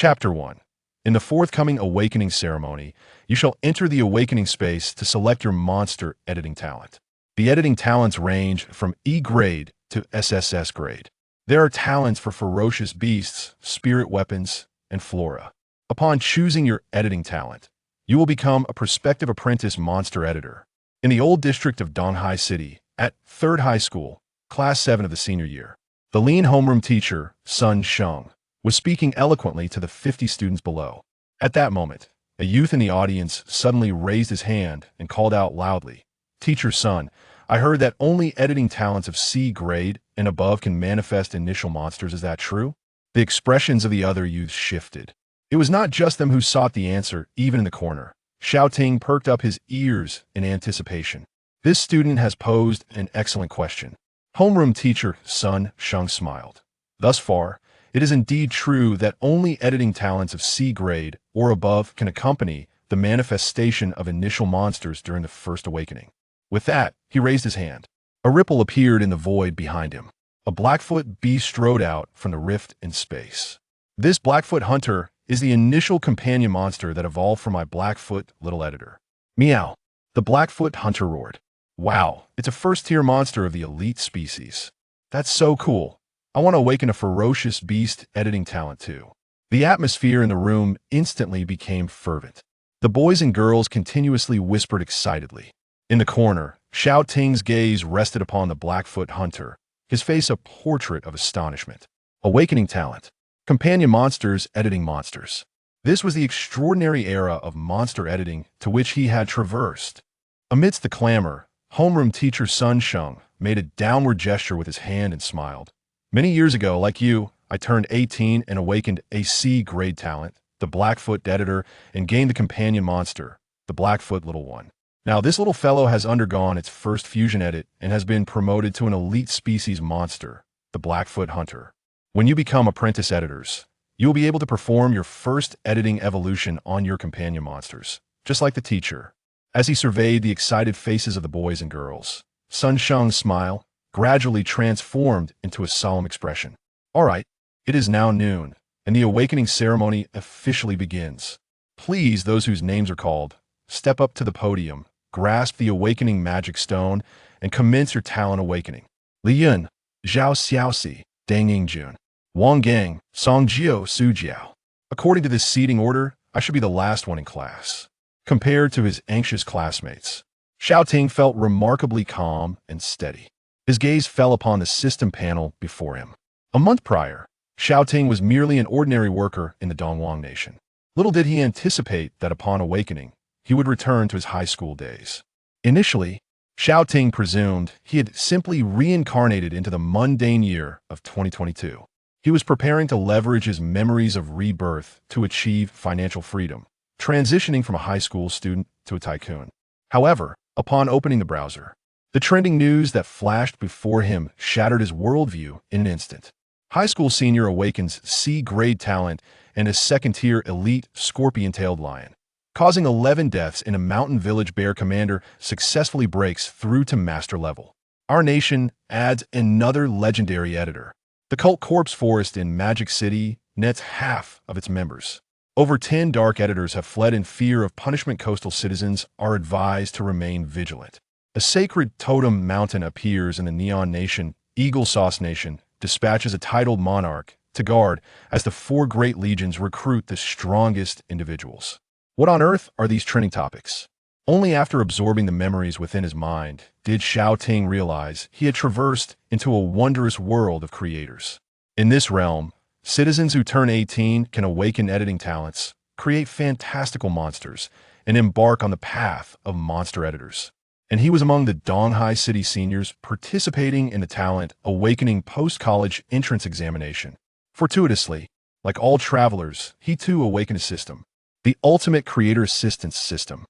Chapter 1. In the forthcoming awakening ceremony, you shall enter the awakening space to select your monster editing talent. The editing talents range from E-grade to SSSS-grade. There are talents for ferocious beasts, spirit weapons, and flora. Upon choosing your editing talent, you will become a prospective apprentice monster editor. In the old district of Donghai City, at 3rd High School, Class 7 of the senior year, the lean homeroom teacher, Sun Sheng, was speaking eloquently to the 50 students below. At that moment, a youth in the audience suddenly raised his hand and called out loudly, "Teacher Sun, I heard that only editing talents of C grade and above can manifest initial monsters. Is that true?" The expressions of the other youths shifted. It was not just them who sought the answer, even in the corner. Xiao Ting perked up his ears in anticipation. This student has posed an excellent question. Homeroom teacher Sun Sheng smiled. Thus far, it is indeed true that only editing talents of C grade or above can accompany the manifestation of initial monsters during the first awakening. With that, he raised his hand. A ripple appeared in the void behind him. A Blackfoot beast strode out from the rift in space. This Blackfoot hunter is the initial companion monster that evolved from my Blackfoot little editor. Meow. The Blackfoot hunter roared. Wow, it's a first-tier monster of the elite species. That's so cool. I want to awaken a ferocious beast editing talent too. The atmosphere in the room instantly became fervent. The boys and girls continuously whispered excitedly. In the corner, Xiao Ting's gaze rested upon the Blackfoot hunter, his face a portrait of astonishment. Awakening talent. Companion monsters editing monsters. This was the extraordinary era of monster editing to which he had traversed. Amidst the clamor, homeroom teacher Sun Sheng made a downward gesture with his hand and smiled. Many years ago, like you, I turned 18 and awakened a C-grade talent, the Blackfoot editor, and gained the companion monster, the Blackfoot little one. Now, this little fellow has undergone its first fusion edit and has been promoted to an elite species monster, the Blackfoot hunter. When you become apprentice editors, you will be able to perform your first editing evolution on your companion monsters, just like the teacher. As he surveyed the excited faces of the boys and girls, Sun Sheng's smile gradually transformed into a solemn expression. All right, it is now noon, and the awakening ceremony officially begins. Please, those whose names are called, step up to the podium, grasp the awakening magic stone, and commence your talent awakening. Li Yun, Zhao Xiaoxi, Dang Yingjun, Wang Gang, Song Jiao Su Jiao. According to this seating order, I should be the last one in class. Compared to his anxious classmates, Xiao Ting felt remarkably calm and steady. His gaze fell upon the system panel before him. A month prior, Xiao Ting was merely an ordinary worker in the Dongwang Nation. Little did he anticipate that upon awakening, he would return to his high school days. Initially, Xiao Ting presumed he had simply reincarnated into the mundane year of 2022. He was preparing to leverage his memories of rebirth to achieve financial freedom, transitioning from a high school student to a tycoon. However, upon opening the browser, the trending news that flashed before him shattered his worldview in an instant. High school senior awakens C-grade talent and a second-tier elite scorpion-tailed lion. Causing 11 deaths in a mountain village, bear commander successfully breaks through to master level. Our nation adds another legendary editor. The cult corpse forest in Magic City nets half of its members. Over 10 dark editors have fled in fear of punishment. Coastal citizens are advised to remain vigilant. A sacred totem mountain appears in the Neon Nation. Eagle Sauce Nation dispatches a titled monarch to guard as the 4 great legions recruit the strongest individuals. What on earth are these trending topics? Only after absorbing the memories within his mind did Xiao Ting realize he had traversed into a wondrous world of creators. In this realm, citizens who turn 18 can awaken editing talents, create fantastical monsters, and embark on the path of monster editors. And he was among the Donghai City seniors participating in the talent awakening post-college entrance examination. Fortuitously, like all travelers, he too awakened a system. The ultimate creator assistance system.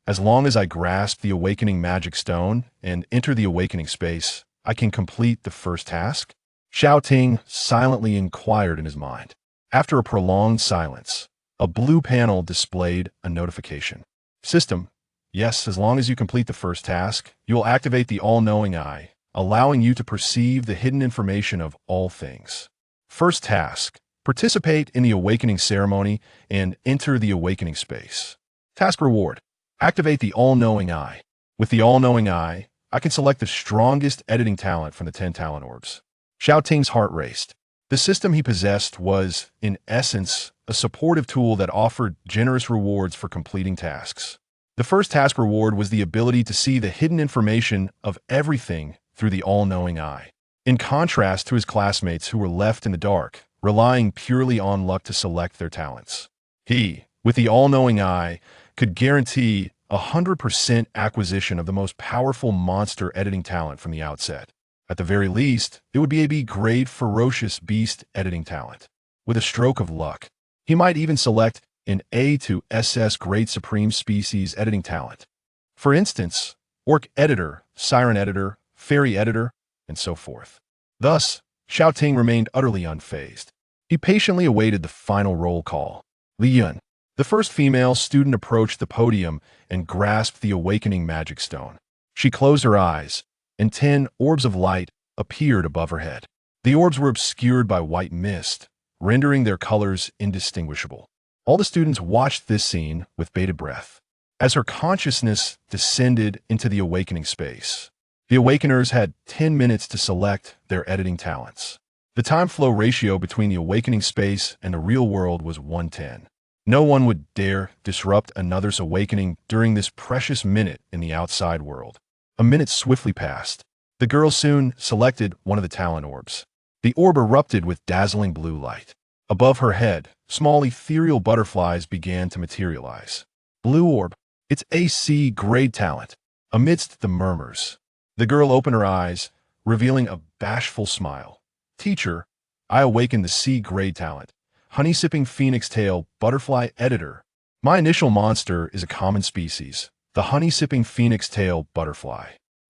As long as I grasp the awakening magic stone and enter the awakening space, I can complete the first task? Xiao Ting silently inquired in his mind. After a prolonged silence, a blue panel displayed a notification. System. Yes, as long as you complete the first task, you will activate the all-knowing eye, allowing you to perceive the hidden information of all things. First task. Participate in the awakening ceremony and enter the awakening space. Task reward. Activate the all-knowing eye. With the all-knowing eye, I can select the strongest editing talent from the 10 talent orbs. Xiao Ting's heart raced. The system he possessed was, in essence, a supportive tool that offered generous rewards for completing tasks. The first task reward was the ability to see the hidden information of everything through the all-knowing eye. In contrast to his classmates who were left in the dark, relying purely on luck to select their talents. He, with the all-knowing eye, could guarantee 100% acquisition of the most powerful monster editing talent from the outset. At the very least, it would be a B-grade ferocious beast editing talent. With a stroke of luck, he might even select an A to SS-grade supreme species editing talent. For instance, Orc Editor, Siren Editor, Fairy Editor, and so forth. Thus, Xiao Ting remained utterly unfazed. He patiently awaited the final roll call. Li Yun, the first female student, approached the podium and grasped the awakening magic stone. She closed her eyes, and 10 orbs of light appeared above her head. The orbs were obscured by white mist, rendering their colors indistinguishable. All the students watched this scene with bated breath. As her consciousness descended into the awakening space, the awakeners had 10 minutes to select their editing talents. The time flow ratio between the awakening space and the real world was 1:10. No one would dare disrupt another's awakening during this precious minute in the outside world. A minute swiftly passed. The girl soon selected one of the talent orbs. The orb erupted with dazzling blue light. Above her head, small ethereal butterflies began to materialize. Blue orb, it's a C-grade talent. Amidst the murmurs, the girl opened her eyes, revealing a bashful smile. Teacher, I awakened the C-grade talent. Honey-sipping phoenix tail butterfly editor. My initial monster is a common species, the honey-sipping phoenix tail butterfly.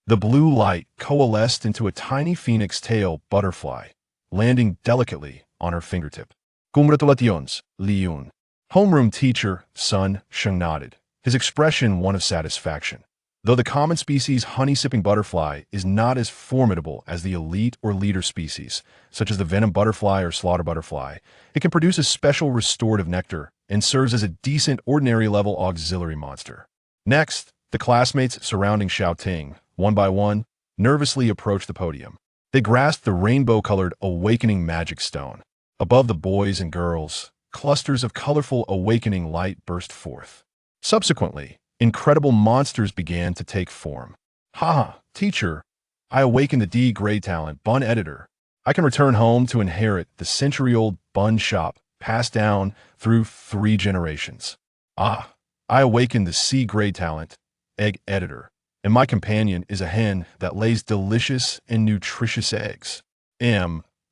The blue light coalesced into a tiny phoenix tail butterfly, landing delicately on her fingertip. Congratulations, Li Yun. Homeroom teacher, Sun Sheng nodded, his expression one of satisfaction. Though the common species honey-sipping butterfly is not as formidable as the elite or leader species, such as the venom butterfly or slaughter butterfly, it can produce a special restorative nectar and serves as a decent ordinary-level auxiliary monster. Next, the classmates surrounding Xiao Ting, one by one, nervously approached the podium. They grasped the rainbow-colored awakening magic stone. Above the boys and girls, clusters of colorful awakening light burst forth. Subsequently, incredible monsters began to take form. Ha! Teacher, I awakened the D-grade talent, Bun Editor. I can return home to inherit the century-old bun shop passed down through 3 generations. Ah! I awakened the C-grade talent, Egg Editor, and my companion is a hen that lays delicious and nutritious eggs.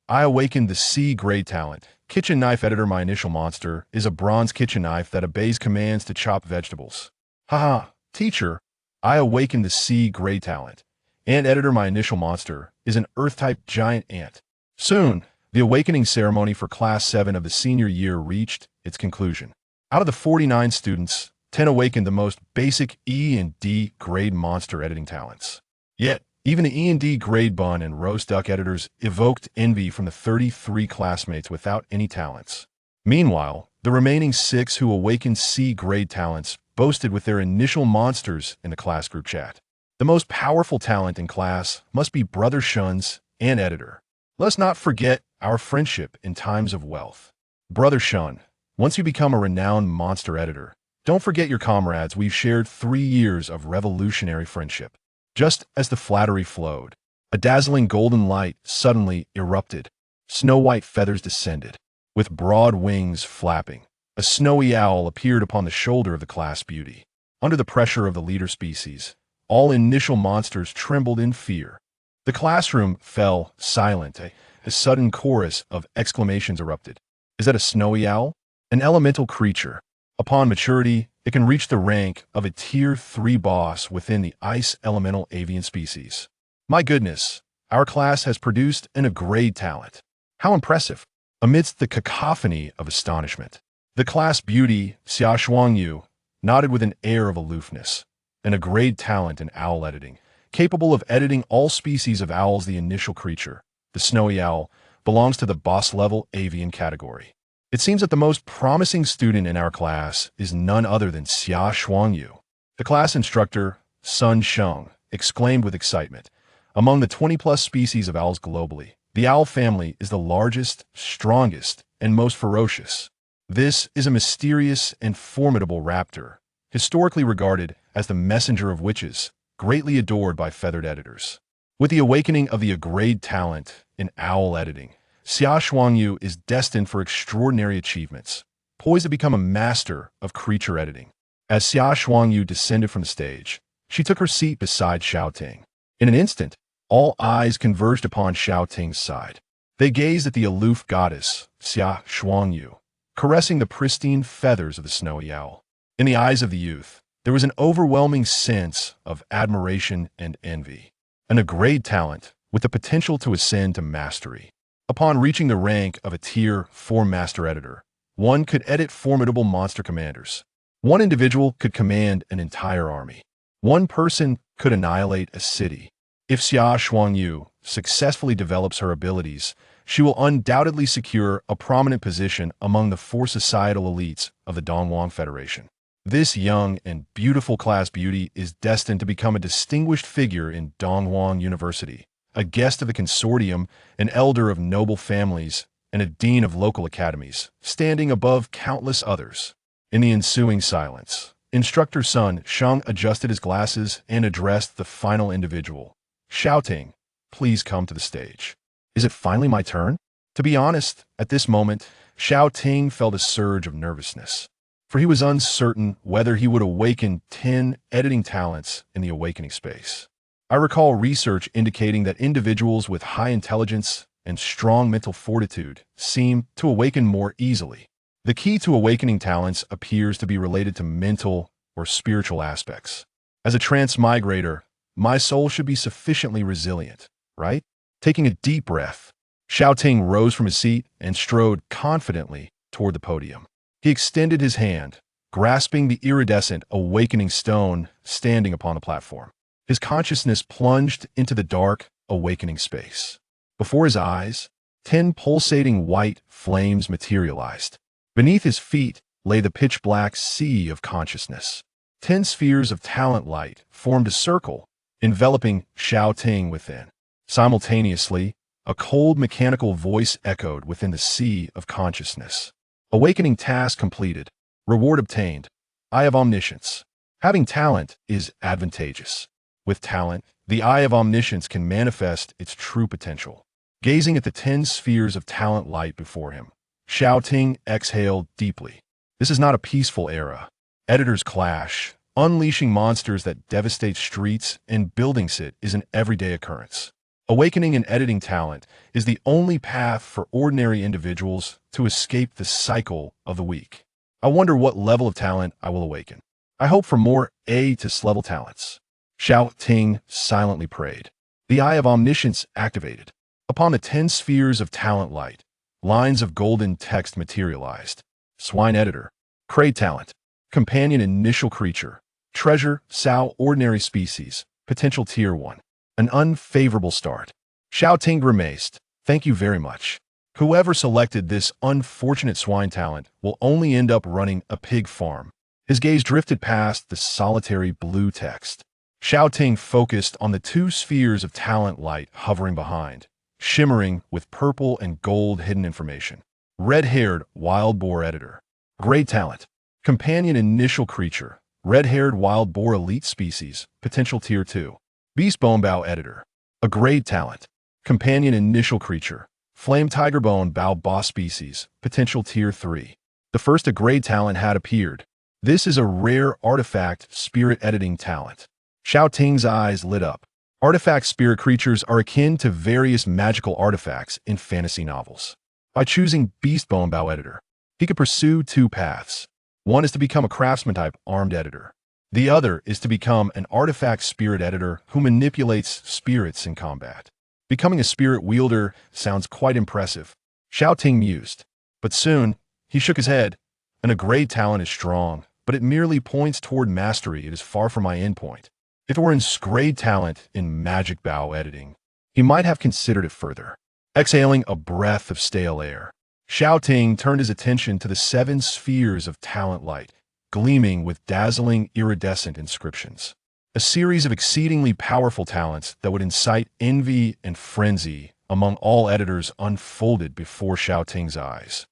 I awakened the C-grade talent, Kitchen Knife Editor. My initial monster is a bronze kitchen knife that obeys commands to chop vegetables. Haha, teacher, I awakened the C-grade talent. Ant Editor. My initial monster is an Earth-type giant ant. Soon, the awakening ceremony for Class 7 of the senior year reached its conclusion. Out of the 49 students, 10 awakened the most basic E and D grade monster editing talents. Yet, even the E and D grade bun and roast duck editors evoked envy from the 33 classmates without any talents. Meanwhile, the remaining 6 who awakened C grade talents boasted with their initial monsters in the class group chat. The most powerful talent in class must be Brother Shun's Ant Editor. Let's not forget our friendship in times of wealth. Brother Shun, once you become a renowned monster editor, don't forget your comrades. We've shared 3 years of revolutionary friendship. Just as the flattery flowed, a dazzling golden light suddenly erupted. Snow-white feathers descended. With broad wings flapping, a snowy owl appeared upon the shoulder of the class beauty. Under the pressure of the leader species, all initial monsters trembled in fear. The classroom fell silent. A sudden chorus of exclamations erupted. Is that a snowy owl? An elemental creature. Upon maturity, it can reach the rank of a Tier 3 boss within the ice elemental avian species. My goodness, our class has produced a grade talent. How impressive! Amidst the cacophony of astonishment, the class beauty, Xia Shuangyu, nodded with an air of aloofness. A grade talent in owl editing, capable of editing all species of owls. The initial creature, the snowy owl, belongs to the boss-level avian category. It seems that the most promising student in our class is none other than Xiao Yu. The class instructor, Sun Sheng, exclaimed with excitement. Among the 20-plus species of owls globally, the owl family is the largest, strongest, and most ferocious. This is a mysterious and formidable raptor, historically regarded as the messenger of witches, greatly adored by feathered editors. With the awakening of the A-grade talent in owl editing, Xiao Yu is destined for extraordinary achievements, poised to become a master of creature editing. As Xiao Yu descended from the stage, she took her seat beside Xiao Ting. In an instant, all eyes converged upon Xiao Ting's side. They gazed at the aloof goddess, Xiao Yu, caressing the pristine feathers of the snowy owl. In the eyes of the youth, there was an overwhelming sense of admiration and envy. An A-grade talent with the potential to ascend to mastery. Upon reaching the rank of a Tier 4 master editor, one could edit formidable monster commanders. One individual could command an entire army. One person could annihilate a city. If Xiao Yu successfully develops her abilities, she will undoubtedly secure a prominent position among the 4 societal elites of the Dongwang Federation. This young and beautiful class beauty is destined to become a distinguished figure in Dongwang University, a guest of the consortium, an elder of noble families, and a dean of local academies, standing above countless others. In the ensuing silence, Instructor Sun Sheng adjusted his glasses and addressed the final individual. Xiao Ting, please come to the stage. Is it finally my turn? To be honest, at this moment, Xiao Ting felt a surge of nervousness, for he was uncertain whether he would awaken 10 editing talents in the awakening space. I recall research indicating that individuals with high intelligence and strong mental fortitude seem to awaken more easily. The key to awakening talents appears to be related to mental or spiritual aspects. As a transmigrator, my soul should be sufficiently resilient, right? Taking a deep breath, Xiao Ting rose from his seat and strode confidently toward the podium. He extended his hand, grasping the iridescent awakening stone standing upon the platform. His consciousness plunged into the dark, awakening space. Before his eyes, 10 pulsating white flames materialized. Beneath his feet lay the pitch-black sea of consciousness. 10 spheres of talent light formed a circle, enveloping Xiao Ting within. Simultaneously, a cold mechanical voice echoed within the sea of consciousness. Awakening task completed. Reward obtained. Eye of Omniscience. Having talent is advantageous. With talent, the Eye of Omniscience can manifest its true potential. Gazing at the 10 spheres of talent light before him, Xiao Ting exhaled deeply. This is not a peaceful era. Editors clash. Unleashing monsters that devastate streets and buildings is an everyday occurrence. Awakening an editing talent is the only path for ordinary individuals to escape the cycle of the weak. I wonder what level of talent I will awaken. I hope for more A-level talents. Xiao Ting silently prayed. The Eye of Omniscience activated. Upon the 10 spheres of talent light, lines of golden text materialized. Swine Editor. Crate Talent. Companion Initial Creature. Treasure, Sao Ordinary Species. Potential Tier 1. An unfavorable start. Xiao Ting grimaced. Thank you very much. Whoever selected this unfortunate swine talent will only end up running a pig farm. His gaze drifted past the solitary blue text. Xiao Ting focused on the 2 spheres of talent light hovering behind, shimmering with purple and gold hidden information. Red-haired wild boar editor. Gray talent. Companion Initial Creature. Red-haired wild boar elite species. Potential Tier 2. Beast Bonebow editor. A grade talent. Companion Initial Creature. Flame Tiger Bone Bow Boss species. Potential Tier 3. The first A-grade talent had appeared. This is a rare artifact spirit editing talent. Xiao Ting's eyes lit up. Artifact spirit creatures are akin to various magical artifacts in fantasy novels. By choosing Beast Bonebow editor, he could pursue 2 paths. One is to become a craftsman-type armed editor. The other is to become an artifact spirit editor who manipulates spirits in combat. Becoming a spirit wielder sounds quite impressive, Xiao Ting mused. But soon, he shook his head. An A-grade talent is strong, but it merely points toward mastery. It is far from my endpoint. If it were in grade talent in magic bow editing, he might have considered it further. Exhaling a breath of stale air, Xiao Ting turned his attention to the 7 spheres of talent light, gleaming with dazzling iridescent inscriptions. A series of exceedingly powerful talents that would incite envy and frenzy among all editors unfolded before Xiao Ting's eyes.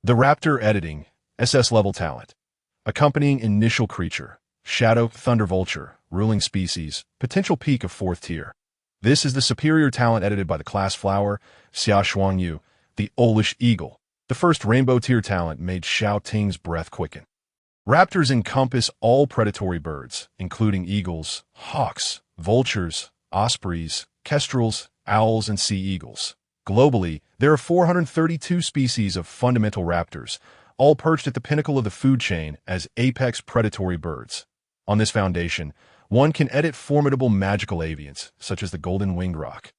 The Raptor Editing, SS-level talent. Accompanying initial creature, Shadow Thunder Vulture, ruling species, potential peak of 4th tier. This is the superior talent edited by the class flower, Xiao Yu, the Owlish Eagle. The first rainbow tier talent made Xiao Ting's breath quicken. Raptors encompass all predatory birds, including eagles, hawks, vultures, ospreys, kestrels, owls, and sea eagles. Globally, there are 432 species of fundamental raptors, all perched at the pinnacle of the food chain as apex predatory birds. On this foundation, one can edit formidable magical avians, such as the golden-winged roc,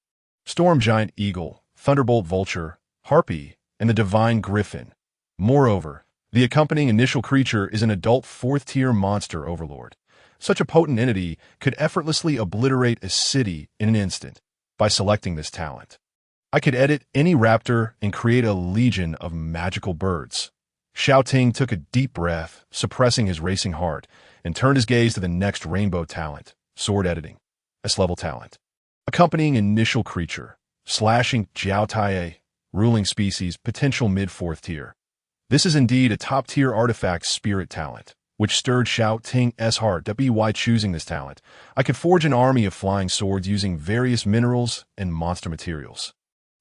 storm giant eagle, thunderbolt vulture, harpy, and the divine griffin. Moreover, the accompanying initial creature is an adult 4th-tier monster overlord. Such a potent entity could effortlessly obliterate a city in an instant by selecting this talent. I could edit any raptor and create a legion of magical birds. Xiao Ting took a deep breath, suppressing his racing heart, and turned his gaze to the next rainbow talent, Sword Editing, S-level talent. Accompanying initial creature, slashing Jiao Tai, ruling species, potential mid-4th tier. This is indeed a top-tier artifact spirit talent, which stirred Xiao Ting's heart. By choosing this talent, I could forge an army of flying swords using various minerals and monster materials.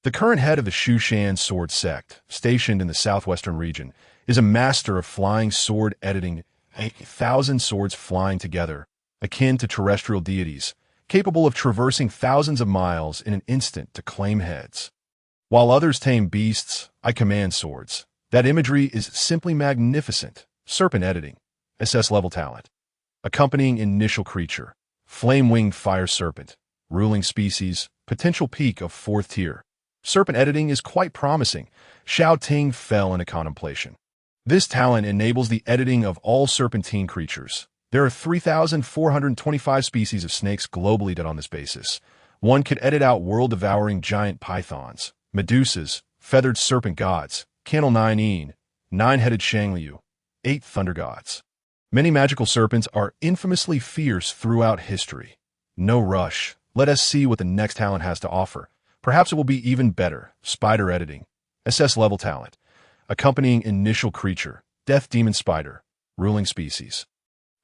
The current head of the Shushan sword sect, stationed in the southwestern region, is a master of flying sword editing, 1,000 swords flying together, akin to terrestrial deities, capable of traversing thousands of miles in an instant to claim heads. While others tame beasts, I command swords. That imagery is simply magnificent. Serpent Editing, SS-level talent. Accompanying initial creature, Wing Fire Serpent, ruling species, potential peak of 4th tier. Serpent Editing is quite promising. Xiao Ting fell into contemplation. This talent enables the editing of all serpentine creatures. There are 3,425 species of snakes globally dead on this basis. One could edit out world-devouring giant pythons, medusas, feathered serpent gods, Candle 9 9-headed Shangliu, 8 thunder gods. Many magical serpents are infamously fierce throughout history. No rush. Let us see what the next talent has to offer. Perhaps it will be even better. Spider Editing, SS-level talent. Accompanying initial creature, Death Demon Spider, ruling species.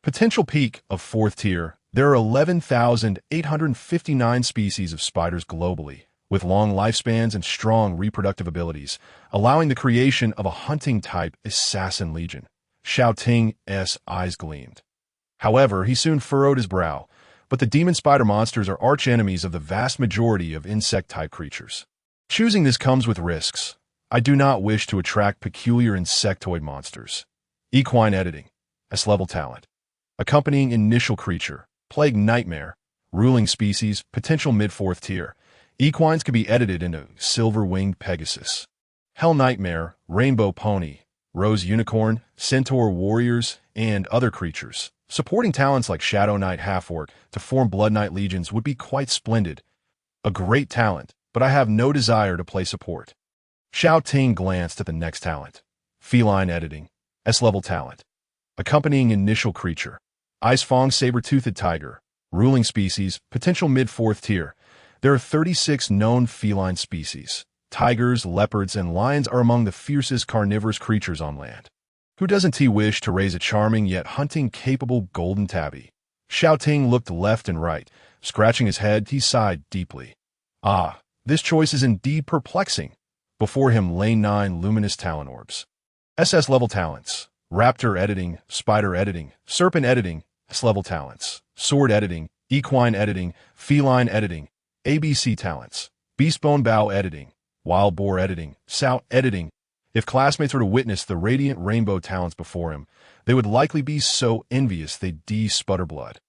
Potential peak of 4th tier. There are 11,859 species of spiders globally, with long lifespans and strong reproductive abilities, allowing the creation of a hunting-type assassin legion. Xiao Ting's eyes gleamed. However, he soon furrowed his brow, but the demon spider monsters are arch-enemies of the vast majority of insect-type creatures. Choosing this comes with risks. I do not wish to attract peculiar insectoid monsters. Equine Editing, S-level talent. Accompanying initial creature, Plague Nightmare, ruling species, potential mid-4th tier. Equines can be edited into Silver-Winged Pegasus, Hell Nightmare, Rainbow Pony, Rose Unicorn, Centaur Warriors, and other creatures. Supporting talents like Shadow Knight Half-Orc to form Blood Knight legions would be quite splendid. A great talent, but I have no desire to play support. Xiao Ting glanced at the next talent, Feline Editing, S-level talent. Accompanying initial creature, Icefang Saber-Toothed Tiger, ruling species, potential mid-4th tier. There are 36 known feline species. Tigers, leopards, and lions are among the fiercest carnivorous creatures on land. Who doesn't wish to raise a charming yet hunting-capable golden tabby? Xiao Ting looked left and right. Scratching his head, he sighed deeply. Ah, this choice is indeed perplexing. Before him lay 9 luminous talent orbs. SS-level talents, Raptor Editing, Spider Editing, Serpent Editing, S-level talents, Sword Editing, Equine Editing, Feline Editing, ABC talents, Beastbone Bow Editing, Wild Boar Editing, Sow Editing. If classmates were to witness the radiant rainbow talents before him, they would likely be so envious they'd de-sputter blood.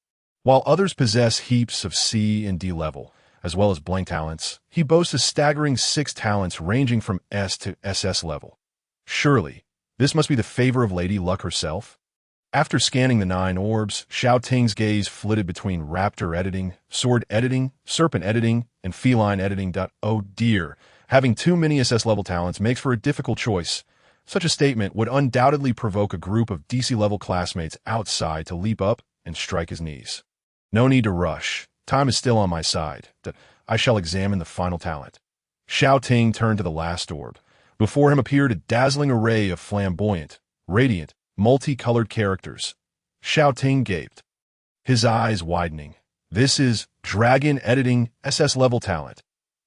While others possess heaps of C and D level, as well as blank talents, he boasts a staggering 6 talents ranging from S to SS level. Surely, this must be the favor of Lady Luck herself? After scanning the 9 orbs, Xiao Ting's gaze flitted between Raptor Editing, Sword Editing, Serpent Editing, and Feline Editing. Oh dear, Having too many SS-level talents makes for a difficult choice. Such a statement would undoubtedly provoke a group of DC-level classmates outside to leap up and strike his knees. No need to rush. Time is still on my side. I shall examine the final talent. Xiao Ting turned to the last orb. Before him appeared a dazzling array of flamboyant, radiant, multicolored characters. Xiao Ting gaped, his eyes widening. This is Dragon Editing SS-level talent.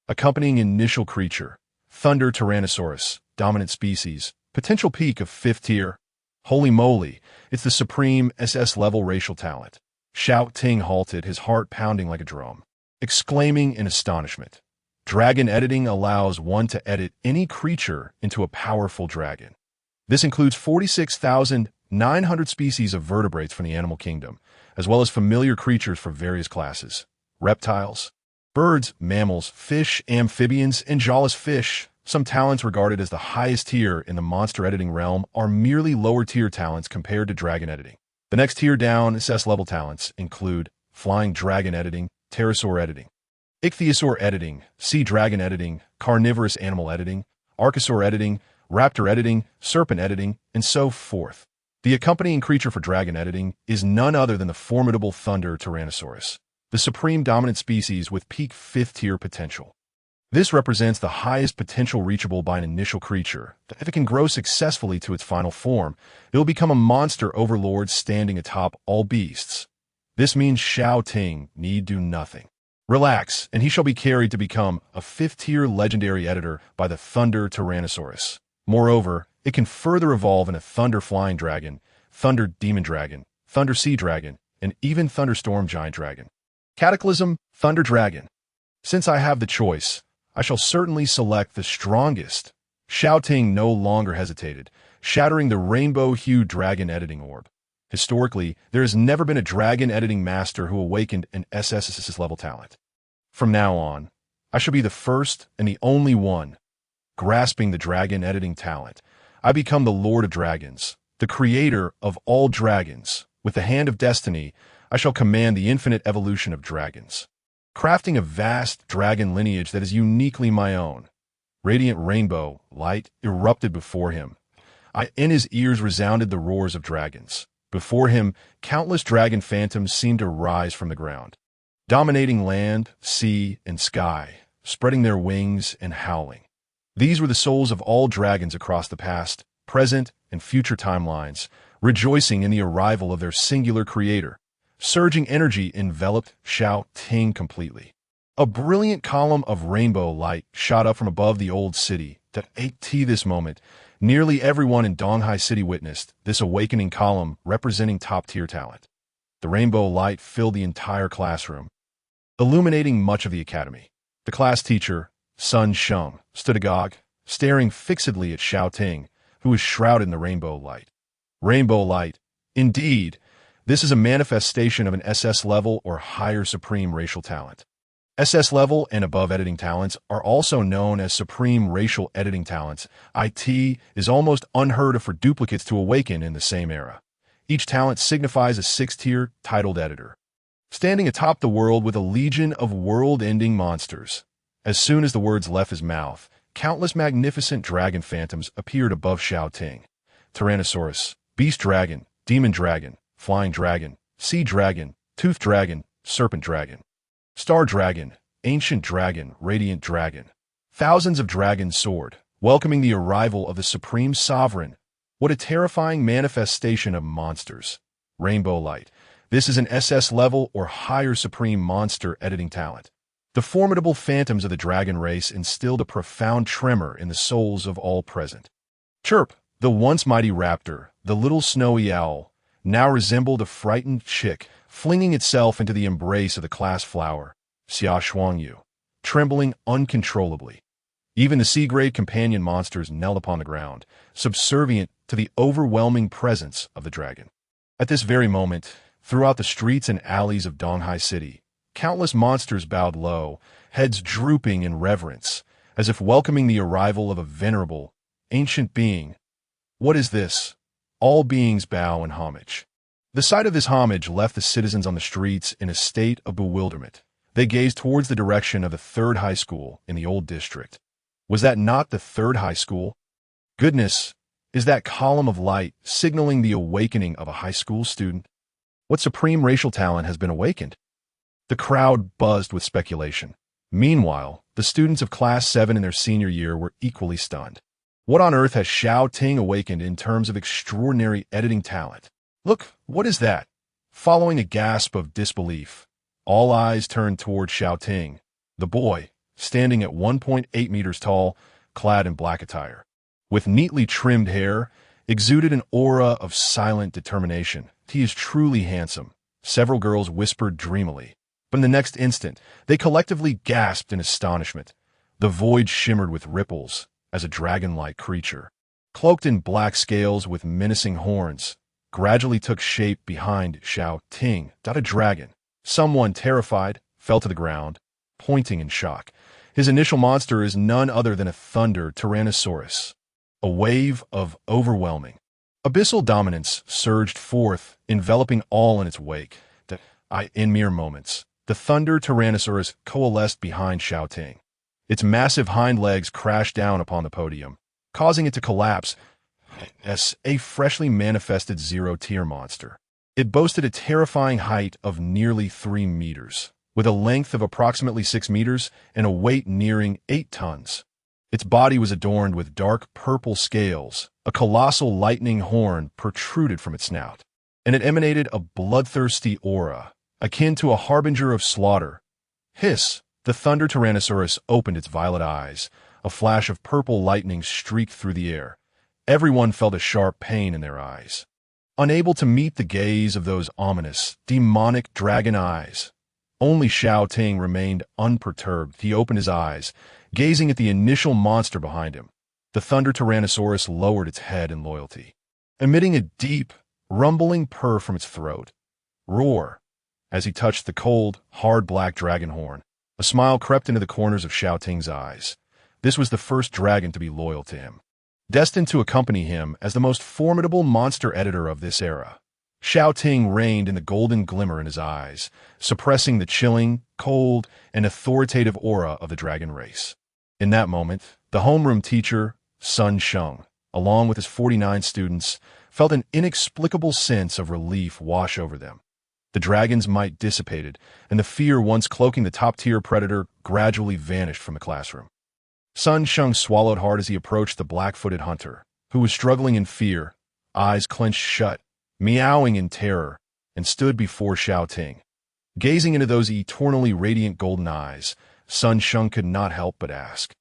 Accompanying initial creature, Thunder Tyrannosaurus, dominant species, potential peak of 5th tier. Holy moly, it's the supreme SS-level racial talent. Xiao Ting halted, his heart pounding like a drum, exclaiming in astonishment. Dragon Editing allows one to edit any creature into a powerful dragon. This includes 46,900 species of vertebrates from the animal kingdom, as well as familiar creatures for various classes. Reptiles, birds, mammals, fish, amphibians, and jawless fish. Some talents regarded as the highest tier in the monster editing realm are merely lower tier talents compared to dragon editing. The next tier down SS-level talents include Flying Dragon Editing, Pterosaur Editing, Ichthyosaur Editing, Sea Dragon Editing, Carnivorous Animal Editing, Archosaur Editing, Raptor Editing, Serpent Editing, and so forth. The accompanying creature for Dragon Editing is none other than the formidable Thunder Tyrannosaurus, the supreme dominant species with peak 5th tier potential. This represents the highest potential reachable by an initial creature. If it can grow successfully to its final form, it will become a monster overlord standing atop all beasts. This means Xiao Ting need do nothing. Relax, and he shall be carried to become a 5th tier legendary editor by the Thunder Tyrannosaurus. Moreover, it can further evolve in a Thunder Flying Dragon, Thunder Demon Dragon, Thunder Sea Dragon, and even Thunderstorm Giant Dragon. Cataclysm, Thunder Dragon. Since I have the choice, I shall certainly select the strongest. Xiao Ting no longer hesitated, shattering the rainbow-hued dragon editing orb. Historically, there has never been a dragon editing master who awakened an SSSS-level talent. From now on, I shall be the first and the only one. Grasping the dragon editing talent, I become the Lord of Dragons, the creator of all dragons. With the hand of destiny, I shall command the infinite evolution of dragons, crafting a vast dragon lineage that is uniquely my own. Radiant rainbow light erupted before him. In his ears resounded the roars of dragons. Before him, countless dragon phantoms seemed to rise from the ground, dominating land, sea, and sky, spreading their wings and howling. These were the souls of all dragons across the past, present, and future timelines, rejoicing in the arrival of their singular creator. Surging energy enveloped Xiao Ting completely. A brilliant column of rainbow light shot up from above the old city. At this moment, nearly everyone in Donghai City witnessed this awakening column representing top-tier talent. The rainbow light filled the entire classroom, illuminating much of the academy. The class teacher, Sun Sheng, stood agog, staring fixedly at Xiao Ting, who was shrouded in the rainbow light. Rainbow light, indeed. This is a manifestation of an SS level or higher supreme racial talent. SS level and above editing talents are also known as supreme racial editing talents. It is almost unheard of for duplicates to awaken in the same era. Each talent signifies a 6th-tier titled editor, standing atop the world with a legion of world-ending monsters. As soon as the words left his mouth, countless magnificent dragon phantoms appeared above Xiao Ting. Tyrannosaurus, Beast Dragon, Demon Dragon, Flying Dragon, Sea Dragon, Tooth Dragon, Serpent Dragon, Star Dragon, Ancient Dragon, Radiant Dragon. Thousands of dragons soared, welcoming the arrival of the Supreme Sovereign. What a terrifying manifestation of monsters. Rainbow light. This is an SS level or higher supreme monster editing talent. The formidable phantoms of the dragon race instilled a profound tremor in the souls of all present. Chirp, the once mighty raptor, the little snowy owl, now resembled a frightened chick, flinging itself into the embrace of the class flower, Xia Shuangyu, trembling uncontrollably. Even the C-grade companion monsters knelt upon the ground, subservient to the overwhelming presence of the dragon. At this very moment, throughout the streets and alleys of Donghai City, countless monsters bowed low, heads drooping in reverence, as if welcoming the arrival of a venerable, ancient being. What is this? All beings bow in homage. The sight of this homage left the citizens on the streets in a state of bewilderment. They gazed towards the direction of the 3rd high school in the old district. Was that not the third high school? Goodness, is that column of light signaling the awakening of a high school student? What supreme racial talent has been awakened? The crowd buzzed with speculation. Meanwhile, the students of Class 7 in their senior year were equally stunned. What on earth has Xiao Ting awakened in terms of extraordinary editing talent? Look, what is that? Following a gasp of disbelief, all eyes turned toward Xiao Ting, the boy, standing at 1.8 meters tall, clad in black attire. With neatly trimmed hair, exuded an aura of silent determination. He is truly handsome, several girls whispered dreamily. But in the next instant, they collectively gasped in astonishment. The void shimmered with ripples as a dragon-like creature, cloaked in black scales with menacing horns, gradually took shape behind Xiao Ting. A dragon. Someone, terrified, fell to the ground, pointing in shock. His initial monster is none other than a Thunder Tyrannosaurus. A wave of overwhelming, abyssal dominance surged forth, enveloping all in its wake. In mere moments, the Thunder Tyrannosaurus coalesced behind Xiao Ting. Its massive hind legs crashed down upon the podium, causing it to collapse as a freshly manifested zero-tier monster. It boasted a terrifying height of nearly 3 meters, with a length of approximately 6 meters and a weight nearing 8 tons. Its body was adorned with dark purple scales, a colossal lightning horn protruded from its snout, and it emanated a bloodthirsty aura, akin to a harbinger of slaughter. Hiss! The Thunder Tyrannosaurus opened its violet eyes. A flash of purple lightning streaked through the air. Everyone felt a sharp pain in their eyes. Unable to meet the gaze of those ominous, demonic dragon eyes, only Xiao Ting remained unperturbed. He opened his eyes, gazing at the initial monster behind him. The Thunder Tyrannosaurus lowered its head in loyalty, emitting a deep, rumbling purr from its throat. Roar! As he touched the cold, hard black dragon horn, a smile crept into the corners of Xiao Ting's eyes. This was the first dragon to be loyal to him, destined to accompany him as the most formidable monster editor of this era. Xiao Ting reigned in the golden glimmer in his eyes, suppressing the chilling, cold, and authoritative aura of the dragon race. In that moment, the homeroom teacher, Sun Sheng, along with his 49 students, felt an inexplicable sense of relief wash over them. The dragon's might dissipated, and the fear once cloaking the top-tier predator gradually vanished from the classroom. Sun Sheng swallowed hard as he approached the black-footed hunter, who was struggling in fear, eyes clenched shut, meowing in terror, and stood before Xiao Ting. Gazing into those eternally radiant golden eyes, Sun Sheng could not help but ask,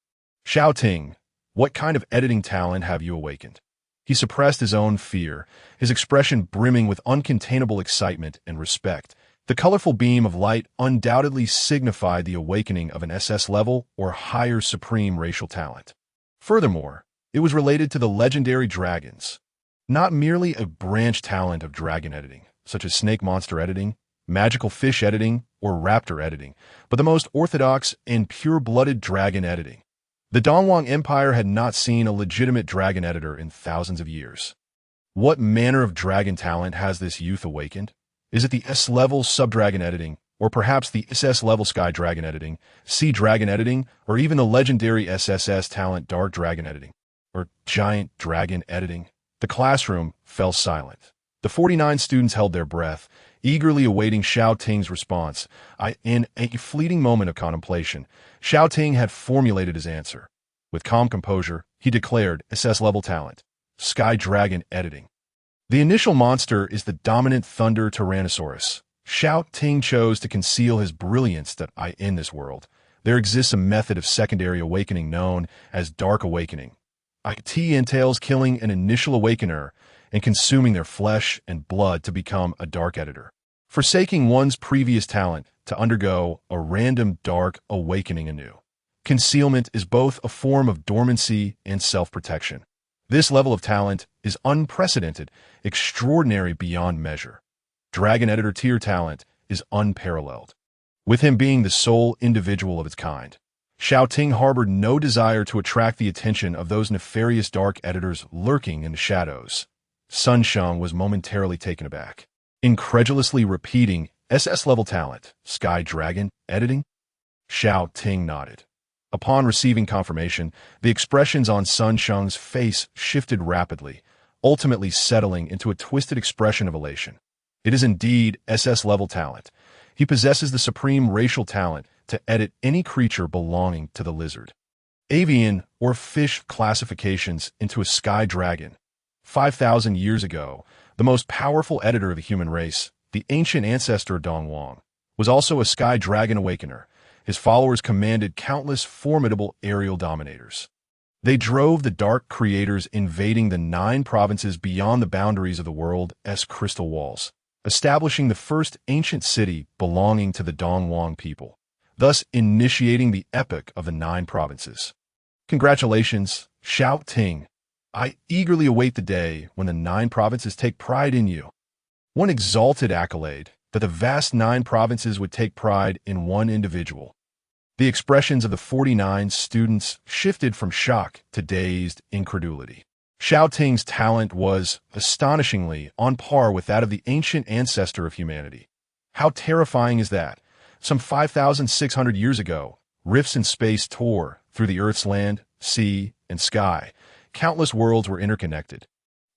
"Xiao Ting, what kind of editing talent have you awakened?" He suppressed his own fear, his expression brimming with uncontainable excitement and respect. The colorful beam of light undoubtedly signified the awakening of an SS-level or higher supreme racial talent. Furthermore, it was related to the legendary dragons, not merely a branch talent of dragon editing, such as snake monster editing, magical fish editing, or raptor editing, but the most orthodox and pure-blooded dragon editing. The Dongwang Empire had not seen a legitimate dragon editor in thousands of years. What manner of dragon talent has this youth awakened? Is it the S-level sub-dragon editing, or perhaps the SS-level sky dragon editing, sea dragon editing, or even the legendary SSS talent dark dragon editing, or giant dragon editing? The classroom fell silent. The 49 students held their breath, eagerly awaiting Xiao Ting's response. In a fleeting moment of contemplation, Xiao Ting had formulated his answer. With calm composure, he declared SS-level talent, Sky Dragon Editing. The initial monster is the dominant Thunder Tyrannosaurus. Xiao Ting chose to conceal his brilliance that in this world, there exists a method of secondary awakening known as Dark Awakening. IT entails killing an initial awakener and consuming their flesh and blood to become a dark editor, forsaking one's previous talent to undergo a random dark awakening anew. Concealment is both a form of dormancy and self-protection. This level of talent is unprecedented, extraordinary beyond measure. Dragon Editor tier talent is unparalleled, with him being the sole individual of its kind. Xiao Ting harbored no desire to attract the attention of those nefarious dark editors lurking in the shadows. Sun Sheng was momentarily taken aback, incredulously repeating SS-level talent, Sky Dragon Editing? Xiao Ting nodded. Upon receiving confirmation, the expressions on Sun Sheng's face shifted rapidly, ultimately settling into a twisted expression of elation. It is indeed SS-level talent. He possesses the supreme racial talent to edit any creature belonging to the lizard, avian, or fish classifications into a sky dragon. 5,000 years ago, the most powerful editor of the human race, the ancient ancestor Dongwang, was also a sky dragon awakener. His followers commanded countless formidable aerial dominators. They drove the dark creators invading the 9 provinces beyond the boundaries of the world's crystal walls, establishing the first ancient city belonging to the Dongwang people, thus initiating the epic of the 9 provinces. Congratulations, Xiao Ting. I eagerly await the day when the 9 provinces take pride in you. One exalted accolade that the vast 9 provinces would take pride in one individual. The expressions of the 49 students shifted from shock to dazed incredulity. Xiao Ting's talent was, astonishingly, on par with that of the ancient ancestor of humanity. How terrifying is that? Some 5,600 years ago, rifts in space tore through the Earth's land, sea, and sky. Countless worlds were interconnected,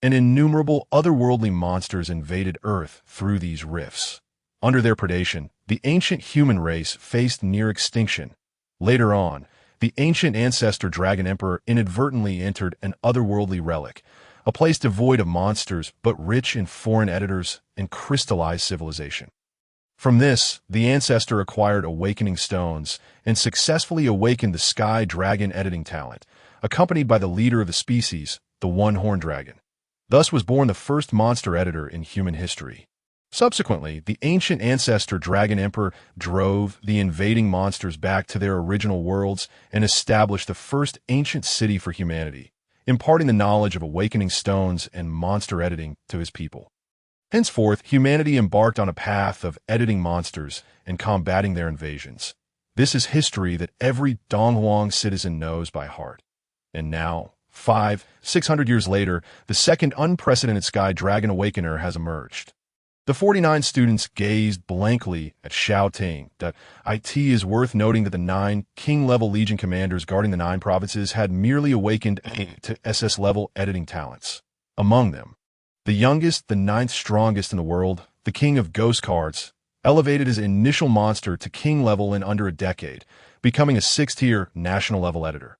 and innumerable otherworldly monsters invaded Earth through these rifts. Under their predation, the ancient human race faced near extinction. Later on, the ancient ancestor Dragon Emperor inadvertently entered an otherworldly relic, a place devoid of monsters but rich in foreign editors and crystallized civilization. From this, the ancestor acquired awakening stones and successfully awakened the sky dragon editing talent, accompanied by the leader of the species, the one-horned dragon. Thus was born the first monster editor in human history. Subsequently, the ancient ancestor Dragon Emperor drove the invading monsters back to their original worlds and established the first ancient city for humanity, imparting the knowledge of awakening stones and monster editing to his people. Henceforth, humanity embarked on a path of editing monsters and combating their invasions. This is history that every Dongwang citizen knows by heart. And now, 600 years later, the second unprecedented sky dragon awakener has emerged. The 49 students gazed blankly at Xiao Ting. It is worth noting that the 9 king-level legion commanders guarding the 9 provinces had merely awakened to SS-level editing talents. Among them, the youngest, the 9th strongest in the world, the king of ghost cards, elevated his initial monster to king level in under a decade, becoming a 6th-tier national-level editor.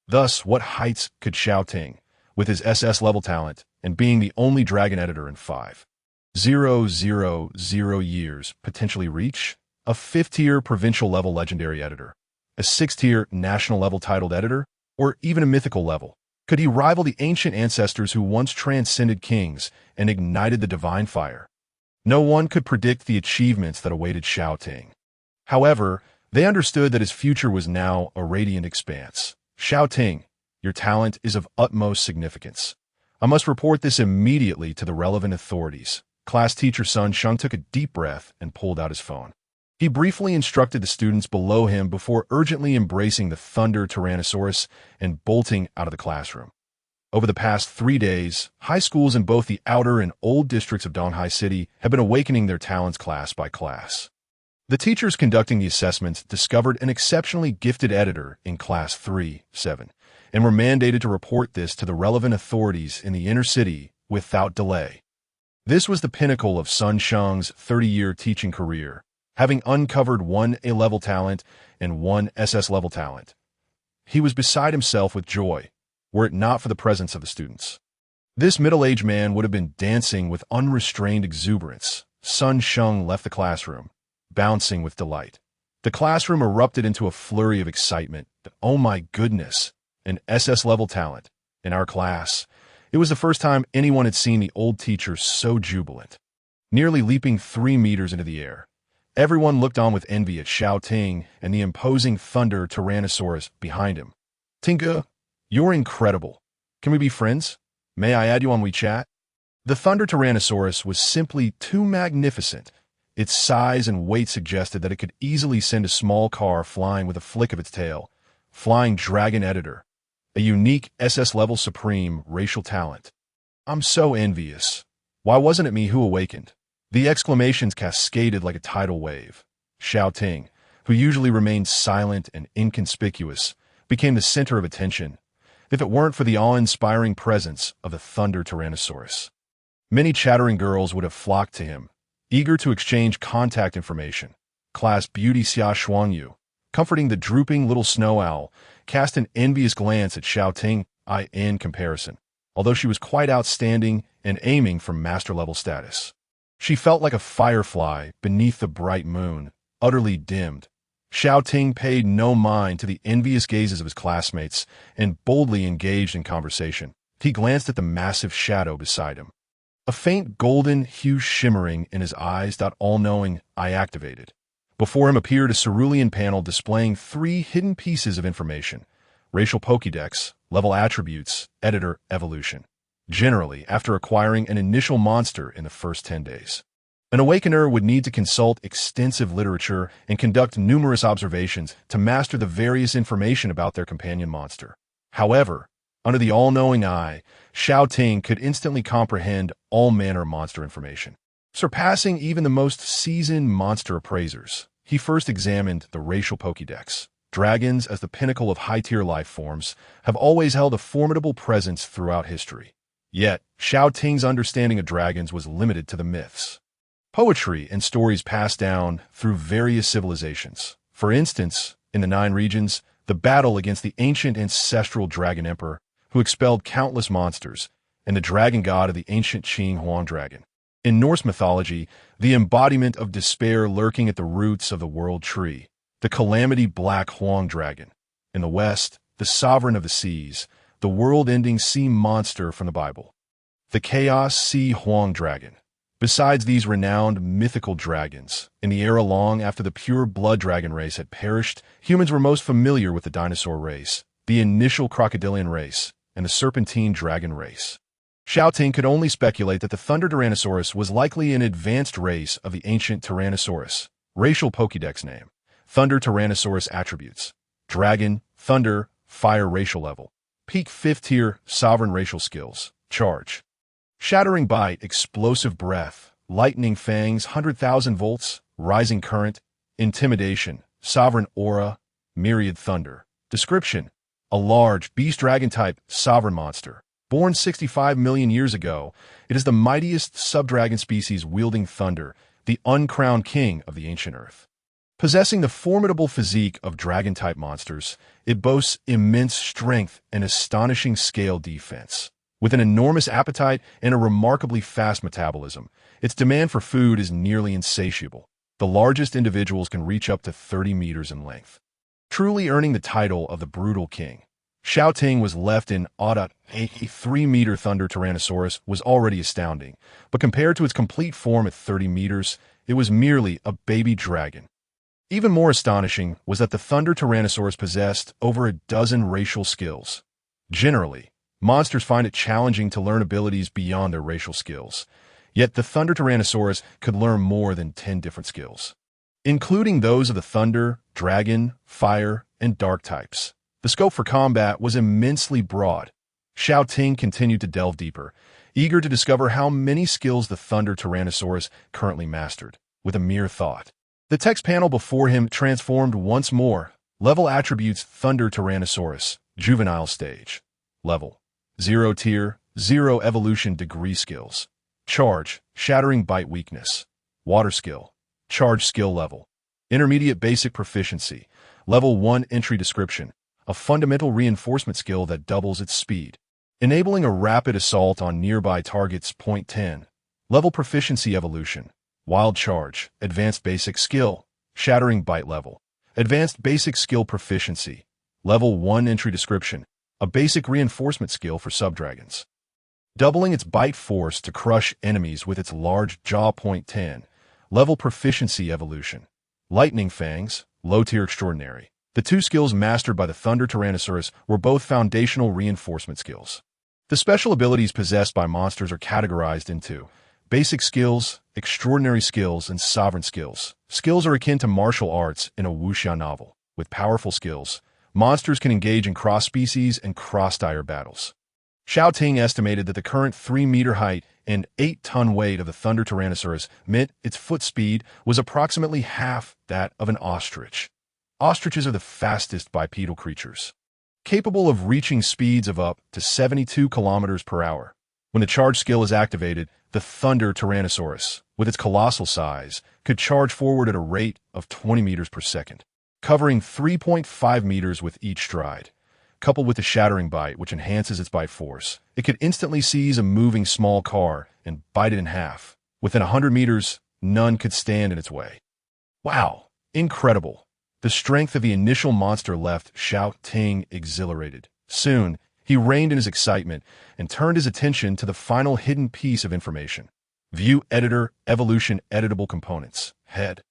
Thus, what heights could Xiao Ting, with his SS-level talent, and being the only dragon editor in 5,000 years, potentially reach? A 5th-tier provincial-level legendary editor, a 6th-tier national-level titled editor, or even a mythical level? Could he rival the ancient ancestors who once transcended kings and ignited the divine fire? No one could predict the achievements that awaited Xiao Ting. However, they understood that his future was now a radiant expanse. Xiao Ting, your talent is of utmost significance. I must report this immediately to the relevant authorities. Class teacher Sun Sheng took a deep breath and pulled out his phone. He briefly instructed the students below him before urgently embracing the Thunder Tyrannosaurus and bolting out of the classroom. Over the past 3 days, high schools in both the outer and old districts of Donghai City have been awakening their talents class by class. The teachers conducting the assessments discovered an exceptionally gifted editor in Class 3-7 and were mandated to report this to the relevant authorities in the inner city without delay. This was the pinnacle of Sun Sheng's 30-year teaching career, having uncovered 1 A-level talent and 1 SS-level talent. He was beside himself with joy, were it not for the presence of the students. This middle-aged man would have been dancing with unrestrained exuberance. Sun Sheng left the classroom, bouncing with delight. The classroom erupted into a flurry of excitement. Oh my goodness, an SS-level talent. In our class, it was the first time anyone had seen the old teacher so jubilant, nearly leaping 3 meters into the air. Everyone looked on with envy at Xiao Ting and the imposing Thunder Tyrannosaurus behind him. Tinga, you're incredible. Can we be friends? May I add you on WeChat? The Thunder Tyrannosaurus was simply too magnificent. Its size and weight suggested that it could easily send a small car flying with a flick of its tail. Flying Dragon Editor, a unique SS-level supreme racial talent. I'm so envious. Why wasn't it me who awakened? The exclamations cascaded like a tidal wave. Xiao Ting, who usually remained silent and inconspicuous, became the center of attention, if it weren't for the awe-inspiring presence of the Thunder Tyrannosaurus. Many chattering girls would have flocked to him, eager to exchange contact information. Class beauty Xia Yu, comforting the drooping little snow owl, cast an envious glance at Xiao Ting in comparison, although she was quite outstanding and aiming for master-level status. She felt like a firefly beneath the bright moon, utterly dimmed. Xiao Ting paid no mind to the envious gazes of his classmates and boldly engaged in conversation. He glanced at the massive shadow beside him. A faint golden hue shimmering in his eyes, that all-knowing eye activated. Before him appeared a cerulean panel displaying 3 hidden pieces of information: racial Pokédex, level attributes, editor, evolution. Generally, after acquiring an initial monster in the first 10 days. An awakener would need to consult extensive literature and conduct numerous observations to master the various information about their companion monster. However, under the all-knowing eye, Xiao Ting could instantly comprehend all manner of monster information, surpassing even the most seasoned monster appraisers. He first examined the racial Pokédex. Dragons, as the pinnacle of high-tier life forms, have always held a formidable presence throughout history. Yet, Xiao Ting's understanding of dragons was limited to the myths, poetry, and stories passed down through various civilizations. For instance, in the 9 regions, the battle against the ancient ancestral dragon emperor, who expelled countless monsters, and the dragon god of the ancient Qing Huang dragon. In Norse mythology, the embodiment of despair lurking at the roots of the world tree, the calamity black Huang dragon. In the West, the sovereign of the seas, the world-ending sea monster from the Bible, the chaos sea Huang dragon. Besides these renowned mythical dragons, in the era long after the pure blood dragon race had perished, humans were most familiar with the dinosaur race, the initial crocodilian race, and the serpentine dragon race. Xiao Ting could only speculate that the Thunder Tyrannosaurus was likely an advanced race of the ancient Tyrannosaurus. Racial Pokédex name: Thunder Tyrannosaurus attributes: Dragon, Thunder, Fire racial level. Peak 5th tier, Sovereign racial skills. Charge: Shattering Bite, Explosive Breath, Lightning Fangs, 100,000 volts, Rising Current, Intimidation, Sovereign Aura, Myriad Thunder. Description: a large, beast dragon-type, sovereign monster. Born 65 million years ago, it is the mightiest subdragon species wielding thunder, the uncrowned king of the ancient earth. Possessing the formidable physique of dragon-type monsters, it boasts immense strength and astonishing scale defense. With an enormous appetite and a remarkably fast metabolism, its demand for food is nearly insatiable. The largest individuals can reach up to 30 meters in length, truly earning the title of the Brutal King. Xiao Ting was left in awe. A 3-meter Thunder Tyrannosaurus was already astounding, but compared to its complete form at 30 meters, it was merely a baby dragon. Even more astonishing was that the Thunder Tyrannosaurus possessed over a dozen racial skills. Generally, monsters find it challenging to learn abilities beyond their racial skills, yet the Thunder Tyrannosaurus could learn more than 10 different skills, including those of the Thunder, Dragon, Fire, and Dark types. The scope for combat was immensely broad. Xiao Ting continued to delve deeper, eager to discover how many skills the Thunder Tyrannosaurus currently mastered. With a mere thought, the text panel before him transformed once more. Level attributes: Thunder Tyrannosaurus, juvenile stage. Level: 0 tier, 0 evolution degree skills. Charge: Shattering Bite weakness. Water skill. Charge skill level: intermediate basic proficiency. Level 1 entry description: a fundamental reinforcement skill that doubles its speed, enabling a rapid assault on nearby targets. Point 10. Level proficiency evolution: Wild Charge, advanced basic skill, Shattering Bite level, advanced basic skill proficiency. Level 1 entry description: a basic reinforcement skill for subdragons, doubling its bite force to crush enemies with its large jaw. Point 10. Level proficiency evolution: Lightning Fangs, low tier extraordinary. The 2 skills mastered by the Thunder Tyrannosaurus were both foundational reinforcement skills. The special abilities possessed by monsters are categorized into basic skills, extraordinary skills, and sovereign skills. Skills are akin to martial arts in a wuxia novel. With powerful skills, monsters can engage in cross-species and cross-dire battles. Xiao Ting estimated that the current 3-meter height and 8-ton weight of the Thunder Tyrannosaurus meant its foot speed was approximately half that of an ostrich. Ostriches are the fastest bipedal creatures. capable of reaching speeds of up to 72 kilometers per hour. When the charge skill is activated, the Thunder Tyrannosaurus, with its colossal size, could charge forward at a rate of 20 meters per second, covering 3.5 meters with each stride. Coupled with the shattering bite, which enhances its bite force, it could instantly seize a moving small car and bite it in half. Within 100 meters, none could stand in its way. Wow, incredible. The strength of the initial monster left Xiao Ting exhilarated. Soon, he reined in his excitement and turned his attention to the final hidden piece of information. View Editor Evolution Editable Components. Head,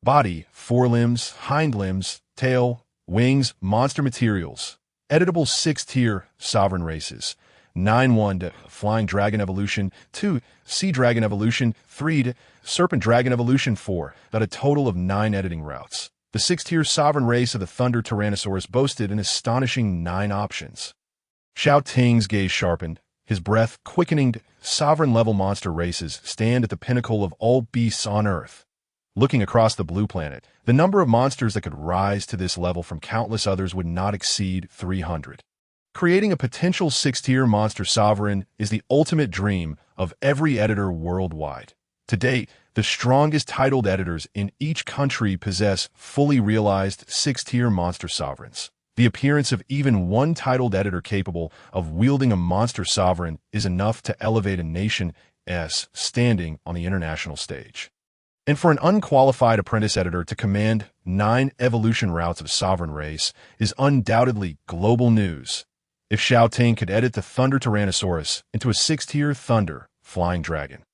body, forelimbs, hind limbs, tail, wings, monster materials. Editable 6-tier sovereign races. 9-1 Flying Dragon Evolution, 2 Sea Dragon Evolution, 3 Serpent Dragon Evolution, 4 a total of 9 editing routes. The 6-tier sovereign race of the Thunder Tyrannosaurus boasted an astonishing 9 options. Xiao Ting's gaze sharpened, his breath quickening. Sovereign-level monster races stand at the pinnacle of all beasts on Earth. Looking across the blue planet, the number of monsters that could rise to this level from countless others would not exceed 300. Creating a potential 6-tier monster sovereign is the ultimate dream of every editor worldwide. To date, the strongest titled editors in each country possess fully realized 6-tier monster sovereigns. The appearance of even one titled editor capable of wielding a monster sovereign is enough to elevate a nation's standing on the international stage. And for an unqualified apprentice editor to command 9 evolution routes of sovereign race is undoubtedly global news. If Xiao Ting could edit the Thunder Tyrannosaurus into a 6-tier Thunder Flying Dragon,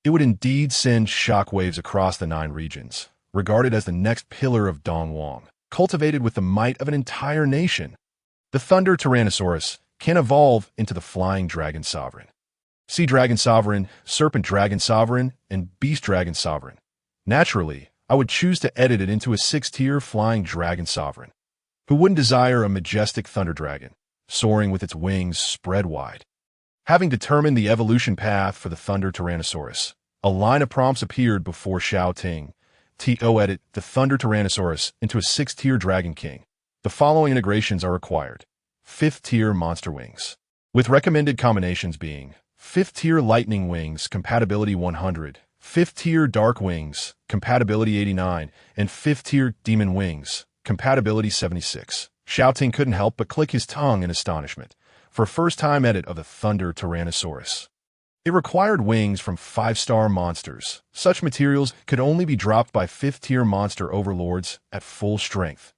it would indeed send shockwaves across the 9 regions, regarded as the next pillar of Dongwang, cultivated with the might of an entire nation. The Thunder Tyrannosaurus can evolve into the Flying Dragon Sovereign, Sea Dragon Sovereign, Serpent Dragon Sovereign, and Beast Dragon Sovereign. Naturally, I would choose to edit it into a 6-tier Flying Dragon Sovereign. Who wouldn't desire a majestic Thunder Dragon, soaring with its wings spread wide? Having determined the evolution path for the Thunder Tyrannosaurus, a line of prompts appeared before Xiao Ting. Edit the Thunder Tyrannosaurus into a 6-tier Dragon King. The following integrations are required. 5th-tier Monster Wings, with recommended combinations being 5th-tier Lightning Wings, compatibility 100, 5th-tier Dark Wings, compatibility 89, and 5th-tier Demon Wings, compatibility 76. Xiao Ting couldn't help but click his tongue in astonishment for a first-time edit of the Thunder Tyrannosaurus. It required wings from 5-star monsters. Such materials could only be dropped by 5th-tier monster overlords at full strength.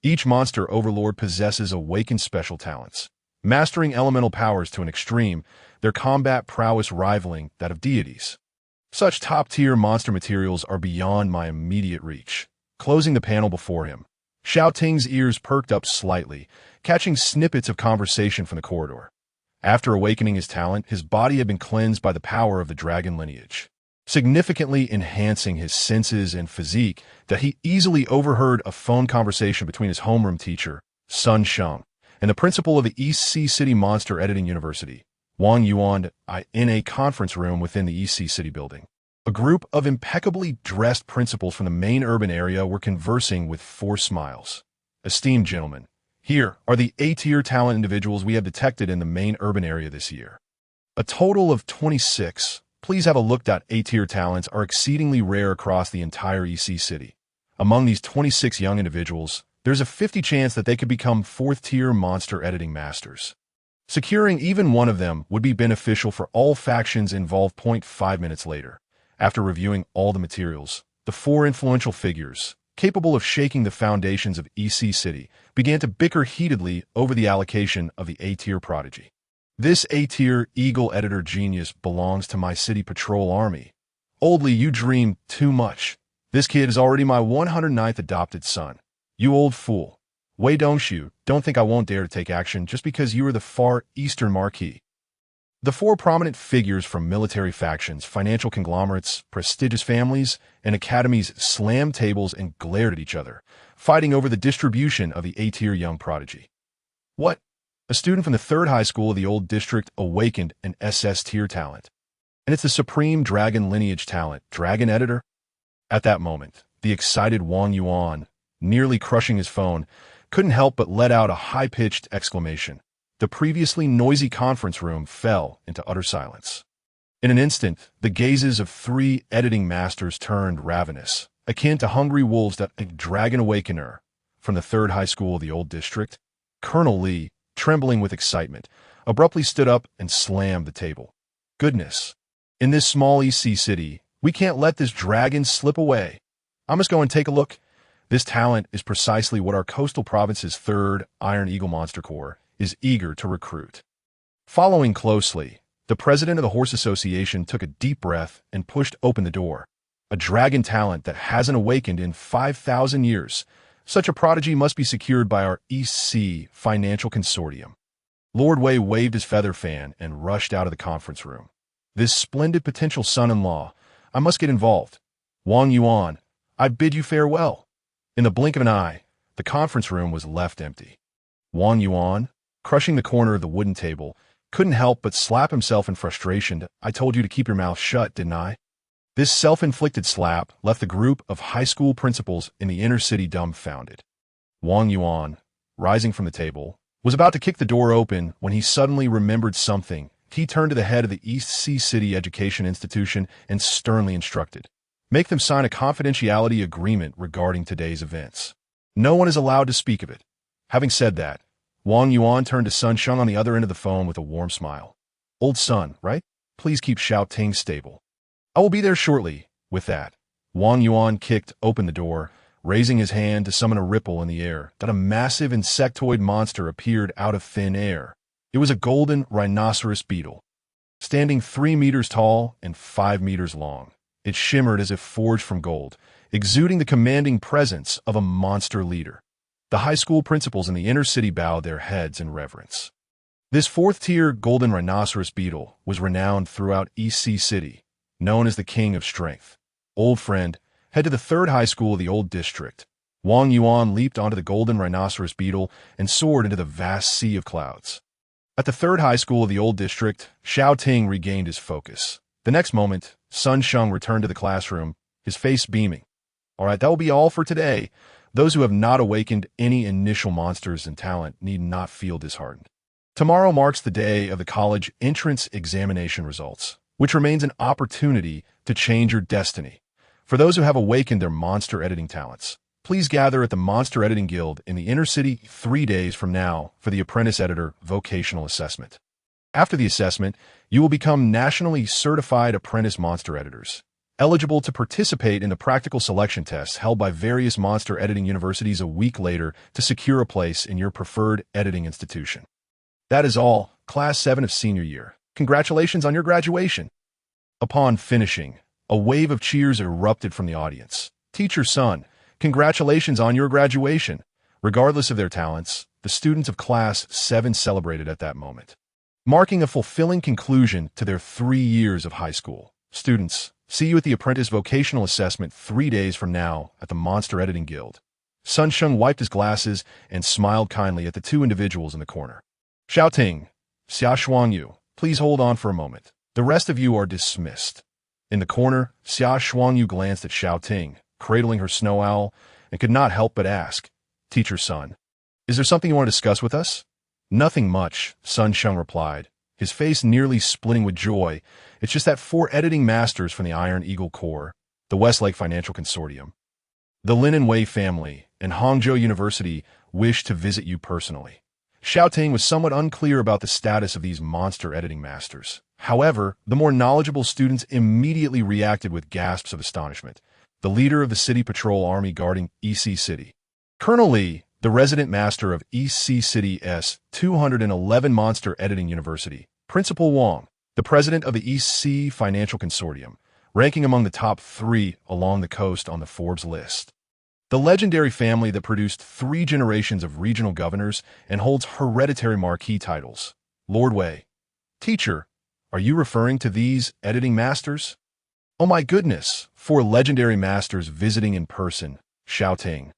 Each monster overlord possesses awakened special talents, mastering elemental powers to an extreme, their combat prowess rivaling that of deities. Such top-tier monster materials are beyond my immediate reach. Closing the panel before him, Xiao Ting's ears perked up slightly, catching snippets of conversation from the corridor. After awakening his talent, his body had been cleansed by the power of the dragon lineage, significantly enhancing his senses and physique that he easily overheard a phone conversation between his homeroom teacher, Sun Sheng, and the principal of the East Sea City Monster Editing University, Wang Yuan, in a conference room within the East Sea City building. A group of impeccably dressed principals from the main urban area were conversing with forced smiles. Esteemed gentlemen, here are the A-tier talent individuals we have detected in the main urban area this year. A total of 26. Please have a look. A-tier talents are exceedingly rare across the entire EC city. Among these 26 young individuals, there's a 50 chance that they could become 4th-tier monster editing masters. Securing even one of them would be beneficial for all factions involved. 5 minutes later, after reviewing all the materials, the 4 influential figures, capable of shaking the foundations of EC City, began to bicker heatedly over the allocation of the A-tier prodigy. This A-tier Eagle editor genius belongs to my city patrol army. Oldly, you dream too much. This kid is already my 109th adopted son. You old fool. Wei Dongshu, don't think I won't dare to take action just because you are the Far Eastern Marquis. The 4 prominent figures from military factions, financial conglomerates, prestigious families, and academies slammed tables and glared at each other, fighting over the distribution of the A-tier young prodigy. What? A student from the 3rd high school of the old district awakened an SS-tier talent. And it's the supreme dragon lineage talent, dragon editor? At that moment, the excited Wang Yuan, nearly crushing his phone, couldn't help but let out a high-pitched exclamation. The previously noisy conference room fell into utter silence. In an instant, the gazes of three editing masters turned ravenous, akin to hungry wolves at a dragon awakener. From the third high school of the old district, Colonel Lee, trembling with excitement, abruptly stood up and slammed the table. Goodness! In this small EC city, we can't let this dragon slip away. I must go and take a look. This talent is precisely what our coastal province's third Iron Eagle Monster Corps is eager to recruit. Following closely, the president of the Horse Association took a deep breath and pushed open the door. A dragon talent that hasn't awakened in 5,000 years. Such a prodigy must be secured by our EC Financial Consortium. Lord Wei waved his feather fan and rushed out of the conference room. This splendid potential son-in-law, I must get involved. Wang Yuan, I bid you farewell. In the blink of an eye, the conference room was left empty. Wang Yuan, crushing the corner of the wooden table, couldn't help but slap himself in frustration. I told you to keep your mouth shut, didn't I? This self-inflicted slap left the group of high school principals in the inner city dumbfounded. Wang Yuan, rising from the table, was about to kick the door open when he suddenly remembered something. He turned to the head of the East Sea City Education Institution and sternly instructed, make them sign a confidentiality agreement regarding today's events. No one is allowed to speak of it. Having said that, Wang Yuan turned to Sun Sheng on the other end of the phone with a warm smile. Old Sun, right? Please keep Xiao Ting stable. I will be there shortly. With that, Wang Yuan kicked open the door, raising his hand to summon a ripple in the air that a massive insectoid monster appeared out of thin air. It was a golden rhinoceros beetle, standing 3 meters tall and 5 meters long. It shimmered as if forged from gold, exuding the commanding presence of a monster leader. The high school principals in the inner city bowed their heads in reverence. This fourth-tier golden rhinoceros beetle was renowned throughout EC City, known as the King of Strength. Old friend, head to the third high school of the old district. Wang Yuan leaped onto the golden rhinoceros beetle and soared into the vast sea of clouds. At the third high school of the old district, Xiao Ting regained his focus. The next moment, Sun Sheng returned to the classroom, his face beaming. All right, that will be all for today. Those who have not awakened any initial monsters and talent need not feel disheartened. Tomorrow marks the day of the college entrance examination results, which remains an opportunity to change your destiny. For those who have awakened their monster editing talents, please gather at the Monster Editing Guild in the inner city 3 days from now for the apprentice editor vocational assessment. After the assessment, you will become nationally certified apprentice monster editors, eligible to participate in the practical selection tests held by various monster editing universities a week later to secure a place in your preferred editing institution. That is all, Class 7 of senior year. Congratulations on your graduation. Upon finishing, a wave of cheers erupted from the audience. Teacher Sun, congratulations on your graduation. Regardless of their talents, the students of Class 7 celebrated at that moment, marking a fulfilling conclusion to their 3 years of high school. Students, see you at the apprentice vocational assessment 3 days from now at the Monster Editing Guild. Sun Sheng wiped his glasses and smiled kindly at the two individuals in the corner. Xiao Ting, Xia Shuangyu, please hold on for a moment. The rest of you are dismissed. In the corner, Xia Shuangyu glanced at Xiao Ting, cradling her snow owl, and could not help but ask, Teacher Sun, is there something you want to discuss with us? Nothing much, Sun Sheng replied, his face nearly splitting with joy. It's just that 4 editing masters from the Iron Eagle Corps, the Westlake Financial Consortium, the Lin and Wei family, and Hangzhou University wish to visit you personally. Xiao Ting was somewhat unclear about the status of these monster editing masters. However, the more knowledgeable students immediately reacted with gasps of astonishment. The leader of the City Patrol Army guarding EC City, Colonel Lee, the resident master of EC City S-211 Monster Editing University, Principal Wang, the president of the EC Financial Consortium, ranking among the top 3 along the coast on the Forbes list. The legendary family that produced 3 generations of regional governors and holds hereditary marquee titles. Lord Wei. Teacher, are you referring to these editing masters? Oh my goodness, 4 legendary masters visiting in person, Xiao Ting.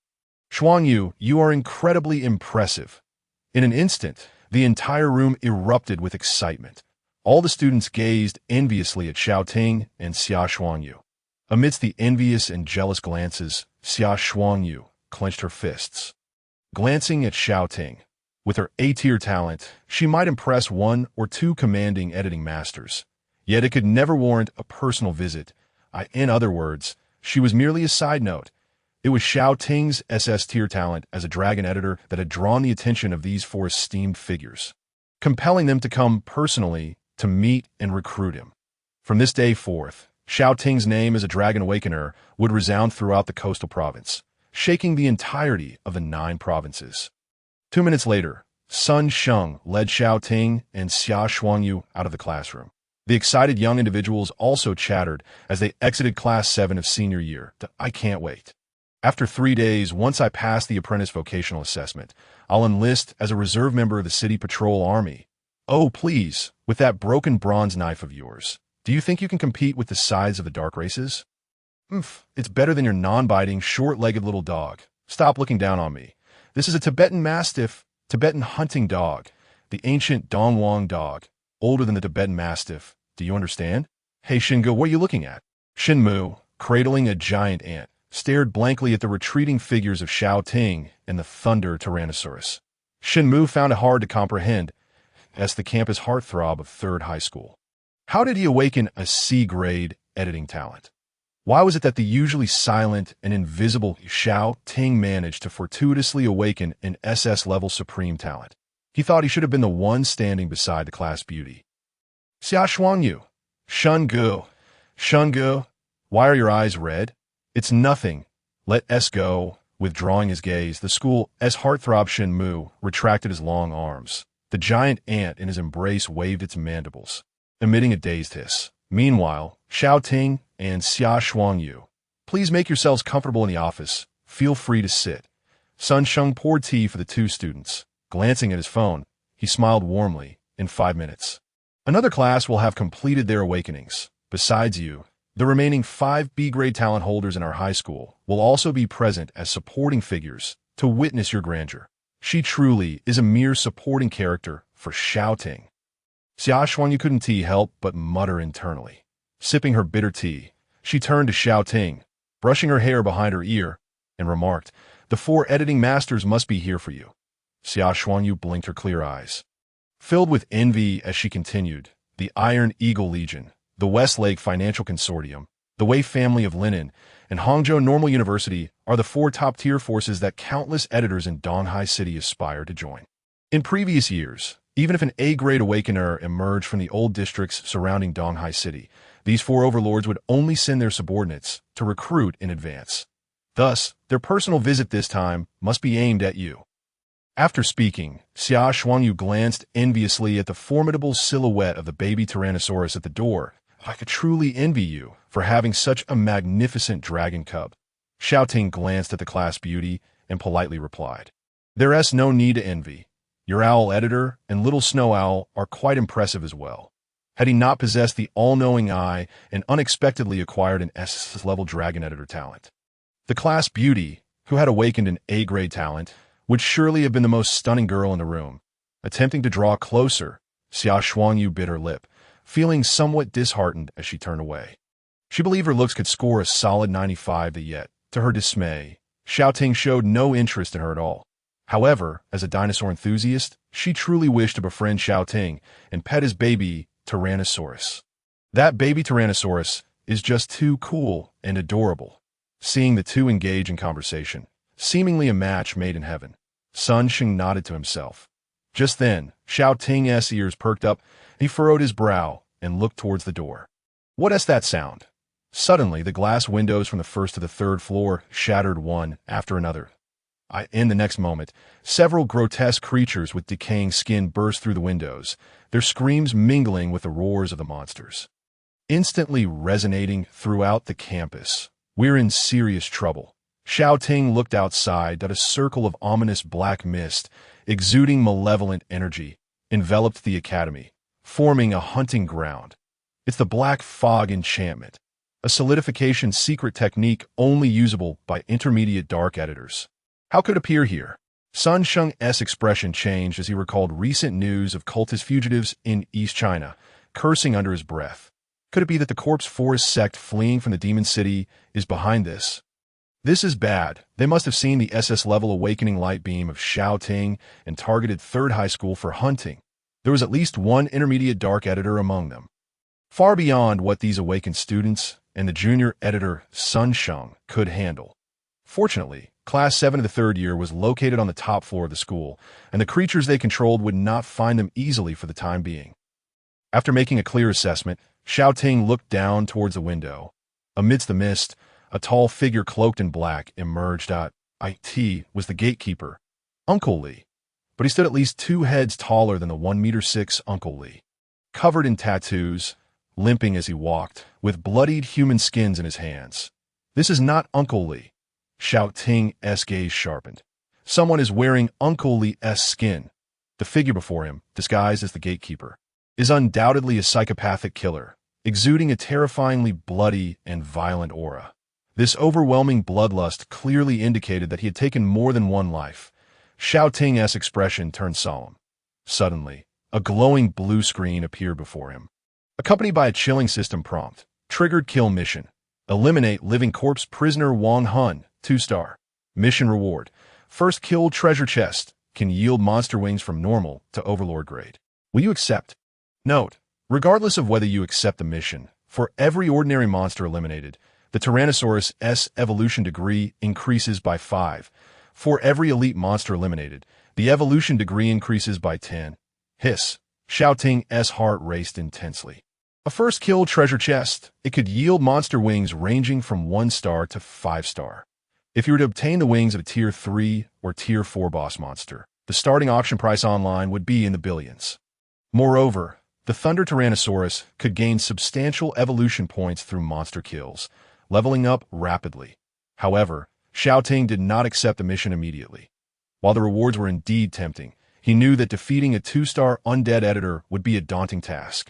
Shuangyu, you are incredibly impressive. In an instant, the entire room erupted with excitement. All the students gazed enviously at Xiao Ting and Xia Shuangyu. Amidst the envious and jealous glances, Xia Shuangyu clenched her fists. glancing at Xiao Ting. With her A-tier talent, she might impress one or two commanding editing masters. Yet it could never warrant a personal visit. In other words, she was merely a side note. It was Xiao Ting's SS-tier talent as a dragon editor that had drawn the attention of these four esteemed figures, compelling them to come personally to meet and recruit him. From this day forth, Xiao Ting's name as a Dragon Awakener would resound throughout the coastal province, shaking the entirety of the 9 provinces. 2 minutes later, Sun Sheng led Xiao Ting and Xia Shuangyu out of the classroom. The excited young individuals also chattered as they exited Class 7 of senior year. I can't wait. After 3 days, once I pass the apprentice vocational assessment, I'll enlist as a reserve member of the City Patrol Army. Oh, please, with that broken bronze knife of yours, do you think you can compete with the size of the dark races? It's better than your non-biting, short-legged little dog. Stop looking down on me. This is a Tibetan Mastiff, Tibetan hunting dog, the ancient Dongwang dog, older than the Tibetan Mastiff. Do you understand? Hey, Shingo, what are you looking at? Shinmu, cradling a giant ant, stared blankly at the retreating figures of Xiao Ting and the Thunder Tyrannosaurus. Shinmu found it hard to comprehend as the campus heartthrob of 3rd high school. How did he awaken a C-grade editing talent? Why was it that the usually silent and invisible Xiao Ting managed to fortuitously awaken an SS-level supreme talent? He thought he should have been the one standing beside the class beauty. Xia Shuangyu. Shungu, why are your eyes red? It's nothing. Let S go. Withdrawing his gaze, the school's heartthrob Shinmu retracted his long arms. The giant ant in his embrace waved its mandibles, emitting a dazed hiss. Meanwhile, Xiao Ting and Xia Shuangyu, please make yourselves comfortable in the office. Feel free to sit. Sun Sheng poured tea for the 2 students. Glancing at his phone, he smiled warmly. In 5 minutes, another class will have completed their awakenings. Besides you, the remaining 5 B-grade talent holders in our high school will also be present as supporting figures to witness your grandeur. She truly is a mere supporting character for Xiao Ting. Xia Shuangyu couldn't help but mutter internally. Sipping her bitter tea, she turned to Xiao Ting, brushing her hair behind her ear, and remarked, "The 4 editing masters must be here for you." Xia Shuangyu blinked her clear eyes, filled with envy as she continued. The Iron Eagle Legion, the Westlake Financial Consortium, the Wei family of Linen, and Hangzhou Normal University are the 4 top-tier forces that countless editors in Donghai City aspire to join. In previous years, even if an A-grade awakener emerged from the old districts surrounding Donghai City, these 4 overlords would only send their subordinates to recruit in advance. Thus, their personal visit this time must be aimed at you. After speaking, Xia Shuangyu glanced enviously at the formidable silhouette of the baby Tyrannosaurus at the door. I could truly envy you for having such a magnificent dragon cub. Xiao Ting glanced at the class beauty and politely replied, "There's no need to envy. Your owl editor and little snow owl are quite impressive as well." Had he not possessed the all-knowing eye and unexpectedly acquired an SS-level dragon editor talent, the class beauty, who had awakened an A-grade talent, would surely have been the most stunning girl in the room. Attempting to draw closer, Xia Shuangyu bit her lip, feeling somewhat disheartened as she turned away. She believed her looks could score a solid 95, yet, to her dismay, Xiao Ting showed no interest in her at all. However, as a dinosaur enthusiast, she truly wished to befriend Xiao Ting and pet his baby Tyrannosaurus. That baby Tyrannosaurus is just too cool and adorable. Seeing the 2 engage in conversation, seemingly a match made in heaven, Sun Sheng nodded to himself. Just then, Xiao Ting's ears perked up, he furrowed his brow and looked towards the door. What's that sound? Suddenly, the glass windows from the 1st to the 3rd floor shattered one after another. In the next moment, several grotesque creatures with decaying skin burst through the windows, their screams mingling with the roars of the monsters, instantly resonating throughout the campus. We're in serious trouble. Xiao Ting looked outside at a circle of ominous black mist, exuding malevolent energy, enveloped the academy, forming a hunting ground. It's the Black Fog enchantment, a solidification secret technique only usable by intermediate dark editors. How could it appear here? Sun Sheng's expression changed as he recalled recent news of cultist fugitives in East China, cursing under his breath. Could it be that the Corpse Forest sect fleeing from the Demon City is behind this? This is bad. They must have seen the SS-level awakening light beam of Xiao Ting and targeted 3rd high school for hunting. There was at least one intermediate dark editor among them, far beyond what these awakened students and the junior editor Sun Sheng could handle. Fortunately, Class 7 of the 3rd year was located on the top floor of the school, and the creatures they controlled would not find them easily for the time being. After making a clear assessment, Xiao Ting looked down towards the window. Amidst the mist, a tall figure cloaked in black emerged. It was the gatekeeper, Uncle Li, but he stood at least 2 heads taller than the 1'6" Uncle Li. Covered in tattoos, limping as he walked, with bloodied human skins in his hands. This is not Uncle Li. Xiao Ting's gaze sharpened. Someone is wearing Uncle Li's skin. The figure before him, disguised as the gatekeeper, is undoubtedly a psychopathic killer, exuding a terrifyingly bloody and violent aura. This overwhelming bloodlust clearly indicated that he had taken more than one life. Xiao Ting's expression turned solemn. Suddenly, a glowing blue screen appeared before him, accompanied by a chilling system prompt. Triggered kill mission. Eliminate living corpse prisoner Wang Hun, 2-star. Mission reward. First kill treasure chest. Can yield monster wings from normal to overlord grade. Will you accept? Note, regardless of whether you accept the mission, for every ordinary monster eliminated, the Tyrannosaurus S evolution degree increases by 5. For every elite monster eliminated, the evolution degree increases by 10. Hiss. Xiao Ting's heart raced intensely. A first kill treasure chest. It could yield monster wings ranging from 1-star to 5-star. If you were to obtain the wings of a Tier 3 or Tier 4 boss monster, the starting auction price online would be in the billions. Moreover, the Thunder Tyrannosaurus could gain substantial evolution points through monster kills, leveling up rapidly. However, Xiao Ting did not accept the mission immediately. While the rewards were indeed tempting, he knew that defeating a 2-star undead editor would be a daunting task.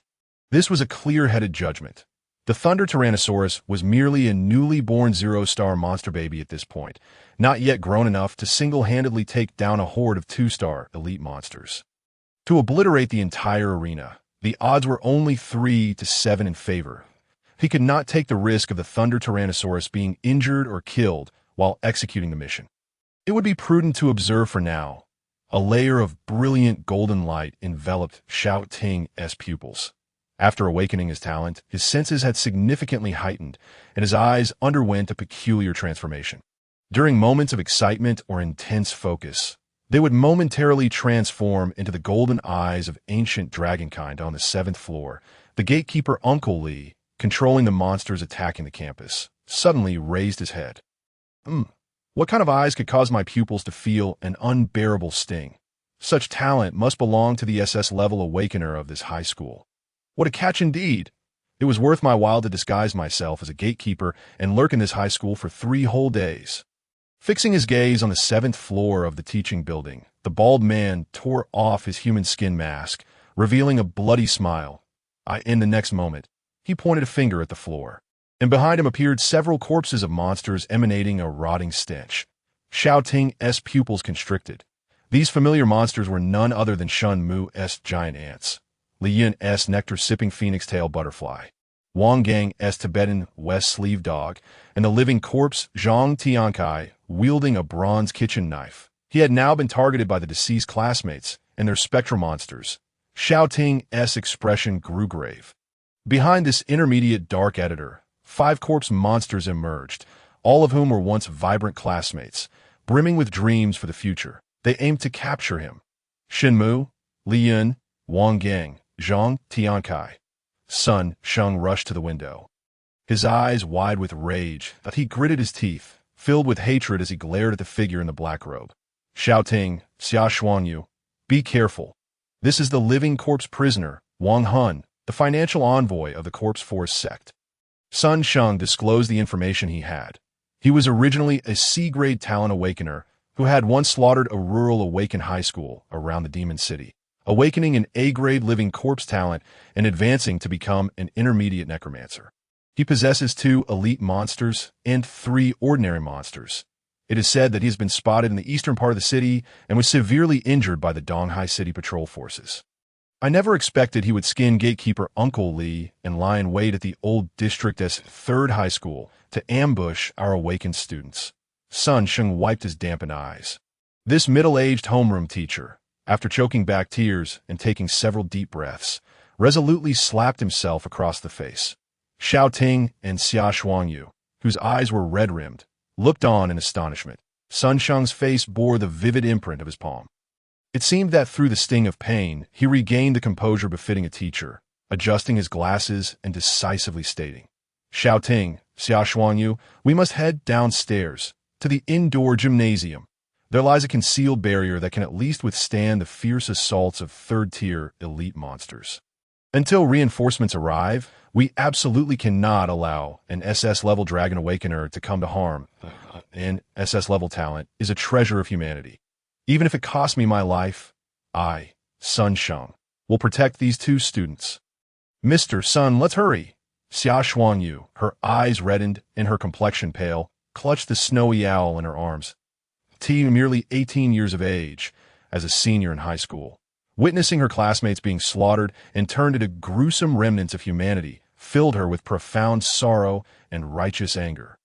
This was a clear-headed judgment. The Thunder Tyrannosaurus was merely a newly born 0-star monster baby at this point, not yet grown enough to single-handedly take down a horde of 2-star elite monsters. To obliterate the entire arena, the odds were only 3 to 7 in favor. He could not take the risk of the Thunder Tyrannosaurus being injured or killed while executing the mission. It would be prudent to observe for now. A layer of brilliant golden light enveloped Xiao Ting's pupils. After awakening his talent, his senses had significantly heightened, and his eyes underwent a peculiar transformation. During moments of excitement or intense focus, they would momentarily transform into the golden eyes of ancient dragonkind on the 7th floor. The gatekeeper Uncle Li, controlling the monsters attacking the campus, suddenly raised his head. What kind of eyes could cause my pupils to feel an unbearable sting? Such talent must belong to the SS-level awakener of this high school. What a catch indeed! It was worth my while to disguise myself as a gatekeeper and lurk in this high school for 3 whole days. Fixing his gaze on the 7th floor of the teaching building, the bald man tore off his human skin mask, revealing a bloody smile. In the next moment, he pointed a finger at the floor, and behind him appeared several corpses of monsters emanating a rotting stench. Xiao Ting's pupils constricted. These familiar monsters were none other than Shun Mu's giant ants, Li Yun's nectar-sipping phoenix-tail butterfly, Wang Gang's Tibetan west sleeve dog, and the living corpse Zhang Tiankai wielding a bronze kitchen knife. He had now been targeted by the deceased classmates and their spectral monsters. Xiao Ting's expression grew grave. Behind this intermediate dark editor, 5 corpse monsters emerged, all of whom were once vibrant classmates, brimming with dreams for the future. They aimed to capture him. Shenmu, Li Yun, Wang Gang, Zhang Tiankai. Sun Sheng rushed to the window. His eyes wide with rage, that he gritted his teeth, filled with hatred as he glared at the figure in the black robe. Xiao Ting, Xia Xuanyu, be careful. This is the living corpse prisoner, Wang Hun, the financial envoy of the Corpse Force sect. Sun Sheng disclosed the information he had. He was originally a C-grade talent awakener who had once slaughtered a rural awaken high school around the Demon City, awakening an A-grade living corpse talent and advancing to become an intermediate necromancer. He possesses 2 elite monsters and 3 ordinary monsters. It is said that he has been spotted in the eastern part of the city and was severely injured by the Donghai City Patrol forces. I never expected he would skin gatekeeper Uncle Li and lie in wait at the old district's 3rd high school to ambush our awakened students. Sun Sheng wiped his dampened eyes. This middle-aged homeroom teacher, after choking back tears and taking several deep breaths, resolutely slapped himself across the face. Xiao Ting and Xiao, whose eyes were red-rimmed, looked on in astonishment. Sun Sheng's face bore the vivid imprint of his palm. It seemed that through the sting of pain, he regained the composure befitting a teacher, adjusting his glasses and decisively stating, Xiao Ting, Xiao, we must head downstairs, to the indoor gymnasium. There lies a concealed barrier that can at least withstand the fierce assaults of third-tier elite monsters. Until reinforcements arrive, we absolutely cannot allow an SS-level Dragon Awakener to come to harm. An SS-level talent is a treasure of humanity. Even if it costs me my life, I, Sun Sheng, will protect these two students. Mr. Sun, let's hurry. Xiao, her eyes reddened and her complexion pale, clutched the snowy owl in her arms. T, merely 18 years of age, as a senior in high school. Witnessing her classmates being slaughtered and turned into gruesome remnants of humanity filled her with profound sorrow and righteous anger.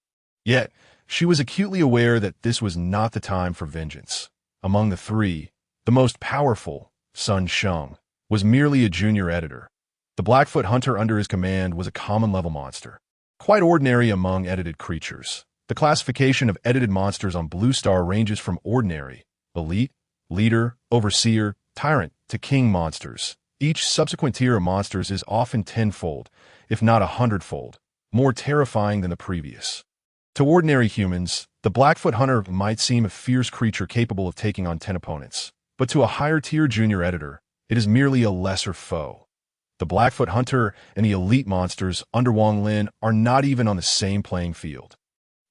Yet, she was acutely aware that this was not the time for vengeance. Among the three, the most powerful, Sun Sheng, was merely a junior editor. The Blackfoot hunter under his command was a common-level monster, quite ordinary among edited creatures. The classification of edited monsters on Blue Star ranges from ordinary, elite, leader, overseer, tyrant, to king monsters. Each subsequent tier of monsters is often tenfold, if not 100-fold, more terrifying than the previous. To ordinary humans, the Blackfoot hunter might seem a fierce creature capable of taking on 10 opponents, but to a higher-tier junior editor, it is merely a lesser foe. The Blackfoot hunter and the elite monsters under Wang Lin are not even on the same playing field.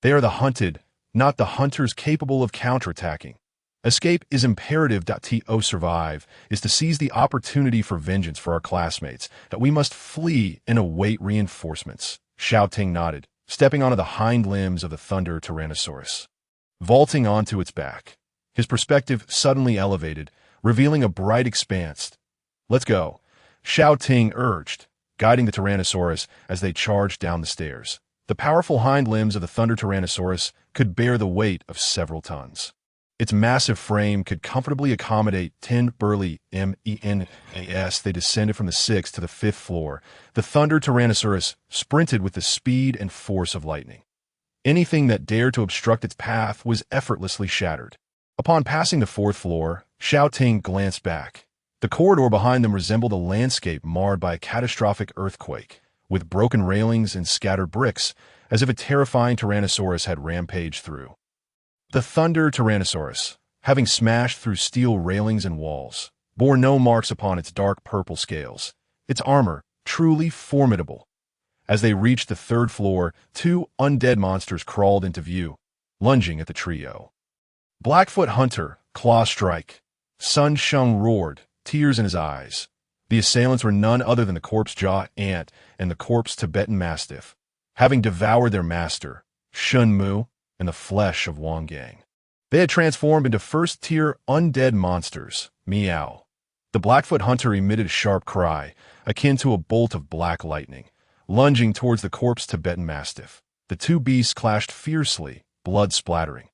They are the hunted, not the hunters capable of counterattacking. Escape is imperative. To survive is to seize the opportunity for vengeance for our classmates, that we must flee and await reinforcements. Xiao Ting nodded, stepping onto the hind limbs of the Thunder Tyrannosaurus. Vaulting onto its back, his perspective suddenly elevated, revealing a bright expanse. Let's go, Xiao Ting urged, guiding the Tyrannosaurus as they charged down the stairs. The powerful hind limbs of the Thunder Tyrannosaurus could bear the weight of several tons. Its massive frame could comfortably accommodate 10 burly MENAS. They descended from the 6th to the 5th floor. The Thunder Tyrannosaurus sprinted with the speed and force of lightning. Anything that dared to obstruct its path was effortlessly shattered. Upon passing the 4th floor, Xiao Ting glanced back. The corridor behind them resembled a landscape marred by a catastrophic earthquake, with broken railings and scattered bricks, as if a terrifying Tyrannosaurus had rampaged through. The Thunder Tyrannosaurus, having smashed through steel railings and walls, bore no marks upon its dark purple scales, its armor truly formidable. As they reached the 3rd floor, 2 undead monsters crawled into view, lunging at the trio. Blackfoot Hunter, Claw Strike. Sun Sheng roared, tears in his eyes. The assailants were none other than the Corpse Jaw Ant and the Corpse Tibetan Mastiff, having devoured their master, Shun Mu, and the flesh of Wang Gang. They had transformed into first-tier undead monsters, Meow. The Blackfoot Hunter emitted a sharp cry, akin to a bolt of black lightning, lunging towards the Corpse Tibetan Mastiff. The two beasts clashed fiercely, blood splattering.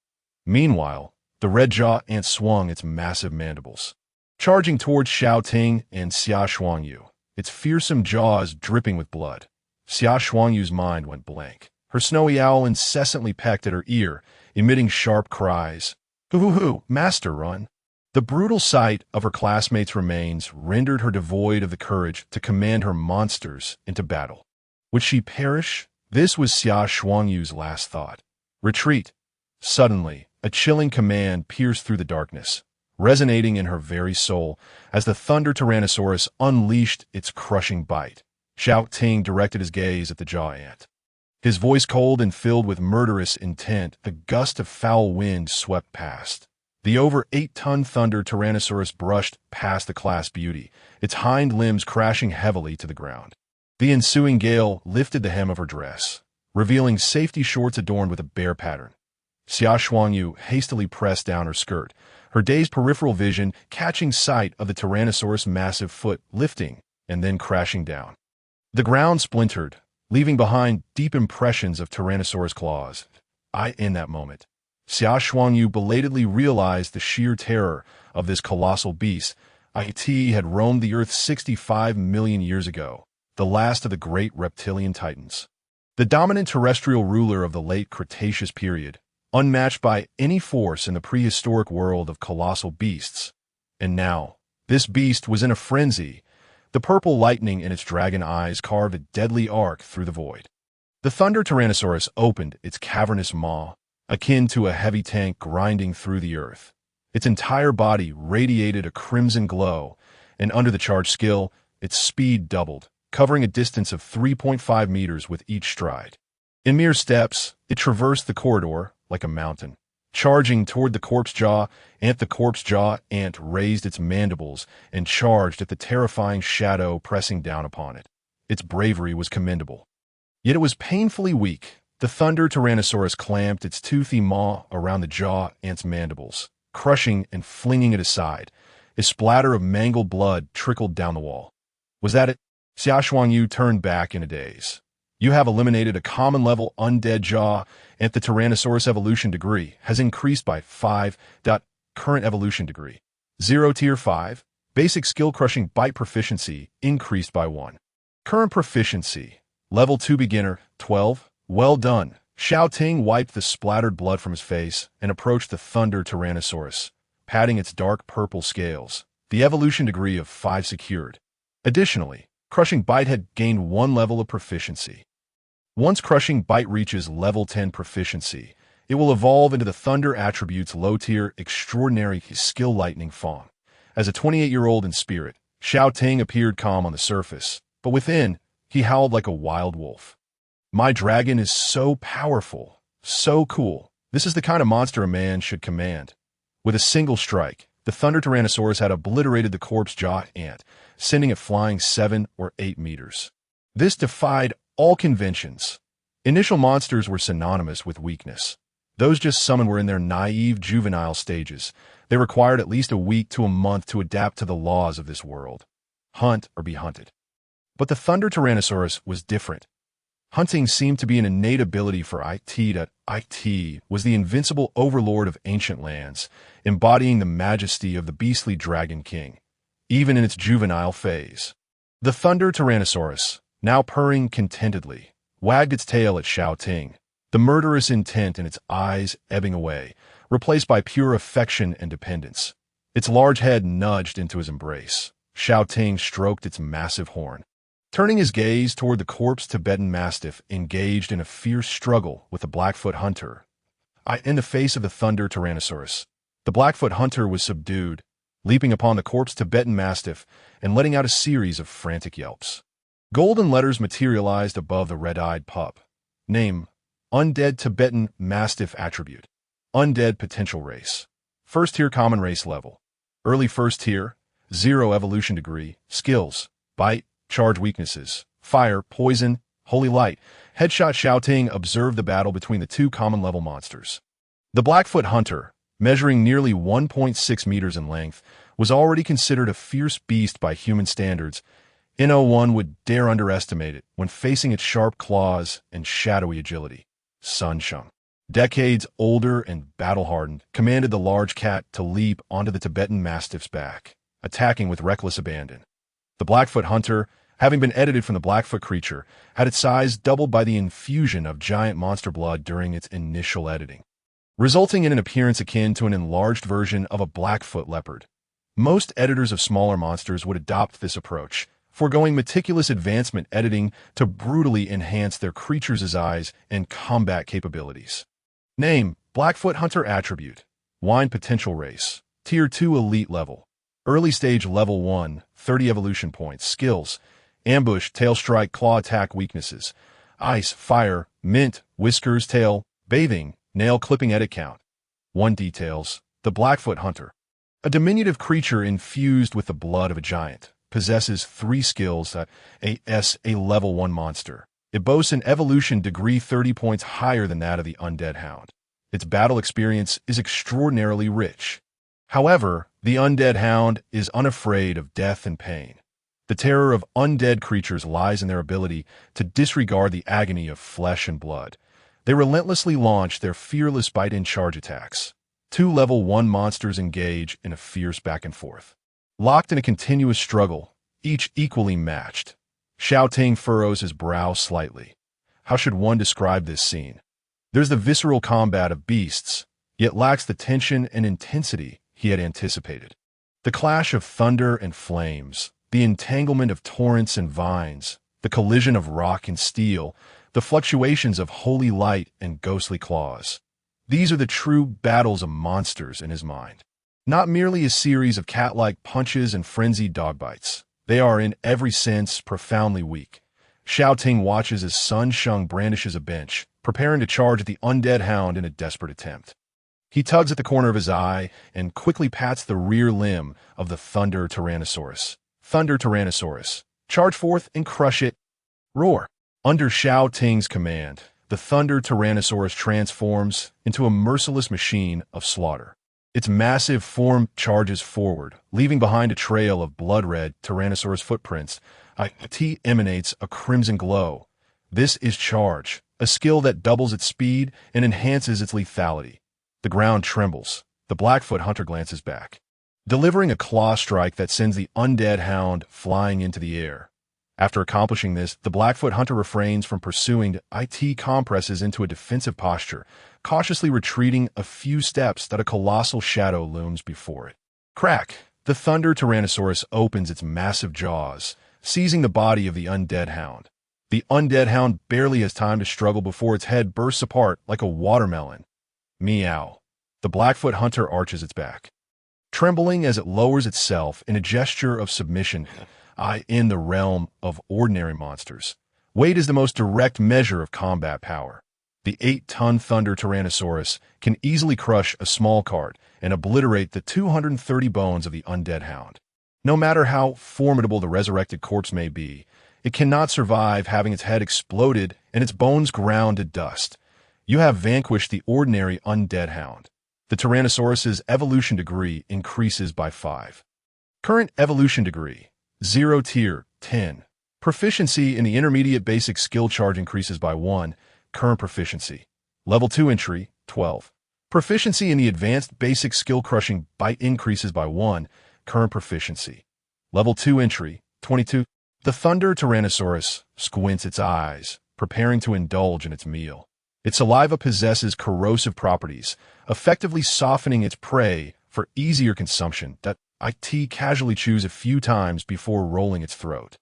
Meanwhile, the Red Jaw Ant swung its massive mandibles, charging towards Xiao Ting and Xiao, its fearsome jaws dripping with blood. Xiao mind went blank. Her snowy owl incessantly pecked at her ear, emitting sharp cries. Hoo-hoo-hoo, master, run! The brutal sight of her classmates' remains rendered her devoid of the courage to command her monsters into battle. Would she perish? This was Xiao last thought. Retreat! Suddenly, a chilling command pierced through the darkness, resonating in her very soul as the Thunder Tyrannosaurus unleashed its crushing bite. Xiao Ting directed his gaze at the Jaw Ant. His voice cold and filled with murderous intent, a gust of foul wind swept past. The over 8-ton Thunder Tyrannosaurus brushed past the class beauty, its hind limbs crashing heavily to the ground. The ensuing gale lifted the hem of her dress, revealing safety shorts adorned with a bear pattern. Xiao hastily pressed down her skirt, her dazed peripheral vision catching sight of the Tyrannosaurus' massive foot lifting and then crashing down. The ground splintered, leaving behind deep impressions of Tyrannosaurus claws. In that moment, Xiao belatedly realized the sheer terror of this colossal beast. It had roamed the Earth 65 million years ago, the last of the great reptilian titans. The dominant terrestrial ruler of the late Cretaceous period, unmatched by any force in the prehistoric world of colossal beasts. And now, this beast was in a frenzy. The purple lightning in its dragon eyes carved a deadly arc through the void. The Thunder Tyrannosaurus opened its cavernous maw, akin to a heavy tank grinding through the earth. Its entire body radiated a crimson glow, and under the charged skill, its speed doubled, covering a distance of 3.5 meters with each stride. In mere steps, it traversed the corridor like a mountain. Charging toward the corpse jaw, the corpse jaw ant raised its mandibles and charged at the terrifying shadow pressing down upon it. Its bravery was commendable. Yet it was painfully weak. The Thunder Tyrannosaurus clamped its toothy maw around the jaw ant's mandibles, crushing and flinging it aside. A splatter of mangled blood trickled down the wall. Was that it? Xiao turned back in a daze. You have eliminated a common-level undead jaw, and the Tyrannosaurus evolution degree has increased by 5. Current evolution degree 0 tier 5. Basic skill crushing bite proficiency increased by 1. Current proficiency level 2 beginner 12. Well done. Xiao Ting wiped the splattered blood from his face and approached the Thunder Tyrannosaurus, patting its dark purple scales. The evolution degree of 5 secured. Additionally, Crushing Bite had gained 1 level of proficiency. Once Crushing Bite reaches level 10 proficiency, it will evolve into the Thunder attribute's low-tier Extraordinary Skill Lightning Fong. As a 28-year-old in spirit, Xiao Ting appeared calm on the surface, but within, he howled like a wild wolf. My dragon is so powerful, so cool. This is the kind of monster a man should command. With a single strike, the Thunder Tyrannosaurus had obliterated the corpse jaw ant, sending it flying 7 or 8 meters. This defied all conventions. Initial monsters were synonymous with weakness. Those just summoned were in their naive juvenile stages. They required at least a week to a month to adapt to the laws of this world. Hunt or be hunted. But the Thunder Tyrannosaurus was different. Hunting seemed to be an innate ability for it. It was the invincible overlord of ancient lands, embodying the majesty of the beastly Dragon King, even in its juvenile phase. The Thunder Tyrannosaurus, now purring contentedly, wagged its tail at Xiao Ting, the murderous intent in its eyes ebbing away, replaced by pure affection and dependence. Its large head nudged into his embrace. Xiao Ting stroked its massive horn. Turning his gaze toward the corpse Tibetan Mastiff engaged in a fierce struggle with the Blackfoot Hunter. In the face of the Thunder Tyrannosaurus, the Blackfoot Hunter was subdued, leaping upon the corpse Tibetan Mastiff and letting out a series of frantic yelps. Golden letters materialized above the red-eyed pup. Name: Undead Tibetan Mastiff Attribute. Undead Potential Race. First tier common race level. Early first tier, 0 evolution degree. Skills: Bite, Charge weaknesses: Fire, Poison, Holy Light. Headshot. Xiao Ting observed the battle between the two common-level monsters. The Blackfoot Hunter, measuring nearly 1.6 meters in length, was already considered a fierce beast by human standards. No one would dare underestimate it when facing its sharp claws and shadowy agility. Sun Sheng, decades older and battle-hardened, commanded the large cat to leap onto the Tibetan Mastiff's back, attacking with reckless abandon. The Blackfoot Hunter, having been edited from the Blackfoot creature, had its size doubled by the infusion of giant monster blood during its initial editing, resulting in an appearance akin to an enlarged version of a Blackfoot leopard. Most editors of smaller monsters would adopt this approach, foregoing meticulous advancement editing to brutally enhance their creature's size and combat capabilities. Name: Blackfoot Hunter Attribute. Wine Potential Race. Tier 2 Elite Level. Early Stage Level 1, 30 Evolution Points. Skills: Ambush, Tail Strike, Claw Attack. Weaknesses: Ice, Fire, Mint, Whiskers, Tail, Bathing, Nail Clipping. Edit count 1. Details: The Blackfoot Hunter, a diminutive creature infused with the blood of a giant, possesses 3 skills. A Level 1 monster. It boasts an evolution degree 30 points higher than that of the Undead Hound. Its battle experience is extraordinarily rich. However, the Undead Hound is unafraid of death and pain. The terror of undead creatures lies in their ability to disregard the agony of flesh and blood. They relentlessly launch their fearless bite-in charge attacks. Two level 1 monsters engage in a fierce back and forth. Locked in a continuous struggle, each equally matched. Xiao Ting furrows his brow slightly. How should one describe this scene? There's the visceral combat of beasts, yet lacks the tension and intensity he had anticipated. The clash of thunder and flames, the entanglement of torrents and vines, the collision of rock and steel, the fluctuations of holy light and ghostly claws. These are the true battles of monsters in his mind. Not merely a series of cat-like punches and frenzied dog bites. They are, in every sense, profoundly weak. Xiao Ting watches as Sun Sheng brandishes a bench, preparing to charge at the undead hound in a desperate attempt. He tugs at the corner of his eye and quickly pats the rear limb of the Thunder Tyrannosaurus. Thunder Tyrannosaurus, charge forth and crush it. Roar. Under Xiao Ting's command, the Thunder Tyrannosaurus transforms into a merciless machine of slaughter. Its massive form charges forward, leaving behind a trail of blood-red Tyrannosaurus footprints. It emanates a crimson glow. This is Charge, a skill that doubles its speed and enhances its lethality. The ground trembles. The Blackfoot hunter glances back, delivering a claw strike that sends the undead hound flying into the air. After accomplishing this, the Blackfoot hunter refrains from pursuing. It compresses into a defensive posture, cautiously retreating a few steps that a colossal shadow looms before it. Crack! The Thunder Tyrannosaurus opens its massive jaws, seizing the body of the undead hound. The undead hound barely has time to struggle before its head bursts apart like a watermelon. Meow. The Blackfoot hunter arches its back, trembling as it lowers itself in a gesture of submission. In the realm of ordinary monsters, weight is the most direct measure of combat power. The 8-ton Thunder Tyrannosaurus can easily crush a small cart and obliterate the 230 bones of the undead hound. No matter how formidable the resurrected corpse may be, it cannot survive having its head exploded and its bones ground to dust. You have vanquished the ordinary undead hound. The Tyrannosaurus's evolution degree increases by 5. Current evolution degree: 0 tier, 10. Proficiency in the intermediate basic skill charge increases by 1. Current proficiency. Level 2 entry, 12. Proficiency in the advanced basic skill crushing bite increases by 1. Current proficiency. Level 2 entry, 22. The Thunder Tyrannosaurus squints its eyes, preparing to indulge in its meal. Its saliva possesses corrosive properties, effectively softening its prey for easier consumption that it casually chews a few times before rolling its throat.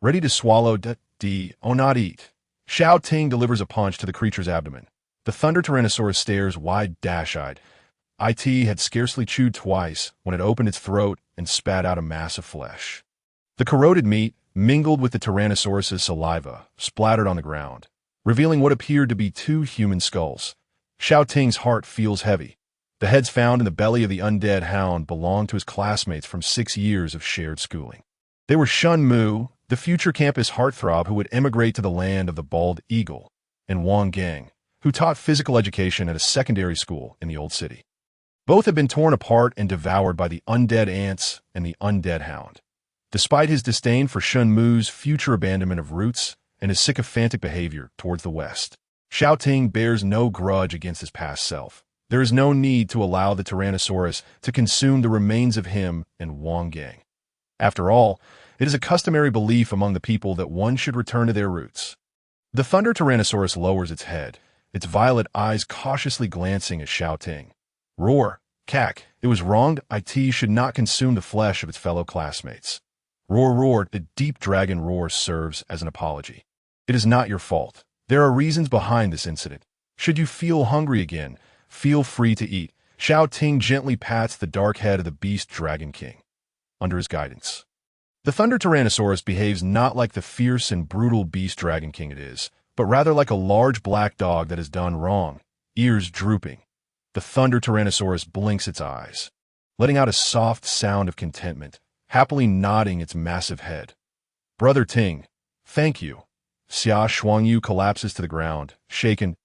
Ready to swallow not eat. Xiao Ting delivers a punch to the creature's abdomen. The Thunder Tyrannosaurus stares wide, dash-eyed. It had scarcely chewed twice when it opened its throat and spat out a mass of flesh. The corroded meat, mingled with the Tyrannosaurus's saliva, splattered on the ground, revealing what appeared to be 2 human skulls. Xiao Ting's heart feels heavy. The heads found in the belly of the undead hound belonged to his classmates from 6 years of shared schooling. They were Shun Mu, the future campus heartthrob who would emigrate to the land of the bald eagle, and Wang Gang, who taught physical education at a secondary school in the old city. Both had been torn apart and devoured by the undead ants and the undead hound. Despite his disdain for Shun Mu's future abandonment of roots and his sycophantic behavior towards the West, Xiao Ting bears no grudge against his past self. There is no need to allow the Tyrannosaurus to consume the remains of him and Wang Gang. After all, it is a customary belief among the people that one should return to their roots. The Thunder Tyrannosaurus lowers its head, its violet eyes cautiously glancing at Xiao Ting. Roar, cack, it was wrong. It should not consume the flesh of its fellow classmates. Roar, roar, the deep dragon roar serves as an apology. It is not your fault. There are reasons behind this incident. Should you feel hungry again, feel free to eat. Xiao Ting gently pats the dark head of the beast dragon king. Under his guidance, the Thunder Tyrannosaurus behaves not like the fierce and brutal beast dragon king it is, but rather like a large black dog that has done wrong, ears drooping. The Thunder Tyrannosaurus blinks its eyes, letting out a soft sound of contentment, happily nodding its massive head. Brother Ting, thank you. Xia Shuangyu collapses to the ground, shaken.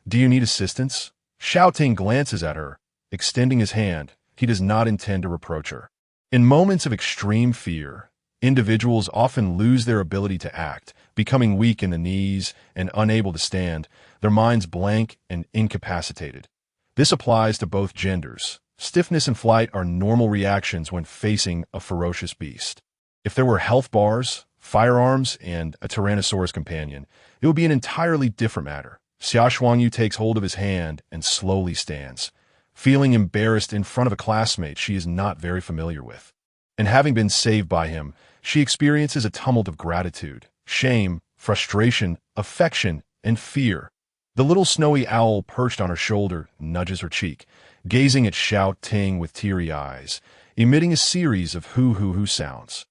Do you need assistance? Xiao Ting glances at her, extending his hand. He does not intend to reproach her. In moments of extreme fear, individuals often lose their ability to act, becoming weak in the knees and unable to stand, their minds blank and incapacitated. This applies to both genders. Stiffness and flight are normal reactions when facing a ferocious beast. If there were health bars, firearms, and a Tyrannosaurus companion, it would be an entirely different matter. Xiao takes hold of his hand and slowly stands, feeling embarrassed in front of a classmate she is not very familiar with. And having been saved by him, she experiences a tumult of gratitude, shame, frustration, affection, and fear. The little snowy owl perched on her shoulder nudges her cheek, gazing at Xiao Ting with teary eyes, emitting a series of hoo-hoo-hoo sounds.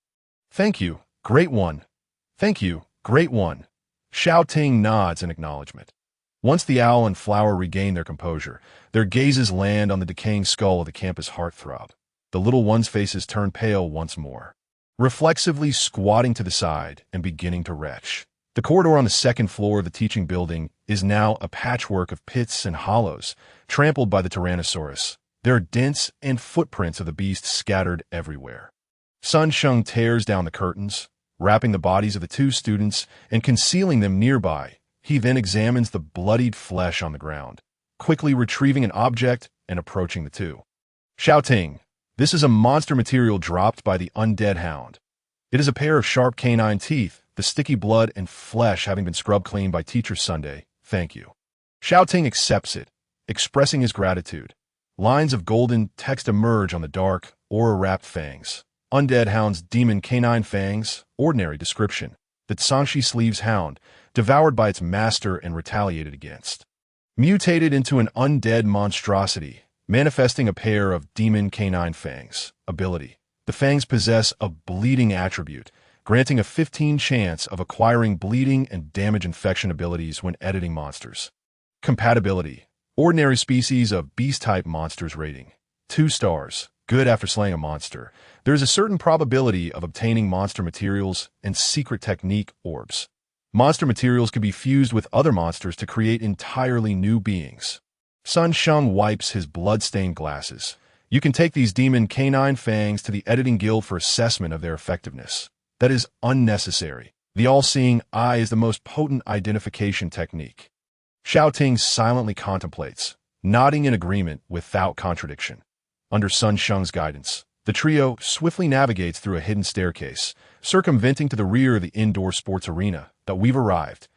"Thank you, great one. Thank you, great one." Xiao Ting nods in acknowledgement. Once the owl and flower regain their composure, their gazes land on the decaying skull of the campus heartthrob. The little one's faces turn pale once more, reflexively squatting to the side and beginning to retch. The corridor on the second floor of the teaching building is now a patchwork of pits and hollows, trampled by the Tyrannosaurus. There are dents and footprints of the beast scattered everywhere. Sun Sheng tears down the curtains, wrapping the bodies of the two students and concealing them nearby. He then examines the bloodied flesh on the ground, quickly retrieving an object and approaching the two. "Xiao Ting, this is a monster material dropped by the undead hound. It is a pair of sharp canine teeth, the sticky blood and flesh having been scrubbed clean by Teacher Sunday. Thank you." Xiao Ting accepts it, expressing his gratitude. Lines of golden text emerge on the dark, aura-wrapped fangs. Undead hound's demon canine fangs, ordinary description. The Sanshi Sleeves hound, devoured by its master and retaliated against. Mutated into an undead monstrosity, manifesting a pair of demon canine fangs. Ability. The fangs possess a bleeding attribute, granting a 15 chance of acquiring bleeding and damage infection abilities when editing monsters. Compatibility. Ordinary species of beast-type monsters rating. 2 stars. Good after slaying a monster. There is a certain probability of obtaining monster materials and secret technique orbs. Monster materials can be fused with other monsters to create entirely new beings. Sun Sheng wipes his blood-stained glasses. You can take these demon canine fangs to the editing guild for assessment of their effectiveness. That is unnecessary. The all-seeing eye is the most potent identification technique. Xiao Ting silently contemplates, nodding in agreement without contradiction. Under Sun Sheng's guidance, the trio swiftly navigates through a hidden staircase, circumventing to the rear of the indoor sports arena. "That we've arrived,"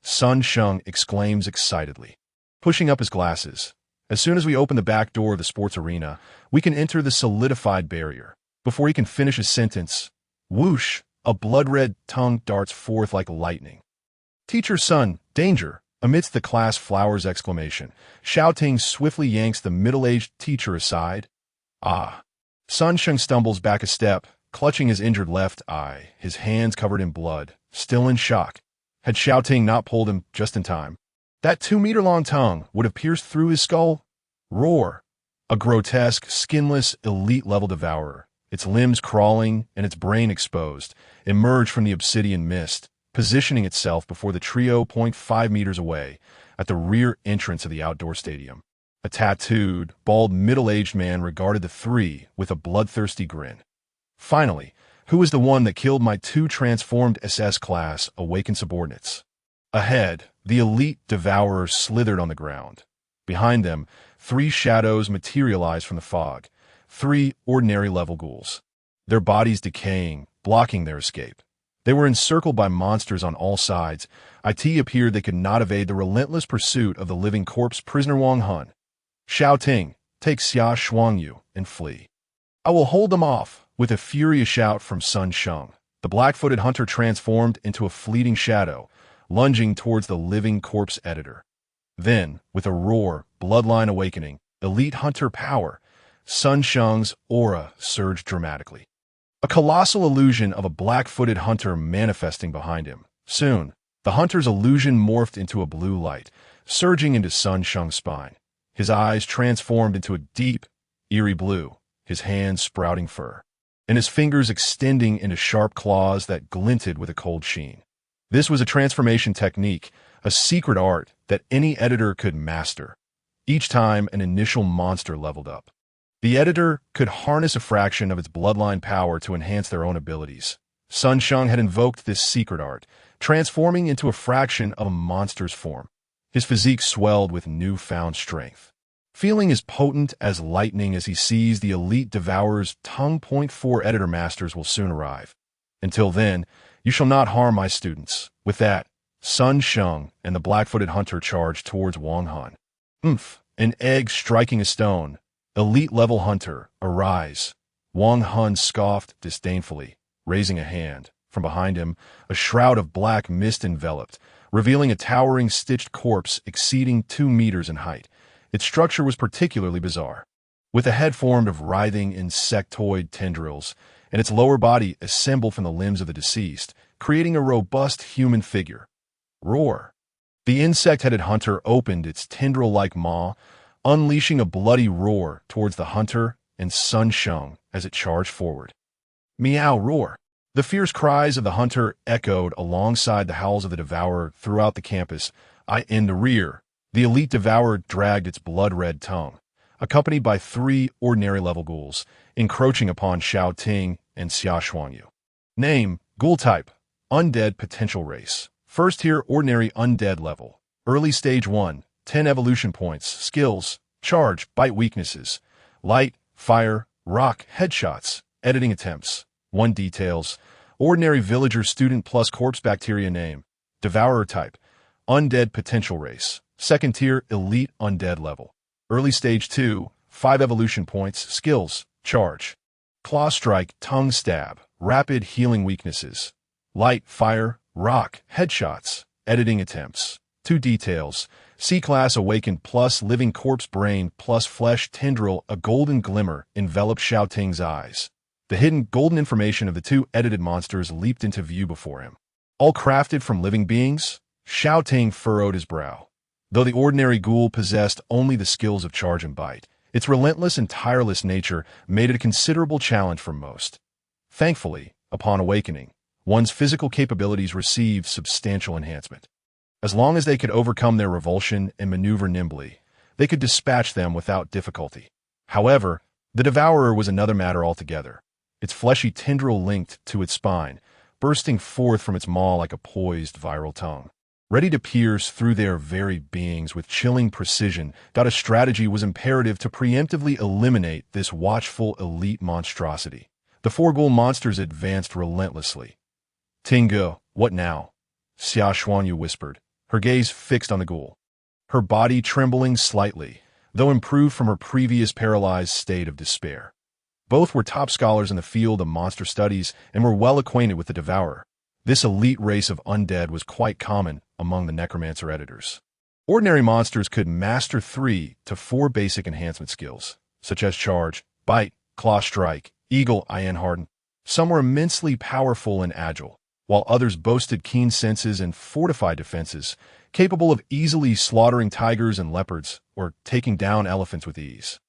Sun Sheng exclaims excitedly, pushing up his glasses. "As soon as we open the back door of the sports arena, we can enter the solidified barrier." Before he can finish his sentence, whoosh, a blood-red tongue darts forth like lightning. "Teacher Sun, danger!" Amidst the class flower's exclamation, Xiao Ting swiftly yanks the middle-aged teacher aside. "Ah!" Sun Sheng stumbles back a step, clutching his injured left eye, his hands covered in blood, still in shock. Had Xiao Ting not pulled him just in time, that 2-meter-long tongue would have pierced through his skull. Roar! A grotesque, skinless, elite-level devourer, its limbs crawling and its brain exposed, emerged from the obsidian mist, positioning itself before the trio 0.5 meters away, at the rear entrance of the outdoor stadium. A tattooed, bald, middle-aged man regarded the three with a bloodthirsty grin. "Finally, who is the one that killed my 2 transformed SS-class awakened subordinates?" Ahead, the elite devourers slithered on the ground. Behind them, 3 shadows materialized from the fog, 3 ordinary-level ghouls, their bodies decaying, blocking their escape. They were encircled by monsters on all sides. It appeared they could not evade the relentless pursuit of the living corpse prisoner Wang Hun. "Xiao Ting, take Xia Shuangyu and flee." "I will hold them off," with a furious shout from Sun Sheng. The black-footed hunter transformed into a fleeting shadow, lunging towards the living corpse editor. Then, with a roar, bloodline awakening, elite hunter power, Sun Sheng's aura surged dramatically. A colossal illusion of a black-footed hunter manifesting behind him. Soon, the hunter's illusion morphed into a blue light, surging into Sun Sheng's spine. His eyes transformed into a deep, eerie blue, his hands sprouting fur, and his fingers extending into sharp claws that glinted with a cold sheen. This was a transformation technique, a secret art that any editor could master, each time an initial monster leveled up. The editor could harness a fraction of its bloodline power to enhance their own abilities. Sun Sheng had invoked this secret art, transforming into a fraction of a monster's form. His physique swelled with newfound strength. Feeling as potent as lightning as he sees the elite devourer's tongue. Point 4 editor masters will soon arrive. Until then, you shall not harm my students. With that, Sun Sheng and the black-footed hunter charged towards Wang Han. An egg striking a stone. Elite-level hunter, arise. Wang Han scoffed disdainfully, raising a hand. From behind him, a shroud of black mist enveloped, revealing a towering stitched corpse exceeding 2 meters in height. Its structure was particularly bizarre, with a head formed of writhing insectoid tendrils, and its lower body assembled from the limbs of the deceased, creating a robust human figure. Roar! The insect-headed hunter opened its tendril-like maw, unleashing a bloody roar towards the hunter and Sun Sheng as it charged forward. Meow roar! The fierce cries of the hunter echoed alongside the howls of the devourer throughout the campus. In the rear, the elite devourer dragged its blood-red tongue, accompanied by 3 ordinary-level ghouls, encroaching upon Xiao Ting and Xiao. Name, Ghoul type, Undead potential race. First tier ordinary undead level. Early stage 1, 10 evolution points. Skills, charge, bite weaknesses. Light, fire, rock, headshots. Editing attempts. 1 details. Ordinary villager student plus corpse bacteria name. Devourer type. Undead potential race. Second tier elite undead level. Early stage 2, 5 evolution points. Skills, charge. Claw strike, tongue stab. Rapid healing weaknesses. Light, fire, rock, headshots. Editing attempts. 2 details. C-class awaken plus living corpse brain plus flesh tendril. A golden glimmer enveloped Xiao Ting's eyes. The hidden golden information of the 2 edited monsters leaped into view before him. All crafted from living beings? Xiao Ting furrowed his brow. Though the ordinary ghoul possessed only the skills of charge and bite, its relentless and tireless nature made it a considerable challenge for most. Thankfully, upon awakening, one's physical capabilities received substantial enhancement. As long as they could overcome their revulsion and maneuver nimbly, they could dispatch them without difficulty. However, the devourer was another matter altogether. Its fleshy tendril linked to its spine, bursting forth from its maw like a poised viral tongue. Ready to pierce through their very beings with chilling precision, a strategy was imperative to preemptively eliminate this watchful elite monstrosity. The 4 ghoul monsters advanced relentlessly. Tingo, what now? Xiao whispered, her gaze fixed on the ghoul. Her body trembling slightly, though improved from her previous paralyzed state of despair. Both were top scholars in the field of monster studies and were well acquainted with the devourer. This elite race of undead was quite common among the necromancer editors. Ordinary monsters could master 3 to 4 basic enhancement skills, such as charge, bite, claw strike, eagle, harden. Some were immensely powerful and agile, while others boasted keen senses and fortified defenses, capable of easily slaughtering tigers and leopards or taking down elephants with ease.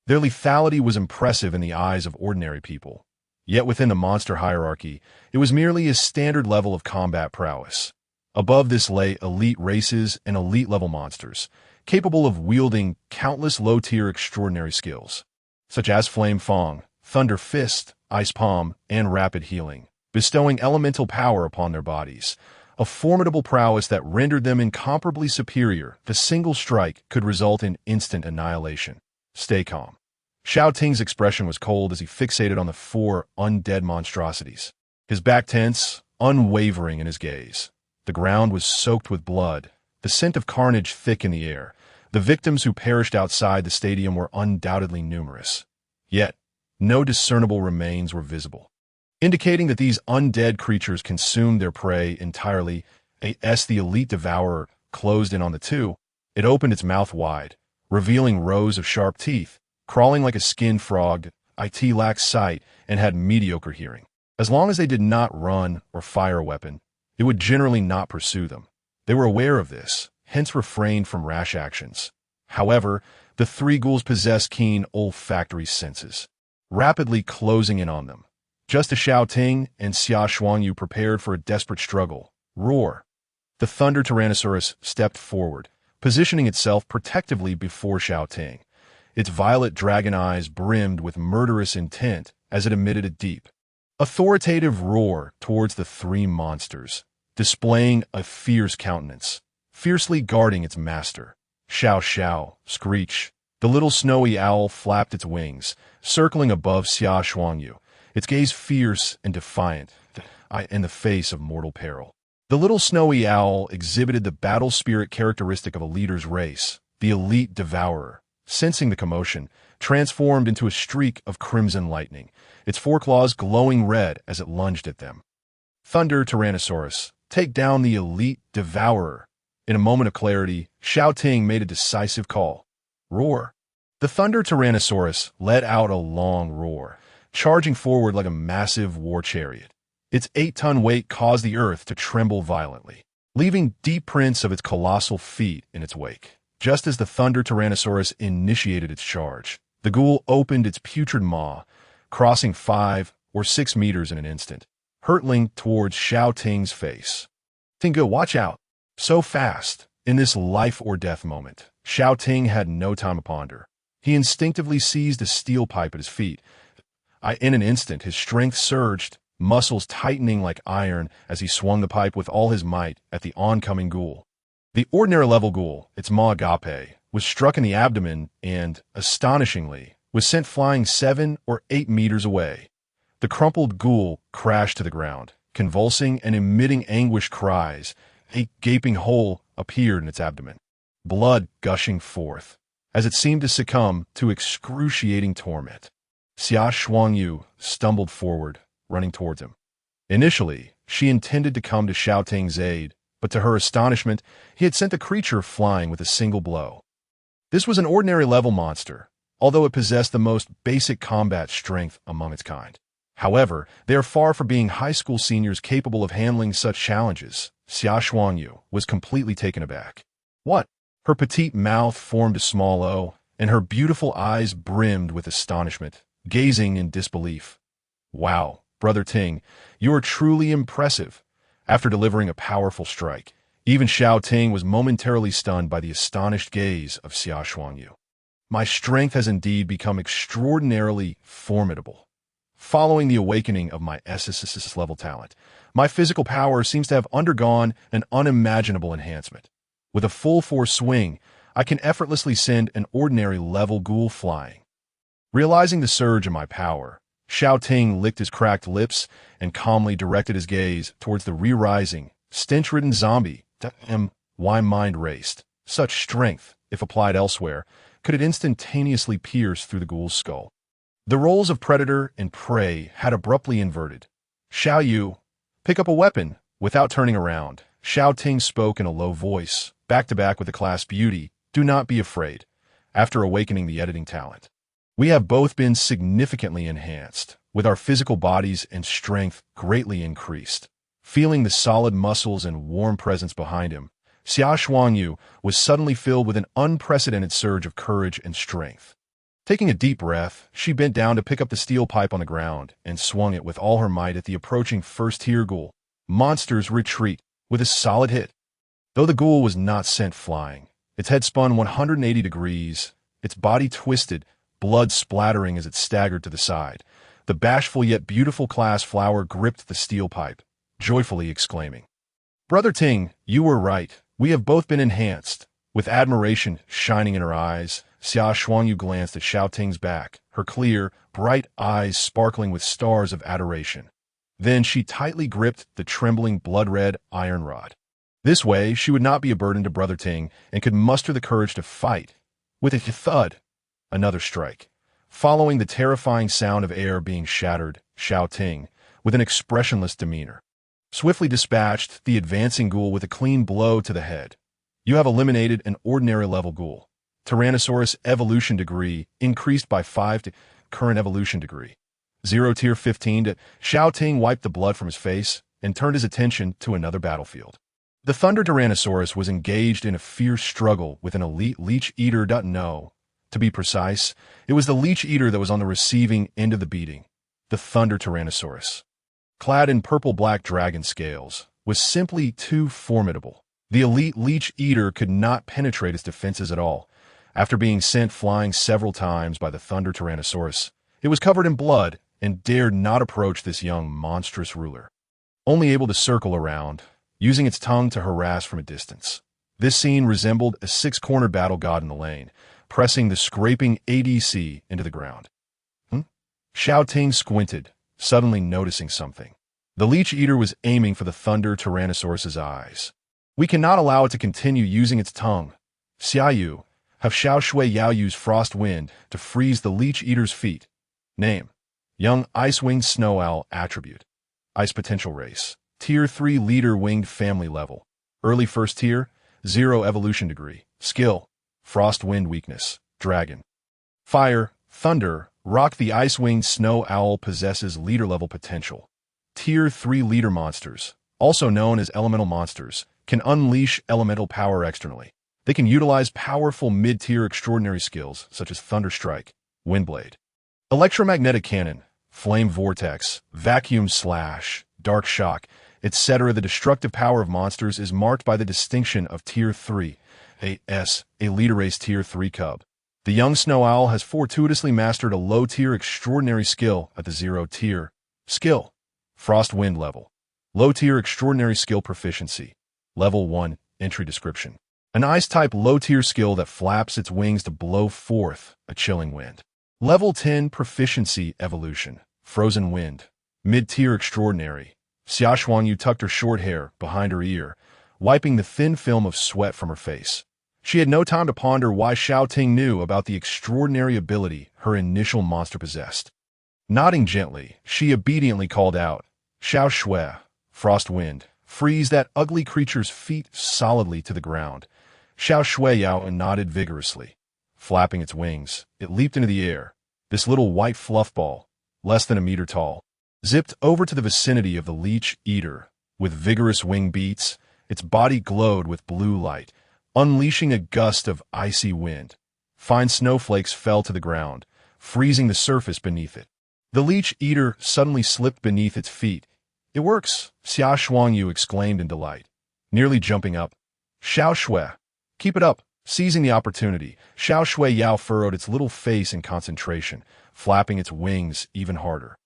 Their lethality was impressive in the eyes of ordinary people. Yet within the monster hierarchy, it was merely a standard level of combat prowess. Above this lay elite races and elite-level monsters, capable of wielding countless low-tier extraordinary skills, such as Flame Fang, Thunder Fist, Ice Palm, and Rapid Healing, bestowing elemental power upon their bodies, a formidable prowess that rendered them incomparably superior. The single strike could result in instant annihilation. Stay calm. Xiao Ting's expression was cold as he fixated on the 4 undead monstrosities. His back tense, unwavering in his gaze. The ground was soaked with blood, the scent of carnage thick in the air. The victims who perished outside the stadium were undoubtedly numerous. Yet, no discernible remains were visible, indicating that these undead creatures consumed their prey entirely. As the elite devourer closed in on the 2, it opened its mouth wide, revealing rows of sharp teeth. Crawling like a skinned frog, it lacked sight and had mediocre hearing. As long as they did not run or fire a weapon, it would generally not pursue them. They were aware of this, hence refrained from rash actions. However, the 3 ghouls possessed keen olfactory senses, rapidly closing in on them. Just as Xiao Ting and Xiao prepared for a desperate struggle. Roar! The Thunder Tyrannosaurus stepped forward, positioning itself protectively before Xiao Ting. Its violet dragon eyes brimmed with murderous intent as it emitted a deep, authoritative roar towards the 3 monsters. displaying a fierce countenance, fiercely guarding its master. Xiao xiao, screech. The little snowy owl flapped its wings, circling above Xia Shuangyu, its gaze fierce and defiant, in the face of mortal peril. The little snowy owl exhibited the battle spirit characteristic of a leader's race, the elite devourer. Sensing the commotion, transformed into a streak of crimson lightning, its foreclaws glowing red as it lunged at them. Thunder Tyrannosaurus, take down the elite devourer. In a moment of clarity, Xiao Ting made a decisive call. Roar. The Thunder Tyrannosaurus let out a long roar, charging forward like a massive war chariot. Its 8-ton weight caused the earth to tremble violently, leaving deep prints of its colossal feet in its wake. Just as the Thunder Tyrannosaurus initiated its charge, the ghoul opened its putrid maw, crossing 5 or 6 meters in an instant, hurtling towards Xiao Ting's face. Tingu, watch out! So fast, in this life-or-death moment, Xiao Ting had no time to ponder. He instinctively seized a steel pipe at his feet. In an instant, his strength surged, muscles tightening like iron as he swung the pipe with all his might at the oncoming ghoul. The ordinary level ghoul, its maw agape, was struck in the abdomen and, astonishingly, was sent flying 7 or 8 meters away. The crumpled ghoul crashed to the ground, convulsing and emitting anguished cries. A gaping hole appeared in its abdomen, blood gushing forth, as it seemed to succumb to excruciating torment. Xia Shuangyu stumbled forward, running towards him. Initially, she intended to come to Xiao Ting's aid, but to her astonishment, he had sent the creature flying with a single blow. This was an ordinary level monster, although it possessed the most basic combat strength among its kind. However, they are far from being high school seniors capable of handling such challenges. Xia Shuangyu was completely taken aback. What? Her petite mouth formed a small O, and her beautiful eyes brimmed with astonishment, gazing in disbelief. Wow, Brother Ting, you are truly impressive. After delivering a powerful strike, even Xiao Ting was momentarily stunned by the astonished gaze of Xia Shuangyu. My strength has indeed become extraordinarily formidable. Following the awakening of my SSSSS level talent, my physical power seems to have undergone an unimaginable enhancement. With a full force swing, I can effortlessly send an ordinary level ghoul flying. Realizing the surge in my power, Xiao Ting licked his cracked lips and calmly directed his gaze towards the re-rising, stench-ridden zombie. Why mind raced? Such strength, if applied elsewhere, could it instantaneously pierce through the ghoul's skull. The roles of predator and prey had abruptly inverted. Xiao Yu, pick up a weapon. Without turning around, Xiao Ting spoke in a low voice, back-to-back with the class beauty. Do not be afraid. After awakening the editing talent, we have both been significantly enhanced, with our physical bodies and strength greatly increased. Feeling the solid muscles and warm presence behind him, Xia Shuangyu was suddenly filled with an unprecedented surge of courage and strength. Taking a deep breath, she bent down to pick up the steel pipe on the ground and swung it with all her might at the approaching first-tier ghoul. Monsters retreat with a solid hit. Though the ghoul was not sent flying, its head spun 180 degrees, its body twisted, blood splattering as it staggered to the side. The bashful yet beautiful class flower gripped the steel pipe, joyfully exclaiming, Brother Ting, you were right. We have both been enhanced. With admiration shining in her eyes, Xia Shuangyu glanced at Xiao Ting's back, her clear, bright eyes sparkling with stars of adoration. Then she tightly gripped the trembling blood-red iron rod. This way, she would not be a burden to Brother Ting and could muster the courage to fight. With a thud, another strike. Following the terrifying sound of air being shattered, Xiao Ting, with an expressionless demeanor, swiftly dispatched the advancing ghoul with a clean blow to the head. You have eliminated an ordinary level ghoul. Tyrannosaurus evolution degree increased by 5 to current evolution degree. 0 tier 15 to Xiao Ting wiped the blood from his face and turned his attention to another battlefield. The Thunder Tyrannosaurus was engaged in a fierce struggle with an elite leech eater. No, to be precise, it was the leech eater that was on the receiving end of the beating. The Thunder Tyrannosaurus, clad in purple-black dragon scales, was simply too formidable. The elite leech eater could not penetrate its defenses at all. After being sent flying several times by the Thunder Tyrannosaurus, it was covered in blood and dared not approach this young monstrous ruler. Only able to circle around, using its tongue to harass from a distance. This scene resembled a six-cornered battle god in the lane, pressing the scraping ADC into the ground. Xiao Ting squinted, suddenly noticing something. The Leech Eater was aiming for the Thunder Tyrannosaurus's eyes. We cannot allow it to continue using its tongue. Xiaoyu, have Xiao Shui Yao use Frost Wind to freeze the Leech Eater's feet. Name: Young Ice-Winged Snow Owl. Attribute: Ice Potential Race. Tier 3 Leader Winged Family Level. Early First Tier, 0 Evolution Degree. Skill: Frost Wind. Weakness: Dragon. Fire, Thunder, Rock. The Ice-Winged Snow Owl possesses leader-level potential. Tier 3 Leader Monsters, also known as Elemental Monsters, can unleash elemental power externally. They can utilize powerful mid-tier extraordinary skills such as Thunder Strike, Windblade, Electromagnetic Cannon, Flame Vortex, Vacuum Slash, Dark Shock, etc. The destructive power of monsters is marked by the distinction of Tier 3, a Leader Race Tier 3 Cub. The young Snow Owl has fortuitously mastered a low-tier extraordinary skill at the 0 tier. Skill: Frost Wind level. Low-tier extraordinary skill proficiency. Level 1, entry description. An ice-type low-tier skill that flaps its wings to blow forth a chilling wind. Level 10 proficiency evolution. Frozen Wind. Mid-tier extraordinary. Xia Shuangyu tucked her short hair behind her ear, wiping the thin film of sweat from her face. She had no time to ponder why Xiao Ting knew about the extraordinary ability her initial monster possessed. Nodding gently, she obediently called out, "Xiao Shui, Frost Wind, freeze that ugly creature's feet solidly to the ground." Xiao Shui Yao nodded vigorously. Flapping its wings, it leaped into the air. This little white fluff ball, less than a meter tall, zipped over to the vicinity of the Leech Eater. With vigorous wing beats, its body glowed with blue light, unleashing a gust of icy wind. Fine snowflakes fell to the ground, freezing the surface beneath it. The Leech Eater suddenly slipped beneath its feet. "It works!" Xia Shuangyu exclaimed in delight, nearly jumping up. "Xiao Shui, keep it up!" Seizing the opportunity, Xiao Shui Yao furrowed its little face in concentration, flapping its wings even harder.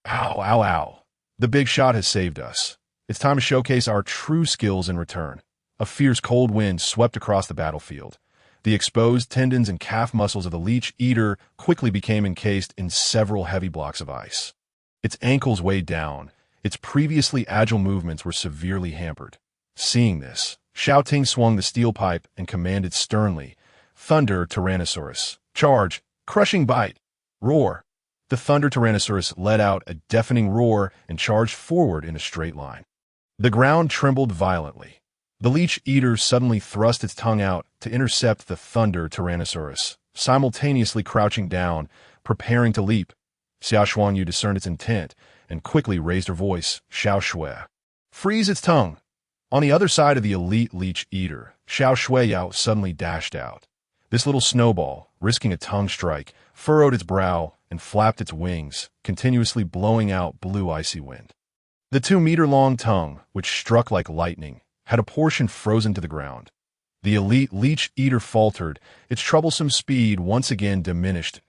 "Ow, ow, ow. The big shot has saved us. It's time to showcase our true skills in return." A fierce cold wind swept across the battlefield. The exposed tendons and calf muscles of the Leech Eater quickly became encased in several heavy blocks of ice. Its ankles weighed down. Its previously agile movements were severely hampered. Seeing this, Xiao Ting swung the steel pipe and commanded sternly, "Thunder Tyrannosaurus, charge, crushing bite, roar." The Thunder Tyrannosaurus let out a deafening roar and charged forward in a straight line. The ground trembled violently. The Leech Eater suddenly thrust its tongue out to intercept the Thunder Tyrannosaurus, simultaneously crouching down, preparing to leap. Xia Shuangyu discerned its intent and quickly raised her voice, "Xiao Shui, freeze its tongue." On the other side of the elite Leech Eater, Xiao Shui Yao suddenly dashed out. This little snowball, risking a tongue strike, furrowed its brow and flapped its wings, continuously blowing out blue icy wind. The 2-meter-long tongue, which struck like lightning, had a portion frozen to the ground. The elite Leech Eater faltered, its troublesome speed once again diminished.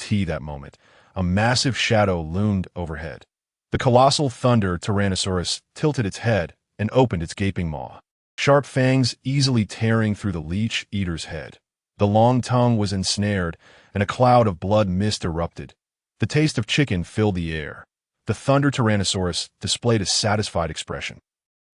That moment, a massive shadow loomed overhead. The colossal Thunder Tyrannosaurus tilted its head and opened its gaping maw, sharp fangs easily tearing through the Leech Eater's head. The long tongue was ensnared, and a cloud of blood mist erupted. The taste of chicken filled the air. The Thunder Tyrannosaurus displayed a satisfied expression.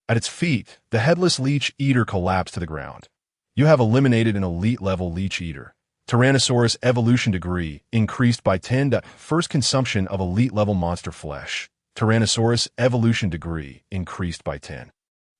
At its feet, the headless Leech Eater collapsed to the ground. "You have eliminated an elite-level Leech Eater. Tyrannosaurus evolution degree increased by 10. First consumption of elite-level monster flesh. Tyrannosaurus evolution degree increased by 10.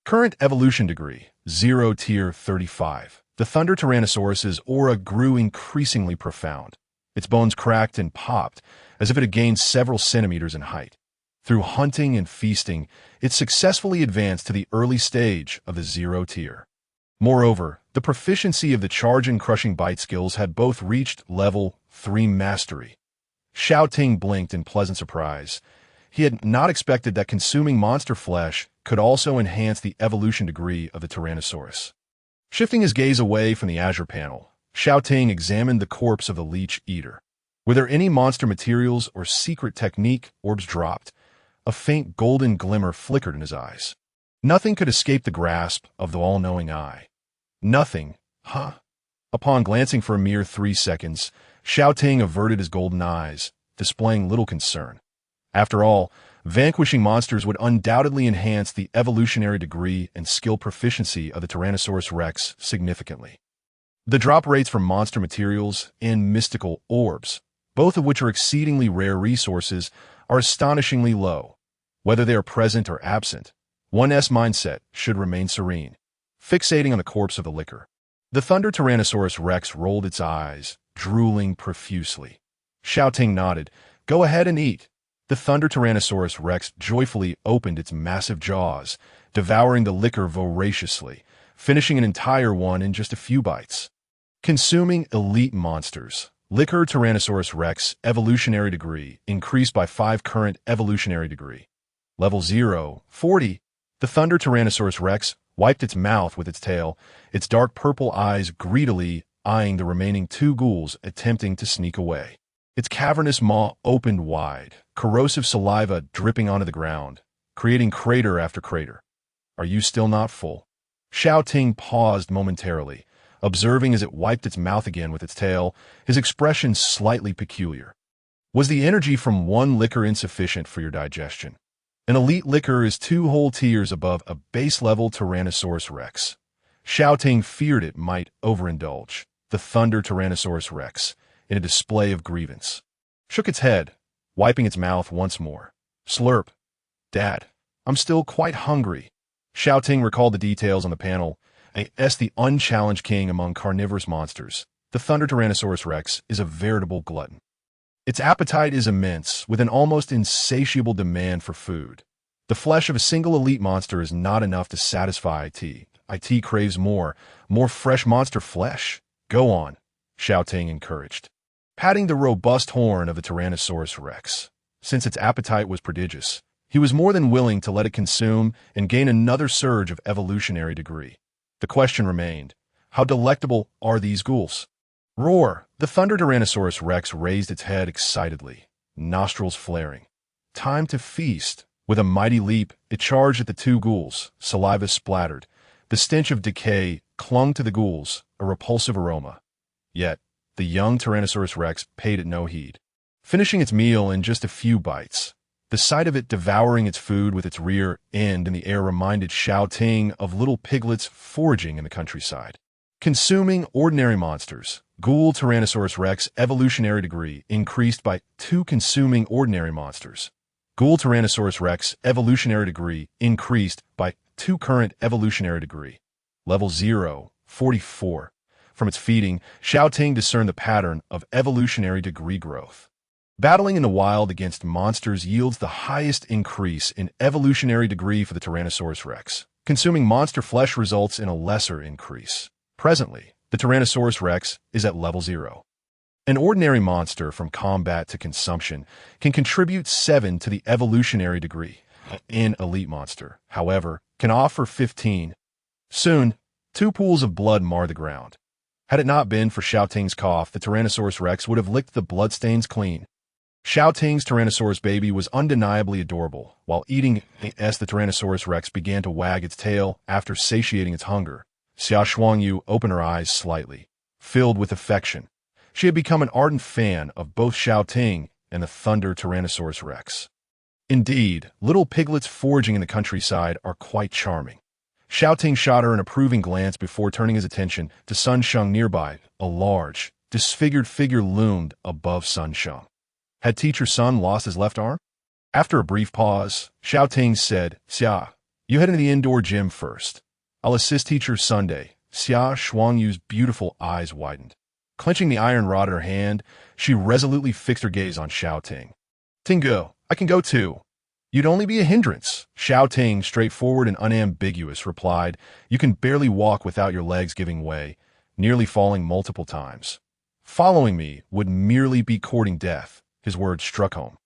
Current evolution degree, 0 tier 35. The Thunder Tyrannosaurus's aura grew increasingly profound. Its bones cracked and popped, as if it had gained several centimeters in height. Through hunting and feasting, it successfully advanced to the early stage of the 0 tier. Moreover, the proficiency of the charge and crushing bite skills had both reached level 3 mastery. Xiao Ting blinked in pleasant surprise. He had not expected that consuming monster flesh could also enhance the evolution degree of the Tyrannosaurus. Shifting his gaze away from the azure panel, Xiao Ting examined the corpse of the Leech Eater. Were there any monster materials or secret technique? Orbs dropped. A faint golden glimmer flickered in his eyes. Nothing could escape the grasp of the all-knowing eye. Nothing, huh? Upon glancing for a mere 3 seconds, Xiao Ting averted his golden eyes, displaying little concern. After all, vanquishing monsters would undoubtedly enhance the evolutionary degree and skill proficiency of the Tyrannosaurus Rex significantly. The drop rates from monster materials and mystical orbs, both of which are exceedingly rare resources, are astonishingly low. Whether they are present or absent, one's mindset should remain serene, fixating on the corpse of the licker. The Thunder Tyrannosaurus Rex rolled its eyes, drooling profusely. Xiao Ting nodded. "Go ahead and eat." The Thunder Tyrannosaurus Rex joyfully opened its massive jaws, devouring the liquor voraciously, finishing an entire one in just a few bites. Consuming elite monsters. Licker Tyrannosaurus Rex evolutionary degree increased by 5 current evolutionary degree. Level 0, 40. The Thunder Tyrannosaurus Rex wiped its mouth with its tail, its dark purple eyes greedily eyeing the remaining 2 ghouls attempting to sneak away. Its cavernous maw opened wide, corrosive saliva dripping onto the ground, creating crater after crater. "Are you still not full?" Xiao Ting paused momentarily, observing as it wiped its mouth again with its tail, his expression slightly peculiar. "Was the energy from one liquor insufficient for your digestion? An elite liquor is 2 whole tiers above a base-level Tyrannosaurus Rex." Xiao Ting feared it might overindulge. The Thunder Tyrannosaurus Rex, in a display of grievance, shook its head, wiping its mouth once more. "Slurp. Dad, I'm still quite hungry." Xiao Ting recalled the details on the panel. As the unchallenged king among carnivorous monsters, the Thunder Tyrannosaurus Rex is a veritable glutton. Its appetite is immense, with an almost insatiable demand for food. The flesh of a single elite monster is not enough to satisfy IT. IT craves more fresh monster flesh. "Go on," Xiao Ting encouraged, patting the robust horn of the Tyrannosaurus Rex. Since its appetite was prodigious, he was more than willing to let it consume and gain another surge of evolutionary degree. The question remained, how delectable are these ghouls? "Roar!" The Thunder Tyrannosaurus Rex raised its head excitedly, nostrils flaring. Time to feast. With a mighty leap, it charged at the 2 ghouls, saliva splattered. The stench of decay clung to the ghouls, a repulsive aroma. Yet, the young Tyrannosaurus Rex paid it no heed, finishing its meal in just a few bites. The sight of it devouring its food with its rear end in the air reminded Xiao Ting of little piglets foraging in the countryside. Consuming ordinary monsters. Ghoul Tyrannosaurus Rex evolutionary degree increased by 2 consuming ordinary monsters. Ghoul Tyrannosaurus Rex evolutionary degree increased by 2 current evolutionary degree. Level 0, 44. From its feeding, Xiao Ting discerned the pattern of evolutionary degree growth. Battling in the wild against monsters yields the highest increase in evolutionary degree for the Tyrannosaurus Rex. Consuming monster flesh results in a lesser increase. Presently, the Tyrannosaurus Rex is at level 0. An ordinary monster from combat to consumption can contribute 7 to the evolutionary degree. An elite monster, however, can offer 15. Soon, 2 pools of blood mar the ground. Had it not been for Xiao Ting's cough, the Tyrannosaurus Rex would have licked the bloodstains clean. Xiao Ting's Tyrannosaurus baby was undeniably adorable. While eating, the Tyrannosaurus Rex began to wag its tail after satiating its hunger. Xia Shuangyu opened her eyes slightly, filled with affection. She had become an ardent fan of both Xiao Ting and the Thunder Tyrannosaurus Rex. Indeed, little piglets foraging in the countryside are quite charming. Xiao Ting shot her an approving glance before turning his attention to Sun Sheng nearby. A large, disfigured figure loomed above Sun Sheng. Had Teacher Sun lost his left arm? After a brief pause, Xiao Ting said, "Xia, you head into the indoor gym first. I'll assist Teacher Sunday." Xia Shuangyu's beautiful eyes widened. Clenching the iron rod in her hand, she resolutely fixed her gaze on Xiao Ting. "Tingo, I can go too." "You'd only be a hindrance." Xiao Ting, straightforward and unambiguous, replied, "You can barely walk without your legs giving way, nearly falling multiple times. Following me would merely be courting death." His words struck home.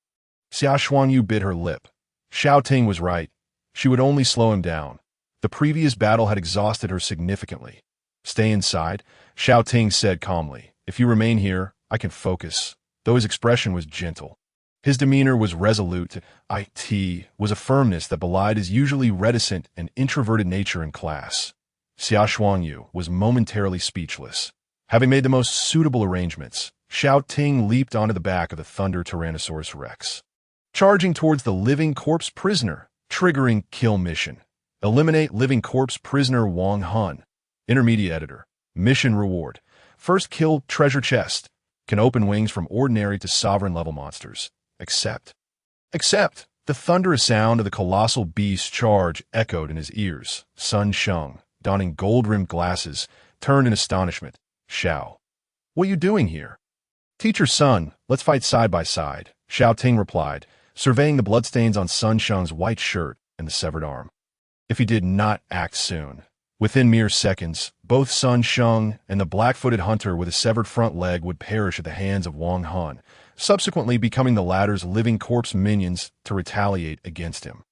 Xia Shuangyu bit her lip. Xiao Ting was right. She would only slow him down. The previous battle had exhausted her significantly. "Stay inside," Xiao Ting said calmly. "If you remain here, I can focus," though his expression was gentle. His demeanor was resolute. It was a firmness that belied his usually reticent and introverted nature in class. Xiao was momentarily speechless. Having made the most suitable arrangements, Xiao Ting leaped onto the back of the Thunder Tyrannosaurus Rex, charging towards the living corpse prisoner, triggering kill mission. Eliminate living corpse prisoner Wang Hun. Intermediate editor. Mission reward. First kill treasure chest. Can open wings from ordinary to sovereign level monsters. Accept. The thunderous sound of the colossal beast's charge echoed in his ears. Sun Sheng, donning gold-rimmed glasses, turned in astonishment. Xiao, what are you doing here? Teacher Sun, let's fight side by side, Xiao Ting replied, surveying the bloodstains on Sun Sheng's white shirt and the severed arm. If he did not act soon, within mere seconds, both Sun Sheng and the black-footed hunter with a severed front leg would perish at the hands of Wang Han, subsequently becoming the latter's living corpse minions to retaliate against him.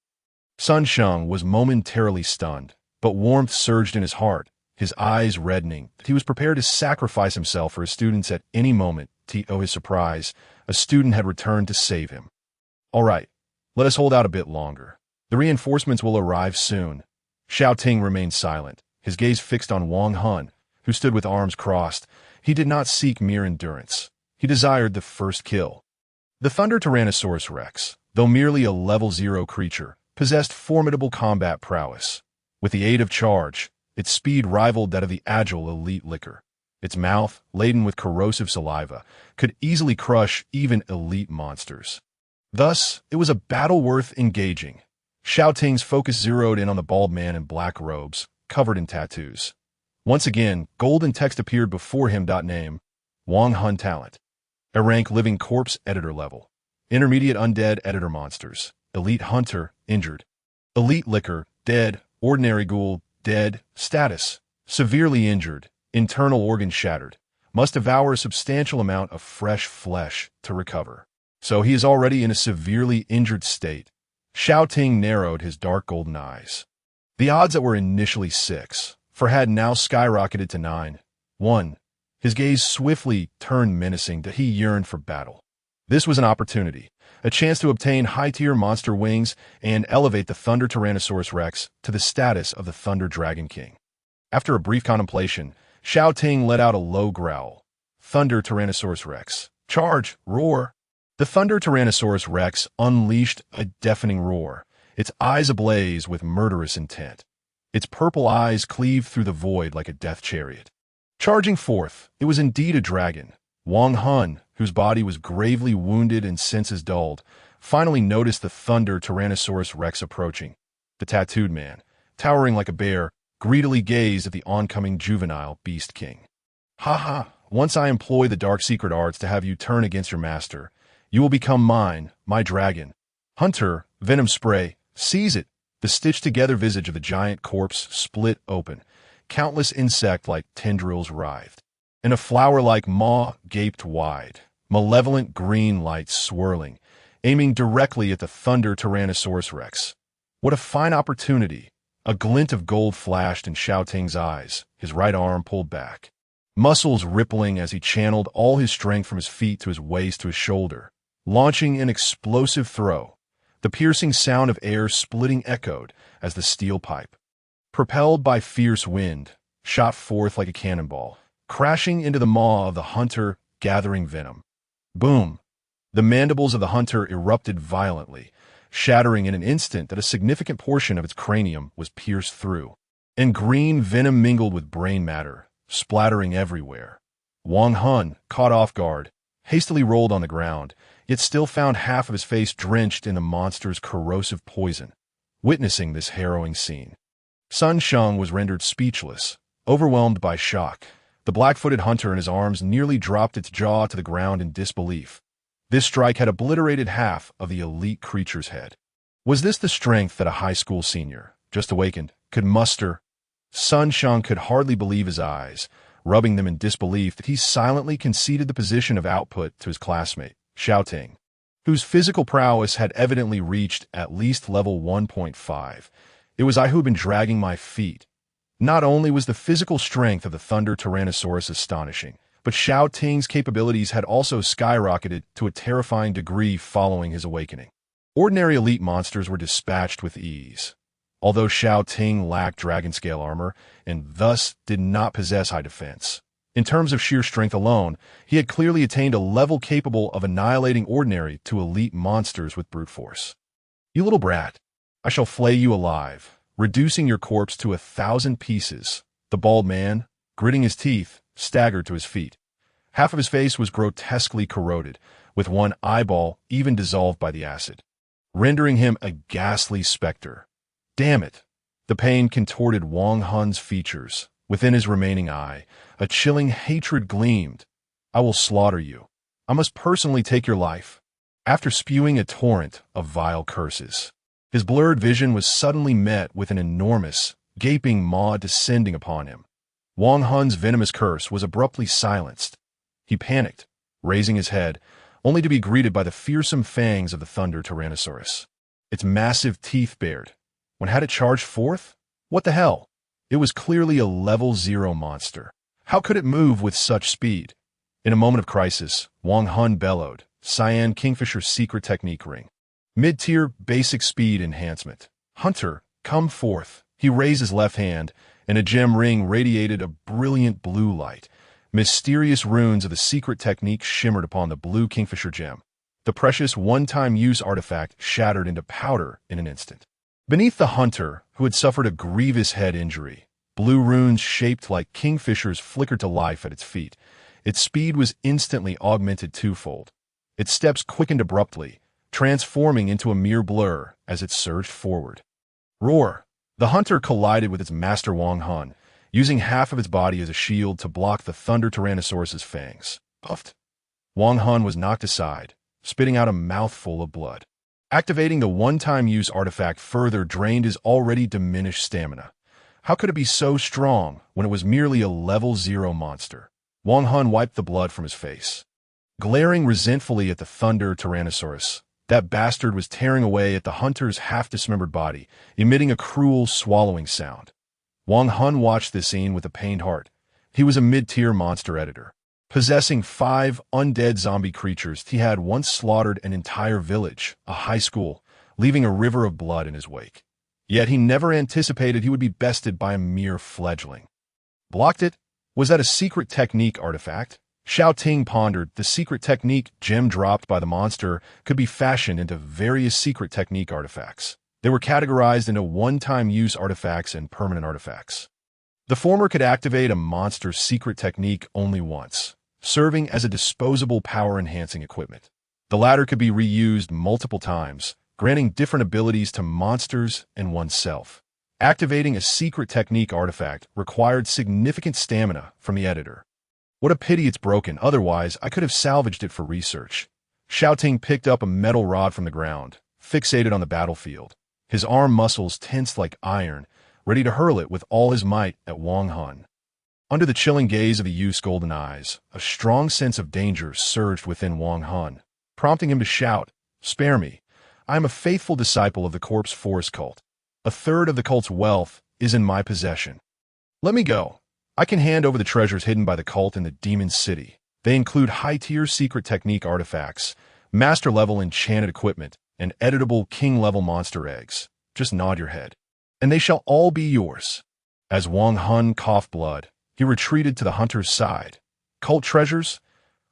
Sun Sheng was momentarily stunned, but warmth surged in his heart, his eyes reddening. He was prepared to sacrifice himself for his students at any moment. To his surprise, a student had returned to save him. All right, let us hold out a bit longer. The reinforcements will arrive soon. Xiao Ting remained silent, his gaze fixed on Wang Han, who stood with arms crossed. He did not seek mere endurance. He desired the first kill. The Thunder Tyrannosaurus Rex, though merely a level 0 creature, possessed formidable combat prowess. With the aid of charge, its speed rivaled that of the agile elite licker. Its mouth, laden with corrosive saliva, could easily crush even elite monsters. Thus, it was a battle worth engaging. Xiao Ting's focus zeroed in on the bald man in black robes, covered in tattoos. Once again, golden text appeared before him. Name: Wang Hun talent. A rank living corpse editor level. Intermediate undead editor monsters. Elite hunter, injured. Elite licker, dead. Ordinary ghoul, dead. Status: severely injured. Internal organ shattered. Must devour a substantial amount of fresh flesh to recover. So he is already in a severely injured state. Xiao Ting narrowed his dark golden eyes. The odds that were initially 6 for had now skyrocketed to 9. 1. His gaze swiftly turned menacing. That he yearned for battle. This was an opportunity, a chance to obtain high-tier monster wings and elevate the Thunder Tyrannosaurus Rex to the status of the Thunder Dragon King. After a brief contemplation, Xiao Ting let out a low growl. Thunder Tyrannosaurus Rex. Charge! Roar! The Thunder Tyrannosaurus Rex unleashed a deafening roar, its eyes ablaze with murderous intent. Its purple eyes cleaved through the void like a death chariot. Charging forth, it was indeed a dragon. Wang Hun, whose body was gravely wounded and senses dulled, finally noticed the Thunder Tyrannosaurus Rex approaching. The tattooed man, towering like a bear, greedily gazed at the oncoming juvenile beast king. Ha ha! Once I employ the dark secret arts to have you turn against your master, you will become mine, my dragon. Hunter, venom spray, seize it! The stitched-together visage of the giant corpse split open. Countless insect-like tendrils writhed, and a flower-like maw gaped wide, malevolent green lights swirling, aiming directly at the Thunder Tyrannosaurus Rex. What a fine opportunity! A glint of gold flashed in Xiao Ting's eyes, his right arm pulled back, muscles rippling as he channeled all his strength from his feet to his waist to his shoulder, launching an explosive throw. The piercing sound of air splitting echoed as the steel pipe, propelled by fierce wind, shot forth like a cannonball, crashing into the maw of the hunter, gathering venom. Boom! The mandibles of the hunter erupted violently, shattering in an instant that a significant portion of its cranium was pierced through, and green venom mingled with brain matter, splattering everywhere. Wang Hun, caught off guard, hastily rolled on the ground, yet still found half of his face drenched in the monster's corrosive poison. Witnessing this harrowing scene, Sun Sheng was rendered speechless, overwhelmed by shock. The black-footed hunter in his arms nearly dropped its jaw to the ground in disbelief. This strike had obliterated half of the elite creature's head. Was this the strength that a high school senior, just awakened, could muster? Sun Sheng could hardly believe his eyes, rubbing them in disbelief that he silently conceded the position of output to his classmate, Xiao Ting, whose physical prowess had evidently reached at least level 1.5. It was I who had been dragging my feet. Not only was the physical strength of the Thunder Tyrannosaurus astonishing, but Xiao Ting's capabilities had also skyrocketed to a terrifying degree following his awakening. Ordinary elite monsters were dispatched with ease. Although Xiao Ting lacked dragon-scale armor and thus did not possess high defense, in terms of sheer strength alone, he had clearly attained a level capable of annihilating ordinary to elite monsters with brute force. "You little brat, I shall flay you alive, reducing your corpse to 1,000 pieces." The bald man, gritting his teeth, staggered to his feet. Half of his face was grotesquely corroded, with one eyeball even dissolved by the acid, rendering him a ghastly specter. Damn it! The pain contorted Wang Hun's features. Within his remaining eye, a chilling hatred gleamed. "I will slaughter you. I must personally take your life." After spewing a torrent of vile curses, his blurred vision was suddenly met with an enormous, gaping maw descending upon him. Wang Hun's venomous curse was abruptly silenced. He panicked, raising his head, only to be greeted by the fearsome fangs of the Thunder Tyrannosaurus. Its massive teeth bared. When had it charged forth? What the hell? It was clearly a level 0 monster. How could it move with such speed? In a moment of crisis, Wang Hun bellowed, Cyan Kingfisher's secret technique ring. Mid-tier basic speed enhancement. "Hunter, come forth." He raised his left hand, and a gem ring radiated a brilliant blue light. Mysterious runes of the secret technique shimmered upon the blue Kingfisher gem. The precious one-time use artifact shattered into powder in an instant. Beneath the hunter, who had suffered a grievous head injury, blue runes shaped like kingfishers flickered to life at its feet. Its speed was instantly augmented twofold. Its steps quickened abruptly, transforming into a mere blur as it surged forward. Roar! The hunter collided with its master Wang Hun, using half of its body as a shield to block the Thunder Tyrannosaurus's fangs. Puffed! Wang Hun was knocked aside, spitting out a mouthful of blood. Activating the one-time use artifact further drained his already diminished stamina. How could it be so strong when it was merely a level 0 monster? Wang Hun wiped the blood from his face. Glaring resentfully at the Thunder Tyrannosaurus, that bastard was tearing away at the hunter's half-dismembered body, emitting a cruel swallowing sound. Wang Hun watched this scene with a pained heart. He was a mid-tier monster editor. Possessing 5 undead zombie creatures, he had once slaughtered an entire village, a high school, leaving a river of blood in his wake. Yet he never anticipated he would be bested by a mere fledgling. Blocked it? Was that a secret technique artifact? Xiao Ting pondered. The secret technique gem dropped by the monster could be fashioned into various secret technique artifacts. They were categorized into one-time use artifacts and permanent artifacts. The former could activate a monster's secret technique only once, serving as a disposable power-enhancing equipment. The latter could be reused multiple times, granting different abilities to monsters and oneself. Activating a secret technique artifact required significant stamina from the editor. What a pity it's broken, otherwise I could have salvaged it for research. Xiao Ting picked up a metal rod from the ground, fixated on the battlefield. His arm muscles tensed like iron, ready to hurl it with all his might at Wang Hun. Under the chilling gaze of the youth's golden eyes, a strong sense of danger surged within Wang Hun, prompting him to shout, "Spare me. I am a faithful disciple of the Corpse Forest cult. 1/3 of the cult's wealth is in my possession. Let me go. I can hand over the treasures hidden by the cult in the Demon City. They include high-tier secret technique artifacts, master-level enchanted equipment, and editable king-level monster eggs. Just nod your head, and they shall all be yours." As Wang Hun coughed blood, he retreated to the hunter's side. Cult treasures?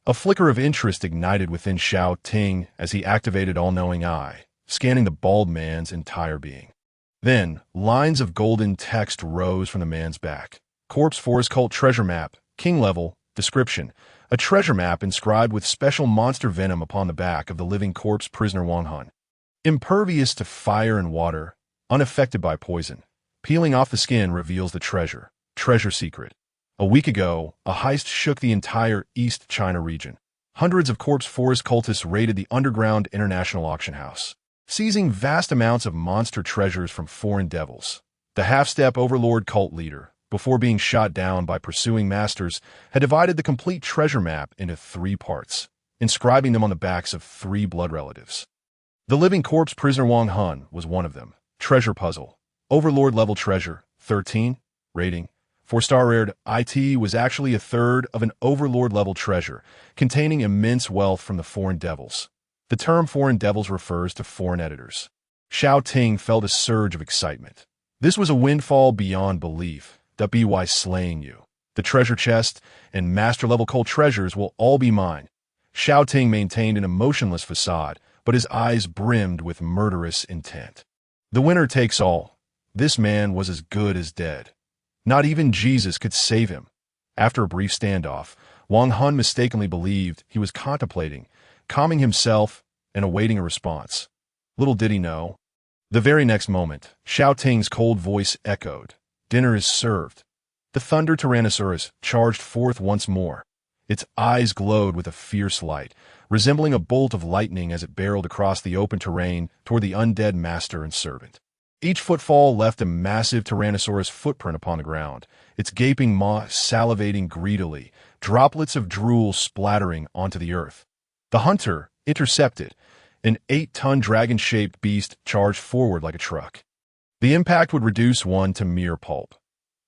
A flicker of interest ignited within Xiao Ting as he activated all-knowing eye, scanning the bald man's entire being. Then, lines of golden text rose from the man's back. Corpse Forest Cult Treasure Map, King Level, Description. A treasure map inscribed with special monster venom upon the back of the living corpse prisoner Wang Hun. Impervious to fire and water, unaffected by poison. Peeling off the skin reveals the treasure. Treasure secret. A week ago, a heist shook the entire East China region. Hundreds of Corpse Forest cultists raided the underground international auction house, seizing vast amounts of monster treasures from foreign devils. The half-step overlord cult leader, before being shot down by pursuing masters, had divided the complete treasure map into 3 parts, inscribing them on the backs of 3 blood relatives. The living corpse prisoner Wang Hun was one of them. Treasure puzzle. Overlord level treasure, 13. Rating, 4-star rared IT was actually a third of an Overlord-level treasure, containing immense wealth from the Foreign Devils. The term Foreign Devils refers to foreign editors. Xiao Ting felt a surge of excitement. This was a windfall beyond belief. That be why slaying you. The treasure chest and master-level cold treasures will all be mine. Xiao Ting maintained an emotionless facade, but his eyes brimmed with murderous intent. The winner takes all. This man was as good as dead. Not even Jesus could save him. After a brief standoff, Wang Hun mistakenly believed he was contemplating, calming himself, and awaiting a response. Little did he know. The very next moment, Xiao Ting's cold voice echoed. Dinner is served. The Thunder Tyrannosaurus charged forth once more. Its eyes glowed with a fierce light, resembling a bolt of lightning as it barreled across the open terrain toward the undead master and servant. Each footfall left a massive Tyrannosaurus footprint upon the ground, its gaping maw salivating greedily, droplets of drool splattering onto the earth. The hunter, intercepted, an 8-ton dragon-shaped beast charged forward like a truck. The impact would reduce one to mere pulp.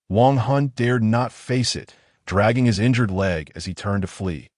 Wang Hun dared not face it, dragging his injured leg as he turned to flee.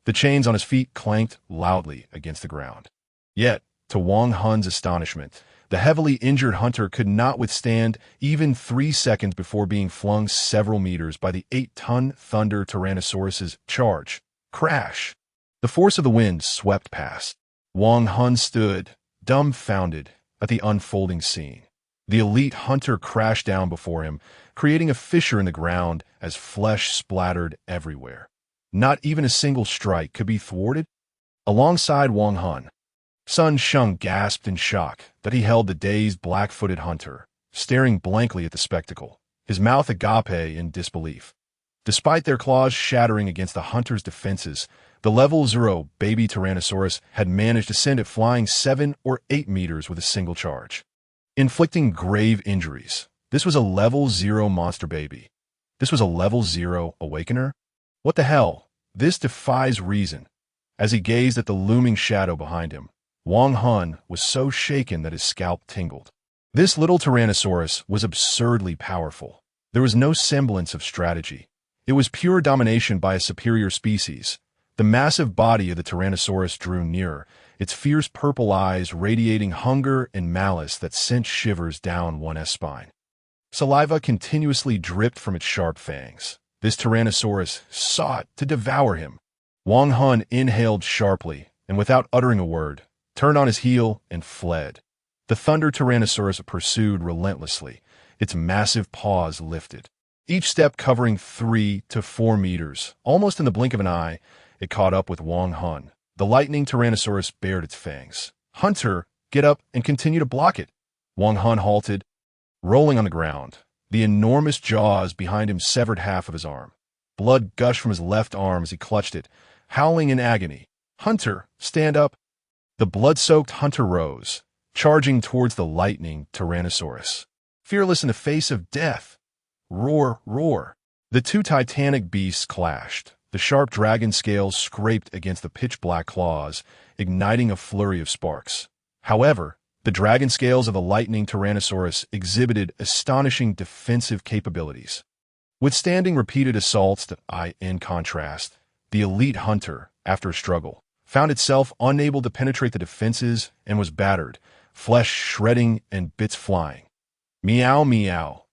The chains on his feet clanked loudly against the ground. Yet, to Wang Hun's astonishment, the heavily injured hunter could not withstand even 3 seconds before being flung several meters by the 8-ton Thunder Tyrannosaurus's charge. Crash! The force of the wind swept past. Wang Hun stood, dumbfounded, at the unfolding scene. The elite hunter crashed down before him, creating a fissure in the ground as flesh splattered everywhere. Not even a single strike could be thwarted. Alongside Wang Hun, Sun Sheng gasped in shock that he held the dazed black-footed hunter, staring blankly at the spectacle, his mouth agape in disbelief. Despite their claws shattering against the hunter's defenses, the level 0 baby Tyrannosaurus had managed to send it flying 7 or 8 meters with a single charge, inflicting grave injuries. This was a level 0 monster baby. This was a level 0 awakener? What the hell? This defies reason. As he gazed at the looming shadow behind him, Wang Hun was so shaken that his scalp tingled. This little Tyrannosaurus was absurdly powerful. There was no semblance of strategy. It was pure domination by a superior species. The massive body of the Tyrannosaurus drew nearer, its fierce purple eyes radiating hunger and malice that sent shivers down one's spine. Saliva continuously dripped from its sharp fangs. This Tyrannosaurus sought to devour him. Wang Hun inhaled sharply, and without uttering a word, turned on his heel and fled. The Thunder Tyrannosaurus pursued relentlessly, its massive paws lifted. Each step covering 3 to 4 meters, almost in the blink of an eye, it caught up with Wang Hun. The lightning Tyrannosaurus bared its fangs. Hunter, get up and continue to block it. Wang Hun halted, rolling on the ground. The enormous jaws behind him severed half of his arm. Blood gushed from his left arm as he clutched it, howling in agony. Hunter, stand up. The blood-soaked hunter rose, charging towards the lightning Tyrannosaurus. Fearless in the face of death. Roar, roar. The two titanic beasts clashed. The sharp dragon scales scraped against the pitch-black claws, igniting a flurry of sparks. However, the dragon scales of the lightning Tyrannosaurus exhibited astonishing defensive capabilities. Withstanding repeated assaults, in contrast, the elite hunter, after a struggle, found itself unable to penetrate the defenses and was battered, flesh shredding and bits flying. Meow, meow.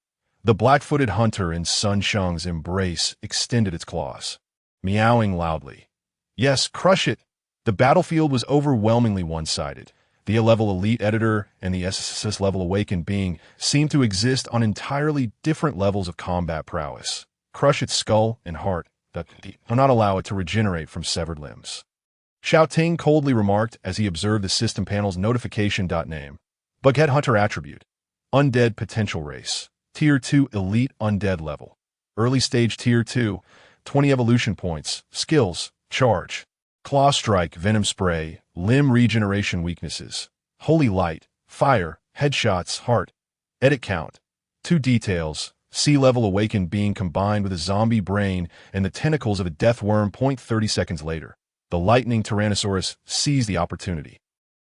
The black-footed hunter in Sun Sheng's embrace extended its claws, meowing loudly. Yes, crush it! The battlefield was overwhelmingly one-sided. The A-level elite editor and the SSSS-level awakened being seemed to exist on entirely different levels of combat prowess. Crush its skull and heart, but do not allow it to regenerate from severed limbs. Xiao Ting coldly remarked as he observed the system panel's notification.name. Bughead Hunter Attribute. Undead Potential Race. Tier 2 Elite Undead Level. Early Stage Tier 2. 20 Evolution Points. Skills. Charge. Claw Strike, Venom Spray, Limb Regeneration Weaknesses. Holy Light. Fire. Headshots. Heart. Edit Count. 2 details. Sea-level awakened being combined with a zombie brain and the tentacles of a death worm. 30 seconds later, the lightning Tyrannosaurus seized the opportunity.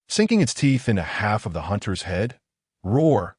Sinking its teeth into half of the hunter's head. Roar.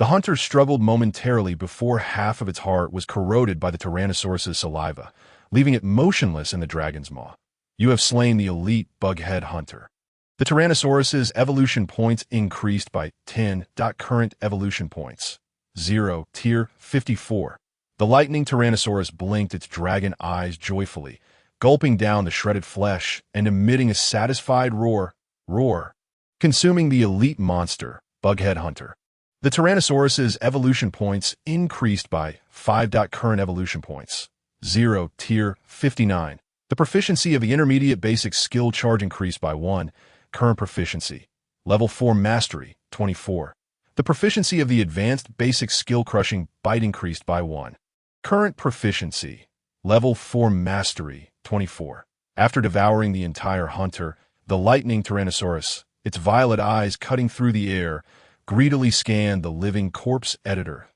The hunter struggled momentarily before half of its heart was corroded by the Tyrannosaurus's saliva, leaving it motionless in the dragon's maw. You have slain the elite bughead hunter. The Tyrannosaurus's evolution points increased by 10. Current evolution points. 0. Tier 54. The lightning Tyrannosaurus blinked its dragon eyes joyfully, gulping down the shredded flesh and emitting a satisfied roar, consuming the elite monster, bughead hunter. The Tyrannosaurus's evolution points increased by 5. Current evolution points. 0. Tier 59. The proficiency of the intermediate basic skill charge increased by 1. Current proficiency. Level 4 mastery, 24. The proficiency of the advanced basic skill crushing bite increased by 1. Current proficiency. Level 4 mastery, 24. After devouring the entire hunter, the lightning Tyrannosaurus, its violet eyes cutting through the air, greedily scanned the living corpse editor.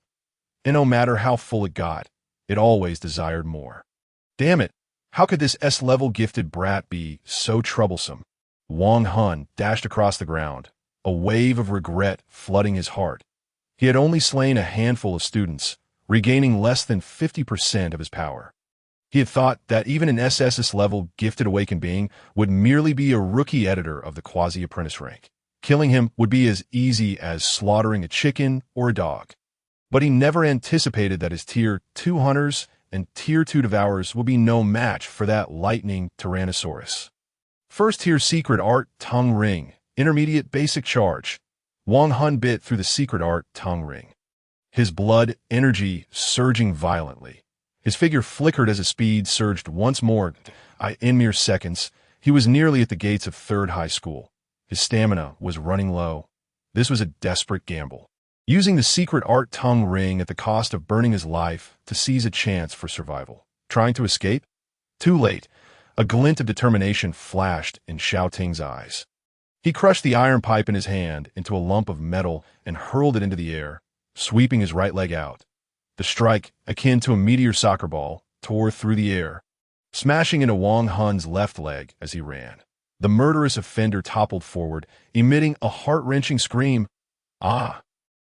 And no matter how full it got, it always desired more. Damn it! How could this S-level gifted brat be so troublesome? Wang Hun dashed across the ground, a wave of regret flooding his heart. He had only slain a handful of students, regaining less than 50% of his power. He had thought that even an SSSS-level gifted awakened being would merely be a rookie editor of the quasi-apprentice rank. Killing him would be as easy as slaughtering a chicken or a dog. But he never anticipated that his Tier 2 hunters and Tier 2 devourers would be no match for that lightning Tyrannosaurus. First Tier Secret Art Tongue Ring, Intermediate Basic Charge. Wang Hun bit through the Secret Art Tongue Ring. His blood energy surging violently. His figure flickered as his speed surged once more. In mere seconds, he was nearly at the gates of 3rd High School. His stamina was running low. This was a desperate gamble. Using the Secret Art Tongue Ring at the cost of burning his life to seize a chance for survival. Trying to escape? Too late. A glint of determination flashed in Xiao Ting's eyes. He crushed the iron pipe in his hand into a lump of metal and hurled it into the air, sweeping his right leg out. The strike, akin to a meteor soccer ball, tore through the air, smashing into Wang Hun's left leg as he ran. The murderous offender toppled forward, emitting a heart-wrenching scream. Ah!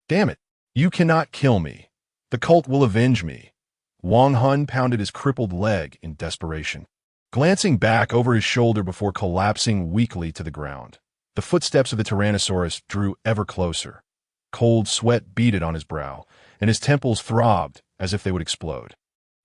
Damn it! You cannot kill me. The cult will avenge me. Wang Hun pounded his crippled leg in desperation, glancing back over his shoulder before collapsing weakly to the ground. The footsteps of the Tyrannosaurus drew ever closer. Cold sweat beaded on his brow, and his temples throbbed as if they would explode.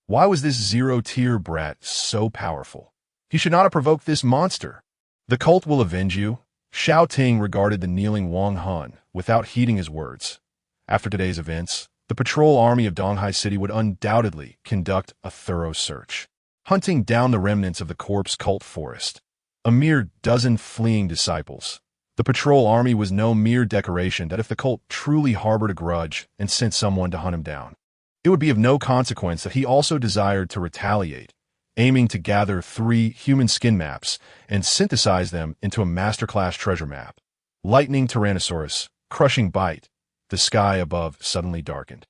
Why was this zero-tier brat so powerful? He should not have provoked this monster. The cult will avenge you. Xiao Ting regarded the kneeling Wang Hun without heeding his words. After today's events, the patrol army of Donghai City would undoubtedly conduct a thorough search, hunting down the remnants of the corpse cult forest. A mere dozen fleeing disciples. The patrol army was no mere decoration that if the cult truly harbored a grudge and sent someone to hunt him down, it would be of no consequence that he also desired to retaliate, aiming to gather 3 human skin maps and synthesize them into a masterclass treasure map. Lightning Tyrannosaurus, crushing bite. The sky above suddenly darkened.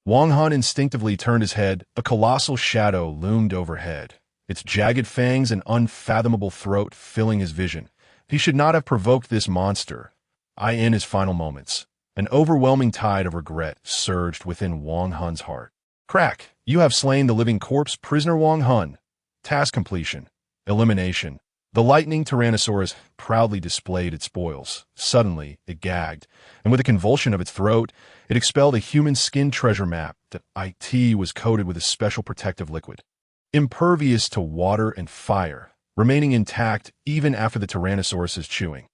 Wang Hun instinctively turned his head. A colossal shadow loomed overhead, its jagged fangs and unfathomable throat filling his vision. He should not have provoked this monster. In his final moments, an overwhelming tide of regret surged within Wang Hun's heart. Crack! You have slain the living corpse prisoner Wang Hun. Task completion. Elimination. The lightning Tyrannosaurus proudly displayed its spoils. Suddenly, it gagged, and with a convulsion of its throat, it expelled a human skin treasure map that was coated with a special protective liquid, impervious to water and fire, remaining intact even after the Tyrannosaurus's chewing.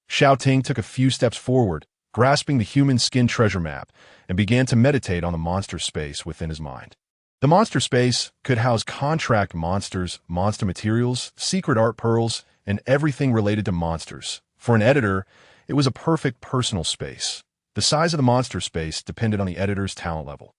Xiao Ting took a few steps forward, grasping the human skin treasure map, and began to meditate on the monster space within his mind. The monster space could house contract monsters, monster materials, secret art pearls, and everything related to monsters. For an editor, it was a perfect personal space. The size of the monster space depended on the editor's talent level.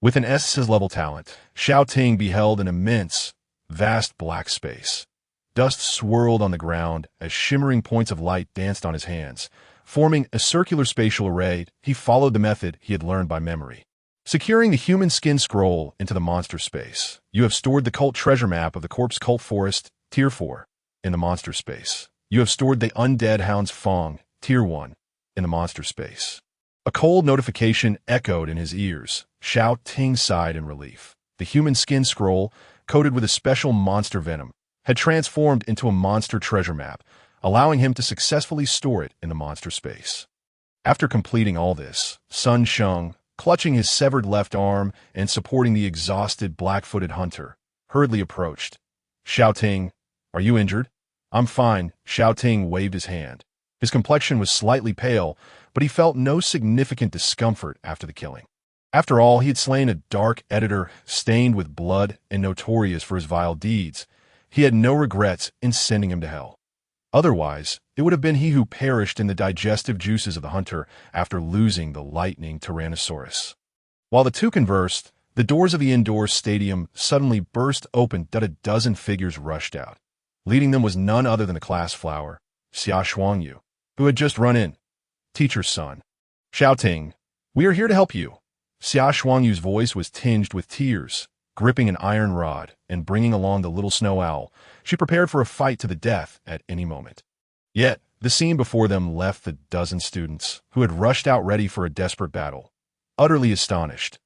With an SSSS-level talent, Xiao Ting beheld an immense, vast black space. Dust swirled on the ground as shimmering points of light danced on his hands. Forming a circular spatial array, he followed the method he had learned by memory. Securing the human skin scroll into the monster space, you have stored the cult treasure map of the corpse cult forest, Tier 4, in the monster space. You have stored the undead hound's Fong, Tier 1, in the monster space. A cold notification echoed in his ears. Xiao Ting sighed in relief. The human skin scroll, coated with a special monster venom, had transformed into a monster treasure map, allowing him to successfully store it in the monster space. After completing all this, Sun Sheng, clutching his severed left arm and supporting the exhausted black-footed hunter, hurriedly approached. Xiao Ting, are you injured? I'm fine. Xiao Ting waved his hand. His complexion was slightly pale, but he felt no significant discomfort after the killing. After all, he had slain a dark editor stained with blood and notorious for his vile deeds. He had no regrets in sending him to hell. Otherwise, it would have been he who perished in the digestive juices of the hunter after losing the lightning Tyrannosaurus. While the two conversed, the doors of the indoor stadium suddenly burst open and a dozen figures rushed out. Leading them was none other than the class flower, Xiao, who had just run in. Teacher's son. Xiao Ting, we are here to help you. Xiao voice was tinged with tears. Gripping an iron rod and bringing along the little snow owl, she prepared for a fight to the death at any moment. Yet, the scene before them left the dozen students, who had rushed out ready for a desperate battle, utterly astonished.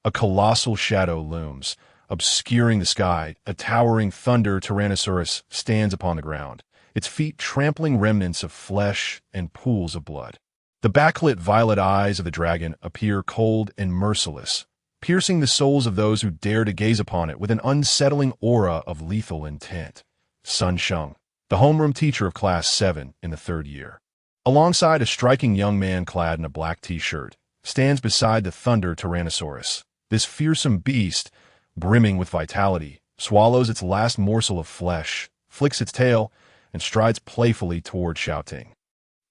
A colossal shadow looms, obscuring the sky. A towering thunder Tyrannosaurus stands upon the ground, its feet trampling remnants of flesh and pools of blood. The backlit violet eyes of the dragon appear cold and merciless, piercing the souls of those who dare to gaze upon it with an unsettling aura of lethal intent. Sun Sheng, the homeroom teacher of Class 7 in the 3rd year, alongside a striking young man clad in a black t-shirt, stands beside the Thunder Tyrannosaurus. This fearsome beast, brimming with vitality, swallows its last morsel of flesh, flicks its tail, and strides playfully toward Xiao Ting.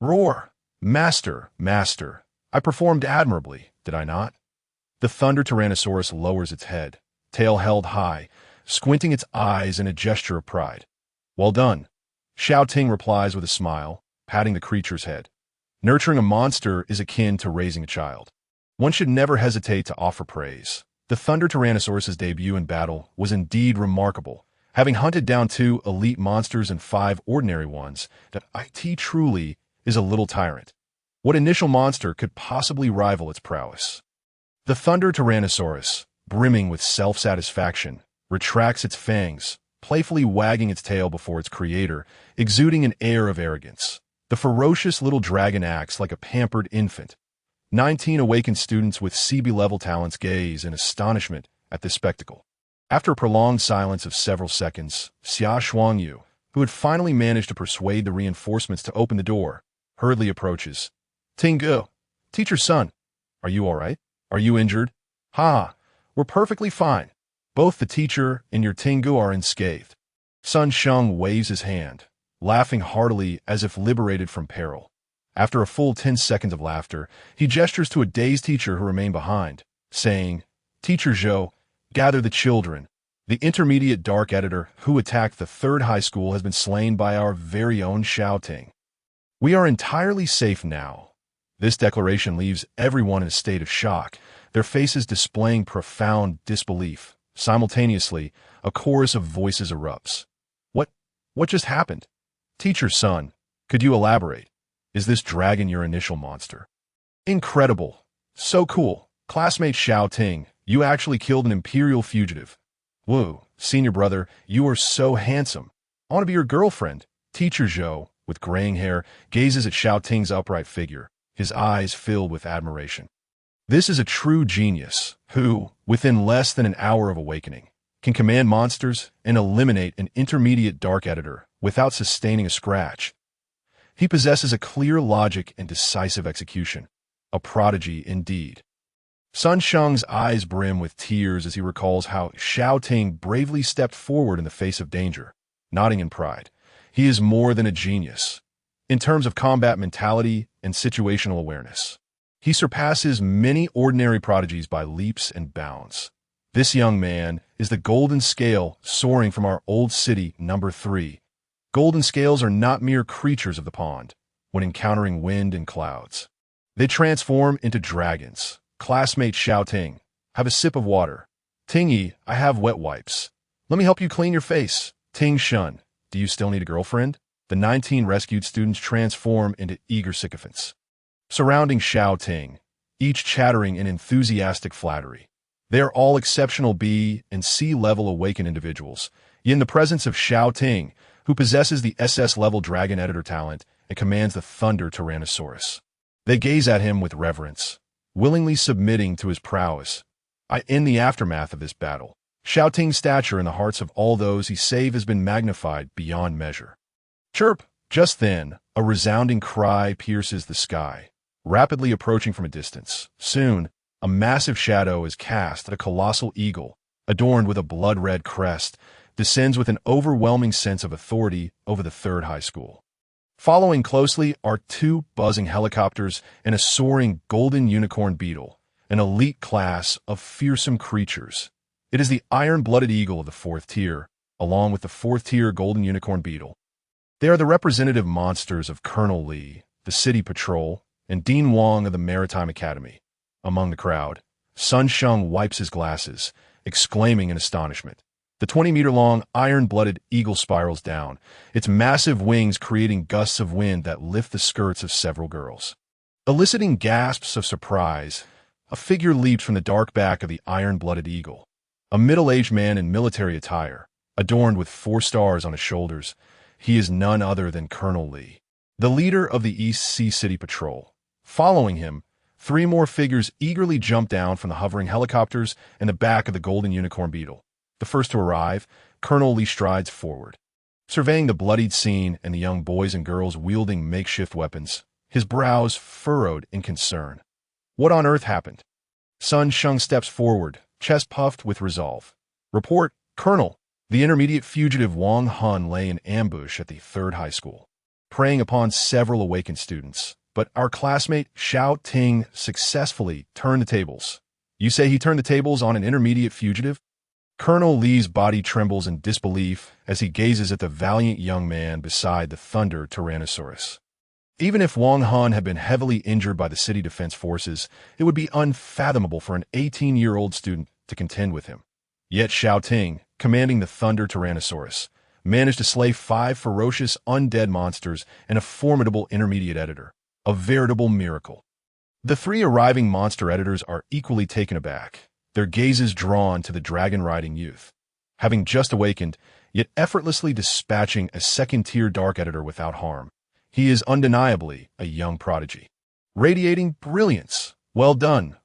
Roar! Master, master, I performed admirably, did I not? The Thunder Tyrannosaurus lowers its head, tail held high, squinting its eyes in a gesture of pride. Well done. Xiao Ting replies with a smile, patting the creature's head. Nurturing a monster is akin to raising a child. One should never hesitate to offer praise. The Thunder Tyrannosaurus's debut in battle was indeed remarkable, having hunted down 2 elite monsters and 5 ordinary ones. That IT truly is a little tyrant. What initial monster could possibly rival its prowess? The Thunder Tyrannosaurus, brimming with self-satisfaction, retracts its fangs, playfully wagging its tail before its creator, exuding an air of arrogance. The ferocious little dragon acts like a pampered infant. 19 awakened students with CB-level talents gaze in astonishment at this spectacle. After a prolonged silence of several seconds, Xiao, who had finally managed to persuade the reinforcements to open the door, hurriedly approaches. Tingu, teacher's son, are you all right? Are you injured? Ha, we're perfectly fine. Both the teacher and your Tingu are unscathed. Sun Sheng waves his hand, laughing heartily as if liberated from peril. After a full 10 seconds of laughter, he gestures to a dazed teacher who remained behind, saying, Teacher Zhou, gather the children. The intermediate dark editor who attacked the 3rd high school has been slain by our very own Xiao Ting. We are entirely safe now. This declaration leaves everyone in a state of shock, their faces displaying profound disbelief. Simultaneously, a chorus of voices erupts. What just happened? Teacher's son, could you elaborate? Is this dragon your initial monster? Incredible. So cool. Classmate Xiao Ting, you actually killed an imperial fugitive. Whoa, senior brother, you are so handsome. I want to be your girlfriend. Teacher Zhou, with graying hair, gazes at Xiao Ting's upright figure, his eyes filled with admiration. This is a true genius, who, within less than an hour of awakening, can command monsters and eliminate an intermediate dark editor without sustaining a scratch. He possesses a clear logic and decisive execution. A prodigy indeed. Sun Sheng's eyes brim with tears as he recalls how Xiao Ting bravely stepped forward in the face of danger, nodding in pride. He is more than a genius. In terms of combat mentality and situational awareness, he surpasses many ordinary prodigies by leaps and bounds. This young man is the golden scale soaring from our old city, number 3. Golden scales are not mere creatures of the pond when encountering wind and clouds. They transform into dragons. Classmate Xiao Ting, have a sip of water. Tingy, I have wet wipes. Let me help you clean your face. Ting Shun, do you still need a girlfriend? The 19 rescued students transform into eager sycophants. Surrounding Xiao Ting, each chattering in enthusiastic flattery. They are all exceptional B and C level awakened individuals, yet in the presence of Xiao Ting, who possesses the SS level dragon editor talent and commands the Thunder Tyrannosaurus. They gaze at him with reverence, willingly submitting to his prowess. In the aftermath of this battle, Xiao Ting's stature in the hearts of all those he saved has been magnified beyond measure. Chirp! Just then, a resounding cry pierces the sky, rapidly approaching from a distance. Soon, a massive shadow is cast at a colossal eagle, adorned with a blood-red crest, descends with an overwhelming sense of authority over the third high school. Following closely are two buzzing helicopters and a soaring golden unicorn beetle, an elite class of fearsome creatures. It is the iron-blooded eagle of the fourth tier, along with the fourth-tier golden unicorn beetle. They are the representative monsters of Colonel Lee, the City Patrol, and Dean Wong of the Maritime Academy. Among the crowd, Sun Sheng wipes his glasses, exclaiming in astonishment. The 20-meter-long, iron-blooded eagle spirals down, its massive wings creating gusts of wind that lift the skirts of several girls. Eliciting gasps of surprise, a figure leaps from the dark back of the iron-blooded eagle. A middle-aged man in military attire, adorned with 4 stars on his shoulders. He is none other than Colonel Lee, the leader of the East Sea City Patrol. Following him, 3 more figures eagerly jump down from the hovering helicopters and the back of the golden unicorn beetle. The first to arrive, Colonel Lee strides forward, surveying the bloodied scene and the young boys and girls wielding makeshift weapons, his brows furrowed in concern. What on earth happened? Sun Sheng steps forward, chest puffed with resolve. Report, Colonel. The intermediate fugitive Wang Hun lay in ambush at the third high school, preying upon several awakened students. But our classmate Xiao Ting successfully turned the tables. You say he turned the tables on an intermediate fugitive? Colonel Lee's body trembles in disbelief as he gazes at the valiant young man beside the Thunder Tyrannosaurus. Even if Wang Hun had been heavily injured by the city defense forces, it would be unfathomable for an 18-year-old student to contend with him. Yet Xiao Ting, commanding the Thunder Tyrannosaurus, managed to slay 5 ferocious undead monsters and a formidable intermediate editor. A veritable miracle. The 3 arriving monster editors are equally taken aback, their gazes drawn to the dragon-riding youth. Having just awakened, yet effortlessly dispatching a second-tier dark editor without harm, he is undeniably a young prodigy. Radiating brilliance. Well done,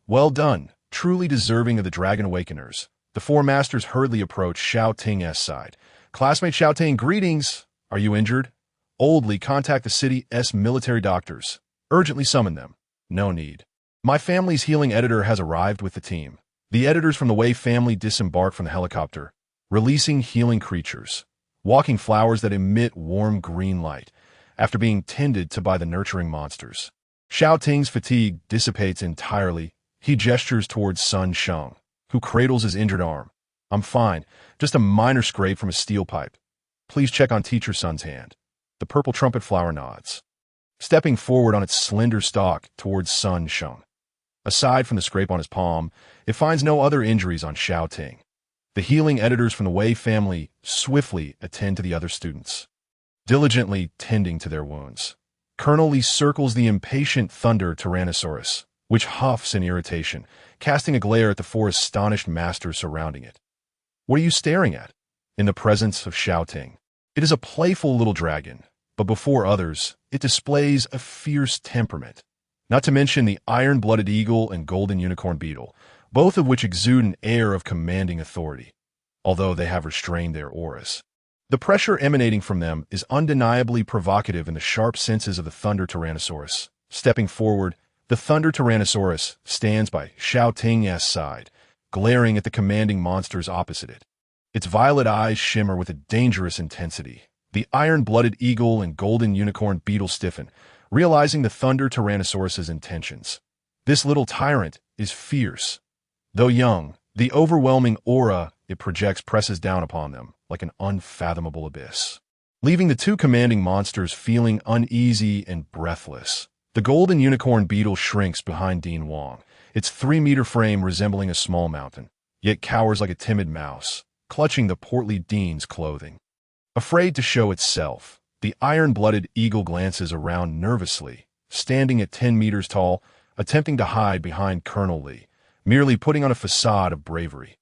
truly deserving of the Dragon Awakeners. The 4 masters hurriedly approach Xiao Ting's side. Classmate Xiao Ting, greetings. Are you injured? Oldly contact the city's military doctors. Urgently summon them. No need. My family's healing editor has arrived with the team. The editors from the Wei family disembark from the helicopter, releasing healing creatures, walking flowers that emit warm green light, after being tended to by the nurturing monsters. Xiao Ting's fatigue dissipates entirely. He gestures towards Sun Sheng, who cradles his injured arm. I'm fine, just a minor scrape from a steel pipe. Please check on Teacher Sun's hand. The purple trumpet flower nods, stepping forward on its slender stalk towards Sun Sheng. Aside from the scrape on his palm, it finds no other injuries on Xiao Ting. The healing editors from the Wei family swiftly attend to the other students, diligently tending to their wounds. Colonel Lee circles the impatient Thunder Tyrannosaurus, which huffs in irritation, casting a glare at the 4 astonished masters surrounding it. What are you staring at? In the presence of Xiao Ting. It is a playful little dragon, but before others, it displays a fierce temperament. Not to mention the iron-blooded eagle and golden unicorn beetle, both of which exude an air of commanding authority, although they have restrained their auras. The pressure emanating from them is undeniably provocative in the sharp senses of the Thunder Tyrannosaurus. Stepping forward, the Thunder Tyrannosaurus stands by Xiao Ting's side, glaring at the commanding monsters opposite it. Its violet eyes shimmer with a dangerous intensity. The iron-blooded eagle and golden unicorn beetle stiffen, realizing the Thunder Tyrannosaurus's intentions. This little tyrant is fierce. Though young, the overwhelming aura it projects presses down upon them like an unfathomable abyss, leaving the 2 commanding monsters feeling uneasy and breathless. The golden unicorn beetle shrinks behind Dean Wong, its 3-meter frame resembling a small mountain, yet cowers like a timid mouse, clutching the portly Dean's clothing. Afraid to show itself, the iron-blooded eagle glances around nervously, standing at 10 meters tall, attempting to hide behind Colonel Li, merely putting on a facade of bravery.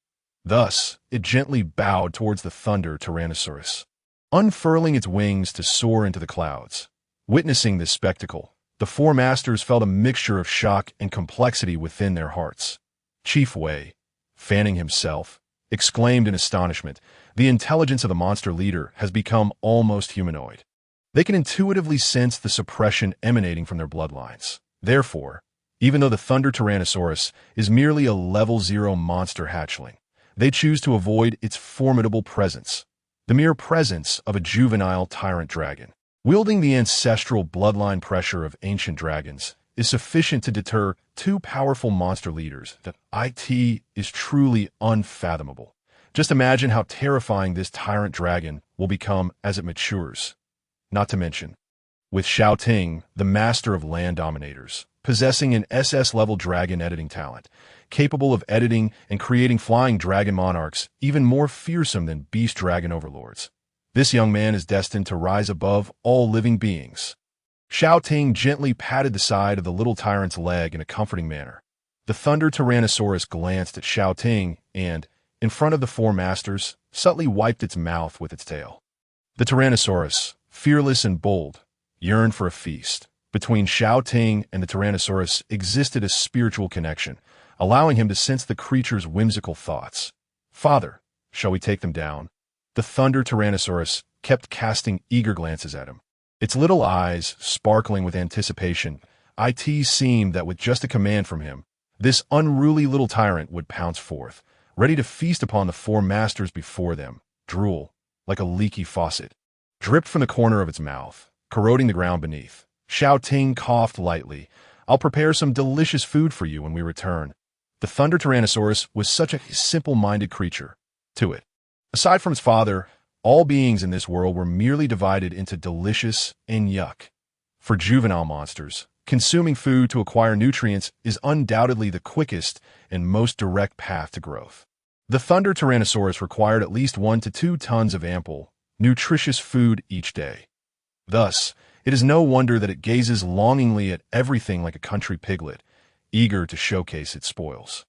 Thus, it gently bowed towards the Thunder Tyrannosaurus, unfurling its wings to soar into the clouds. Witnessing this spectacle, the four masters felt a mixture of shock and complexity within their hearts. Chief Wei, fanning himself, exclaimed in astonishment, "The intelligence of the monster leader has become almost humanoid." They can intuitively sense the suppression emanating from their bloodlines. Therefore, even though the Thunder Tyrannosaurus is merely a level 0 monster hatchling, they choose to avoid its formidable presence, the mere presence of a juvenile tyrant dragon. Wielding the ancestral bloodline pressure of ancient dragons is sufficient to deter two powerful monster leaders. That it is truly unfathomable. Just imagine how terrifying this tyrant dragon will become as it matures. Not to mention, with Xiao Ting, the master of land dominators, possessing an SS-level dragon editing talent, capable of editing and creating flying dragon monarchs even more fearsome than beast dragon overlords. This young man is destined to rise above all living beings. Xiao Ting gently patted the side of the little tyrant's leg in a comforting manner. The Thunder Tyrannosaurus glanced at Xiao Ting and, in front of the four masters, subtly wiped its mouth with its tail. The Tyrannosaurus, fearless and bold, yearned for a feast. Between Xiao Ting and the Tyrannosaurus existed a spiritual connection, allowing him to sense the creature's whimsical thoughts. "Father, shall we take them down?" The Thunder Tyrannosaurus kept casting eager glances at him, its little eyes sparkling with anticipation. It seemed that with just a command from him, this unruly little tyrant would pounce forth, ready to feast upon the four masters before them. Drool, like a leaky faucet, dripped from the corner of its mouth, corroding the ground beneath. Xiao Ting coughed lightly. "I'll prepare some delicious food for you when we return." The Thunder Tyrannosaurus was such a simple-minded creature. To it, aside from its father, all beings in this world were merely divided into delicious and yuck. For juvenile monsters, consuming food to acquire nutrients is undoubtedly the quickest and most direct path to growth. The Thunder Tyrannosaurus required at least 1 to 2 tons of ample, nutritious food each day. Thus, it is no wonder that it gazes longingly at everything like a country piglet, eager to showcase its spoils.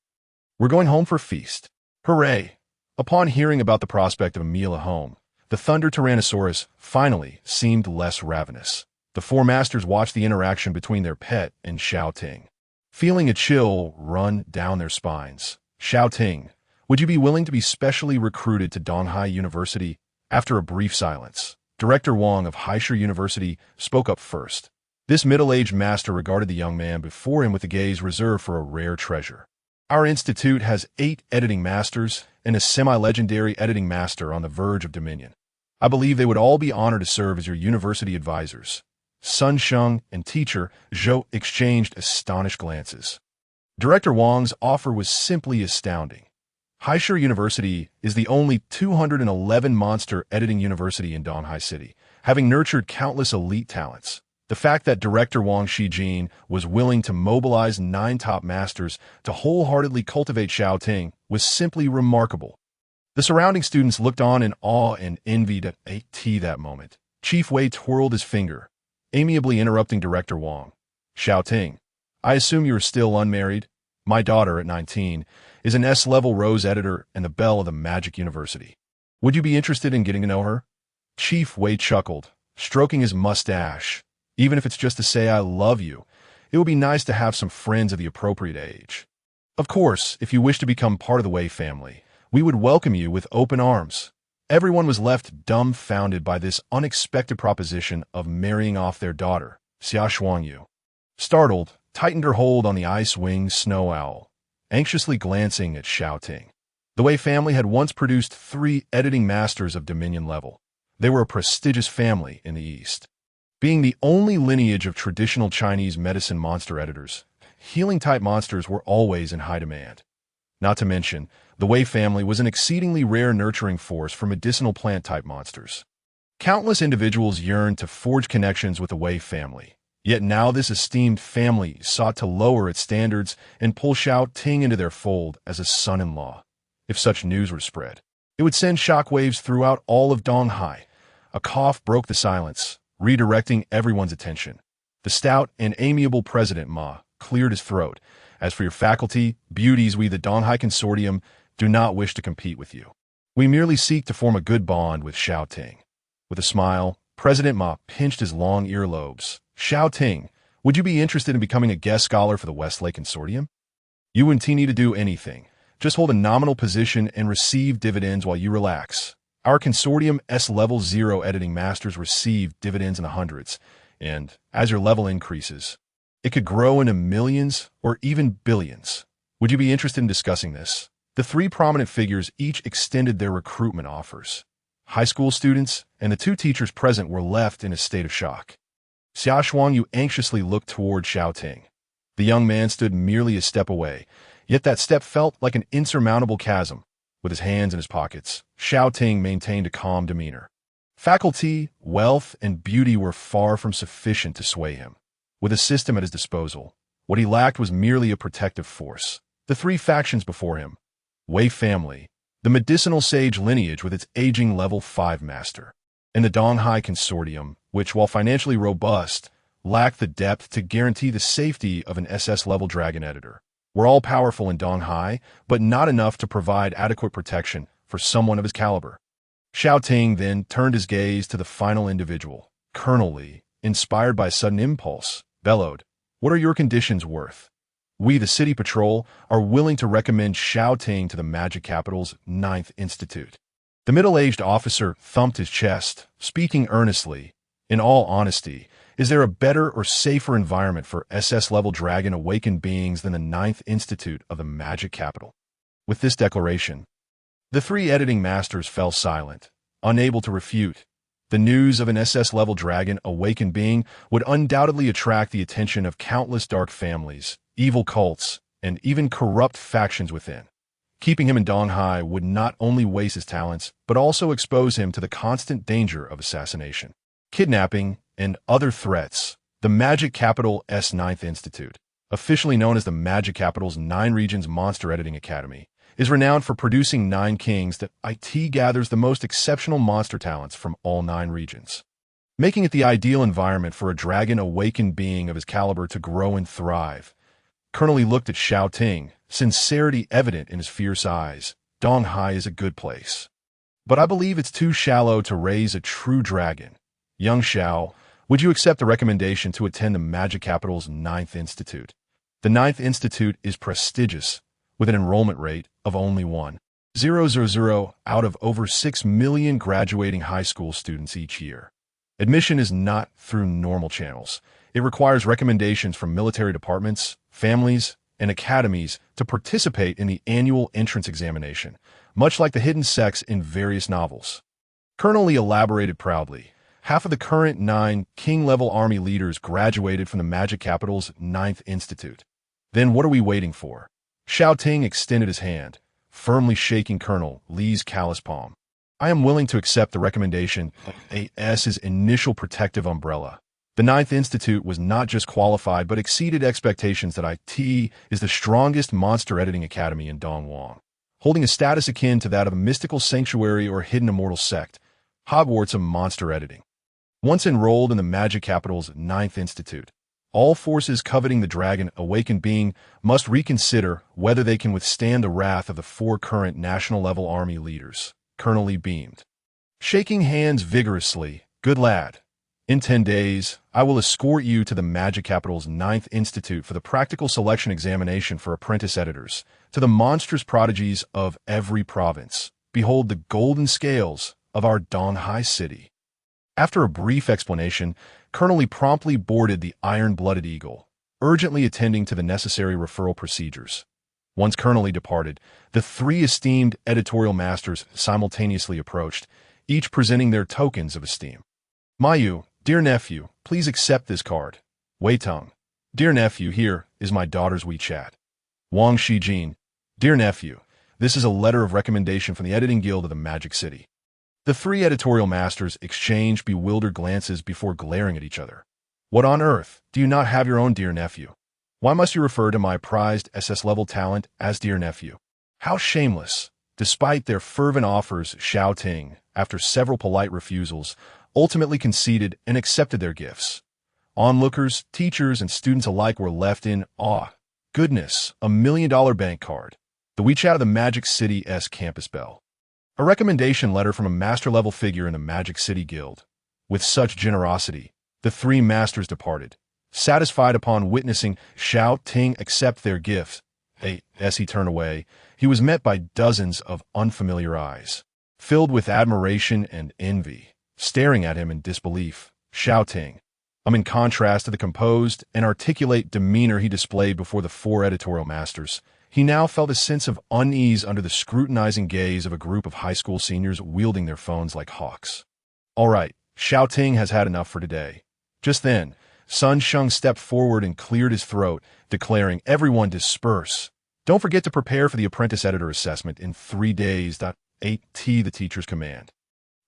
"We're going home for a feast. Hooray!" Upon hearing about the prospect of a meal at home, the Thunder Tyrannosaurus finally seemed less ravenous. The four masters watched the interaction between their pet and Xiao Ting, feeling a chill run down their spines. "Xiao Ting, would you be willing to be specially recruited to Donghai University?" After a brief silence, Director Wang of Haisha University spoke up first. This middle-aged master regarded the young man before him with a gaze reserved for a rare treasure. "Our institute has 8 editing masters and a semi-legendary editing master on the verge of dominion. I believe they would all be honored to serve as your university advisors." Sun Sheng and teacher Zhou exchanged astonished glances. Director Wang's offer was simply astounding. Haisha University is the only 211 monster editing university in Donghai City, having nurtured countless elite talents. The fact that Director Wang Shijin was willing to mobilize 9 top masters to wholeheartedly cultivate Xiao Ting was simply remarkable. The surrounding students looked on in awe and envied at that moment. Chief Wei twirled his finger, amiably interrupting Director Wang. "Xiao Ting, I assume you are still unmarried? My daughter, at 19, is an S-level Rose editor and the belle of the Magic University. Would you be interested in getting to know her?" Chief Wei chuckled, stroking his mustache. "Even if it's just to say I love you, it would be nice to have some friends of the appropriate age. Of course, if you wish to become part of the Wei family, we would welcome you with open arms." Everyone was left dumbfounded by this unexpected proposition of marrying off their daughter. Xia Shuangyu, startled, tightened her hold on the ice-winged snow owl, anxiously glancing at Xiao Ting. The Wei family had once produced 3 editing masters of Dominion level. They were a prestigious family in the East. Being the only lineage of traditional Chinese medicine monster editors, healing-type monsters were always in high demand. Not to mention, the Wei family was an exceedingly rare nurturing force for medicinal plant-type monsters. Countless individuals yearned to forge connections with the Wei family, yet now this esteemed family sought to lower its standards and pull Xiao Ting into their fold as a son-in-law. If such news were spread, it would send shockwaves throughout all of Donghai. A cough broke the silence, redirecting everyone's attention. The stout and amiable President Ma cleared his throat. As for your faculty, beauties, we the Donghai Consortium do not wish to compete with you. We merely seek to form a good bond with Xiao Ting. With a smile, President Ma pinched his long earlobes. Xiao Ting, would you be interested in becoming a guest scholar for the Westlake Consortium? You wouldn't need to do anything. Just hold a nominal position and receive dividends while you relax. Our consortium S-Level 0 editing masters receive dividends in the hundreds, and as your level increases, it could grow into millions or even billions. Would you be interested in discussing this? The three prominent figures each extended their recruitment offers. High school students and the two teachers present were left in a state of shock. Xia Shuangyu anxiously looked toward Xiao Ting. The young man stood merely a step away, yet that step felt like an insurmountable chasm. With his hands in his pockets, Xiao Ting maintained a calm demeanor. Faculty, wealth, and beauty were far from sufficient to sway him. With a system at his disposal, what he lacked was merely a protective force. The three factions before him: Wei family, the medicinal sage lineage with its aging level 5 master, and the Donghai Consortium, which, while financially robust, lacked the depth to guarantee the safety of an SS-level dragon editor. Were all powerful in Donghai, but not enough to provide adequate protection for someone of his caliber. Xiao Ting then turned his gaze to the final individual. Colonel Li, inspired by a sudden impulse, bellowed, "What are your conditions worth? We, the City Patrol, are willing to recommend Xiao Ting to the Magic Capital's 9th Institute." The middle-aged officer thumped his chest, speaking earnestly. In all honesty, is there a better or safer environment for SS-level dragon awakened beings than the 9th Institute of the Magic Capital? With this declaration, the three editing masters fell silent, unable to refute. The news of an SS-level dragon awakened being would undoubtedly attract the attention of countless dark families, evil cults, and even corrupt factions within. Keeping him in Donghai would not only waste his talents, but also expose him to the constant danger of assassination, kidnapping, and other threats. The Magic Capital's 9th Institute, officially known as the Magic Capital's 9 Regions Monster Editing Academy, is renowned for producing 9 kings that IT gathers the most exceptional monster talents from all 9 regions, making it the ideal environment for a dragon-awakened being of his caliber to grow and thrive. Colonel Li looked at Xiao Ting, sincerity evident in his fierce eyes. Donghai is a good place, but I believe it's too shallow to raise a true dragon. Young Xiao, would you accept the recommendation to attend the Magic Capital's 9th Institute? The 9th Institute is prestigious, with an enrollment rate of only 1,000 out of over 6 million graduating high school students each year. Admission is not through normal channels. It requires recommendations from military departments, families, and academies to participate in the annual entrance examination, much like the hidden sex in various novels. Colonel Li elaborated proudly. Half of the current 9 king-level army leaders graduated from the Magic Capital's 9th Institute. Then what are we waiting for? Xiao Ting extended his hand, firmly shaking Colonel Li's callous palm. I am willing to accept the recommendation as his initial protective umbrella. The 9th Institute was not just qualified, but exceeded expectations that IT is the strongest monster editing academy in Dongwang, holding a status akin to that of a mystical sanctuary or hidden immortal sect, Hogwarts of monster editing. Once enrolled in the Magic Capital's 9th Institute, all forces coveting the dragon awakened being must reconsider whether they can withstand the wrath of the 4 current national-level army leaders. Colonel Li beamed, shaking hands vigorously. Good lad. In 10 days, I will escort you to the Magic Capital's 9th Institute for the practical selection examination for apprentice editors. To the monstrous prodigies of every province, behold the golden scales of our Donghai city. After a brief explanation, Colonel Li promptly boarded the iron-blooded eagle, urgently attending to the necessary referral procedures. Once Colonel Li departed, the 3 esteemed editorial masters simultaneously approached, each presenting their tokens of esteem. Mayu, dear nephew, please accept this card. Wei Teng, dear nephew, here is my daughter's WeChat. Wang Shijin, dear nephew, this is a letter of recommendation from the Editing Guild of the Magic City. The 3 editorial masters exchanged bewildered glances before glaring at each other. What on earth? Do you not have your own dear nephew? Why must you refer to my prized SS-level talent as dear nephew? How shameless! Despite their fervent offers, Xiao Ting, after several polite refusals, ultimately conceded and accepted their gifts. Onlookers, teachers, and students alike were left in awe. Goodness, $1 million bank card. The WeChat of the Magic City's campus bell. A recommendation letter from a master-level figure in the Magic City Guild. With such generosity, the three masters departed, satisfied upon witnessing Xiao Ting accept their gift. As he turned away, he was met by dozens of unfamiliar eyes, filled with admiration and envy, staring at him in disbelief. Xiao Ting, in contrast to the composed and articulate demeanor he displayed before the four editorial masters, he now felt a sense of unease under the scrutinizing gaze of a group of high school seniors wielding their phones like hawks. All right, Xiao Ting has had enough for today. Just then, Sun Sheng stepped forward and cleared his throat, declaring, "Everyone disperse. Don't forget to prepare for the apprentice editor assessment in 3 days." 8T the teacher's command.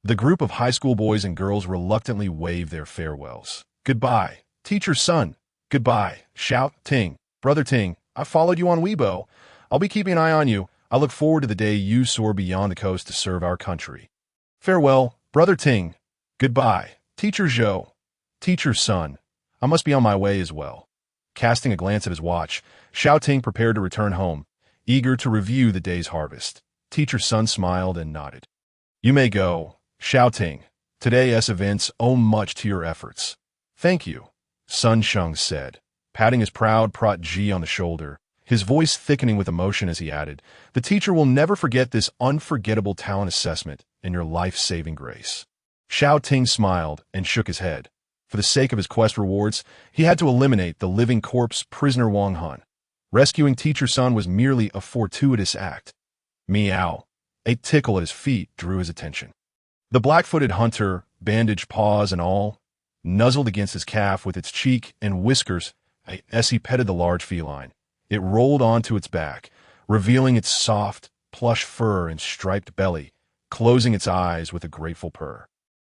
The group of high school boys and girls reluctantly waved their farewells. "Goodbye, Teacher Sun. Goodbye, Xiao Ting. Brother Ting, I followed you on Weibo. I'll be keeping an eye on you. I look forward to the day you soar beyond the coast to serve our country. Farewell, Brother Ting. Goodbye, Teacher Zhou. Teacher Sun. I must be on my way as well." Casting a glance at his watch, Xiao Ting prepared to return home, eager to review the day's harvest. Teacher Sun smiled and nodded. "You may go, Xiao Ting. Today's events owe much to your efforts." "Thank you," Sun Sheng said, patting his proud protege on the shoulder, his voice thickening with emotion as he added, "The teacher will never forget this unforgettable talent assessment and your life-saving grace." Xiao Ting smiled and shook his head. For the sake of his quest rewards, he had to eliminate the living corpse prisoner Wang Han. Rescuing Teacher Sun was merely a fortuitous act. Meow. A tickle at his feet drew his attention. The black-footed hunter, bandaged paws and all, nuzzled against his calf with its cheek and whiskers as he petted the large feline. It rolled onto its back, revealing its soft, plush fur and striped belly, closing its eyes with a grateful purr.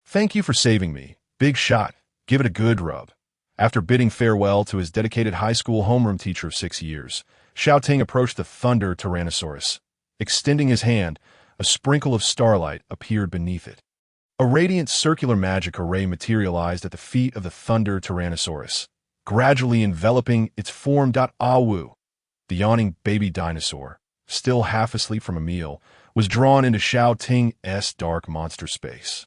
"Thank you for saving me. Big shot. Give it a good rub." After bidding farewell to his dedicated high school homeroom teacher of 6 years, Xiao Ting approached the Thunder Tyrannosaurus. Extending his hand, a sprinkle of starlight appeared beneath it. A radiant circular magic array materialized at the feet of the Thunder Tyrannosaurus, gradually enveloping its form. Awu, the yawning baby dinosaur, still half asleep from a meal, was drawn into Xiao Ting's dark monster space.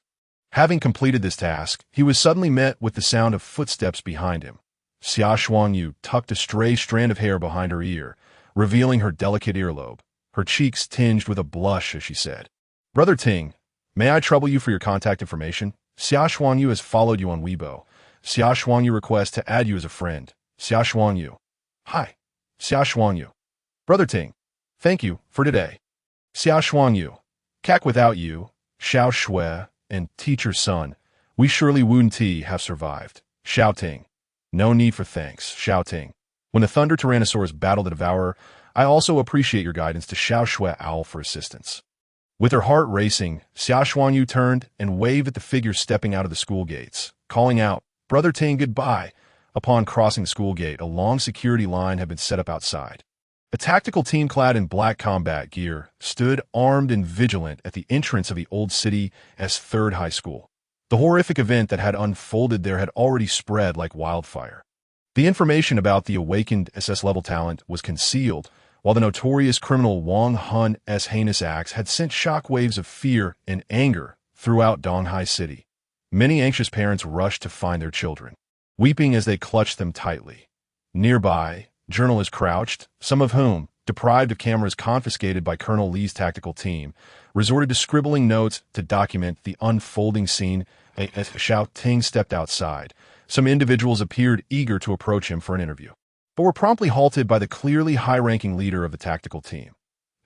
Having completed this task, he was suddenly met with the sound of footsteps behind him. Xia Shuangyu tucked a stray strand of hair behind her ear, revealing her delicate earlobe, her cheeks tinged with a blush as she said, "Brother Ting, may I trouble you for your contact information? Xia Shuangyu has followed you on Weibo. Xia Shuangyu requests to add you as a friend. Xia Shuangyu." "Hi, Xia Shuangyu." "Brother Ting, thank you for today." Xia Shuangyu. "Kak without you, Xiao Shui, and Teacher Sun, we surely wouldn't have survived." Xiao Ting. "No need for thanks, Xiao Ting. When the Thunder Tyrannosaurus battled the Devourer, I also appreciate your guidance to Xiao Shui Owl for assistance." With her heart racing, Xia Shuangyu turned and waved at the figure stepping out of the school gates, calling out, "Brother Ting, goodbye." Upon crossing the school gate, a long security line had been set up outside. A tactical team clad in black combat gear stood armed and vigilant at the entrance of the old city's third high school. The horrific event that had unfolded there had already spread like wildfire. The information about the awakened SS-level talent was concealed, while the notorious criminal Wang Han's heinous acts had sent shockwaves of fear and anger throughout Donghai City. Many anxious parents rushed to find their children, weeping as they clutched them tightly. Nearby, journalists crouched, some of whom, deprived of cameras confiscated by Colonel Lee's tactical team, resorted to scribbling notes to document the unfolding scene. As Xiao Ting stepped outside, some individuals appeared eager to approach him for an interview, but were promptly halted by the clearly high-ranking leader of the tactical team.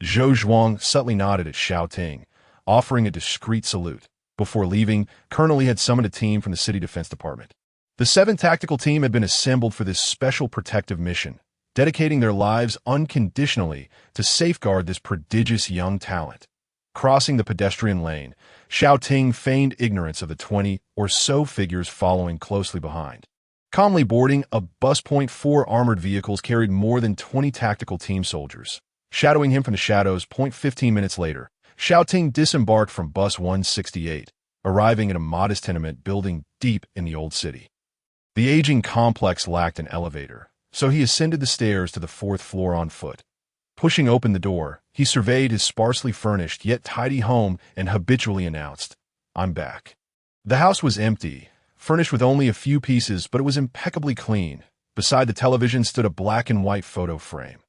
Zhou Zhuang subtly nodded at Xiao Ting, offering a discreet salute. Before leaving, Colonel Lee had summoned a team from the City Defense Department. The 7th Tactical Team had been assembled for this special protective mission, dedicating their lives unconditionally to safeguard this prodigious young talent. Crossing the pedestrian lane, Xiao Ting feigned ignorance of the 20 or so figures following closely behind. Calmly boarding a bus. 4 armored vehicles carried more than 20 tactical team soldiers. Shadowing him from the shadows. 15 minutes later, Xiao Ting disembarked from bus 168, arriving at a modest tenement building deep in the old city. The aging complex lacked an elevator, so he ascended the stairs to the fourth floor on foot. Pushing open the door, he surveyed his sparsely furnished yet tidy home and habitually announced, "I'm back." The house was empty, furnished with only a few pieces, but it was impeccably clean. Beside the television stood a black and white photo frame.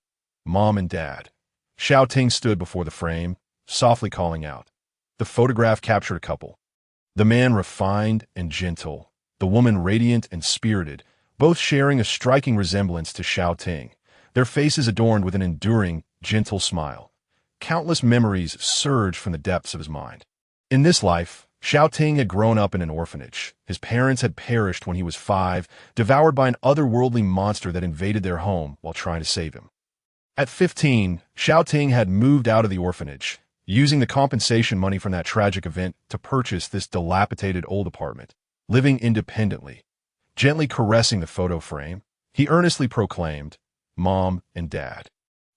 Mom and Dad. Xiao Ting stood before the frame, softly calling out. The photograph captured a couple. The man refined and gentle, the woman radiant and spirited, both sharing a striking resemblance to Xiao Ting, their faces adorned with an enduring, gentle smile. Countless memories surged from the depths of his mind. In this life, Xiao Ting had grown up in an orphanage. His parents had perished when he was 5, devoured by an otherworldly monster that invaded their home while trying to save him. At 15, Xiao Ting had moved out of the orphanage, using the compensation money from that tragic event to purchase this dilapidated old apartment. Living independently, gently caressing the photo frame, he earnestly proclaimed, "Mom and Dad,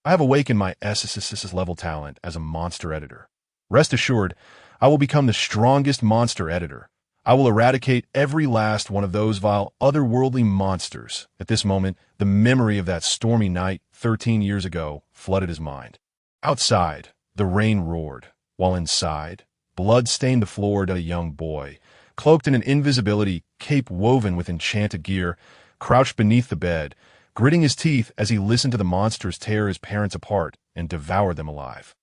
I have awakened my SSSSS-level talent as a monster editor. Rest assured, I will become the strongest monster editor. I will eradicate every last one of those vile otherworldly monsters." At this moment, the memory of that stormy night 13 years ago flooded his mind. Outside, the rain roared, while inside, blood stained the floor of a young boy, cloaked in an invisibility cape woven with enchanted gear, crouched beneath the bed, gritting his teeth as he listened to the monsters tear his parents apart and devour them alive.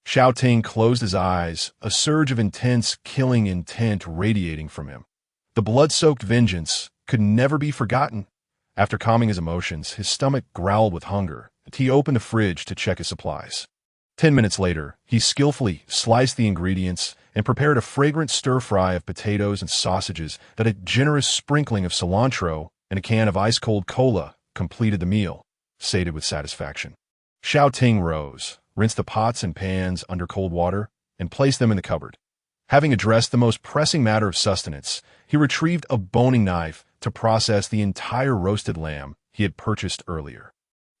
Xiao Ting closed his eyes, a surge of intense, killing intent radiating from him. The blood-soaked vengeance could never be forgotten. After calming his emotions, his stomach growled with hunger, and he opened the fridge to check his supplies. 10 minutes later, he skillfully sliced the ingredients and prepared a fragrant stir-fry of potatoes and sausages that a generous sprinkling of cilantro and a can of ice-cold cola completed the meal, sated with satisfaction. Xiao Ting rose, rinsed the pots and pans under cold water, and placed them in the cupboard. Having addressed the most pressing matter of sustenance, he retrieved a boning knife to process the entire roasted lamb he had purchased earlier.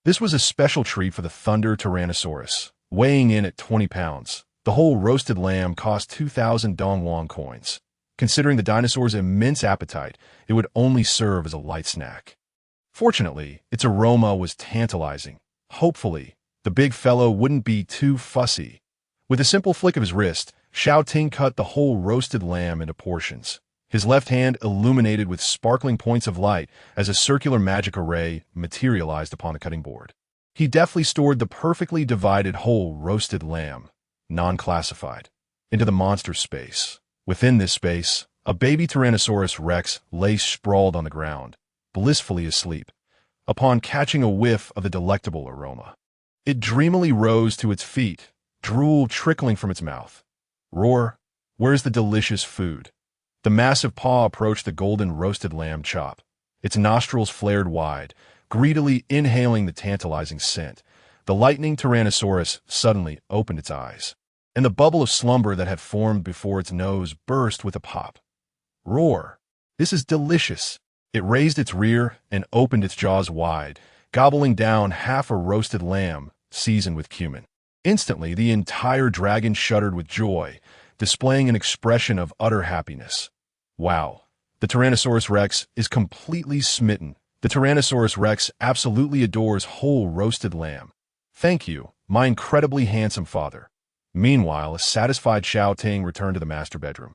This was a special treat for the Thunder Tyrannosaurus, weighing in at 20 pounds. The whole roasted lamb cost 2,000 Dongwon coins. Considering the dinosaur's immense appetite, it would only serve as a light snack. Fortunately, its aroma was tantalizing. Hopefully, the big fellow wouldn't be too fussy. With a simple flick of his wrist, Xiao Ting cut the whole roasted lamb into portions. His left hand illuminated with sparkling points of light as a circular magic array materialized upon the cutting board. He deftly stored the perfectly divided whole roasted lamb, non-classified, into the monster space. Within this space, a baby Tyrannosaurus Rex lay sprawled on the ground, blissfully asleep, upon catching a whiff of the delectable aroma. It dreamily rose to its feet, drool trickling from its mouth. "Roar, where's the delicious food?" The massive paw approached the golden roasted lamb chop. Its nostrils flared wide, greedily inhaling the tantalizing scent. The lightning Tyrannosaurus suddenly opened its eyes, and the bubble of slumber that had formed before its nose burst with a pop. "Roar! This is delicious!" It raised its rear and opened its jaws wide, gobbling down half a roasted lamb seasoned with cumin. Instantly, the entire dragon shuddered with joy, displaying an expression of utter happiness. Wow! The Tyrannosaurus Rex is completely smitten. The Tyrannosaurus Rex absolutely adores whole roasted lamb. "Thank you, my incredibly handsome father." Meanwhile, a satisfied Xiao Ting returned to the master bedroom,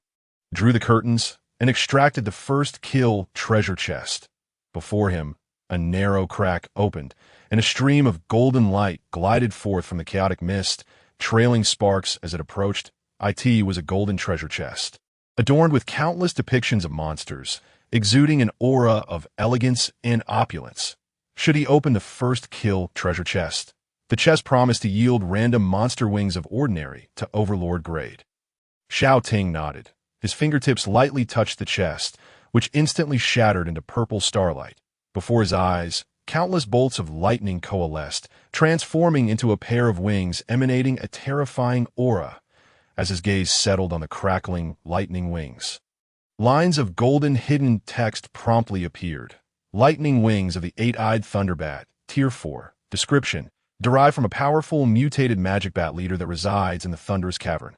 drew the curtains, and extracted the first kill treasure chest. Before him, a narrow crack opened, and a stream of golden light glided forth from the chaotic mist, trailing sparks as it approached. It was a golden treasure chest, adorned with countless depictions of monsters, exuding an aura of elegance and opulence. Should he open the first kill treasure chest, the chest promised to yield random monster wings of ordinary to overlord grade. Xiao Ting nodded. His fingertips lightly touched the chest, which instantly shattered into purple starlight. Before his eyes, countless bolts of lightning coalesced, transforming into a pair of wings emanating a terrifying aura as his gaze settled on the crackling, lightning wings. Lines of golden hidden text promptly appeared. Lightning wings of the eight-eyed thunderbat, Tier 4. Description: derived from a powerful, mutated magic bat leader that resides in the thunderous cavern.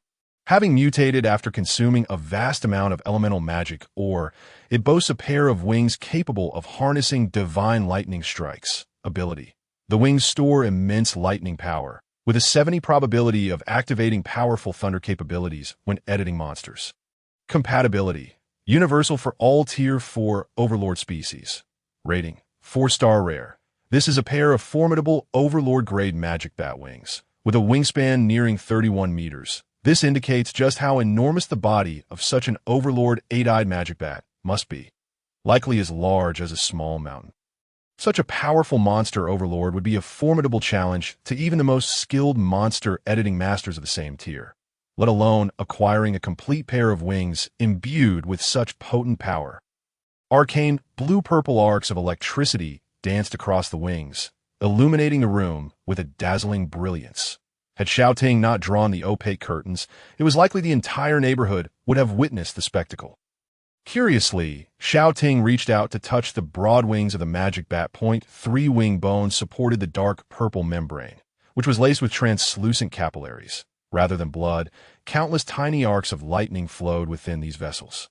Having mutated after consuming a vast amount of elemental magic, or it boasts a pair of wings capable of harnessing divine lightning strikes ability. The wings store immense lightning power, with a 70 probability of activating powerful thunder capabilities when editing monsters. Compatibility. Universal for all Tier 4 Overlord species. Rating. 4-star rare. This is a pair of formidable Overlord-grade magic bat wings, with a wingspan nearing 31 meters. This indicates just how enormous the body of such an Overlord 8-eyed magic bat must be, likely as large as a small mountain. Such a powerful monster Overlord would be a formidable challenge to even the most skilled monster editing masters of the same tier, let alone acquiring a complete pair of wings imbued with such potent power. Arcane, blue-purple arcs of electricity danced across the wings, illuminating the room with a dazzling brilliance. Had Xiao Ting not drawn the opaque curtains, it was likely the entire neighborhood would have witnessed the spectacle. Curiously, Xiao Ting reached out to touch the broad wings of the magic bat. 3 wing bones supported the dark purple membrane, which was laced with translucent capillaries. Rather than blood, countless tiny arcs of lightning flowed within these vessels.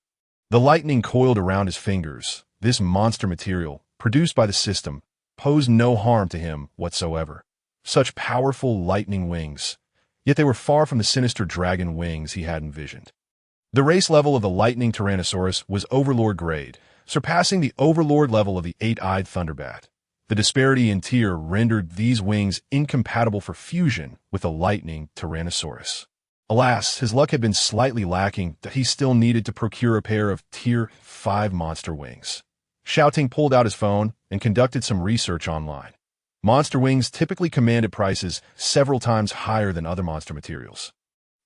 The lightning coiled around his fingers. This monster material, produced by the system, posed no harm to him whatsoever. Such powerful lightning wings, yet they were far from the sinister dragon wings he had envisioned. The race level of the lightning Tyrannosaurus was Overlord grade, surpassing the Overlord level of the 8-eyed Thunderbat. The disparity in tier rendered these wings incompatible for fusion with the lightning Tyrannosaurus. Alas, his luck had been slightly lacking that he still needed to procure a pair of Tier 5 monster wings. Xiao Ting pulled out his phone and conducted some research online. Monster wings typically commanded prices several times higher than other monster materials.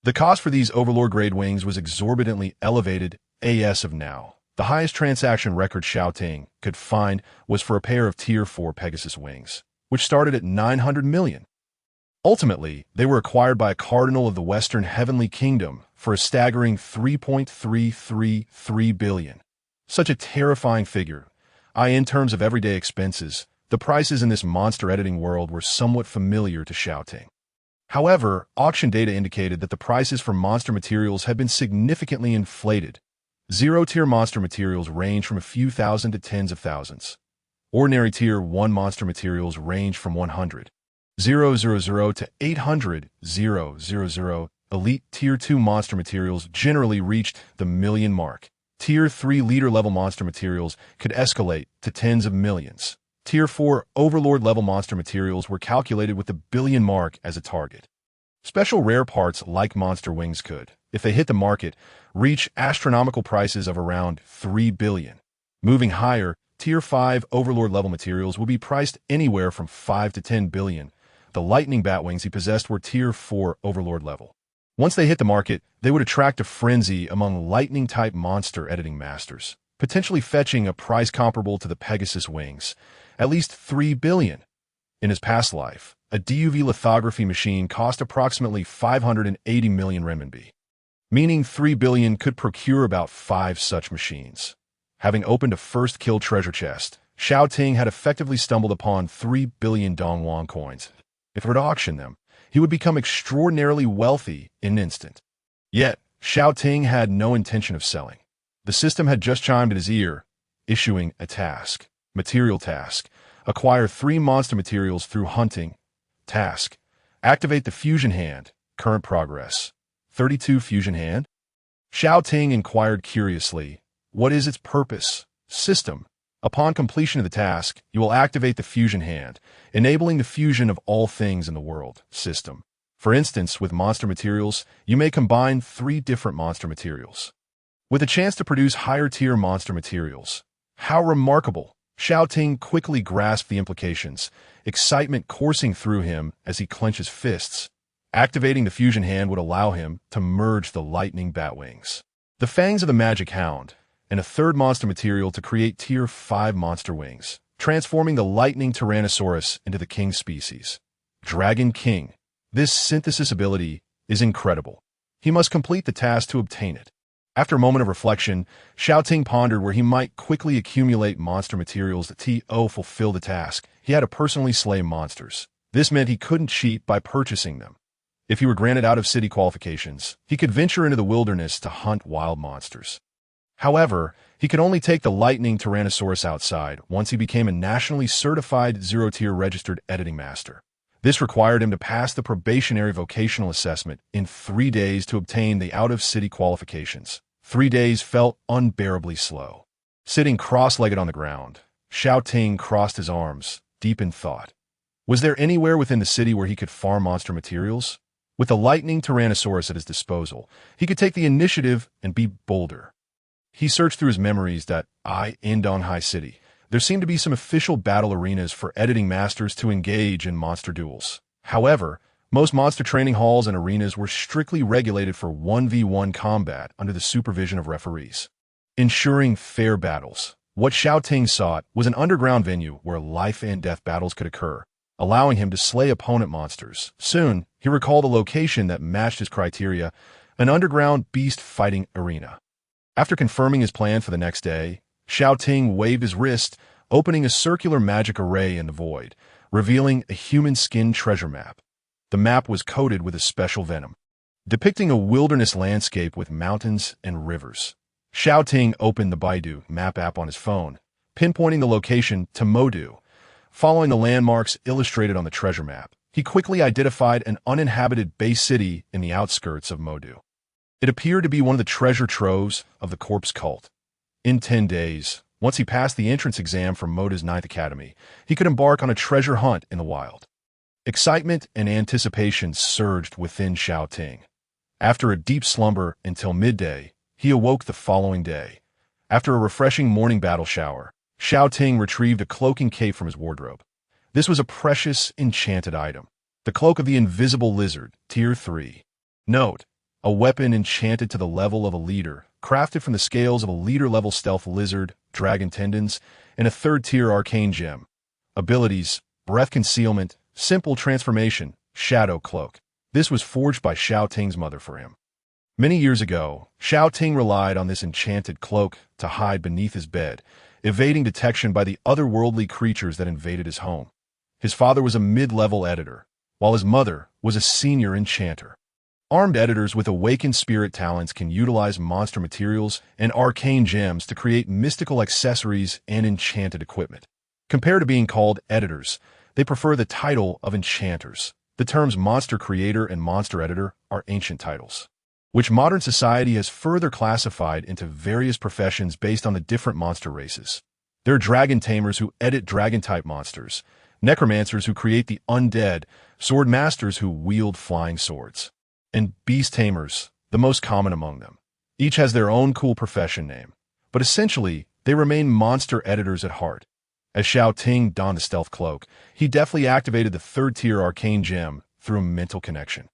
The cost for these Overlord-grade wings was exorbitantly elevated as of now. The highest transaction record Xiao Ting could find was for a pair of Tier 4 Pegasus wings, which started at 900 million. Ultimately, they were acquired by a cardinal of the Western Heavenly Kingdom for a staggering 3.333 billion. Such a terrifying figure. In terms of everyday expenses, the prices in this monster editing world were somewhat familiar to Xiao Ting. However, auction data indicated that the prices for monster materials had been significantly inflated. Zero-tier monster materials range from a few thousand to tens of thousands. Ordinary Tier 1 monster materials range from 100,000 to 800,000. Elite Tier 2 monster materials generally reached the million mark. Tier 3 leader-level monster materials could escalate to tens of millions. Tier 4 Overlord-level monster materials were calculated with the billion mark as a target. Special rare parts like monster wings could, if they hit the market, reach astronomical prices of around 3 billion. Moving higher, Tier 5 Overlord-level materials will be priced anywhere from 5 to 10 billion. The lightning batwings he possessed were Tier 4 Overlord level. Once they hit the market, they would attract a frenzy among lightning-type monster editing masters, potentially fetching a price comparable to the Pegasus wings, at least 3 billion. In his past life, a DUV lithography machine cost approximately 580 million renminbi, meaning 3 billion could procure about 5 such machines. Having opened a first kill treasure chest, Xiao Ting had effectively stumbled upon 3 billion Dongwon coins. If he were to auction them, he would become extraordinarily wealthy in an instant. Yet, Xiao Ting had no intention of selling. The system had just chimed in his ear, issuing a task. Material task. Acquire 3 monster materials through hunting. Task. Activate the fusion hand. Current progress. 32 fusion hand? Xiao Ting inquired curiously, what is its purpose? System. Upon completion of the task, you will activate the fusion hand, enabling the fusion of all things in the world. System. For instance, with monster materials, you may combine 3 different monster materials, with a chance to produce higher-tier monster materials. How remarkable! Xiao Ting quickly grasped the implications, excitement coursing through him as he clenched his fists. Activating the fusion hand would allow him to merge the lightning batwings, the fangs of the magic hound, and a third monster material to create Tier 5 monster wings, transforming the lightning Tyrannosaurus into the king species. Dragon King. This synthesis ability is incredible. He must complete the task to obtain it. After a moment of reflection, Xiao Ting pondered where he might quickly accumulate monster materials to fulfill the task. He had to personally slay monsters. This meant he couldn't cheat by purchasing them. If he were granted out-of-city qualifications, he could venture into the wilderness to hunt wild monsters. However, he could only take the lightning Tyrannosaurus outside once he became a nationally certified zero-tier registered editing master. This required him to pass the probationary vocational assessment in 3 days to obtain the out-of-city qualifications. 3 days felt unbearably slow. Sitting cross-legged on the ground, Xiao Ting crossed his arms, deep in thought. Was there anywhere within the city where he could farm monster materials? With the lightning Tyrannosaurus at his disposal, he could take the initiative and be bolder. He searched through his memories that in Donghai City, there seemed to be some official battle arenas for editing masters to engage in monster duels. However, most monster training halls and arenas were strictly regulated for 1v1 combat under the supervision of referees. Ensuring fair battles, what Xiao Ting sought was an underground venue where life-and-death battles could occur, allowing him to slay opponent monsters. Soon, he recalled a location that matched his criteria, an underground beast fighting arena. After confirming his plan for the next day, Xiao Ting waved his wrist, opening a circular magic array in the void, revealing a human skin treasure map. The map was coated with a special venom, depicting a wilderness landscape with mountains and rivers. Xiao Ting opened the Baidu map app on his phone, pinpointing the location to Modu. Following the landmarks illustrated on the treasure map, he quickly identified an uninhabited base city in the outskirts of Modu. It appeared to be one of the treasure troves of the corpse cult. In 10 days, once he passed the entrance exam for Modu's 9th Academy, he could embark on a treasure hunt in the wild. Excitement and anticipation surged within Xiao Ting. After a deep slumber until midday, he awoke the following day. After a refreshing morning battle shower, Xiao Ting retrieved a cloaking cape from his wardrobe. This was a precious, enchanted item. The Cloak of the Invisible Lizard, Tier 3. Note: a weapon enchanted to the level of a leader, crafted from the scales of a leader-level stealth lizard, dragon tendons, and a 3rd-tier arcane gem. Abilities: breath concealment, simple transformation, shadow cloak. This was forged by Xiao Ting's mother for him. Many years ago, Xiao Ting relied on this enchanted cloak to hide beneath his bed, evading detection by the otherworldly creatures that invaded his home. His father was a mid-level editor, while his mother was a senior enchanter. Armed editors with awakened spirit talents can utilize monster materials and arcane gems to create mystical accessories and enchanted equipment. Compared to being called editors, they prefer the title of enchanters. The terms monster creator and monster editor are ancient titles, which modern society has further classified into various professions based on the different monster races. There are dragon tamers who edit dragon-type monsters, necromancers who create the undead, sword masters who wield flying swords, and beast tamers, the most common among them. Each has their own cool profession name, but essentially, they remain monster editors at heart. As Xiao Ting donned the stealth cloak, he deftly activated the 3rd-tier arcane gem through a mental connection.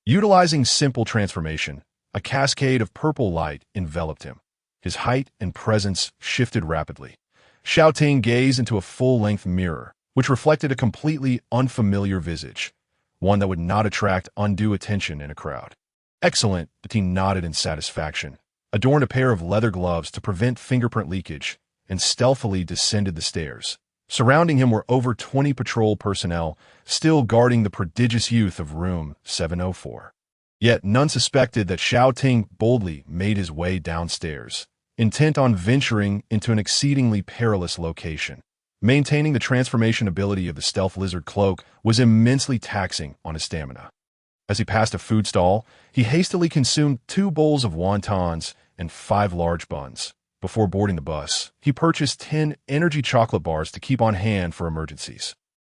Utilizing simple transformation, a cascade of purple light enveloped him. His height and presence shifted rapidly. Xiao Ting gazed into a full-length mirror, which reflected a completely unfamiliar visage, one that would not attract undue attention in a crowd. Excellent, the teen nodded in satisfaction, adorned a pair of leather gloves to prevent fingerprint leakage, and stealthily descended the stairs. Surrounding him were over 20 patrol personnel, still guarding the prodigious youth of room 704. Yet none suspected that Xiao Ting boldly made his way downstairs, intent on venturing into an exceedingly perilous location. Maintaining the transformation ability of the stealth lizard cloak was immensely taxing on his stamina. As he passed a food stall, he hastily consumed 2 bowls of wontons and 5 large buns. Before boarding the bus, he purchased 10 energy chocolate bars to keep on hand for emergencies.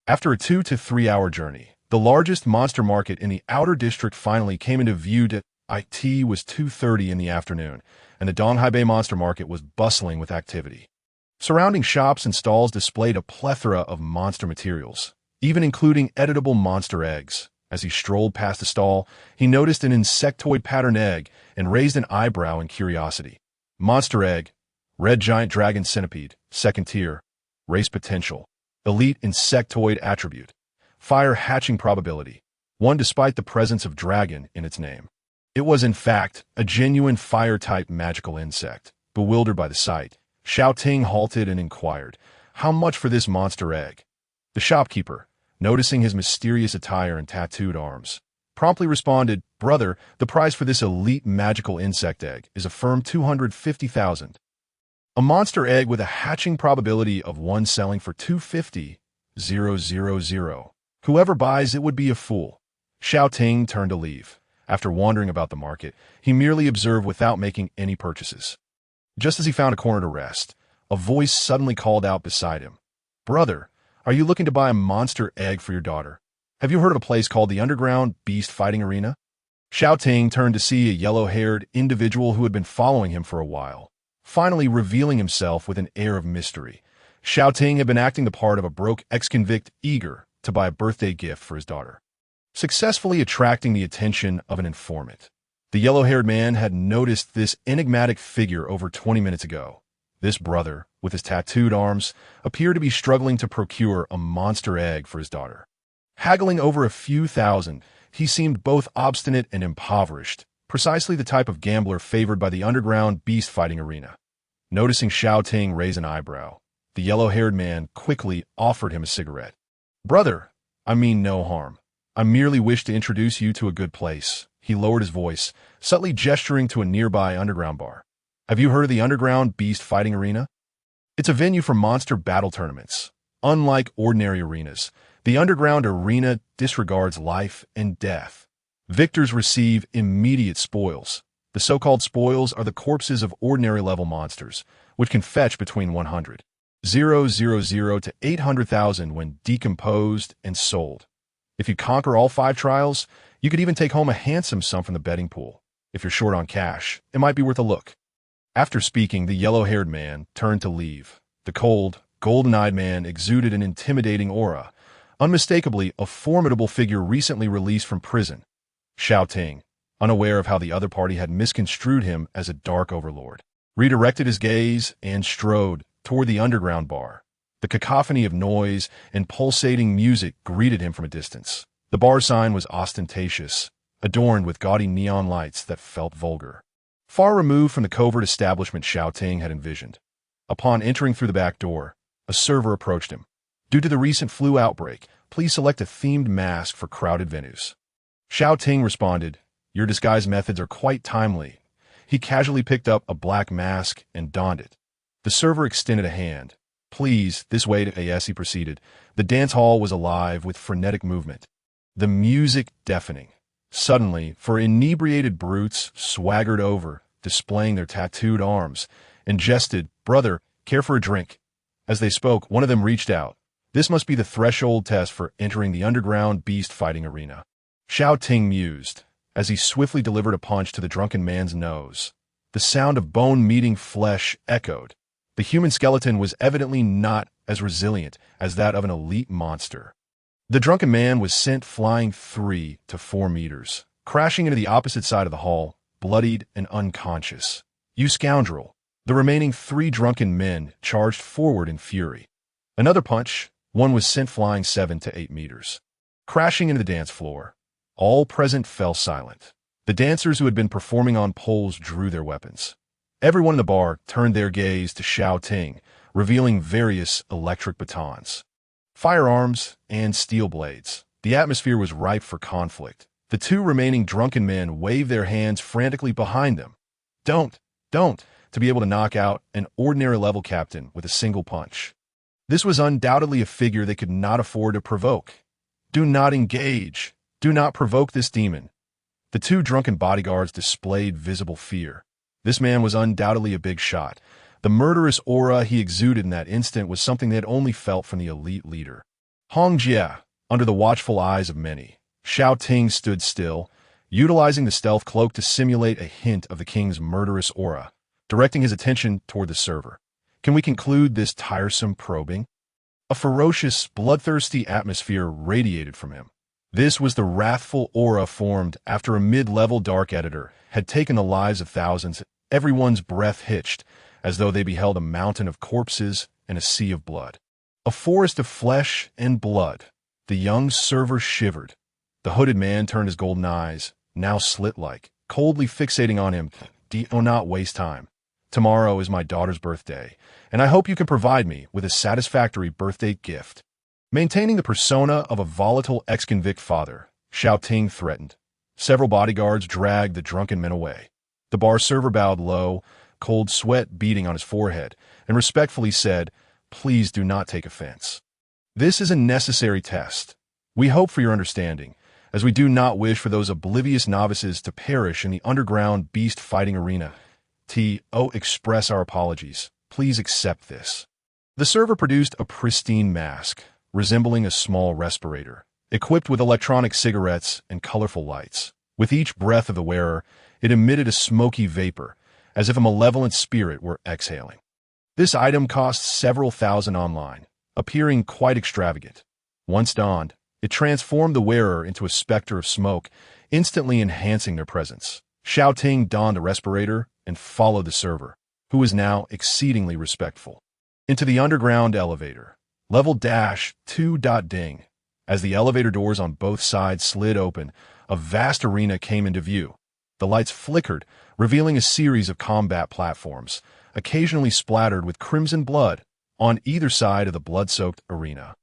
After a 2 to 3 hour journey, the largest monster market in the outer district finally came into view. It was 2:30 in the afternoon, and the Donghai Bay Monster Market was bustling with activity. Surrounding shops and stalls displayed a plethora of monster materials, even including editable monster eggs. As he strolled past the stall, he noticed an insectoid pattern egg and raised an eyebrow in curiosity. Monster egg, red giant dragon centipede, 2nd tier, race potential, elite insectoid attribute, fire hatching probability, 1 despite the presence of dragon in its name. It was in fact a genuine fire-type magical insect. Bewildered by the sight, Xiao Ting halted and inquired, "How much for this monster egg?" The shopkeeper, noticing his mysterious attire and tattooed arms, promptly responded, "Brother, the price for this elite magical insect egg is a firm 250,000. A monster egg with a hatching probability of 1 selling for 250,000. Whoever buys it would be a fool." Xiao Ting turned to leave. After wandering about the market, he merely observed without making any purchases. Just as he found a corner to rest, a voice suddenly called out beside him, "Brother, are you looking to buy a monster egg for your daughter? Have you heard of a place called the Underground Beast Fighting Arena?" Xiao Ting turned to see a yellow-haired individual who had been following him for a while, finally revealing himself with an air of mystery. Xiao Ting had been acting the part of a broke ex-convict eager to buy a birthday gift for his daughter, successfully attracting the attention of an informant. The yellow-haired man had noticed this enigmatic figure over 20 minutes ago. This brother, with his tattooed arms, appeared to be struggling to procure a monster egg for his daughter. Haggling over a few thousand, he seemed both obstinate and impoverished, precisely the type of gambler favored by the underground beast fighting arena. Noticing Xiao Ting raise an eyebrow, the yellow-haired man quickly offered him a cigarette. "Brother, I mean no harm. I merely wish to introduce you to a good place." He lowered his voice, subtly gesturing to a nearby underground bar. "Have you heard of the Underground Beast Fighting Arena? It's a venue for monster battle tournaments. Unlike ordinary arenas, the underground arena disregards life and death. Victors receive immediate spoils. The so-called spoils are the corpses of ordinary-level monsters, which can fetch between 100,000 to 800,000 when decomposed and sold. If you conquer all 5 trials, you could even take home a handsome sum from the betting pool. If you're short on cash, it might be worth a look." After speaking, the yellow-haired man turned to leave. The cold, golden-eyed man exuded an intimidating aura, unmistakably a formidable figure recently released from prison. Xiao Ting, unaware of how the other party had misconstrued him as a dark overlord, redirected his gaze and strode toward the underground bar. The cacophony of noise and pulsating music greeted him from a distance. The bar sign was ostentatious, adorned with gaudy neon lights that felt vulgar, far removed from the covert establishment Xiao Ting had envisioned. Upon entering through the back door, a server approached him. "Due to the recent flu outbreak, please select a themed mask for crowded venues." Xiao Ting responded, "Your disguise methods are quite timely." He casually picked up a black mask and donned it. The server extended a hand. "Please, this way to AS," he proceeded. The dance hall was alive with frenetic movement, the music deafening. Suddenly, 4 inebriated brutes swaggered over, displaying their tattooed arms, and jested, "Brother, care for a drink?" As they spoke, one of them reached out. This must be the threshold test for entering the underground beast fighting arena. Xiao Ting mused, as he swiftly delivered a punch to the drunken man's nose. The sound of bone meeting flesh echoed. The human skeleton was evidently not as resilient as that of an elite monster. The drunken man was sent flying 3 to 4 meters, crashing into the opposite side of the hall, bloodied and unconscious. "You scoundrel!" The remaining 3 drunken men charged forward in fury. Another punch, one was sent flying 7 to 8 meters, crashing into the dance floor. All present fell silent. The dancers who had been performing on poles drew their weapons. Everyone in the bar turned their gaze to Xiao Ting, revealing various electric batons, firearms, and steel blades. The atmosphere was ripe for conflict. The 2 remaining drunken men waved their hands frantically behind them. Don't, to be able to knock out an ordinary level captain with a single punch. This was undoubtedly a figure they could not afford to provoke. "Do not engage. Do not provoke this demon." The 2 drunken bodyguards displayed visible fear. This man was undoubtedly a big shot. The murderous aura he exuded in that instant was something they had only felt from the elite leader. Hong Jie, under the watchful eyes of many, Xiao Ting stood still, utilizing the stealth cloak to simulate a hint of the king's murderous aura, directing his attention toward the server. Can we conclude this tiresome probing? A ferocious, bloodthirsty atmosphere radiated from him. This was the wrathful aura formed after a mid-level dark editor had taken the lives of thousands. Everyone's breath hitched, as though they beheld a mountain of corpses and a sea of blood. A forest of flesh and blood. The young server shivered. The hooded man turned his golden eyes, now slit-like, coldly fixating on him. "Do not waste time. Tomorrow is my daughter's birthday, and I hope you can provide me with a satisfactory birthday gift." Maintaining the persona of a volatile ex-convict father, Xiao Ting threatened, Several bodyguards dragged the drunken men away. The bar server bowed low, cold sweat beading on his forehead, and respectfully said, "Please do not take offense. This is a necessary test. We hope for your understanding, as we do not wish for those oblivious novices to perish in the underground beast fighting arena. Express our apologies. Please accept this." The server produced a pristine mask, resembling a small respirator, equipped with electronic cigarettes and colorful lights. With each breath of the wearer, it emitted a smoky vapor, as if a malevolent spirit were exhaling. This item cost several thousand online, appearing quite extravagant. Once donned, it transformed the wearer into a specter of smoke, instantly enhancing their presence. Xiao Ting donned a respirator and followed the server, who was now exceedingly respectful, into the underground elevator. Level -2. Ding. As the elevator doors on both sides slid open, a vast arena came into view. The lights flickered, revealing a series of combat platforms, occasionally splattered with crimson blood on either side of the blood-soaked arena.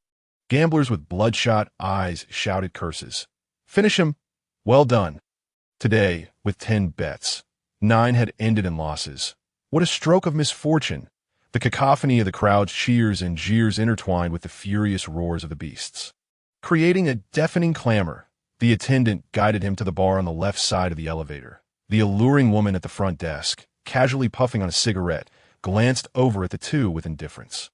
Gamblers with bloodshot eyes shouted curses. "Finish him! Well done!" Today, with 10 bets, 9 had ended in losses. What a stroke of misfortune! The cacophony of the crowd's cheers and jeers intertwined with the furious roars of the beasts. Creating a deafening clamor, the attendant guided him to the bar on the left side of the elevator. The alluring woman at the front desk, casually puffing on a cigarette, glanced over at the two with indifference.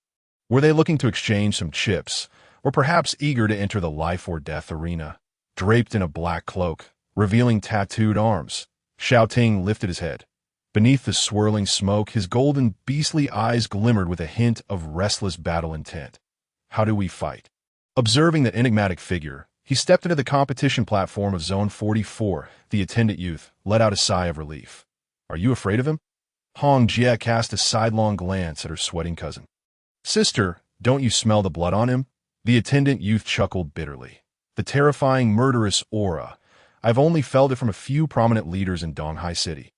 Were they looking to exchange some chips, or perhaps eager to enter the life-or-death arena? Draped in a black cloak, revealing tattooed arms, Xiao Ting lifted his head. Beneath the swirling smoke, his golden, beastly eyes glimmered with a hint of restless battle intent. "How do we fight?" Observing the enigmatic figure, he stepped into the competition platform of Zone 44. The attendant youth let out a sigh of relief. "Are you afraid of him?" Hong Jie cast a sidelong glance at her sweating cousin. "Sister, don't you smell the blood on him?" The attendant youth chuckled bitterly. "The terrifying, murderous aura. I've only felt it from a few prominent leaders in Donghai City.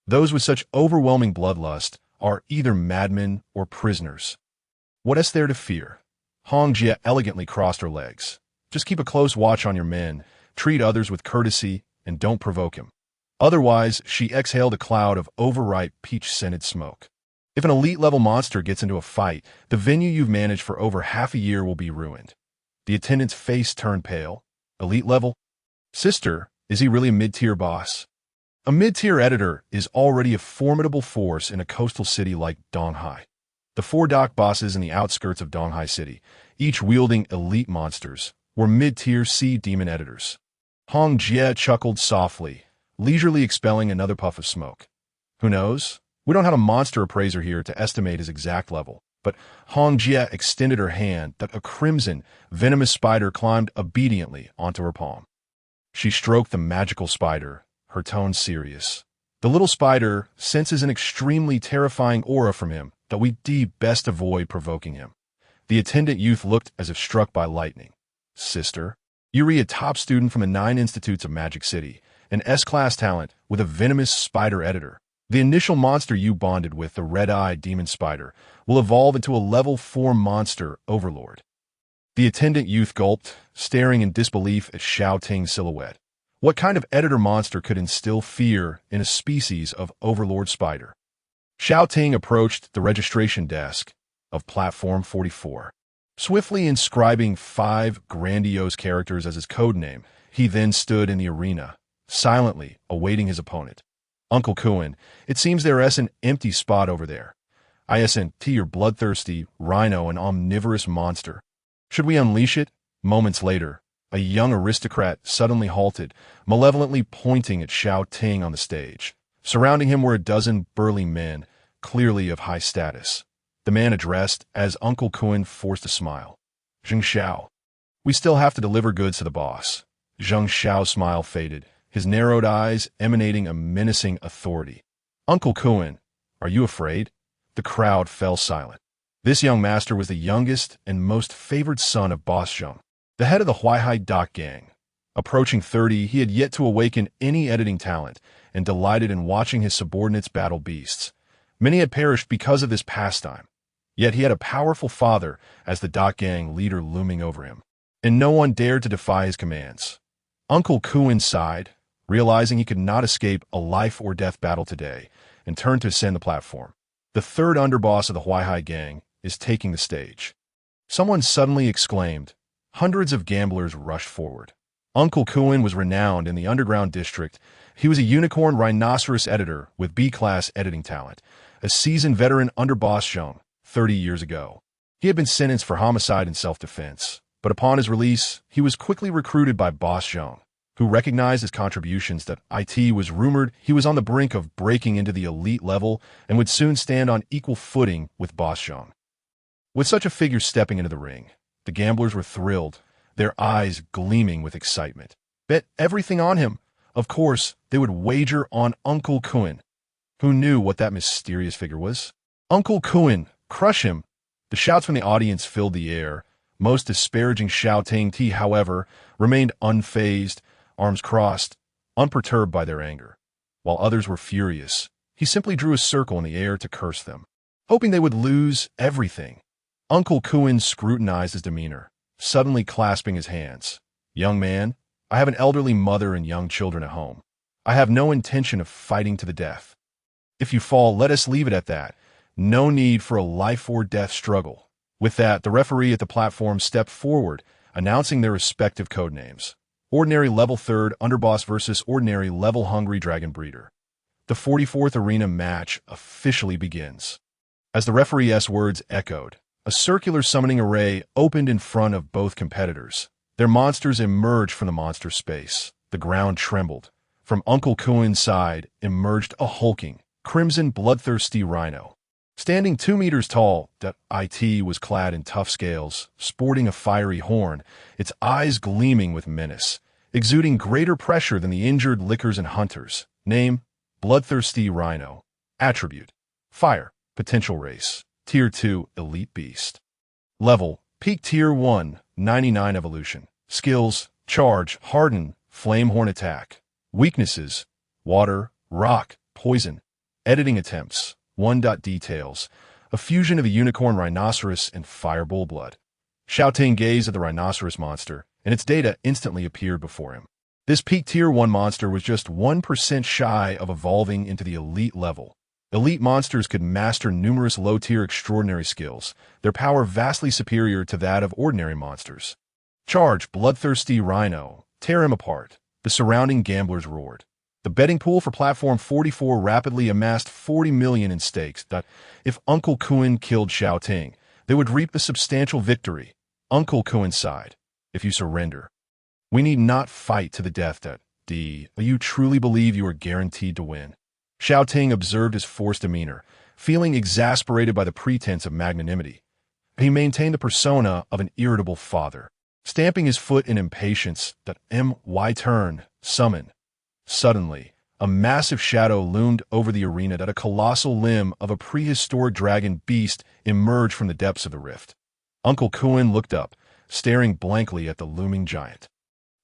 Those with such overwhelming bloodlust are either madmen or prisoners. What is there to fear?" Hong Jie elegantly crossed her legs. "Just keep a close watch on your men, treat others with courtesy, and don't provoke him." Otherwise, she exhaled a cloud of overripe peach-scented smoke. "If an elite-level monster gets into a fight, the venue you've managed for over half a year will be ruined." The attendant's face turned pale. "Elite level? Sister, is he really a mid-tier boss?" A mid-tier editor is already a formidable force in a coastal city like Donghai. The 4 dock bosses in the outskirts of Donghai City, each wielding elite monsters, were mid-tier sea demon editors. Hong Jie chuckled softly, leisurely expelling another puff of smoke. "Who knows? We don't have a monster appraiser here to estimate his exact level." But Hong Jie extended her hand that a crimson, venomous spider climbed obediently onto her palm. She stroked the magical spider, her tone serious. "The little spider senses an extremely terrifying aura from him that we best avoid provoking him." The attendant youth looked as if struck by lightning. "Sister, Yuri, a top student from the 9 institutes of Magic City, an S-class talent with a venomous spider editor. The initial monster you bonded with, the red-eyed demon spider, will evolve into a level 4 monster overlord." The attendant youth gulped, staring in disbelief at Xiao Ting's silhouette. What kind of editor monster could instill fear in a species of overlord spider? Xiao Ting approached the registration desk of Platform 44. Swiftly inscribing 5 grandiose characters as his codename, he then stood in the arena, silently awaiting his opponent. "Uncle Kuin, it seems there is an empty spot over there. ISNT, your bloodthirsty rhino, an omnivorous monster. Should we unleash it?" Moments later, a young aristocrat suddenly halted, malevolently pointing at Xiao Ting on the stage. Surrounding him were a dozen burly men, clearly of high status. The man addressed as Uncle Kuin forced a smile. "Zheng Xiao. We still have to deliver goods to the boss." Zheng Xiao's smile faded, his narrowed eyes emanating a menacing authority. "Uncle Kuin, are you afraid?" The crowd fell silent. This young master was the youngest and most favored son of Boss Zheng, the head of the Huaihai Dock Gang. Approaching 30, he had yet to awaken any editing talent and delighted in watching his subordinates battle beasts. Many had perished because of this pastime. Yet he had a powerful father as the Dock Gang leader looming over him, and no one dared to defy his commands. Uncle Kuin sighed, realizing he could not escape a life-or-death battle today, and turned to ascend the platform. The third underboss of the Huaihai gang is taking the stage. Someone suddenly exclaimed. Hundreds of gamblers rushed forward. Uncle Kuin was renowned in the underground district. He was a unicorn rhinoceros editor with B-class editing talent, a seasoned veteran under Boss Zhong 30 years ago. He had been sentenced for homicide and self-defense, but upon his release, he was quickly recruited by Boss Zhong, who recognized his contributions that IT was rumored he was on the brink of breaking into the elite level and would soon stand on equal footing with Boss Zhong. With such a figure stepping into the ring, the gamblers were thrilled, their eyes gleaming with excitement. Bet everything on him. Of course, they would wager on Uncle Kuin. Who knew what that mysterious figure was? Uncle Kuin, crush him! The shouts from the audience filled the air. Most disparaging Xiao Ting, however, remained unfazed, arms crossed, unperturbed by their anger. While others were furious, he simply drew a circle in the air to curse them, hoping they would lose everything. Uncle Kuin scrutinized his demeanor, suddenly clasping his hands. Young man, I have an elderly mother and young children at home. I have no intention of fighting to the death. If you fall, let us leave it at that. No need for a life-or-death struggle. With that, the referee at the platform stepped forward, announcing their respective codenames. Ordinary Level 3rd Underboss versus Ordinary Level Hungry Dragon Breeder. The 44th Arena match officially begins. As the referee's words echoed, a circular summoning array opened in front of both competitors. Their monsters emerged from the monster space. The ground trembled. From Uncle Kuin's side emerged a hulking, crimson bloodthirsty rhino. Standing 2 meters tall, that IT was clad in tough scales, sporting a fiery horn, its eyes gleaming with menace, exuding greater pressure than the injured lickers and hunters. Name, Bloodthirsty Rhino. Attribute, Fire. Potential race, Tier 2 Elite Beast. Level, Peak Tier 1, 99 Evolution. Skills, Charge, Harden, Flamehorn Attack. Weaknesses, Water, Rock, Poison. Editing attempts, 1. Details, a fusion of a unicorn rhinoceros and fireball blood. Xiao Ting gazed at the rhinoceros monster, and its data instantly appeared before him. This peak Tier 1 monster was just 1% shy of evolving into the elite level. Elite monsters could master numerous low-tier extraordinary skills, their power vastly superior to that of ordinary monsters. Charge, Bloodthirsty Rhino. Tear him apart. The surrounding gamblers roared. The betting pool for Platform 44 rapidly amassed 40 million in stakes that, if Uncle Kuin killed Xiao Ting, they would reap a substantial victory. Uncle Kuin sighed. If you surrender, we need not fight to the death that, you truly believe you are guaranteed to win. Xiao Ting observed his forced demeanor, feeling exasperated by the pretense of magnanimity. He maintained the persona of an irritable father, stamping his foot in impatience that turn, summon. Suddenly, a massive shadow loomed over the arena that a colossal limb of a prehistoric dragon beast emerged from the depths of the rift. Uncle Kuin looked up, staring blankly at the looming giant.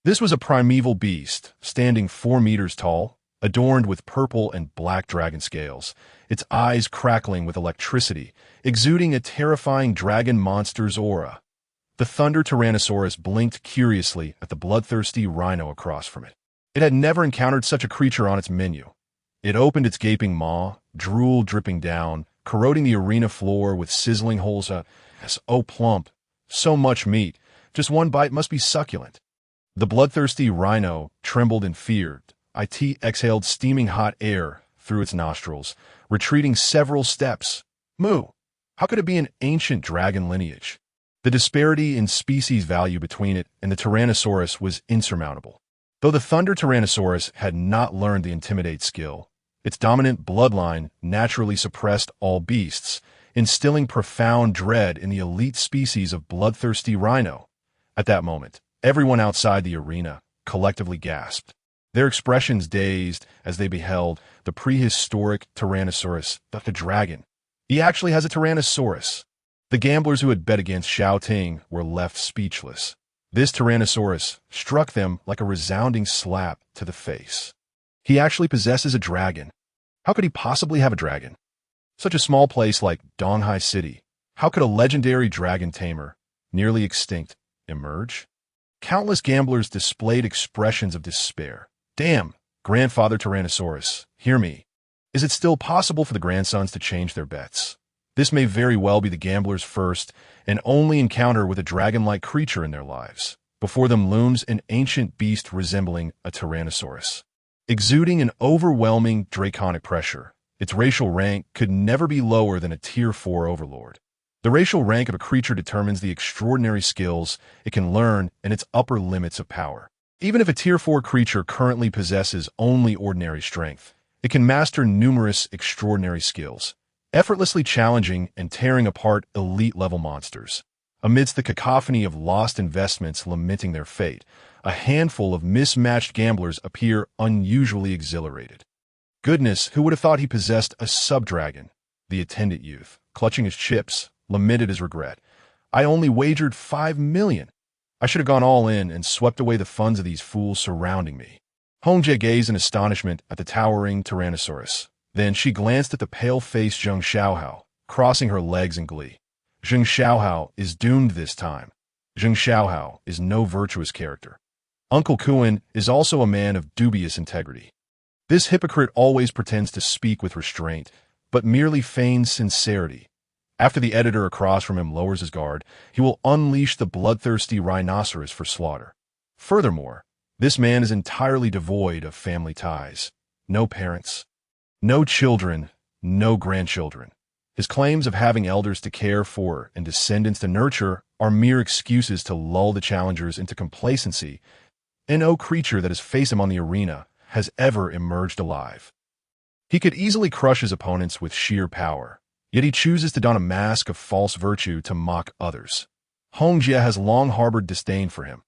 This was a primeval beast, standing 4 meters tall, adorned with purple and black dragon scales, its eyes crackling with electricity, exuding a terrifying dragon monster's aura. The Thunder Tyrannosaurus blinked curiously at the bloodthirsty rhino across from it. It had never encountered such a creature on its menu. It opened its gaping maw, drool dripping down, corroding the arena floor with sizzling holes. So plump, so much meat, just one bite must be succulent. The bloodthirsty rhino trembled in fear. It exhaled steaming hot air through its nostrils, retreating several steps. Moo! How could it be an ancient dragon lineage? The disparity in species value between it and the Tyrannosaurus was insurmountable. Though the Thunder Tyrannosaurus had not learned the Intimidate skill, its dominant bloodline naturally suppressed all beasts, instilling profound dread in the elite species of bloodthirsty rhino. At that moment, everyone outside the arena collectively gasped, their expressions dazed as they beheld the prehistoric Tyrannosaurus, the dragon. He actually has a Tyrannosaurus. The gamblers who had bet against Xiao Ting were left speechless. This Tyrannosaurus struck them like a resounding slap to the face. He actually possesses a dragon. How could he possibly have a dragon? Such a small place like Donghai City. How could a legendary dragon tamer, nearly extinct, emerge? Countless gamblers displayed expressions of despair. Damn, Grandfather Tyrannosaurus, hear me. Is it still possible for the grandsons to change their bets? This may very well be the gambler's first and only encounter with a dragon-like creature in their lives. Before them looms an ancient beast resembling a Tyrannosaurus, exuding an overwhelming draconic pressure. Its racial rank could never be lower than a Tier 4 overlord. The racial rank of a creature determines the extraordinary skills it can learn and its upper limits of power. Even if a Tier 4 creature currently possesses only ordinary strength, it can master numerous extraordinary skills, effortlessly challenging and tearing apart elite-level monsters. Amidst the cacophony of lost investments lamenting their fate, a handful of mismatched gamblers appear unusually exhilarated. Goodness, who would have thought he possessed a sub-dragon? The attendant youth, clutching his chips, lamented his regret. I only wagered 5 million. I should have gone all in and swept away the funds of these fools surrounding me. Hongjie gazed in astonishment at the towering Tyrannosaurus. Then she glanced at the pale-faced Zheng Xiaohao, crossing her legs in glee. Zheng Xiaohao is doomed this time. Zheng Xiaohao is no virtuous character. Uncle Kuan is also a man of dubious integrity. This hypocrite always pretends to speak with restraint, but merely feigns sincerity. After the editor across from him lowers his guard, he will unleash the bloodthirsty rhinoceros for slaughter. Furthermore, this man is entirely devoid of family ties. No parents, no children, no grandchildren. His claims of having elders to care for and descendants to nurture are mere excuses to lull the challengers into complacency, and no creature that has faced him on the arena has ever emerged alive. He could easily crush his opponents with sheer power, yet he chooses to don a mask of false virtue to mock others. Hongjie has long harbored disdain for him.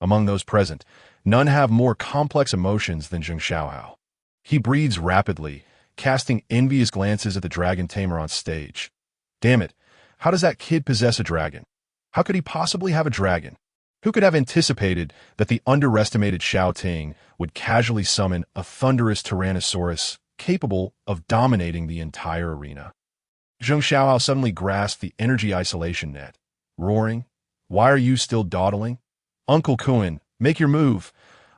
Among those present, none have more complex emotions than Zheng Xiaohao. He breathes rapidly, casting envious glances at the dragon tamer on stage. Damn it, how does that kid possess a dragon? How could he possibly have a dragon? Who could have anticipated that the underestimated Xiao Ting would casually summon a thunderous Tyrannosaurus capable of dominating the entire arena? Zheng Xiaohao suddenly grasped the energy isolation net, roaring, "Why are you still dawdling? Uncle Kuan, make your move!"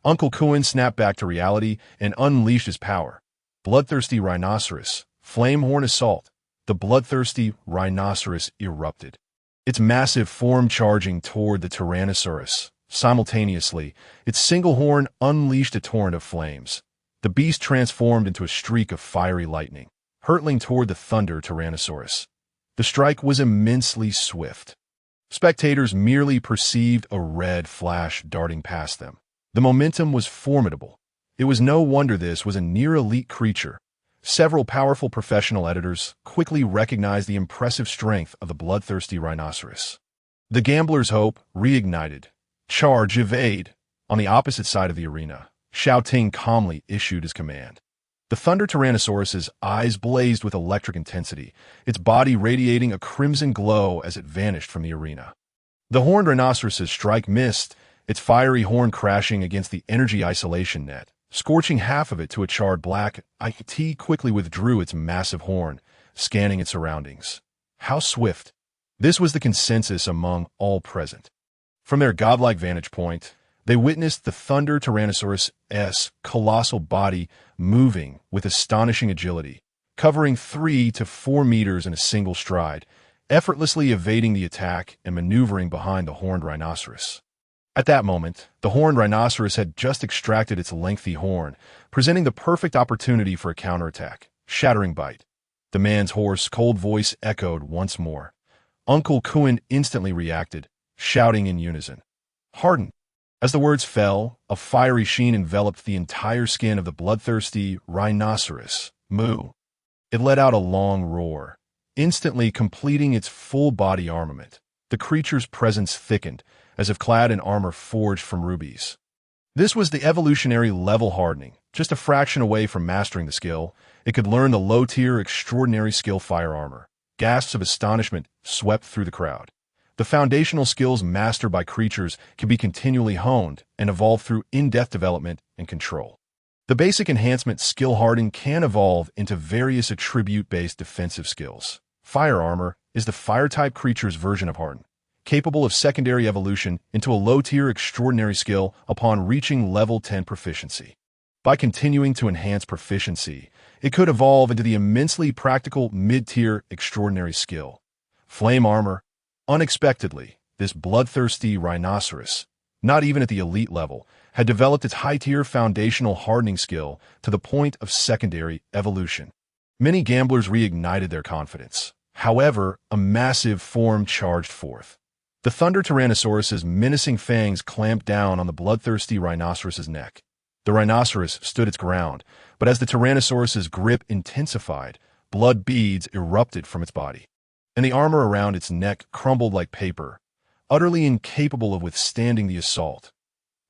Uncle Kuan snapped back to reality and unleashed his power. Bloodthirsty rhinoceros, flamehorn assault. The bloodthirsty rhinoceros erupted, its massive form charging toward the Tyrannosaurus. Simultaneously, its single horn unleashed a torrent of flames. The beast transformed into a streak of fiery lightning, hurtling toward the Thunder Tyrannosaurus. The strike was immensely swift. Spectators merely perceived a red flash darting past them. The momentum was formidable. It was no wonder this was a near-elite creature. Several powerful professional editors quickly recognized the impressive strength of the bloodthirsty rhinoceros. The gambler's hope reignited. Charge, evade! On the opposite side of the arena, Xiao Ting calmly issued his command. The Thunder Tyrannosaurus's eyes blazed with electric intensity, its body radiating a crimson glow as it vanished from the arena. The horned rhinoceros's strike missed, its fiery horn crashing against the energy isolation net, scorching half of it to a charred black. It quickly withdrew its massive horn, scanning its surroundings. How swift! This was the consensus among all present. From their godlike vantage point, they witnessed the Thunder Tyrannosaurus's colossal body moving with astonishing agility, covering 3 to 4 meters in a single stride, effortlessly evading the attack and maneuvering behind the horned rhinoceros. At that moment, the horned rhinoceros had just extracted its lengthy horn, presenting the perfect opportunity for a counterattack. Shattering bite. The man's hoarse, cold voice echoed once more. Uncle Kuan instantly reacted, shouting in unison. Harden! As the words fell, a fiery sheen enveloped the entire skin of the bloodthirsty rhinoceros. Moo! It let out a long roar, instantly completing its full body armament. The creature's presence thickened, as if clad in armor forged from rubies. This was the evolutionary level hardening, just a fraction away from mastering the skill. It could learn the low-tier extraordinary skill fire armor. Gasps of astonishment swept through the crowd. The foundational skills mastered by creatures can be continually honed and evolved through in-depth development and control. The basic enhancement skill harden can evolve into various attribute-based defensive skills. Fire armor is the fire-type creature's version of harden, capable of secondary evolution into a low-tier extraordinary skill upon reaching level 10 proficiency. By continuing to enhance proficiency, it could evolve into the immensely practical mid-tier extraordinary skill. Flame Armor. Unexpectedly, this bloodthirsty rhinoceros, not even at the elite level, had developed its high-tier foundational hardening skill to the point of secondary evolution. Many gamblers reignited their confidence. However, a massive form charged forth. The Thunder Tyrannosaurus's menacing fangs clamped down on the bloodthirsty rhinoceros's neck. The rhinoceros stood its ground, but as the Tyrannosaurus's grip intensified, blood beads erupted from its body, and the armor around its neck crumbled like paper, utterly incapable of withstanding the assault.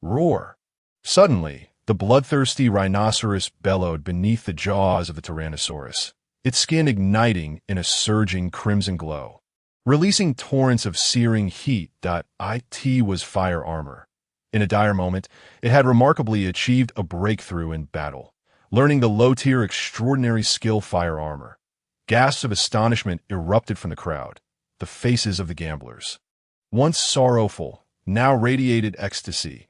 Roar! Suddenly, the bloodthirsty rhinoceros bellowed beneath the jaws of the Tyrannosaurus, its skin igniting in a surging crimson glow, releasing torrents of searing heat. It was fire armor. In a dire moment, it had remarkably achieved a breakthrough in battle, learning the low-tier extraordinary skill fire armor. Gasps of astonishment erupted from the crowd, the faces of the gamblers. Once sorrowful, now radiated ecstasy.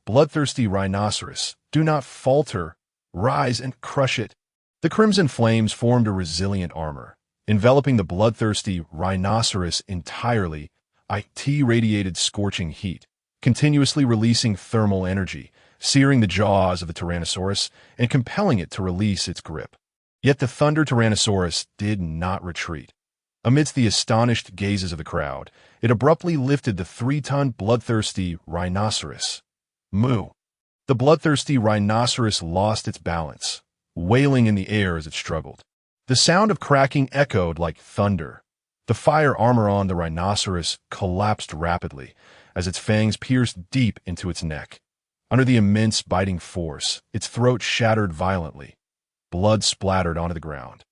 Bloodthirsty rhinoceros, do not falter, rise and crush it. The crimson flames formed a resilient armor, enveloping the bloodthirsty rhinoceros entirely. It radiated scorching heat, continuously releasing thermal energy, searing the jaws of the Tyrannosaurus and compelling it to release its grip. Yet the Thunder Tyrannosaurus did not retreat. Amidst the astonished gazes of the crowd, it abruptly lifted the 3-ton bloodthirsty rhinoceros. Moo! The bloodthirsty rhinoceros lost its balance, wailing in the air as it struggled. The sound of cracking echoed like thunder. The fire armor on the rhinoceros collapsed rapidly as its fangs pierced deep into its neck. Under the immense biting force, its throat shattered violently. Blood splattered onto the ground.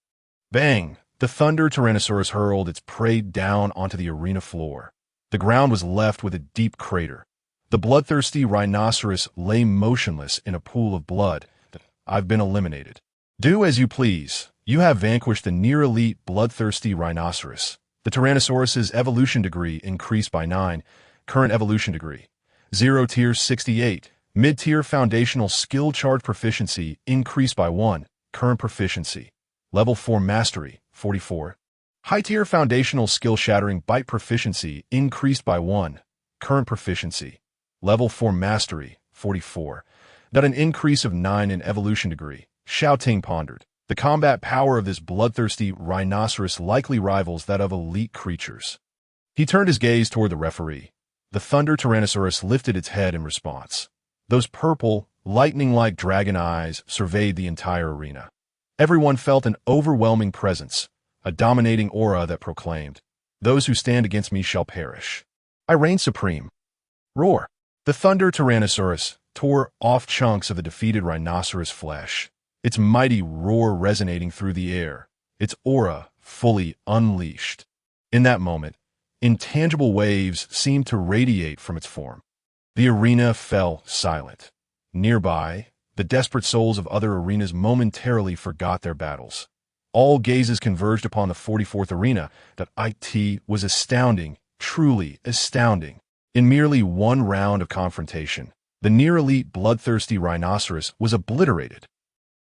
Bang! The Thunder Tyrannosaurus hurled its prey down onto the arena floor. The ground was left with a deep crater. The bloodthirsty rhinoceros lay motionless in a pool of blood. I've been eliminated. Do as you please. You have vanquished the near-elite bloodthirsty rhinoceros. The Tyrannosaurus's evolution degree increased by 9. Current evolution degree 0 tier 68. Mid-tier foundational skill charge proficiency increased by 1. Current proficiency level 4 mastery 44. High-tier foundational skill shattering bite proficiency increased by 1. Current proficiency level 4 mastery 44. Not an increase of 9 in evolution degree. Xiao Ting pondered. The combat power of this bloodthirsty rhinoceros likely rivals that of elite creatures. He turned his gaze toward the referee. The Thunder Tyrannosaurus lifted its head in response. Those purple, lightning-like dragon eyes surveyed the entire arena. Everyone felt an overwhelming presence, a dominating aura that proclaimed, "Those who stand against me shall perish. I reign supreme." Roar! The Thunder Tyrannosaurus tore off chunks of the defeated rhinoceros flesh, its mighty roar resonating through the air, its aura fully unleashed. In that moment, intangible waves seemed to radiate from its form. The arena fell silent. Nearby, the desperate souls of other arenas momentarily forgot their battles. All gazes converged upon the 44th arena. That it was astounding, truly astounding. In merely one round of confrontation, the near-elite bloodthirsty rhinoceros was obliterated.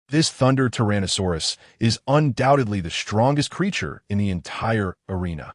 This Thunder Tyrannosaurus is undoubtedly the strongest creature in the entire arena.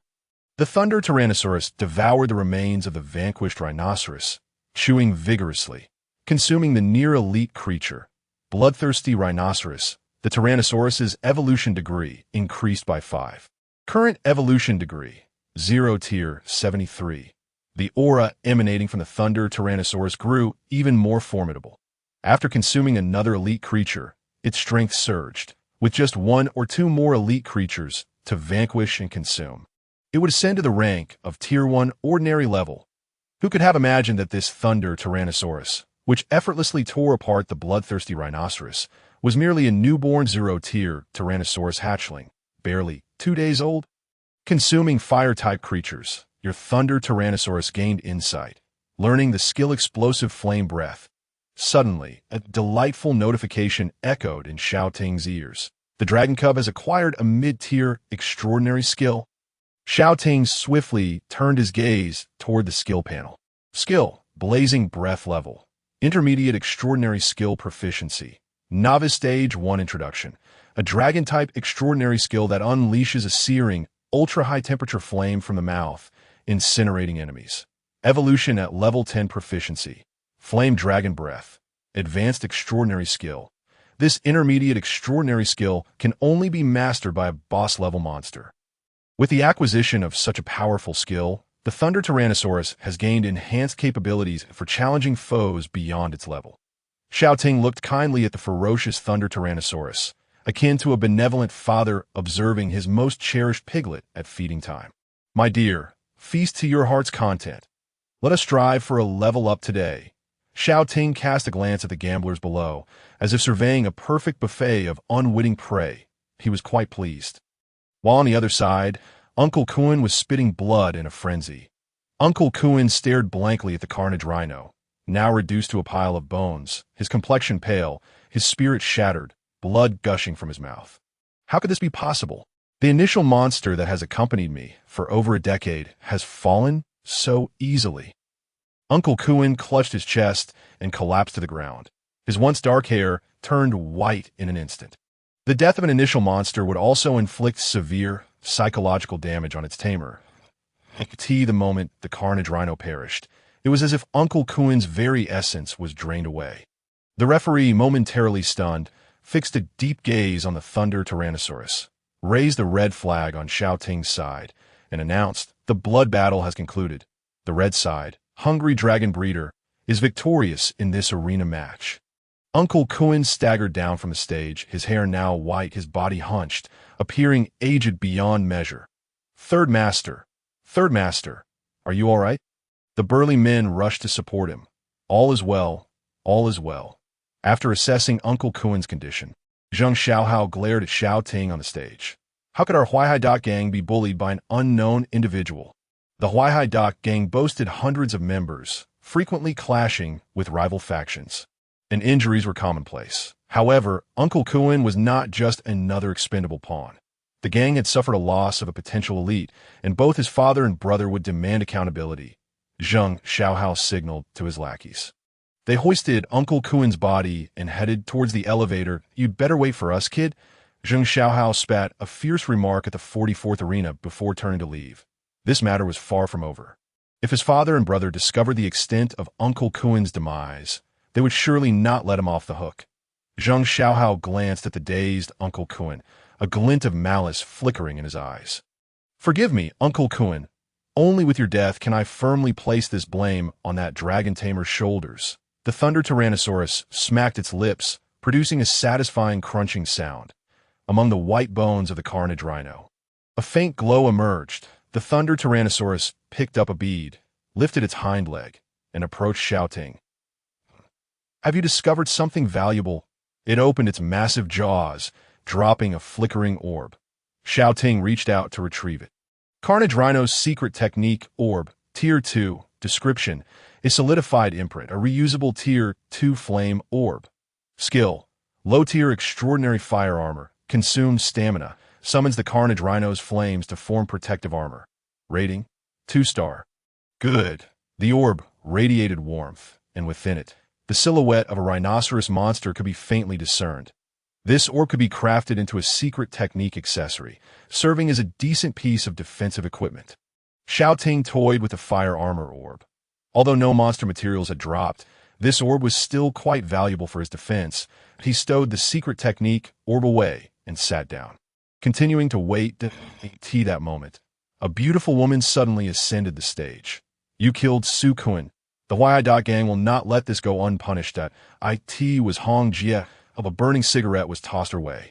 The Thunder Tyrannosaurus devoured the remains of the vanquished rhinoceros, chewing vigorously, consuming the near-elite creature. Bloodthirsty rhinoceros, the Tyrannosaurus's evolution degree increased by 5. Current evolution degree, 0 tier 73. The aura emanating from the Thunder Tyrannosaurus grew even more formidable. After consuming another elite creature, its strength surged, with just 1 or 2 more elite creatures to vanquish and consume. It would ascend to the rank of Tier 1 ordinary level. Who could have imagined that this Thunder Tyrannosaurus, which effortlessly tore apart the bloodthirsty rhinoceros, was merely a newborn 0-tier Tyrannosaurus hatchling, barely 2 days old? Consuming fire-type creatures, your Thunder Tyrannosaurus gained insight, learning the skill Explosive Flame Breath. Suddenly, a delightful notification echoed in Xiao Ting's ears. The Dragon Cub has acquired a mid-tier extraordinary skill. Xiao Ting swiftly turned his gaze toward the skill panel. Skill, Blazing Breath level. Intermediate extraordinary skill proficiency. Novice Stage 1 Introduction. A dragon-type extraordinary skill that unleashes a searing, ultra-high-temperature flame from the mouth, incinerating enemies. Evolution at Level 10 Proficiency. Flame Dragon Breath. Advanced Extraordinary Skill. This intermediate extraordinary skill can only be mastered by a boss-level monster. With the acquisition of such a powerful skill, the Thunder Tyrannosaurus has gained enhanced capabilities for challenging foes beyond its level. Xiao Ting looked kindly at the ferocious Thunder Tyrannosaurus, akin to a benevolent father observing his most cherished piglet at feeding time. My dear, feast to your heart's content. Let us strive for a level up today. Xiao Ting cast a glance at the gamblers below, as if surveying a perfect buffet of unwitting prey. He was quite pleased. While on the other side, Uncle Kuan was spitting blood in a frenzy. Uncle Kuan stared blankly at the carnage rhino, now reduced to a pile of bones, his complexion pale, his spirit shattered, blood gushing from his mouth. How could this be possible? The initial monster that has accompanied me for over a decade has fallen so easily. Uncle Kuan clutched his chest and collapsed to the ground. His once dark hair turned white in an instant. The death of an initial monster would also inflict severe psychological damage on its tamer. The moment the carnage rhino perished, it was as if Uncle Kuan's very essence was drained away. The referee, momentarily stunned, fixed a deep gaze on the Thunder Tyrannosaurus, raised the red flag on Xiao Ting's side, and announced, "The blood battle has concluded. The red side, Hungry Dragon Breeder, is victorious in this arena match." Uncle Kuan staggered down from the stage, his hair now white, his body hunched, appearing aged beyond measure. Third Master, are you all right?" The burly men rushed to support him. All is well, all is well. After assessing Uncle Kuan's condition, Zheng Xiaohao glared at Xiao Ting on the stage. How could our Huaihai Dot gang be bullied by an unknown individual? The Huaihai Dot gang boasted hundreds of members, frequently clashing with rival factions, and injuries were commonplace. However, Uncle Kuan was not just another expendable pawn. The gang had suffered a loss of a potential elite, and both his father and brother would demand accountability. Zheng Xiaohao signaled to his lackeys. They hoisted Uncle Kuan's body and headed towards the elevator. "You'd better wait for us, kid." Zheng Xiaohao spat a fierce remark at the 44th arena before turning to leave. This matter was far from over. If his father and brother discovered the extent of Uncle Kuan's demise, they would surely not let him off the hook. Zheng Xiaohao glanced at the dazed Uncle Kuan, a glint of malice flickering in his eyes. "Forgive me, Uncle Kuan. Only with your death can I firmly place this blame on that dragon tamer's shoulders." The Thunder Tyrannosaurus smacked its lips, producing a satisfying crunching sound. Among the white bones of the carnage rhino, a faint glow emerged. The Thunder Tyrannosaurus picked up a bead, lifted its hind leg, and approached Xiao Ting. "Have you discovered something valuable?" It opened its massive jaws, dropping a flickering orb. Xiao Ting reached out to retrieve it. Carnage Rhino's secret technique, Orb, Tier 2, description, a solidified imprint, a reusable Tier 2 flame orb. Skill, low-tier extraordinary fire armor, consumes stamina, summons the Carnage Rhino's flames to form protective armor. Rating, 2-star. Good. The orb radiated warmth, and within it, the silhouette of a rhinoceros monster could be faintly discerned. This orb could be crafted into a secret technique accessory, serving as a decent piece of defensive equipment. Xiao Ting toyed with the fire armor orb. Although no monster materials had dropped, this orb was still quite valuable for his defense. He stowed the secret technique orb away and sat down. Continuing to wait that moment, a beautiful woman suddenly ascended the stage. "You killed Su Kuan. The Huaihai Dot gang will not let this go unpunished." It was Hong Jie. Of a burning cigarette was tossed her way.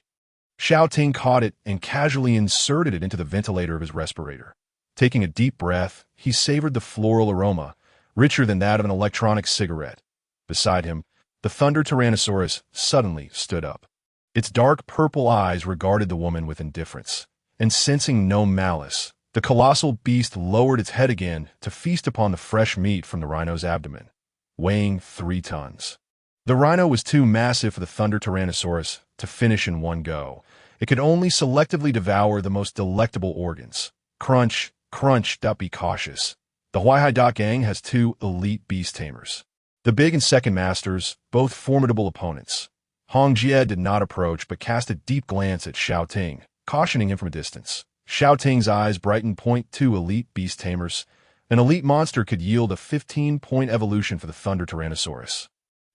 Xiao Ting caught it and casually inserted it into the ventilator of his respirator. Taking a deep breath, he savored the floral aroma, richer than that of an electronic cigarette. Beside him, the Thunder Tyrannosaurus suddenly stood up. Its dark purple eyes regarded the woman with indifference, and sensing no malice, the colossal beast lowered its head again to feast upon the fresh meat from the rhino's abdomen, weighing 3 tons. The rhino was too massive for the Thunder Tyrannosaurus to finish in one go. It could only selectively devour the most delectable organs. Crunch, crunch, be cautious. The Huaihai Dot gang has 2 elite beast tamers. The Big and Second Masters, both formidable opponents. Hong Jie did not approach but cast a deep glance at Xiao Ting, cautioning him from a distance. Xiao Ting's eyes brightened. .2 Elite Beast Tamers. An elite monster could yield a 15-point evolution for the Thunder Tyrannosaurus,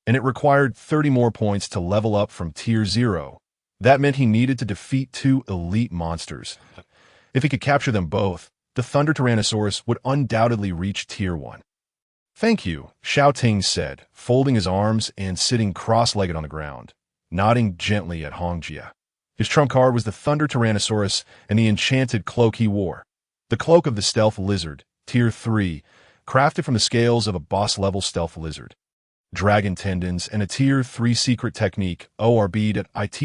and it required 30 more points to level up from Tier 0. That meant he needed to defeat 2 elite monsters. If he could capture them both, the Thunder Tyrannosaurus would undoubtedly reach Tier 1. "Thank you," Xiao Ting said, folding his arms and sitting cross-legged on the ground, nodding gently at Hong Jie. His trump card was the Thunder Tyrannosaurus and the enchanted cloak he wore. The cloak of the Stealth Lizard, Tier 3, crafted from the scales of a boss-level stealth lizard. Dragon tendons and a Tier 3 secret technique, Orb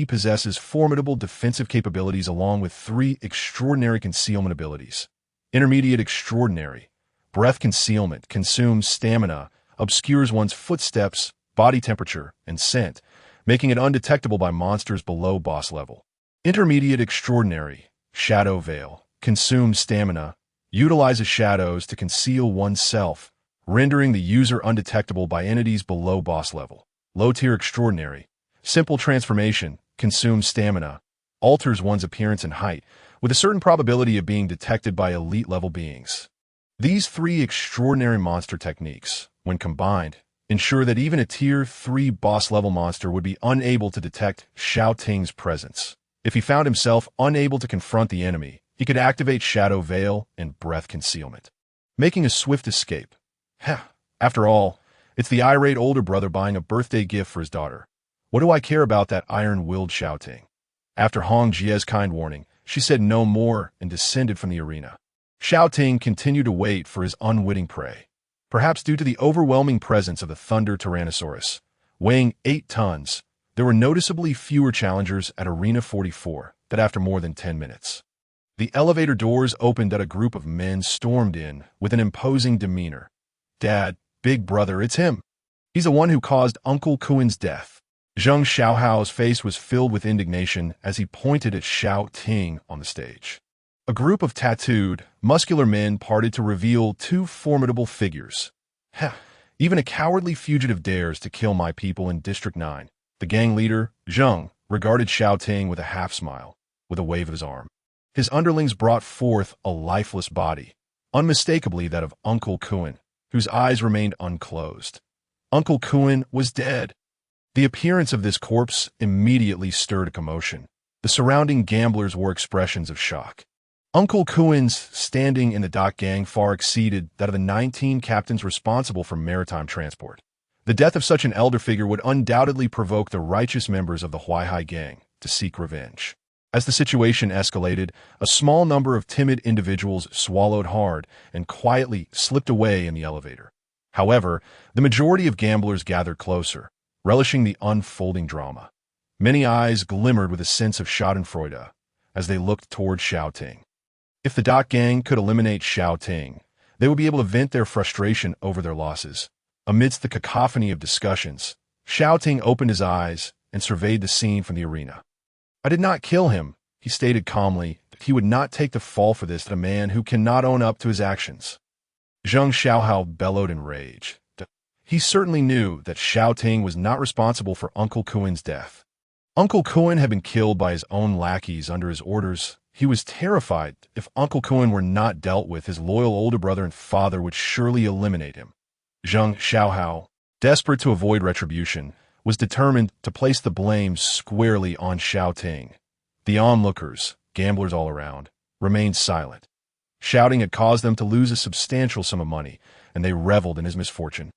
possesses formidable defensive capabilities along with 3 extraordinary concealment abilities. Intermediate Extraordinary. Breath concealment consumes stamina, obscures one's footsteps, body temperature, and scent, making it undetectable by monsters below boss level. Intermediate Extraordinary. Shadow Veil. Consumes stamina, utilizes shadows to conceal oneself, rendering the user undetectable by entities below boss level. Low-tier Extraordinary. Simple Transformation. Consumes stamina, alters one's appearance and height, with a certain probability of being detected by elite-level beings. These 3 extraordinary monster techniques, when combined, ensure that even a Tier 3 boss-level monster would be unable to detect Xiao Ting's presence. If he found himself unable to confront the enemy, he could activate Shadow Veil and Breath Concealment, making a swift escape. After all, it's the irate older brother buying a birthday gift for his daughter. What do I care about that iron-willed Xiao Ting? After Hong Jie's kind warning, she said no more and descended from the arena. Xiao Ting continued to wait for his unwitting prey. Perhaps due to the overwhelming presence of the Thunder Tyrannosaurus, weighing 8 tons, there were noticeably fewer challengers at Arena 44 than after more than 10 minutes. The elevator doors opened and a group of men stormed in with an imposing demeanor. "Dad, big brother, it's him. He's the one who caused Uncle Kuin's death." Zheng Xiaohao's face was filled with indignation as he pointed at Xiao Ting on the stage. A group of tattooed, muscular men parted to reveal 2 formidable figures. Even a cowardly fugitive dares to kill my people in District 9. The gang leader, Zheng, regarded Xiao Ting with a half-smile, with a wave of his arm. His underlings brought forth a lifeless body, unmistakably that of Uncle Kuin, whose eyes remained unclosed. Uncle Kuin was dead. The appearance of this corpse immediately stirred a commotion. The surrounding gamblers wore expressions of shock. Uncle Kuin's standing in the dock gang far exceeded that of the 19 captains responsible for maritime transport. The death of such an elder figure would undoubtedly provoke the righteous members of the Huaihai gang to seek revenge. As the situation escalated, a small number of timid individuals swallowed hard and quietly slipped away in the elevator. However, the majority of gamblers gathered closer, relishing the unfolding drama. Many eyes glimmered with a sense of schadenfreude as they looked toward Xiao Ting. If the dock gang could eliminate Xiao Ting, they would be able to vent their frustration over their losses. Amidst the cacophony of discussions, Xiao Ting opened his eyes and surveyed the scene from the arena. "I did not kill him," he stated calmly that he would not take the fall for this to a man who cannot own up to his actions. Zheng Xiaohao bellowed in rage. He certainly knew that Xiao Ting was not responsible for Uncle Kuin's death. Uncle Kuin had been killed by his own lackeys under his orders. He was terrified if Uncle Kuin were not dealt with, his loyal older brother and father would surely eliminate him. Zheng Xiaohao, desperate to avoid retribution, was determined to place the blame squarely on Xiao Ting. The onlookers, gamblers all around, remained silent. Shouting had caused them to lose a substantial sum of money, and they reveled in his misfortune.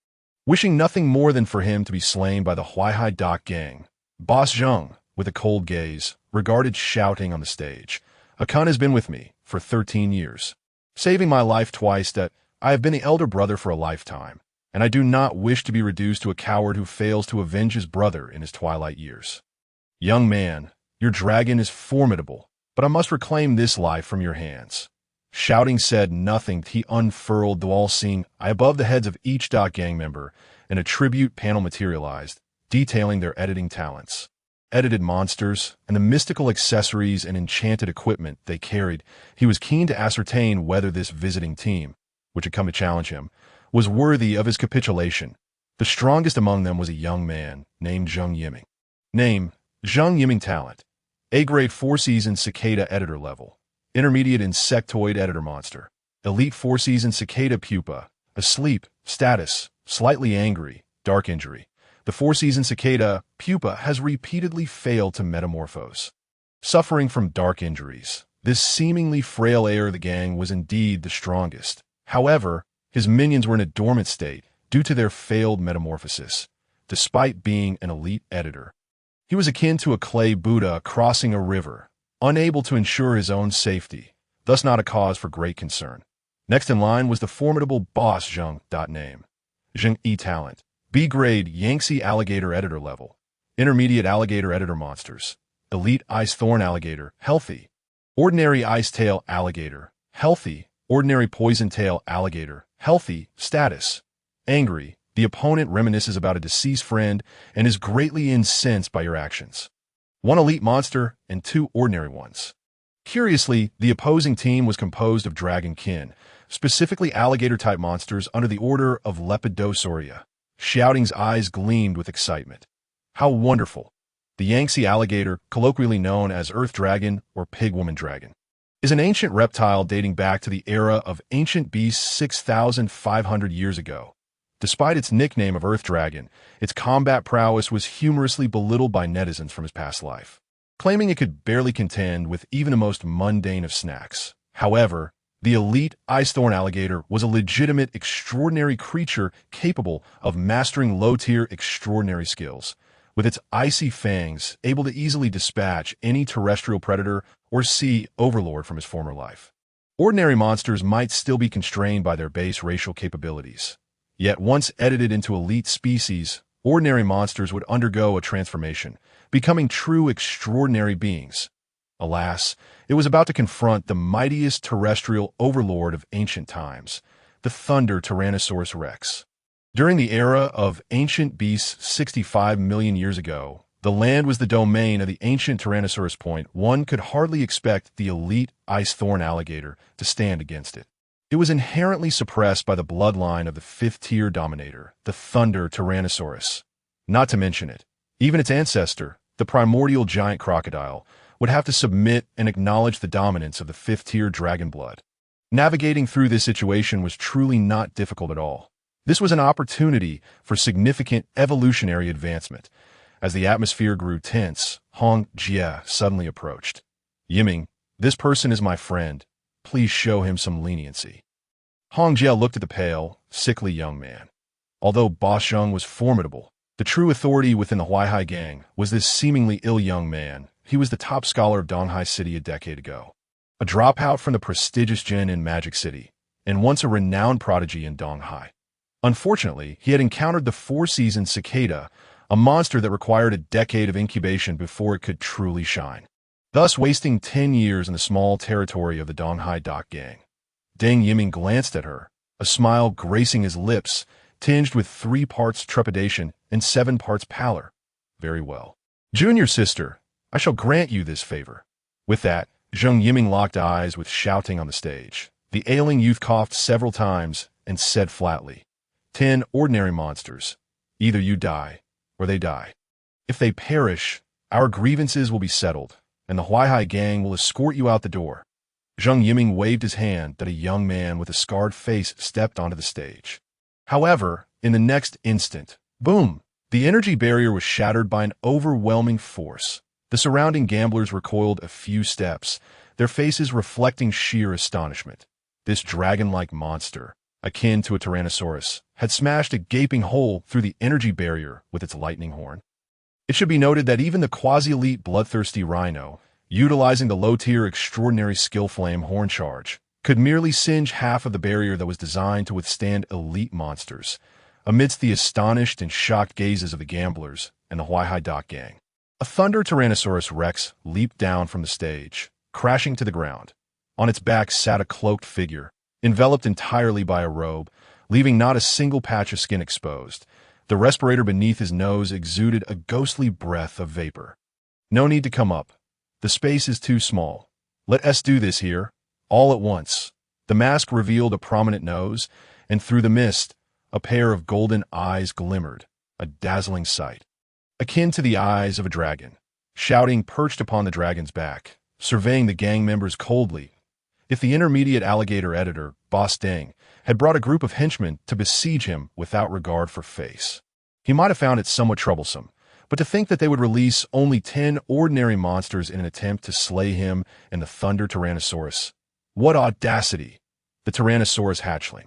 Wishing nothing more than for him to be slain by the Huaihai dock gang, Boss Zheng, with a cold gaze, regarded Xiao Ting on the stage. "A Kun has been with me for 13 years, saving my life twice. That I have been the elder brother for a lifetime, and I do not wish to be reduced to a coward who fails to avenge his brother in his twilight years. Young man, your dragon is formidable, but I must reclaim this life from your hands." Shouting said nothing. He unfurled the all-seeing eye above the heads of each dock gang member, and a tribute panel materialized, detailing their editing talents. Edited monsters, and the mystical accessories and enchanted equipment they carried. He was keen to ascertain whether this visiting team, which had come to challenge him, was worthy of his capitulation. The strongest among them was a young man named Zheng Yiming. Name: Zheng Yiming Talent. A-grade 4-season Cicada Editor level. Intermediate Insectoid Editor Monster. Elite 4-season Cicada Pupa. Asleep. Status: slightly angry. Dark injury. The 4-season Cicada Pupa has repeatedly failed to metamorphose. Suffering from dark injuries, this seemingly frail heir of the gang was indeed the strongest. However, his minions were in a dormant state due to their failed metamorphosis, despite being an elite editor. He was akin to a clay Buddha crossing a river, unable to ensure his own safety, thus not a cause for great concern. Next in line was the formidable boss Zheng. Name: Zheng E Talent. B-grade Yangtze Alligator Editor level. Intermediate Alligator Editor Monsters. Elite Ice Thorn Alligator, healthy. Ordinary Ice Tail Alligator, healthy. Ordinary Poison Tail Alligator, healthy. Status: angry. The opponent reminisces about a deceased friend and is greatly incensed by your actions. 1 elite monster and 2 ordinary ones. Curiously, the opposing team was composed of dragon kin, specifically alligator-type monsters under the order of Lepidosauria. Xiao Ting's eyes gleamed with excitement. How wonderful! The Yangtze alligator, colloquially known as Earth Dragon or Pig-Woman Dragon, is an ancient reptile dating back to the era of ancient beasts 6,500 years ago. Despite its nickname of Earth Dragon, its combat prowess was humorously belittled by netizens from his past life, claiming it could barely contend with even the most mundane of snacks. However, the elite Ice Thorn Alligator was a legitimate, extraordinary creature capable of mastering low-tier extraordinary skills, with its icy fangs able to easily dispatch any terrestrial predator or sea overlord from his former life. Ordinary monsters might still be constrained by their base racial capabilities. Yet once edited into elite species, ordinary monsters would undergo a transformation, becoming true extraordinary beings. Alas, it was about to confront the mightiest terrestrial overlord of ancient times, the Thunder Tyrannosaurus Rex. During the era of ancient beasts 65 million years ago, the land was the domain of the ancient Tyrannosaurus Point. One could hardly expect the elite Ice Thorn Alligator to stand against it. It was inherently suppressed by the bloodline of the 5th-tier dominator, the Thunder Tyrannosaurus. Not to mention it, even its ancestor, the primordial giant crocodile, would have to submit and acknowledge the dominance of the 5th-tier dragon blood. Navigating through this situation was truly not difficult at all. This was an opportunity for significant evolutionary advancement. As the atmosphere grew tense, Hong Jie suddenly approached. Yiming, this person is my friend. Please show him some leniency. Hong Jie looked at the pale, sickly young man. Although Boss Zheng was formidable, the true authority within the Huaihai gang was this seemingly ill young man. He was the top scholar of Donghai City a decade ago, a dropout from the prestigious Jin in Magic City, and once a renowned prodigy in Donghai. Unfortunately, he had encountered the 4-season Cicada, a monster that required a decade of incubation before it could truly shine, thus wasting 10 years in the small territory of the Donghai Dock gang. Deng Yiming glanced at her, a smile gracing his lips, tinged with 3 parts trepidation and 7 parts pallor. Very well. Junior sister, I shall grant you this favor. With that, Zheng Yiming locked eyes with Xiao Ting on the stage. The ailing youth coughed several times and said flatly, 10 ordinary monsters. Either you die, or they die. If they perish, our grievances will be settled, and the Huaihai gang will escort you out the door. Zheng Yiming waved his hand that a young man with a scarred face stepped onto the stage. However, in the next instant, boom! The energy barrier was shattered by an overwhelming force. The surrounding gamblers recoiled a few steps, their faces reflecting sheer astonishment. This dragon-like monster, akin to a Tyrannosaurus, had smashed a gaping hole through the energy barrier with its lightning horn. It should be noted that even the quasi-elite bloodthirsty rhino, utilizing the low-tier extraordinary skill flame horn charge, could merely singe half of the barrier that was designed to withstand elite monsters, amidst the astonished and shocked gazes of the gamblers and the Huaihai Dock gang. A Thunder Tyrannosaurus Rex leaped down from the stage, crashing to the ground. On its back sat a cloaked figure, enveloped entirely by a robe, leaving not a single patch of skin exposed. The respirator beneath his nose exuded a ghostly breath of vapor. No need to come up. The space is too small. Let us do this here, all at once. The mask revealed a prominent nose, and through the mist, a pair of golden eyes glimmered, a dazzling sight. akin to the eyes of a dragon. Xiao Ting perched upon the dragon's back, surveying the gang members coldly. If the intermediate alligator editor, Boss Deng, had brought a group of henchmen to besiege him without regard for face, he might have found it somewhat troublesome. But to think that they would release only 10 ordinary monsters in an attempt to slay him and the Thunder Tyrannosaurus. What audacity! The Tyrannosaurus hatchling,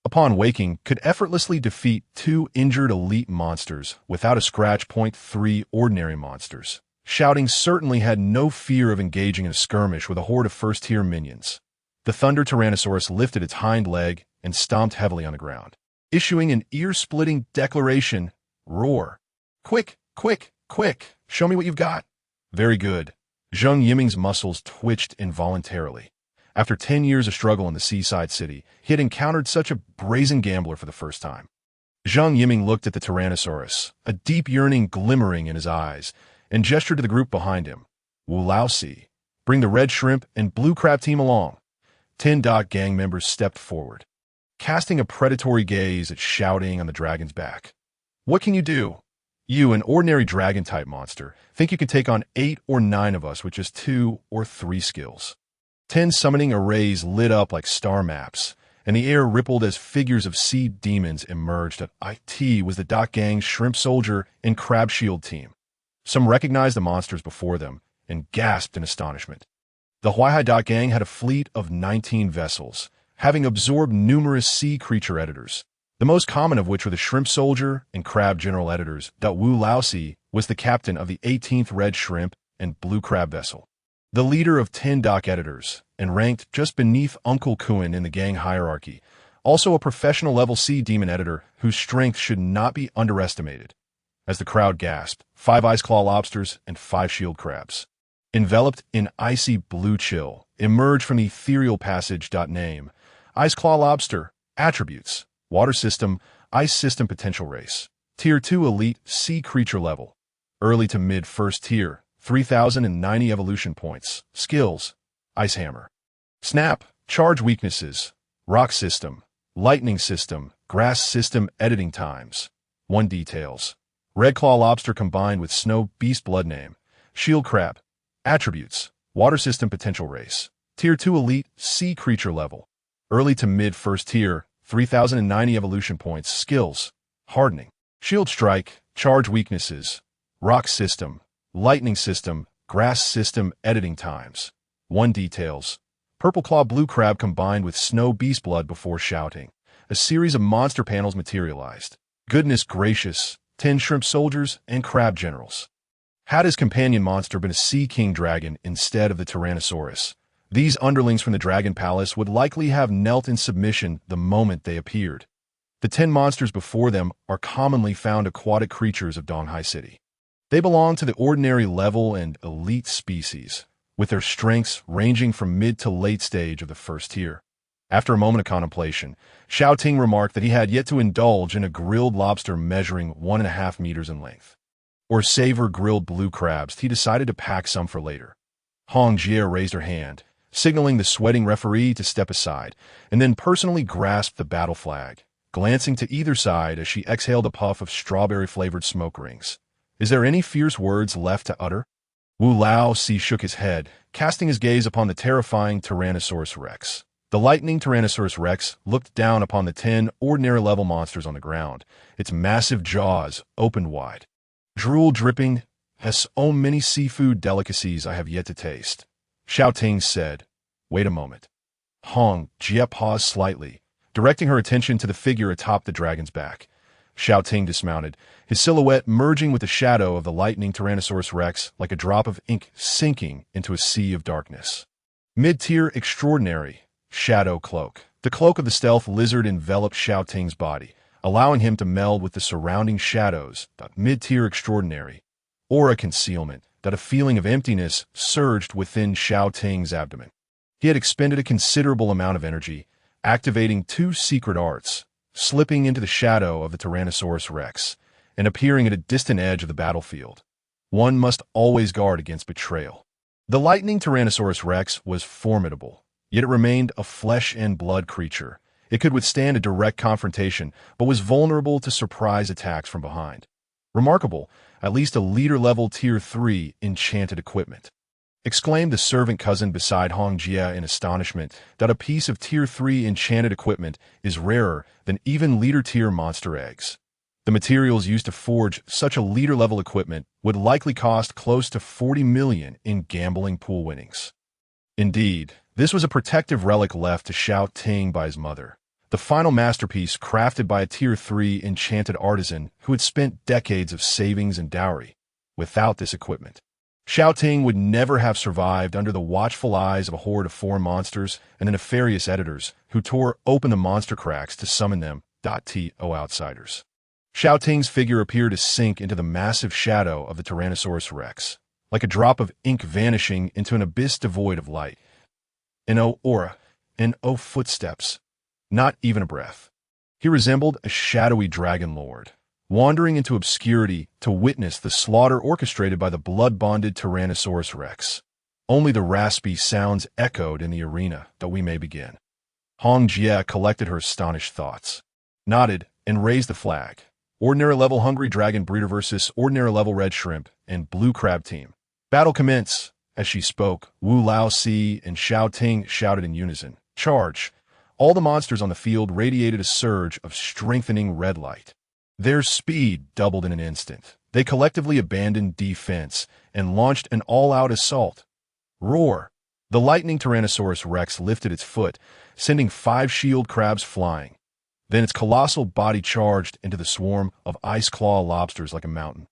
upon waking, could effortlessly defeat 2 injured elite monsters without a scratch. 3 ordinary monsters. Xiao Ting certainly had no fear of engaging in a skirmish with a horde of first-tier minions. The Thunder Tyrannosaurus lifted its hind leg and stomped heavily on the ground, issuing an ear-splitting declaration, roar. Quick! Quick, quick, show me what you've got. Very good. Zheng Yiming's muscles twitched involuntarily. After 10 years of struggle in the seaside city, he had encountered such a brazen gambler for the first time. Zheng Yiming looked at the Tyrannosaurus, a deep yearning glimmering in his eyes, and gestured to the group behind him. Wu Laosi, bring the red shrimp and blue crab team along. 10 gang members stepped forward, casting a predatory gaze at Xiao Ting on the dragon's back. What can you do? You, an ordinary dragon-type monster, think you can take on 8 or 9 of us with just 2 or 3 skills. 10 summoning arrays lit up like star maps, and the air rippled as figures of sea demons emerged. It was the Gang's shrimp soldier and crab shield team. Some recognized the monsters before them and gasped in astonishment. The Huaihai Gang had a fleet of 19 vessels, having absorbed numerous sea creature editors, the most common of which were the Shrimp Soldier and Crab General Editors. Wu Laosi was the captain of the 18th Red Shrimp and Blue Crab vessel, the leader of 10 editors, and ranked just beneath Uncle Kuan in the gang hierarchy, also a professional-level sea demon editor whose strength should not be underestimated. As the crowd gasped, 5 ice claw lobsters and 5 shield crabs, enveloped in icy blue chill, emerged from the ethereal passage. Name: Ice claw lobster. Attributes: Water system, ice system potential race. Tier 2 elite, sea creature level. Early to mid first tier, 3,090 evolution points. Skills: Ice hammer. Snap, charge weaknesses. Rock system, lightning system, grass system editing times. 1 details. Red claw lobster combined with snow beast blood name. Shield crab. Attributes: Water system potential race. Tier 2 elite, sea creature level. Early to mid first tier, 3,090 evolution points. Skills: Hardening. Shield strike, charge weaknesses. Rock system, lightning system, grass system editing times. 1 details. Purple claw blue crab combined with snow beast blood before shouting. A series of monster panels materialized. Goodness gracious, 10 shrimp soldiers and crab generals. Had his companion monster been a sea king dragon instead of the Tyrannosaurus, these underlings from the Dragon Palace would likely have knelt in submission the moment they appeared. The 10 monsters before them are commonly found aquatic creatures of Donghai City. They belong to the ordinary level and elite species, with their strengths ranging from mid to late stage of the first tier. After a moment of contemplation, Xiao Ting remarked that he had yet to indulge in a grilled lobster measuring 1.5 meters in length, or savor grilled blue crabs. He decided to pack some for later. Hong Jie raised her hand, signaling the sweating referee to step aside, and then personally grasped the battle flag, glancing to either side as she exhaled a puff of strawberry-flavored smoke rings. Is there any fierce words left to utter? Wu Laosi shook his head, casting his gaze upon the terrifying Tyrannosaurus Rex. The lightning Tyrannosaurus Rex looked down upon the 10 ordinary-level monsters on the ground, its massive jaws opened wide. Drool dripping, has so many seafood delicacies I have yet to taste. Xiao Ting said, "Wait a moment." Hong Jie paused slightly, directing her attention to the figure atop the dragon's back. Xiao Ting dismounted, his silhouette merging with the shadow of the lightning Tyrannosaurus Rex like a drop of ink sinking into a sea of darkness. Mid-tier extraordinary, shadow cloak. The cloak of the stealth lizard enveloped Xiao Ting's body, allowing him to meld with the surrounding shadows. Mid-tier extraordinary, aura concealment. That a feeling of emptiness surged within Xiao Ting's abdomen. He had expended a considerable amount of energy, activating 2 secret arts, slipping into the shadow of the Tyrannosaurus Rex, and appearing at a distant edge of the battlefield. One must always guard against betrayal. The lightning Tyrannosaurus Rex was formidable, yet it remained a flesh and blood creature. It could withstand a direct confrontation, but was vulnerable to surprise attacks from behind. Remarkable, at least a leader-level Tier 3 enchanted equipment. Exclaimed the servant cousin beside Hong Jie in astonishment that a piece of Tier 3 enchanted equipment is rarer than even leader-tier monster eggs. The materials used to forge such a leader-level equipment would likely cost close to 40 million in gambling pool winnings. Indeed, this was a protective relic left to Xiao Ting by his mother, the final masterpiece crafted by a Tier 3 enchanted artisan who had spent decades of savings and dowry. Without this equipment, Xiao Ting would never have survived under the watchful eyes of a horde of foreign monsters and the nefarious editors who tore open the monster cracks to summon them. To outsiders. Xiao Ting's figure appeared to sink into the massive shadow of the Tyrannosaurus Rex, like a drop of ink vanishing into an abyss devoid of light. And oh aura, and oh footsteps, not even a breath. He resembled a shadowy dragon lord, wandering into obscurity to witness the slaughter orchestrated by the blood-bonded Tyrannosaurus Rex. Only the raspy sounds echoed in the arena that we may begin. Hong Jie collected her astonished thoughts, nodded, and raised the flag. Ordinary level Hungry Dragon Breeder versus Ordinary level Red Shrimp and Blue Crab Team. Battle commence. As she spoke, Wu Lao Si and Xiao Ting shouted in unison, "Charge!" All the monsters on the field radiated a surge of strengthening red light. Their speed doubled in an instant. They collectively abandoned defense and launched an all-out assault. Roar! The lightning Tyrannosaurus Rex lifted its foot, sending 5 shield crabs flying. Then its colossal body charged into the swarm of ice claw lobsters like a mountain.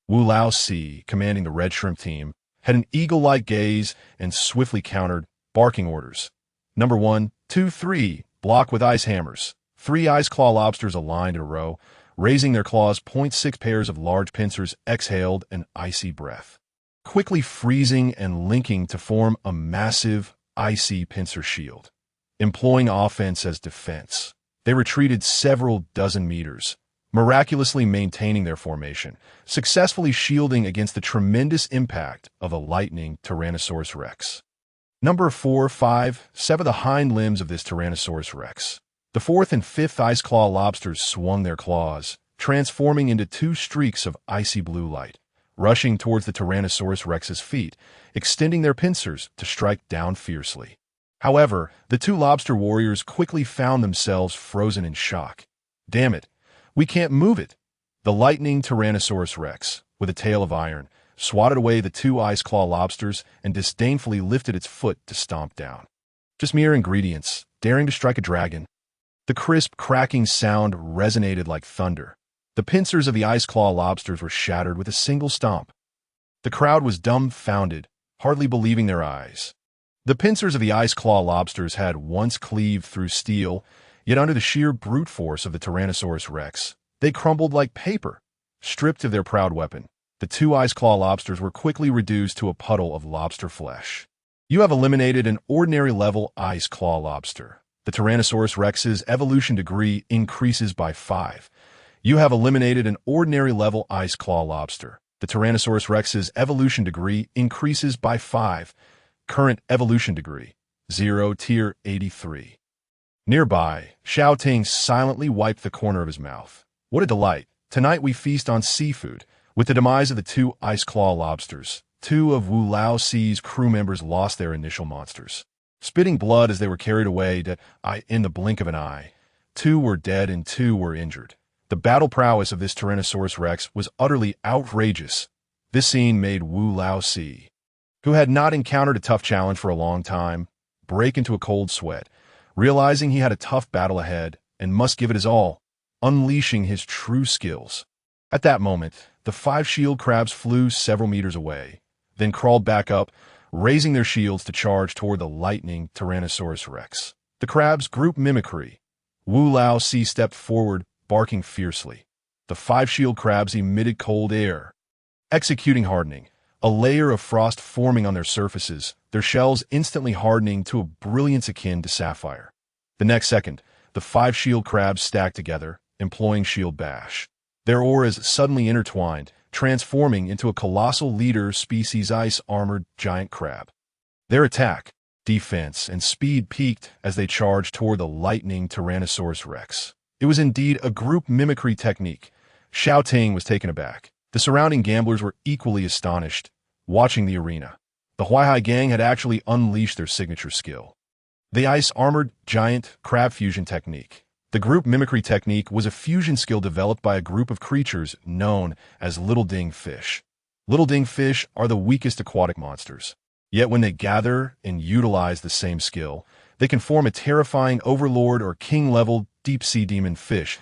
Wu Lao Si, commanding the Red Shrimp team, had an eagle-like gaze and swiftly countered, barking orders. Number 1, 2, 3, block with ice hammers. 3 ice claw lobsters aligned in a row, raising their claws. 6 pairs of large pincers exhaled an icy breath, quickly freezing and linking to form a massive, icy pincer shield. Employing offense as defense, they retreated several dozen meters, miraculously maintaining their formation, successfully shielding against the tremendous impact of a lightning Tyrannosaurus Rex. Number 4, 5, sever the hind limbs of this Tyrannosaurus Rex. The 4th and 5th ice claw lobsters swung their claws, transforming into 2 streaks of icy blue light, rushing towards the Tyrannosaurus Rex's feet, extending their pincers to strike down fiercely. However, the 2 lobster warriors quickly found themselves frozen in shock. Damn it, we can't move it! The lightning Tyrannosaurus Rex, with a tail of iron, swatted away the 2 ice claw lobsters and disdainfully lifted its foot to stomp down. Just mere ingredients, daring to strike a dragon. The crisp, cracking sound resonated like thunder. The pincers of the ice claw lobsters were shattered with a single stomp. The crowd was dumbfounded, hardly believing their eyes. The pincers of the ice claw lobsters had once cleaved through steel, yet under the sheer brute force of the Tyrannosaurus Rex, they crumbled like paper. Stripped of their proud weapon, the 2 ice claw lobsters were quickly reduced to a puddle of lobster flesh. You have eliminated an ordinary level ice claw lobster. The Tyrannosaurus Rex's evolution degree increases by 5. You have eliminated an ordinary level ice claw lobster. The Tyrannosaurus Rex's evolution degree increases by 5. Current evolution degree, 0 tier 83. Nearby, Xiao Ting silently wiped the corner of his mouth. What a delight. Tonight we feast on seafood. With the demise of the 2 ice claw lobsters, 2 of Wu Lao Si's crew members lost their initial monsters, spitting blood as they were carried away in the blink of an eye. 2 were dead and 2 were injured. The battle prowess of this Tyrannosaurus Rex was utterly outrageous. This scene made Wu Lao Si, who had not encountered a tough challenge for a long time, break into a cold sweat, realizing he had a tough battle ahead and must give it his all, unleashing his true skills. At that moment, the 5 shield crabs flew several meters away, then crawled back up, raising their shields to charge toward the lightning Tyrannosaurus Rex. The crabs group mimicry. Wu Lao Si stepped forward, barking fiercely. The 5 shield crabs emitted cold air, executing hardening, a layer of frost forming on their surfaces, their shells instantly hardening to a brilliance akin to sapphire. The next second, the 5 shield crabs stacked together, employing shield bash. Their auras suddenly intertwined, transforming into a colossal leader species ice-armored giant crab. Their attack, defense, and speed peaked as they charged toward the lightning Tyrannosaurus Rex. It was indeed a group mimicry technique, Xiao Ting was taken aback. The surrounding gamblers were equally astonished, watching the arena. The Huaihai gang had actually unleashed their signature skill. The ice-armored giant crab fusion technique. The group mimicry technique was a fusion skill developed by a group of creatures known as little ding fish. Little ding fish are the weakest aquatic monsters. Yet when they gather and utilize the same skill, they can form a terrifying overlord or king-level deep-sea demon fish.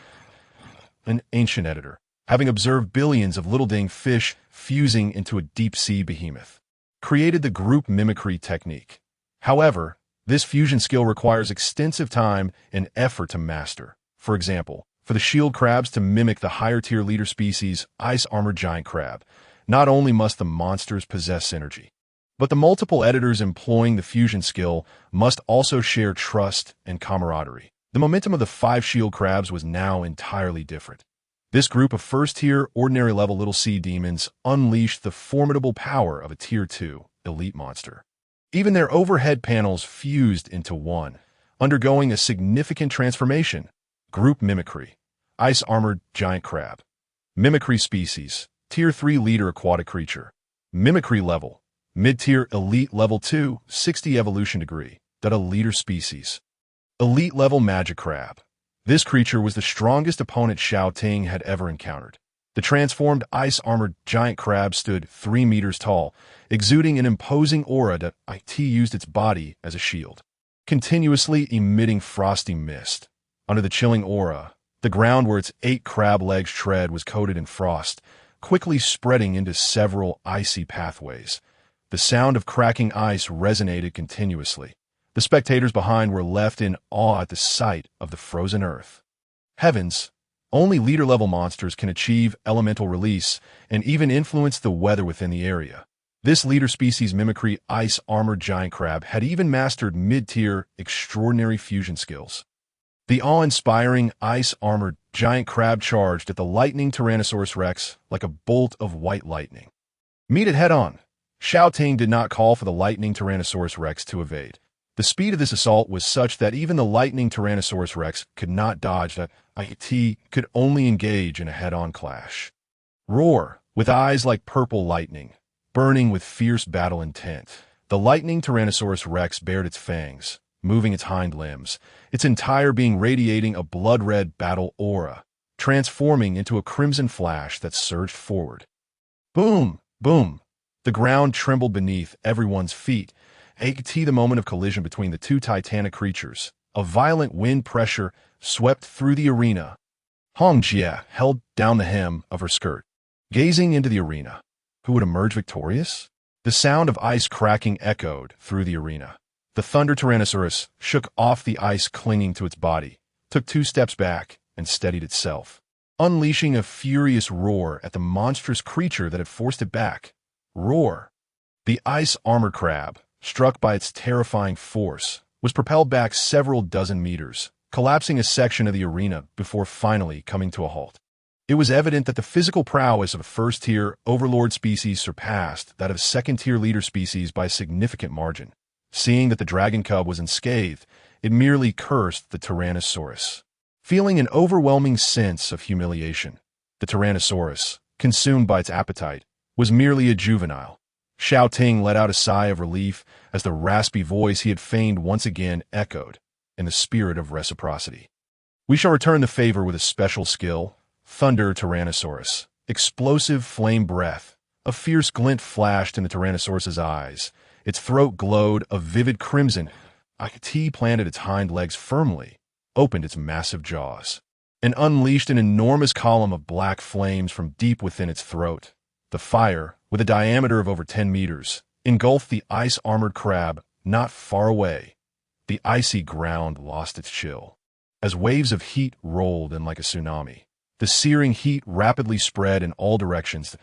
An ancient editor, having observed billions of little ding fish fusing into a deep-sea behemoth, created the group mimicry technique. However, this fusion skill requires extensive time and effort to master. For example, for the shield crabs to mimic the higher-tier leader species ice-armored giant crab, not only must the monsters possess synergy, but the multiple editors employing the fusion skill must also share trust and camaraderie. The momentum of the 5 shield crabs was now entirely different. This group of first-tier, ordinary-level little sea demons unleashed the formidable power of a Tier 2 elite monster. Even their overhead panels fused into one, undergoing a significant transformation. Group mimicry. Ice-armored giant crab. Mimicry species. Tier 3 leader aquatic creature. Mimicry level. Mid-tier elite level 2, 60 evolution degree. That leader species. Elite level magic crab. This creature was the strongest opponent Xiao Ting had ever encountered. The transformed ice-armored giant crab stood 3 meters tall, exuding an imposing aura that used its body as a shield, continuously emitting frosty mist. Under the chilling aura, the ground where its 8 crab legs tread was coated in frost, quickly spreading into several icy pathways. The sound of cracking ice resonated continuously. The spectators behind were left in awe at the sight of the frozen earth. Heavens! Only leader-level monsters can achieve elemental release and even influence the weather within the area. This leader species mimicry ice-armored giant crab had even mastered mid-tier extraordinary fusion skills. The awe-inspiring ice-armored giant crab charged at the lightning Tyrannosaurus Rex like a bolt of white lightning. Meet it head-on. Xiao Ting did not call for the lightning Tyrannosaurus Rex to evade. The speed of this assault was such that even the lightning Tyrannosaurus Rex could not dodge that it could only engage in a head-on clash. Roar, with eyes like purple lightning, burning with fierce battle intent. The lightning Tyrannosaurus Rex bared its fangs, moving its hind limbs, its entire being radiating a blood-red battle aura, transforming into a crimson flash that surged forward. Boom! Boom! The ground trembled beneath everyone's feet. The moment of collision between the 2 titanic creatures. A violent wind pressure swept through the arena. Hong Jie held down the hem of her skirt, gazing into the arena. Who would emerge victorious? The sound of ice cracking echoed through the arena. The Thunder Tyrannosaurus shook off the ice clinging to its body, took 2 steps back, and steadied itself, unleashing a furious roar at the monstrous creature that had forced it back. Roar! The ice-armored crab, struck by its terrifying force, was propelled back several dozen meters, collapsing a section of the arena before finally coming to a halt. It was evident that the physical prowess of a first-tier overlord species surpassed that of a second-tier leader species by a significant margin. Seeing that the dragon cub was unscathed, it merely cursed the Tyrannosaurus. Feeling an overwhelming sense of humiliation, the Tyrannosaurus, consumed by its appetite, was merely a juvenile. Xiao Ting let out a sigh of relief as the raspy voice he had feigned once again echoed in the spirit of reciprocity. We shall return the favor with a special skill. Thunder Tyrannosaurus. Explosive flame breath. A fierce glint flashed in the Tyrannosaurus's eyes. Its throat glowed a vivid crimson. It planted its hind legs firmly, opened its massive jaws, and unleashed an enormous column of black flames from deep within its throat. The fire, with a diameter of over 10 meters, engulfed the ice-armored crab not far away. The icy ground lost its chill. As waves of heat rolled in like a tsunami, the searing heat rapidly spread in all directions.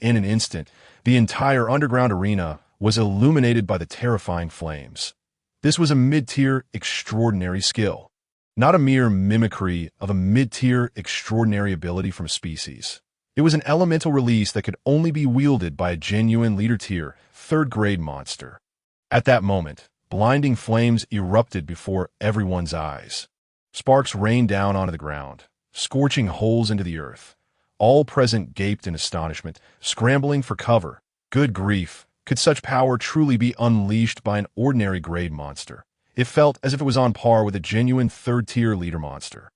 In an instant, the entire underground arena was illuminated by the terrifying flames. This was a mid-tier extraordinary skill, not a mere mimicry of a mid-tier extraordinary ability from a species. It was an elemental release that could only be wielded by a genuine leader-tier, 3rd-grade monster. At that moment, blinding flames erupted before everyone's eyes. Sparks rained down onto the ground, scorching holes into the earth. All present gaped in astonishment, scrambling for cover. Good grief! Could such power truly be unleashed by an ordinary grade monster? It felt as if it was on par with a genuine third-tier leader monster.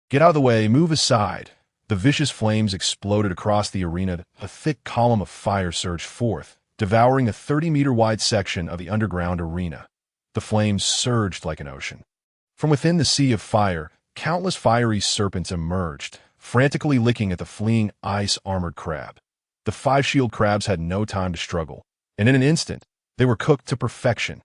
Get out of the way, move aside. The vicious flames exploded across the arena. A thick column of fire surged forth, devouring a 30-meter-wide section of the underground arena. The flames surged like an ocean. From within the sea of fire, countless fiery serpents emerged, frantically licking at the fleeing ice-armored crab. The 5 shield crabs had no time to struggle, and in an instant, they were cooked to perfection.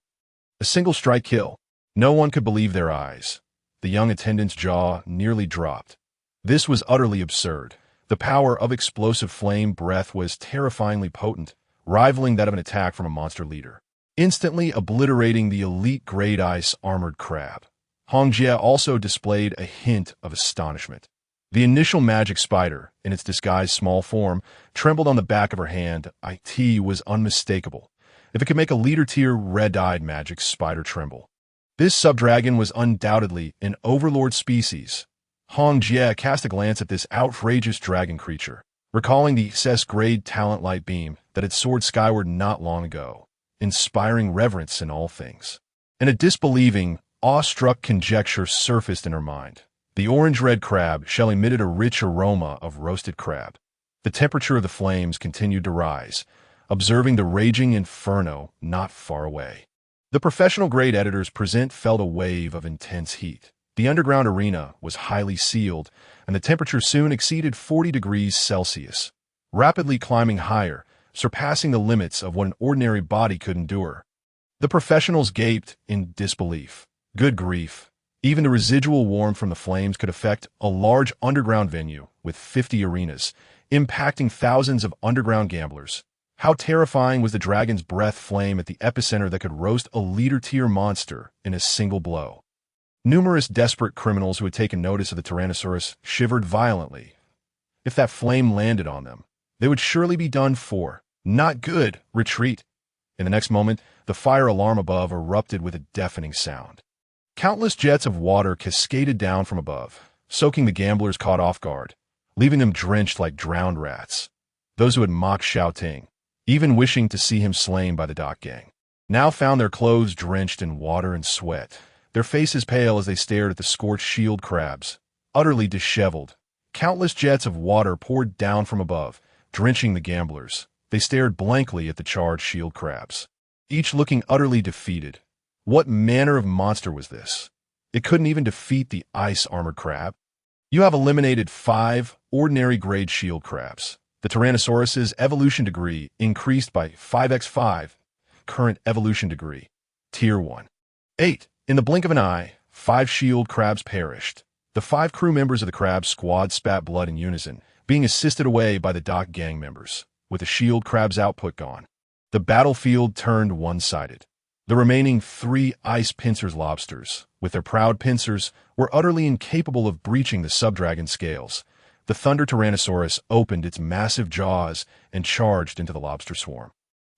A single strike kill. No one could believe their eyes. The young attendant's jaw nearly dropped. This was utterly absurd. The power of explosive flame breath was terrifyingly potent, rivaling that of an attack from a monster leader, instantly obliterating the elite grade ice-armored crab. Hongjie also displayed a hint of astonishment. The initial magic spider, in its disguised small form, trembled on the back of her hand. It was unmistakable. If it could make a leader-tier red-eyed magic spider tremble. This subdragon was undoubtedly an overlord species. Hongjie cast a glance at this outrageous dragon creature, recalling the SSSS-grade talent light beam that had soared skyward not long ago, inspiring reverence in all things. And a disbelieving, awestruck conjecture surfaced in her mind. The orange-red crab shell emitted a rich aroma of roasted crab. The temperature of the flames continued to rise, observing the raging inferno not far away. The professional-grade editors present felt a wave of intense heat. The underground arena was highly sealed, and the temperature soon exceeded 40 degrees Celsius, rapidly climbing higher, surpassing the limits of what an ordinary body could endure. The professionals gaped in disbelief. Good grief! Even the residual warmth from the flames could affect a large underground venue with 50 arenas, impacting thousands of underground gamblers. How terrifying was the dragon's breath flame at the epicenter that could roast a leader-tier monster in a single blow. Numerous desperate criminals who had taken notice of the Tyrannosaurus shivered violently. If that flame landed on them, they would surely be done for. Not good. Retreat. In the next moment, the fire alarm above erupted with a deafening sound. Countless jets of water cascaded down from above, soaking the gamblers caught off guard, leaving them drenched like drowned rats. Those who had mocked Xiao Ting, even wishing to see him slain by the dock gang, now found their clothes drenched in water and sweat, their faces pale as they stared at the scorched shield crabs, utterly disheveled. Countless jets of water poured down from above, drenching the gamblers. They stared blankly at the charred shield crabs, each looking utterly defeated. What manner of monster was this? It couldn't even defeat the ice-armored crab. You have eliminated 5 ordinary-grade shield crabs. The Tyrannosaurus's evolution degree increased by 5x5. Current evolution degree. Tier 1. 8. In the blink of an eye, 5 shield crabs perished. The 5 crew members of the crab squad spat blood in unison, being assisted away by the dock gang members, with the shield crab's output gone. The battlefield turned one-sided. The remaining 3 ice pincers lobsters, with their proud pincers, were utterly incapable of breaching the subdragon scales. The Thunder Tyrannosaurus opened its massive jaws and charged into the lobster swarm.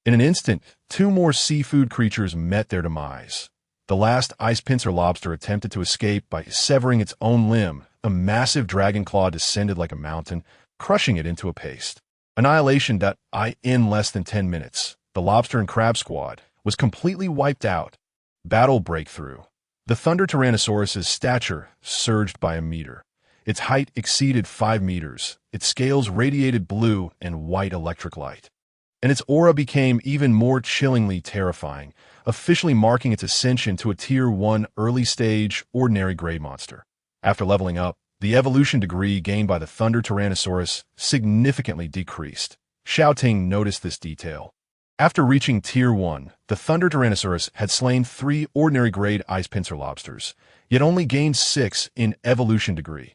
In an instant, 2 more seafood creatures met their demise. The last ice pincer lobster attempted to escape by severing its own limb. A massive dragon claw descended like a mountain, crushing it into a paste. Annihilation that in less than 10 minutes. The lobster and crab squad was completely wiped out. Battle breakthrough. The Thunder Tyrannosaurus's stature surged by a meter. Its height exceeded 5 meters. Its scales radiated blue and white electric light. And its aura became even more chillingly terrifying, officially marking its ascension to a Tier 1 early-stage, ordinary-grade monster. After leveling up, the evolution degree gained by the Thunder Tyrannosaurus significantly decreased. Xiao Ting noticed this detail. After reaching Tier 1, the Thunder Tyrannosaurus had slain 3 ordinary-grade ice pincer lobsters, yet only gained 6 in evolution degree.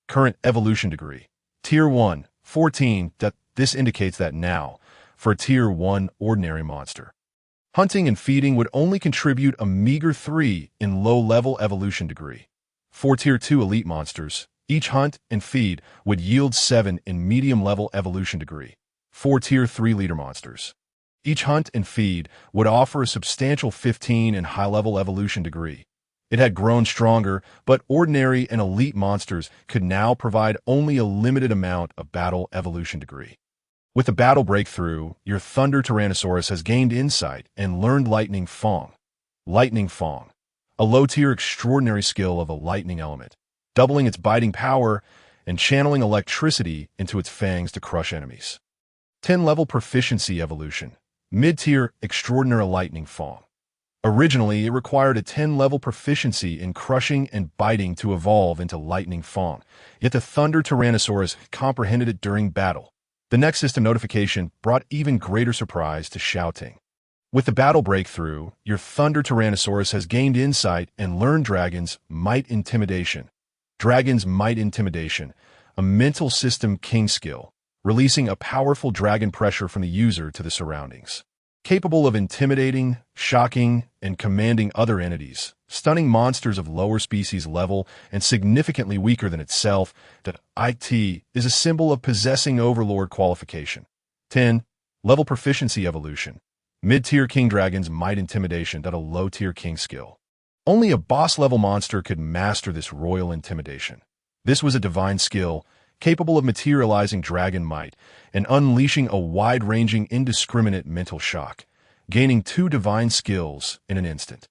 Current evolution degree. Tier 1, 14. This indicates that now, for a Tier 1 ordinary monster, hunting and feeding would only contribute a meager 3 in low-level evolution degree. For Tier 2 elite monsters, each hunt and feed would yield 7 in medium-level evolution degree. For Tier 3 leader monsters, each hunt and feed would offer a substantial 15 in high-level evolution degree. It had grown stronger, but ordinary and elite monsters could now provide only a limited amount of battle evolution degree. With the battle breakthrough, your Thunder Tyrannosaurus has gained insight and learned Lightning Fang. Lightning Fang, a low-tier extraordinary skill of a lightning element, doubling its biting power and channeling electricity into its fangs to crush enemies. 10-level proficiency evolution, mid-tier extraordinary lightning fang. Originally, it required a 10-level proficiency in crushing and biting to evolve into lightning fang, yet the Thunder Tyrannosaurus comprehended it during battle. The next system notification brought even greater surprise to Xiao Ting. With the battle breakthrough, your Thunder Tyrannosaurus has gained insight and learned Dragon's Might Intimidation. Dragon's Might Intimidation, a mental system king skill, releasing a powerful dragon pressure from the user to the surroundings. Capable of intimidating, shocking, and commanding other entities, stunning monsters of lower species level and significantly weaker than itself, that IT is a symbol of possessing overlord qualification. 10. Level proficiency evolution. Mid-tier king dragon's might intimidation, that a low-tier king skill. Only a boss-level monster could master this royal intimidation. This was a divine skill, capable of materializing dragon might and unleashing a wide-ranging, indiscriminate mental shock, gaining 2 divine skills in an instant.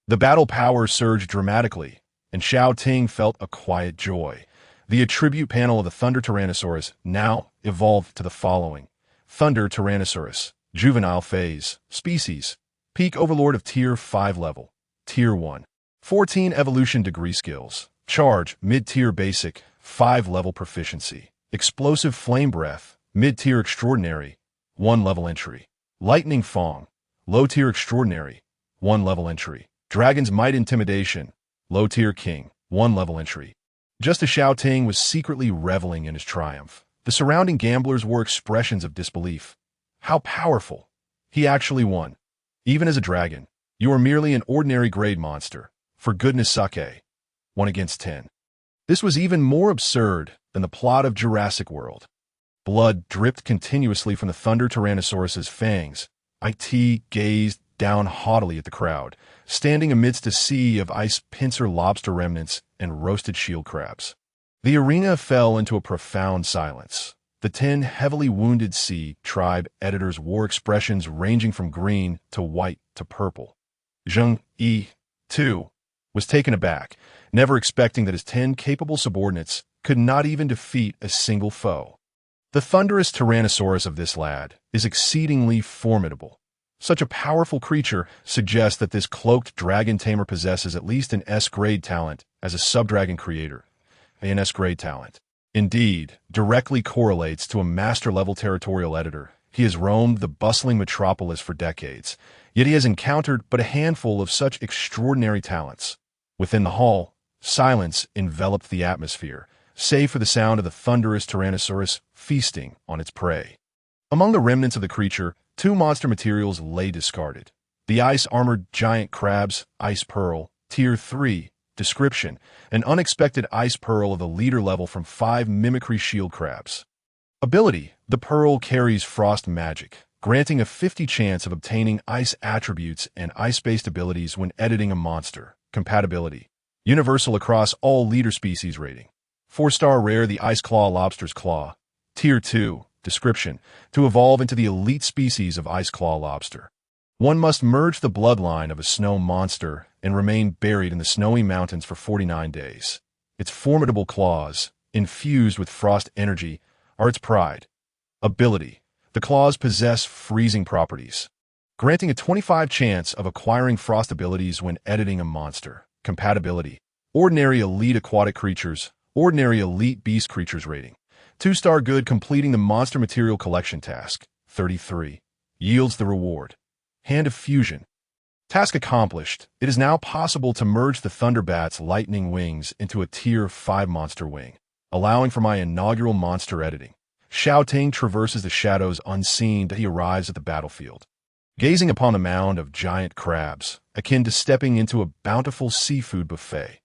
The battle power surged dramatically, and Xiao Ting felt a quiet joy. The attribute panel of the Thunder Tyrannosaurus now evolved to the following. Thunder Tyrannosaurus, juvenile phase, species, peak overlord of Tier 5 level. Tier 1. 14 evolution degree skills. Charge, mid-tier basic, 5-level proficiency. Explosive flame breath, mid-tier extraordinary, 1-level entry. Lightning Fang, low-tier extraordinary, 1-level entry. Dragon's Might Intimidation, low-tier king, 1-level entry. Just as Xiao Ting was secretly reveling in his triumph, the surrounding gamblers wore expressions of disbelief. How powerful! He actually won. Even as a dragon, you are merely an ordinary grade monster. For goodness sake. 1 against 10. This was even more absurd than the plot of Jurassic World. Blood dripped continuously from the Thunder Tyrannosaurus's fangs. IT gazed down haughtily at the crowd, standing amidst a sea of ice pincer lobster remnants and roasted shield crabs. The arena fell into a profound silence. The 10 heavily wounded Sea Tribe editors wore expressions ranging from green to white to purple. Zheng Yi, too, was taken aback, never expecting that his 10 capable subordinates could not even defeat a single foe. The thunderous Tyrannosaurus of this lad is exceedingly formidable. Such a powerful creature suggests that this cloaked dragon tamer possesses at least an S-grade talent as a subdragon creator. An S-grade talent, indeed, directly correlates to a master-level territorial editor. He has roamed the bustling metropolis for decades, yet he has encountered but a handful of such extraordinary talents. Within the hall, silence enveloped the atmosphere, save for the sound of the thunderous Tyrannosaurus feasting on its prey. Among the remnants of the creature, 2 monster materials lay discarded. The ice-armored giant crabs, Ice Pearl, Tier 3, description, an unexpected ice pearl of the leader level from 5 mimicry shield crabs. Ability, the pearl carries frost magic, granting a 50 chance of obtaining ice attributes and ice-based abilities when editing a monster. Compatibility, universal across all leader species rating. 4-star rare, the Ice Claw Lobster's Claw. Tier 2, description, to evolve into the elite species of Ice Claw Lobster. One must merge the bloodline of a snow monster and remain buried in the snowy mountains for 49 days. Its formidable claws, infused with frost energy, are its pride. Ability, the claws possess freezing properties, granting a 25 chance of acquiring frost abilities when editing a monster. Compatibility, ordinary elite aquatic creatures, ordinary elite beast creatures rating. 2-star good, completing the monster material collection task. 33. Yields the reward. Hand of Fusion. Task accomplished. It is now possible to merge the Thunderbat's lightning wings into a Tier 5 monster wing, allowing for my inaugural monster editing. Xiao Ting traverses the shadows unseen till he arrives at the battlefield. Gazing upon a mound of giant crabs, akin to stepping into a bountiful seafood buffet.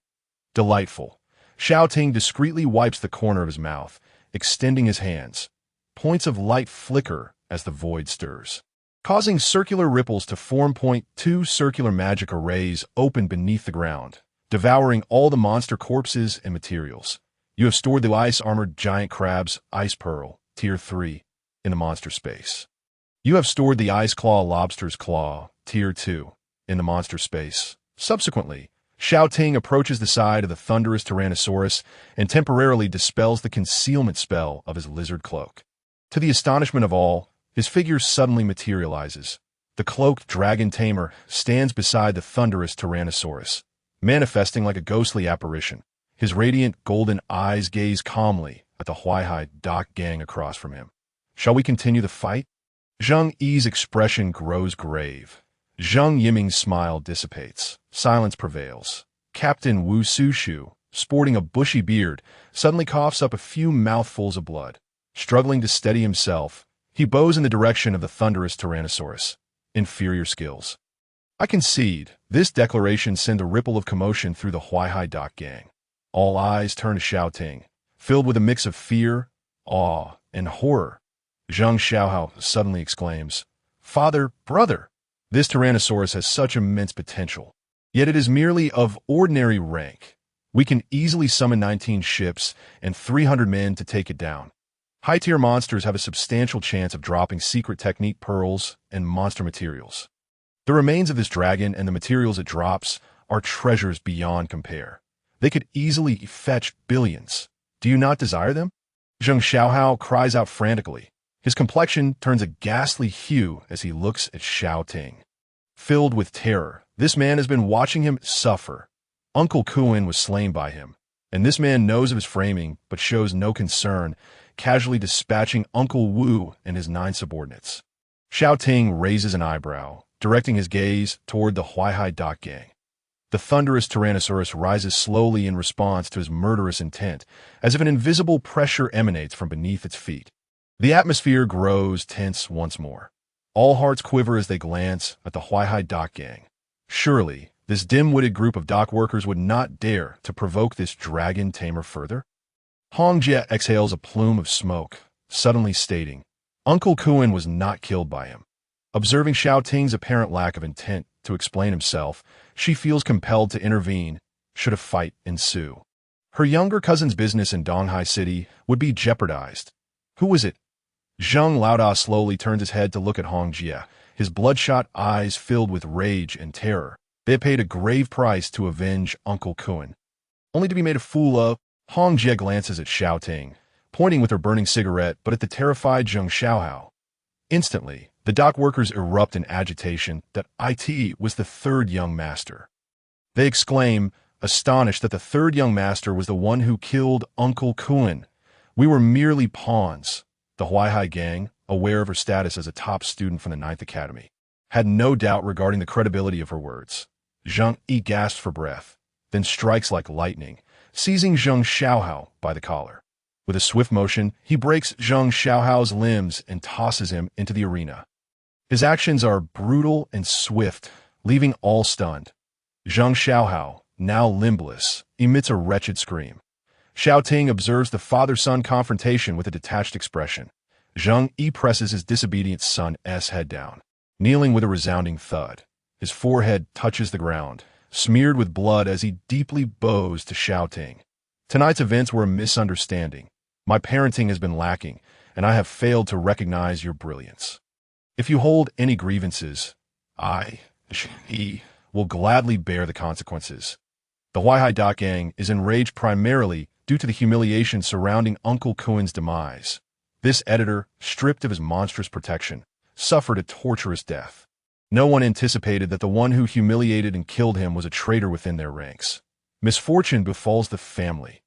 Delightful. Xiao Ting discreetly wipes the corner of his mouth, extending his hands. Points of light flicker as the void stirs, causing circular ripples to form. 2 circular magic arrays open beneath the ground. devouring all the monster corpses and materials. You have stored the ice-armored giant crab's Ice Pearl, Tier 3, in the monster space. You have stored the Ice Claw Lobster's Claw, Tier 2, in the monster space. Subsequently, Xiao Ting approaches the side of the thunderous Tyrannosaurus and temporarily dispels the concealment spell of his lizard cloak. To the astonishment of all, his figure suddenly materializes. The cloaked dragon tamer stands beside the thunderous Tyrannosaurus, manifesting like a ghostly apparition. His radiant golden eyes gaze calmly at the Huaihai dock gang across from him. Shall we continue the fight? Zhang Yi's expression grows grave. Zhang Yiming's smile dissipates. Silence prevails. Captain Wu Sushu, sporting a bushy beard, suddenly coughs up a few mouthfuls of blood. Struggling to steady himself, he bows in the direction of the thunderous Tyrannosaurus. Inferior skills. I concede, this declaration sent a ripple of commotion through the Huaihai dock gang. All eyes turn to Xiao Ting, filled with a mix of fear, awe, and horror. Zhang Xiaohao suddenly exclaims, "Father, brother! This Tyrannosaurus has such immense potential. Yet it is merely of ordinary rank. We can easily summon 19 ships and 300 men to take it down. High-tier monsters have a substantial chance of dropping secret technique pearls and monster materials. The remains of this dragon and the materials it drops are treasures beyond compare. They could easily fetch billions. Do you not desire them?" Zhang Xiaohao cries out frantically. His complexion turns a ghastly hue as he looks at Xiao Ting. Filled with terror, this man has been watching him suffer. Uncle Kuan was slain by him, and this man knows of his framing but shows no concern, casually dispatching Uncle Wu and his 9 subordinates. Xiao Ting raises an eyebrow, directing his gaze toward the Huaihai dock gang. The thunderous Tyrannosaurus rises slowly in response to his murderous intent, as if an invisible pressure emanates from beneath its feet. The atmosphere grows tense once more. All hearts quiver as they glance at the Huaihai dock gang. Surely, this dim-witted group of dock workers would not dare to provoke this dragon tamer further? Hong Jie exhales a plume of smoke, suddenly stating, "Uncle Kuan was not killed by him." Observing Xiao Ting's apparent lack of intent to explain himself, she feels compelled to intervene should a fight ensue. Her younger cousin's business in Donghai City would be jeopardized. Who is it? Zhang Laoda slowly turns his head to look at Hong Jie, his bloodshot eyes filled with rage and terror. They have paid a grave price to avenge Uncle Kuan, only to be made a fool of. Hong Jie glances at Xiao Ting, pointing with her burning cigarette, but at the terrified Zhang Xiaohao. Instantly, the dock workers erupt in agitation that it was the third young master. They exclaim, astonished that the third young master was the one who killed Uncle Kuan. We were merely pawns. The Huaihai gang, aware of her status as a top student from the 9th Academy, had no doubt regarding the credibility of her words. Zhang Yi gasps for breath, then strikes like lightning, seizing Zhang Xiaohao by the collar. With a swift motion, he breaks Zhang Xiaohao's limbs and tosses him into the arena. His actions are brutal and swift, leaving all stunned. Zhang Xiaohao, now limbless, emits a wretched scream. Xiao Ting observes the father-son confrontation with a detached expression. Zhang Yi presses his disobedient son's head down, kneeling with a resounding thud. His forehead touches the ground, smeared with blood as he deeply bows to Xiao Ting. Tonight's events were a misunderstanding. My parenting has been lacking, and I have failed to recognize your brilliance. If you hold any grievances, I, Zhang, will gladly bear the consequences. The Huaihai dock gang is enraged primarily due to the humiliation surrounding Uncle Kuan's demise. This editor, stripped of his monstrous protection, suffered a torturous death. No one anticipated that the one who humiliated and killed him was a traitor within their ranks. Misfortune befalls the family.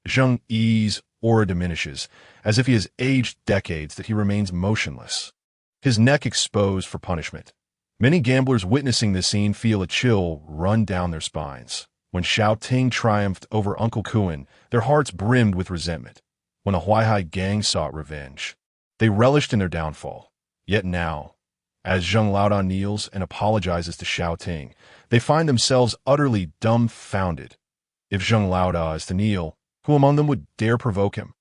Zhang Yi's aura diminishes, as if he has aged decades that he remains motionless, his neck exposed for punishment. Many gamblers witnessing this scene feel a chill run down their spines. When Xiao Ting triumphed over Uncle Kuan, their hearts brimmed with resentment. When the Huaihai gang sought revenge, they relished in their downfall. Yet now, as Zhang Laodan kneels and apologizes to Xiao Ting, they find themselves utterly dumbfounded. If Zhang Laoda is to kneel, who among them would dare provoke him?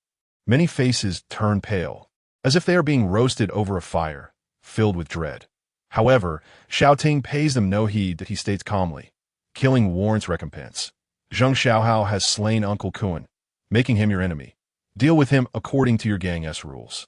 Many faces turn pale, as if they are being roasted over a fire, filled with dread. However, Xiao Ting pays them no heed that he states calmly, "Killing warrants recompense. Zheng Xiaohao has slain Uncle Kuan, making him your enemy. Deal with him according to your Gang-S rules.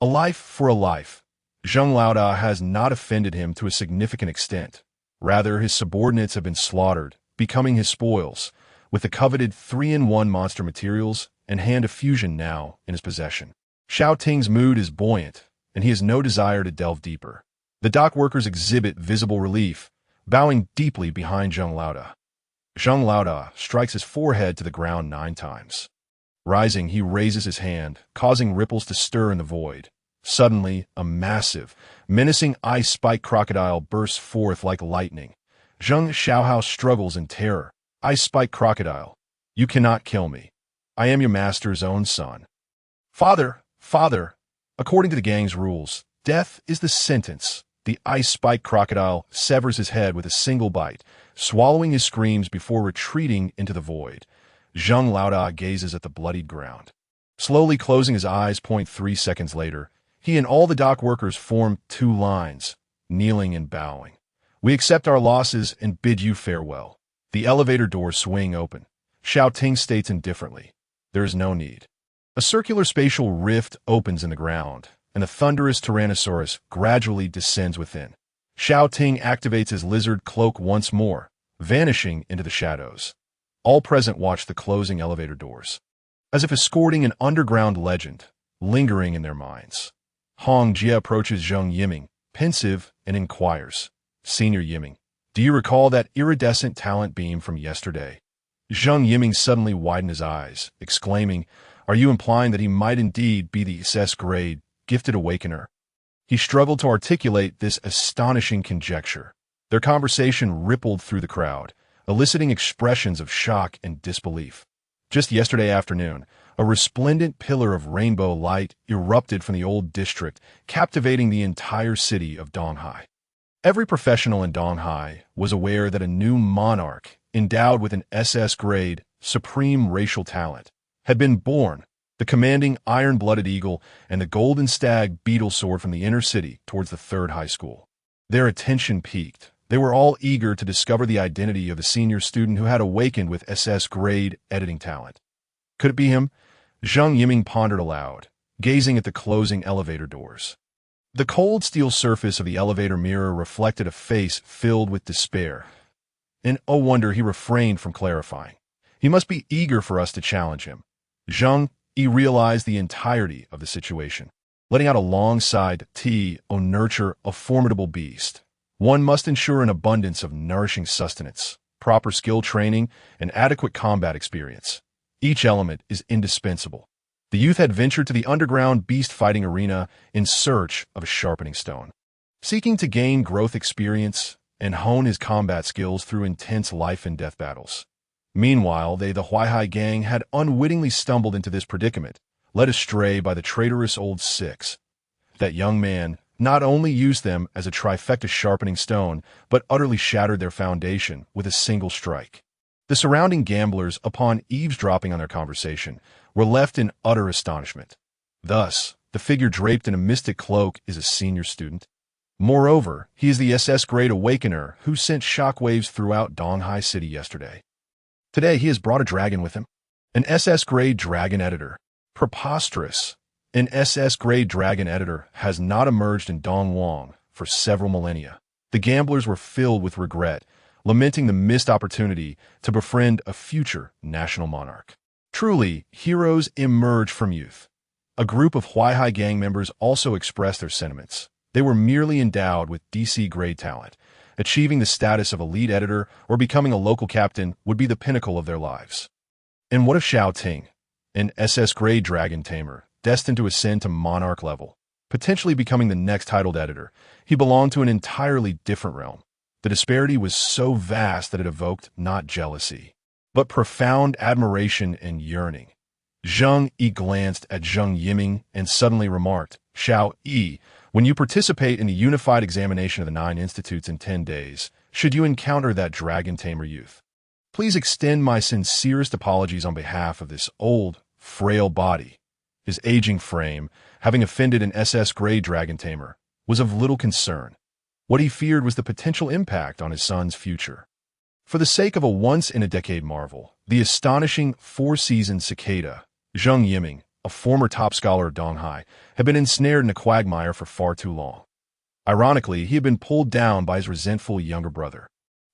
A life for a life. Zheng Laoda has not offended him to a significant extent. Rather, his subordinates have been slaughtered, becoming his spoils, with the coveted 3-in-1 monster materials and hand of fusion now in his possession. Xiao Ting's mood is buoyant, and he has no desire to delve deeper. The dock workers exhibit visible relief, bowing deeply behind Zheng Laoda. Zheng Laoda strikes his forehead to the ground 9 times. Rising, he raises his hand, causing ripples to stir in the void. Suddenly, a massive, menacing ice-spiked crocodile bursts forth like lightning. Zheng Xiaohao struggles in terror. Ice-spiked crocodile, you cannot kill me. I am your master's own son. Father, father, according to the gang's rules, death is the sentence. The ice-spiked crocodile severs his head with a single bite, swallowing his screams before retreating into the void. Zheng Laoda gazes at the bloodied ground. Slowly closing his eyes, 0.3 seconds later, he and all the dock workers form 2 lines, kneeling and bowing. We accept our losses and bid you farewell. The elevator doors swing open. Xiao Ting states indifferently, there is no need. A circular spatial rift opens in the ground, and the thunderous Tyrannosaurus gradually descends within. Xiao Ting activates his lizard cloak once more, vanishing into the shadows. All present watch the closing elevator doors, as if escorting an underground legend, lingering in their minds. Hong Jie approaches Zheng Yiming, pensive, and inquires, Senior Yiming, do you recall that iridescent talent beam from yesterday? Zheng Yiming suddenly widened his eyes, exclaiming, are you implying that he might indeed be the SS-grade gifted awakener? He struggled to articulate this astonishing conjecture. Their conversation rippled through the crowd, eliciting expressions of shock and disbelief. Just yesterday afternoon, a resplendent pillar of rainbow light erupted from the old district, captivating the entire city of Donghai. Every professional in Donghai was aware that a new monarch, endowed with an SS-grade, supreme racial talent, had been born. The commanding iron-blooded eagle and the golden stag beetle soared from the inner city towards the 3rd high school. Their attention peaked. They were all eager to discover the identity of the senior student who had awakened with SS-grade editing talent. Could it be him? Zheng Yiming pondered aloud, gazing at the closing elevator doors. The cold steel surface of the elevator mirror reflected a face filled with despair. And oh wonder, he refrained from clarifying. He must be eager for us to challenge him. Zheng, he realized the entirety of the situation. Letting out a long sigh to nurture a formidable beast. One must ensure an abundance of nourishing sustenance, proper skill training, and adequate combat experience. Each element is indispensable. The youth had ventured to the underground beast-fighting arena in search of a sharpening stone, seeking to gain growth experience and hone his combat skills through intense life-and-death battles. Meanwhile, the Huaihai gang had unwittingly stumbled into this predicament, led astray by the traitorous old Six. That young man not only used them as a trifecta sharpening stone, but utterly shattered their foundation with a single strike. The surrounding gamblers, upon eavesdropping on their conversation, were left in utter astonishment. Thus, the figure draped in a mystic cloak is a senior student. Moreover, he is the SS-grade awakener who sent shockwaves throughout Donghai City yesterday. Today, he has brought a dragon with him, an SS-grade dragon editor. Preposterous! An SS-grade dragon editor has not emerged in Dongwang for several millennia. The gamblers were filled with regret, lamenting the missed opportunity to befriend a future national monarch. Truly, heroes emerge from youth. A group of Huaihai gang members also expressed their sentiments. They were merely endowed with DC-grade talent. Achieving the status of elite editor or becoming a local captain would be the pinnacle of their lives. And what of Xiao Ting, an SS-grade dragon tamer, destined to ascend to monarch level, potentially becoming the next titled editor? He belonged to an entirely different realm. The disparity was so vast that it evoked not jealousy, but profound admiration and yearning. Zheng Yi glanced at Zheng Yiming and suddenly remarked, Xiao Yi, when you participate in the unified examination of the 9 institutes in 10 days, should you encounter that dragon tamer youth, please extend my sincerest apologies on behalf of this old, frail body. His aging frame, having offended an SS-grade dragon tamer, was of little concern. What he feared was the potential impact on his son's future. For the sake of a once-in-a-decade marvel, The astonishing four-seasoned cicada, Zheng Yiming, a former top scholar of Donghai, had been ensnared in a quagmire for far too long. Ironically, he had been pulled down by his resentful younger brother,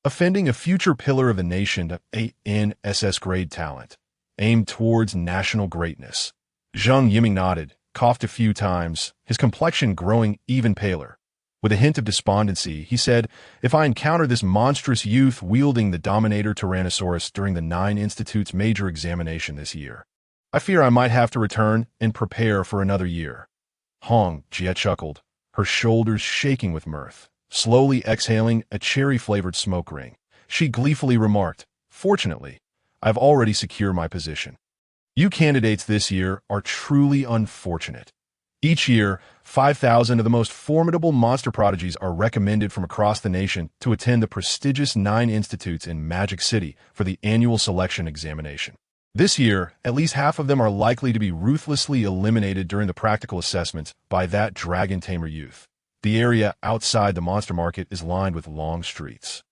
offending a future pillar of the nation to SSSS-grade talent, aimed towards national greatness. Zheng Yiming nodded, coughed a few times, his complexion growing even paler. With a hint of despondency, he said, "If I encounter this monstrous youth wielding the Dominator Tyrannosaurus during the 9 Institute's major examination this year, I fear I might have to return and prepare for another year." Hong Jie chuckled, her shoulders shaking with mirth. Slowly exhaling a cherry-flavored smoke ring, she gleefully remarked, "Fortunately, I've already secured my position. You candidates this year are truly unfortunate. Each year, 5,000 of the most formidable monster prodigies are recommended from across the nation to attend the prestigious 9 institutes in Magic City for the annual selection examination. This year, at least half of them are likely to be ruthlessly eliminated during the practical assessments by that dragon tamer youth. The area outside the monster market is lined with long streets,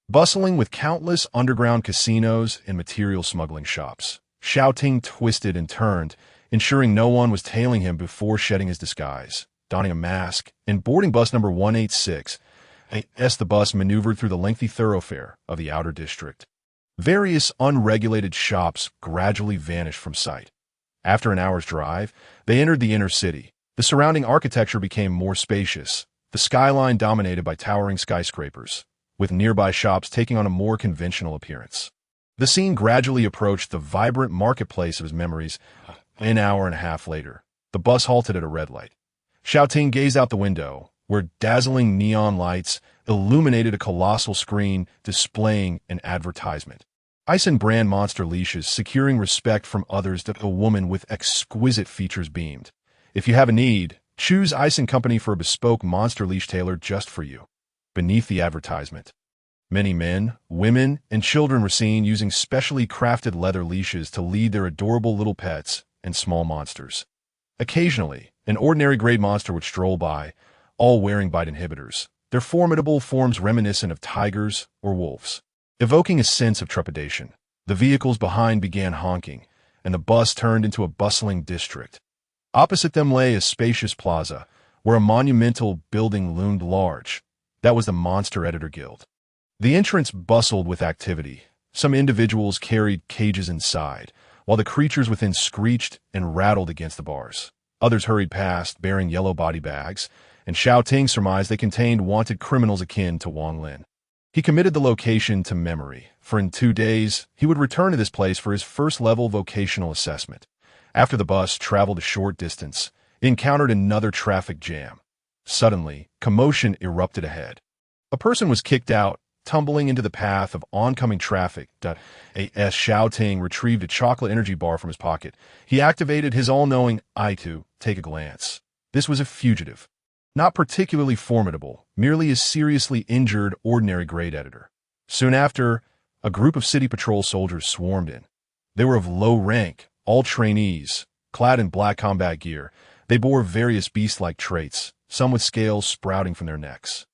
bustling with countless underground casinos and material smuggling shops." Xiao Ting twisted and turned, ensuring no one was tailing him before shedding his disguise. Donning a mask, and boarding bus number 186, the bus maneuvered through the lengthy thoroughfare of the outer district. Various unregulated shops gradually vanished from sight. After an hour's drive, they entered the inner city. The surrounding architecture became more spacious, the skyline dominated by towering skyscrapers, with nearby shops taking on a more conventional appearance. The scene gradually approached the vibrant marketplace of his memories. An hour and a half later, the bus halted at a red light. Xiao Ting gazed out the window, where dazzling neon lights illuminated a colossal screen displaying an advertisement. Ison brand monster leashes securing respect from others that a woman with exquisite features beamed. "If you have a need, choose Ison Company for a bespoke monster leash tailored just for you." Beneath the advertisement, many men, women, and children were seen using specially crafted leather leashes to lead their adorable little pets and small monsters. Occasionally, an ordinary grade monster would stroll by, all wearing bite inhibitors, their formidable forms reminiscent of tigers or wolves. Evoking a sense of trepidation, the vehicles behind began honking, and the bus turned into a bustling district. Opposite them lay a spacious plaza, where a monumental building loomed large. That was the Monster Editor Guild. The entrance bustled with activity. Some individuals carried cages inside, while the creatures within screeched and rattled against the bars. Others hurried past, bearing yellow body bags, and Xiao Ting surmised they contained wanted criminals akin to Wang Lin. He committed the location to memory, for in 2 days, he would return to this place for his first-level vocational assessment. After the bus traveled a short distance, it encountered another traffic jam. Suddenly, commotion erupted ahead. A person was kicked out, tumbling into the path of oncoming traffic. As Xiao Ting retrieved a chocolate energy bar from his pocket, he activated his all-knowing eye to take a glance. This was a fugitive. Not particularly formidable, merely a seriously injured ordinary grade editor. Soon after, a group of city patrol soldiers swarmed in. They were of low rank, all trainees, clad in black combat gear. They bore various beast-like traits, some with scales sprouting from their necks,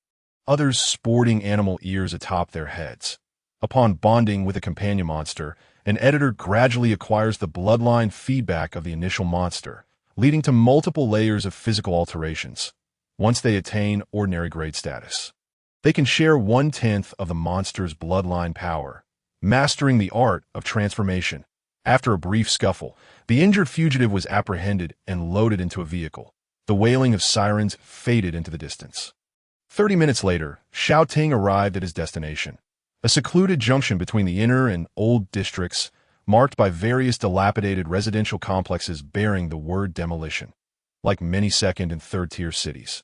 others sporting animal ears atop their heads. Upon bonding with a companion monster, an editor gradually acquires the bloodline feedback of the initial monster, leading to multiple layers of physical alterations. Once they attain ordinary grade status, they can share 1/10 of the monster's bloodline power, mastering the art of transformation. After a brief scuffle, the injured fugitive was apprehended and loaded into a vehicle. The wailing of sirens faded into the distance. 30 minutes later, Xiao Ting arrived at his destination, a secluded junction between the inner and old districts, marked by various dilapidated residential complexes bearing the word demolition. Like many second- and third-tier cities,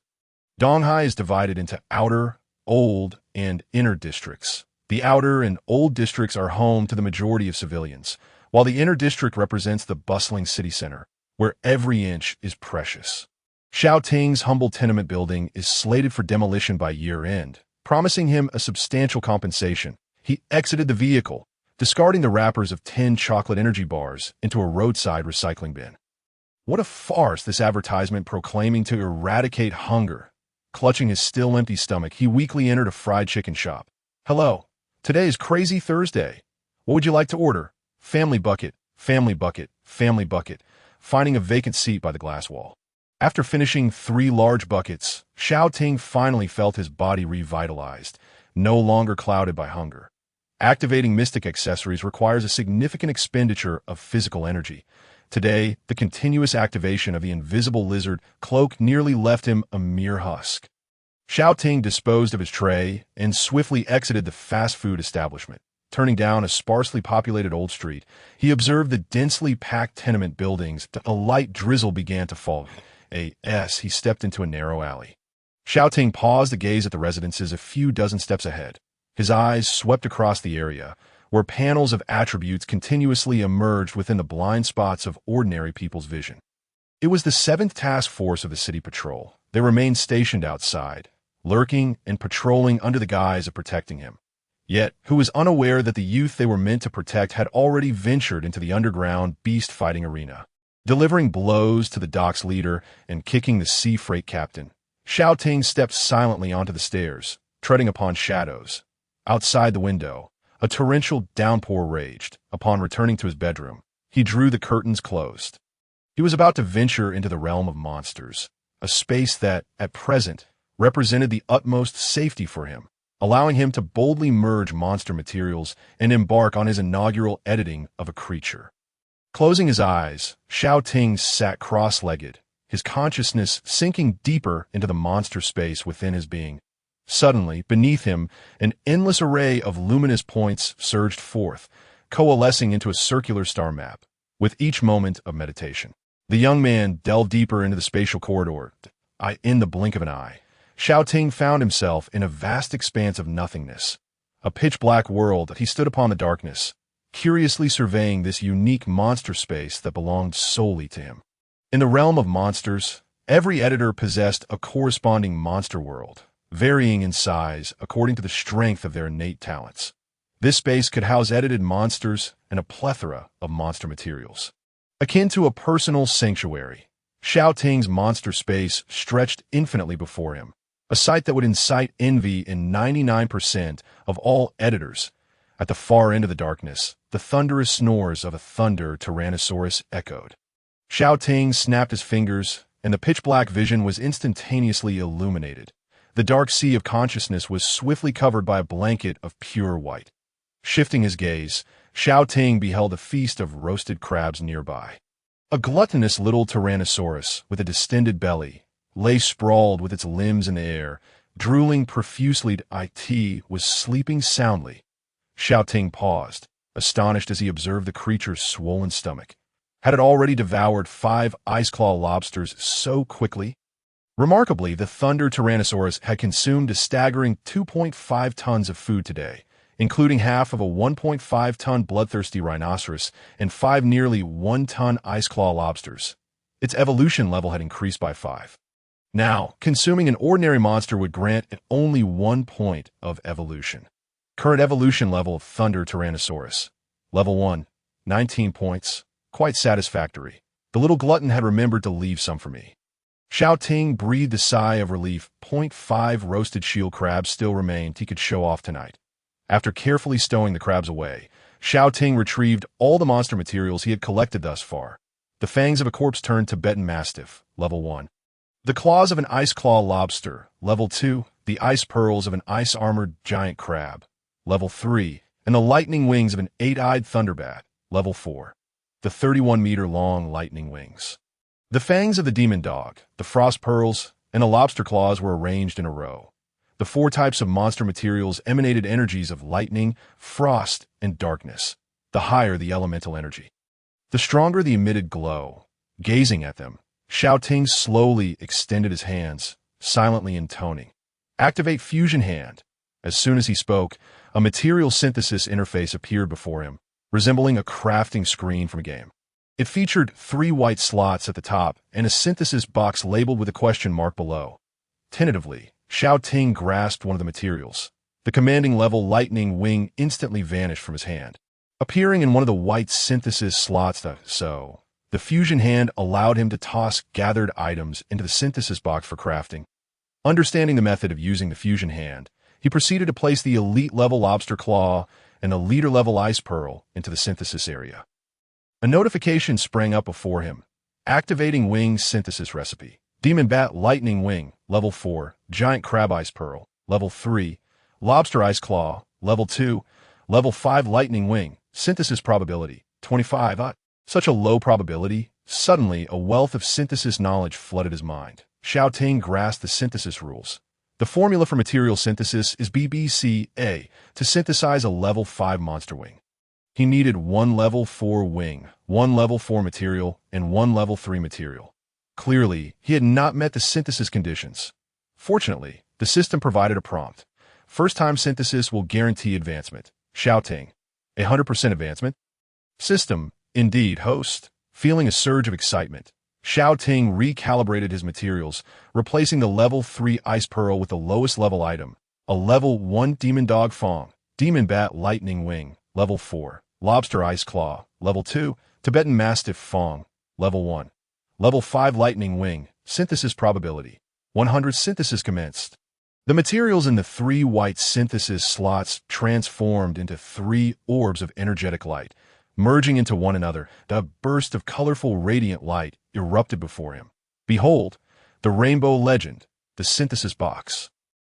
Donghai is divided into outer, old, and inner districts. The outer and old districts are home to the majority of civilians, while the inner district represents the bustling city center, where every inch is precious. Xiao Ting's humble tenement building is slated for demolition by year-end, promising him a substantial compensation. He exited the vehicle, discarding the wrappers of 10 chocolate energy bars into a roadside recycling bin. What a farce, this advertisement proclaiming to eradicate hunger. Clutching his still empty stomach, he weakly entered a fried chicken shop. "Hello. Today is Crazy Thursday. What would you like to order?" family bucket, family bucket, family bucket, finding a vacant seat by the glass wall. After finishing 3 large buckets, Xiao Ting finally felt his body revitalized, no longer clouded by hunger. Activating mystic accessories requires a significant expenditure of physical energy. Today, the continuous activation of the invisible lizard cloak nearly left him a mere husk. Xiao Ting disposed of his tray and swiftly exited the fast food establishment. Turning down a sparsely populated old street, he observed the densely packed tenement buildings. A light drizzle began to fall. He stepped into a narrow alley. Xiao Ting paused to gaze at the residences a few dozen steps ahead. His eyes swept across the area, where panels of attributes continuously emerged within the blind spots of ordinary people's vision. It was the 7th Task Force of the City Patrol. They remained stationed outside, lurking and patrolling under the guise of protecting him. Yet, who was unaware that the youth they were meant to protect had already ventured into the underground beast-fighting arena. Delivering blows to the dock's leader and kicking the sea freight captain, Xiao Ting stepped silently onto the stairs, treading upon shadows. Outside the window, a torrential downpour raged. Upon returning to his bedroom, he drew the curtains closed. He was about to venture into the realm of monsters, a space that, at present, represented the utmost safety for him, allowing him to boldly merge monster materials and embark on his inaugural editing of a creature. Closing his eyes, Xiao Ting sat cross-legged, his consciousness sinking deeper into the monster space within his being. Suddenly, beneath him, an endless array of luminous points surged forth, coalescing into a circular star map. With each moment of meditation, the young man delved deeper into the spatial corridor. In the blink of an eye, Xiao Ting found himself in a vast expanse of nothingness. A pitch-black world, he stood upon the darkness, curiously surveying this unique monster space that belonged solely to him. In the realm of monsters, every editor possessed a corresponding monster world, varying in size according to the strength of their innate talents. This space could house edited monsters and a plethora of monster materials. Akin to a personal sanctuary, Xiao Ting's monster space stretched infinitely before him, a sight that would incite envy in 99% of all editors. At the far end of the darkness, the thunderous snores of a thunder Tyrannosaurus echoed. Xiao Ting snapped his fingers, and the pitch-black vision was instantaneously illuminated. The dark sea of consciousness was swiftly covered by a blanket of pure white. Shifting his gaze, Xiao Ting beheld a feast of roasted crabs nearby. A gluttonous little Tyrannosaurus with a distended belly lay sprawled with its limbs in the air, drooling profusely. It was sleeping soundly. Xiao Ting paused, astonished as he observed the creature's swollen stomach. Had it already devoured 5 ice-claw lobsters so quickly? Remarkably, the Thunder Tyrannosaurus had consumed a staggering 2.5 tons of food today, including half of a 1.5-ton bloodthirsty rhinoceros and 5 nearly 1-ton ice-claw lobsters. Its evolution level had increased by 5. Now, consuming an ordinary monster would grant it only 1 point of evolution. Current evolution level of Thunder Tyrannosaurus. Level 1, 19 points. Quite satisfactory. The little glutton had remembered to leave some for me. Xiao Ting breathed a sigh of relief. 0.5 roasted shield crabs still remained he could show off tonight. After carefully stowing the crabs away, Xiao Ting retrieved all the monster materials he had collected thus far. The fangs of a corpse-turned Tibetan Mastiff, Level 1. The claws of an ice-claw lobster, Level 2. The ice pearls of an ice-armored giant crab, Level 3. And the lightning wings of an 8-eyed thunderbat, Level 4. The 31-meter-long lightning wings. The fangs of the demon dog, the frost pearls, and the lobster claws were arranged in a row. The 4 types of monster materials emanated energies of lightning, frost, and darkness, the higher the elemental energy, the stronger the emitted glow. Gazing at them, Xiao Ting slowly extended his hands, silently intoning, "Activate Fusion Hand." As soon as he spoke, a material synthesis interface appeared before him, resembling a crafting screen from a game. It featured 3 white slots at the top and a synthesis box labeled with a question mark below. Tentatively, Xiao Ting grasped one of the materials. The commanding level lightning wing instantly vanished from his hand, appearing in one of the white synthesis slots. The fusion hand allowed him to toss gathered items into the synthesis box for crafting. Understanding the method of using the fusion hand, he proceeded to place the elite level lobster claw and a leader-level ice pearl into the synthesis area. A notification sprang up before him. Activating Wing Synthesis Recipe. Demon Bat Lightning Wing, Level 4. Giant Crab Ice Pearl, Level 3. Lobster Ice Claw, Level 2. Level 5 Lightning Wing, Synthesis Probability, 25. Such a low probability. Suddenly, a wealth of synthesis knowledge flooded his mind. Xiao Ting grasped the synthesis rules. The formula for material synthesis is BBCA to synthesize a Level 5 monster wing. He needed 1 Level 4 wing, 1 Level 4 material, and 1 Level 3 material. Clearly, he had not met the synthesis conditions. Fortunately, the system provided a prompt. First-time synthesis will guarantee advancement. Xiao Ting. 100% advancement? System. Indeed, host. Feeling a surge of excitement, Xiao Ting recalibrated his materials, replacing the Level 3 Ice Pearl with the lowest level item, a Level 1 Demon Dog Fong, Demon Bat Lightning Wing, Level 4, Lobster Ice Claw, Level 2, Tibetan Mastiff Fong, Level 1. Level 5 Lightning Wing, Synthesis Probability. 100 Synthesis commenced. The materials in the 3 white synthesis slots transformed into 3 orbs of energetic light. Merging into one another, the burst of colorful radiant light erupted before him. Behold, the rainbow legend, the synthesis box.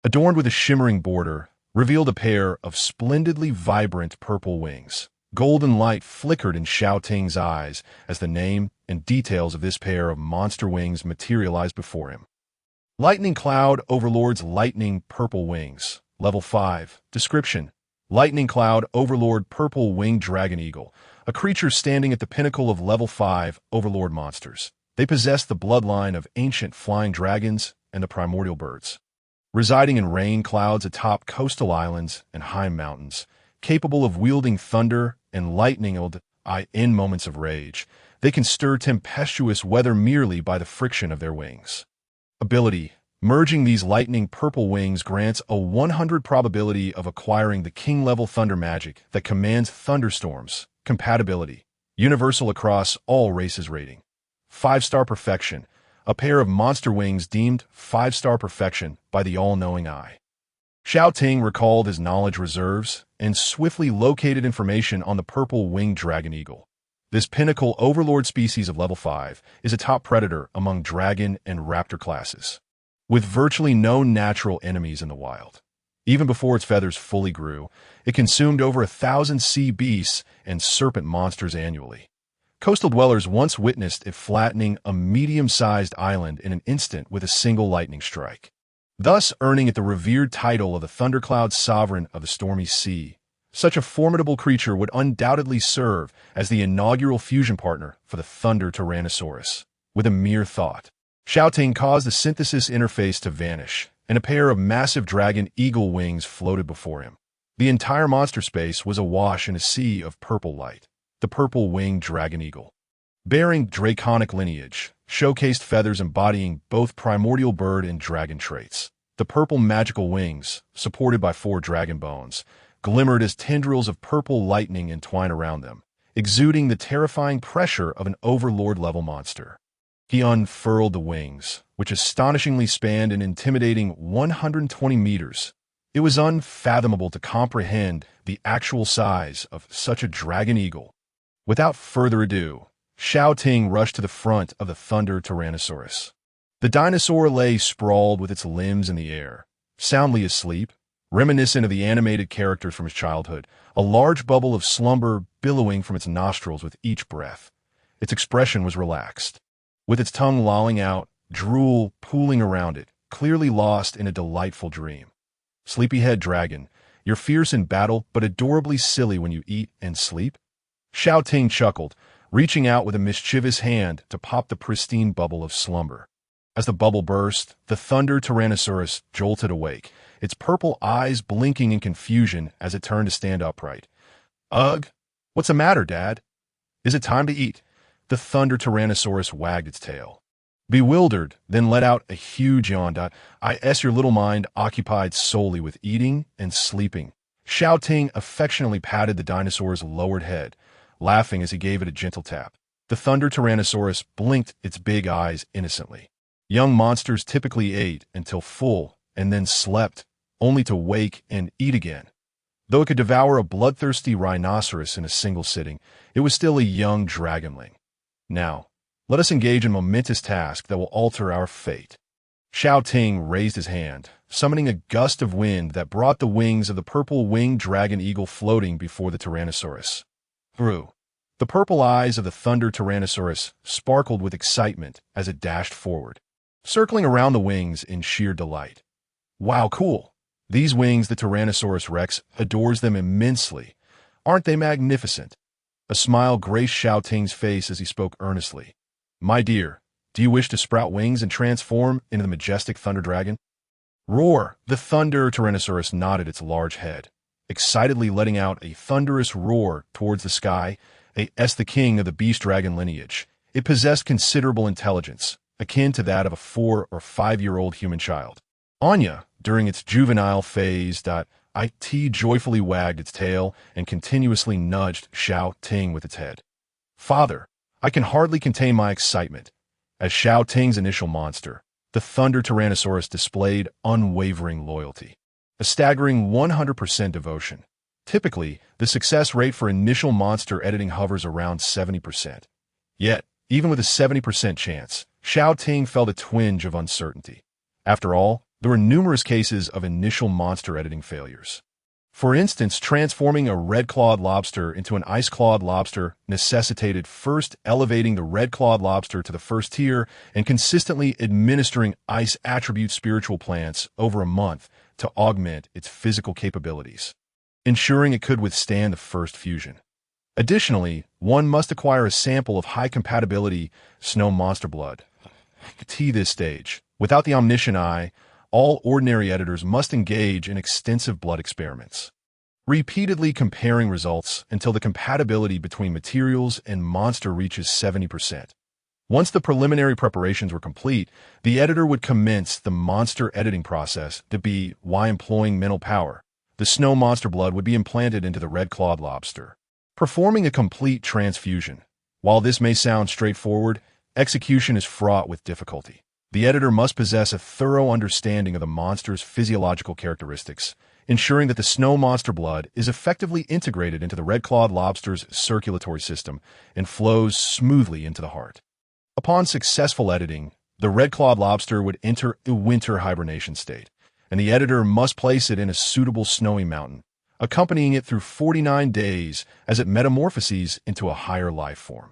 Adorned with a shimmering border, revealed a pair of splendidly vibrant purple wings. Golden light flickered in Xiao Ting's eyes as the name and details of this pair of monster wings materialized before him. Lightning Cloud Overlord's Lightning Purple Wings. Level 5. Description. Lightning Cloud Overlord Purple Winged Dragon Eagle, a creature standing at the pinnacle of Level 5 Overlord monsters. They possess the bloodline of ancient flying dragons and the primordial birds. Residing in rain clouds atop coastal islands and high mountains, capable of wielding thunder and lightning in moments of rage, they can stir tempestuous weather merely by the friction of their wings. Ability. Merging these lightning purple wings grants a 100 probability of acquiring the king-level thunder magic that commands thunderstorms. Compatibility. Universal across all races rating. 5-star perfection. A pair of monster wings deemed 5-star perfection by the all-knowing eye. Xiao Ting recalled his knowledge reserves and swiftly located information on the purple winged dragon eagle. This pinnacle overlord species of Level 5 is a top predator among dragon and raptor classes, with virtually no natural enemies in the wild. Even before its feathers fully grew, it consumed over 1,000 sea beasts and serpent monsters annually. Coastal dwellers once witnessed it flattening a medium-sized island in an instant with a single lightning strike, thus earning it the revered title of the Thundercloud Sovereign of the Stormy Sea. Such a formidable creature would undoubtedly serve as the inaugural fusion partner for the Thunder Tyrannosaurus. With a mere thought, Xiao Ting caused the synthesis interface to vanish, and a pair of massive dragon eagle wings floated before him. The entire monster space was awash in a sea of purple light. The purple-winged dragon eagle, bearing draconic lineage, showcased feathers embodying both primordial bird and dragon traits. The purple magical wings, supported by 4 dragon bones, glimmered as tendrils of purple lightning entwined around them, exuding the terrifying pressure of an overlord-level monster. He unfurled the wings, which astonishingly spanned an intimidating 120 meters. It was unfathomable to comprehend the actual size of such a dragon eagle. Without further ado, Xiao Ting rushed to the front of the Thunder Tyrannosaurus. The dinosaur lay sprawled with its limbs in the air, soundly asleep, reminiscent of the animated characters from his childhood, a large bubble of slumber billowing from its nostrils with each breath. Its expression was relaxed, with its tongue lolling out, drool pooling around it, clearly lost in a delightful dream. Sleepyhead dragon, you're fierce in battle but adorably silly when you eat and sleep? Xiao Ting chuckled, reaching out with a mischievous hand to pop the pristine bubble of slumber. As the bubble burst, the Thunder Tyrannosaurus jolted awake, its purple eyes blinking in confusion as it turned to stand upright. Ugh! What's the matter, Dad? Is it time to eat? The Thunder Tyrannosaurus wagged its tail. Bewildered, then let out a huge yawn. Your little mind occupied solely with eating and sleeping. Xiao Ting affectionately patted the dinosaur's lowered head, laughing as he gave it a gentle tap. The Thunder Tyrannosaurus blinked its big eyes innocently. Young monsters typically ate until full and then slept, only to wake and eat again. Though it could devour a bloodthirsty rhinoceros in a single sitting, it was still a young dragonling. Now, let us engage in a momentous task that will alter our fate. Xiao Ting raised his hand, summoning a gust of wind that brought the wings of the purple-winged dragon eagle floating before the Tyrannosaurus. Through. The purple eyes of the Thunder Tyrannosaurus sparkled with excitement as it dashed forward, circling around the wings in sheer delight. Wow, cool! These wings, the Tyrannosaurus Rex adores them immensely. Aren't they magnificent? A smile graced Xiao Ting's face as he spoke earnestly. My dear, do you wish to sprout wings and transform into the majestic Thunder Dragon? Roar! The Thunder Tyrannosaurus nodded its large head, excitedly letting out a thunderous roar towards the sky. As the king of the beast dragon lineage, it possessed considerable intelligence, akin to that of a 4 or 5-year-old human child. Anya, during its juvenile phase, it joyfully wagged its tail and continuously nudged Xiao Ting with its head. Father, I can hardly contain my excitement. As Xiao Ting's initial monster, the Thunder Tyrannosaurus displayed unwavering loyalty, a staggering 100% devotion. Typically, the success rate for initial monster editing hovers around 70%. Yet, even with a 70% chance, Xiao Ting felt a twinge of uncertainty. After all, there were numerous cases of initial monster editing failures. For instance, transforming a red-clawed lobster into an ice-clawed lobster necessitated first elevating the red-clawed lobster to the first tier and consistently administering ice attribute spiritual plants over a month to augment its physical capabilities, ensuring it could withstand the first fusion. Additionally, one must acquire a sample of high-compatibility snow monster blood. This stage, without the omniscient eye, all ordinary editors must engage in extensive blood experiments, repeatedly comparing results until the compatibility between materials and monster reaches 70%. Once the preliminary preparations were complete, the editor would commence the monster editing process while employing mental power. The snow monster blood would be implanted into the red-clawed lobster, performing a complete transfusion. While this may sound straightforward, execution is fraught with difficulty. The editor must possess a thorough understanding of the monster's physiological characteristics, ensuring that the snow monster blood is effectively integrated into the red-clawed lobster's circulatory system and flows smoothly into the heart. Upon successful editing, the red-clawed lobster would enter a winter hibernation state, and the editor must place it in a suitable snowy mountain, accompanying it through 49 days as it metamorphoses into a higher life form.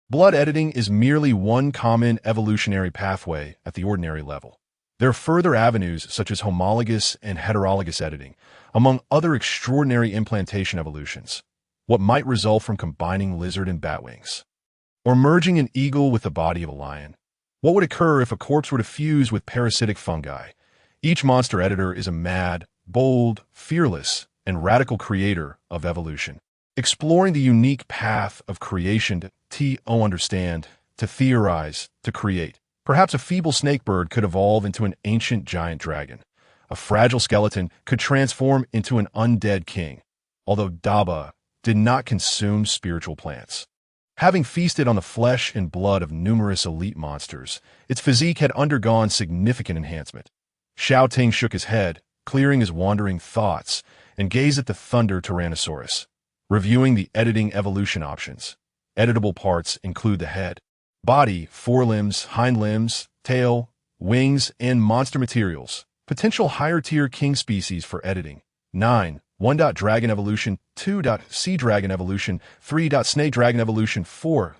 Blood editing is merely one common evolutionary pathway at the ordinary level. There are further avenues such as homologous and heterologous editing, among other extraordinary implantation evolutions, what might result from combining lizard and bat wings, or merging an eagle with the body of a lion. What would occur if a corpse were to fuse with parasitic fungi? Each monster editor is a mad, bold, fearless, and radical creator of evolution, exploring the unique path of creation to understand, to theorize, to create. Perhaps a feeble snakebird could evolve into an ancient giant dragon. A fragile skeleton could transform into an undead king, although Daba did not consume spiritual plants. Having feasted on the flesh and blood of numerous elite monsters, its physique had undergone significant enhancement. Xiao Ting shook his head, clearing his wandering thoughts, and gazed at the Thunder Tyrannosaurus, reviewing the editing evolution options. Editable parts include the head, body, forelimbs, hind limbs, tail, wings, and monster materials. Potential higher-tier king species for editing. 9. 1. Dragon evolution. 2. Sea dragon evolution. 3. Snake dragon evolution. 4.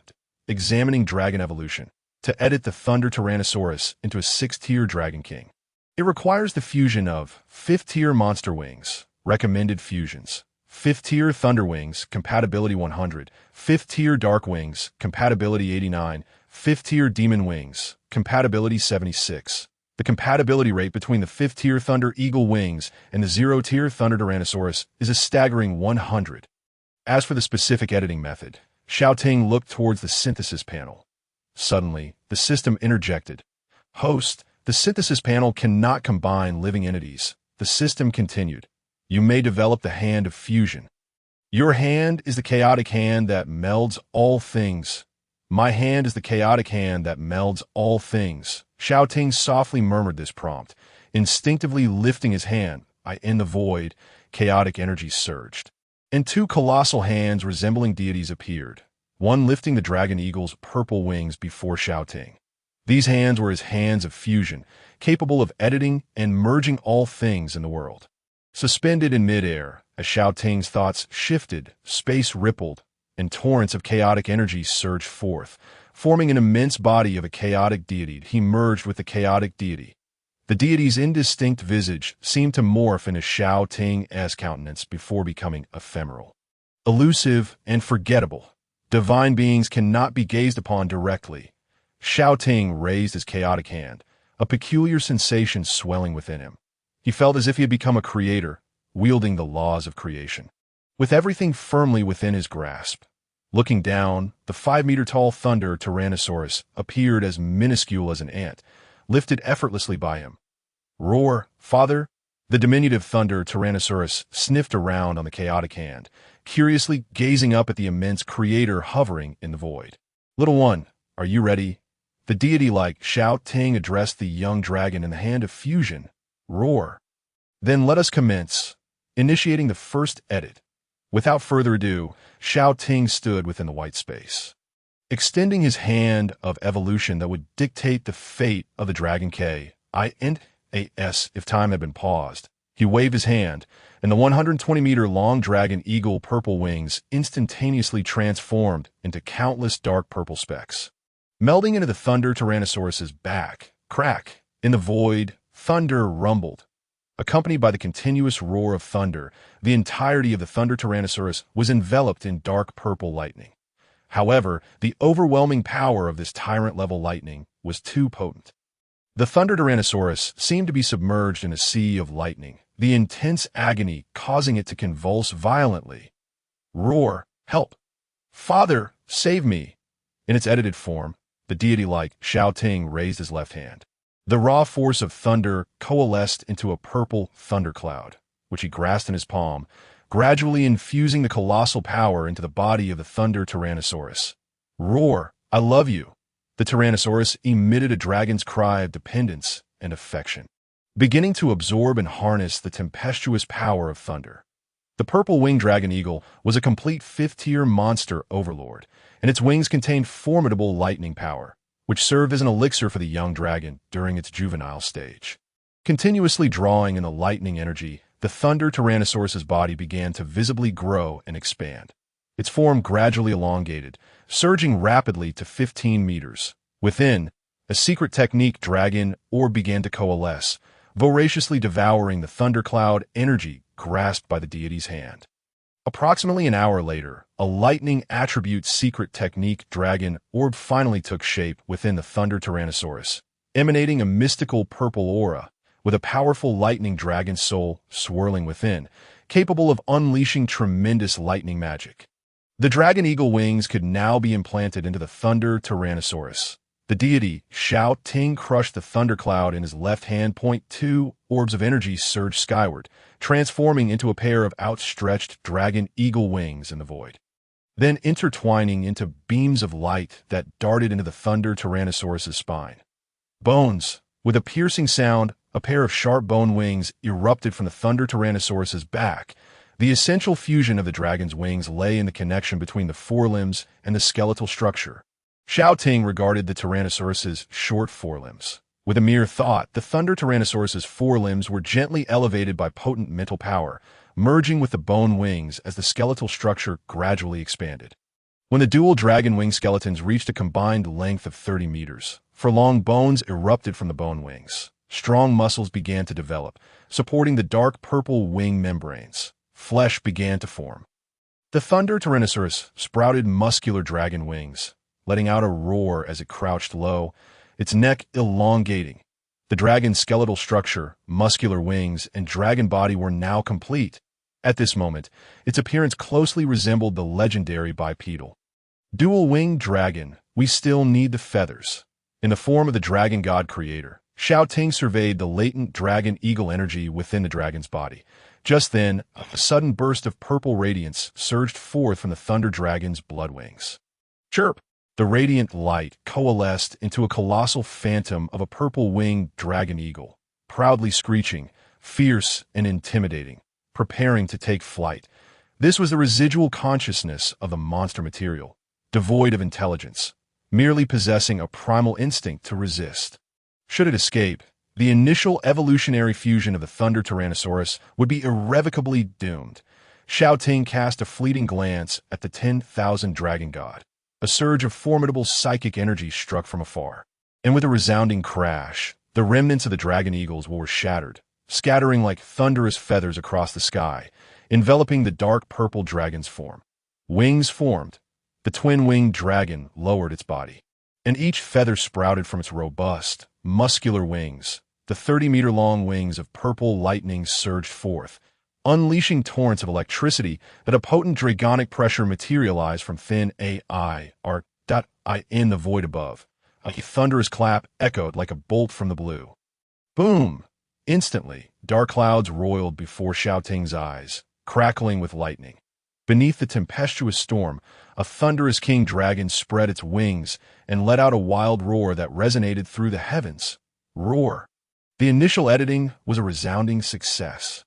Examining dragon evolution. To edit the Thunder Tyrannosaurus into a 6th-tier dragon king, it requires the fusion of 5th-tier monster wings, recommended fusions, 5th-tier Thunder Wings, compatibility 100, 5th-tier Dark Wings, compatibility 89, 5th-tier Demon Wings, compatibility 76. The compatibility rate between the 5th-tier Thunder Eagle Wings and the 0-tier Thunder Tyrannosaurus is a staggering 100. As for the specific editing method, Xiao Ting looked towards the synthesis panel. Suddenly, the system interjected. Host, the synthesis panel cannot combine living entities. The system continued. You may develop the hand of fusion. Your hand is the chaotic hand that melds all things. My hand is the chaotic hand that melds all things. Xiao Ting softly murmured this prompt, instinctively lifting his hand, in the void, chaotic energy surged. And two colossal hands resembling deities appeared, one lifting the dragon eagle's purple wings before Xiao Ting. These hands were his hands of fusion, capable of editing and merging all things in the world. Suspended in midair, as Xiao Ting's thoughts shifted, space rippled, and torrents of chaotic energy surged forth, forming an immense body of a chaotic deity. He merged with the chaotic deity. The deity's indistinct visage seemed to morph into Xiao Ting's countenance before becoming ephemeral, elusive, and forgettable. Divine beings cannot be gazed upon directly. Xiao Ting raised his chaotic hand, a peculiar sensation swelling within him. He felt as if he had become a creator, wielding the laws of creation, with everything firmly within his grasp. Looking down, the 5-meter-tall Thunder Tyrannosaurus appeared as minuscule as an ant, lifted effortlessly by him. Roar, father! The diminutive Thunder Tyrannosaurus sniffed around on the chaotic hand, curiously gazing up at the immense creator hovering in the void. Little one, are you ready? The deity-like Xiao Ting addressed the young dragon in the hand of fusion. Roar. Then let us commence, initiating the first edit. Without further ado, Xiao Ting stood within the white space, extending his hand of evolution that would dictate the fate of the Dragon K.I.N.A.S. if time had been paused. He waved his hand, and the 120-meter-long dragon eagle purple wings instantaneously transformed into countless dark purple specks. Melding into the Thunder Tyrannosaurus's back, crack, in the void, thunder rumbled. Accompanied by the continuous roar of thunder, the entirety of the Thunder Tyrannosaurus was enveloped in dark purple lightning. However, the overwhelming power of this tyrant-level lightning was too potent. The Thunder Tyrannosaurus seemed to be submerged in a sea of lightning, the intense agony causing it to convulse violently. Roar, help! Father, save me! In its edited form, the deity-like Xiao Ting raised his left hand. The raw force of thunder coalesced into a purple thundercloud, which he grasped in his palm, gradually infusing the colossal power into the body of the Thunder Tyrannosaurus. Roar, I love you! The Tyrannosaurus emitted a dragon's cry of dependence and affection, beginning to absorb and harness the tempestuous power of thunder. The purple-winged dragon eagle was a complete fifth-tier monster overlord, and its wings contained formidable lightning power, which served as an elixir for the young dragon during its juvenile stage. Continuously drawing in the lightning energy, the Thunder Tyrannosaurus's body began to visibly grow and expand. Its form gradually elongated, surging rapidly to 15 meters. Within, a secret technique dragon orb began to coalesce, voraciously devouring the thundercloud energy grasped by the deity's hand. Approximately an hour later, a lightning attribute secret technique dragon orb finally took shape within the Thunder Tyrannosaurus, emanating a mystical purple aura, with a powerful lightning dragon soul swirling within, capable of unleashing tremendous lightning magic. The dragon eagle wings could now be implanted into the Thunder Tyrannosaurus. The deity, Xiao Ting, crushed the thundercloud in his left hand. 2 orbs of energy surged skyward, transforming into a pair of outstretched dragon eagle wings in the void, then intertwining into beams of light that darted into the Thunder Tyrannosaurus's spine. Bones! With a piercing sound, a pair of sharp bone wings erupted from the Thunder Tyrannosaurus's back. The essential fusion of the dragon's wings lay in the connection between the forelimbs and the skeletal structure. Xiao Ting regarded the Tyrannosaurus's short forelimbs. With a mere thought, the Thunder Tyrannosaurus's forelimbs were gently elevated by potent mental power, merging with the bone wings as the skeletal structure gradually expanded. When the dual dragon wing skeletons reached a combined length of 30 meters, furlong bones erupted from the bone wings. Strong muscles began to develop, supporting the dark purple wing membranes. Flesh began to form. The Thunder Tyrannosaurus sprouted muscular dragon wings, letting out a roar as it crouched low, its neck elongating. The dragon's skeletal structure, muscular wings, and dragon body were now complete. At this moment, its appearance closely resembled the legendary bipedal dual-winged dragon. We still need the feathers. In the form of the dragon god creator, Xiao Ting surveyed the latent dragon eagle energy within the dragon's body. Just then, a sudden burst of purple radiance surged forth from the thunder dragon's blood wings. Chirp! The radiant light coalesced into a colossal phantom of a purple-winged dragon eagle. Proudly screeching, fierce and intimidating, preparing to take flight. This was the residual consciousness of the monster material, devoid of intelligence, merely possessing a primal instinct to resist. Should it escape, the initial evolutionary fusion of the Thunder Tyrannosaurus would be irrevocably doomed. Xiao Ting cast a fleeting glance at the 10,000 dragon god. A surge of formidable psychic energy struck from afar, and with a resounding crash, the remnants of the dragon eagles were shattered, scattering like thunderous feathers across the sky, enveloping the dark purple dragon's form. Wings formed. The twin-winged dragon lowered its body, and each feather sprouted from its robust, muscular wings. The 30-meter-long wings of purple lightning surged forth, unleashing torrents of electricity that a potent dragonic pressure materialized from thin AI in the void above. A thunderous clap echoed like a bolt from the blue. Boom! Instantly, dark clouds roiled before Xiao Ting's eyes, crackling with lightning. Beneath the tempestuous storm, a thunderous king dragon spread its wings and let out a wild roar that resonated through the heavens. Roar! The initial editing was a resounding success.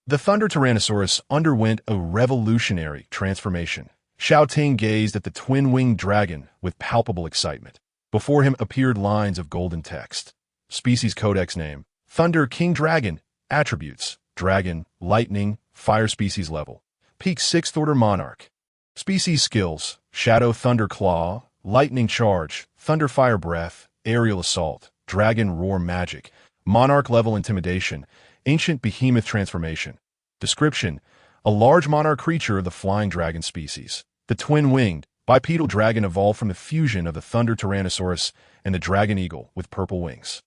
The Thunder Tyrannosaurus underwent a revolutionary transformation. Xiao Ting gazed at the twin-winged dragon with palpable excitement. Before him appeared lines of golden text. Species Codex name: Thunder King Dragon. Attributes: Dragon, Lightning, Fire species level. Peak 6th Order Monarch. Species skills: Shadow Thunder Claw, Lightning Charge, Thunder Fire Breath, Aerial Assault, Dragon Roar Magic, Monarch level Intimidation, Ancient Behemoth Transformation. Description: a large monarch creature of the flying dragon species. The twin-winged, bipedal dragon evolved from the fusion of the Thunder Tyrannosaurus and the dragon eagle with purple wings.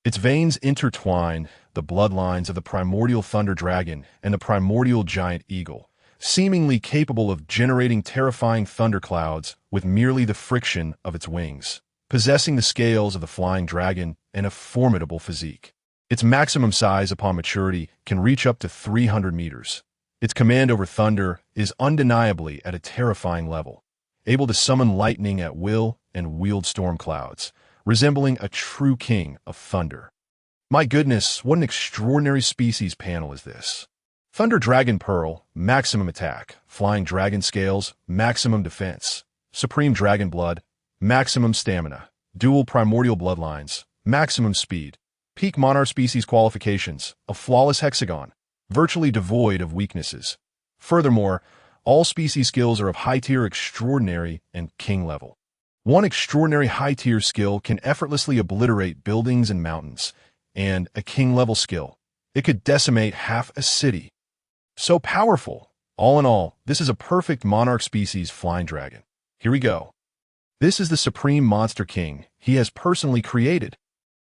Its veins intertwine the bloodlines of the primordial thunder dragon and the primordial giant eagle, seemingly capable of generating terrifying thunderclouds with merely the friction of its wings, possessing the scales of the flying dragon and a formidable physique. Its maximum size upon maturity can reach up to 300 meters. Its command over thunder is undeniably at a terrifying level, able to summon lightning at will and wield storm clouds, resembling a true king of thunder. My goodness, what an extraordinary species panel is this. Thunder Dragon Pearl, maximum attack. Flying Dragon Scales, maximum defense. Supreme Dragon Blood, maximum stamina. Dual Primordial Bloodlines, maximum speed. Peak Monarch Species Qualifications, a flawless hexagon, virtually devoid of weaknesses. Furthermore, all species skills are of high-tier extraordinary and king level. One extraordinary high-tier skill can effortlessly obliterate buildings and mountains, and a king-level skill, it could decimate half a city. So powerful. All in all, this is a perfect monarch species flying dragon. Here we go. This is the supreme monster king he has personally created.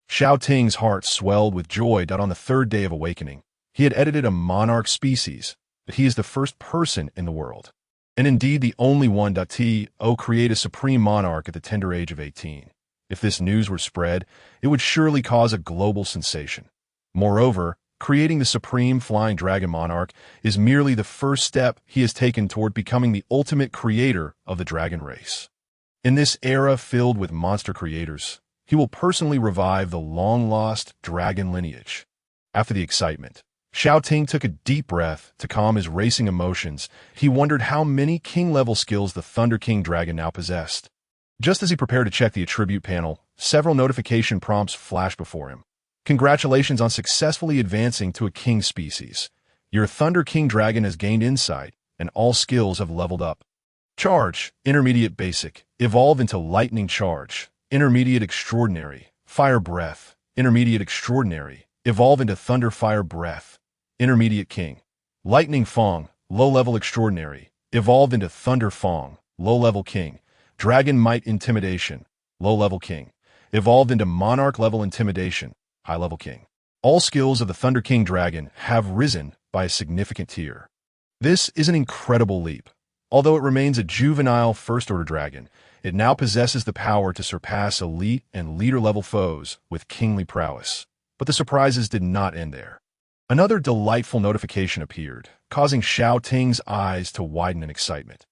Xiao Ting's heart swelled with joy that on the third day of awakening, he had edited a monarch species, that he is the first person in the world, and indeed the only one to create a supreme monarch at the tender age of 18. If this news were spread, it would surely cause a global sensation. Moreover, creating the supreme flying dragon monarch is merely the first step he has taken toward becoming the ultimate creator of the dragon race. In this era filled with monster creators, he will personally revive the long-lost dragon lineage. After the excitement, Xiao Ting took a deep breath to calm his racing emotions. He wondered how many king-level skills the Thunder King Dragon now possessed. Just as he prepared to check the attribute panel, several notification prompts flashed before him. Congratulations on successfully advancing to a king species. Your Thunder King Dragon has gained insight, and all skills have leveled up. Charge, Intermediate Basic, evolve into Lightning Charge. Intermediate Extraordinary, Fire Breath. Intermediate Extraordinary, evolve into Thunder Fire Breath. Intermediate King. Lightning Fong, Low-Level Extraordinary, evolve into Thunder Fong. Low-Level King. Dragon Might Intimidation, Low-Level King, evolved into Monarch Level Intimidation, High-Level King. All skills of the Thunder King Dragon have risen by a significant tier. This is an incredible leap. Although it remains a juvenile First-Order Dragon, it now possesses the power to surpass elite and leader-level foes with kingly prowess. But the surprises did not end there. Another delightful notification appeared, causing Xiao Ting's eyes to widen in excitement.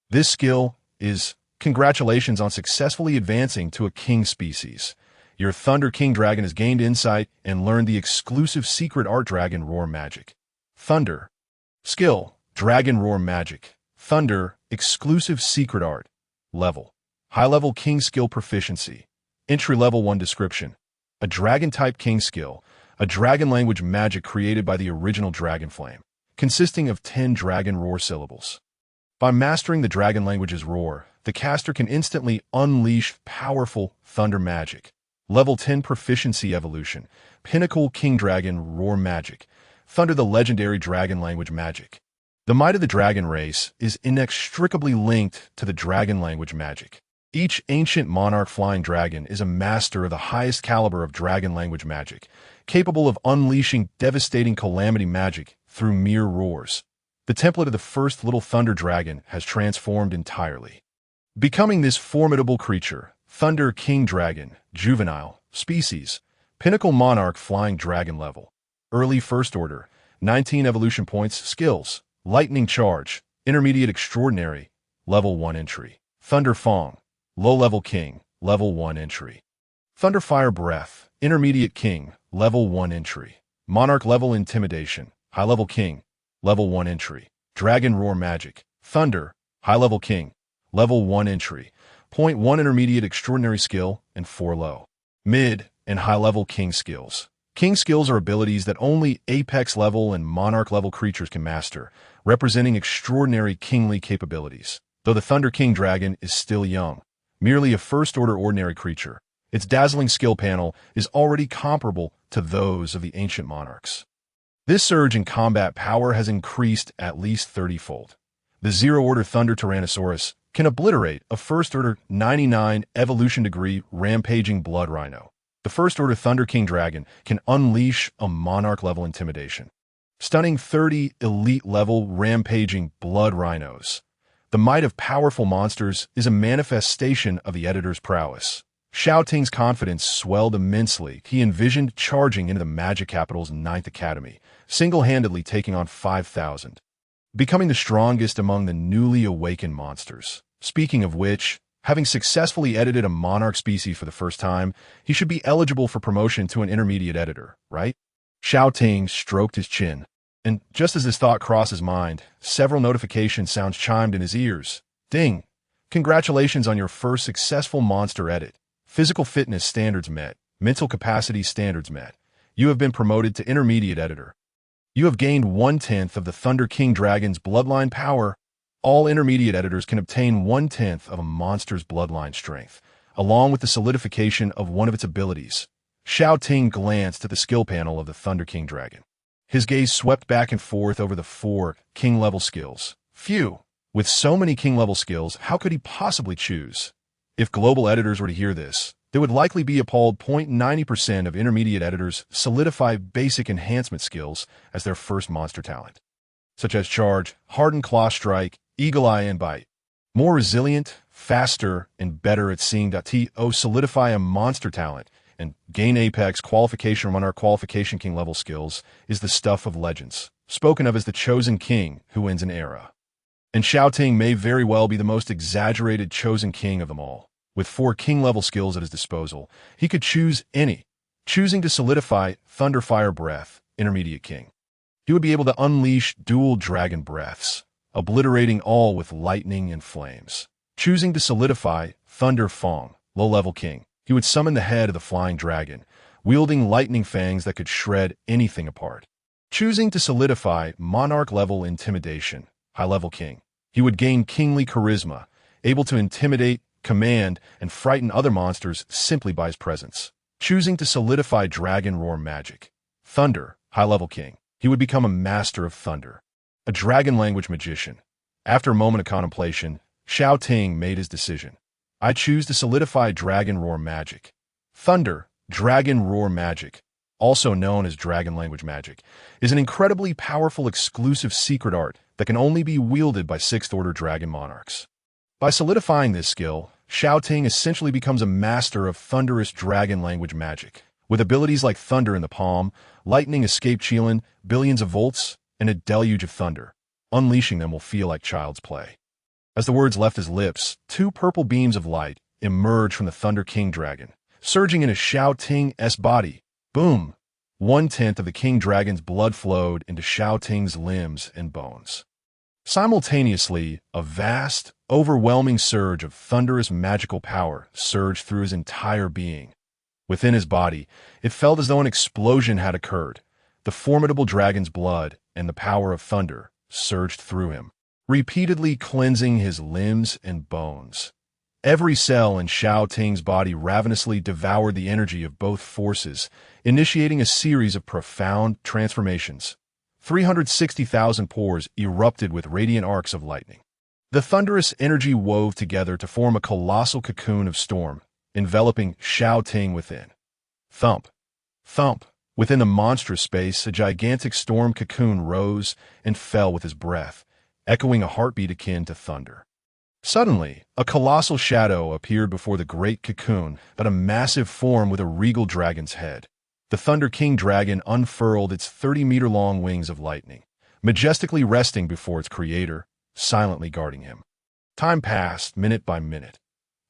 This skill is: congratulations on successfully advancing to a king species. Your Thunder King Dragon has gained insight and learned the exclusive secret art Dragon Roar magic. Thunder. Skill. Dragon Roar magic. Thunder. Exclusive secret art. Level. High-level King skill proficiency. Entry-level 1 description. A Dragon-type King skill. A dragon language magic created by the original Dragon Flame, consisting of 10 Dragon Roar syllables. By mastering the dragon language's roar, the caster can instantly unleash powerful thunder magic. Level 10 proficiency evolution. Pinnacle King Dragon Roar magic. Thunder the legendary dragon language magic. The might of the dragon race is inextricably linked to the dragon language magic. Each ancient monarch flying dragon is a master of the highest caliber of dragon language magic, capable of unleashing devastating calamity magic through mere roars. The template of the first little thunder dragon has transformed entirely, becoming this formidable creature. Thunder King Dragon, juvenile, species, pinnacle monarch flying dragon level. Early first order, 19 evolution points, skills, lightning charge, intermediate extraordinary, level 1 entry. Thunder Fong, low-level king, level 1 entry. Thunder Fire Breath, intermediate king, level 1 entry. Monarch level intimidation, high-level king, level 1 entry. Dragon Roar magic, Thunder, high-level king, level 1 entry. Point 1 intermediate extraordinary skill and 4 low, mid, and high-level king skills. King skills are abilities that only apex level and monarch level creatures can master, representing extraordinary kingly capabilities. Though the Thunder King Dragon is still young, merely a first-order ordinary creature, its dazzling skill panel is already comparable to those of the ancient monarchs. This surge in combat power has increased at least 30-fold. The zero-order Thunder Tyrannosaurus can obliterate a first-order 99 evolution degree rampaging blood rhino. The first-order Thunder King Dragon can unleash a monarch-level intimidation, stunning 30 elite-level rampaging blood rhinos. The might of powerful monsters is a manifestation of the editor's prowess. Xiao Ting's confidence swelled immensely. He envisioned charging into the Magic Capital's 9th Academy, single-handedly taking on 5,000, becoming the strongest among the newly awakened monsters. Speaking of which, having successfully edited a monarch species for the first time, he should be eligible for promotion to an intermediate editor, right? Xiao Ting stroked his chin, and just as his thought crossed his mind, several notification sounds chimed in his ears. Ding! Congratulations on your first successful monster edit. Physical fitness standards met. Mental capacity standards met. You have been promoted to intermediate editor. You have gained 1/10 of the Thunder King Dragon's bloodline power. All intermediate editors can obtain 1/10 of a monster's bloodline strength, along with the solidification of one of its abilities. Xiao Ting glanced at the skill panel of the Thunder King Dragon. His gaze swept back and forth over the 4 king-level skills. Phew! With so many king-level skills, how could he possibly choose? If global editors were to hear this, they would likely be appalled. 90% of intermediate editors solidify basic enhancement skills as their first monster talent, such as Charge, Hardened Claw Strike, Eagle Eye, and Bite. More resilient, faster, and better at seeing. To solidify a monster talent and gain Apex qualification or Monarch qualification king level skills is the stuff of legends, spoken of as the chosen king who ends an era. And Xiao Ting may very well be the most exaggerated chosen king of them all. With 4 king-level skills at his disposal, he could choose any, choosing to solidify Thunder Fire Breath, intermediate king. He would be able to unleash dual dragon breaths, obliterating all with lightning and flames. Choosing to solidify Thunder Fong, low-level king, he would summon the head of the flying dragon, wielding lightning fangs that could shred anything apart. Choosing to solidify Monarch-level intimidation, high-level king, he would gain kingly charisma, able to intimidate, command, and frighten other monsters simply by his presence. Choosing to solidify Dragon Roar magic, Thunder, high-level king, he would become a master of thunder, a dragon language magician. After a moment of contemplation, Xiao Ting made his decision. I choose to solidify Dragon Roar magic. Thunder, Dragon Roar magic, also known as dragon language magic, is an incredibly powerful exclusive secret art that can only be wielded by 6th-order dragon monarchs. By solidifying this skill, Xiao Ting essentially becomes a master of thunderous dragon language magic, with abilities like Thunder in the Palm, Lightning Escape Chilin, billions of volts, and a deluge of thunder. Unleashing them will feel like child's play. As the words left his lips, 2 purple beams of light emerged from the Thunder King Dragon, surging into Xiao Ting's body. Boom! 1/10 of the king dragon's blood flowed into Xiao Ting's limbs and bones. Simultaneously, a vast, overwhelming surge of thunderous magical power surged through his entire being. Within his body, it felt as though an explosion had occurred. The formidable dragon's blood and the power of thunder surged through him, repeatedly cleansing his limbs and bones. Every cell in Xiao Ting's body ravenously devoured the energy of both forces, initiating a series of profound transformations. 360,000 pores erupted with radiant arcs of lightning. The thunderous energy wove together to form a colossal cocoon of storm, enveloping Xiao Ting within. Thump! Thump! Within the monstrous space, a gigantic storm cocoon rose and fell with his breath, echoing a heartbeat akin to thunder. Suddenly, a colossal shadow appeared before the great cocoon, but a massive form with a regal dragon's head. The Thunder King dragon unfurled its 30-meter-long wings of lightning, majestically resting before its creator, silently guarding him. Time passed, minute by minute.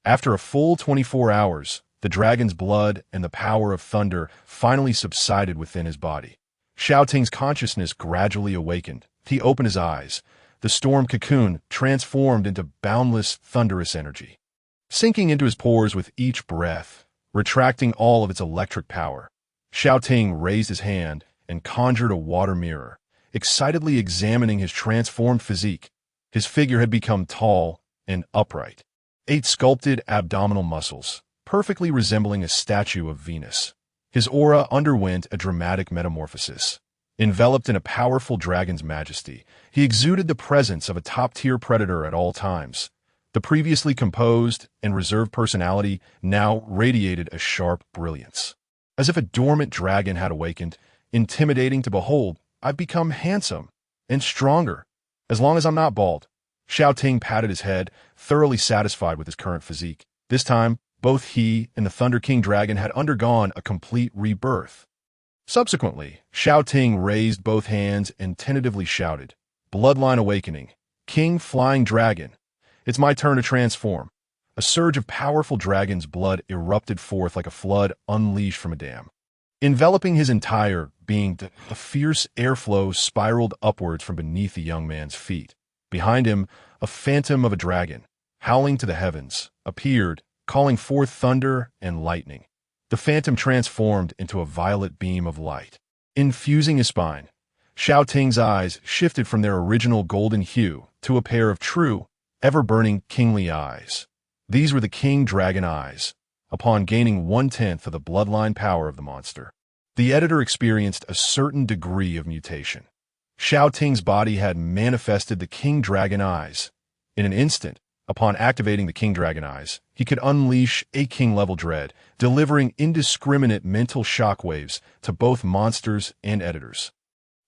After a full 24 hours, the dragon's blood and the power of thunder finally subsided within his body. Xiao Ting's consciousness gradually awakened. He opened his eyes. The storm cocoon transformed into boundless, thunderous energy, sinking into his pores with each breath, retracting all of its electric power. Xiao Ting raised his hand and conjured a water mirror, excitedly examining his transformed physique. His figure had become tall and upright. 8 sculpted abdominal muscles, perfectly resembling a statue of Venus. His aura underwent a dramatic metamorphosis. Enveloped in a powerful dragon's majesty, he exuded the presence of a top-tier predator at all times. The previously composed and reserved personality now radiated a sharp brilliance. As if a dormant dragon had awakened, intimidating to behold, I've become handsome and stronger, as long as I'm not bald. Xiao Ting patted his head, thoroughly satisfied with his current physique. This time, both he and the Thunder King dragon had undergone a complete rebirth. Subsequently, Xiao Ting raised both hands and tentatively shouted, "Bloodline awakening. King Flying Dragon. It's my turn to transform." A surge of powerful dragon's blood erupted forth like a flood unleashed from a dam. Enveloping his entire being, a fierce airflow spiraled upwards from beneath the young man's feet. Behind him, a phantom of a dragon, howling to the heavens, appeared, calling forth thunder and lightning. The phantom transformed into a violet beam of light, infusing his spine. Xiao Ting's eyes shifted from their original golden hue to a pair of true, ever-burning kingly eyes. These were the king dragon eyes. Upon gaining 1/10 of the bloodline power of the monster, the editor experienced a certain degree of mutation. Xiao Ting's body had manifested the king dragon eyes. In an instant, upon activating the king dragon eyes, he could unleash a king-level dread, delivering indiscriminate mental shockwaves to both monsters and editors.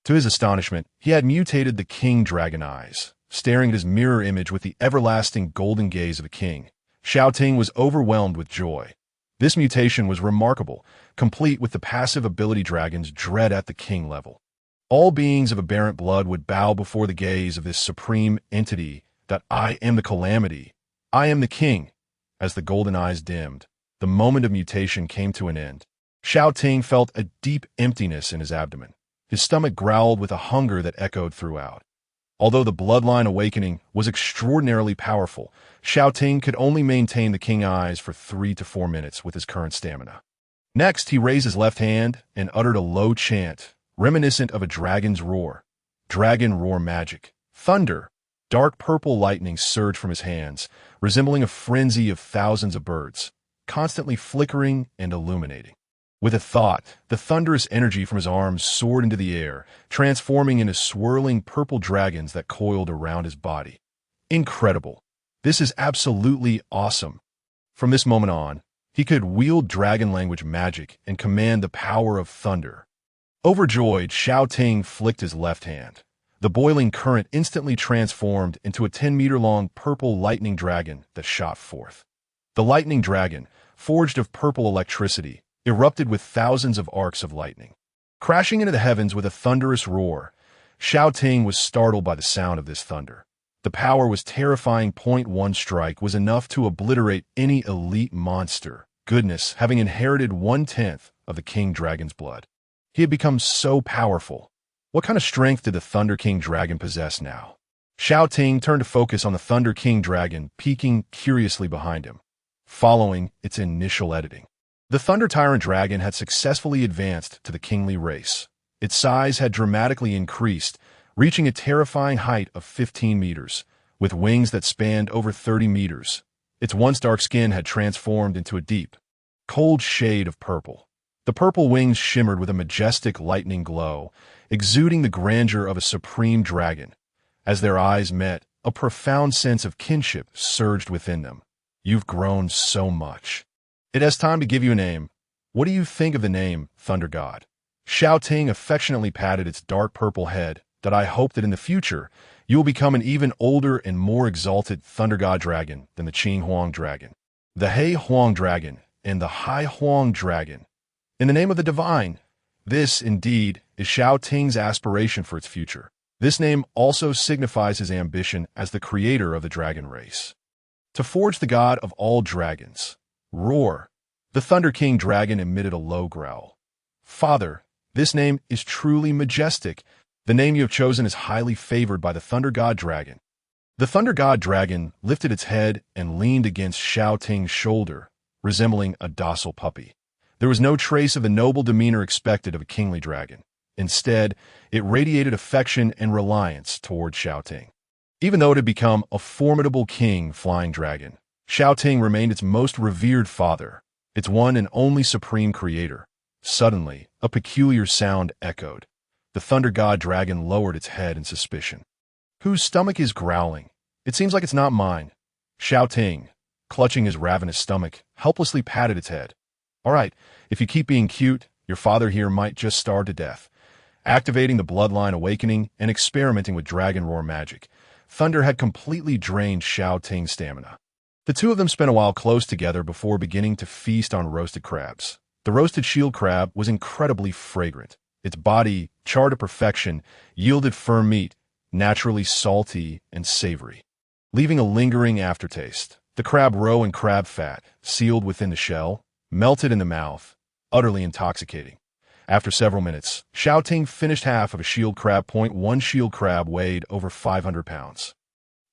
To his astonishment, he had mutated the king dragon eyes, staring at his mirror image with the everlasting golden gaze of a king. Xiao Ting was overwhelmed with joy. This mutation was remarkable, complete with the passive ability dragon's dread at the king level. All beings of aberrant blood would bow before the gaze of this supreme entity, that I am the calamity, I am the king. As the golden eyes dimmed, the moment of mutation came to an end. Xiao Ting felt a deep emptiness in his abdomen. His stomach growled with a hunger that echoed throughout. Although the bloodline awakening was extraordinarily powerful, Xiao Ting could only maintain the king eyes for 3 to 4 minutes with his current stamina. Next, he raised his left hand and uttered a low chant, reminiscent of a dragon's roar. Dragon roar magic. Thunder. Dark purple lightning surged from his hands, resembling a frenzy of thousands of birds, constantly flickering and illuminating. With a thought, the thunderous energy from his arms soared into the air, transforming into swirling purple dragons that coiled around his body. Incredible. This is absolutely awesome. From this moment on, he could wield dragon language magic and command the power of thunder. Overjoyed, Xiao Ting flicked his left hand. The boiling current instantly transformed into a 10-meter-long purple lightning dragon that shot forth. The lightning dragon, forged of purple electricity, erupted with thousands of arcs of lightning. Crashing into the heavens with a thunderous roar, Xiao Ting was startled by the sound of this thunder. The power was terrifying. One strike was enough to obliterate any elite monster, goodness, having inherited 1/10 of the King Dragon's blood. He had become so powerful. What kind of strength did the Thunder King Dragon possess now? Xiao Ting turned to focus on the Thunder King Dragon, peeking curiously behind him, following its initial editing. The Thunder Tyrant Dragon had successfully advanced to the kingly race. Its size had dramatically increased, reaching a terrifying height of 15 meters, with wings that spanned over 30 meters. Its once dark skin had transformed into a deep, cold shade of purple. The purple wings shimmered with a majestic lightning glow, exuding the grandeur of a supreme dragon. As their eyes met, a profound sense of kinship surged within them. You've grown so much. It has time to give you a name. What do you think of the name, Thunder God? Xiao Ting affectionately patted its dark purple head. That I hope that in the future, you will become an even older and more exalted Thunder God Dragon than the Qing Huang Dragon, the He Huang Dragon, and the Hai Huang Dragon. In the name of the divine, this, indeed, is Xiao Ting's aspiration for its future. This name also signifies his ambition as the creator of the dragon race. To forge the god of all dragons. Roar. The Thunder King Dragon emitted a low growl. Father, this name is truly majestic. The name you have chosen is highly favored by the Thunder God Dragon. The Thunder God Dragon lifted its head and leaned against Xiao Ting's shoulder, resembling a docile puppy. There was no trace of the noble demeanor expected of a kingly dragon. Instead, it radiated affection and reliance toward Xiao Ting. Even though it had become a formidable king flying dragon, Xiao Ting remained its most revered father, its one and only supreme creator. Suddenly, a peculiar sound echoed. The Thunder God Dragon lowered its head in suspicion. Whose stomach is growling? It seems like it's not mine. Xiao Ting, clutching his ravenous stomach, helplessly patted its head. All right, if you keep being cute, your father here might just starve to death. Activating the bloodline awakening and experimenting with dragon roar magic, Thunder had completely drained Xiao Ting's stamina. The two of them spent a while close together before beginning to feast on roasted crabs. The roasted shield crab was incredibly fragrant. Its body, charred to perfection, yielded firm meat, naturally salty and savory, leaving a lingering aftertaste. The crab roe and crab fat, sealed within the shell, melted in the mouth, utterly intoxicating. After several minutes, Xiao Ting finished half of a shield crab. One shield crab weighed over 500 pounds.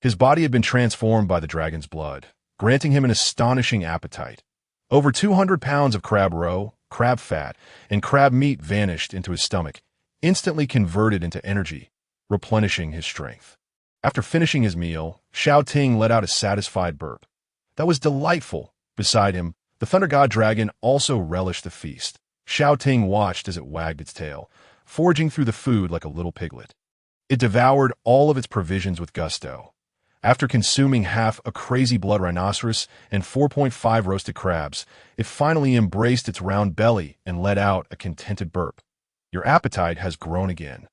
His body had been transformed by the dragon's blood, granting him an astonishing appetite. Over 200 pounds of crab roe, crab fat, and crab meat vanished into his stomach, instantly converted into energy, replenishing his strength. After finishing his meal, Xiao Ting let out a satisfied burp. That was delightful. Beside him, the Thunder God Dragon also relished the feast. Xiao Ting watched as it wagged its tail, foraging through the food like a little piglet. It devoured all of its provisions with gusto. After consuming half a crazy blood rhinoceros and 4.5 roasted crabs, it finally embraced its round belly and let out a contented burp. Your appetite has grown again.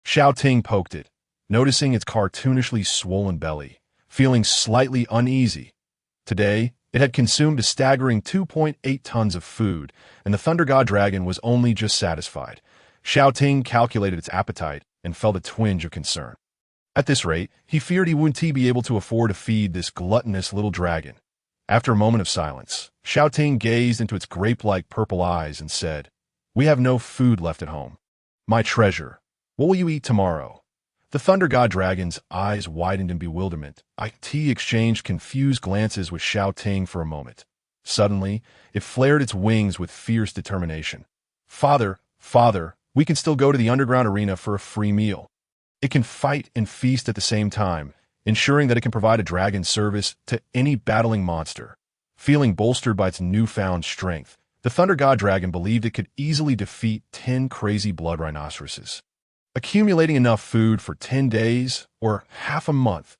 Xiao Ting poked it, noticing its cartoonishly swollen belly, feeling slightly uneasy. Today, it had consumed a staggering 2.8 tons of food, and the Thunder God Dragon was only just satisfied. Xiao Ting calculated its appetite and felt a twinge of concern. At this rate, he feared he wouldn't be able to afford to feed this gluttonous little dragon. After a moment of silence, Xiao Ting gazed into its grape-like purple eyes and said, "We have no food left at home. My treasure, what will you eat tomorrow?" The Thunder God Dragon's eyes widened in bewilderment. IT exchanged confused glances with Xiao Ting for a moment. Suddenly, it flared its wings with fierce determination. Father, we can still go to the underground arena for a free meal. It can fight and feast at the same time, ensuring that it can provide a dragon service to any battling monster. Feeling bolstered by its newfound strength, the Thunder God Dragon believed it could easily defeat 10 crazy blood rhinoceroses, accumulating enough food for 10 days or half a month.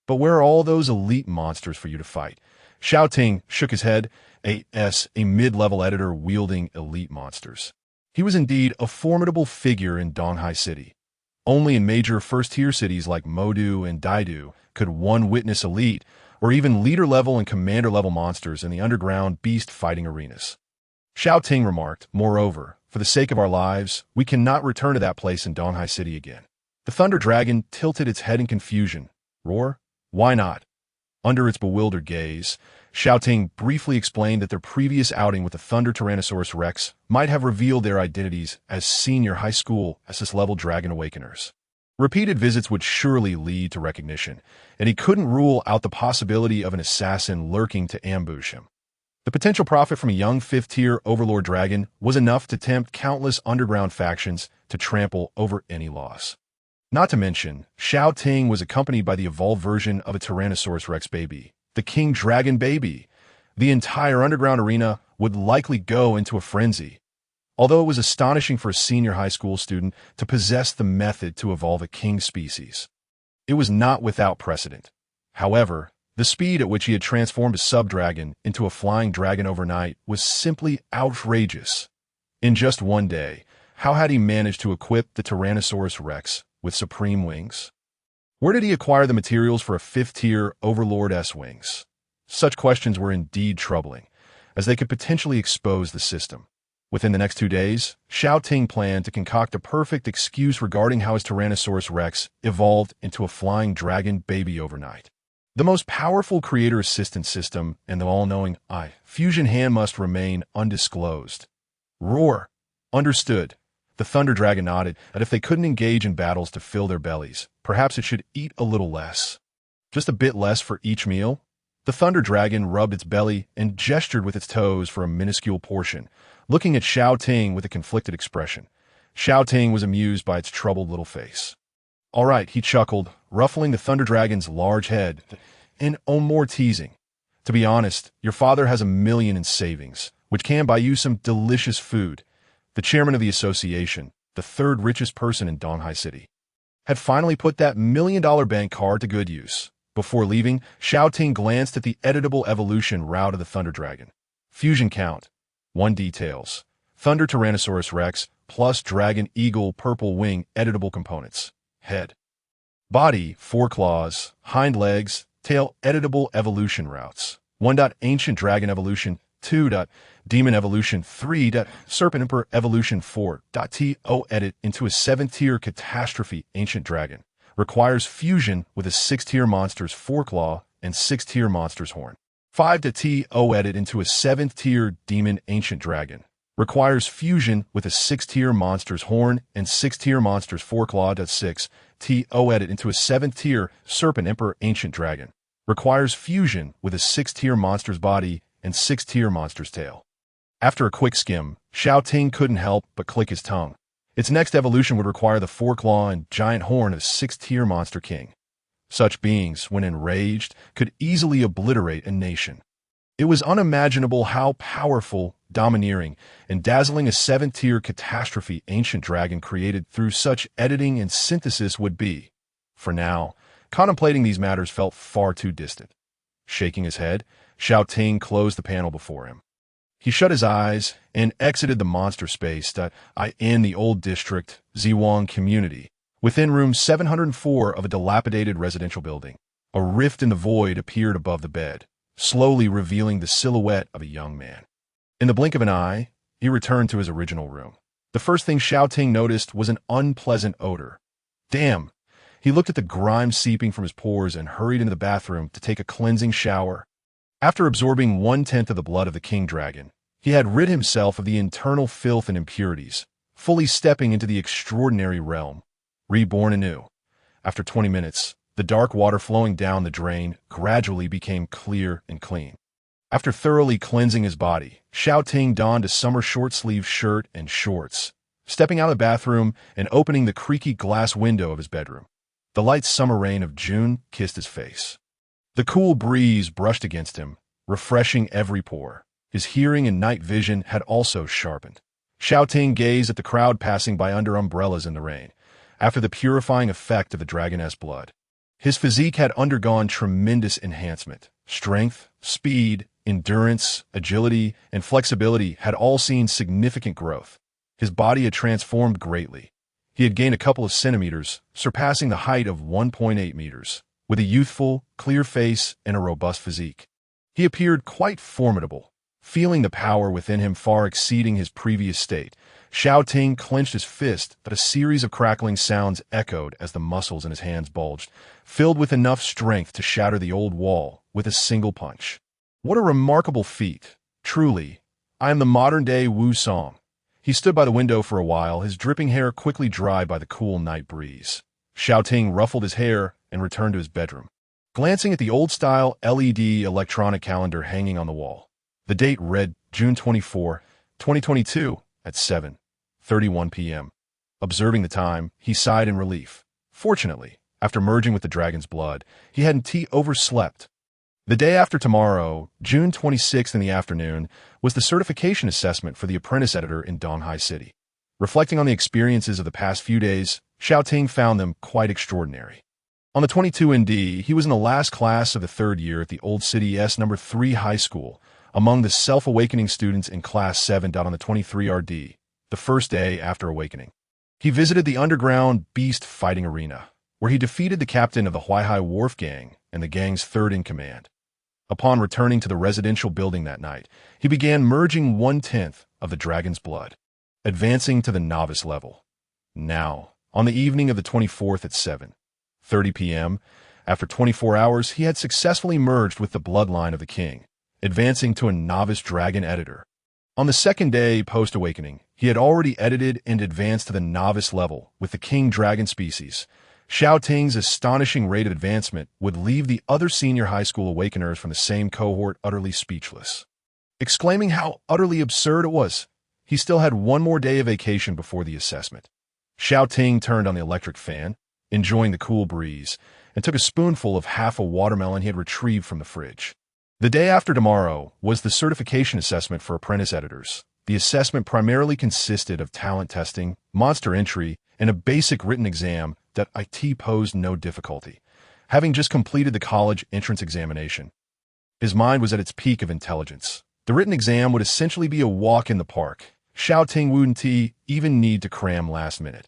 But where are all those elite monsters for you to fight? Xiao Ting shook his head, a mid-level editor wielding elite monsters. He was indeed a formidable figure in Donghai City. Only in major first-tier cities like Modu and Daidu could one witness elite or even leader-level and commander-level monsters in the underground beast-fighting arenas. Xiao Ting remarked, "Moreover, for the sake of our lives, we cannot return to that place in Donghai City again." The Thunder Dragon tilted its head in confusion. Roar? Why not? Under its bewildered gaze, Xiao Ting briefly explained that their previous outing with the Thunder Tyrannosaurus Rex might have revealed their identities as senior high school SS-level Dragon Awakeners. Repeated visits would surely lead to recognition, and he couldn't rule out the possibility of an assassin lurking to ambush him. The potential profit from a young fifth-tier Overlord Dragon was enough to tempt countless underground factions to trample over any loss. Not to mention, Xiao Ting was accompanied by the evolved version of a Tyrannosaurus Rex baby, the King Dragon baby. The entire underground arena would likely go into a frenzy. Although it was astonishing for a senior high school student to possess the method to evolve a king species, it was not without precedent. However, the speed at which he had transformed a sub-dragon into a flying dragon overnight was simply outrageous. In just one day, how had he managed to equip the Tyrannosaurus Rex with supreme wings? Where did he acquire the materials for a fifth-tier Overlord S wings? Such questions were indeed troubling, as they could potentially expose the system. Within the next 2 days, Xiao Ting planned to concoct a perfect excuse regarding how his Tyrannosaurus Rex evolved into a flying dragon baby overnight. The most powerful creator assistance system and the all-knowing fusion hand must remain undisclosed. Roar. Understood. The Thunder Dragon nodded that if they couldn't engage in battles to fill their bellies, perhaps it should eat a little less. Just a bit less for each meal? The Thunder Dragon rubbed its belly and gestured with its toes for a minuscule portion, looking at Xiao Ting with a conflicted expression. Xiao Ting was amused by its troubled little face. All right, he chuckled, ruffling the Thunder Dragon's large head. And oh, more teasing. To be honest, your father has $1 million in savings, which can buy you some delicious food. The chairman of the association, the third richest person in Donghai City, had finally put that $1 million bank card to good use. Before leaving, Xiao Ting glanced at the editable evolution route of the Thunder Dragon. Fusion count. 1 details. Thunder Tyrannosaurus Rex plus Dragon Eagle Purple Wing editable components. Head. Body, 4 claws, hind legs, tail editable evolution routes. 1. Ancient Dragon Evolution. 2. Demon Evolution. 3. Serpent Emperor Evolution. 4. To edit into a 7th-tier Catastrophe Ancient Dragon. Requires fusion with a 6th-tier monster's foreclaw and 6th-tier monster's horn. 5. To edit into a 7th-tier Demon Ancient Dragon. Requires fusion with a 6th-tier monster's horn and 6th-tier monster's foreclaw. 6. To edit into a 7th-tier Serpent Emperor Ancient Dragon. Requires fusion with a 6th-tier monster's body and 6th-tier monster's tail. After a quick skim, Xiao Ting couldn't help but click his tongue. Its next evolution would require the foreclaw and giant horn of 6th-tier Monster King. Such beings, when enraged, could easily obliterate a nation. It was unimaginable how powerful, domineering, and dazzling a 7th-tier Catastrophe Ancient Dragon created through such editing and synthesis would be. For now, contemplating these matters felt far too distant. Shaking his head, Xiao Ting closed the panel before him. He shut his eyes and exited the monster space in the old district, Ziwang community, within room 704 of a dilapidated residential building. A rift in the void appeared above the bed, slowly revealing the silhouette of a young man. In the blink of an eye, he returned to his original room. The first thing Xiao Ting noticed was an unpleasant odor. Damn! He looked at the grime seeping from his pores and hurried into the bathroom to take a cleansing shower. After absorbing 1/10 of the blood of the King Dragon, he had rid himself of the internal filth and impurities, fully stepping into the extraordinary realm, reborn anew. After 20 minutes, the dark water flowing down the drain gradually became clear and clean. After thoroughly cleansing his body, Xiao Ting donned a summer short-sleeved shirt and shorts, stepping out of the bathroom and opening the creaky glass window of his bedroom. The light summer rain of June kissed his face. The cool breeze brushed against him, refreshing every pore. His hearing and night vision had also sharpened. Xiao Ting gazed at the crowd passing by under umbrellas in the rain, after the purifying effect of the dragoness blood. His physique had undergone tremendous enhancement. Strength, speed, endurance, agility, and flexibility had all seen significant growth. His body had transformed greatly. He had gained a couple of centimeters, surpassing the height of 1.8 meters. With a youthful, clear face and a robust physique, he appeared quite formidable. Feeling the power within him far exceeding his previous state, Xiao Ting clenched his fist, but a series of crackling sounds echoed as the muscles in his hands bulged, filled with enough strength to shatter the old wall with a single punch. What a remarkable feat. Truly, I am the modern-day Wu Song. He stood by the window for a while, his dripping hair quickly dried by the cool night breeze. Xiao Ting ruffled his hair and returned to his bedroom, glancing at the old-style LED electronic calendar hanging on the wall. The date read June 24, 2022 at 7:31 p.m. Observing the time, he sighed in relief. Fortunately, after merging with the dragon's blood, he hadn't overslept. The day after tomorrow, June 26th in the afternoon, was the certification assessment for the apprentice editor in Donghai City. Reflecting on the experiences of the past few days, Xiao Ting found them quite extraordinary. On the 22ND, he was in the last class of the third year at the Old City No. 3 High School, among the self-awakening students in Class 7. On the 23RD, the first day after awakening, he visited the underground beast fighting arena, where he defeated the captain of the Huaihai Wharf Gang and the gang's third-in-command. Upon returning to the residential building that night, he began merging 1/10 of the dragon's blood, advancing to the novice level. Now, on the evening of the 24th at 7:30 p.m., after 24 hours, he had successfully merged with the bloodline of the king, advancing to a novice dragon editor. On the second day post-awakening, he had already edited and advanced to the novice level with the king dragon species. Xiao Ting's astonishing rate of advancement would leave the other senior high school awakeners from the same cohort utterly speechless. Exclaiming how utterly absurd it was, he still had one more day of vacation before the assessment. Xiao Ting turned on the electric fan, enjoying the cool breeze, and took a spoonful of half a watermelon he had retrieved from the fridge. The day after tomorrow was the certification assessment for apprentice editors. The assessment primarily consisted of talent testing, monster entry, and a basic written exam that IT posed no difficulty, having just completed the college entrance examination. His mind was at its peak of intelligence. The written exam would essentially be a walk in the park. Xiao Ting wouldn't even need to cram last minute.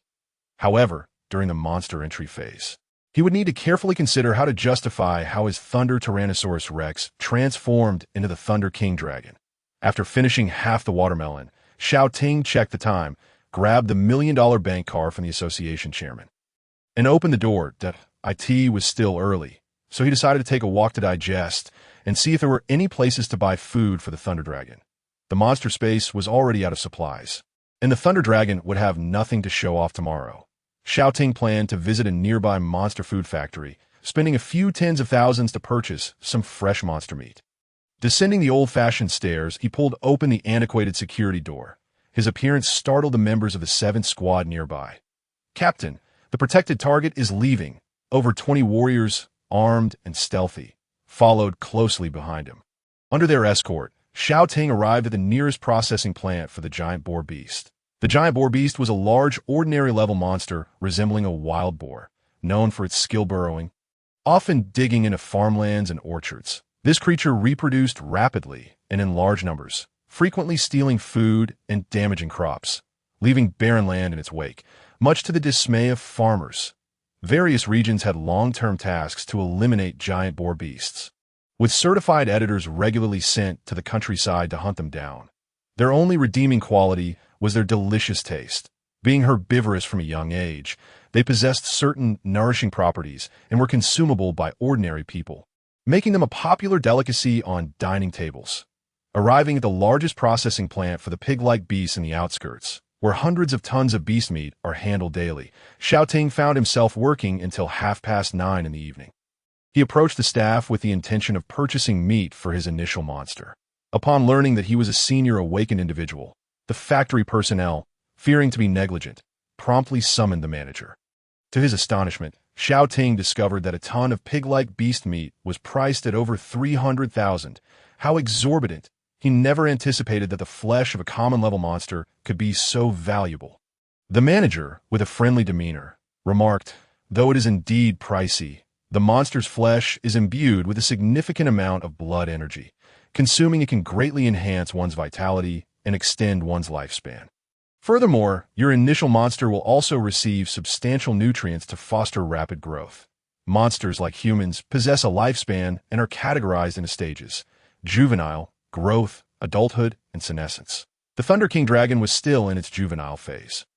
However, during the monster entry phase, he would need to carefully consider how to justify how his Thunder Tyrannosaurus Rex transformed into the Thunder King Dragon. After finishing half the watermelon, Xiao Ting checked the time, grabbed the $1 million bank card from the association chairman, and opened the door. IT was still early, so he decided to take a walk to digest and see if there were any places to buy food for the Thunder Dragon. The monster space was already out of supplies, and the Thunder Dragon would have nothing to show off tomorrow. Xiao Ting planned to visit a nearby monster food factory, spending a few tens of thousands to purchase some fresh monster meat. Descending the old-fashioned stairs, he pulled open the antiquated security door. His appearance startled the members of the 7th Squad nearby. "Captain, the protected target is leaving." Over 20 warriors, armed and stealthy, followed closely behind him. Under their escort, Xiao Ting arrived at the nearest processing plant for the giant boar beast. The giant boar beast was a large, ordinary-level monster resembling a wild boar, known for its skill burrowing, often digging into farmlands and orchards. This creature reproduced rapidly and in large numbers, frequently stealing food and damaging crops, leaving barren land in its wake, much to the dismay of farmers. Various regions had long-term tasks to eliminate giant boar beasts, with certified editors regularly sent to the countryside to hunt them down. Their only redeeming quality was their delicious taste. Being herbivorous from a young age, they possessed certain nourishing properties and were consumable by ordinary people, making them a popular delicacy on dining tables. Arriving at the largest processing plant for the pig-like beasts in the outskirts, where hundreds of tons of beast meat are handled daily, Xiao Ting found himself working until 9:30 in the evening. He approached the staff with the intention of purchasing meat for his initial monster. Upon learning that he was a senior awakened individual, the factory personnel, fearing to be negligent, promptly summoned the manager. To his astonishment, Xiao Ting discovered that a ton of pig-like beast meat was priced at over 300,000. How exorbitant! He never anticipated that the flesh of a common-level monster could be so valuable. The manager, with a friendly demeanor, remarked, "Though it is indeed pricey, the monster's flesh is imbued with a significant amount of blood energy. Consuming it can greatly enhance one's vitality and extend one's lifespan. Furthermore, your initial monster will also receive substantial nutrients to foster rapid growth. Monsters, like humans, possess a lifespan and are categorized into stages: juvenile, growth, adulthood, and senescence. The Thunder King Dragon was still in its juvenile phase.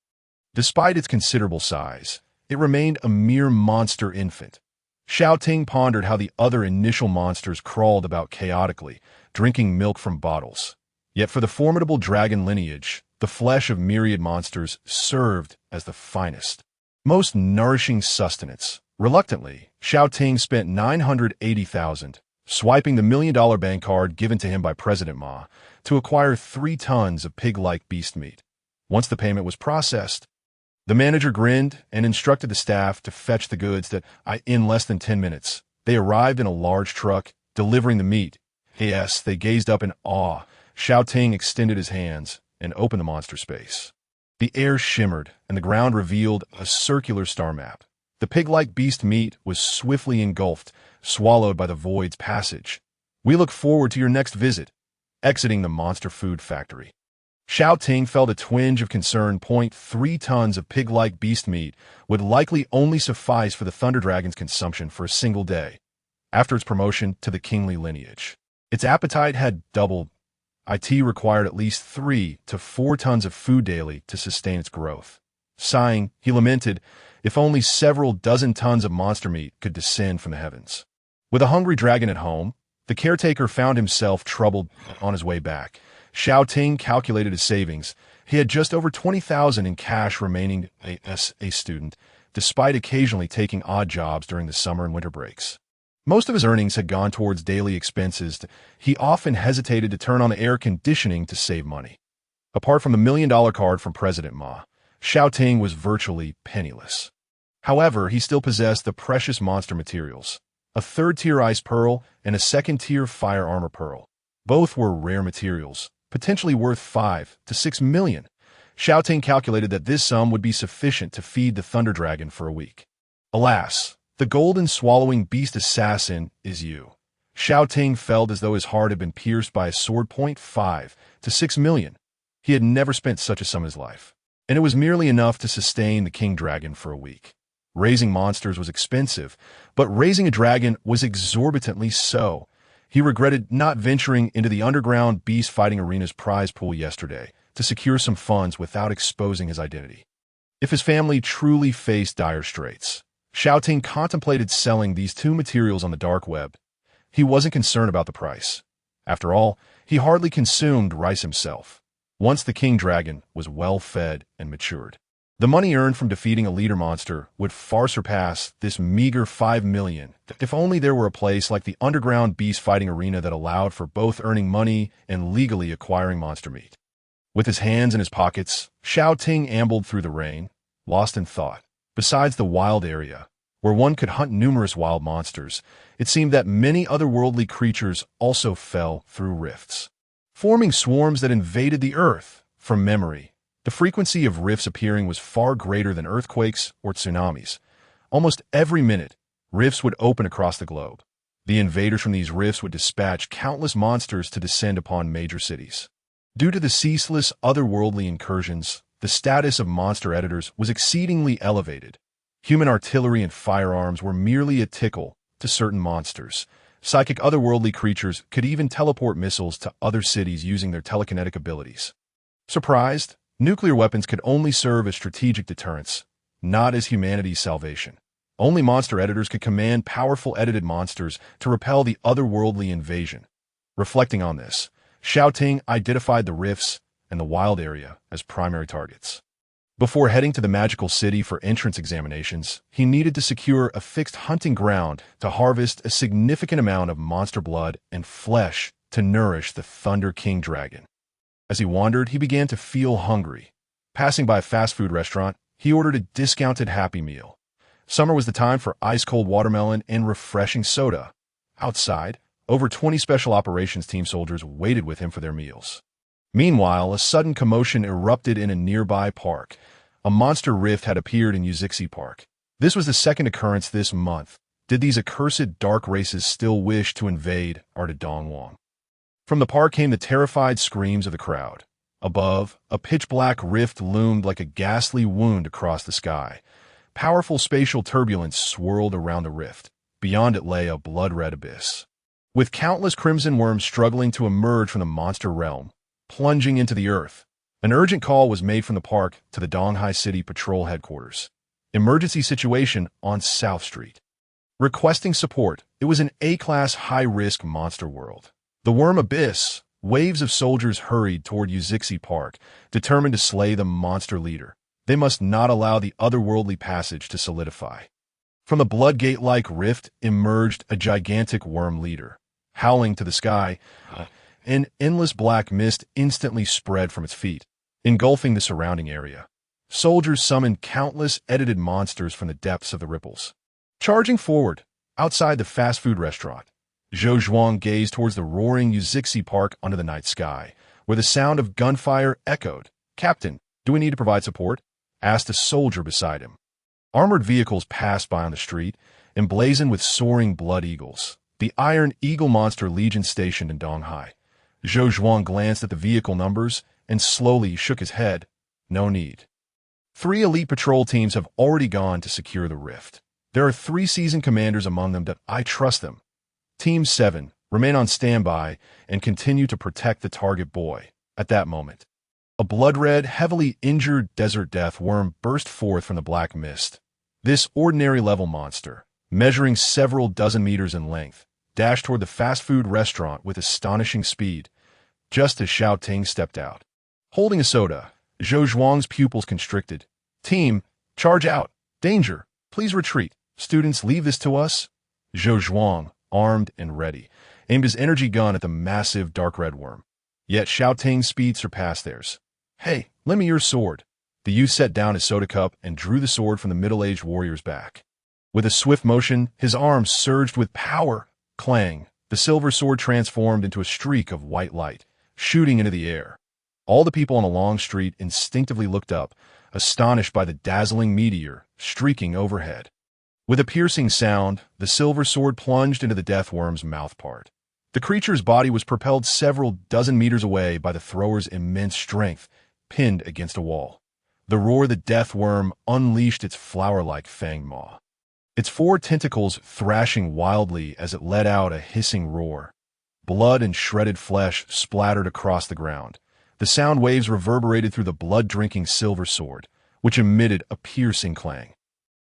Despite its considerable size, it remained a mere monster infant. Xiao Ting pondered how the other initial monsters crawled about chaotically, drinking milk from bottles. Yet for the formidable dragon lineage, the flesh of myriad monsters served as the finest, most nourishing sustenance. Reluctantly, Xiao Ting spent 980,000, swiping the $1 million bank card given to him by President Ma, to acquire 3 tons of pig-like beast meat. Once the payment was processed, the manager grinned and instructed the staff to fetch the goods in less than 10 minutes. They arrived in a large truck, delivering the meat. Yes, they gazed up in awe. Xiao Ting extended his hands and opened the monster space. The air shimmered, and the ground revealed a circular star map. The pig-like beast meat was swiftly engulfed, swallowed by the void's passage. We look forward to your next visit. Exiting the monster food factory, Xiao Ting felt a twinge of concern. 3 tons of pig-like beast meat would likely only suffice for the Thunder Dragon's consumption for a single day. After its promotion to the kingly lineage, its appetite had doubled. It required at least 3 to 4 tons of food daily to sustain its growth. Sighing, he lamented, if only several dozen tons of monster meat could descend from the heavens. With a hungry dragon at home, the caretaker found himself troubled on his way back. Xiao Ting calculated his savings. He had just over 20,000 in cash remaining as a student, despite occasionally taking odd jobs during the summer and winter breaks. Most of his earnings had gone towards daily expenses. He often hesitated to turn on the air conditioning to save money. Apart from the $1 million card from President Ma, Xiao Ting was virtually penniless. However, he still possessed the precious monster materials, a 3rd-tier ice pearl and a 2nd-tier fire armor pearl. Both were rare materials, potentially worth 5 to 6 million. Xiao Ting calculated that this sum would be sufficient to feed the Thunder Dragon for a week. Alas, the golden-swallowing beast assassin is you. Xiao Ting felt as though his heart had been pierced by a sword. 5 to 6 million. He had never spent such a sum in his life, and it was merely enough to sustain the king dragon for a week. Raising monsters was expensive, but raising a dragon was exorbitantly so. He regretted not venturing into the underground beast fighting arena's prize pool yesterday to secure some funds without exposing his identity. If his family truly faced dire straits, Xiao Ting contemplated selling these 2 materials on the dark web. He wasn't concerned about the price. After all, he hardly consumed rice himself. Once the king dragon was well fed and matured, the money earned from defeating a leader monster would far surpass this meager 5 million. If only there were a place like the underground beast fighting arena that allowed for both earning money and legally acquiring monster meat. With his hands in his pockets, Xiao Ting ambled through the rain, lost in thought. Besides the wild area, where one could hunt numerous wild monsters, it seemed that many otherworldly creatures also fell through rifts, forming swarms that invaded the earth. From memory, the frequency of rifts appearing was far greater than earthquakes or tsunamis. Almost every minute, rifts would open across the globe. The invaders from these rifts would dispatch countless monsters to descend upon major cities. Due to the ceaseless otherworldly incursions, the status of monster editors was exceedingly elevated. Human artillery and firearms were merely a tickle to certain monsters. Psychic otherworldly creatures could even teleport missiles to other cities using their telekinetic abilities. Surprised, nuclear weapons could only serve as strategic deterrents, not as humanity's salvation. Only monster editors could command powerful edited monsters to repel the otherworldly invasion. Reflecting on this, Xiao Ting identified the rifts and the wild area as primary targets. Before heading to the magical city for entrance examinations, he needed to secure a fixed hunting ground to harvest a significant amount of monster blood and flesh to nourish the Thunder King Dragon. As he wandered, he began to feel hungry. Passing by a fast food restaurant, he ordered a discounted Happy Meal. Summer was the time for ice-cold watermelon and refreshing soda. Outside, over 20 Special Operations Team soldiers waited with him for their meals. Meanwhile, a sudden commotion erupted in a nearby park. A monster rift had appeared in Yuzixi Park. This was the 2nd occurrence this month. Did these accursed dark races still wish to invade Artadongwang? From the park came the terrified screams of the crowd. Above, a pitch-black rift loomed like a ghastly wound across the sky. Powerful spatial turbulence swirled around the rift. Beyond it lay a blood-red abyss, with countless crimson worms struggling to emerge from the monster realm, plunging into the earth. An urgent call was made from the park to the Donghai City Patrol Headquarters. Emergency situation on South Street. Requesting support, it was an A-class high-risk monster world. The Worm Abyss. Waves of soldiers hurried toward Uzixi Park, determined to slay the monster leader. They must not allow the otherworldly passage to solidify. From the Bloodgate-like rift emerged a gigantic worm leader. Howling to the sky, an endless black mist instantly spread from its feet, engulfing the surrounding area. Soldiers summoned countless edited monsters from the depths of the ripples. Charging forward, outside the fast food restaurant, Zhou Zhuang gazed towards the roaring Uzixi Park under the night sky, where the sound of gunfire echoed. "Captain, do we need to provide support?" asked a soldier beside him. Armored vehicles passed by on the street, emblazoned with soaring blood eagles. The Iron Eagle Monster Legion stationed in Donghai. Zhou Zhuang glanced at the vehicle numbers and slowly shook his head. No need. 3 elite patrol teams have already gone to secure the rift. There are 3 seasoned commanders among them that I trust them. Team 7, remain on standby and continue to protect the target boy. At that moment, a blood-red, heavily injured desert death worm burst forth from the black mist. This ordinary-level monster, measuring several dozen meters in length, dashed toward the fast food restaurant with astonishing speed, just as Xiao Ting stepped out. Holding a soda, Zhou Zhuang's pupils constricted. "Team, charge out! Danger! Please retreat! Students, leave this to us!" Zhou Zhuang, armed and ready, aimed his energy gun at the massive dark red worm. Yet Xiao Ting's speed surpassed theirs. "Hey, lend me your sword." The youth set down his soda cup and drew the sword from the middle-aged warrior's back. With a swift motion, his arms surged with power. Clang! The silver sword transformed into a streak of white light, shooting into the air. All the people on the long street instinctively looked up, astonished by the dazzling meteor streaking overhead. With a piercing sound, the silver sword plunged into the death worm's mouth part. The creature's body was propelled several dozen meters away by the thrower's immense strength, pinned against a wall. The roar of the death worm unleashed its flower-like fanged maw, its 4 tentacles thrashing wildly as it let out a hissing roar. Blood and shredded flesh splattered across the ground. The sound waves reverberated through the blood-drinking silver sword, which emitted a piercing clang.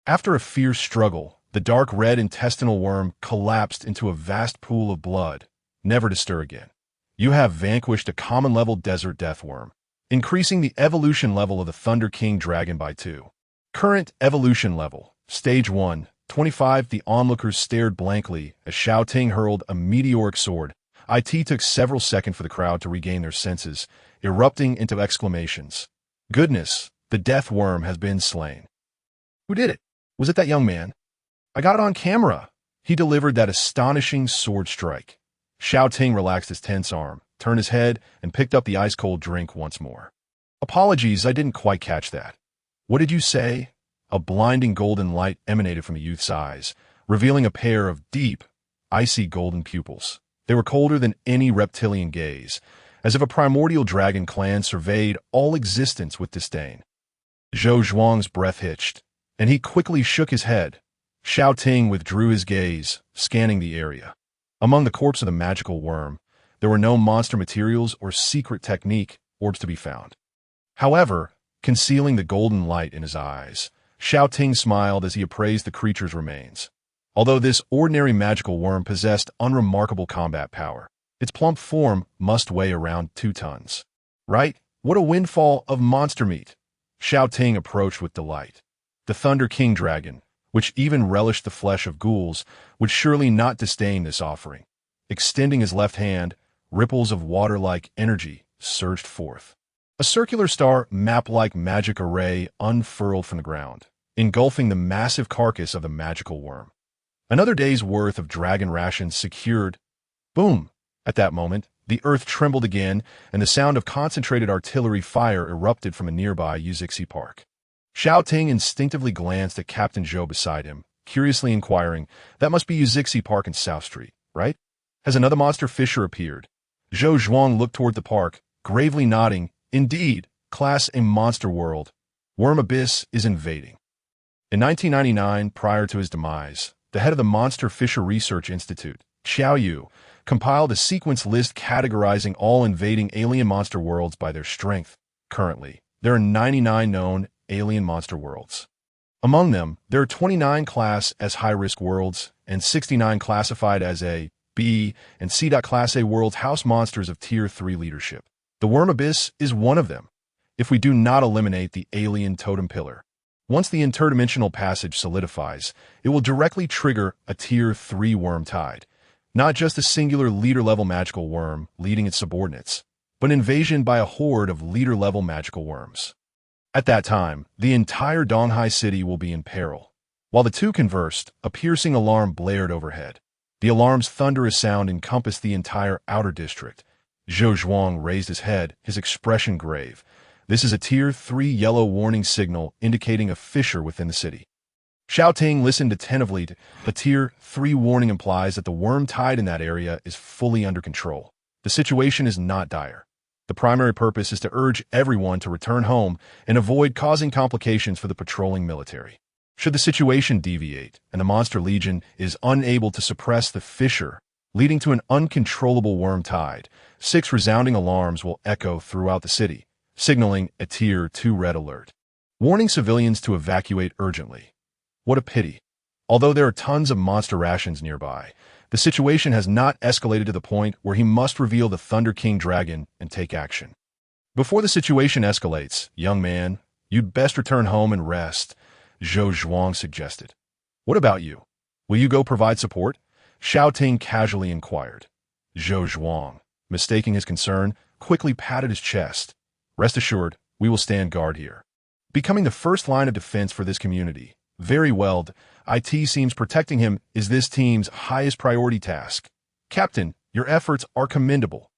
After a fierce struggle, the dark red intestinal worm collapsed into a vast pool of blood, never to stir again. You have vanquished a common-level desert death worm, increasing the evolution level of the Thunder King dragon by 2. Current evolution level, Stage 1, 25. The onlookers stared blankly as Xiao Ting hurled a meteoric sword. It took several seconds for the crowd to regain their senses, erupting into exclamations. "Goodness, the death worm has been slain." "Who did it? Was it that young man? I got it on camera." He delivered that astonishing sword strike. Xiao Ting relaxed his tense arm, turned his head, and picked up the ice-cold drink once more. "Apologies, I didn't quite catch that." "What did you say?" A blinding golden light emanated from the youth's eyes, revealing a pair of deep, icy golden pupils. They were colder than any reptilian gaze, as if a primordial dragon clan surveyed all existence with disdain. Zhou Zhuang's breath hitched, and he quickly shook his head. Xiao Ting withdrew his gaze, scanning the area. Among the corpse of the magical worm, there were no monster materials or secret technique orbs to be found. However, concealing the golden light in his eyes, Xiao Ting smiled as he appraised the creature's remains. Although this ordinary magical worm possessed unremarkable combat power, its plump form must weigh around 2 tons. Right? What a windfall of monster meat! Xiao Ting approached with delight. The Thunder King dragon, which even relished the flesh of ghouls, would surely not disdain this offering. Extending his left hand, ripples of water-like energy surged forth. A circular star map-like magic array unfurled from the ground, engulfing the massive carcass of the magical worm. Another day's worth of dragon rations secured. Boom! At that moment, the earth trembled again, and the sound of concentrated artillery fire erupted from a nearby Uzixi Park. Xiao Ting instinctively glanced at Captain Zhou beside him, curiously inquiring, "That must be Uzixi Park and South Street, right? Has another monster fisher appeared?" Zhou Zhuang looked toward the park, gravely nodding. "Indeed, Class A Monster World. Worm Abyss is invading." In 1999, prior to his demise, the head of the Monster Fisher Research Institute, Xiao Yu, compiled a sequence list categorizing all invading alien monster worlds by their strength. Currently, there are 99 known alien monster worlds. Among them, there are 29 classed as high-risk worlds and 69 classified as A, B, and C. Class A worlds house monsters of Tier 3 leadership. The Worm Abyss is one of them, if we do not eliminate the alien totem pillar. Once the interdimensional passage solidifies, it will directly trigger a Tier 3 worm tide, not just a singular leader-level magical worm leading its subordinates, but an invasion by a horde of leader-level magical worms. At that time, the entire Donghai city will be in peril. While the two conversed, a piercing alarm blared overhead. The alarm's thunderous sound encompassed the entire outer district. Zhou Zhuang raised his head, his expression grave. This is a Tier 3 yellow warning signal indicating a fissure within the city. Xiao Ting listened attentively. The Tier 3 warning implies that the worm tide in that area is fully under control. The situation is not dire. The primary purpose is to urge everyone to return home and avoid causing complications for the patrolling military. Should the situation deviate and the Monster Legion is unable to suppress the fissure, leading to an uncontrollable worm tide, 6 resounding alarms will echo throughout the city, signaling a Tier 2 red alert, warning civilians to evacuate urgently. What a pity. Although there are tons of monster rations nearby, the situation has not escalated to the point where he must reveal the Thunder King Dragon and take action. Before the situation escalates, young man, you'd best return home and rest, Zhou Zhuang suggested. What about you? Will you go provide support? Xiao Ting casually inquired. Zhou Zhuang, mistaking his concern, quickly patted his chest. Rest assured, we will stand guard here. Becoming the first line of defense for this community. Very well, IT seems protecting him is this team's highest priority task. Captain, your efforts are commendable.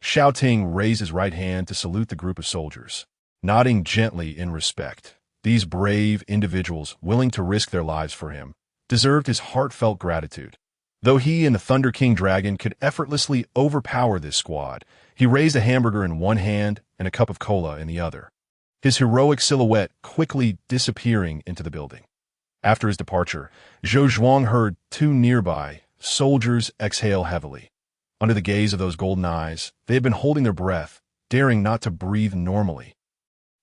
Xiao Ting raised his right hand to salute the group of soldiers, nodding gently in respect. These brave individuals, willing to risk their lives for him, deserved his heartfelt gratitude. Though he and the Thunder King Dragon could effortlessly overpower this squad, he raised a hamburger in one hand and a cup of cola in the other, his heroic silhouette quickly disappearing into the building. After his departure, Zhou Zhuang heard 2 nearby soldiers exhale heavily. Under the gaze of those golden eyes, they had been holding their breath, daring not to breathe normally.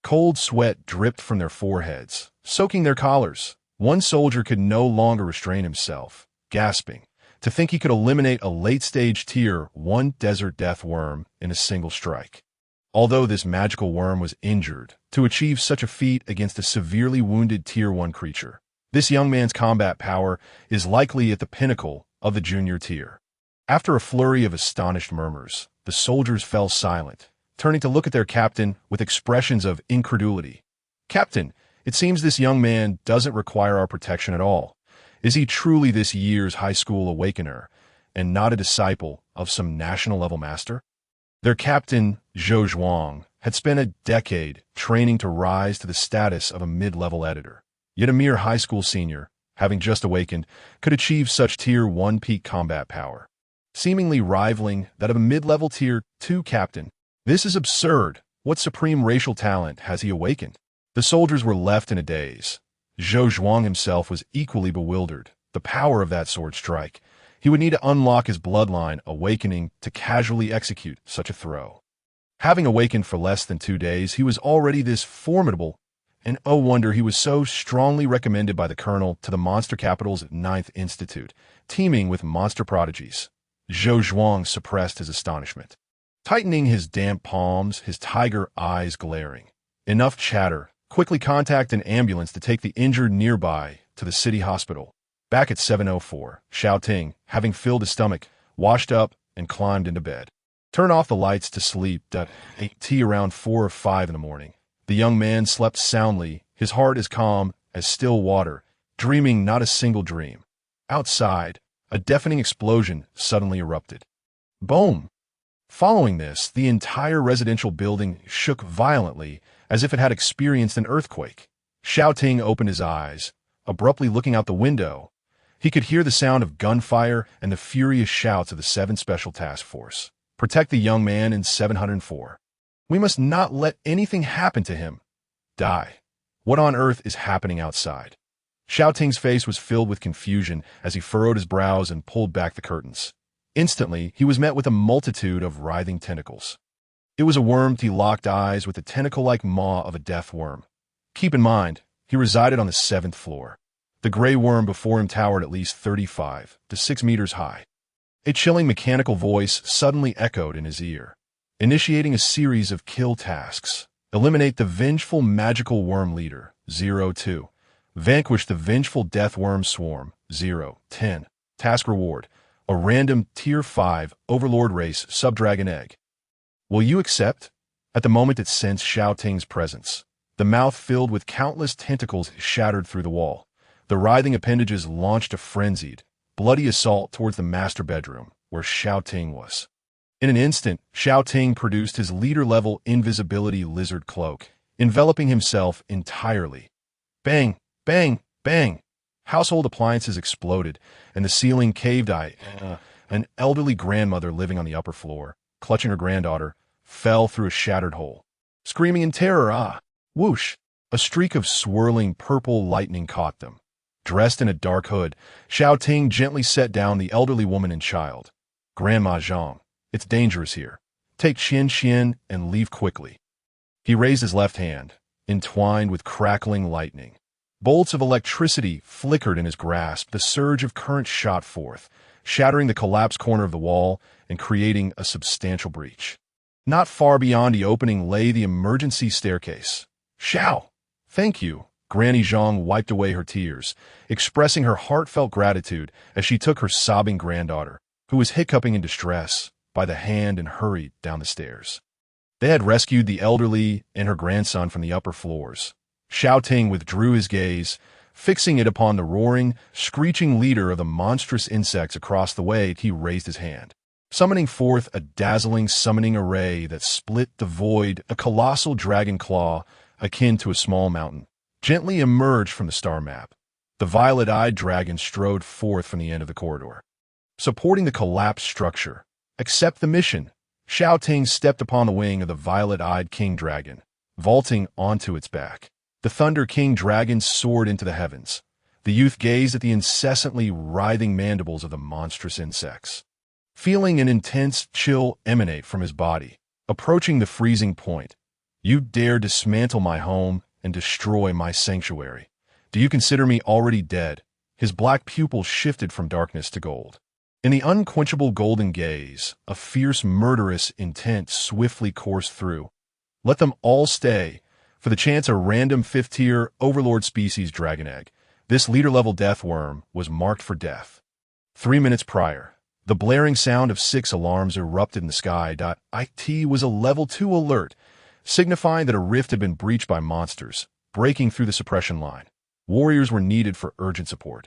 Cold sweat dripped from their foreheads, soaking their collars. One soldier could no longer restrain himself, gasping, to think he could eliminate a late-stage Tier 1 desert death worm in a single strike. Although this magical worm was injured, to achieve such a feat against a severely wounded Tier 1 creature, this young man's combat power is likely at the pinnacle of the junior tier. After a flurry of astonished murmurs, the soldiers fell silent, turning to look at their captain with expressions of incredulity. Captain, it seems this young man doesn't require our protection at all. Is he truly this year's high school awakener, and not a disciple of some national-level master? Their captain, Zhou Zhuang, had spent a decade training to rise to the status of a mid-level editor. Yet a mere high school senior, having just awakened, could achieve such Tier 1 peak combat power, seemingly rivaling that of a mid-level Tier 2 captain. This is absurd. What supreme racial talent has he awakened? The soldiers were left in a daze. Zhou Zhuang himself was equally bewildered. The power of that sword strike. He would need to unlock his bloodline awakening to casually execute such a throw. Having awakened for less than 2 days, he was already this formidable, and oh wonder he was so strongly recommended by the colonel to the monster capital's 9th Institute, teeming with monster prodigies. Zhou Zhuang suppressed his astonishment, tightening his damp palms, his tiger eyes glaring. Enough chatter. Quickly contact an ambulance to take the injured nearby to the city hospital. Back at 7:04, Xiao Ting, having filled his stomach, washed up and climbed into bed. Turn off the lights to sleep. Ate tea around 4 or 5 in the morning. The young man slept soundly, his heart as calm as still water, dreaming not a single dream. Outside, a deafening explosion suddenly erupted. Boom! Following this, the entire residential building shook violently as if it had experienced an earthquake. Xiao Ting opened his eyes, abruptly looking out the window. He could hear the sound of gunfire and the furious shouts of the 7th Special Task Force. Protect the young man in 704. We must not let anything happen to him. Die. What on earth is happening outside? Xiao Ting's face was filled with confusion as he furrowed his brows and pulled back the curtains. Instantly, he was met with a multitude of writhing tentacles. It was a worm. He locked eyes with the tentacle-like maw of a death worm. Keep in mind, He resided on the 7th floor. The gray worm before him towered at least 35 to 6 meters high. A chilling mechanical voice suddenly echoed in his ear, initiating a series of kill tasks. Eliminate the vengeful magical worm leader, 0-2. Vanquish the vengeful death worm swarm, 0-10. Task reward, a random Tier 5 Overlord race subdragon egg. Will you accept? At the moment it sensed Xiao Ting's presence. The mouth filled with countless tentacles shattered through the wall. The writhing appendages launched a frenzied, bloody assault towards the master bedroom, where Xiao Ting was. In an instant, Xiao Ting produced his leader-level invisibility lizard cloak, enveloping himself entirely. Bang, bang, bang! Household appliances exploded, and the ceiling caved. An elderly grandmother living on the upper floor, clutching her granddaughter, fell through a shattered hole. Screaming in terror, whoosh! A streak of swirling purple lightning caught them. Dressed in a dark hood, Xiao Ting gently set down the elderly woman and child. Grandma Zhang, it's dangerous here. Take Xian and leave quickly. He raised his left hand, entwined with crackling lightning. Bolts of electricity flickered in his grasp. The surge of current shot forth, shattering the collapsed corner of the wall and creating a substantial breach. Not far beyond the opening lay the emergency staircase. Xiao! Thank you. Granny Zhang wiped away her tears, expressing her heartfelt gratitude as she took her sobbing granddaughter, who was hiccuping in distress, by the hand and hurried down the stairs. They had rescued the elderly and her grandson from the upper floors. Xiao Ting withdrew his gaze, fixing it upon the roaring, screeching leader of the monstrous insects across the way. He raised his hand, summoning forth a dazzling summoning array that split the void. A colossal dragon claw, akin to a small mountain, gently emerged from the star map. The violet-eyed dragon strode forth from the end of the corridor, supporting the collapsed structure. Accept the mission. Xiao Ting stepped upon the wing of the violet-eyed king dragon, vaulting onto its back. The Thunder King dragon soared into the heavens. The youth gazed at the incessantly writhing mandibles of the monstrous insects, feeling an intense chill emanate from his body. Approaching the freezing point, you dare dismantle my home and destroy my sanctuary. Do you consider me already dead? His black pupils shifted from darkness to gold. In the unquenchable golden gaze, a fierce murderous intent swiftly coursed through. Let them all stay, for the chance a random 5th-tier Overlord species dragon egg. This leader-level death worm was marked for death. 3 minutes prior, the blaring sound of 6 alarms erupted in the sky. It was a level 2 alert, signifying that a rift had been breached by monsters, breaking through the suppression line. Warriors were needed for urgent support.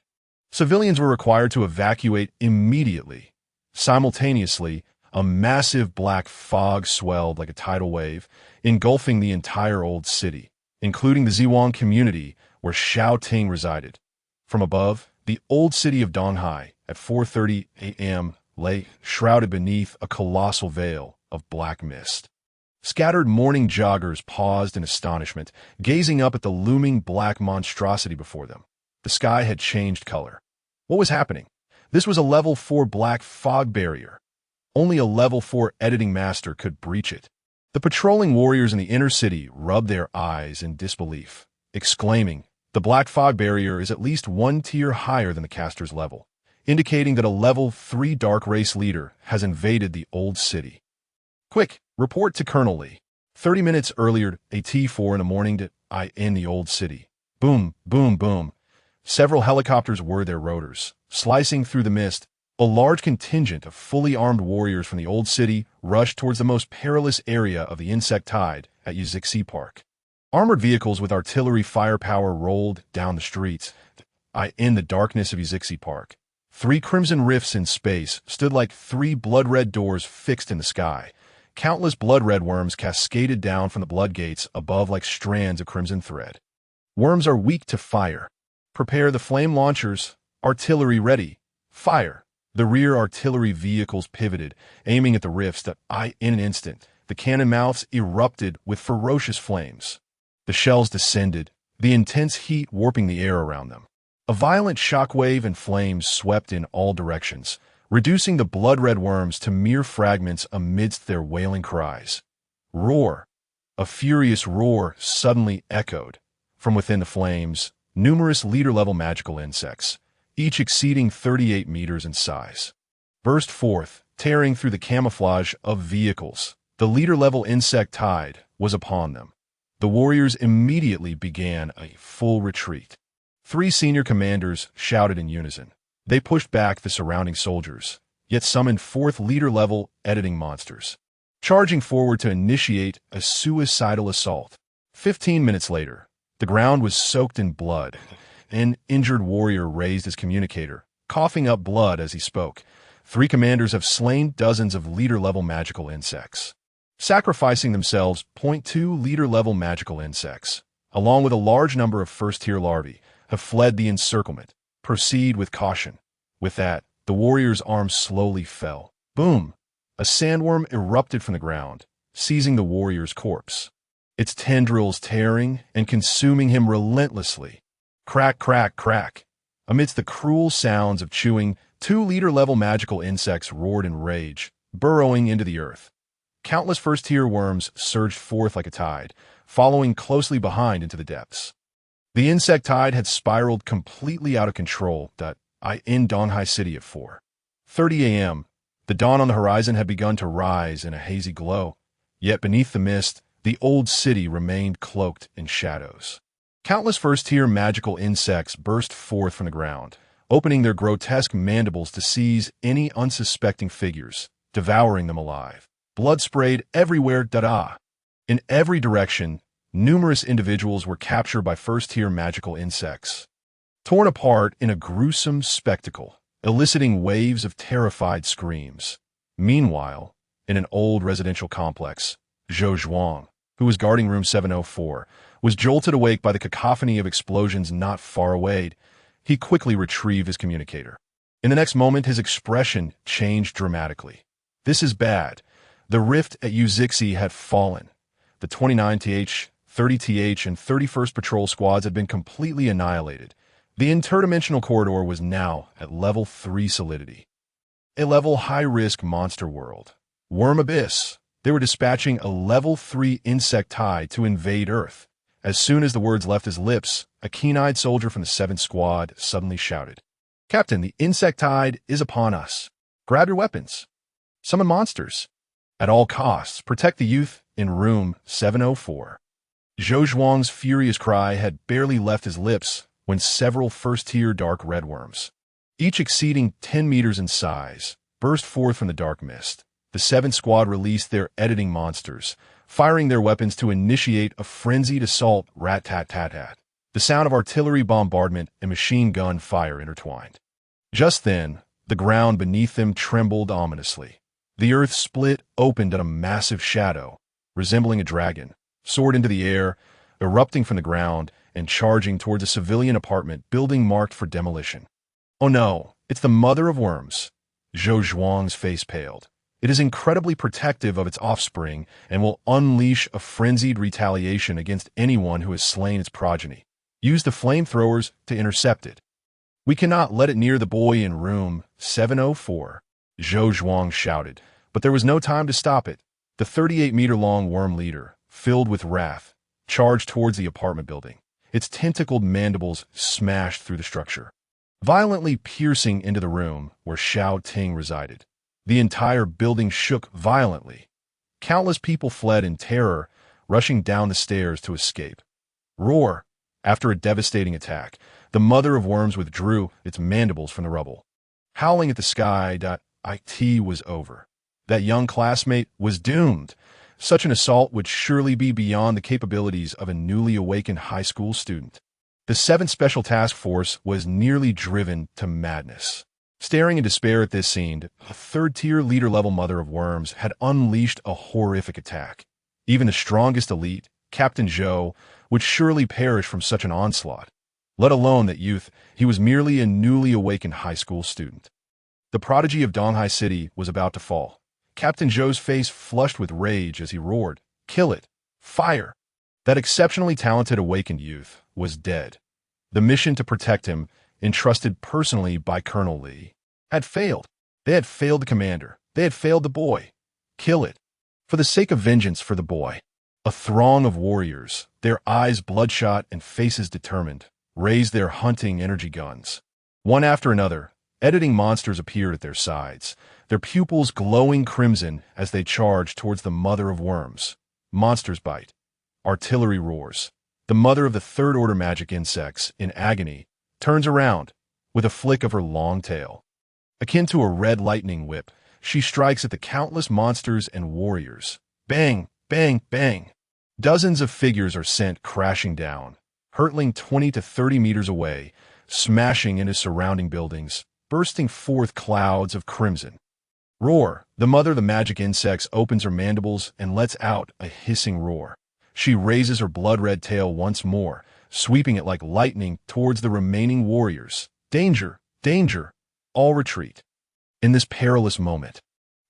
Civilians were required to evacuate immediately. Simultaneously, a massive black fog swelled like a tidal wave, engulfing the entire old city, including the Ziwang community where Xiao Ting resided. From above, the old city of Donghai, at 4:30 a.m., lay shrouded beneath a colossal veil of black mist. Scattered morning joggers paused in astonishment, gazing up at the looming black monstrosity before them. The sky had changed color. What was happening? This was a level 4 black fog barrier. Only a level 4 editing master could breach it. The patrolling warriors in the inner city rubbed their eyes in disbelief, exclaiming, "The black fog barrier is at least 1 tier higher than the caster's level, indicating that a level 3 dark race leader has invaded the old city. Quick, report to Colonel Lee. 30 minutes earlier, a T4 in the morning in the old city." Boom, boom, boom. Several helicopters whirred their rotors, slicing through the mist. A large contingent of fully armed warriors from the old city rushed towards the most perilous area of the insect tide at Yuzixi Park. Armored vehicles with artillery firepower rolled down the streets. In the darkness of Yuzixi Park, 3 crimson rifts in space stood like 3 blood-red doors fixed in the sky. Countless blood-red worms cascaded down from the blood gates above like strands of crimson thread. Worms are weak to fire. Prepare the flame launchers. Artillery ready. Fire. The rear artillery vehicles pivoted, aiming at the rifts. In an instant, the cannon mouths erupted with ferocious flames. The shells descended, the intense heat warping the air around them. A violent shockwave and flames swept in all directions, reducing the blood-red worms to mere fragments amidst their wailing cries. Roar! A furious roar suddenly echoed. From within the flames, numerous leader-level magical insects, each exceeding 38 meters in size, burst forth, tearing through the camouflage of vehicles. The leader-level insect tide was upon them. The warriors immediately began a full retreat. 3 senior commanders shouted in unison. They pushed back the surrounding soldiers, yet summoned 4th leader-level editing monsters, charging forward to initiate a suicidal assault. 15 minutes later, the ground was soaked in blood. An injured warrior raised his communicator, coughing up blood as he spoke. 3 commanders have slain dozens of leader-level magical insects, sacrificing themselves. 2 leader-level magical insects, along with a large number of first-tier larvae, have fled the encirclement. Proceed with caution. With that, the warrior's arms slowly fell. Boom! A sandworm erupted from the ground, seizing the warrior's corpse, its tendrils tearing and consuming him relentlessly. Crack, crack, crack. Amidst the cruel sounds of chewing, 2 leader-level magical insects roared in rage, burrowing into the earth. Countless first-tier worms surged forth like a tide, following closely behind into the depths. The insect tide had spiraled completely out of control. In Donghai City at 4:30 a.m., the dawn on the horizon had begun to rise in a hazy glow, yet beneath the mist, the old city remained cloaked in shadows. Countless first-tier magical insects burst forth from the ground, opening their grotesque mandibles to seize any unsuspecting figures, devouring them alive. Blood sprayed everywhere. In every direction, numerous individuals were captured by first-tier magical insects, torn apart in a gruesome spectacle, eliciting waves of terrified screams. Meanwhile, in an old residential complex, Zhou Zhuang, who was guarding room 704, was jolted awake by the cacophony of explosions not far away. He quickly retrieved his communicator. In the next moment, his expression changed dramatically. This is bad. The rift at Uzixi had fallen. The 29th, 30th, and 31st Patrol Squads had been completely annihilated. The interdimensional corridor was now at level 3 solidity. A level high-risk monster world. Worm Abyss. They were dispatching a level 3 insect tide to invade Earth. As soon as the words left his lips, a keen-eyed soldier from the 7th Squad suddenly shouted, "Captain, the insect tide is upon us. Grab your weapons. Summon monsters. At all costs, protect the youth in room 704. Zhou Zhuang's furious cry had barely left his lips when several first-tier dark red worms, each exceeding 10 meters in size, burst forth from the dark mist. The 7th Squad released their editing monsters, firing their weapons to initiate a frenzied assault. Rat-tat-tat-tat. The sound of artillery bombardment and machine gun fire intertwined. Just then, the ground beneath them trembled ominously. The earth split open, and a massive shadow, resembling a dragon, soared into the air, erupting from the ground and charging towards a civilian apartment building marked for demolition. Oh no, it's the mother of worms. Zhou Zhuang's face paled. It is incredibly protective of its offspring and will unleash a frenzied retaliation against anyone who has slain its progeny. Use the flamethrowers to intercept it. We cannot let it near the boy in room 704, Zhou Zhuang shouted, but there was no time to stop it. The 38-meter-long worm leader, filled with wrath, charged towards the apartment building. Its tentacled mandibles smashed through the structure, violently piercing into the room where Xiao Ting resided. The entire building shook violently. Countless people fled in terror, rushing down the stairs to escape. Roar! After a devastating attack, the mother of worms withdrew its mandibles from the rubble. Howling at the sky, it was over. That young classmate was doomed. Such an assault would surely be beyond the capabilities of a newly awakened high school student. The 7th Special Task Force was nearly driven to madness. Staring in despair at this scene, a 3rd-tier leader-level mother of worms had unleashed a horrific attack. Even the strongest elite, Captain Zhou, would surely perish from such an onslaught. Let alone that youth, he was merely a newly awakened high school student. The prodigy of Donghai City was about to fall. Captain Zhou's face flushed with rage as he roared, "Kill it! Fire!" That exceptionally talented awakened youth was dead. The mission to protect him, entrusted personally by Colonel Li, had failed. They had failed the commander. They had failed the boy. Kill it. For the sake of vengeance for the boy. A throng of warriors, their eyes bloodshot and faces determined, raised their hunting energy guns. One after another, editing monsters appeared at their sides, their pupils glowing crimson as they charged towards the mother of worms. Monsters bite. Artillery roars. The mother of the third-order magic insects, in agony, turns around, with a flick of her long tail. Akin to a red lightning whip, she strikes at the countless monsters and warriors. Bang, bang, bang. Dozens of figures are sent crashing down, hurtling 20 to 30 meters away, smashing into surrounding buildings, bursting forth clouds of crimson. Roar! The mother of the magic insects opens her mandibles and lets out a hissing roar. She raises her blood-red tail once more, sweeping it like lightning towards the remaining warriors. Danger! Danger! All retreat. In this perilous moment,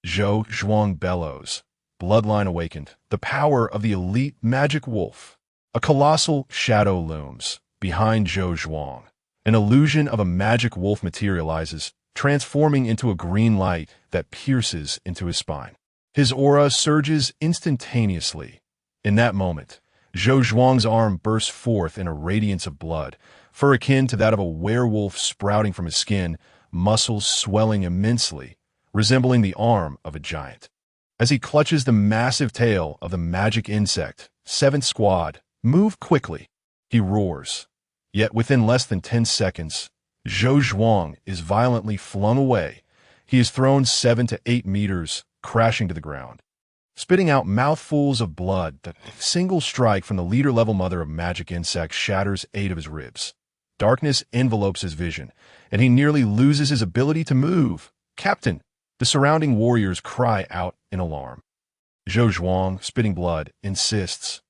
Zhou Zhuang bellows. Bloodline awakened. The power of the elite magic wolf. A colossal shadow looms behind Zhou Zhuang. An illusion of a magic wolf materializes, transforming into a green light that pierces into his spine. His aura surges instantaneously. In that moment, Zhou Zhuang's arm bursts forth in a radiance of blood, fur akin to that of a werewolf sprouting from his skin, muscles swelling immensely, resembling the arm of a giant. As he clutches the massive tail of the magic insect, 7th Squad, move quickly. He roars. Yet within less than 10 seconds, Zhou Zhuang is violently flung away. He is thrown 7 to 8 meters, crashing to the ground. Spitting out mouthfuls of blood, the single strike from the leader-level mother of magic insects shatters 8 of his ribs. Darkness envelopes his vision, and he nearly loses his ability to move. Captain! The surrounding warriors cry out in alarm. Zhou Zhuang, spitting blood, insists.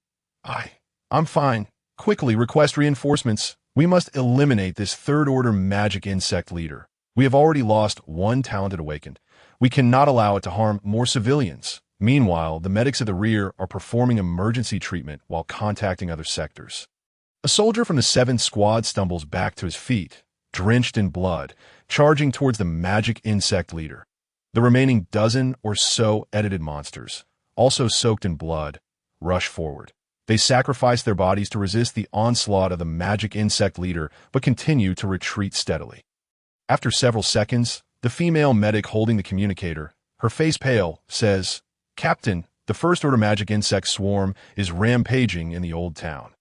I'm fine. Quickly request reinforcements. We must eliminate this third-order magic insect leader. We have already lost one talented awakened. We cannot allow it to harm more civilians. Meanwhile, the medics at the rear are performing emergency treatment while contacting other sectors. A soldier from the 7th Squad stumbles back to his feet, drenched in blood, charging towards the magic insect leader. The remaining dozen or so edited monsters, also soaked in blood, rush forward. They sacrifice their bodies to resist the onslaught of the magic insect leader, but continue to retreat steadily. After several seconds, the female medic holding the communicator, her face pale, says, Captain, the first-order magic insect swarm is rampaging in the old town.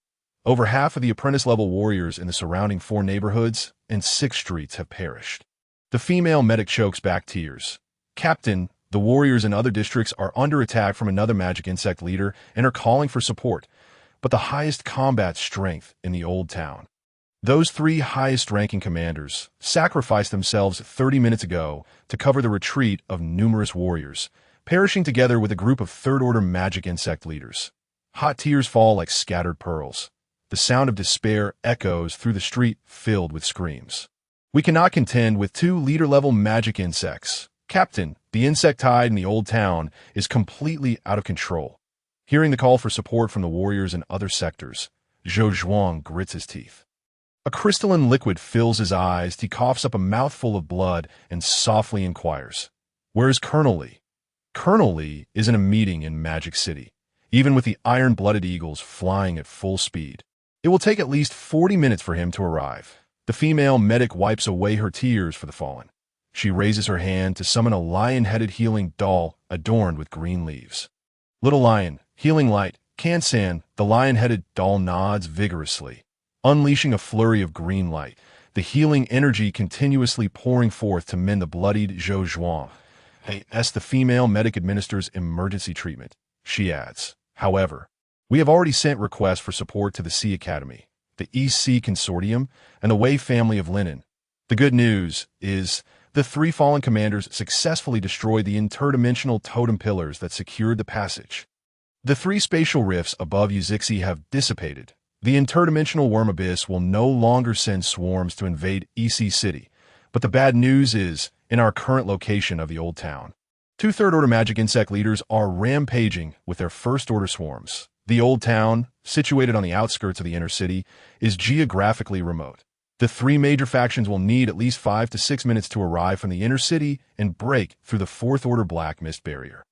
Over half of the apprentice-level warriors in the surrounding 4 neighborhoods and 6 streets have perished. The female medic chokes back tears. Captain, the warriors in other districts are under attack from another magic insect leader and are calling for support, but the highest combat strength in the old town. Those 3 highest-ranking commanders sacrificed themselves 30 minutes ago to cover the retreat of numerous warriors, perishing together with a group of third-order magic insect leaders. Hot tears fall like scattered pearls. The sound of despair echoes through the street filled with screams. We cannot contend with 2 leader-level magic insects. Captain, the insect tide in the old town is completely out of control. Hearing the call for support from the warriors in other sectors, Zhou Zhuang grits his teeth. A crystalline liquid fills his eyes. He coughs up a mouthful of blood and softly inquires, "Where is Colonel Li?" Colonel Li is in a meeting in Magic City, even with the iron-blooded eagles flying at full speed. It will take at least 40 minutes for him to arrive. The female medic wipes away her tears for the fallen. She raises her hand to summon a lion-headed healing doll adorned with green leaves. Little lion, healing light, Kansan, the lion-headed doll nods vigorously, unleashing a flurry of green light, the healing energy continuously pouring forth to mend the bloodied Zhou Zhuang. As the female medic administers emergency treatment, she adds, "However, we have already sent requests for support to the Sea Academy, the East Sea Consortium, and the Wei family of Linen. The good news is the 3 fallen commanders successfully destroyed the interdimensional totem pillars that secured the passage. The 3 spatial rifts above Uzixi have dissipated. The interdimensional worm abyss will no longer send swarms to invade EC City, but the bad news is, in our current location of the old town, 2 third-order magic insect leaders are rampaging with their first-order swarms. The old town, situated on the outskirts of the inner city, is geographically remote. The 3 major factions will need at least 5 to 6 minutes to arrive from the inner city and break through the 4th-order black mist barrier.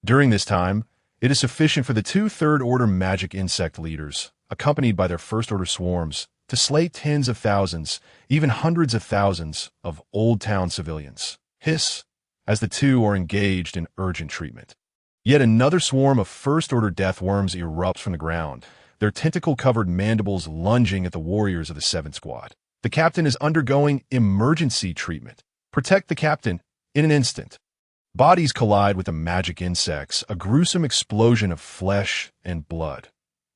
During this time, It is sufficient for the two third-order magic insect leaders, accompanied by their first-order swarms, to slay tens of thousands, even hundreds of thousands, of Old Town civilians. Hiss, as the two are engaged in urgent treatment. Yet another swarm of first-order death worms erupts from the ground, their tentacle-covered mandibles lunging at the warriors of the 7th Squad. The captain is undergoing emergency treatment. Protect the captain in an instant. Bodies collide with the magic insects, a gruesome explosion of flesh and blood.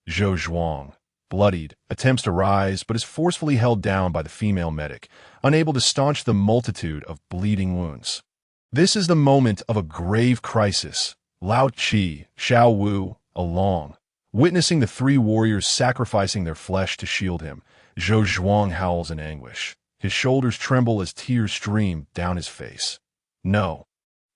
Zhou Zhuang, bloodied, attempts to rise but is forcefully held down by the female medic, unable to staunch the multitude of bleeding wounds. This is the moment of a grave crisis. Lao Qi, Xiao Wu, along. Witnessing the three warriors sacrificing their flesh to shield him, Zhou Zhuang howls in anguish. His shoulders tremble as tears stream down his face. No.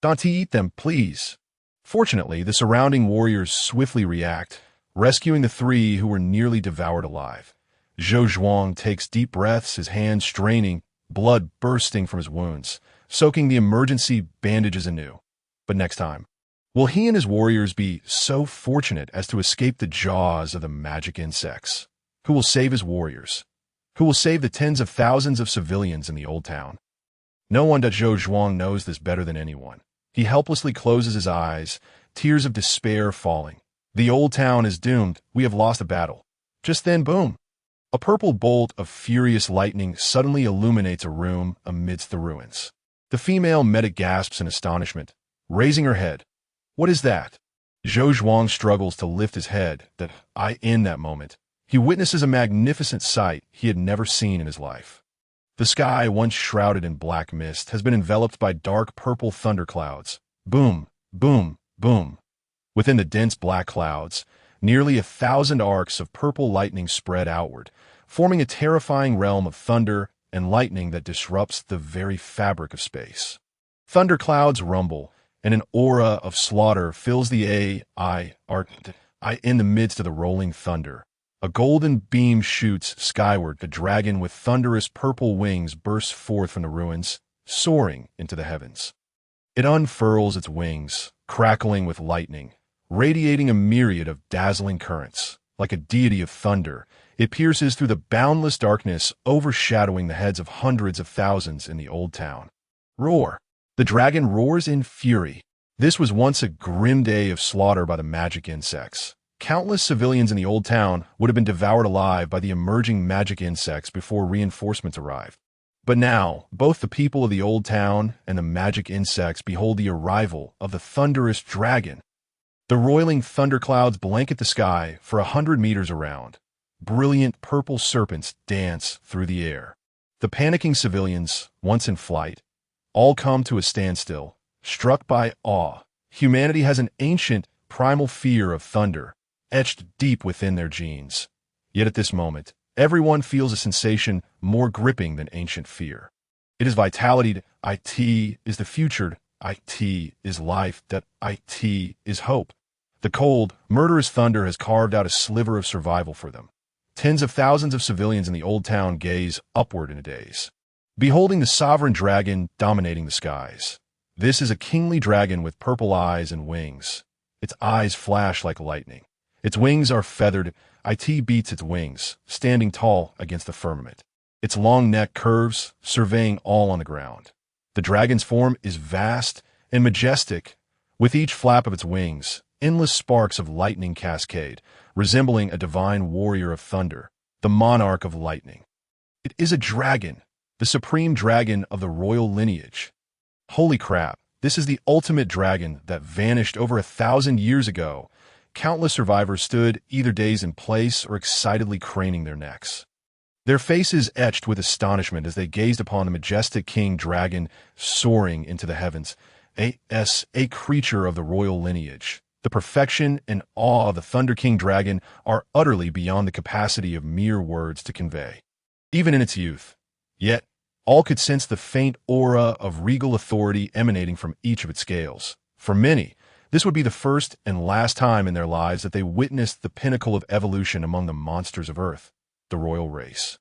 Don't eat them, please. Fortunately, the surrounding warriors swiftly react, rescuing the three who were nearly devoured alive. Zhou Zhuang takes deep breaths, his hands straining, blood bursting from his wounds, soaking the emergency bandages anew. But next time, will he and his warriors be so fortunate as to escape the jaws of the magic insects? Who will save his warriors? Who will save the tens of thousands of civilians in the Old Town? No one but Zhou Zhuang knows this better than anyone. He helplessly closes his eyes, tears of despair falling. The Old Town is doomed. We have lost a battle. Just then, boom! A purple bolt of furious lightning suddenly illuminates a room amidst the ruins. The female medic gasps in astonishment, raising her head. What is that? Zhou Zhuang struggles to lift his head. In that moment, he witnesses a magnificent sight he had never seen in his life. The sky, once shrouded in black mist, has been enveloped by dark purple thunderclouds. Boom, boom, boom. Within the dense black clouds, nearly 1,000 arcs of purple lightning spread outward, forming a terrifying realm of thunder and lightning that disrupts the very fabric of space. Thunderclouds rumble, and an aura of slaughter fills the air in the midst of the rolling thunder. A golden beam shoots skyward. The dragon with thunderous purple wings bursts forth from the ruins, soaring into the heavens. It unfurls its wings, crackling with lightning, radiating a myriad of dazzling currents. Like a deity of thunder, it pierces through the boundless darkness, overshadowing the heads of hundreds of thousands in the Old Town. Roar! The dragon roars in fury. This was once a grim day of slaughter by the magic insects. Countless civilians in the Old Town would have been devoured alive by the emerging magic insects before reinforcements arrived. But now, both the people of the Old Town and the magic insects behold the arrival of the thunderous dragon. The roiling thunderclouds blanket the sky for 100 meters around. Brilliant purple serpents dance through the air. The panicking civilians, once in flight, all come to a standstill, struck by awe. Humanity has an ancient, primal fear of thunder, etched deep within their genes. Yet at this moment, everyone feels a sensation more gripping than ancient fear. It is vitality. IT is the future. IT is life. That IT is hope. The cold, murderous thunder has carved out a sliver of survival for them. Tens of thousands of civilians in the Old Town gaze upward in a daze, beholding the sovereign dragon dominating the skies. This is a kingly dragon with purple eyes and wings. Its eyes flash like lightning. Its wings are feathered. IT beats its wings, standing tall against the firmament. Its long neck curves, surveying all on the ground. The dragon's form is vast and majestic. With each flap of its wings, endless sparks of lightning cascade, resembling a divine warrior of thunder, the monarch of lightning. It is a dragon, the supreme dragon of the royal lineage. Holy crap, this is the ultimate dragon that vanished over 1,000 years ago. Countless survivors stood, either dazed in place or excitedly craning their necks. Their faces etched with astonishment as they gazed upon the majestic king dragon soaring into the heavens, a creature of the royal lineage. The perfection and awe of the Thunder King dragon are utterly beyond the capacity of mere words to convey, even in its youth. Yet, all could sense the faint aura of regal authority emanating from each of its scales. For many, this would be the first and last time in their lives that they witnessed the pinnacle of evolution among the monsters of Earth, the royal race.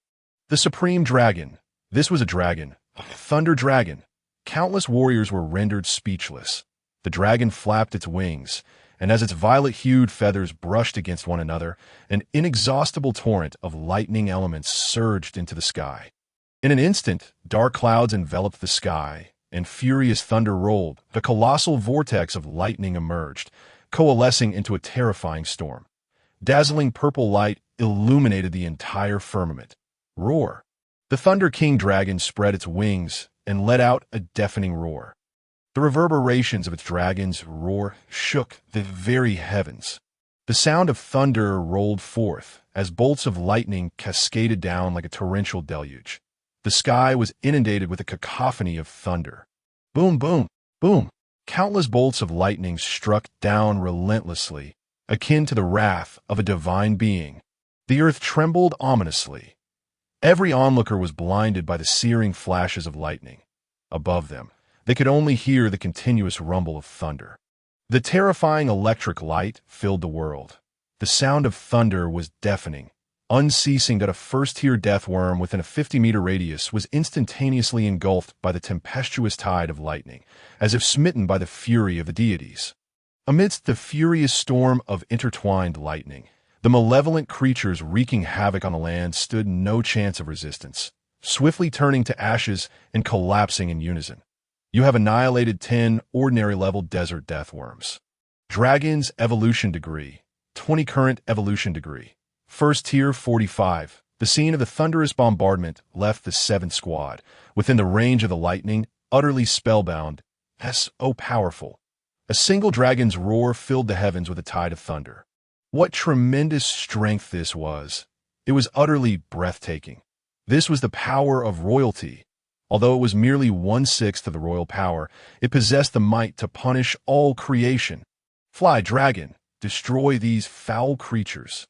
The supreme dragon. This was a dragon, a thunder dragon. Countless warriors were rendered speechless. The dragon flapped its wings, and as its violet-hued feathers brushed against one another, an inexhaustible torrent of lightning elements surged into the sky. In an instant, dark clouds enveloped the sky, and furious thunder rolled. The colossal vortex of lightning emerged, coalescing into a terrifying storm. Dazzling purple light illuminated the entire firmament. Roar! The Thunder King dragon spread its wings and let out a deafening roar. The reverberations of its dragon's roar shook the very heavens. The sound of thunder rolled forth as bolts of lightning cascaded down like a torrential deluge. The sky was inundated with a cacophony of thunder. Boom, boom, boom. Countless bolts of lightning struck down relentlessly, akin to the wrath of a divine being. The earth trembled ominously. Every onlooker was blinded by the searing flashes of lightning. Above them, they could only hear the continuous rumble of thunder. The terrifying electric light filled the world. The sound of thunder was deafening, unceasing that a first-tier deathworm within a 50-meter radius was instantaneously engulfed by the tempestuous tide of lightning, as if smitten by the fury of the deities. Amidst the furious storm of intertwined lightning, the malevolent creatures wreaking havoc on the land stood no chance of resistance, swiftly turning to ashes and collapsing in unison. You have annihilated 10 ordinary-level desert deathworms. Dragon's evolution degree, 20 current evolution degree. First tier 45. The scene of the thunderous bombardment left the 7th squad, within the range of the lightning, utterly spellbound. So powerful. A single dragon's roar filled the heavens with a tide of thunder. What tremendous strength this was. It was utterly breathtaking. This was the power of royalty. Although it was merely 1/6 of the royal power, it possessed the might to punish all creation. Fly, dragon, destroy these foul creatures.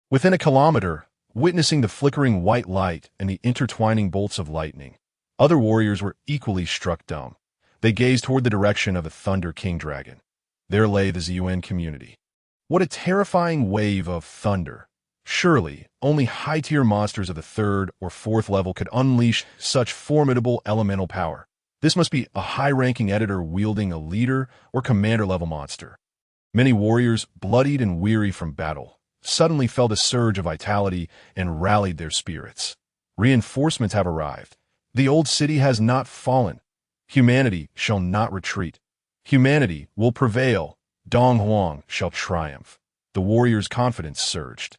Within a kilometer, witnessing the flickering white light and the intertwining bolts of lightning, other warriors were equally struck dumb. They gazed toward the direction of the Thunder King dragon. There lay the ZUN community. What a terrifying wave of thunder. Surely, only high-tier monsters of the 3rd or 4th level could unleash such formidable elemental power. This must be a high-ranking editor wielding a leader or commander-level monster. Many warriors, bloodied and weary from battle, suddenly felt a surge of vitality and rallied their spirits. Reinforcements have arrived. The old city has not fallen. Humanity shall not retreat. Humanity will prevail. Dong Huang shall triumph. The warriors' confidence surged,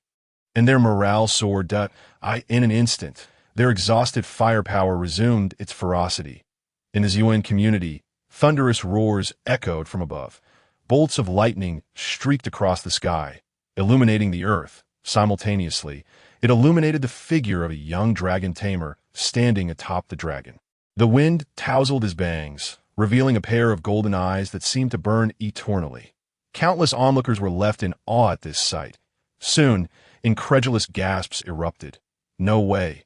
and their morale soared. In an instant, their exhausted firepower resumed its ferocity. In the ZUN community, thunderous roars echoed from above. Bolts of lightning streaked across the sky, illuminating the earth. Simultaneously, it illuminated the figure of a young dragon tamer standing atop the dragon. The wind tousled his bangs, revealing a pair of golden eyes that seemed to burn eternally. Countless onlookers were left in awe at this sight. Soon, incredulous gasps erupted. No way.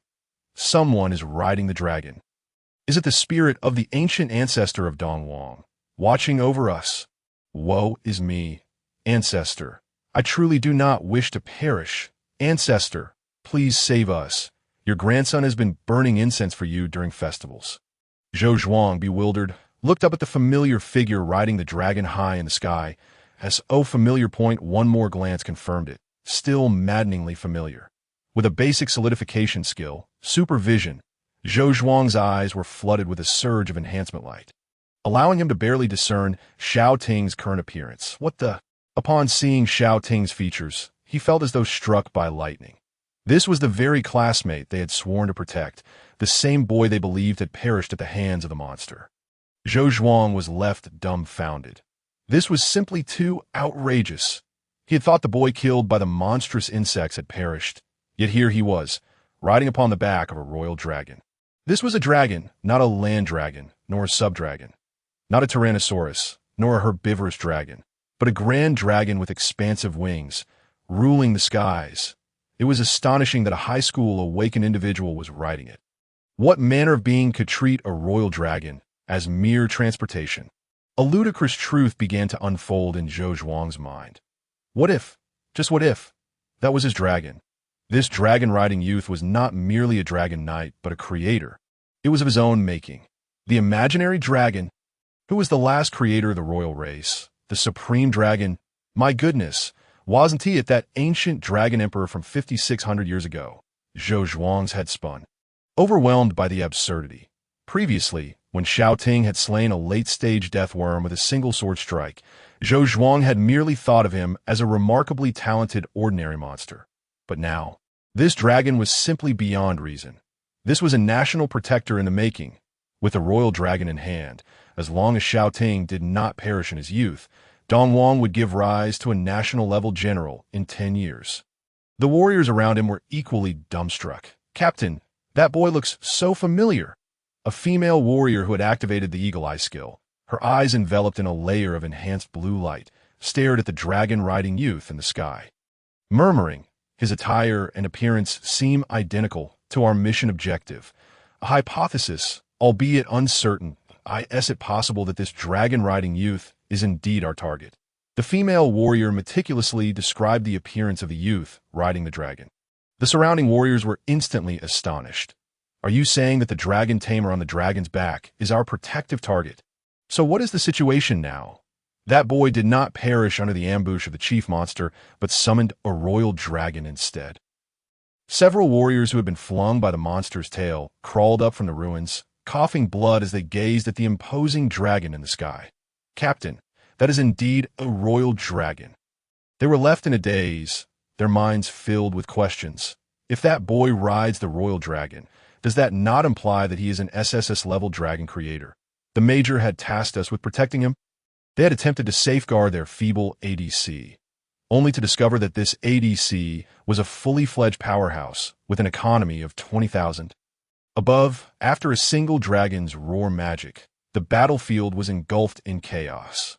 Someone is riding the dragon. Is it the spirit of the ancient ancestor of Dong Huang, watching over us? Woe is me, ancestor. I truly do not wish to perish. Ancestor, please save us. Your grandson has been burning incense for you during festivals. Zhou Zhuang, bewildered, looked up at the familiar figure riding the dragon high in the sky. As familiar point, one more glance confirmed it. Still maddeningly familiar. With a basic solidification skill, supervision, Zhou Zhuang's eyes were flooded with a surge of enhancement light, allowing him to barely discern Xiao Ting's current appearance. What the? Upon seeing Xiao Ting's features, he felt as though struck by lightning. This was the very classmate they had sworn to protect, the same boy they believed had perished at the hands of the monster. Zhou Zhuang was left dumbfounded. This was simply too outrageous. He had thought the boy killed by the monstrous insects had perished, yet here he was, riding upon the back of a royal dragon. This was a dragon, not a land dragon, nor a subdragon. Not a Tyrannosaurus, nor a herbivorous dragon, but a grand dragon with expansive wings, ruling the skies. It was astonishing that a high school awakened individual was riding it. What manner of being could treat a royal dragon as mere transportation? A ludicrous truth began to unfold in Zhou Zhuang's mind. What if, just what if, that was his dragon? This dragon-riding youth was not merely a dragon knight, but a creator. It was of his own making. The imaginary dragon, who was the last creator of the royal race, the supreme dragon, My goodness, wasn't he at that ancient dragon emperor from 5,600 years ago? Zhou Zhuang's head spun, overwhelmed by the absurdity. Previously, when Xiao Ting had slain a late-stage death worm with a single sword strike, Zhou Zhuang had merely thought of him as a remarkably talented ordinary monster. But now, this dragon was simply beyond reason. This was a national protector in the making. With a royal dragon in hand, as long as Xiao Ting did not perish in his youth, Dongwang would give rise to a national-level general in 10 years. The warriors around him were equally dumbstruck. "Captain, that boy looks so familiar." A female warrior who had activated the Eagle Eye skill, her eyes enveloped in a layer of enhanced blue light, stared at the dragon-riding youth in the sky. Murmuring, "His attire and appearance seem identical to our mission objective. A hypothesis, albeit uncertain. Is it possible that this dragon-riding youth is indeed our target?" The female warrior meticulously described the appearance of the youth riding the dragon. The surrounding warriors were instantly astonished. "Are you saying that the dragon tamer on the dragon's back is our protective target? So what is the situation now?" That boy did not perish under the ambush of the chief monster, but summoned a royal dragon instead. Several warriors who had been flung by the monster's tail crawled up from the ruins, coughing blood as they gazed at the imposing dragon in the sky. "Captain, that is indeed a royal dragon." They were left in a daze, their minds filled with questions. If that boy rides the royal dragon, does that not imply that he is an SSS-level dragon creator? The Major had tasked us with protecting him. They had attempted to safeguard their feeble ADC, only to discover that this ADC was a fully fledged powerhouse with an economy of 20,000. Above, after a single dragon's roar magic, the battlefield was engulfed in chaos.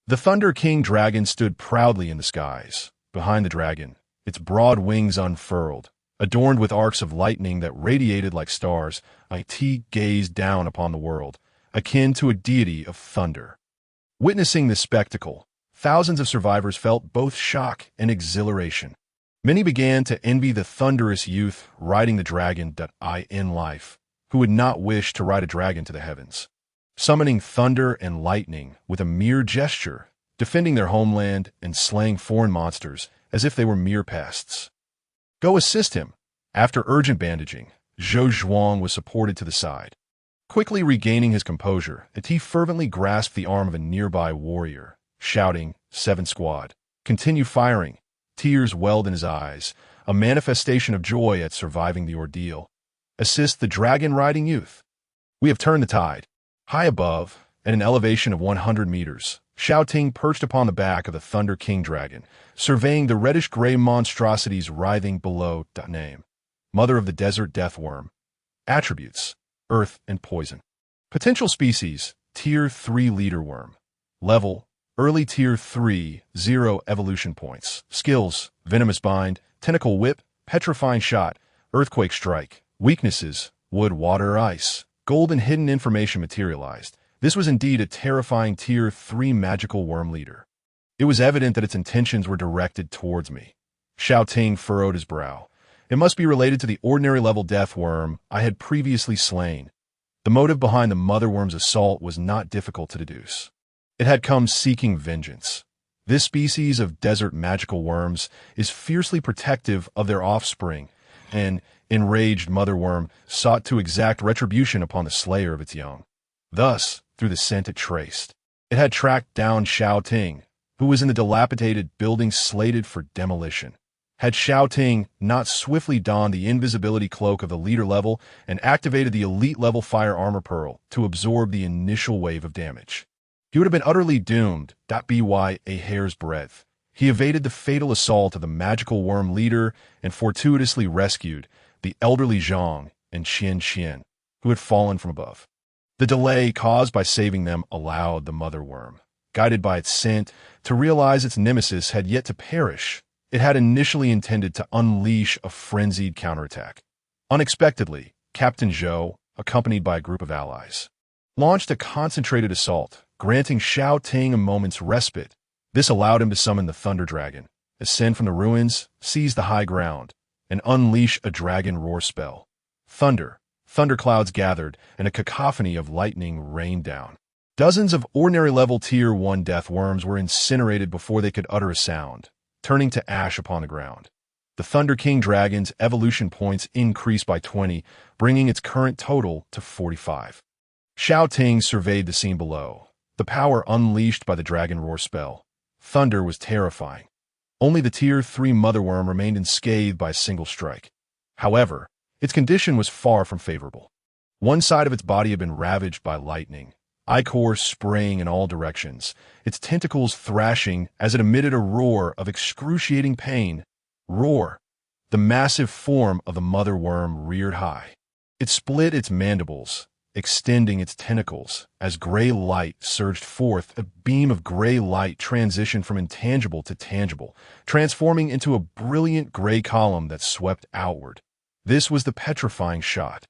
The Thunder King dragon stood proudly in the skies. Behind the dragon, its broad wings unfurled, adorned with arcs of lightning that radiated like stars, it gazed down upon the world, akin to a deity of thunder. Witnessing this spectacle, thousands of survivors felt both shock and exhilaration. Many began to envy the thunderous youth riding the dragon in life, who would not wish to ride a dragon to the heavens, summoning thunder and lightning with a mere gesture, defending their homeland and slaying foreign monsters as if they were mere pests. "Go assist him." After urgent bandaging, Zhou Zhuang was supported to the side. Quickly regaining his composure, he fervently grasped the arm of a nearby warrior, shouting, "7 Squad, continue firing." Tears welled in his eyes, a manifestation of joy at surviving the ordeal. "Assist the dragon-riding youth." We have turned the tide. High above, at an elevation of 100 meters, Xiao Ting perched upon the back of the Thunder King dragon, surveying the reddish-gray monstrosities writhing below. Name: Mother of the Desert Death Worm. Attributes: Earth and Poison. Potential species: Tier 3 Leader Worm. Level: Early Tier 3, 0 evolution points. Skills: Venomous Bind, Tentacle Whip, Petrifying Shot, Earthquake Strike. Weaknesses: Wood, Water, Ice. Golden hidden information materialized. This was indeed a terrifying Tier 3 magical worm leader. It was evident that its intentions were directed towards me. Xiao Ting furrowed his brow. It must be related to the ordinary-level death worm I had previously slain. The motive behind the mother worm's assault was not difficult to deduce. It had come seeking vengeance. This species of desert magical worms is fiercely protective of their offspring, and enraged mother worm sought to exact retribution upon the slayer of its young. Thus, through the scent it traced, it had tracked down Xiao Ting, who was in the dilapidated building slated for demolition. Had Xiao Ting not swiftly donned the invisibility cloak of the leader level and activated the elite level fire armor pearl to absorb the initial wave of damage, he would have been utterly doomed. By a hair's breadth, he evaded the fatal assault of the magical worm leader and fortuitously rescued the elderly Zhang and Qian, who had fallen from above. The delay caused by saving them allowed the mother worm, guided by its scent, to realize its nemesis had yet to perish. It had initially intended to unleash a frenzied counterattack. Unexpectedly, Captain Zhou, accompanied by a group of allies, launched a concentrated assault, granting Xiao Ting a moment's respite. This allowed him to summon the Thunder Dragon, ascend from the ruins, seize the high ground, and unleash a dragon roar spell. Thunderclouds gathered, and a cacophony of lightning rained down. Dozens of ordinary level Tier 1 death worms were incinerated before they could utter a sound, turning to ash upon the ground. The Thunder King Dragon's evolution points increased by 20, bringing its current total to 45. Xiao Ting surveyed the scene below. The power unleashed by the Dragon Roar spell. Thunder was terrifying. Only the Tier 3 Mother Worm remained unscathed by a single strike. However, its condition was far from favorable. One side of its body had been ravaged by lightning, ichor spraying in all directions, its tentacles thrashing as it emitted a roar of excruciating pain. Roar! The massive form of the mother worm reared high. It split its mandibles, extending its tentacles. As gray light surged forth, a beam of gray light transitioned from intangible to tangible, transforming into a brilliant gray column that swept outward. This was the Petrifying Shot.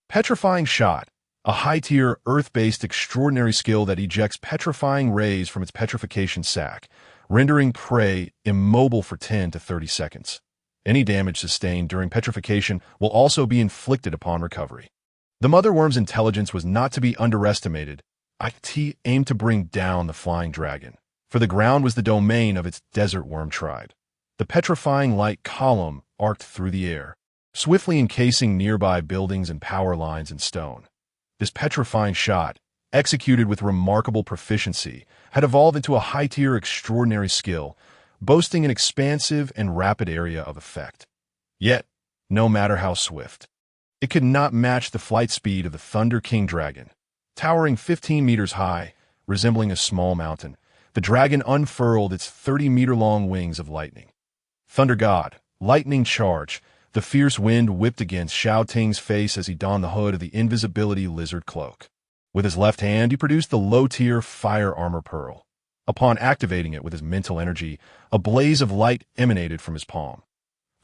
Petrifying Shot, a high-tier, earth-based extraordinary skill that ejects petrifying rays from its petrification sac, rendering prey immobile for 10 to 30 seconds. Any damage sustained during petrification will also be inflicted upon recovery. The mother worm's intelligence was not to be underestimated. IT aimed to bring down the flying dragon, for the ground was the domain of its desert worm tribe. The petrifying light column arced through the air, swiftly encasing nearby buildings and power lines in stone. This petrifying shot, executed with remarkable proficiency, had evolved into a high-tier extraordinary skill, boasting an expansive and rapid area of effect. Yet, no matter how swift, it could not match the flight speed of the Thunder King Dragon. Towering 15 meters high, resembling a small mountain, the dragon unfurled its 30-meter-long wings of lightning. Thunder God, lightning charge. The fierce wind whipped against Xiao Ting's face as he donned the hood of the invisibility lizard cloak. With his left hand, he produced the low-tier fire armor pearl. Upon activating it with his mental energy, a blaze of light emanated from his palm.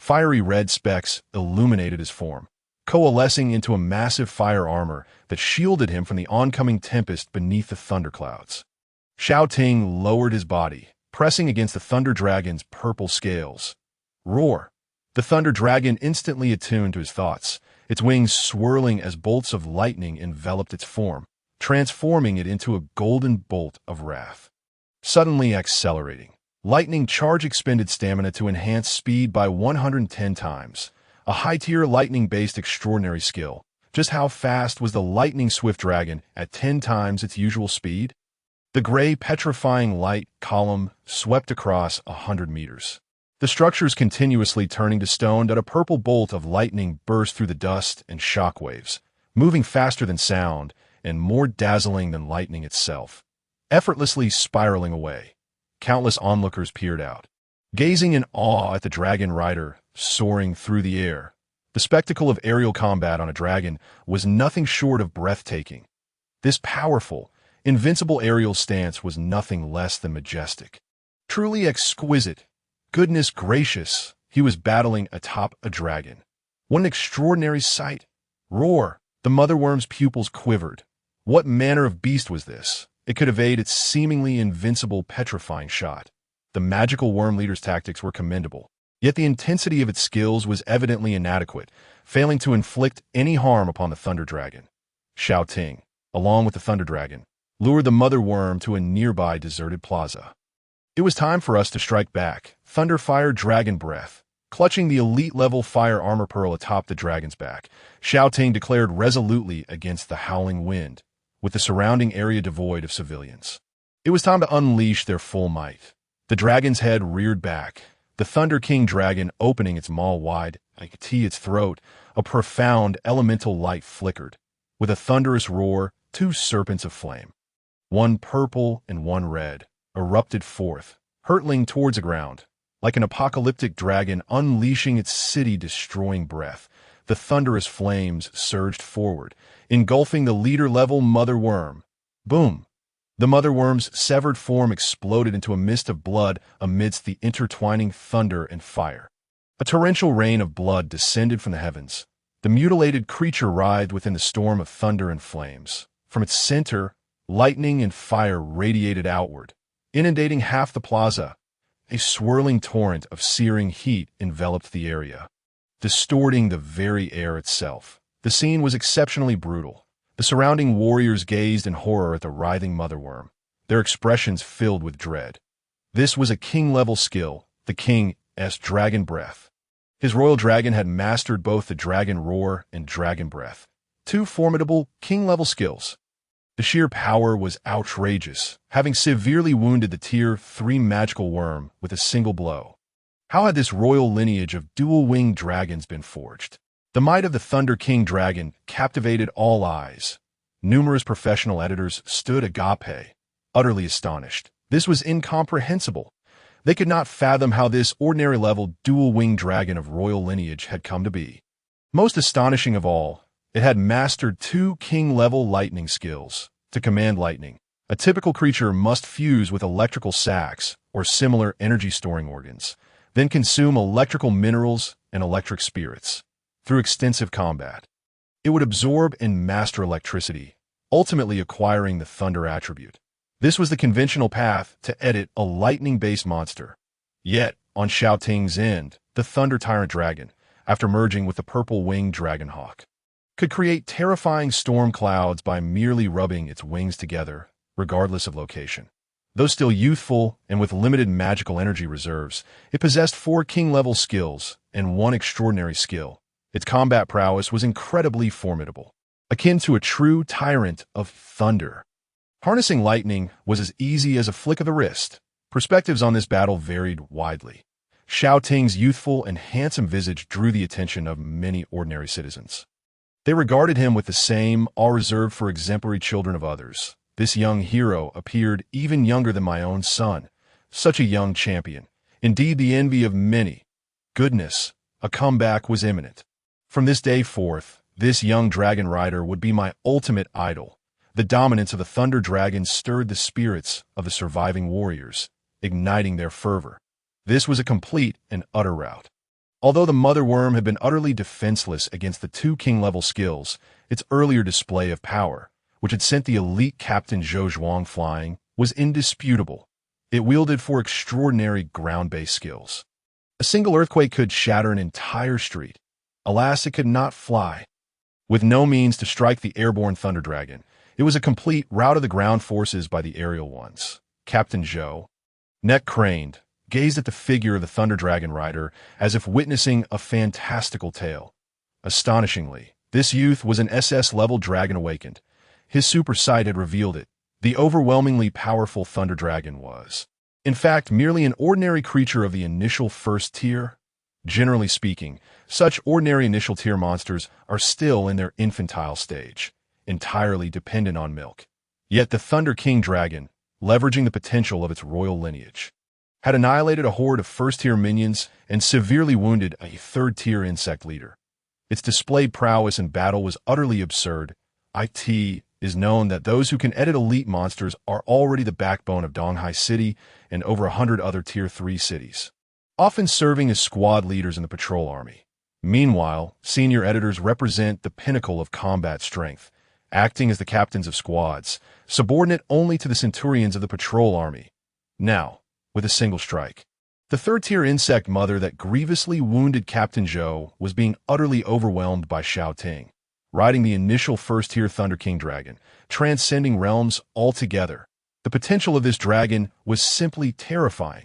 Fiery red specks illuminated his form, coalescing into a massive fire armor that shielded him from the oncoming tempest beneath the thunderclouds. Xiao Ting lowered his body, pressing against the Thunder Dragon's purple scales. Roar! The Thunder Dragon instantly attuned to his thoughts, its wings swirling as bolts of lightning enveloped its form, transforming it into a golden bolt of wrath. Suddenly accelerating, lightning charge expended stamina to enhance speed by 110 times. A high-tier lightning-based extraordinary skill. Just how fast was the lightning-swift dragon at 10 times its usual speed? The gray petrifying light column swept across 100 meters. The structures continuously turning to stone that a purple bolt of lightning burst through the dust and shockwaves, moving faster than sound and more dazzling than lightning itself, effortlessly spiraling away. Countless onlookers peered out, gazing in awe at the dragon rider soaring through the air. The spectacle of aerial combat on a dragon was nothing short of breathtaking. This powerful, invincible aerial stance was nothing less than majestic. Truly exquisite. Goodness gracious, he was battling atop a dragon. What an extraordinary sight! Roar! The mother worm's pupils quivered. What manner of beast was this? It could evade its seemingly invincible petrifying shot. The magical worm leader's tactics were commendable, yet the intensity of its skills was evidently inadequate, failing to inflict any harm upon the Thunder Dragon. Xiao Ting, along with the Thunder Dragon, lured the mother worm to a nearby deserted plaza. It was time for us to strike back. Thunder Fire Dragon Breath. Clutching the elite-level fire armor pearl atop the dragon's back, Xiao Ting declared resolutely against the howling wind, with the surrounding area devoid of civilians. It was time to unleash their full might. The dragon's head reared back, the Thunder King Dragon opening its maw wide, its throat. A profound elemental light flickered. With a thunderous roar, 2 serpents of flame, one purple and one red, erupted forth, hurtling towards the ground. Like an apocalyptic dragon unleashing its city-destroying breath, the thunderous flames surged forward, engulfing the leader-level mother worm. Boom! The mother worm's severed form exploded into a mist of blood amidst the intertwining thunder and fire. A torrential rain of blood descended from the heavens. The mutilated creature writhed within the storm of thunder and flames. From its center, lightning and fire radiated outward, inundating half the plaza. A swirling torrent of searing heat enveloped the area, distorting the very air itself. The scene was exceptionally brutal. The surrounding warriors gazed in horror at the writhing mother worm, their expressions filled with dread. This was a king-level skill, the King's Dragon Breath. His royal dragon had mastered both the Dragon Roar and Dragon Breath, two formidable king-level skills. The sheer power was outrageous, having severely wounded the Tier 3 magical worm with a single blow. How had this royal lineage of dual-winged dragons been forged? The might of the Thunder King Dragon captivated all eyes. Numerous professional editors stood agape, utterly astonished. This was incomprehensible. They could not fathom how this ordinary-level dual-winged dragon of royal lineage had come to be. Most astonishing of all, it had mastered two king-level lightning skills. To command lightning, a typical creature must fuse with electrical sacs or similar energy-storing organs, then consume electrical minerals and electric spirits. Through extensive combat, it would absorb and master electricity, ultimately acquiring the thunder attribute. This was the conventional path to edit a lightning-based monster. Yet, on Xiao Ting's end, the Thunder Tyrant Dragon, after merging with the purple-winged Dragonhawk, could create terrifying storm clouds by merely rubbing its wings together, regardless of location. Though still youthful and with limited magical energy reserves, it possessed 4 king-level skills and 1 extraordinary skill. Its combat prowess was incredibly formidable, akin to a true tyrant of thunder. Harnessing lightning was as easy as a flick of the wrist. Perspectives on this battle varied widely. Xiao Ting's youthful and handsome visage drew the attention of many ordinary citizens. They regarded him with the same awe reserved for exemplary children of others. This young hero appeared even younger than my own son. Such a young champion. Indeed, the envy of many. Goodness, a comeback was imminent. From this day forth, this young dragon rider would be my ultimate idol. The dominance of the Thunder Dragon stirred the spirits of the surviving warriors, igniting their fervor. This was a complete and utter rout. Although the mother worm had been utterly defenseless against the 2 king-level skills, its earlier display of power, which had sent the elite Captain Zhou Zhuang flying, was indisputable. It wielded 4 extraordinary ground-based skills. A single earthquake could shatter an entire street. Alas, it could not fly. With no means to strike the airborne Thunder Dragon, it was a complete rout of the ground forces by the aerial ones. Captain Zhou, neck craned, gazed at the figure of the Thunder Dragon rider as if witnessing a fantastical tale. Astonishingly, this youth was an SS-level dragon awakened. His super sight had revealed it. The overwhelmingly powerful Thunder Dragon was, in fact, merely an ordinary creature of the initial first tier. Generally speaking, such ordinary initial tier monsters are still in their infantile stage, entirely dependent on milk. Yet the Thunder King Dragon, leveraging the potential of its royal lineage, had annihilated a horde of first-tier minions and severely wounded a third-tier insect leader. Its displayed prowess in battle was utterly absurd. It is known that those who can edit elite monsters are already the backbone of Donghai City and over 100 other Tier 3 cities, often serving as squad leaders in the patrol army. Meanwhile, senior editors represent the pinnacle of combat strength, acting as the captains of squads, subordinate only to the centurions of the patrol army. Now, with a single strike, the third-tier insect mother that grievously wounded Captain Zhou was being utterly overwhelmed by Xiao Ting, riding the initial first-tier Thunder King Dragon, transcending realms altogether. The potential of this dragon was simply terrifying.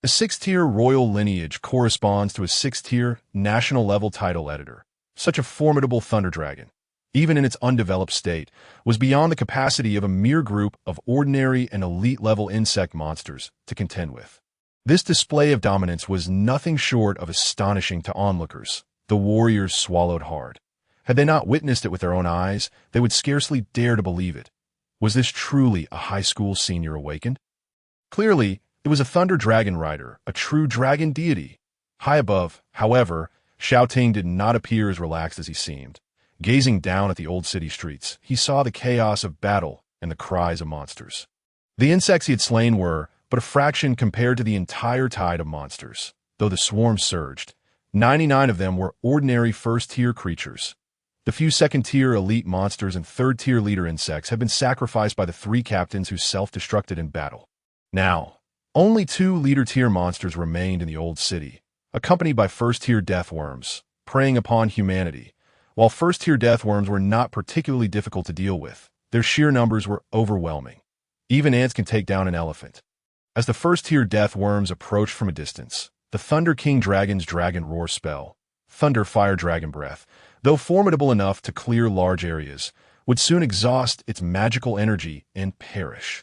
A 6th-tier royal lineage corresponds to a 6th-tier national-level title editor. Such a formidable Thunder Dragon, even in its undeveloped state, was beyond the capacity of a mere group of ordinary and elite-level insect monsters to contend with. This display of dominance was nothing short of astonishing to onlookers. The warriors swallowed hard. Had they not witnessed it with their own eyes, they would scarcely dare to believe it. Was this truly a high school senior awakened? Clearly, it was a Thunder Dragon rider, a true dragon deity. High above, however, Xiao Ting did not appear as relaxed as he seemed. Gazing down at the old city streets, he saw the chaos of battle and the cries of monsters. The insects he had slain were but a fraction compared to the entire tide of monsters. Though the swarm surged, 99 of them were ordinary first-tier creatures. The few second-tier elite monsters and third-tier leader insects had been sacrificed by the 3 captains who self-destructed in battle. Now, only 2 leader-tier monsters remained in the old city, accompanied by first-tier death worms, preying upon humanity. While first-tier deathworms were not particularly difficult to deal with, their sheer numbers were overwhelming. Even ants can take down an elephant. As the first-tier deathworms approached from a distance, the Thunder King Dragon's Dragon Roar spell, Thunder Fire Dragon Breath, though formidable enough to clear large areas, would soon exhaust its magical energy and perish.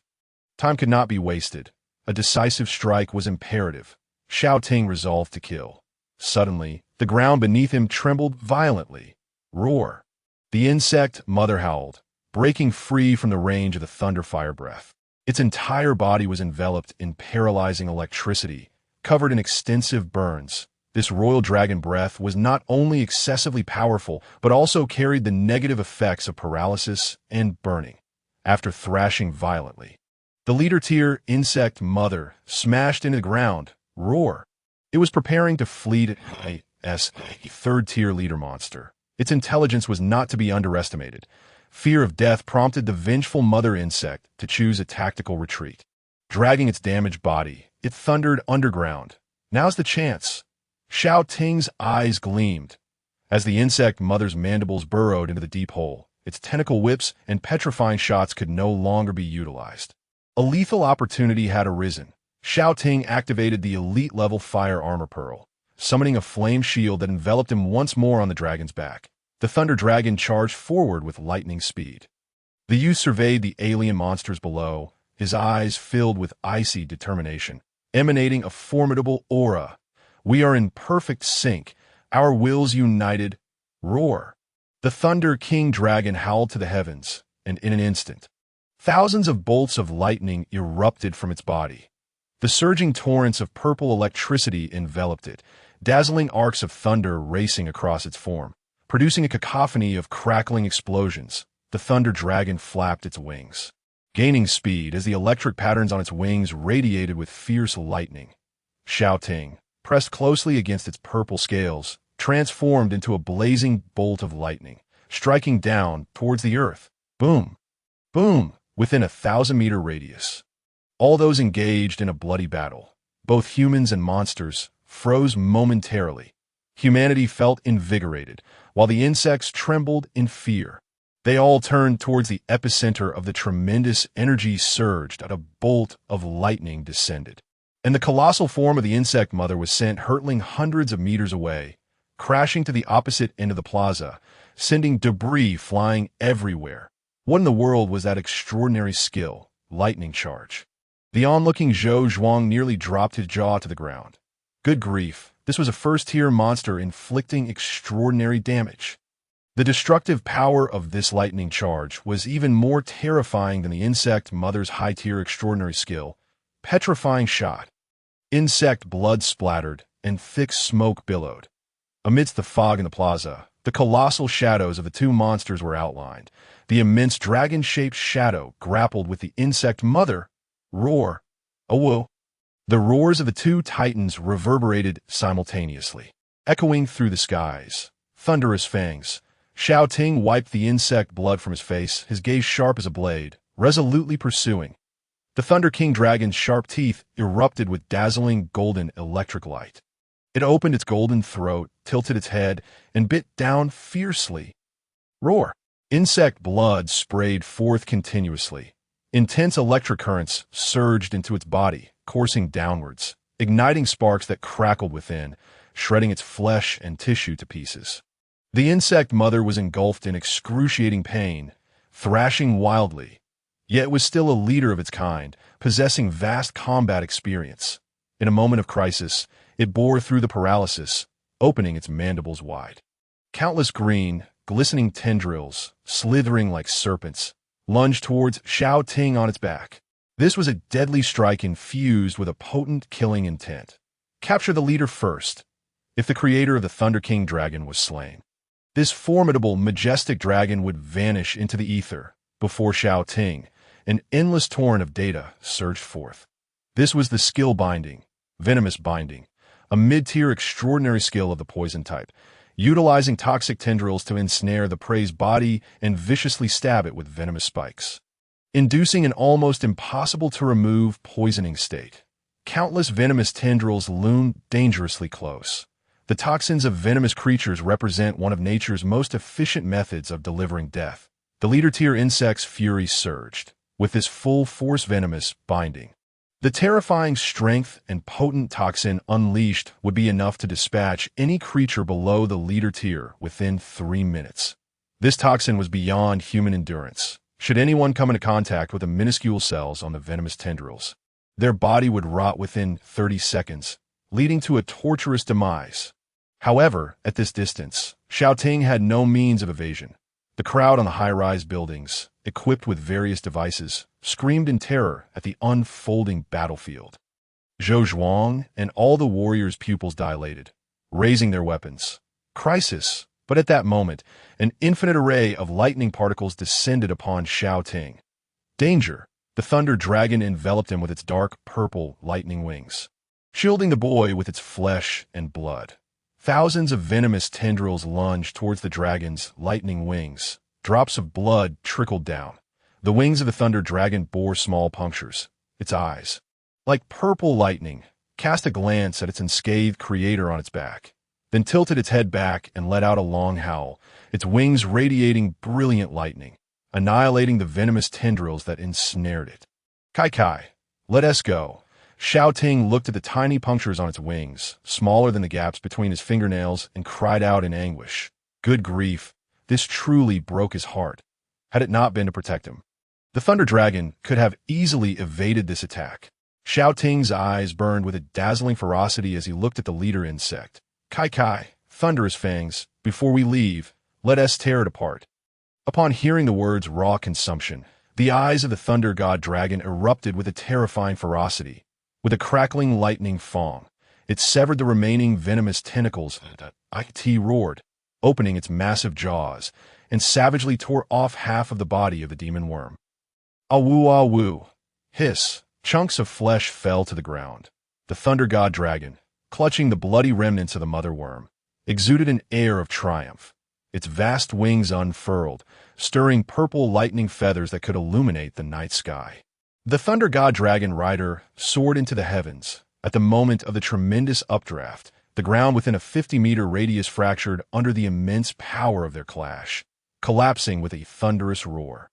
Time could not be wasted. A decisive strike was imperative. Xiao Ting resolved to kill. Suddenly, the ground beneath him trembled violently. Roar! The insect mother howled, breaking free from the range of the thunder fire breath. Its entire body was enveloped in paralyzing electricity, covered in extensive burns. This royal dragon breath was not only excessively powerful, but also carried the negative effects of paralysis and burning. After thrashing violently, the leader-tier insect mother smashed into the ground. Roar! It was preparing to flee to a third-tier leader monster. Its intelligence was not to be underestimated. Fear of death prompted the vengeful mother insect to choose a tactical retreat. Dragging its damaged body, it thundered underground. Now's the chance. Xiao Ting's eyes gleamed. As the insect mother's mandibles burrowed into the deep hole, its tentacle whips and petrifying shots could no longer be utilized. A lethal opportunity had arisen. Xiao Ting activated the elite-level Fire Armor Pearl, summoning a flame shield that enveloped him once more on the dragon's back. The Thunder Dragon charged forward with lightning speed. The youth surveyed the alien monsters below, his eyes filled with icy determination, emanating a formidable aura. We are in perfect sync, our wills united. Roar! The Thunder King Dragon howled to the heavens, and in an instant, thousands of bolts of lightning erupted from its body. The surging torrents of purple electricity enveloped it, dazzling arcs of thunder racing across its form, producing a cacophony of crackling explosions. The Thunder Dragon flapped its wings, gaining speed as the electric patterns on its wings radiated with fierce lightning. Xiao Ting, pressed closely against its purple scales, transformed into a blazing bolt of lightning, striking down towards the earth. Boom! Boom! Within a 1,000-meter radius. All those engaged in a bloody battle, both humans and monsters, froze momentarily. Humanity felt invigorated, while the insects trembled in fear. They all turned towards the epicenter of the tremendous energy surged as a bolt of lightning descended. And the colossal form of the insect mother was sent hurtling hundreds of meters away, crashing to the opposite end of the plaza, sending debris flying everywhere. What in the world was that extraordinary skill, lightning charge? The onlooking Zhou Zhuang nearly dropped his jaw to the ground. Good grief, this was a first-tier monster inflicting extraordinary damage. The destructive power of this lightning charge was even more terrifying than the insect mother's high-tier extraordinary skill, petrifying shot. Insect blood splattered, and thick smoke billowed. Amidst the fog in the plaza, the colossal shadows of the two monsters were outlined. The immense dragon-shaped shadow grappled with the insect mother. Roar! Awoo! The roars of the two titans reverberated simultaneously, echoing through the skies. Thunderous fangs. Xiao Ting wiped the insect blood from his face, his gaze sharp as a blade, resolutely pursuing. The Thunder King Dragon's sharp teeth erupted with dazzling golden electric light. It opened its golden throat, tilted its head, and bit down fiercely. Roar! Insect blood sprayed forth continuously. Intense electric currents surged into its body, coursing downwards, igniting sparks that crackled within, shredding its flesh and tissue to pieces. The insect mother was engulfed in excruciating pain, thrashing wildly, yet was still a leader of its kind, possessing vast combat experience. In a moment of crisis, it bore through the paralysis, opening its mandibles wide. Countless green, glistening tendrils, slithering like serpents, lunged towards Xiao Ting on its back. This was a deadly strike infused with a potent killing intent. Capture the leader first, if the creator of the Thunder King Dragon was slain. This formidable, majestic dragon would vanish into the ether. Before Xiao Ting, an endless torrent of data surged forth. This was the skill binding, venomous binding, a mid-tier extraordinary skill of the poison type, utilizing toxic tendrils to ensnare the prey's body and viciously stab it with venomous spikes, inducing an almost impossible-to-remove poisoning state. Countless venomous tendrils loomed dangerously close. The toxins of venomous creatures represent one of nature's most efficient methods of delivering death. The leader-tier insect's fury surged, with this full-force venomous binding. The terrifying strength and potent toxin unleashed would be enough to dispatch any creature below the leader tier within 3 minutes. This toxin was beyond human endurance. Should anyone come into contact with the minuscule cells on the venomous tendrils, their body would rot within 30 seconds, leading to a torturous demise. However, at this distance, Xiao Ting had no means of evasion. The crowd on the high-rise buildings, equipped with various devices, screamed in terror at the unfolding battlefield. Zhou Zhuang and all the warriors' pupils dilated, raising their weapons. Crisis! But at that moment, an infinite array of lightning particles descended upon Xiao Ting. Danger! The thunder dragon enveloped him with its dark purple lightning wings, shielding the boy with its flesh and blood. Thousands of venomous tendrils lunged towards the dragon's lightning wings. Drops of blood trickled down. The wings of the thunder dragon bore small punctures. Its eyes, like purple lightning, cast a glance at its unscathed creator on its back, then tilted its head back and let out a long howl, its wings radiating brilliant lightning, annihilating the venomous tendrils that ensnared it. Kai, let us go. Xiao Ting looked at the tiny punctures on its wings, smaller than the gaps between his fingernails, and cried out in anguish. Good grief, this truly broke his heart. Had it not been to protect him, the Thunder Dragon could have easily evaded this attack. Xiao Ting's eyes burned with a dazzling ferocity as he looked at the leader insect. Kai, thunderous fangs, before we leave, let us tear it apart. Upon hearing the words raw consumption, the eyes of the Thunder God Dragon erupted with a terrifying ferocity. With a crackling lightning fong, it severed the remaining venomous tentacles. It roared, opening its massive jaws, and savagely tore off half of the body of the demon worm. Awoo! Hiss! Chunks of flesh fell to the ground. The Thunder God Dragon, clutching the bloody remnants of the mother worm, exuded an air of triumph. Its vast wings unfurled, stirring purple lightning feathers that could illuminate the night sky. The Thunder God Dragon rider soared into the heavens. At the moment of the tremendous updraft, the ground within a 50-meter radius fractured under the immense power of their clash, collapsing with a thunderous roar.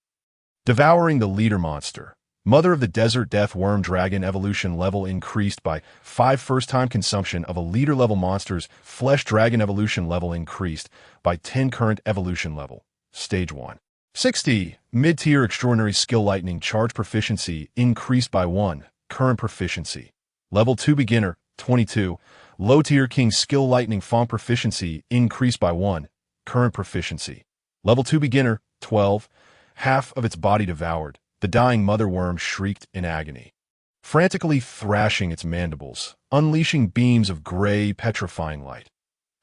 Devouring the leader monster, mother of the desert death worm dragon evolution level increased by 5 first-time consumption of a leader-level monster's flesh dragon evolution level increased by 10 current evolution level. Stage 1. 60. Mid-tier extraordinary skill lightning charge proficiency increased by 1, current proficiency. Level 2 beginner, 22. Low-tier king skill lightning fong proficiency increased by 1, current proficiency. Level 2 beginner, 12. Half of its body devoured, the dying mother worm shrieked in agony, frantically thrashing its mandibles, unleashing beams of gray, petrifying light.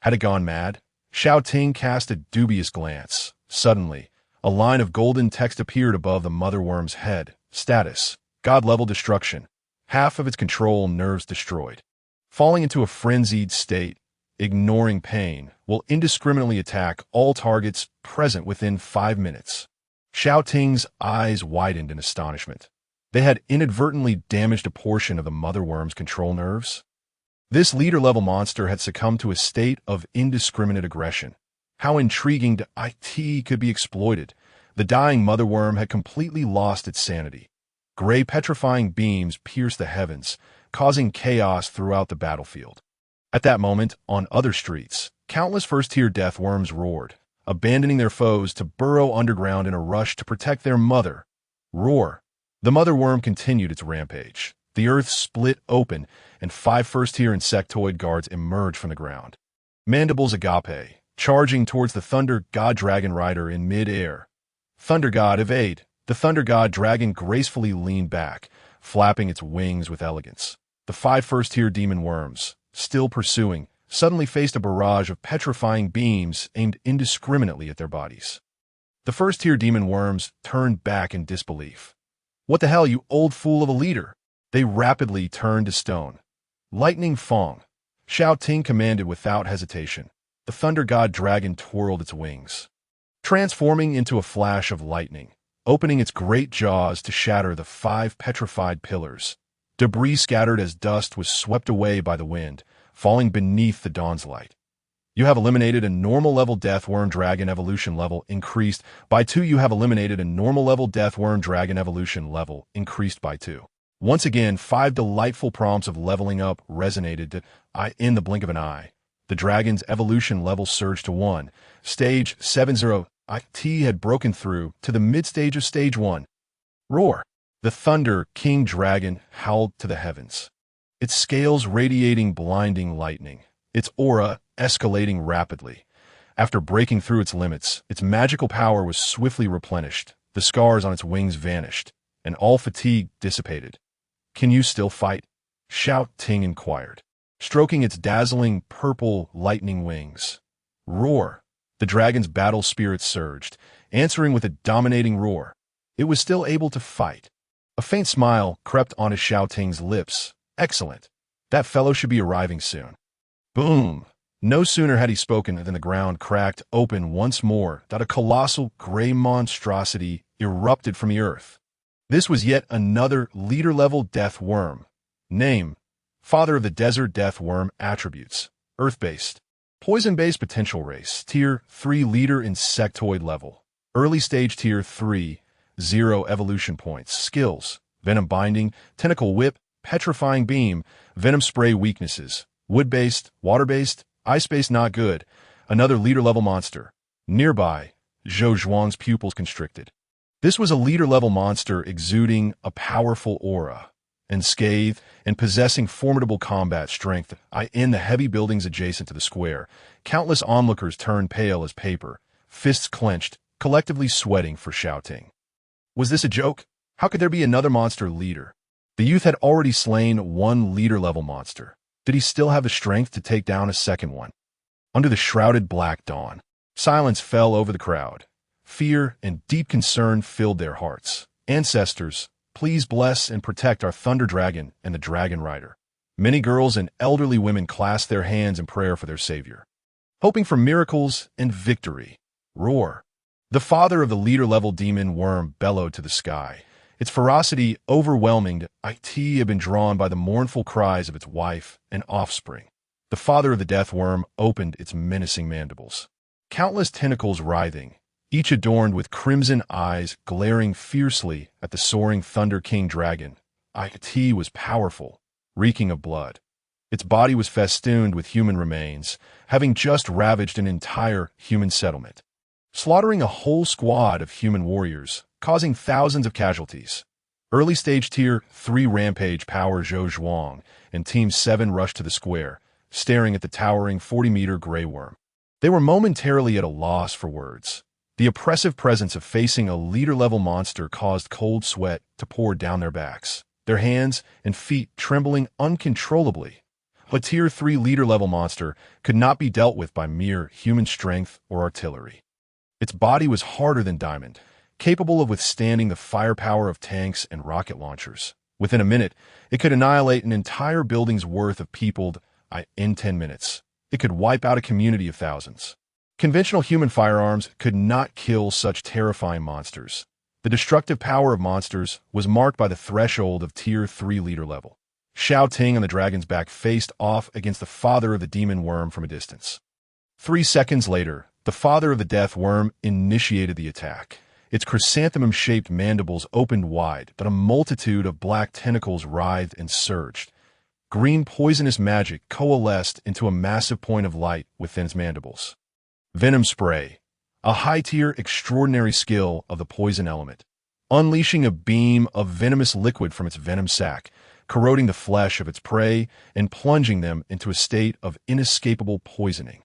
Had it gone mad? Xiao Ting cast a dubious glance. Suddenly, a line of golden text appeared above the mother worm's head. Status: God-level destruction. Half of its control nerves destroyed. Falling into a frenzied state, ignoring pain, will indiscriminately attack all targets present within 5 minutes. Xiao Ting's eyes widened in astonishment. They had inadvertently damaged a portion of the mother worm's control nerves. This leader-level monster had succumbed to a state of indiscriminate aggression. How intriguing it could be exploited. The dying mother worm had completely lost its sanity. Gray petrifying beams pierced the heavens, causing chaos throughout the battlefield. At that moment, on other streets, countless first-tier death worms roared, abandoning their foes to burrow underground in a rush to protect their mother. Roar! The mother worm continued its rampage. The earth split open, and 5 first-tier insectoid guards emerged from the ground. Mandibles agape, charging towards the Thunder God Dragon rider in mid-air. Thunder God evade! The Thunder God Dragon gracefully leaned back, flapping its wings with elegance. The 5 first-tier demon worms, still pursuing, suddenly faced a barrage of petrifying beams aimed indiscriminately at their bodies. The first-tier demon worms turned back in disbelief. What the hell, you old fool of a leader? They rapidly turned to stone. Lightning Fong! Xiao Ting commanded without hesitation. The Thunder God Dragon twirled its wings, transforming into a flash of lightning, opening its great jaws to shatter the 5 petrified pillars. Debris scattered as dust was swept away by the wind, falling beneath the dawn's light. You have eliminated a normal level Death Worm Dragon evolution level increased by 2. You have eliminated a normal level Death Worm Dragon evolution level increased by 2. Once again, 5 delightful prompts of leveling up resonated in the blink of an eye. The dragon's evolution level surged to 1. Stage 70. IT had broken through to the mid-stage of Stage 1. Roar. The Thunder King Dragon howled to the heavens. Its scales radiating blinding lightning. Its aura escalating rapidly. After breaking through its limits, its magical power was swiftly replenished. The scars on its wings vanished, and all fatigue dissipated. "Can you still fight?" Xiao Ting inquired, stroking its dazzling purple lightning wings. Roar. The dragon's battle spirit surged, answering with a dominating roar. It was still able to fight. A faint smile crept onto Xiao Ting's lips. Excellent. That fellow should be arriving soon. Boom! No sooner had he spoken than the ground cracked open once more, that a colossal gray monstrosity erupted from the earth. This was yet another leader-level death worm. Name: Father of the Desert Death Worm. Attributes: Earth-based. Poison-based potential race. Tier 3 leader insectoid level. Early stage Tier 3, 0 evolution points. Skills: Venom Binding, Tentacle Whip, Petrifying Beam, Venom Spray. Weaknesses: Wood-based, Water-based, Ice-based. Not good. Another leader-level monster. Nearby, Zhou Zhuang's pupils constricted. This was a leader-level monster exuding a powerful aura, unscathed and possessing formidable combat strength. In the heavy buildings adjacent to the square, countless onlookers turned pale as paper, fists clenched, collectively sweating for Xiao Ting. Was this a joke? How could there be another monster leader? The youth had already slain one leader-level monster. Did he still have the strength to take down a second one? Under the shrouded black dawn, silence fell over the crowd. Fear and deep concern filled their hearts. Ancestors, please bless and protect our Thunder Dragon and the Dragon Rider. Many girls and elderly women clasped their hands in prayer for their savior, hoping for miracles and victory. Roar. The father of the leader-level demon worm bellowed to the sky. Its ferocity overwhelming. IT had been drawn by the mournful cries of its wife and offspring. The father of the death worm opened its menacing mandibles. Countless tentacles writhing, each adorned with crimson eyes glaring fiercely at the soaring Thunder King Dragon. IT was powerful, reeking of blood. Its body was festooned with human remains, having just ravaged an entire human settlement, slaughtering a whole squad of human warriors, causing thousands of casualties. Early stage Tier 3 Rampage Power. Zhou Zhuang and Team 7 rushed to the square, staring at the towering 40-meter gray worm. They were momentarily at a loss for words. The oppressive presence of facing a leader-level monster caused cold sweat to pour down their backs, their hands and feet trembling uncontrollably. A Tier 3 leader-level monster could not be dealt with by mere human strength or artillery. Its body was harder than diamond, capable of withstanding the firepower of tanks and rocket launchers. Within a minute, it could annihilate an entire building's worth of people. In 10 minutes, it could wipe out a community of thousands. Conventional human firearms could not kill such terrifying monsters. The destructive power of monsters was marked by the threshold of Tier 3 leader level. Xiao Ting on the dragon's back faced off against the father of the demon worm from a distance. 3 seconds later, the father of the death worm initiated the attack. Its chrysanthemum-shaped mandibles opened wide, but a multitude of black tentacles writhed and surged. Green poisonous magic coalesced into a massive point of light within its mandibles. Venom Spray, a high-tier extraordinary skill of the poison element, unleashing a beam of venomous liquid from its venom sac, corroding the flesh of its prey and plunging them into a state of inescapable poisoning.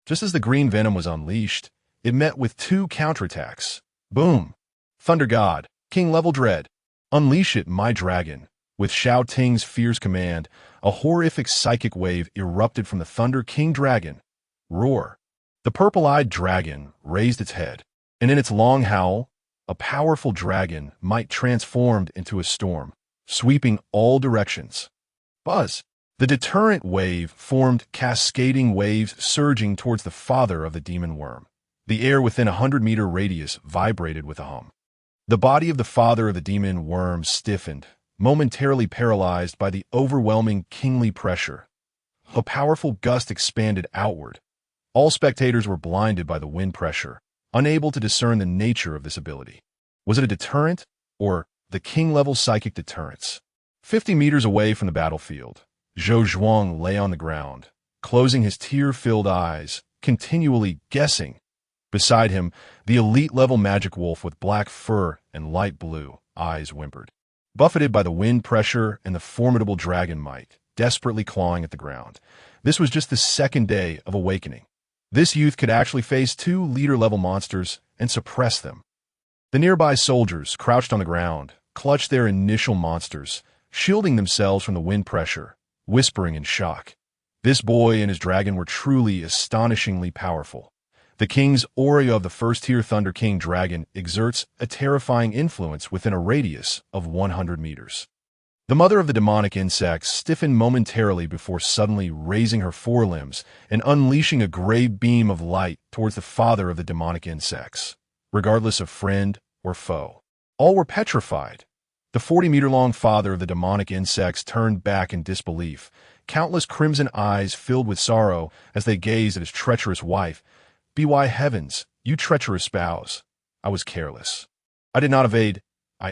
Just as the green venom was unleashed, it met with 2 counterattacks. Boom! Thunder God, King Level Dread, unleash it, my dragon. With Xiao Ting's fierce command, a horrific psychic wave erupted from the Thunder King Dragon. Roar! The purple-eyed dragon raised its head, and in its long howl, a powerful dragon might transformed into a storm, sweeping all directions. Buzz! The deterrent wave formed cascading waves surging towards the father of the demon worm. The air within a 100-meter radius vibrated with a hum. The body of the father of the demon worm stiffened, momentarily paralyzed by the overwhelming kingly pressure. A powerful gust expanded outward. All spectators were blinded by the wind pressure, unable to discern the nature of this ability. Was it a deterrent, or the king-level psychic deterrence? 50 meters away from the battlefield, Zhou Zhuang lay on the ground, closing his tear-filled eyes, continually guessing. Beside him, the elite-level magic wolf with black fur and light blue eyes whimpered. Buffeted by the wind pressure and the formidable dragon might, desperately clawing at the ground. This was just the second day of awakening. This youth could actually face 2 leader-level monsters and suppress them. The nearby soldiers, crouched on the ground, clutched their initial monsters, shielding themselves from the wind pressure, whispering in shock. This boy and his dragon were truly astonishingly powerful. The king's aura of the first-tier Thunder King dragon exerts a terrifying influence within a radius of 100 meters. The mother of the demonic insects stiffened momentarily before suddenly raising her forelimbs and unleashing a gray beam of light towards the father of the demonic insects, regardless of friend or foe. All were petrified. The 40-meter-long father of the demonic insects turned back in disbelief, countless crimson eyes filled with sorrow as they gazed at his treacherous wife. "By heavens, you treacherous spouse! I was careless. I did not evade.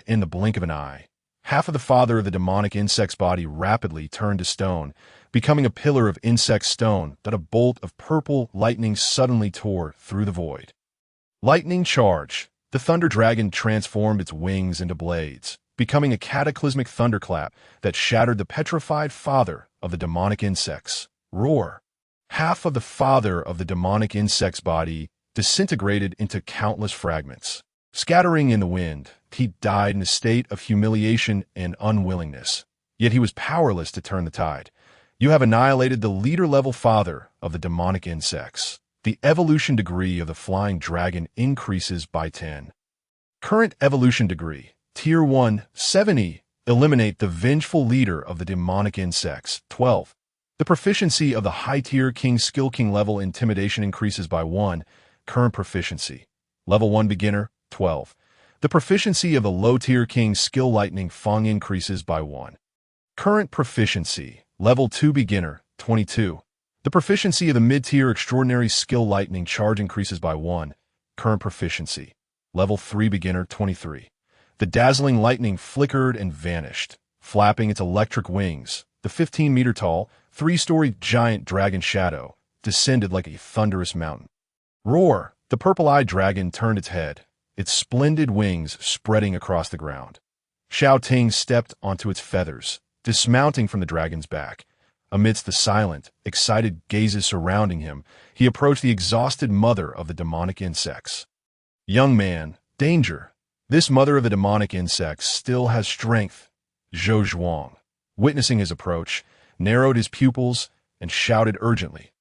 In the blink of an eye." Half of the father of the demonic insect's body rapidly turned to stone, becoming a pillar of insect stone that a bolt of purple lightning suddenly tore through the void. Lightning charge! The thunder dragon transformed its wings into blades, becoming a cataclysmic thunderclap that shattered the petrified father of the demonic insects. Roar! Half of the father of the demonic insect's body disintegrated into countless fragments. Scattering in the wind, he died in a state of humiliation and unwillingness. Yet he was powerless to turn the tide. You have annihilated the leader-level father of the demonic insects. The evolution degree of the flying dragon increases by 10. Current evolution degree, Tier 1, 70. Eliminate the vengeful leader of the demonic insects, 12. The proficiency of the high-tier King Skill King level intimidation increases by 1. Current proficiency, Level 1 beginner, 12. The proficiency of the low-tier King Skill Lightning Fang increases by 1. Current proficiency, Level 2 beginner, 22. The proficiency of the mid-tier Extraordinary Skill Lightning Charge increases by 1. Current proficiency, Level 3 beginner, 23. The dazzling lightning flickered and vanished, flapping its electric wings. The 15-meter-tall, 3-story giant dragon shadow descended like a thunderous mountain. Roar! The purple-eyed dragon turned its head, its splendid wings spreading across the ground. Xiao Ting stepped onto its feathers, dismounting from the dragon's back. Amidst the silent, excited gazes surrounding him, he approached the exhausted mother of the demonic insects. "Young man, danger! This mother of the demonic insects still has strength." Zhou Zhuang, witnessing his approach, narrowed his pupils and shouted urgently.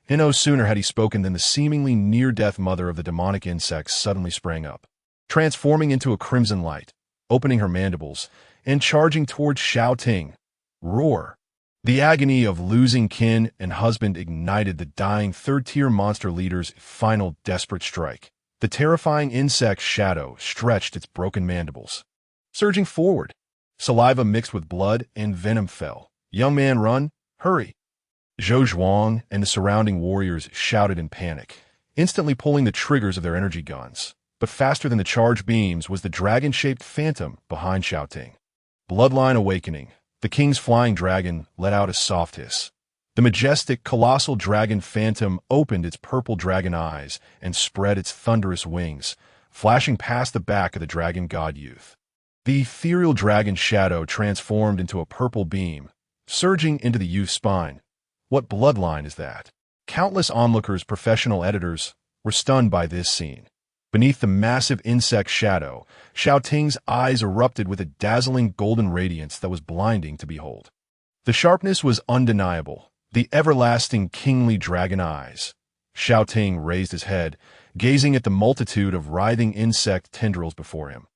No sooner had he spoken than the seemingly near-death mother of the demonic insects suddenly sprang up, transforming into a crimson light, opening her mandibles, and charging towards Xiao Ting. Roar! The agony of losing kin and husband ignited the dying third-tier monster leader's final desperate strike. The terrifying insect shadow stretched its broken mandibles, surging forward. Saliva mixed with blood and venom fell. "Young man, run! Hurry!" Zhou Zhuang and the surrounding warriors shouted in panic, instantly pulling the triggers of their energy guns. But faster than the charge beams was the dragon-shaped phantom behind Xiao Ting. Bloodline awakening. The king's flying dragon let out a soft hiss. The majestic, colossal dragon phantom opened its purple dragon eyes and spread its thunderous wings, flashing past the back of the dragon god youth. The ethereal dragon shadow transformed into a purple beam, surging into the youth's spine. What bloodline is that? Countless onlookers, professional editors, were stunned by this scene. Beneath the massive insect shadow, Xiao Ting's eyes erupted with a dazzling golden radiance that was blinding to behold. The sharpness was undeniable, the everlasting kingly dragon eyes. Xiao Ting raised his head, gazing at the multitude of writhing insect tendrils before him.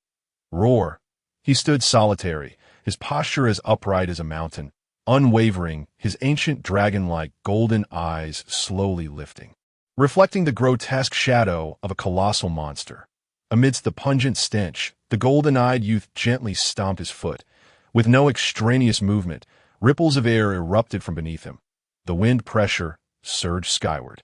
Roar! He stood solitary, his posture as upright as a mountain, unwavering, his ancient dragon-like golden eyes slowly lifting, reflecting the grotesque shadow of a colossal monster. Amidst the pungent stench, the golden-eyed youth gently stomped his foot. With no extraneous movement, ripples of air erupted from beneath him. The wind pressure surged skyward.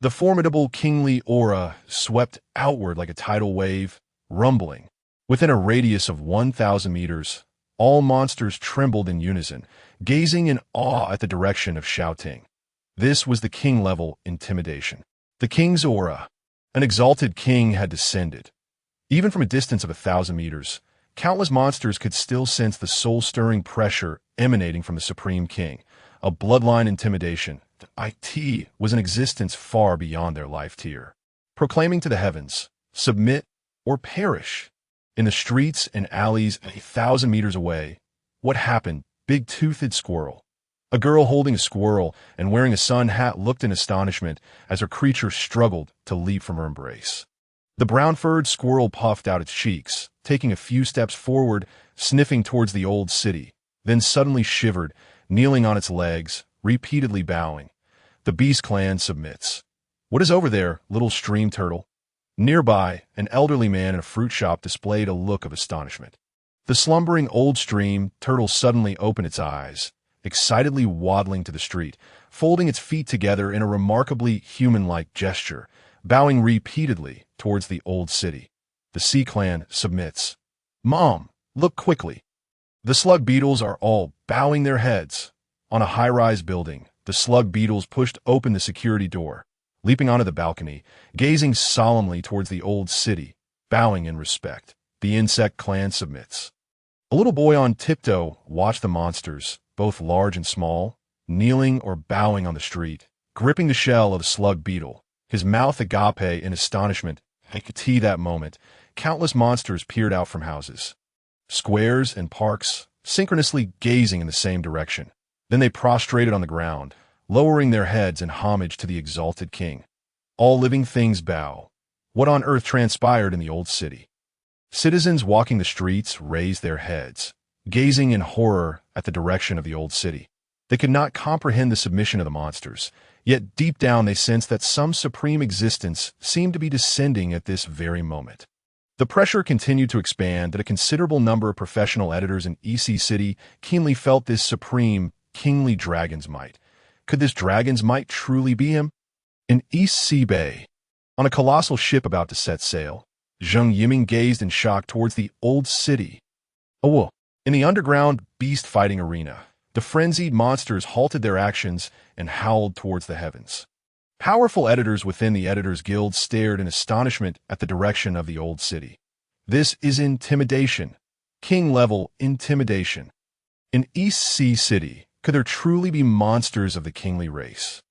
The formidable kingly aura swept outward like a tidal wave, rumbling. Within a radius of 1,000 meters, all monsters trembled in unison, gazing in awe at the direction of Xiao Ting. This was the king-level intimidation. The king's aura. An exalted king had descended. Even from a distance of 1,000 meters, countless monsters could still sense the soul-stirring pressure emanating from the Supreme King, a bloodline intimidation that IT was an existence far beyond their life tier. Proclaiming to the heavens, submit or perish. In the streets and alleys 1,000 meters away, what happened? Big-toothed squirrel. A girl holding a squirrel and wearing a sun hat looked in astonishment as her creature struggled to leap from her embrace. The brown-furred squirrel puffed out its cheeks, taking a few steps forward, sniffing towards the old city, then suddenly shivered, kneeling on its legs, repeatedly bowing. The beast clan submits. What is over there, little stream turtle? Nearby, an elderly man in a fruit shop displayed a look of astonishment. The slumbering old stream turtle suddenly opened its eyes, excitedly waddling to the street, folding its feet together in a remarkably human-like gesture, bowing repeatedly towards the old city. The sea clan submits. Mom, look quickly. The slug beetles are all bowing their heads. On a high-rise building, the slug beetles pushed open the security door, leaping onto the balcony, gazing solemnly towards the old city, bowing in respect. The insect clan submits. A little boy on tiptoe watched the monsters, both large and small, kneeling or bowing on the street, gripping the shell of a slug beetle, his mouth agape in astonishment. At that moment, countless monsters peered out from houses, squares, and parks, synchronously gazing in the same direction. Then they prostrated on the ground, lowering their heads in homage to the exalted king. All living things bow. What on earth transpired in the old city? Citizens walking the streets raised their heads, gazing in horror at the direction of the old city. They could not comprehend the submission of the monsters, yet deep down they sensed that some supreme existence seemed to be descending at this very moment. The pressure continued to expand that a considerable number of professional editors in EC City keenly felt this supreme, kingly dragon's might. Could this dragon's might truly be him? In East Sea Bay, on a colossal ship about to set sail, Zheng Yiming gazed in shock towards the old city. Oh, in the underground beast-fighting arena, the frenzied monsters halted their actions and howled towards the heavens. Powerful editors within the Editors Guild stared in astonishment at the direction of the old city. This is intimidation. King-level intimidation. In East Sea City, could there truly be monsters of the kingly race?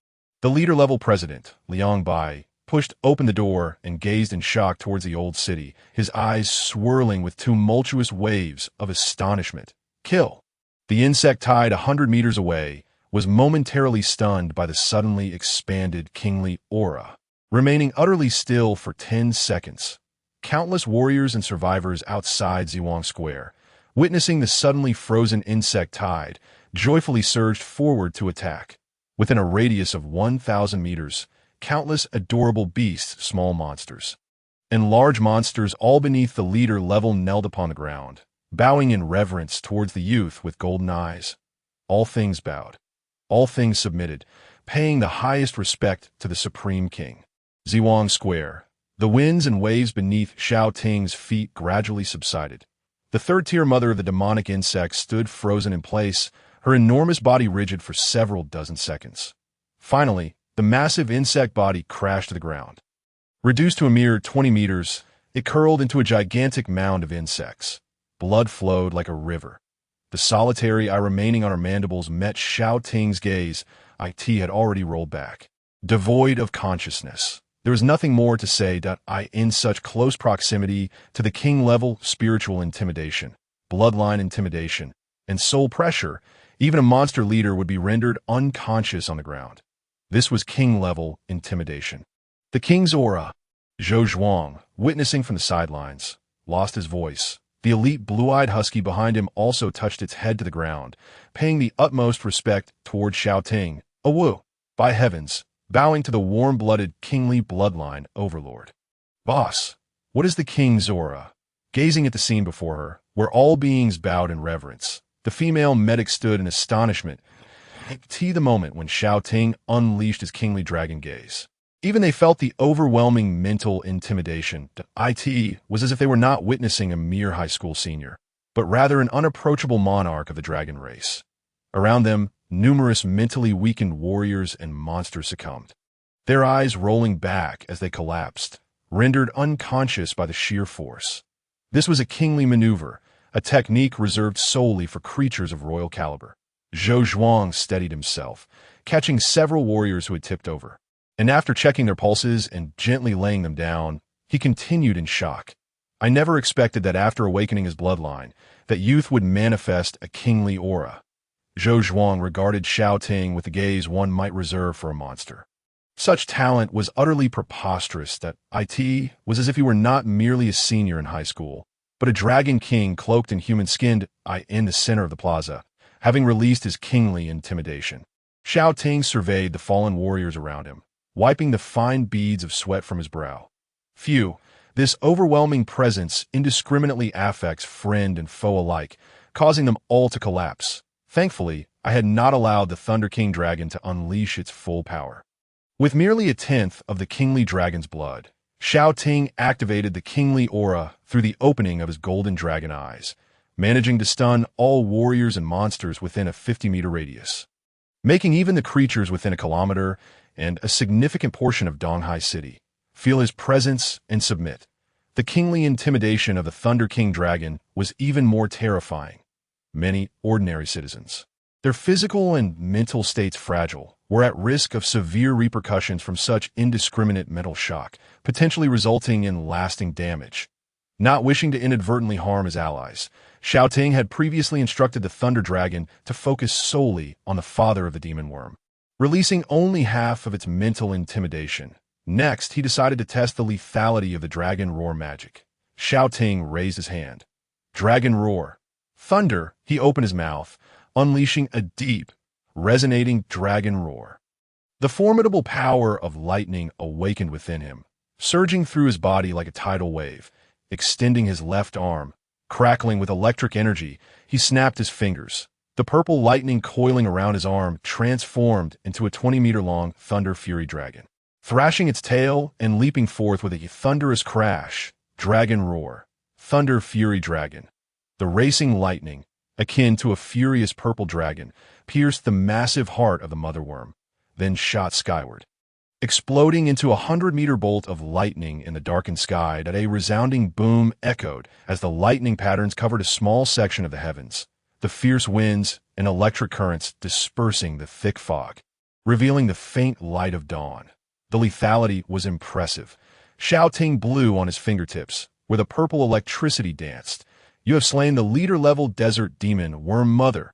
The leader-level president, Liang Bai, pushed open the door and gazed in shock towards the old city, his eyes swirling with tumultuous waves of astonishment. Kill. The insect tied 100 meters away was momentarily stunned by the suddenly expanded kingly aura. Remaining utterly still for 10 seconds, countless warriors and survivors outside Ziwang Square, witnessing the suddenly frozen insect tide, joyfully surged forward to attack. Within a radius of 1,000 meters, countless adorable beasts, small monsters, and large monsters all beneath the leader level knelt upon the ground, bowing in reverence towards the youth with golden eyes. All things bowed. All things submitted, paying the highest respect to the Supreme King. Ziwang Square. The winds and waves beneath Xiao Ting's feet gradually subsided. The third-tier mother of the demonic insect stood frozen in place, her enormous body rigid for several dozen seconds. Finally, the massive insect body crashed to the ground. Reduced to a mere 20 meters, it curled into a gigantic mound of insects. Blood flowed like a river. The solitary eye remaining on her mandibles met Xiao Ting's gaze. IT had already rolled back. Devoid of consciousness. There was nothing more to say in such close proximity to the king-level spiritual intimidation, bloodline intimidation, and soul pressure. Even a monster leader would be rendered unconscious on the ground. This was king-level intimidation. The king's aura. Zhou Zhuang, witnessing from the sidelines, lost his voice. The elite blue-eyed husky behind him also touched its head to the ground, paying the utmost respect toward Xiao Ting. Awu, by heavens, bowing to the warm-blooded kingly bloodline overlord. Boss, what is the king's aura? Gazing at the scene before her, where all beings bowed in reverence, the female medic stood in astonishment. The moment when Xiao Ting unleashed his kingly dragon gaze. Even they felt the overwhelming mental intimidation. It was as if they were not witnessing a mere high school senior, but rather an unapproachable monarch of the dragon race. Around them, numerous mentally weakened warriors and monsters succumbed, their eyes rolling back as they collapsed, rendered unconscious by the sheer force. This was a kingly maneuver, a technique reserved solely for creatures of royal caliber. Zhou Zhuang steadied himself, catching several warriors who had tipped over. And after checking their pulses and gently laying them down, he continued in shock. I never expected that after awakening his bloodline, that youth would manifest a kingly aura. Zhou Zhuang regarded Xiao Ting with the gaze one might reserve for a monster. Such talent was utterly preposterous that it was as if he were not merely a senior in high school, but a dragon king cloaked in human skin in the center of the plaza, having released his kingly intimidation. Xiao Ting surveyed the fallen warriors around him, wiping the fine beads of sweat from his brow. Phew, this overwhelming presence indiscriminately affects friend and foe alike, causing them all to collapse. Thankfully, I had not allowed the Thunder King dragon to unleash its full power. With merely a tenth of the kingly dragon's blood, Xiao Ting activated the kingly aura through the opening of his golden dragon eyes, managing to stun all warriors and monsters within a 50-meter radius, making even the creatures within a kilometer and a significant portion of Donghai City feel his presence and submit. The kingly intimidation of the Thunder King dragon was even more terrifying. Many ordinary citizens, their physical and mental states fragile, were at risk of severe repercussions from such indiscriminate mental shock, potentially resulting in lasting damage. Not wishing to inadvertently harm his allies, Xiao Ting had previously instructed the Thunder Dragon to focus solely on the father of the demon worm, releasing only half of its mental intimidation. Next, he decided to test the lethality of the Dragon Roar magic. Xiao Ting raised his hand. Dragon Roar. Thunder, he opened his mouth, unleashing a deep, resonating dragon roar. The formidable power of lightning awakened within him, surging through his body like a tidal wave. Extending his left arm, crackling with electric energy, he snapped his fingers. The purple lightning coiling around his arm transformed into a 20-meter-long Thunder Fury dragon. Thrashing its tail and leaping forth with a thunderous crash, Dragon Roar, Thunder Fury Dragon. The racing lightning, akin to a furious purple dragon, pierced the massive heart of the mother worm, then shot skyward, exploding into a 100-meter bolt of lightning in the darkened sky. That a resounding boom echoed as the lightning patterns covered a small section of the heavens, the fierce winds and electric currents dispersing the thick fog, revealing the faint light of dawn. The lethality was impressive. Xiao Ting blew on his fingertips, where the purple electricity danced. You have slain the leader-level desert demon worm mother.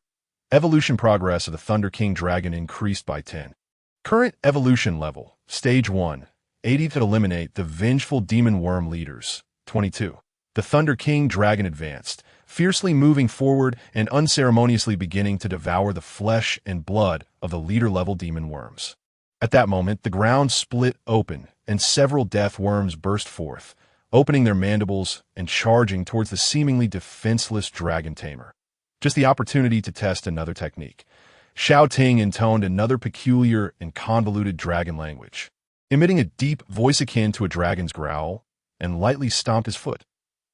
Evolution progress of the Thunder King dragon increased by 10. Current evolution level, Stage 1, 80 to eliminate the vengeful demon worm leaders. 22. The Thunder King dragon advanced, fiercely moving forward and unceremoniously beginning to devour the flesh and blood of the leader-level demon worms. At that moment, the ground split open, and several death worms burst forth, opening their mandibles and charging towards the seemingly defenseless dragon tamer. Just the opportunity to test another technique. Xiao Ting intoned another peculiar and convoluted dragon language, emitting a deep voice akin to a dragon's growl, and lightly stomped his foot.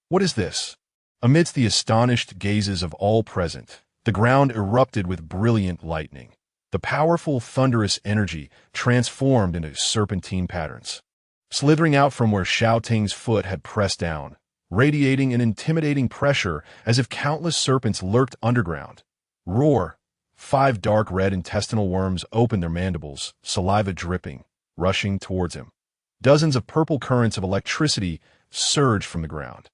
What is this? Amidst the astonished gazes of all present, the ground erupted with brilliant lightning. The powerful, thunderous energy transformed into serpentine patterns, slithering out from where Xiao Ting's foot had pressed down, radiating an intimidating pressure as if countless serpents lurked underground. Roar! 5 dark red intestinal worms opened their mandibles, saliva dripping, rushing towards him. Dozens of purple currents of electricity surged from the ground,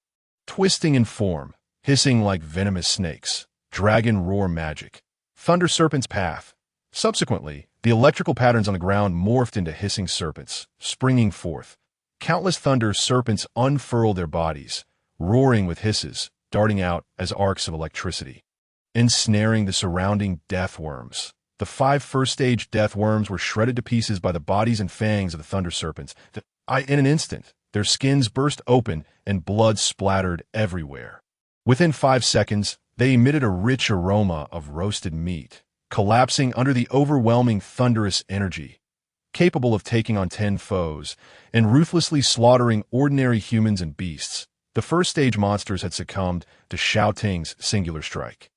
twisting in form, hissing like venomous snakes. Dragon Roar magic. Thunder Serpent's path. Subsequently, the electrical patterns on the ground morphed into hissing serpents, springing forth. Countless thunder serpents unfurled their bodies, roaring with hisses, darting out as arcs of electricity, ensnaring the surrounding death worms. The 5 first-stage death worms were shredded to pieces by the bodies and fangs of the thunder serpents. In an instant, their skins burst open and blood splattered everywhere. Within 5 seconds, they emitted a rich aroma of roasted meat, collapsing under the overwhelming thunderous energy. capable of taking on 10 foes and ruthlessly slaughtering ordinary humans and beasts. The first stage monsters had succumbed to Xiao Ting's singular strike.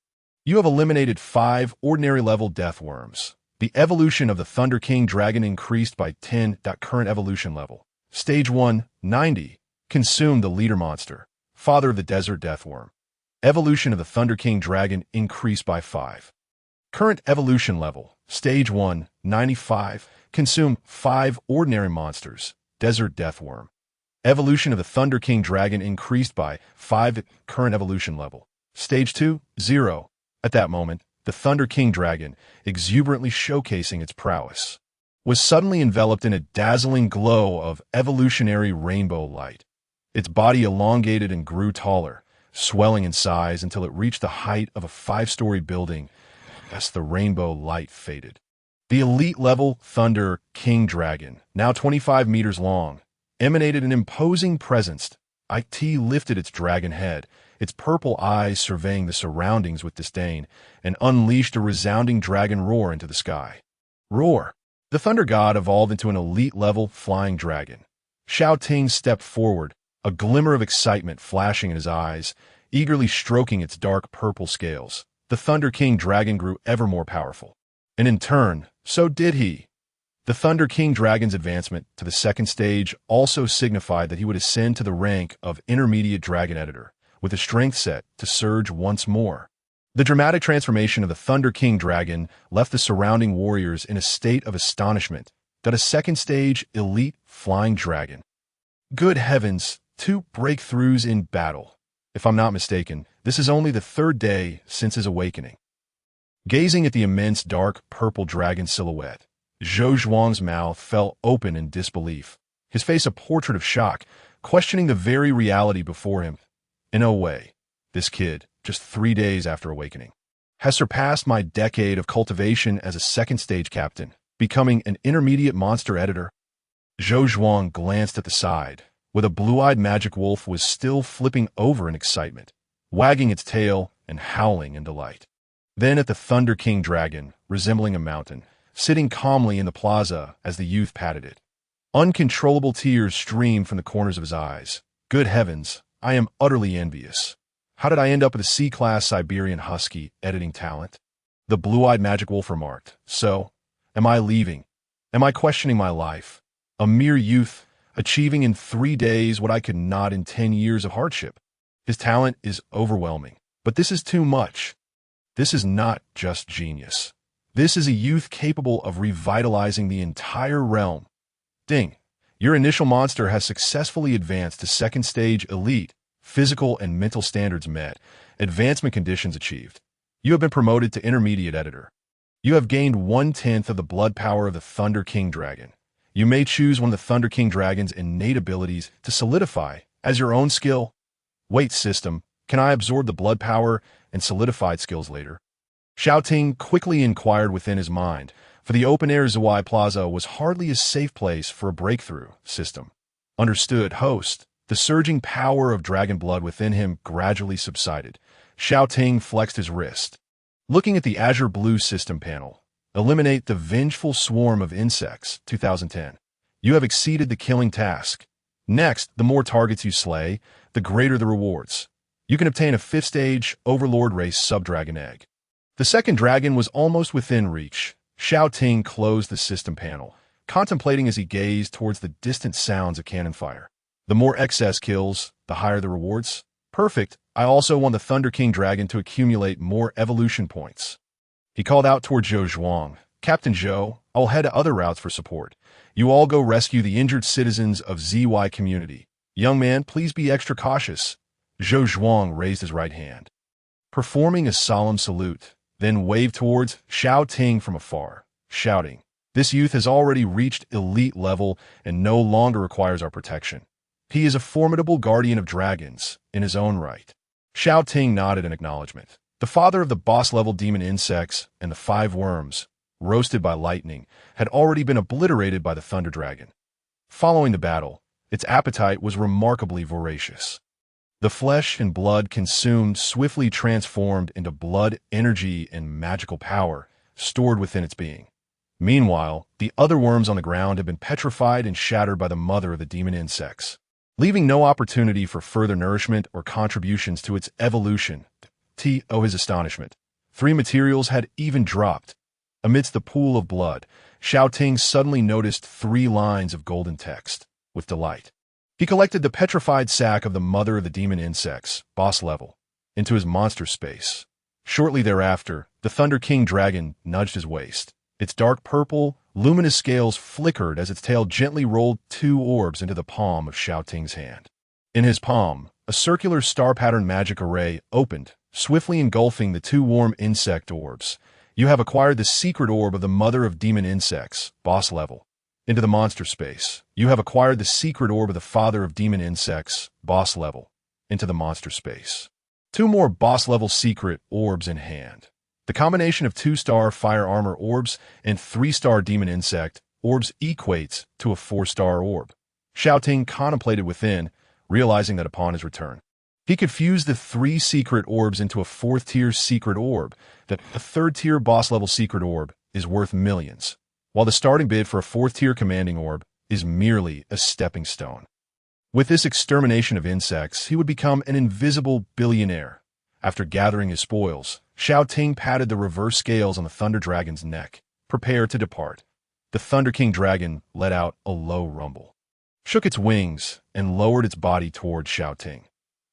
You have eliminated 5 ordinary-level death worms. The evolution of the Thunder King dragon increased by 10. Current evolution level. Stage 1, 90. Consumed the leader monster, father of the desert deathworm. Evolution of the Thunder King dragon increased by 5. Current evolution level. Stage 1, 95. Consume 5 ordinary monsters, desert deathworm. Evolution of the Thunder King dragon increased by 5. Current evolution level. Stage 2, 0. At that moment, the Thunder King dragon, exuberantly showcasing its prowess, was suddenly enveloped in a dazzling glow of evolutionary rainbow light. Its body elongated and grew taller, swelling in size until it reached the height of a 5-story building as the rainbow light faded. The elite-level Thunder King dragon, now 25 meters long, emanated an imposing presence. It lifted its dragon head, its purple eyes surveying the surroundings with disdain, and unleashed a resounding dragon roar into the sky. Roar! The Thunder God evolved into an elite-level flying dragon. Xiao Ting stepped forward, a glimmer of excitement flashing in his eyes, eagerly stroking its dark purple scales. The Thunder King dragon grew ever more powerful. And in turn, so did he. The Thunder King dragon's advancement to the second stage also signified that he would ascend to the rank of Intermediate Dragon Editor, with a strength set to surge once more. The dramatic transformation of the Thunder King dragon left the surrounding warriors in a state of astonishment that a second stage elite flying dragon. Good heavens, 2 breakthroughs in battle. If I'm not mistaken, this is only the 3rd day since his awakening. Gazing at the immense dark purple dragon silhouette, Zhou Zhuang's mouth fell open in disbelief, his face a portrait of shock, questioning the very reality before him. In a way, this kid, just 3 days after awakening, has surpassed my decade of cultivation as a second stage captain, becoming an intermediate monster editor. Zhou Zhuang glanced at the side, where the blue-eyed magic wolf was still flipping over in excitement, wagging its tail and howling in delight. Then at the Thunder King dragon, resembling a mountain, sitting calmly in the plaza as the youth patted it. Uncontrollable tears streamed from the corners of his eyes. Good heavens, I am utterly envious. How did I end up with a C-class Siberian Husky editing talent? The blue-eyed magic wolf remarked. So, am I leaving? Am I questioning my life? A mere youth, achieving in 3 days what I could not in 10 years of hardship. His talent is overwhelming, but this is too much. This is not just genius. This is a youth capable of revitalizing the entire realm. Ding! Your initial monster has successfully advanced to second stage elite, physical and mental standards met, advancement conditions achieved. You have been promoted to intermediate editor. You have gained 1/10 of the blood power of the Thunder King dragon. You may choose one of the Thunder King dragon's innate abilities to solidify as your own skill. Wait, system, can I absorb the blood power and solidified skills later? Xiao Ting quickly inquired within his mind, for the open-air Zhuai Plaza was hardly a safe place for a breakthrough system. Understood, host. The surging power of dragon blood within him gradually subsided. Xiao Ting flexed his wrist. Looking at the azure blue system panel, eliminate the vengeful swarm of insects, 2010. You have exceeded the killing task. Next, the more targets you slay, the greater the rewards. You can obtain a 5th stage Overlord race sub-dragon egg. The second dragon was almost within reach. Xiao Ting closed the system panel, contemplating as he gazed towards the distant sounds of cannon fire. The more excess kills, the higher the rewards. Perfect. I also want the Thunder King dragon to accumulate more evolution points. He called out toward Zhou Zhuang. Captain Zhou, I will head to other routes for support. You all go rescue the injured citizens of ZY community. Young man, please be extra cautious. Zhou Zhuang raised his right hand, performing a solemn salute, then waved towards Xiao Ting from afar, shouting, "This youth has already reached elite level and no longer requires our protection. He is a formidable guardian of dragons in his own right." Xiao Ting nodded in acknowledgement. The father of the boss-level demon insects and the 5 worms, roasted by lightning, had already been obliterated by the Thunder Dragon. Following the battle, its appetite was remarkably voracious. The flesh and blood consumed swiftly transformed into blood, energy, and magical power stored within its being. Meanwhile, the other worms on the ground have been petrified and shattered by the mother of the demon insects, leaving no opportunity for further nourishment or contributions to its evolution. To his astonishment, 3 materials had even dropped. Amidst the pool of blood, Xiao Ting suddenly noticed 3 lines of golden text. With delight, he collected the petrified sac of the mother of the demon insects, boss level, into his monster space. Shortly thereafter, the Thunder King dragon nudged his waist. Its dark purple, luminous scales flickered as its tail gently rolled 2 orbs into the palm of Xiao Ting's hand. In his palm, a circular star-pattern magic array opened, swiftly engulfing the 2 warm insect orbs. You have acquired the secret orb of the mother of demon insects, boss level. Into the monster space. You have acquired the secret orb of the father of demon insects, boss level. Into the monster space. 2 more boss level secret orbs in hand. The combination of 2-star fire armor orbs and 3-star demon insect orbs equates to a 4-star orb. Xiao Ting contemplated within, realizing that upon his return, he could fuse the 3 secret orbs into a 4th-tier secret orb, that a 3rd-tier boss-level secret orb is worth millions, while the starting bid for a 4th-tier commanding orb is merely a stepping stone. With this extermination of insects, he would become an invisible billionaire. After gathering his spoils, Xiao Ting patted the reverse scales on the Thunder Dragon's neck, prepared to depart. The Thunder King Dragon let out a low rumble, shook its wings, and lowered its body toward Xiao Ting.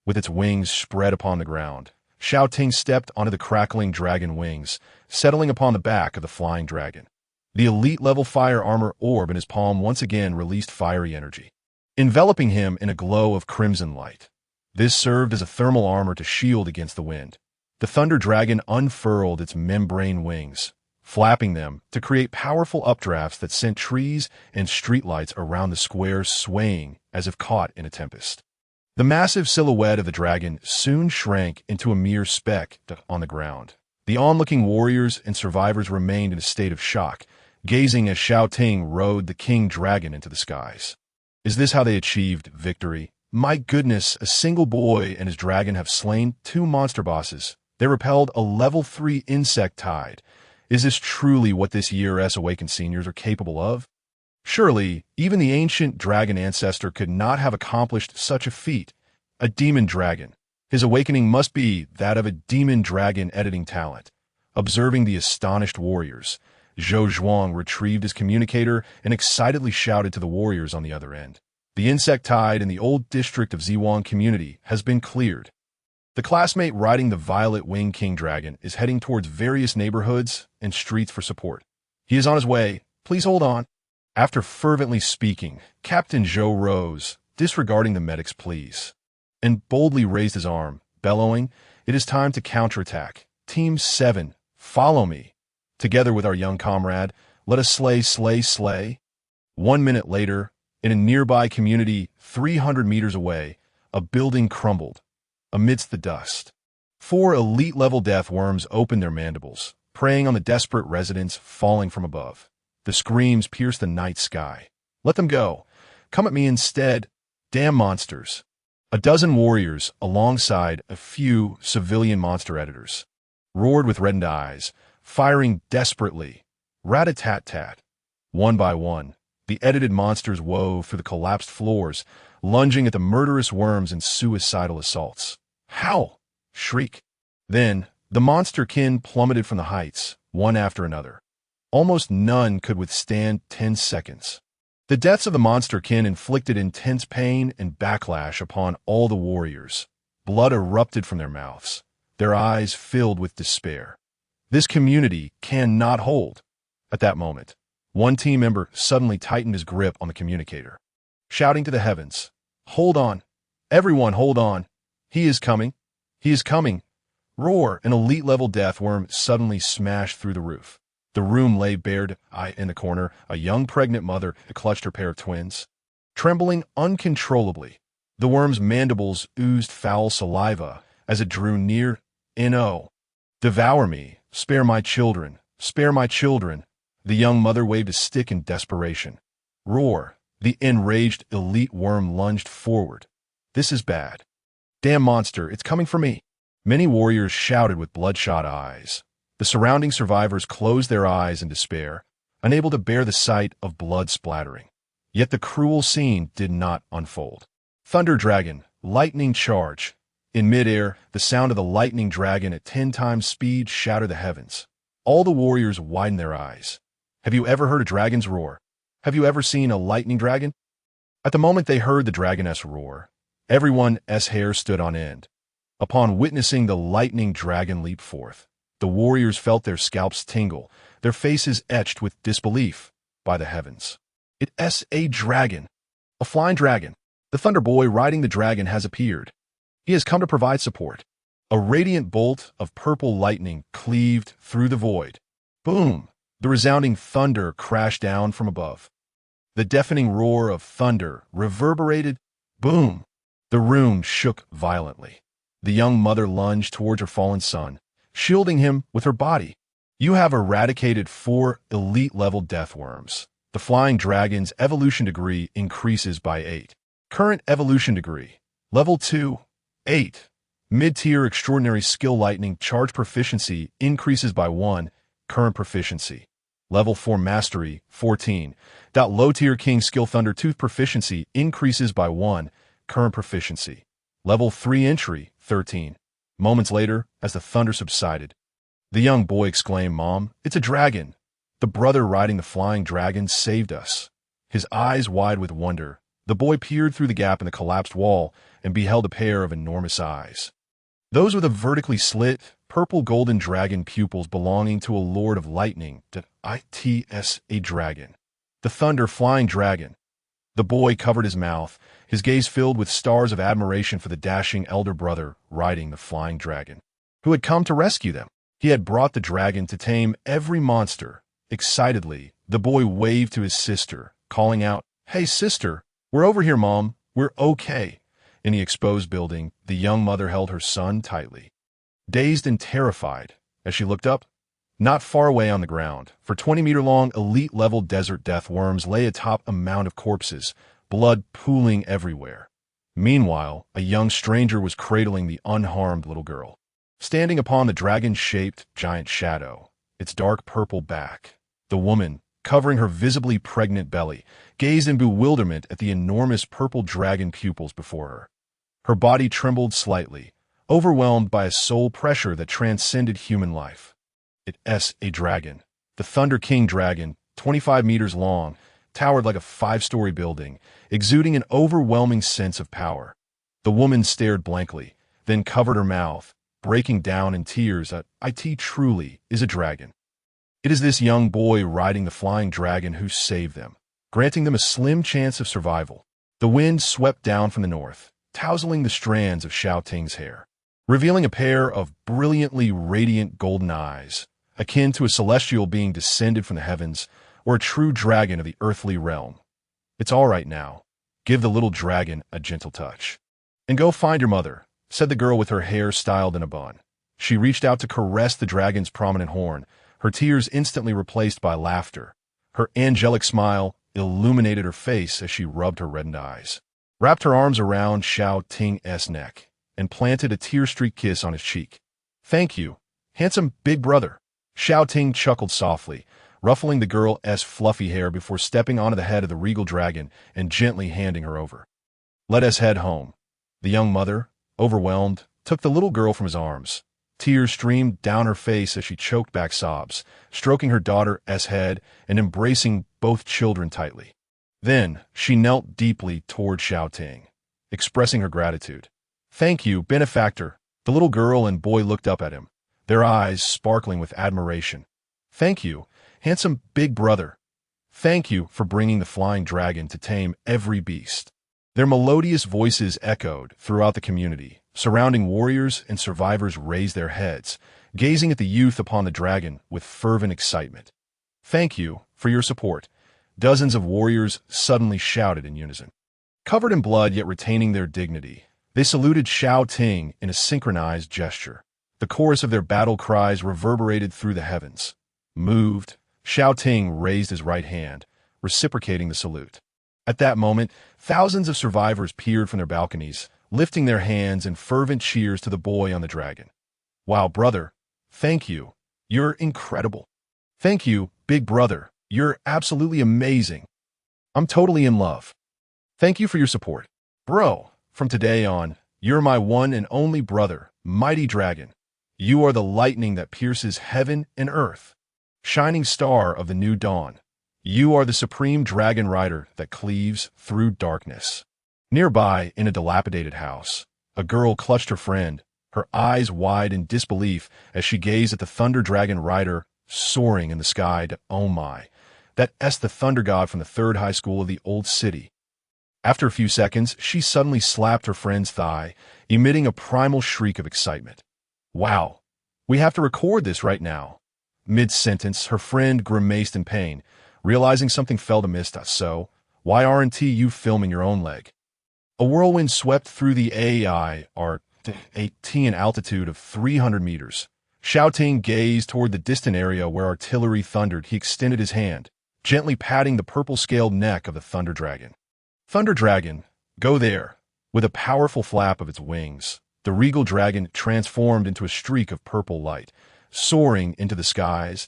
With its wings spread upon the ground, Xiao Ting stepped onto the crackling dragon wings, settling upon the back of the flying dragon. The elite-level fire armor orb in his palm once again released fiery energy, enveloping him in a glow of crimson light. This served as a thermal armor to shield against the wind. The Thunder Dragon unfurled its membrane wings, flapping them to create powerful updrafts that sent trees and streetlights around the square swaying as if caught in a tempest. The massive silhouette of the dragon soon shrank into a mere speck on the ground. The onlooking warriors and survivors remained in a state of shock, gazing as Xiao Ting rode the king dragon into the skies. Is this how they achieved victory? My goodness, a single boy and his dragon have slain 2 monster bosses. They repelled a level 3 insect tide. Is this truly what this year's Awakened seniors are capable of? Surely, even the ancient dragon ancestor could not have accomplished such a feat. A demon dragon. His awakening must be that of a demon dragon editing talent. Observing the astonished warriors, Zhou Zhuang retrieved his communicator and excitedly shouted to the warriors on the other end. The insect tide in the old district of Ziwang community has been cleared. The classmate riding the Violet Wing King Dragon is heading towards various neighborhoods and streets for support. He is on his way. Please hold on. After fervently speaking, Captain Zhou rose, disregarding the medic's pleas, and boldly raised his arm, bellowing, "It is time to counterattack. Team 7, follow me. Together with our young comrade, let us slay. 1 minute later, in a nearby community 300 meters away, a building crumbled. Amidst the dust, 4 elite-level death worms opened their mandibles, preying on the desperate residents falling from above. The screams pierced the night sky. Let them go. Come at me instead. Damn monsters. A dozen warriors, alongside a few civilian monster editors, roared with reddened eyes, firing desperately. Rat-a-tat-tat. One by one, the edited monsters wove through the collapsed floors, lunging at the murderous worms in suicidal assaults. Howl! Shriek. Then, the monster kin plummeted from the heights, one after another. Almost none could withstand 10 seconds. The deaths of the monster kin inflicted intense pain and backlash upon all the warriors. Blood erupted from their mouths, their eyes filled with despair. This community cannot hold. At that moment, one team member suddenly tightened his grip on the communicator, shouting to the heavens, "Hold on! Everyone hold on! He is coming! He is coming!" Roar! An elite-level death worm suddenly smashed through the roof. The room lay bared. In the corner, a young pregnant mother clutched her pair of twins. Trembling uncontrollably, the worm's mandibles oozed foul saliva as it drew near. "No! Devour me! Spare my children! Spare my children!" The young mother waved a stick in desperation. Roar! The enraged elite worm lunged forward. "This is bad. Damn monster, it's coming for me!" Many warriors shouted with bloodshot eyes. The surrounding survivors closed their eyes in despair. unable to bear the sight of blood splattering. Yet the cruel scene did not unfold. Thunder Dragon, lightning charge. In midair, the sound of the lightning dragon at 10 times speed shattered the heavens. All the warriors widened their eyes. Have you ever heard a dragon's roar? Have you ever seen a lightning dragon? At the moment they heard the dragoness roar, everyone's hair stood on end. Upon witnessing the lightning dragon leap forth, the warriors felt their scalps tingle, their faces etched with disbelief by the heavens. It's a dragon. A flying dragon. The Thunder Boy riding the dragon has appeared. He has come to provide support. A radiant bolt of purple lightning cleaved through the void. Boom! The resounding thunder crashed down from above. The deafening roar of thunder reverberated. Boom! The room shook violently. The young mother lunged towards her fallen son, shielding him with her body. You have eradicated 4 elite-level deathworms. The flying dragon's evolution degree increases by 8. Current evolution degree, level 2, 8. Mid-tier extraordinary skill lightning charge proficiency increases by 1. Current proficiency, level 4 mastery, 14. Low-tier king skill thunder tooth proficiency increases by 1. Current proficiency, level 3 entry, 13. Moments later, as the thunder subsided, the young boy exclaimed, "Mom, it's a dragon." The brother riding the flying dragon saved us. His eyes wide with wonder, the boy peered through the gap in the collapsed wall and beheld a pair of enormous eyes. Those were the vertically slit, purple-golden dragon pupils belonging to a lord of lightning. It's a dragon. The thunder flying dragon. The boy covered his mouth, his gaze filled with stars of admiration for the dashing elder brother riding the flying dragon, who had come to rescue them. He had brought the dragon to tame every monster. Excitedly, the boy waved to his sister, calling out, "Hey, sister, we're over here, Mom. We're okay." In the exposed building, the young mother held her son tightly, dazed and terrified, as she looked up. Not far away on the ground, for 20-meter-long elite-level desert death worms lay atop a mound of corpses, blood pooling everywhere. Meanwhile, a young stranger was cradling the unharmed little girl, standing upon the dragon-shaped giant shadow, its dark purple back. The woman, covering her visibly pregnant belly, gazed in bewilderment at the enormous purple dragon pupils before her. Her body trembled slightly, overwhelmed by a soul pressure that transcended human life. It's a dragon. The Thunder King dragon, 25 meters long, towered like a 5-story building, exuding an overwhelming sense of power. The woman stared blankly, then covered her mouth, breaking down in tears. It truly is a dragon. It is this young boy riding the flying dragon who saved them, granting them a slim chance of survival. The wind swept down from the north, tousling the strands of Xiao Ting's hair, revealing a pair of brilliantly radiant golden eyes, akin to a celestial being descended from the heavens, or a true dragon of the earthly realm. "It's all right now. Give the little dragon a gentle touch. And go find your mother," said the girl with her hair styled in a bun. She reached out to caress the dragon's prominent horn, her tears instantly replaced by laughter. Her angelic smile illuminated her face as she rubbed her reddened eyes, wrapped her arms around Xiao Ting's neck, and planted a tear-streaked kiss on his cheek. "Thank you, handsome big brother." Xiao Ting chuckled softly, ruffling the girl's fluffy hair before stepping onto the head of the regal dragon and gently handing her over. "Let us head home." The young mother, overwhelmed, took the little girl from his arms. Tears streamed down her face as she choked back sobs, stroking her daughter's head and embracing both children tightly. Then she knelt deeply toward Xiao Ting, expressing her gratitude. "Thank you, benefactor." The little girl and boy looked up at him, their eyes sparkling with admiration. "Thank you, handsome big brother. Thank you for bringing the flying dragon to tame every beast." Their melodious voices echoed throughout the community. Surrounding warriors and survivors raised their heads, gazing at the youth upon the dragon with fervent excitement. "Thank you for your support," dozens of warriors suddenly shouted in unison. Covered in blood yet retaining their dignity, they saluted Xiao Ting in a synchronized gesture. The chorus of their battle cries reverberated through the heavens. Moved, Xiao Ting raised his right hand, reciprocating the salute. At that moment, thousands of survivors peered from their balconies, lifting their hands in fervent cheers to the boy on the dragon. "Wow, brother, thank you. You're incredible." "Thank you, big brother. You're absolutely amazing. I'm totally in love. Thank you for your support. Bro, from today on, you're my one and only brother, mighty dragon. You are the lightning that pierces heaven and earth. Shining star of the new dawn. You are the supreme dragon rider that cleaves through darkness. Nearby, in a dilapidated house, a girl clutched her friend, her eyes wide in disbelief as she gazed at the thunder dragon rider soaring in the sky. Oh my, that's the thunder god from the third high school of the old city. After a few seconds, she suddenly slapped her friend's thigh, emitting a primal shriek of excitement. Wow, we have to record this right now. Mid-sentence, her friend grimaced in pain, realizing something fell amiss. So, why aren't you filming your own leg? A whirlwind swept through the AT in altitude of 300 meters. Xiao Ting gazed toward the distant area where artillery thundered. He extended his hand, gently patting the purple-scaled neck of the thunder dragon. Thunder dragon, go there. With a powerful flap of its wings, the regal dragon transformed into a streak of purple light, soaring into the skies.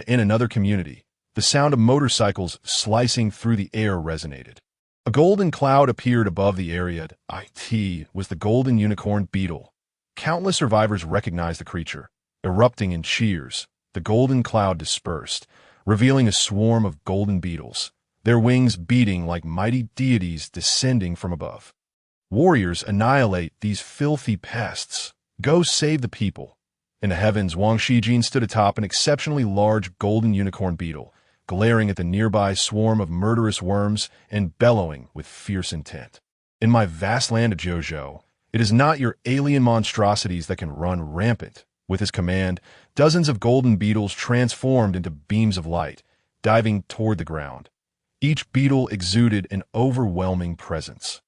In another community, the sound of motorcycles slicing through the air resonated. A golden cloud appeared above the area. It was the golden unicorn beetle. Countless survivors recognized the creature. Erupting in cheers, the golden cloud dispersed, revealing a swarm of golden beetles, their wings beating like mighty deities descending from above. Warriors, annihilate these filthy pests. Go save the people. In the heavens, Wang Shijin stood atop an exceptionally large golden unicorn beetle, glaring at the nearby swarm of murderous worms and bellowing with fierce intent. In my vast land of Jojo, it is not your alien monstrosities that can run rampant. With his command, dozens of golden beetles transformed into beams of light, diving toward the ground. Each beetle exuded an overwhelming presence.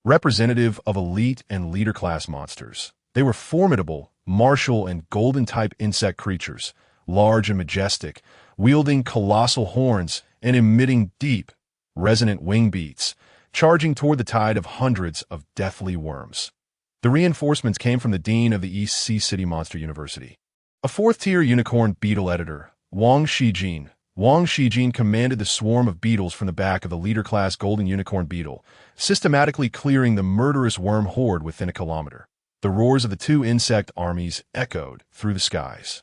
Representative of elite and leader-class monsters, they were formidable, martial and golden-type insect creatures, large and majestic, wielding colossal horns and emitting deep, resonant wing beats, charging toward the tide of hundreds of deathly worms. The reinforcements came from the dean of the East Sea City Monster University. A fourth-tier unicorn beetle editor, Wang Shijin. Wang Shijin commanded the swarm of beetles from the back of the leader-class golden unicorn beetle, systematically clearing the murderous worm horde within a kilometer. The roars of the two insect armies echoed through the skies.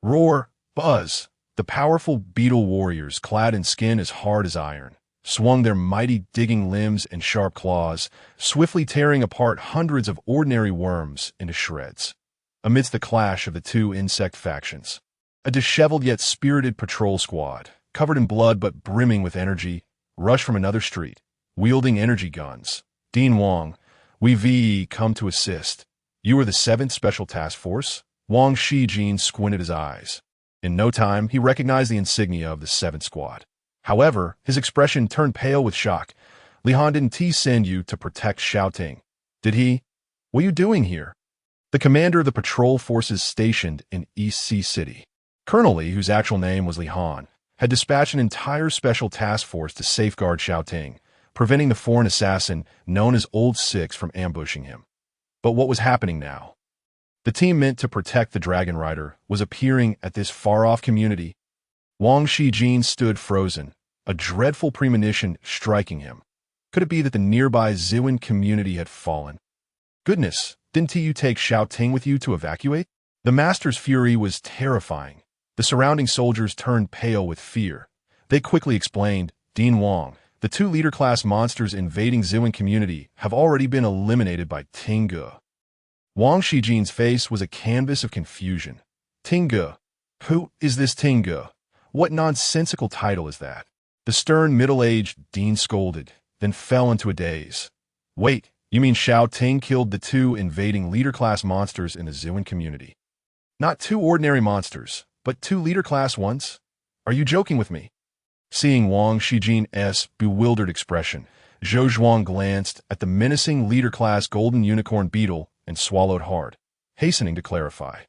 Roar, buzz. The powerful beetle warriors, clad in skin as hard as iron, swung their mighty digging limbs and sharp claws, swiftly tearing apart hundreds of ordinary worms into shreds. Amidst the clash of the two insect factions, a disheveled yet spirited patrol squad, covered in blood but brimming with energy, rushed from another street, wielding energy guns. Dean Wang, we come to assist. You are the 7th Special Task Force? Wang Shijin squinted his eyes. In no time, he recognized the insignia of the 7th Squad. However, his expression turned pale with shock. Lihan didn't send you to protect Xiao Ting, did he? What are you doing here? The commander of the patrol forces stationed in East Sea City, Colonel Li, whose actual name was Lihan, had dispatched an entire special task force to safeguard Xiao Ting, preventing the foreign assassin known as Old Six from ambushing him. But what was happening now? The team meant to protect the Dragon Rider was appearing at this far-off community. Wang Shijin stood frozen, a dreadful premonition striking him. Could it be that the nearby Ziwen community had fallen? Goodness, didn't you take Xiao Ting with you to evacuate? The master's fury was terrifying. The surrounding soldiers turned pale with fear. They quickly explained, Dean Wang, the 2 leader-class monsters invading Ziwen community have already been eliminated by Tinge. Wang Shijin's face was a canvas of confusion. Tinge? Who is this Tinge? What nonsensical title is that? The stern, middle-aged Dean scolded, then fell into a daze. Wait, you mean Xiao Ting killed the 2 invading leader-class monsters in the Ziwen community? Not 2 ordinary monsters, but 2 leader-class ones? Are you joking with me? Seeing Wang Shijin's bewildered expression, Zhou Zhuang glanced at the menacing leader-class golden unicorn beetle and swallowed hard, hastening to clarify.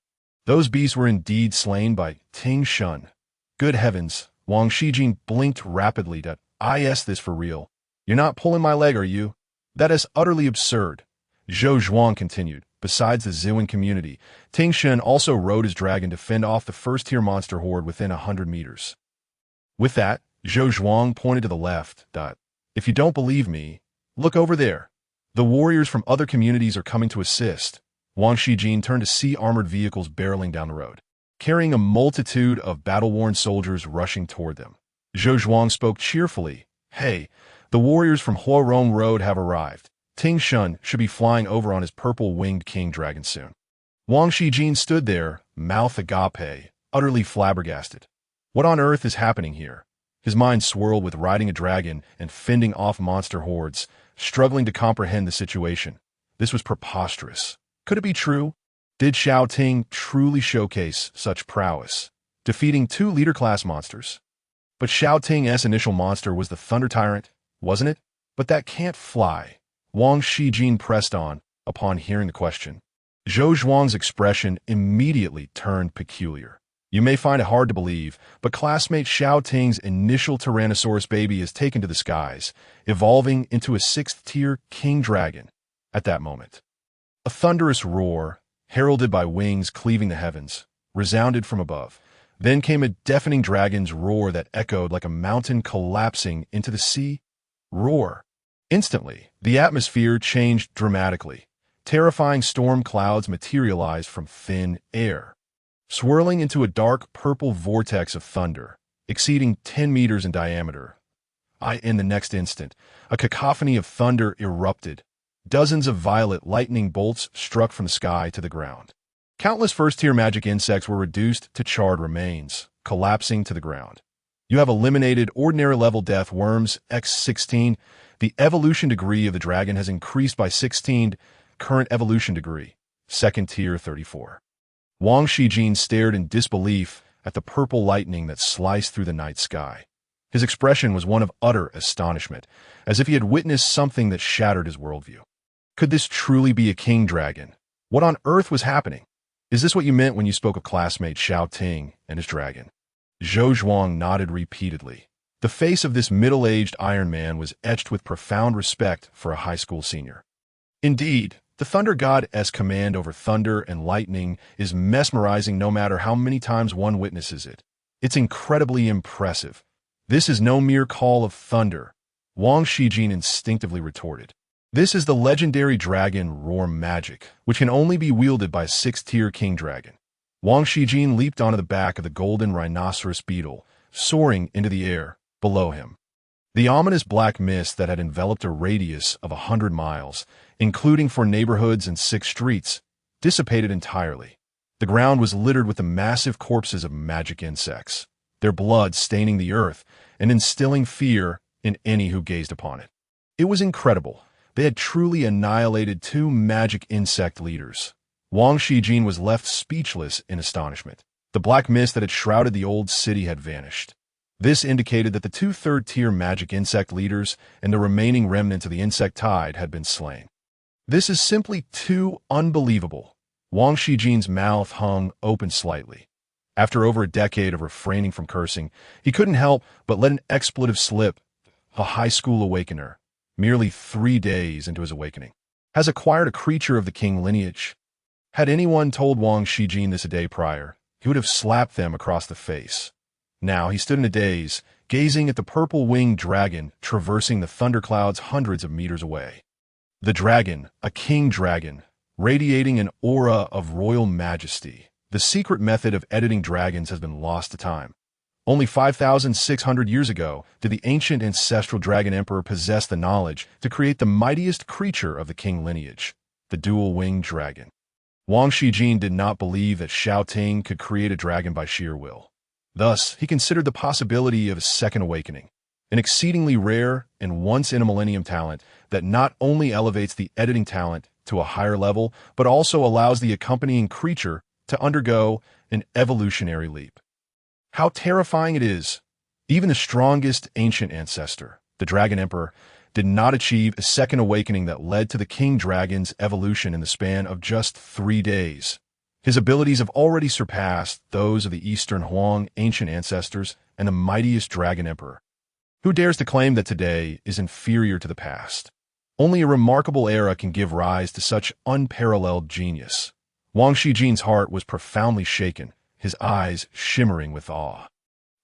Those beasts were indeed slain by Ting Shun. Good heavens, Wang Shijin blinked rapidly. This for real? You're not pulling my leg, are you? That is utterly absurd. Zhou Zhuang continued. Besides the Ziwen community, Ting Shun also rode his dragon to fend off the first-tier monster horde within 100 meters. With that, Zhou Zhuang pointed to the left. If you don't believe me, look over there. The warriors from other communities are coming to assist. Wang Shijin turned to see armored vehicles barreling down the road, carrying a multitude of battle-worn soldiers rushing toward them. Zhou Zhuang spoke cheerfully. Hey, the warriors from Huarong Road have arrived. Ting Shun should be flying over on his purple-winged king dragon soon. Wang Shijin stood there, mouth agape, utterly flabbergasted. What on earth is happening here? His mind swirled with riding a dragon and fending off monster hordes, struggling to comprehend the situation. This was preposterous. Could it be true? Did Xiao Ting truly showcase such prowess, defeating 2 leader-class monsters? But Xiao Ting's initial monster was the Thunder Tyrant, wasn't it? But that can't fly. Wang Shijin pressed on, upon hearing the question. Zhou Zhuang's expression immediately turned peculiar. You may find it hard to believe, but classmate Xiao Ting's initial Tyrannosaurus baby is taken to the skies, evolving into a 6th-tier king dragon. At that moment, a thunderous roar, heralded by wings cleaving the heavens, resounded from above. Then came a deafening dragon's roar that echoed like a mountain collapsing into the sea. Roar. Instantly, the atmosphere changed dramatically. Terrifying storm clouds materialized from thin air, swirling into a dark purple vortex of thunder, exceeding 10 meters in diameter. In the next instant, a cacophony of thunder erupted. Dozens of violet lightning bolts struck from the sky to the ground. Countless first-tier magic insects were reduced to charred remains, collapsing to the ground. You have eliminated ordinary-level death worms X16. The evolution degree of the dragon has increased by 16. Current evolution degree, 2nd tier 34. Wang Shijin stared in disbelief at the purple lightning that sliced through the night sky. His expression was one of utter astonishment, as if he had witnessed something that shattered his worldview. Could this truly be a king dragon? What on earth was happening? Is this what you meant when you spoke of classmate Xiao Ting and his dragon? Zhou Zhuang nodded repeatedly. The face of this middle-aged Iron Man was etched with profound respect for a high school senior. Indeed, the Thunder God's command over thunder and lightning is mesmerizing no matter how many times one witnesses it. It's incredibly impressive. This is no mere call of thunder, Wang Shijin instinctively retorted. This is the legendary dragon roar magic, which can only be wielded by a 6th-tier king dragon. Wang Shijin leaped onto the back of the golden rhinoceros beetle, soaring into the air below him. The ominous black mist that had enveloped a radius of 100 miles, including 4 neighborhoods and 6 streets, dissipated entirely. The ground was littered with the massive corpses of magic insects, their blood staining the earth and instilling fear in any who gazed upon it. It was incredible. They had truly annihilated 2 magic insect leaders. Wang Shijin was left speechless in astonishment. The black mist that had shrouded the old city had vanished. This indicated that the 2 third-tier magic insect leaders and the remaining remnants of the insect tide had been slain. This is simply too unbelievable. Wang Shijin's mouth hung open slightly. After over a decade of refraining from cursing, he couldn't help but let an expletive slip. A high school awakener, merely 3 days into his awakening, has acquired a creature of the king lineage. Had anyone told Wang Shijin this a day prior, he would have slapped them across the face. Now he stood in a daze, gazing at the purple-winged dragon traversing the thunderclouds hundreds of meters away. The dragon, a king dragon, radiating an aura of royal majesty. The secret method of editing dragons has been lost to time. Only 5,600 years ago did the ancient ancestral dragon emperor possess the knowledge to create the mightiest creature of the king lineage, the dual-winged dragon. Wang Shijin did not believe that Xiao Ting could create a dragon by sheer will. Thus, he considered the possibility of a second awakening, an exceedingly rare and once-in-a-millennium talent that not only elevates the editing talent to a higher level, but also allows the accompanying creature to undergo an evolutionary leap. How terrifying it is! Even the strongest ancient ancestor, the Dragon Emperor, did not achieve a second awakening that led to the King Dragon's evolution in the span of just 3 days. His abilities have already surpassed those of the Eastern Huang ancient ancestors and the mightiest Dragon Emperor. Who dares to claim that today is inferior to the past? Only a remarkable era can give rise to such unparalleled genius. Wang Shijin's heart was profoundly shaken, his eyes shimmering with awe.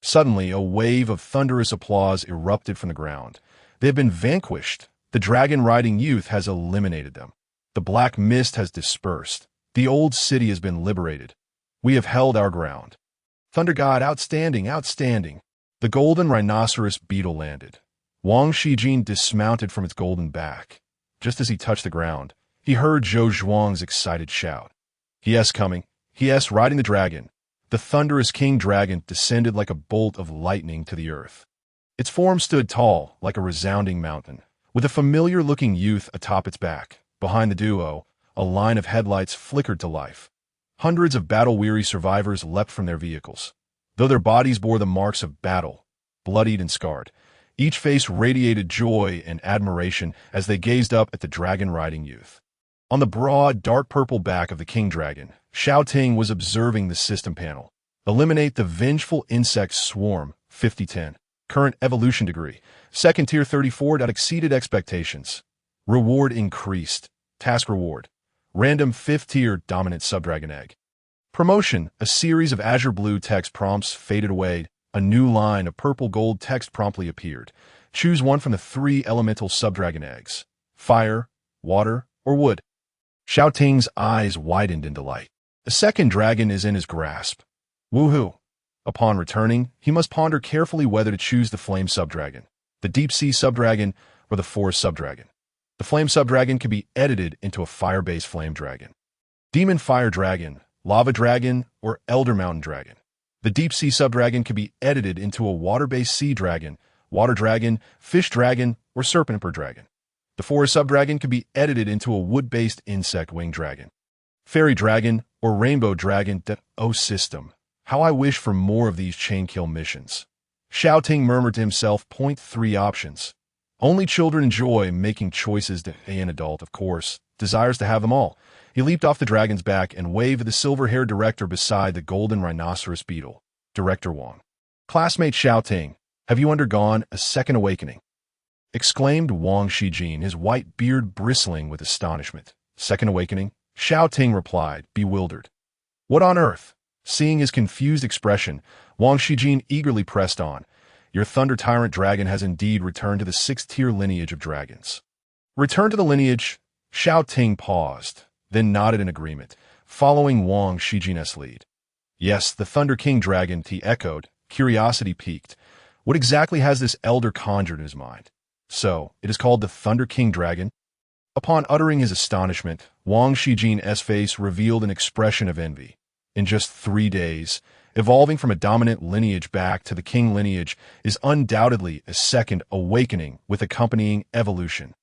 Suddenly, a wave of thunderous applause erupted from the ground. They have been vanquished. The dragon-riding youth has eliminated them. The black mist has dispersed. The old city has been liberated. We have held our ground. Thunder God, outstanding, outstanding. The golden rhinoceros beetle landed. Wang Shijin dismounted from its golden back. Just as he touched the ground, he heard Zhou Zhuang's excited shout. He coming. He riding the dragon. The thunderous king dragon descended like a bolt of lightning to the earth. Its form stood tall, like a resounding mountain, with a familiar-looking youth atop its back. Behind the duo, a line of headlights flickered to life. Hundreds of battle-weary survivors leapt from their vehicles. Though their bodies bore the marks of battle, bloodied and scarred, each face radiated joy and admiration as they gazed up at the dragon-riding youth. On the broad, dark purple back of the king dragon, Xiao Ting was observing the system panel. Eliminate the vengeful insect swarm, 5010. Current evolution degree. Second tier 34. Exceeded expectations. Reward increased. Task reward. Random 5th tier dominant subdragon egg. Promotion. A series of azure blue text prompts faded away. A new line of purple gold text promptly appeared. Choose one from the 3 elemental subdragon eggs. Fire, water, or wood. Xiao Ting's eyes widened in delight. The second dragon is in his grasp. Woohoo! Upon returning, he must ponder carefully whether to choose the flame subdragon, the deep sea subdragon, or the forest subdragon. The flame subdragon can be edited into a fire-based flame dragon. Demon fire dragon, lava dragon, or elder mountain dragon. The deep sea subdragon can be edited into a water-based sea dragon, water dragon, fish dragon, or serpent dragon. The forest subdragon can be edited into a wood-based insect wing dragon. Fairy dragon, or rainbow dragon. System. How I wish for more of these chain kill missions. Xiao Ting murmured to himself. 3 options. Only children enjoy making choices. An adult, of course, desires to have them all. He leaped off the dragon's back and waved at the silver-haired director beside the golden rhinoceros beetle. Director Wang. Classmate Xiao Ting, have you undergone a second awakening? Exclaimed Wang Shijin, his white beard bristling with astonishment. Second awakening? Xiao Ting replied, bewildered. What on earth? Seeing his confused expression, Wang Shijin eagerly pressed on. Your Thunder Tyrant dragon has indeed returned to the 6th-tier lineage of dragons. Return to the lineage? Xiao Ting paused, then nodded in agreement, following Wang Shijin's lead. Yes, the Thunder King dragon, he echoed, curiosity piqued. What exactly has this elder conjured in his mind? So, it is called the Thunder King dragon? Upon uttering his astonishment, Wang Shijin's face revealed an expression of envy. In just 3 days, evolving from a dominant lineage back to the king lineage is undoubtedly a second awakening with accompanying evolution.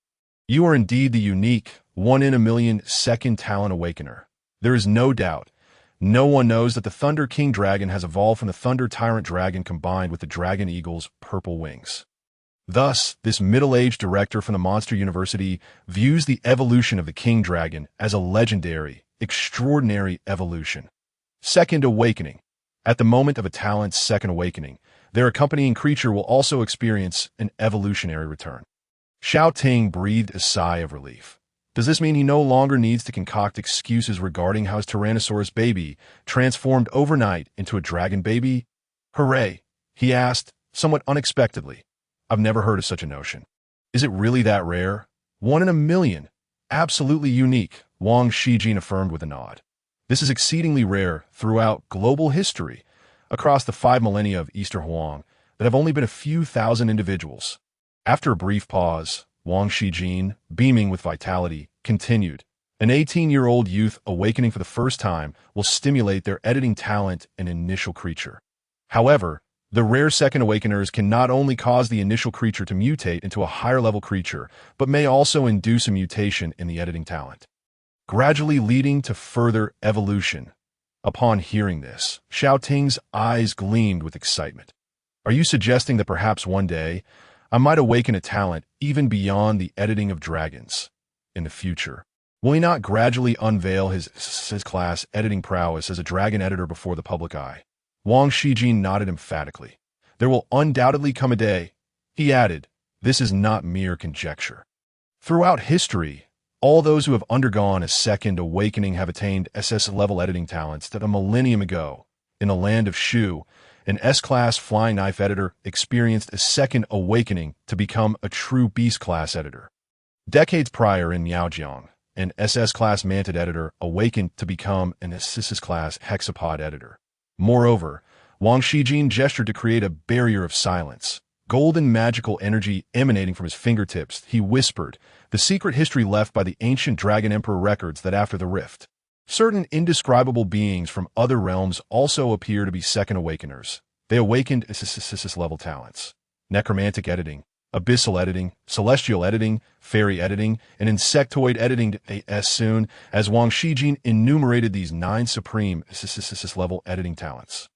You are indeed the unique, 1 in a million second talent awakener. There is no doubt. No one knows that the Thunder King dragon has evolved from the Thunder Tyrant dragon combined with the Dragon Eagle's purple wings. Thus, this middle-aged director from the Monster University views the evolution of the King Dragon as a legendary, extraordinary evolution. Second awakening. At the moment of a talent's second awakening, their accompanying creature will also experience an evolutionary return. Xiao Ting breathed a sigh of relief. Does this mean he no longer needs to concoct excuses regarding how his Tyrannosaurus baby transformed overnight into a dragon baby? Hooray! He asked, somewhat unexpectedly. I've never heard of such a notion. Is it really that rare? 1 in a million. Absolutely unique, Wang Shijin affirmed with a nod. This is exceedingly rare throughout global history, across the 5 millennia of Eastern Huang, that have only been a few thousand individuals. After a brief pause, Wang Shijin, beaming with vitality, continued. An 18-year-old youth awakening for the first time will stimulate their editing talent and initial creature. However, the rare second awakeners can not only cause the initial creature to mutate into a higher-level creature, but may also induce a mutation in the editing talent, gradually leading to further evolution. Upon hearing this, Xiao Ting's eyes gleamed with excitement. Are you suggesting that perhaps one day, I might awaken a talent even beyond the editing of dragons? In the future, will he not gradually unveil his class editing prowess as a dragon editor before the public eye? Wang Shijin nodded emphatically. There will undoubtedly come a day, he added. This is not mere conjecture. Throughout history, all those who have undergone a second awakening have attained SS level editing talents that a millennium ago, in the land of Shu, an S-class flying knife editor experienced a second awakening to become a true beast-class editor. Decades prior in Miaojiang, an SS-class mantis editor awakened to become an SSSSS-class hexapod editor. Moreover, Wang Shijin gestured to create a barrier of silence. Golden magical energy emanating from his fingertips, he whispered, the secret history left by the ancient Dragon Emperor records that after the rift, certain indescribable beings from other realms also appear to be second awakeners. They awakened SSSSS-level talents. Necromantic editing, abyssal editing, celestial editing, fairy editing, and insectoid editing. As soon as Wang Shijin enumerated these 9 supreme SSSSS-level editing talents,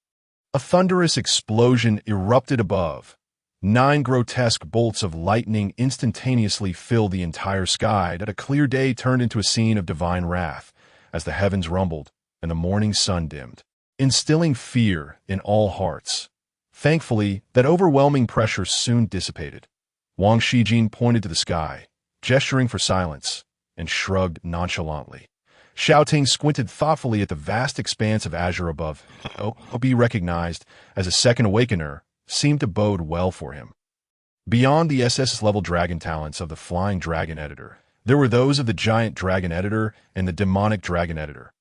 a thunderous explosion erupted above. 9 grotesque bolts of lightning instantaneously filled the entire sky that a clear day turned into a scene of divine wrath as the heavens rumbled and the morning sun dimmed, instilling fear in all hearts. Thankfully, that overwhelming pressure soon dissipated. Wang Shijin pointed to the sky, gesturing for silence, and shrugged nonchalantly. Xiao Ting squinted thoughtfully at the vast expanse of azure above. To be recognized as a second awakener seemed to bode well for him. Beyond the SS-level dragon talents of the Flying Dragon Editor, there were those of the Giant Dragon Editor and the Demonic Dragon Editor.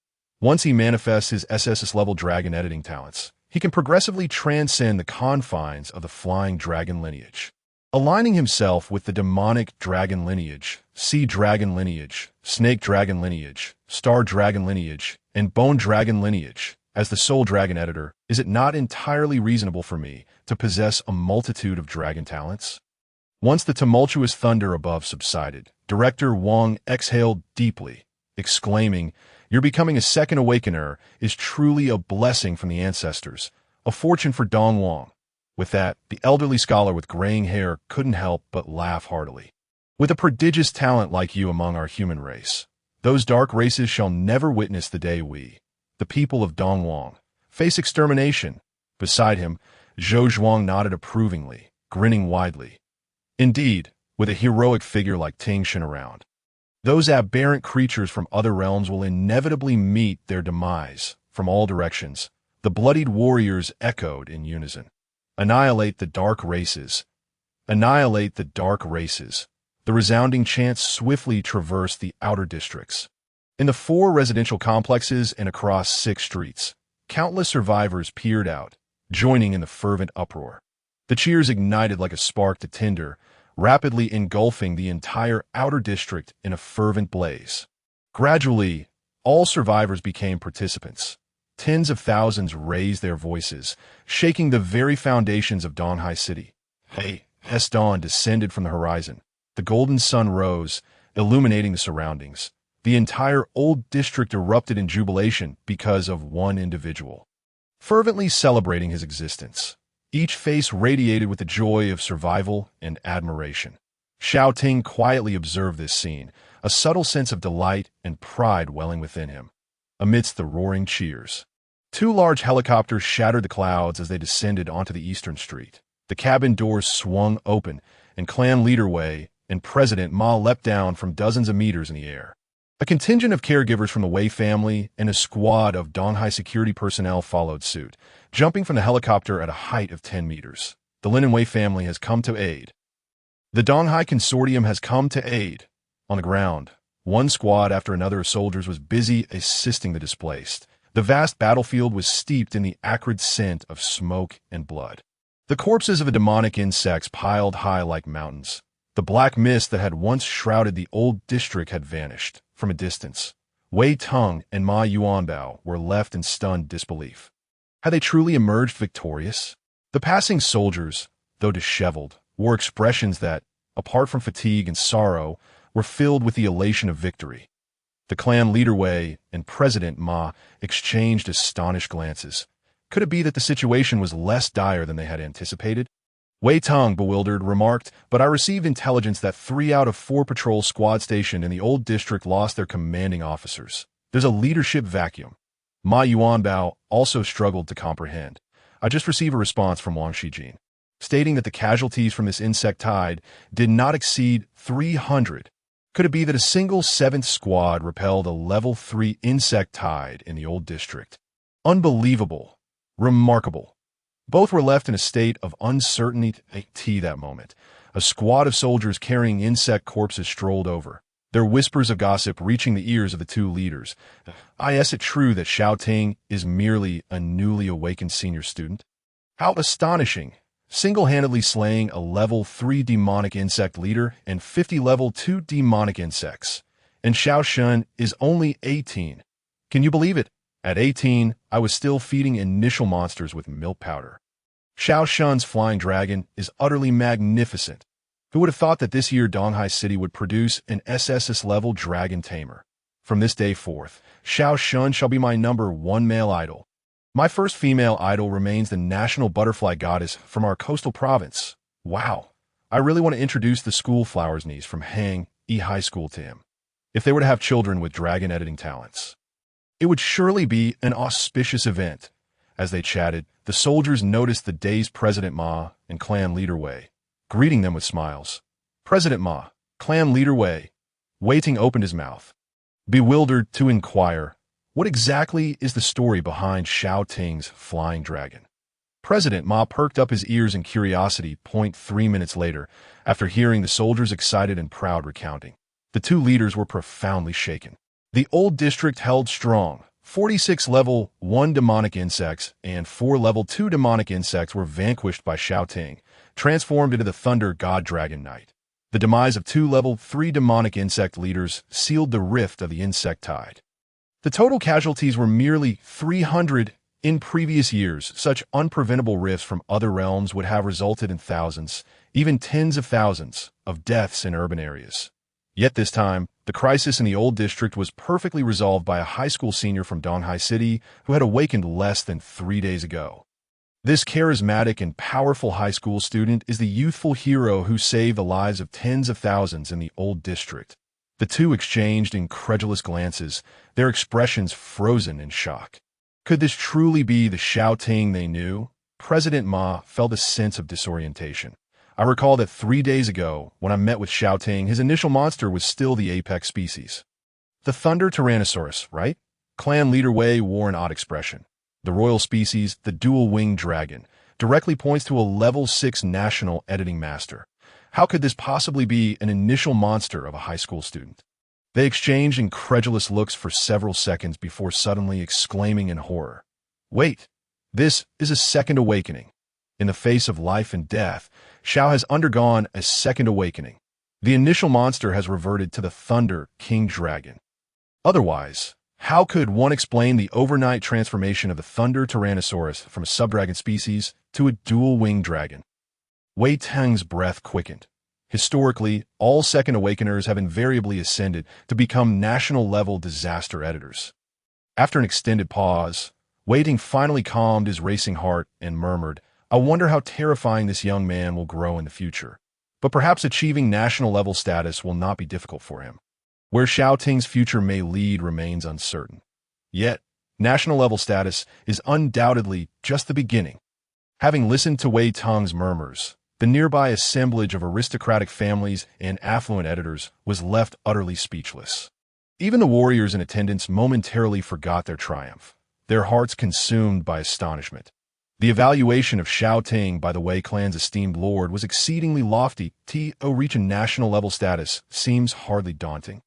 Once he manifests his SS-level dragon editing talents, he can progressively transcend the confines of the Flying Dragon lineage, aligning himself with the Demonic Dragon lineage, Sea Dragon lineage, Snake Dragon lineage, Star Dragon lineage, and Bone Dragon lineage. As the sole dragon editor, is it not entirely reasonable for me to possess a multitude of dragon talents? Once the tumultuous thunder above subsided, Director Wang exhaled deeply, exclaiming, "Your becoming a second awakener is truly a blessing from the ancestors, a fortune for Dong Wang." With that, the elderly scholar with graying hair couldn't help but laugh heartily. "With a prodigious talent like you among our human race, those dark races shall never witness the day we, the people of Dongwang, face extermination." Beside him, Zhou Zhuang nodded approvingly, grinning widely. Indeed, with a heroic figure like Ting Shen around, those aberrant creatures from other realms will inevitably meet their demise. From all directions, the bloodied warriors echoed in unison. "Annihilate the dark races. Annihilate the dark races." The resounding chants swiftly traversed the outer districts. In the 4 residential complexes and across 6 streets, countless survivors peered out, joining in the fervent uproar. The cheers ignited like a spark to tinder, rapidly engulfing the entire outer district in a fervent blaze. Gradually, all survivors became participants. Tens of thousands raised their voices, shaking the very foundations of Donghai City. As dawn descended from the horizon, the golden sun rose, illuminating the surroundings. The entire old district erupted in jubilation because of one individual, fervently celebrating his existence. Each face radiated with the joy of survival and admiration. Xiao Ting quietly observed this scene, a subtle sense of delight and pride welling within him. Amidst the roaring cheers, 2 large helicopters shattered the clouds as they descended onto the eastern street. The cabin doors swung open, and Clan Leader Wei and President Ma leapt down from dozens of meters in the air. A contingent of caregivers from the Wei family and a squad of Donghai security personnel followed suit, jumping from the helicopter at a height of 10 meters. The Lin and Wei family has come to aid. The Donghai Consortium has come to aid. On the ground, one squad after another of soldiers was busy assisting the displaced. The vast battlefield was steeped in the acrid scent of smoke and blood. The corpses of the demonic insects piled high like mountains. The black mist that had once shrouded the old district had vanished. From a distance, Wei Tung and Ma Yuanbao were left in stunned disbelief. Had they truly emerged victorious? The passing soldiers, though disheveled, wore expressions that, apart from fatigue and sorrow, were filled with the elation of victory. The clan leader Wei and President Ma exchanged astonished glances. Could it be that the situation was less dire than they had anticipated? Wei Tung, bewildered, remarked, "But I received intelligence that 3 out of 4 patrol squads stationed in the old district lost their commanding officers. There's a leadership vacuum." Ma Yuanbao also struggled to comprehend. "I just received a response from Wang Shijin, stating that the casualties from this insect tide did not exceed 300. Could it be that a single 7th squad repelled a level 3 insect tide in the old district? Unbelievable. Remarkable. Both were left in a state of uncertainty that moment. A squad of soldiers carrying insect corpses strolled over, their whispers of gossip reaching the ears of the two leaders. Is it true that Xiao Ting is merely a newly awakened senior student? How astonishing! Single-handedly slaying a level 3 demonic insect leader and 50 level 2 demonic insects. And Xiao Shun is only 18. Can you believe it? At 18, I was still feeding initial monsters with milk powder. Xiao Shun's flying dragon is utterly magnificent. Who would have thought that this year Donghai City would produce an SSS-level dragon tamer? From this day forth, Xiao Shun shall be my #1 male idol. My first female idol remains the national butterfly goddess from our coastal province. Wow, I really want to introduce the school flowers niece from Hang E High School to him. If they were to have children with dragon editing talents, it would surely be an auspicious event. As they chatted, the soldiers noticed the day's President Ma and clan leader Wei, greeting them with smiles. President Ma, clan leader Wei. Wei Ting opened his mouth, bewildered, to inquire, what exactly is the story behind Xiao Ting's flying dragon? President Ma perked up his ears in curiosity. 3 minutes later, after hearing the soldiers' excited and proud recounting, the two leaders were profoundly shaken. The old district held strong. 46 level 1 demonic insects and 4 level 2 demonic insects were vanquished by Xiao Ting, transformed into the Thunder God Dragon Knight. The demise of 2 level 3 demonic insect leaders sealed the rift of the insect tide. The total casualties were merely 300. In previous years, such unpreventable rifts from other realms would have resulted in thousands, even tens of thousands, of deaths in urban areas. Yet this time, the crisis in the old district was perfectly resolved by a high school senior from Donghai City who had awakened less than 3 days ago. This charismatic and powerful high school student is the youthful hero who saved the lives of tens of thousands in the old district. The two exchanged incredulous glances, their expressions frozen in shock. Could this truly be the Xiao Ting they knew? President Ma felt a sense of disorientation. I recall that 3 days ago, when I met with Xiao Ting, his initial monster was still the apex species. The Thunder Tyrannosaurus, right? Clan leader Wei wore an odd expression. The royal species, the dual-winged dragon, directly points to a level 6 national editing master. How could this possibly be an initial monster of a high school student? They exchanged incredulous looks for several seconds before suddenly exclaiming in horror. Wait, this is a second awakening. In the face of life and death, Xiao has undergone a second awakening. The initial monster has reverted to the Thunder King Dragon. Otherwise, how could one explain the overnight transformation of the Thunder Tyrannosaurus from a subdragon species to a dual-winged dragon? Wei Ting's breath quickened. Historically, all second awakeners have invariably ascended to become national-level disaster editors. After an extended pause, Wei Ting finally calmed his racing heart and murmured, I wonder how terrifying this young man will grow in the future. But perhaps achieving national-level status will not be difficult for him. Where Xiao Ting's future may lead remains uncertain. Yet, national-level status is undoubtedly just the beginning. Having listened to Wei Ting's murmurs, the nearby assemblage of aristocratic families and affluent editors was left utterly speechless. Even the warriors in attendance momentarily forgot their triumph, their hearts consumed by astonishment. The evaluation of Xiao Ting by the Wei clan's esteemed lord was exceedingly lofty. To reach a national-level status seems hardly daunting.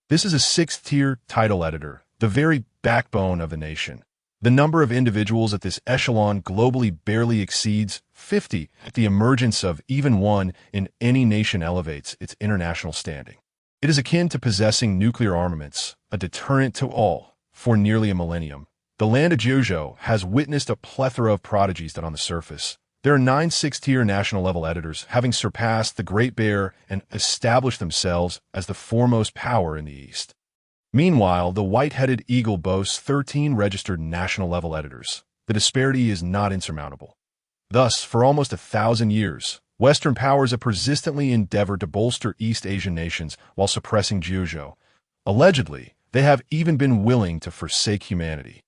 This is a 6th-tier title editor, the very backbone of the nation. The number of individuals at this echelon globally barely exceeds 50. The emergence of even one in any nation elevates its international standing. It is akin to possessing nuclear armaments, a deterrent to all. For nearly a millennium, the land of Jiuzhou has witnessed a plethora of prodigies that on the surface. There are 9 6th-tier national-level editors having surpassed the Great Bear and established themselves as the foremost power in the East. Meanwhile, the white-headed eagle boasts 13 registered national-level editors. The disparity is not insurmountable. Thus, for almost 1,000 years, Western powers have persistently endeavored to bolster East Asian nations while suppressing Jiuzhou. Allegedly, they have even been willing to forsake humanity.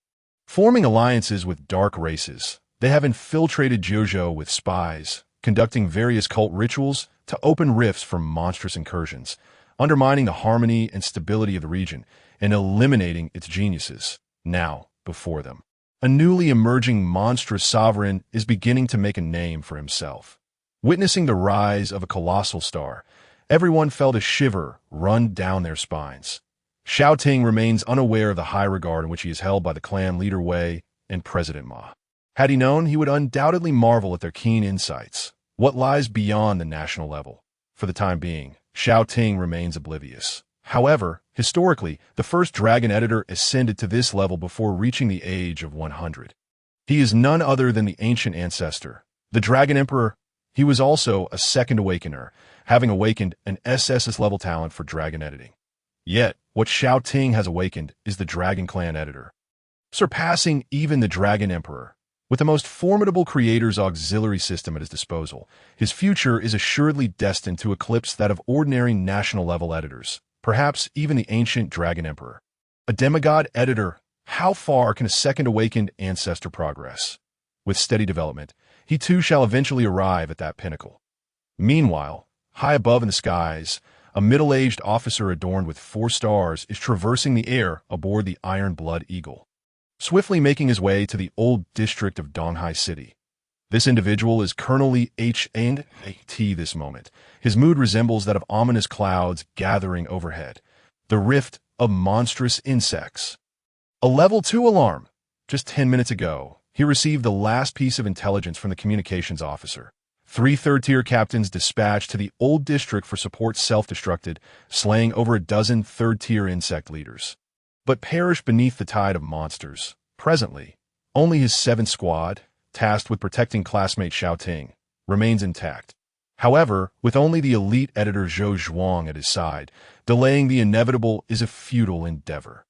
Forming alliances with dark races, they have infiltrated Jiuzhou with spies, conducting various cult rituals to open rifts for monstrous incursions, undermining the harmony and stability of the region, and eliminating its geniuses, now before them. A newly emerging monstrous sovereign is beginning to make a name for himself. Witnessing the rise of a colossal star, everyone felt a shiver run down their spines. Xiao Ting remains unaware of the high regard in which he is held by the clan leader Wei and President Ma. Had he known, he would undoubtedly marvel at their keen insights. What lies beyond the national level? For the time being, Xiao Ting remains oblivious. However, historically, the first dragon editor ascended to this level before reaching the age of 100. He is none other than the ancient ancestor, the Dragon Emperor. He was also a second awakener, having awakened an SSSS-level talent for dragon editing. Yet, what Xiao Ting has awakened is the Dragon Clan editor, surpassing even the Dragon Emperor. With the most formidable creator's auxiliary system at his disposal, his future is assuredly destined to eclipse that of ordinary national-level editors, perhaps even the ancient Dragon Emperor. A demigod editor, how far can a second awakened ancestor progress? With steady development, he too shall eventually arrive at that pinnacle. Meanwhile, high above in the skies, a middle-aged officer adorned with 4 stars is traversing the air aboard the Iron Blood Eagle, swiftly making his way to the old district of Donghai City. This individual is Colonel Li H.A.T. this moment. His mood resembles that of ominous clouds gathering overhead, the rift of monstrous insects. A level 2 alarm. Just 10 minutes ago, he received the last piece of intelligence from the communications officer. 3 third-tier captains dispatched to the old district for support self-destructed, slaying over a dozen third-tier insect leaders, but perished beneath the tide of monsters. Presently, only his 7th squad, tasked with protecting classmate Xiao Ting, remains intact. However, with only the elite editor Zhou Zhuang at his side, delaying the inevitable is a futile endeavor.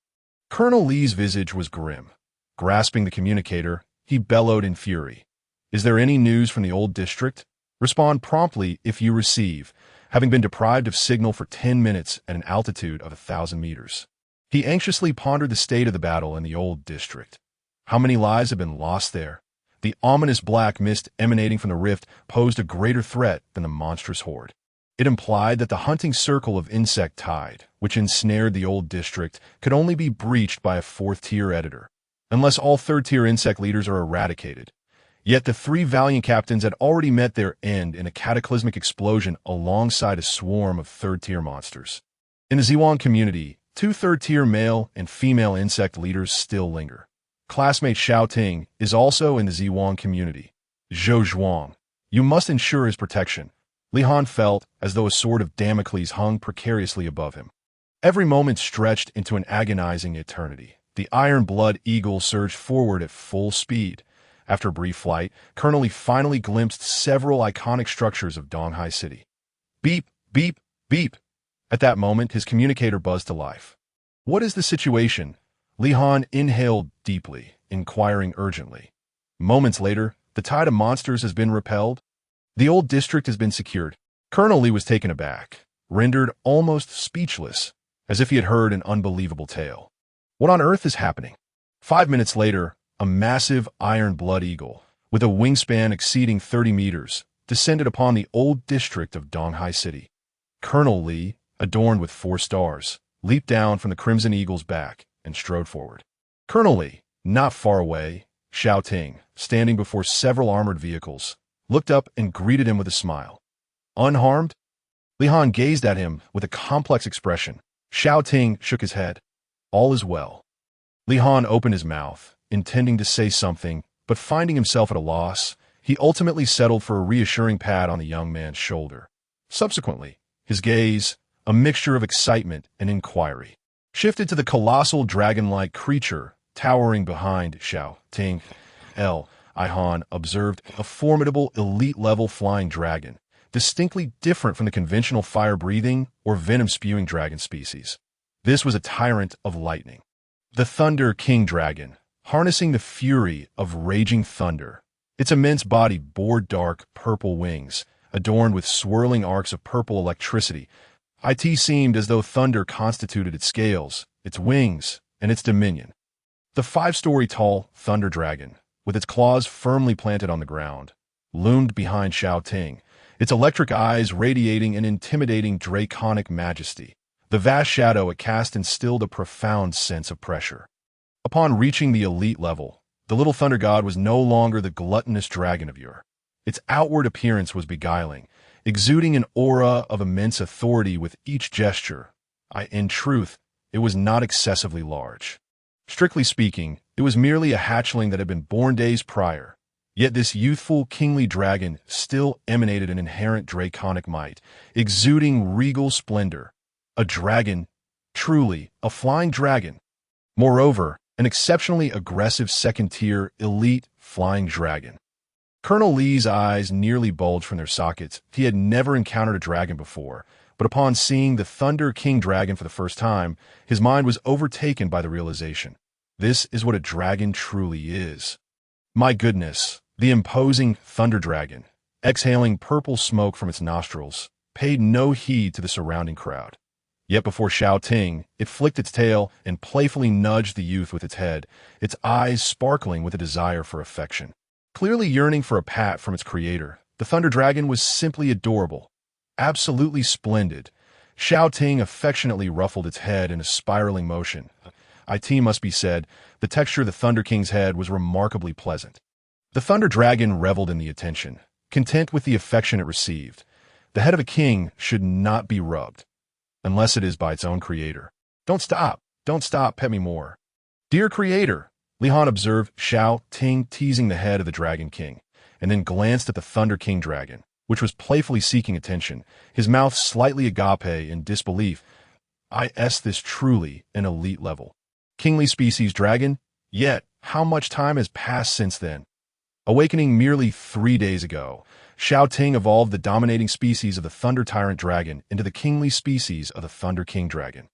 Colonel Li's visage was grim. Grasping the communicator, he bellowed in fury. Is there any news from the old district? Respond promptly if you receive, having been deprived of signal for 10 minutes at an altitude of 1,000 meters. He anxiously pondered the state of the battle in the old district. How many lives have been lost there? The ominous black mist emanating from the rift posed a greater threat than the monstrous horde. It implied that the hunting circle of insect tide, which ensnared the old district, could only be breached by a 4th-tier editor, unless all 3rd-tier insect leaders are eradicated. Yet the 3 valiant captains had already met their end in a cataclysmic explosion alongside a swarm of 3rd-tier monsters. In the Ziwang community, 2 third-tier male and female insect leaders still linger. Classmate Xiao Ting is also in the Ziwang community. Zhou Zhuang, you must ensure his protection. Li Han felt as though a sword of Damocles hung precariously above him. Every moment stretched into an agonizing eternity. The Iron Blood Eagle surged forward at full speed. After a brief flight, Colonel Li finally glimpsed several iconic structures of Donghai City. Beep, beep, beep. At that moment, his communicator buzzed to life. What is the situation? Li Han inhaled deeply, inquiring urgently. Moments later, the tide of monsters has been repelled. The old district has been secured. Colonel Li was taken aback, rendered almost speechless, as if he had heard an unbelievable tale. What on earth is happening? 5 minutes later, a massive Iron Blood Eagle, with a wingspan exceeding 30 meters, descended upon the old district of Donghai City. Colonel Li, adorned with 4 stars, leaped down from the Crimson Eagle's back and strode forward. Colonel Li, not far away, Xiao Ting, standing before several armored vehicles, looked up and greeted him with a smile. Unharmed? Li Han gazed at him with a complex expression. Xiao Ting shook his head. All is well. Li Han opened his mouth, intending to say something, but finding himself at a loss, he ultimately settled for a reassuring pat on the young man's shoulder. Subsequently, his gaze, a mixture of excitement and inquiry, shifted to the colossal dragon-like creature towering behind Xiao Ting. Li Han observed a formidable elite-level flying dragon, distinctly different from the conventional fire-breathing or venom-spewing dragon species. This was a tyrant of lightning, the Thunder King Dragon, harnessing the fury of raging thunder. Its immense body bore dark purple wings, adorned with swirling arcs of purple electricity. It seemed as though thunder constituted its scales, its wings, and its dominion. The 5-story-tall Thunder Dragon, with its claws firmly planted on the ground, loomed behind Xiao Ting, its electric eyes radiating an intimidating draconic majesty. The vast shadow it cast instilled a profound sense of pressure. Upon reaching the elite level, The little thunder god was no longer the gluttonous dragon of yore. Its outward appearance was beguiling, exuding an aura of immense authority with each gesture. In truth, it was not excessively large. Strictly speaking, it was merely a hatchling that had been born days prior. Yet this youthful, kingly dragon still emanated an inherent draconic might, exuding regal splendor. A dragon, truly, a flying dragon. Moreover, an exceptionally aggressive second-tier, elite, flying dragon. Colonel Lee's eyes nearly bulged from their sockets. He had never encountered a dragon before, but upon seeing the Thunder King dragon for the first time, his mind was overtaken by the realization. This is what a dragon truly is. My goodness, the imposing Thunder Dragon, exhaling purple smoke from its nostrils, paid no heed to the surrounding crowd. Yet before Xiao Ting, it flicked its tail and playfully nudged the youth with its head, its eyes sparkling with a desire for affection. Clearly yearning for a pat from its creator, the Thunder Dragon was simply adorable. Absolutely splendid. Xiao Ting affectionately ruffled its head in a spiraling motion. It must be said, the texture of the Thunder King's head was remarkably pleasant. The Thunder Dragon reveled in the attention, content with the affection it received. The head of a king should not be rubbed, unless it is by its own creator. Don't stop, pet me more. Dear creator, Li Han observed Xiao Ting teasing the head of the Dragon King, and then glanced at the Thunder King dragon, which was playfully seeking attention, his mouth slightly agape in disbelief. This truly an elite level. Kingly species dragon, yet how much time has passed since then? Awakening merely 3 days ago, Xiao Ting evolved the dominating species of the Thunder Tyrant Dragon into the kingly species of the Thunder King Dragon,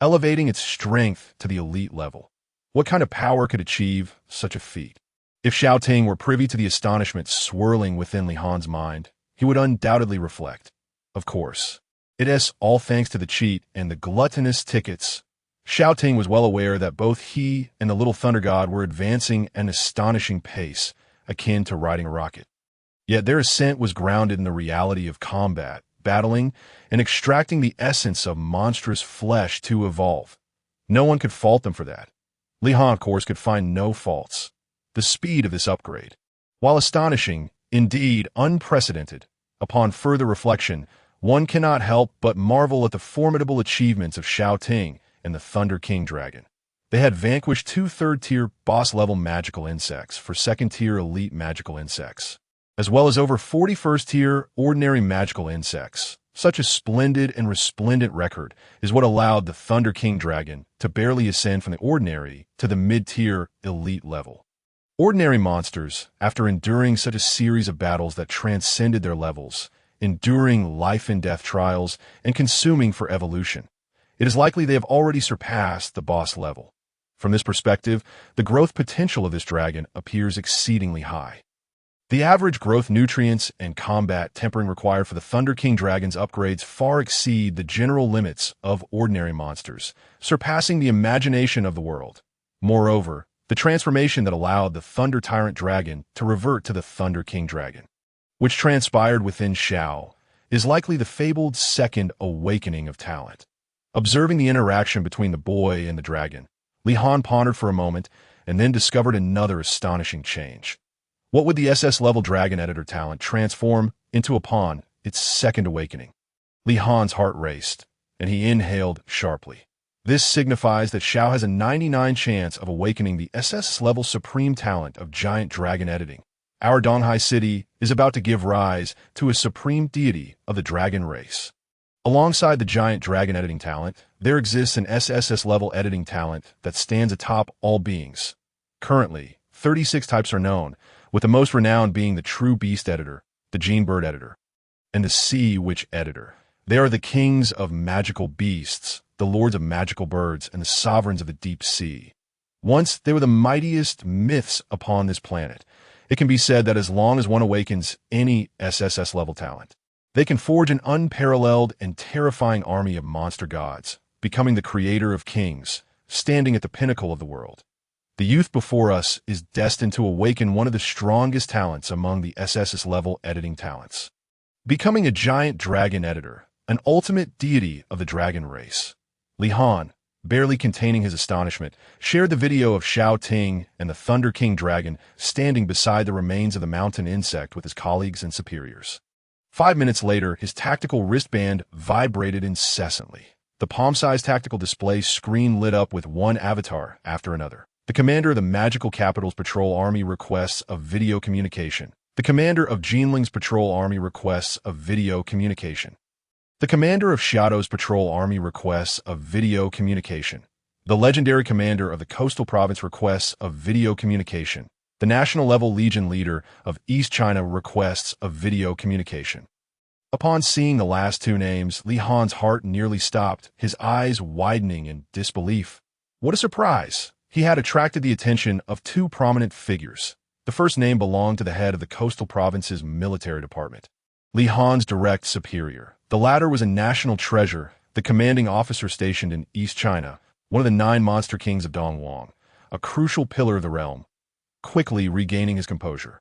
elevating its strength to the elite level. What kind of power could achieve such a feat? If Xiao Ting were privy to the astonishment swirling within Li Han's mind, he would undoubtedly reflect. Of course, it is all thanks to the cheat and the gluttonous tickets. Xiao Ting was well aware that both he and the little Thunder God were advancing at an astonishing pace, akin to riding a rocket. Yet their ascent was grounded in the reality of combat, battling, and extracting the essence of monstrous flesh to evolve. No one could fault them for that. Li Han, of course, could find no faults. The speed of this upgrade, while astonishing, indeed unprecedented, upon further reflection, one cannot help but marvel at the formidable achievements of Xiao Ting and the Thunder King Dragon. They had vanquished 2 third-tier boss-level magical insects for second-tier elite magical insects, as well as over 40 first-tier ordinary magical insects. Such a splendid and resplendent record is what allowed the Thunder King Dragon to barely ascend from the ordinary to the mid-tier elite level. Ordinary monsters, after enduring such a series of battles that transcended their levels, enduring life-and-death trials, and consuming for evolution, it is likely they have already surpassed the boss level. From this perspective, the growth potential of this dragon appears exceedingly high. The average growth nutrients and combat tempering required for the Thunder King Dragon's upgrades far exceed the general limits of ordinary monsters, surpassing the imagination of the world. Moreover, the transformation that allowed the Thunder Tyrant Dragon to revert to the Thunder King Dragon, which transpired within Xiao, is likely the fabled second awakening of talent. Observing the interaction between the boy and the dragon, Li Han pondered for a moment and then discovered another astonishing change. What would the SS-level Dragon Editor talent transform into upon its second awakening? Li Han's heart raced, and he inhaled sharply. This signifies that Xiao has a 99 chance of awakening the SS-level Supreme Talent of Giant Dragon Editing. Our Donghai City is about to give rise to a supreme deity of the dragon race. Alongside the Giant Dragon Editing talent, there exists an SSS-level editing talent that stands atop all beings. Currently, 36 types are known, with the most renowned being the True Beast Editor, the Gene Bird Editor, and the Sea Witch Editor. They are the kings of magical beasts, the lords of magical birds, and the sovereigns of the deep sea. Once they were the mightiest myths upon this planet. It can be said that as long as one awakens any SSS-level talent, they can forge an unparalleled and terrifying army of monster gods, becoming the creator of kings, standing at the pinnacle of the world. The youth before us is destined to awaken one of the strongest talents among the SSS-level editing talents, becoming a giant dragon editor, an ultimate deity of the dragon race. Li Han, barely containing his astonishment, shared the video of Xiao Ting and the Thunder King dragon standing beside the remains of the mountain insect with his colleagues and superiors. 5 minutes later, his tactical wristband vibrated incessantly. The palm-sized tactical display screen lit up with one avatar after another. The commander of the Magical Capital's Patrol Army requests of video communication. The commander of Jinling's Patrol Army requests of video communication. The commander of Xiao's Patrol Army requests of video communication. The legendary commander of the Coastal Province requests of video communication. The national-level Legion leader of East China requests of video communication. Upon seeing the last two names, Li Han's heart nearly stopped, his eyes widening in disbelief. What a surprise! He had attracted the attention of two prominent figures. The first name belonged to the head of the Coastal Province's military department, Li Han's direct superior. The latter was a national treasure, the commanding officer stationed in East China, one of the 9 monster kings of Dongwang, a crucial pillar of the realm. Quickly regaining his composure,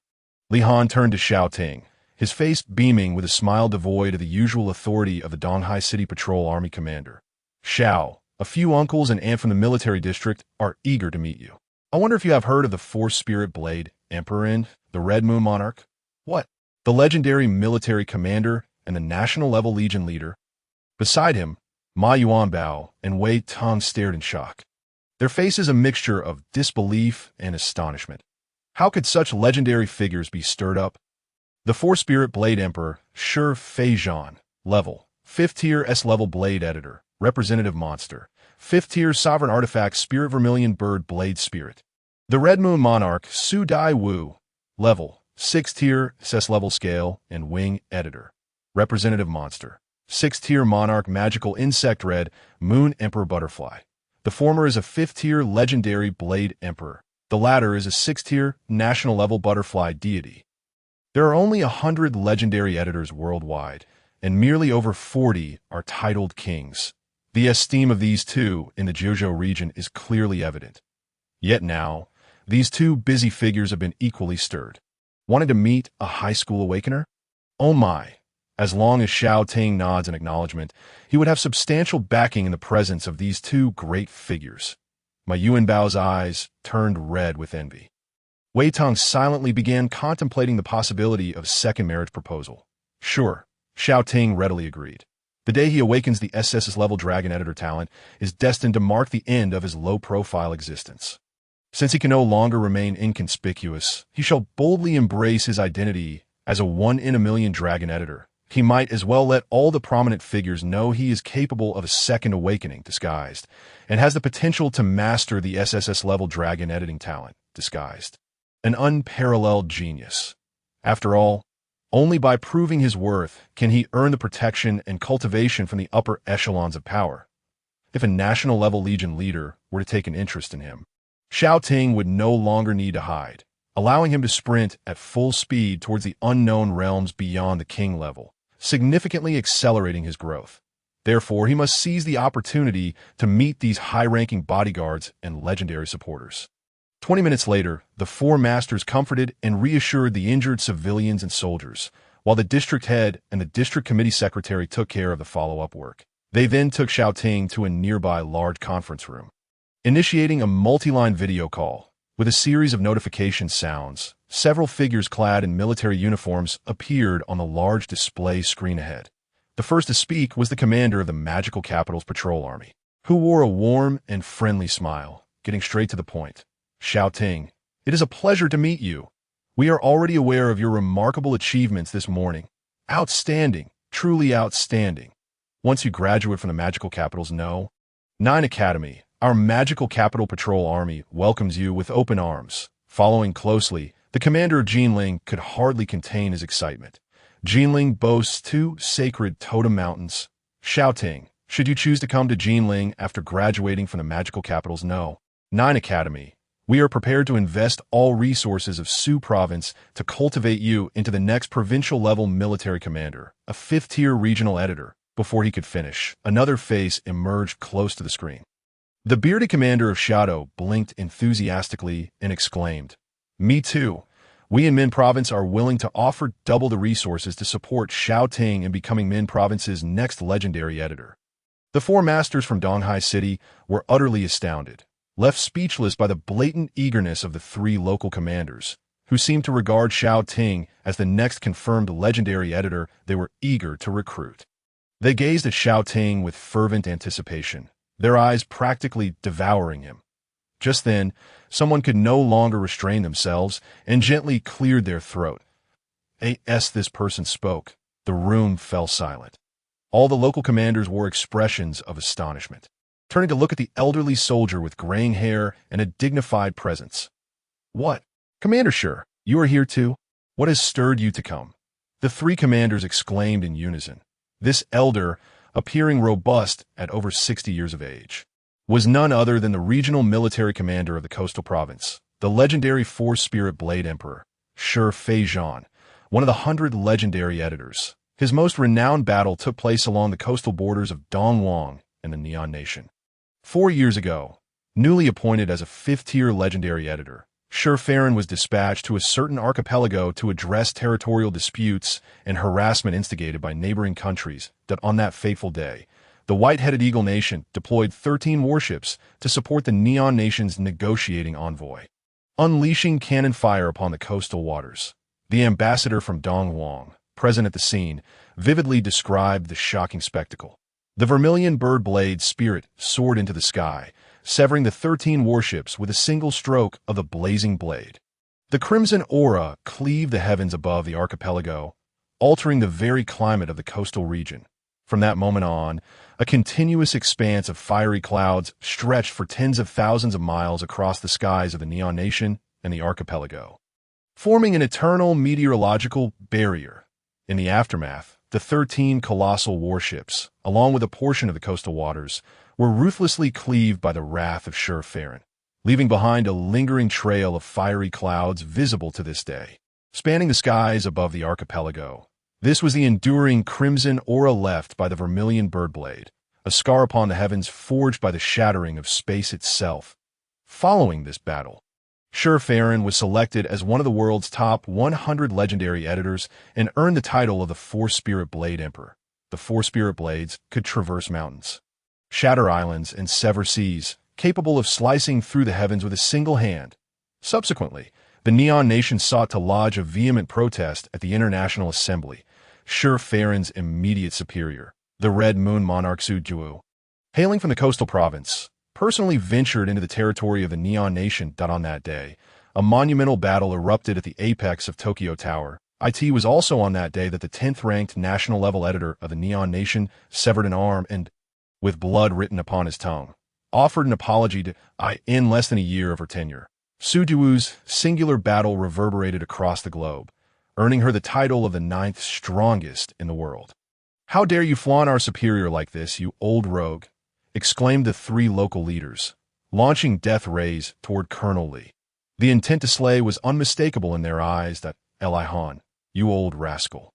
Li Han turned to Xiao Ting, his face beaming with a smile devoid of the usual authority of the Donghai City Patrol Army commander. Xiao, a few uncles and aunt from the military district are eager to meet you. I wonder if you have heard of the Force Spirit Blade Emperor and the Red Moon Monarch? What? The legendary military commander and the national-level Legion leader. Beside him, Ma Yuanbao and Wei Tong stared in shock. Their faces a mixture of disbelief and astonishment. How could such legendary figures be stirred up? The Force Spirit Blade Emperor, Shi Feijian, level, 5th tier S-level Blade Editor, Representative Monster, 5th tier Sovereign Artifact Spirit Vermilion Bird Blade Spirit. The Red Moon Monarch, Su Dai Wu, level, 6th tier SS-level Scale and Wing Editor, Representative Monster, 6th tier Monarch Magical Insect Red Moon Emperor Butterfly. The former is a 5th tier Legendary Blade Emperor. The latter is a 6th tier National-level Butterfly Deity. There are only 100 legendary editors worldwide, and merely over 40 are titled kings. The esteem of these two in the Zhejiang region is clearly evident. Yet now, these two busy figures have been equally stirred. Wanted to meet a high school awakener? Oh my! As long as Xiao Ting nods in acknowledgement, he would have substantial backing in the presence of these two great figures. Ma Yuanbao's eyes turned red with envy. Wei Tong silently began contemplating the possibility of a second marriage proposal. Sure, Xiao Ting readily agreed. The day he awakens the SSSS-level Dragon Editor talent is destined to mark the end of his low-profile existence. Since he can no longer remain inconspicuous, he shall boldly embrace his identity as a 1-in-a-million Dragon Editor. He might as well let all the prominent figures know he is capable of a second awakening disguised, and has the potential to master the SSS-level Dragon Editing talent disguised. An unparalleled genius. After all, only by proving his worth can he earn the protection and cultivation from the upper echelons of power. If a national-level Legion leader were to take an interest in him, Xiao Ting would no longer need to hide, allowing him to sprint at full speed towards the unknown realms beyond the king level, significantly accelerating his growth. Therefore, he must seize the opportunity to meet these high-ranking bodyguards and legendary supporters. 20 minutes later, the 4 masters comforted and reassured the injured civilians and soldiers, while the district head and the district committee secretary took care of the follow-up work. They then took Xiao Ting to a nearby large conference room. Initiating a multi-line video call, with a series of notification sounds, several figures clad in military uniforms appeared on the large display screen ahead. The first to speak was the commander of the Magical Capital's Patrol Army, who wore a warm and friendly smile, getting straight to the point. Xiao Ting, it is a pleasure to meet you. We are already aware of your remarkable achievements this morning. Outstanding, truly outstanding. Once you graduate from the Magical Capital's 9 Academy, our Magical Capital Patrol Army welcomes you with open arms. Following closely, the commander of Jinling could hardly contain his excitement. Jinling boasts 2 sacred totem mountains. Xiao Ting, should you choose to come to Jinling after graduating from the Magical Capital's 9 Academy, we are prepared to invest all resources of Su Province to cultivate you into the next provincial-level military commander, a 5th-tier regional editor. Before he could finish, another face emerged close to the screen. The bearded commander of Shadow blinked enthusiastically and exclaimed, "Me too. We in Min Province are willing to offer double the resources to support Xiao Ting in becoming Min Province's next legendary editor." The four masters from Donghai City were utterly astounded, left speechless by the blatant eagerness of the three local commanders, who seemed to regard Xiao Ting as the next confirmed legendary editor they were eager to recruit. They gazed at Xiao Ting with fervent anticipation, their eyes practically devouring him. Just then, someone could no longer restrain themselves and gently cleared their throat. As this person spoke, the room fell silent. All the local commanders wore expressions of astonishment, turning to look at the elderly soldier with graying hair and a dignified presence. "What? Commander Sure, you are here too? What has stirred you to come?" The three commanders exclaimed in unison. This elder, appearing robust at over 60 years of age, was none other than the regional military commander of the coastal province, the legendary Four-Spirit Blade Emperor, Shi Feijian, one of the 100 legendary editors. His most renowned battle took place along the coastal borders of Dongwang and the Neon Nation. 4 years ago, newly appointed as a 5th-tier legendary editor, Shi Feijian was dispatched to a certain archipelago to address territorial disputes and harassment instigated by neighboring countries that on that fateful day, the White-Headed Eagle Nation deployed 13 warships to support the Neon Nation's negotiating envoy, unleashing cannon fire upon the coastal waters. The ambassador from Dongwang, present at the scene, vividly described the shocking spectacle. The vermilion bird blade spirit soared into the sky, severing the 13 warships with a single stroke of the blazing blade. The crimson aura cleaved the heavens above the archipelago, altering the very climate of the coastal region. From that moment on, a continuous expanse of fiery clouds stretched for tens of thousands of miles across the skies of the Neon Nation and the archipelago, forming an eternal meteorological barrier. In the aftermath, the 13 colossal warships, along with a portion of the coastal waters, were ruthlessly cleaved by the wrath of Shi Feijian, leaving behind a lingering trail of fiery clouds visible to this day, spanning the skies above the archipelago. This was the enduring crimson aura left by the vermilion bird blade, a scar upon the heavens forged by the shattering of space itself. Following this battle, Shi Feijian was selected as one of the world's top 100 legendary editors and earned the title of the Four-Spirit Blade Emperor. The Four-Spirit Blades could traverse mountains, shatter islands, and sever seas, capable of slicing through the heavens with a single hand. Subsequently, the Neon Nation sought to lodge a vehement protest at the International Assembly. Shi Feijian's immediate superior, the Red Moon Monarch Su Juwu, hailing from the coastal province, personally ventured into the territory of the Neon Nation. On that day, a monumental battle erupted at the apex of Tokyo Tower. It was also on that day that the 10th-ranked national-level editor of the Neon Nation severed an arm and, with blood written upon his tongue, offered an apology to in less than a year of her tenure. Su Juwu's singular battle reverberated across the globe, earning her the title of the 9th strongest in the world. "How dare you flaunt our superior like this, you old rogue?" exclaimed the three local leaders, launching death rays toward Colonel Li. The intent to slay was unmistakable in their eyes. That Elihan, you old rascal.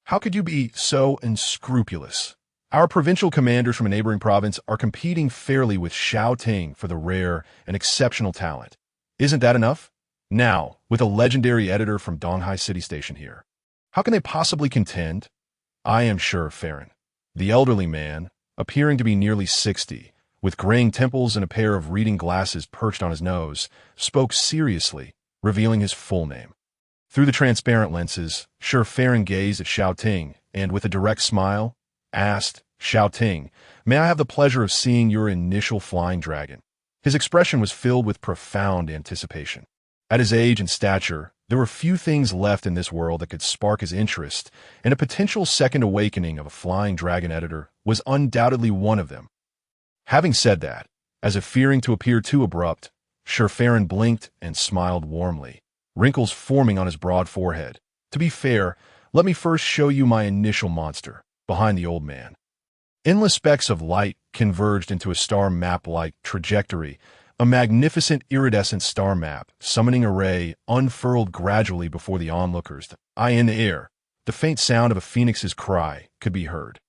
How could you be so unscrupulous? Our provincial commanders from a neighboring province are competing fairly with Xiao Ting for the rare and exceptional talent. Isn't that enough? Now, with a legendary editor from Donghai City Station here, how can they possibly contend? I am Shi Feijian. The elderly man, appearing to be nearly 60, with graying temples and a pair of reading glasses perched on his nose, spoke seriously, revealing his full name. Through the transparent lenses, Shi Feijian gazed at Xiao Ting and, with a direct smile, asked, "Xiao Ting, may I have the pleasure of seeing your initial flying dragon?" His expression was filled with profound anticipation. At his age and stature, there were few things left in this world that could spark his interest, and a potential second awakening of a flying dragon editor was undoubtedly one of them. Having said that, as if fearing to appear too abrupt, Shi Feijian blinked and smiled warmly, wrinkles forming on his broad forehead. "To be fair, let me first show you my initial monster." Behind the old man, endless specks of light converged into a star map-like trajectory, a magnificent iridescent star map, summoning array unfurled gradually before the onlookers. In the air, the faint sound of a phoenix's cry could be heard.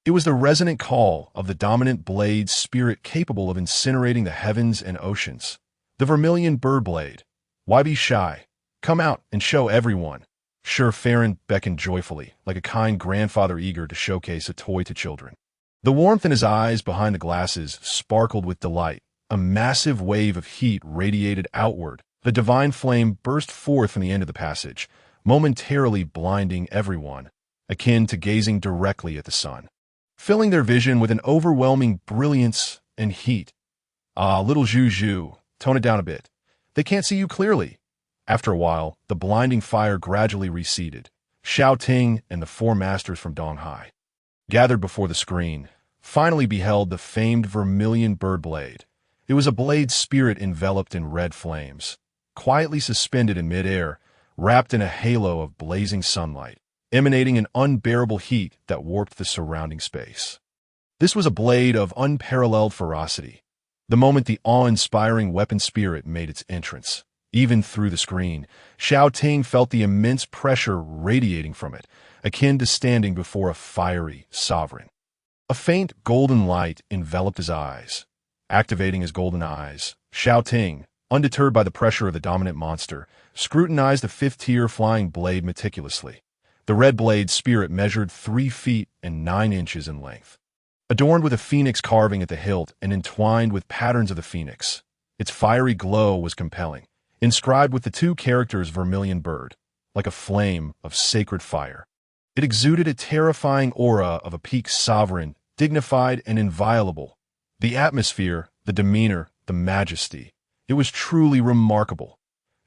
It was the resonant call of the dominant blade spirit capable of incinerating the heavens and oceans. The vermilion bird blade. Why be shy? Come out and show everyone. Shi Feijian beckoned joyfully, like a kind grandfather eager to showcase a toy to children. The warmth in his eyes behind the glasses sparkled with delight. A massive wave of heat radiated outward. The divine flame burst forth from the end of the passage, momentarily blinding everyone, akin to gazing directly at the sun, filling their vision with an overwhelming brilliance and heat. Ah, little Zhu, tone it down a bit. They can't see you clearly. After a while, the blinding fire gradually receded. Xiao Ting and the four masters from Donghai, gathered before the screen, finally beheld the famed vermilion bird blade. It was a blade spirit enveloped in red flames, quietly suspended in midair, wrapped in a halo of blazing sunlight, emanating an unbearable heat that warped the surrounding space. This was a blade of unparalleled ferocity. The moment the awe-inspiring weapon spirit made its entrance, even through the screen, Xiao Ting felt the immense pressure radiating from it, akin to standing before a fiery sovereign. A faint golden light enveloped his eyes. Activating his golden eyes, Xiao Ting, undeterred by the pressure of the dominant monster, scrutinized the fifth-tier flying blade meticulously. The red blade spirit measured 3 feet and 9 inches in length, adorned with a phoenix carving at the hilt and entwined with patterns of the phoenix. Its fiery glow was compelling, inscribed with the 2 characters vermilion bird, like a flame of sacred fire. It exuded a terrifying aura of a peak sovereign, dignified and inviolable. The atmosphere, the demeanor, the majesty. It was truly remarkable.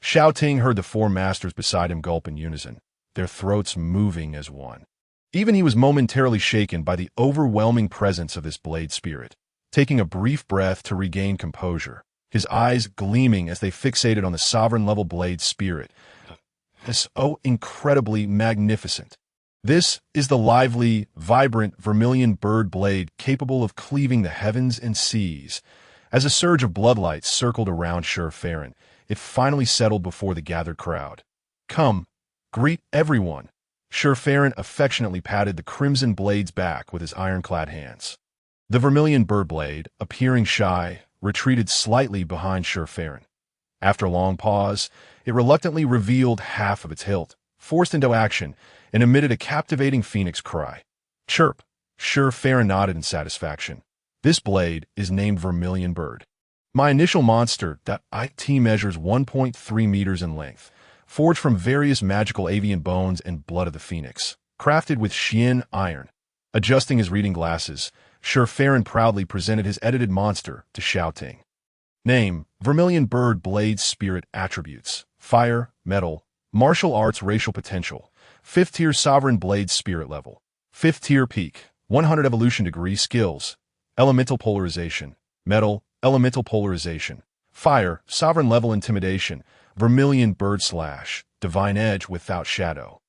Xiao Ting heard the 4 masters beside him gulp in unison, their throats moving as one. Even he was momentarily shaken by the overwhelming presence of this blade spirit, taking a brief breath to regain composure, his eyes gleaming as they fixated on the sovereign-level blade spirit. So incredibly magnificent. This is the lively, vibrant vermilion bird blade capable of cleaving the heavens and seas. As a surge of bloodlight circled around Serpent, it finally settled before the gathered crowd. Come, greet everyone. Serpent affectionately patted the crimson blade's back with his ironclad hands. The vermilion bird blade, appearing shy, retreated slightly behind Serpent. After a long pause, it reluctantly revealed half of its hilt, forced into action, and emitted a captivating phoenix cry. Chirp! Serpent nodded in satisfaction. This blade is named Vermilion Bird. My initial monster that IT measures 1.3 meters in length, forged from various magical avian bones and blood of the phoenix, crafted with Xian iron. Adjusting his reading glasses, Serpent proudly presented his edited monster to Xiao Ting. Name, Vermilion Bird Blade Spirit Attributes, Fire, Metal, Martial Arts Racial Potential, 5th Tier Sovereign Blade Spirit Level, 5th Tier Peak, 100 Evolution Degree Skills, Elemental Polarization, Metal, Elemental Polarization, Fire, Sovereign Level Intimidation, Vermilion Bird Slash, Divine Edge Without Shadow,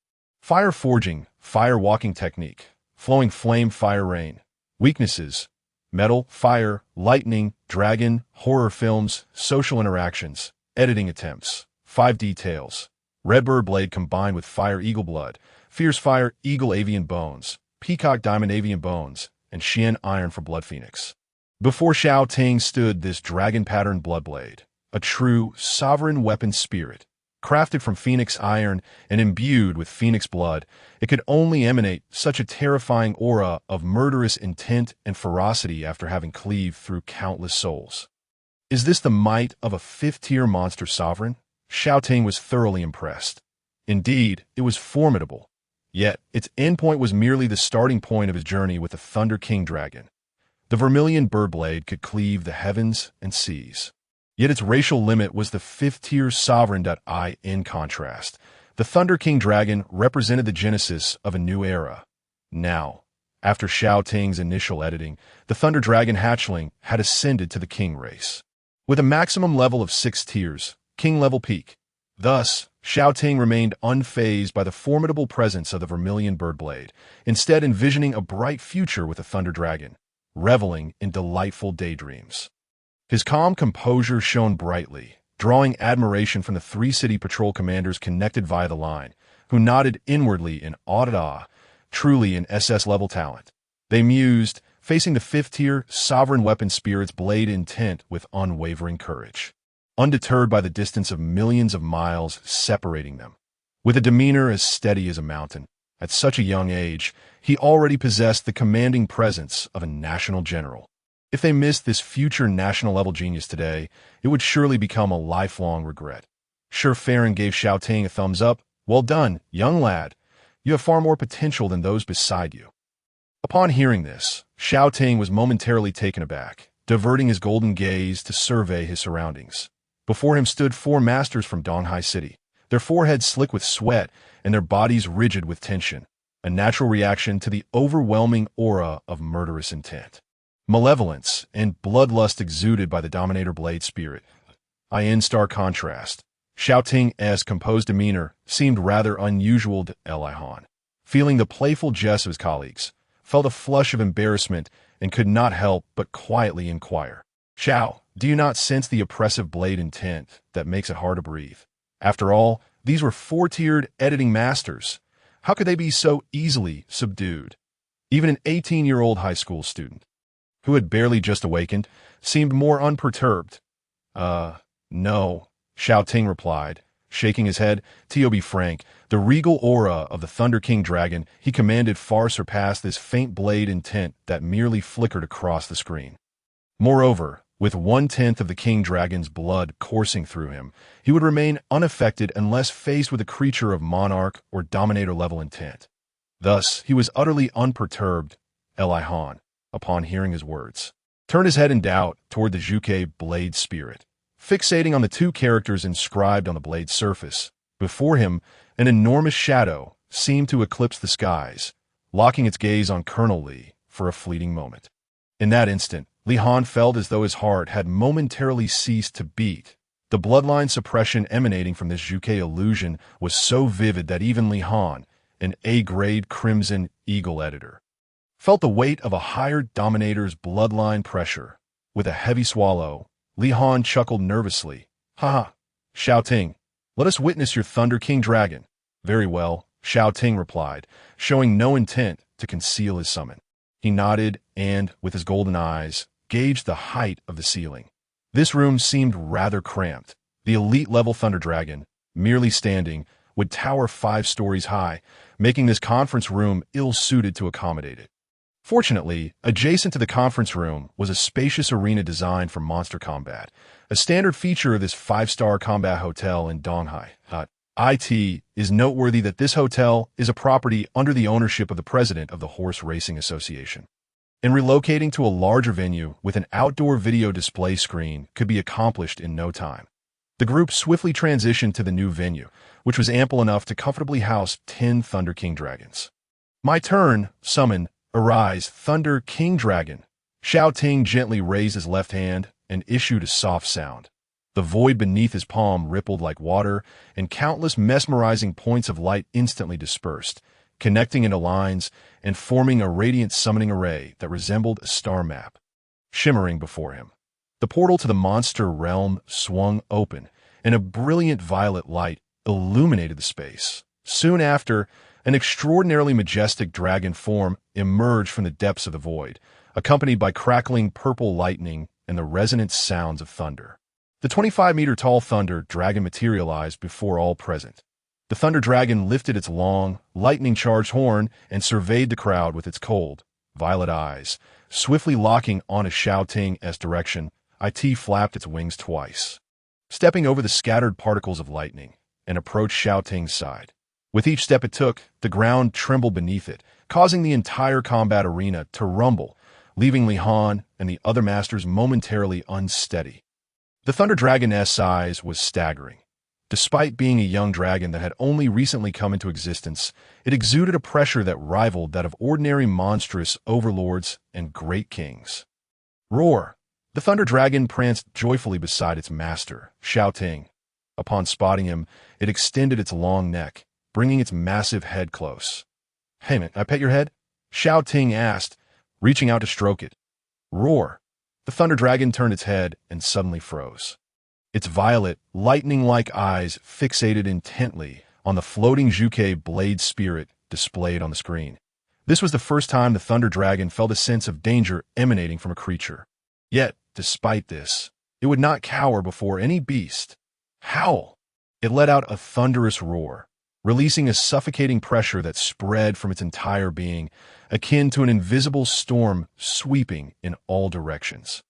Fire Forging, Fire Walking Technique, Flowing Flame Fire Rain. Weaknesses: Metal, Fire, Lightning, Dragon, Horror Films, Social Interactions, Editing Attempts, 5 Details, Redbird Blade combined with Fire Eagle Blood, Fierce Fire Eagle Avian Bones, Peacock Diamond Avian Bones, and Xian Iron for Blood Phoenix. Before Xiao Ting stood this dragon-patterned blood blade, a true sovereign weapon spirit. Crafted from phoenix iron and imbued with phoenix blood, it could only emanate such a terrifying aura of murderous intent and ferocity after having cleaved through countless souls. Is this the might of a 5th-tier monster sovereign? Xiao Ting was thoroughly impressed. Indeed, it was formidable. Yet, its endpoint was merely the starting point of his journey with the Thunder King Dragon. The vermilion bird blade could cleave the heavens and seas. Yet its racial limit was the 5th-tier sovereign. In contrast, the Thunder King Dragon represented the genesis of a new era. Now, after Xiao Ting's initial editing, the Thunder Dragon hatchling had ascended to the King race, with a maximum level of 6 tiers, King level peak. Thus, Xiao Ting remained unfazed by the formidable presence of the vermilion bird blade, instead envisioning a bright future with the Thunder Dragon, reveling in delightful daydreams. His calm composure shone brightly, drawing admiration from the 3 city patrol commanders connected via the line, who nodded inwardly in awed awe, truly an SS-level talent. They mused, facing the 5th-tier sovereign weapon spirit's blade intent with unwavering courage, undeterred by the distance of millions of miles separating them. With a demeanor as steady as a mountain, At such a young age, he already possessed the commanding presence of a national general. If they missed this future national-level genius today, it would surely become a lifelong regret. Sure Farron gave Xiao Ting a thumbs up. Well done, young lad. You have far more potential than those beside you. Upon hearing this, Xiao Ting was momentarily taken aback, diverting his golden gaze to survey his surroundings. Before him stood 4 masters from Donghai City, their foreheads slick with sweat and their bodies rigid with tension, a natural reaction to the overwhelming aura of murderous intent. Malevolence and bloodlust exuded by the Dominator Blade spirit. In stark contrast, Xiao Ting's composed demeanor seemed rather unusual to Lihan. Feeling the playful jest of his colleagues, felt a flush of embarrassment and could not help but quietly inquire. Xiao, do you not sense the oppressive blade intent that makes it hard to breathe? After all, these were 4-tiered editing masters. How could they be so easily subdued? Even an 18-year-old high school student, who had barely just awakened, seemed more unperturbed. No, Xiao Ting replied, shaking his head. To be frank, the regal aura of the Thunder King Dragon he commanded far surpassed this faint blade intent that merely flickered across the screen. Moreover, with 1/10 of the King Dragon's blood coursing through him, he would remain unaffected unless faced with a creature of Monarch or Dominator-level intent. Thus, he was utterly unperturbed. Lihan, upon hearing his words, turned his head in doubt toward the Zhuke blade spirit, fixating on the 2 characters inscribed on the blade's surface. Before him, an enormous shadow seemed to eclipse the skies, locking its gaze on Colonel Li for a fleeting moment. In that instant, Li Han felt as though his heart had momentarily ceased to beat. The bloodline suppression emanating from this Zhuke illusion was so vivid that even Li Han, an A-grade Crimson Eagle editor, felt the weight of a higher Dominator's bloodline pressure. With a heavy swallow, Li Han chuckled nervously. Ha! Xiao Ting, let us witness your Thunder King Dragon. Very well, Xiao Ting replied, showing no intent to conceal his summon. He nodded and, with his golden eyes, gauged the height of the ceiling. This room seemed rather cramped. The elite-level Thunder Dragon, merely standing, would tower 5 stories high, making this conference room ill-suited to accommodate it. Fortunately, adjacent to the conference room was a spacious arena designed for monster combat, a standard feature of this 5-star combat hotel in Donghai. It is noteworthy that this hotel is a property under the ownership of the president of the Horse Racing Association. And relocating to a larger venue with an outdoor video display screen could be accomplished in no time. The group swiftly transitioned to the new venue, which was ample enough to comfortably house 10 Thunder King Dragons. My turn, summon. Arise, Thunder King Dragon. Xiao Ting gently raised his left hand and issued a soft sound. The void beneath his palm rippled like water, and countless mesmerizing points of light instantly dispersed, connecting into lines and forming a radiant summoning array that resembled a star map. Shimmering before him, the portal to the monster realm swung open, and a brilliant violet light illuminated the space. Soon after, an extraordinarily majestic dragon form emerged from the depths of the void, accompanied by crackling purple lightning and the resonant sounds of thunder. The 25-meter-tall Thunder Dragon materialized before all present. The Thunder Dragon lifted its long, lightning-charged horn and surveyed the crowd with its cold, violet eyes. Swiftly locking onto Xiao Ting's direction, it flapped its wings twice, stepping over the scattered particles of lightning, and approached Xiao Ting's side. With each step it took, the ground trembled beneath it, causing the entire combat arena to rumble, leaving Li Han and the other masters momentarily unsteady. The Thunder Dragon's size was staggering. Despite being a young dragon that had only recently come into existence, it exuded a pressure that rivaled that of ordinary monstrous overlords and great kings. Roar! The Thunder Dragon pranced joyfully beside its master, Xiao Ting. Upon spotting him, it extended its long neck, bringing its massive head close. Hey man, I pet your head? Xiao Ting asked, reaching out to stroke it. Roar! The Thunder Dragon turned its head and suddenly froze. Its violet, lightning-like eyes fixated intently on the floating Zhuke blade spirit displayed on the screen. This was the first time the Thunder Dragon felt a sense of danger emanating from a creature. Yet, despite this, it would not cower before any beast. Howl! It let out a thunderous roar. releasing a suffocating pressure that spread from its entire being, akin to an invisible storm sweeping in all directions.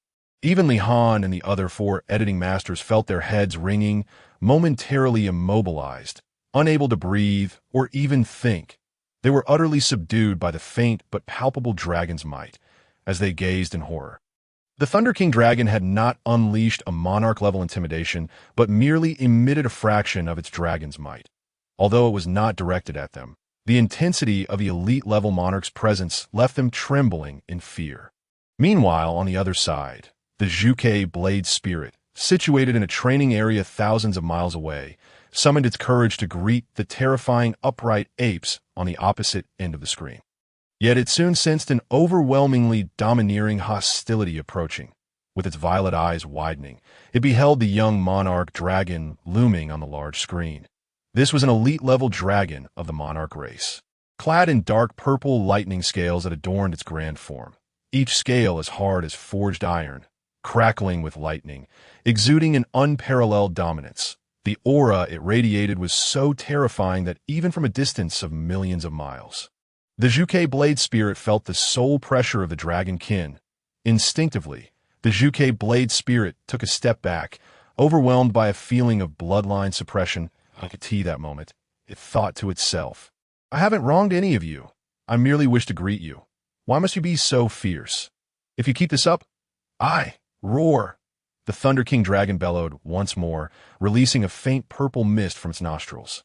Even Li Han and the other 4 editing masters felt their heads ringing, momentarily immobilized, unable to breathe or even think. They were utterly subdued by the faint but palpable dragon's might, as they gazed in horror. The Thunder King dragon had not unleashed a monarch-level intimidation, but merely emitted a fraction of its dragon's might. Although it was not directed at them, the intensity of the elite-level monarch's presence left them trembling in fear. Meanwhile, on the other side, the Zhuge Blade Spirit, situated in a training area thousands of miles away, summoned its courage to greet the terrifying upright apes on the opposite end of the screen. Yet it soon sensed an overwhelmingly domineering hostility approaching. With its violet eyes widening, it beheld the young monarch dragon looming on the large screen. This was an elite-level dragon of the monarch race, clad in dark purple lightning scales that adorned its grand form, each scale as hard as forged iron, crackling with lightning, exuding an unparalleled dominance. The aura it radiated was so terrifying that even from a distance of millions of miles, the Zhuge Blade Spirit felt the soul pressure of the dragon kin. Instinctively, the Zhuge Blade Spirit took a step back, overwhelmed by a feeling of bloodline suppression. I could see that moment. It thought to itself, "I haven't wronged any of you. I merely wish to greet you. Why must you be so fierce? If you keep this up, I roar." The Thunder King dragon bellowed once more, releasing a faint purple mist from its nostrils.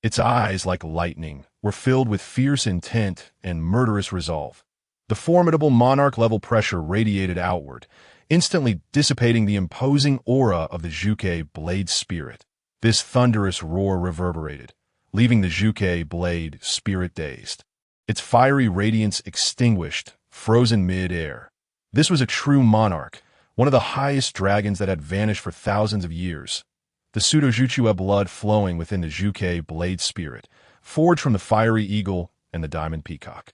Its eyes, like lightning, were filled with fierce intent and murderous resolve. The formidable monarch-level pressure radiated outward, instantly dissipating the imposing aura of the Zhuge Blade Spirit. This thunderous roar reverberated, leaving the Zhuge Blade Spirit dazed. Its fiery radiance extinguished, frozen mid-air. This was a true monarch, one of the highest dragons that had vanished for thousands of years. The pseudo-Zhuchua blood flowing within the Zhuge Blade Spirit, forged from the fiery eagle and the diamond peacock,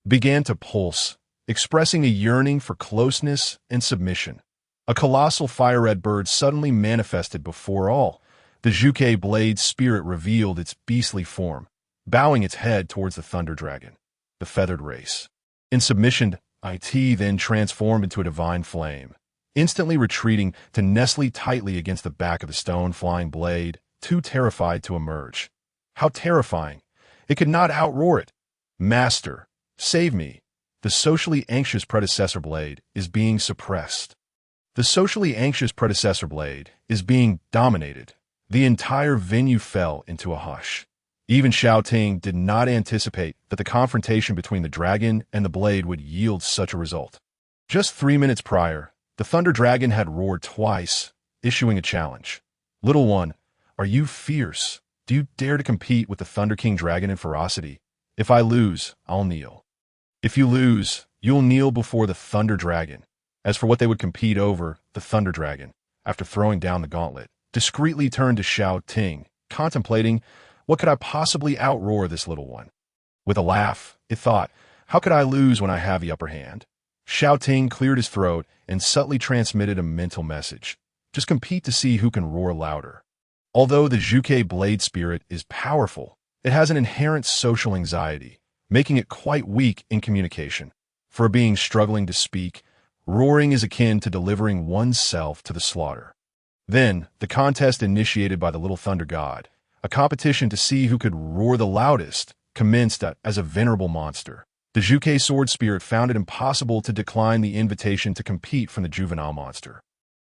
began to pulse, expressing a yearning for closeness and submission. A colossal fire-red bird suddenly manifested before all. The Zhuge Blade Spirit revealed its beastly form, bowing its head towards the Thunder Dragon, the feathered race. In submission, it then transformed into a divine flame, instantly retreating to nestle tightly against the back of the stone-flying blade, too terrified to emerge. How terrifying! It could not outroar it. "Master, save me. The socially anxious predecessor blade is being suppressed." The socially anxious predecessor blade is being dominated. The entire venue fell into a hush. Even Xiao Ting did not anticipate that the confrontation between the dragon and the blade would yield such a result. Just 3 minutes prior, the Thunder Dragon had roared twice, issuing a challenge. "Little one, are you fierce? Do you dare to compete with the Thunder King Dragon in ferocity? If I lose, I'll kneel." "If you lose, you'll kneel before the Thunder Dragon." As for what they would compete over, the Thunder Dragon, after throwing down the gauntlet, discreetly turned to Xiao Ting, contemplating, what could I possibly outroar this little one? With a laugh, it thought, how could I lose when I have the upper hand? Xiao Ting cleared his throat and subtly transmitted a mental message. Just compete to see who can roar louder. Although the Zhuge Blade Spirit is powerful, it has an inherent social anxiety, making it quite weak in communication. For a being struggling to speak, roaring is akin to delivering oneself to the slaughter. Then, the contest initiated by the Little Thunder God, a competition to see who could roar the loudest, commenced as a venerable monster. The Zhuge Sword Spirit found it impossible to decline the invitation to compete from the juvenile monster.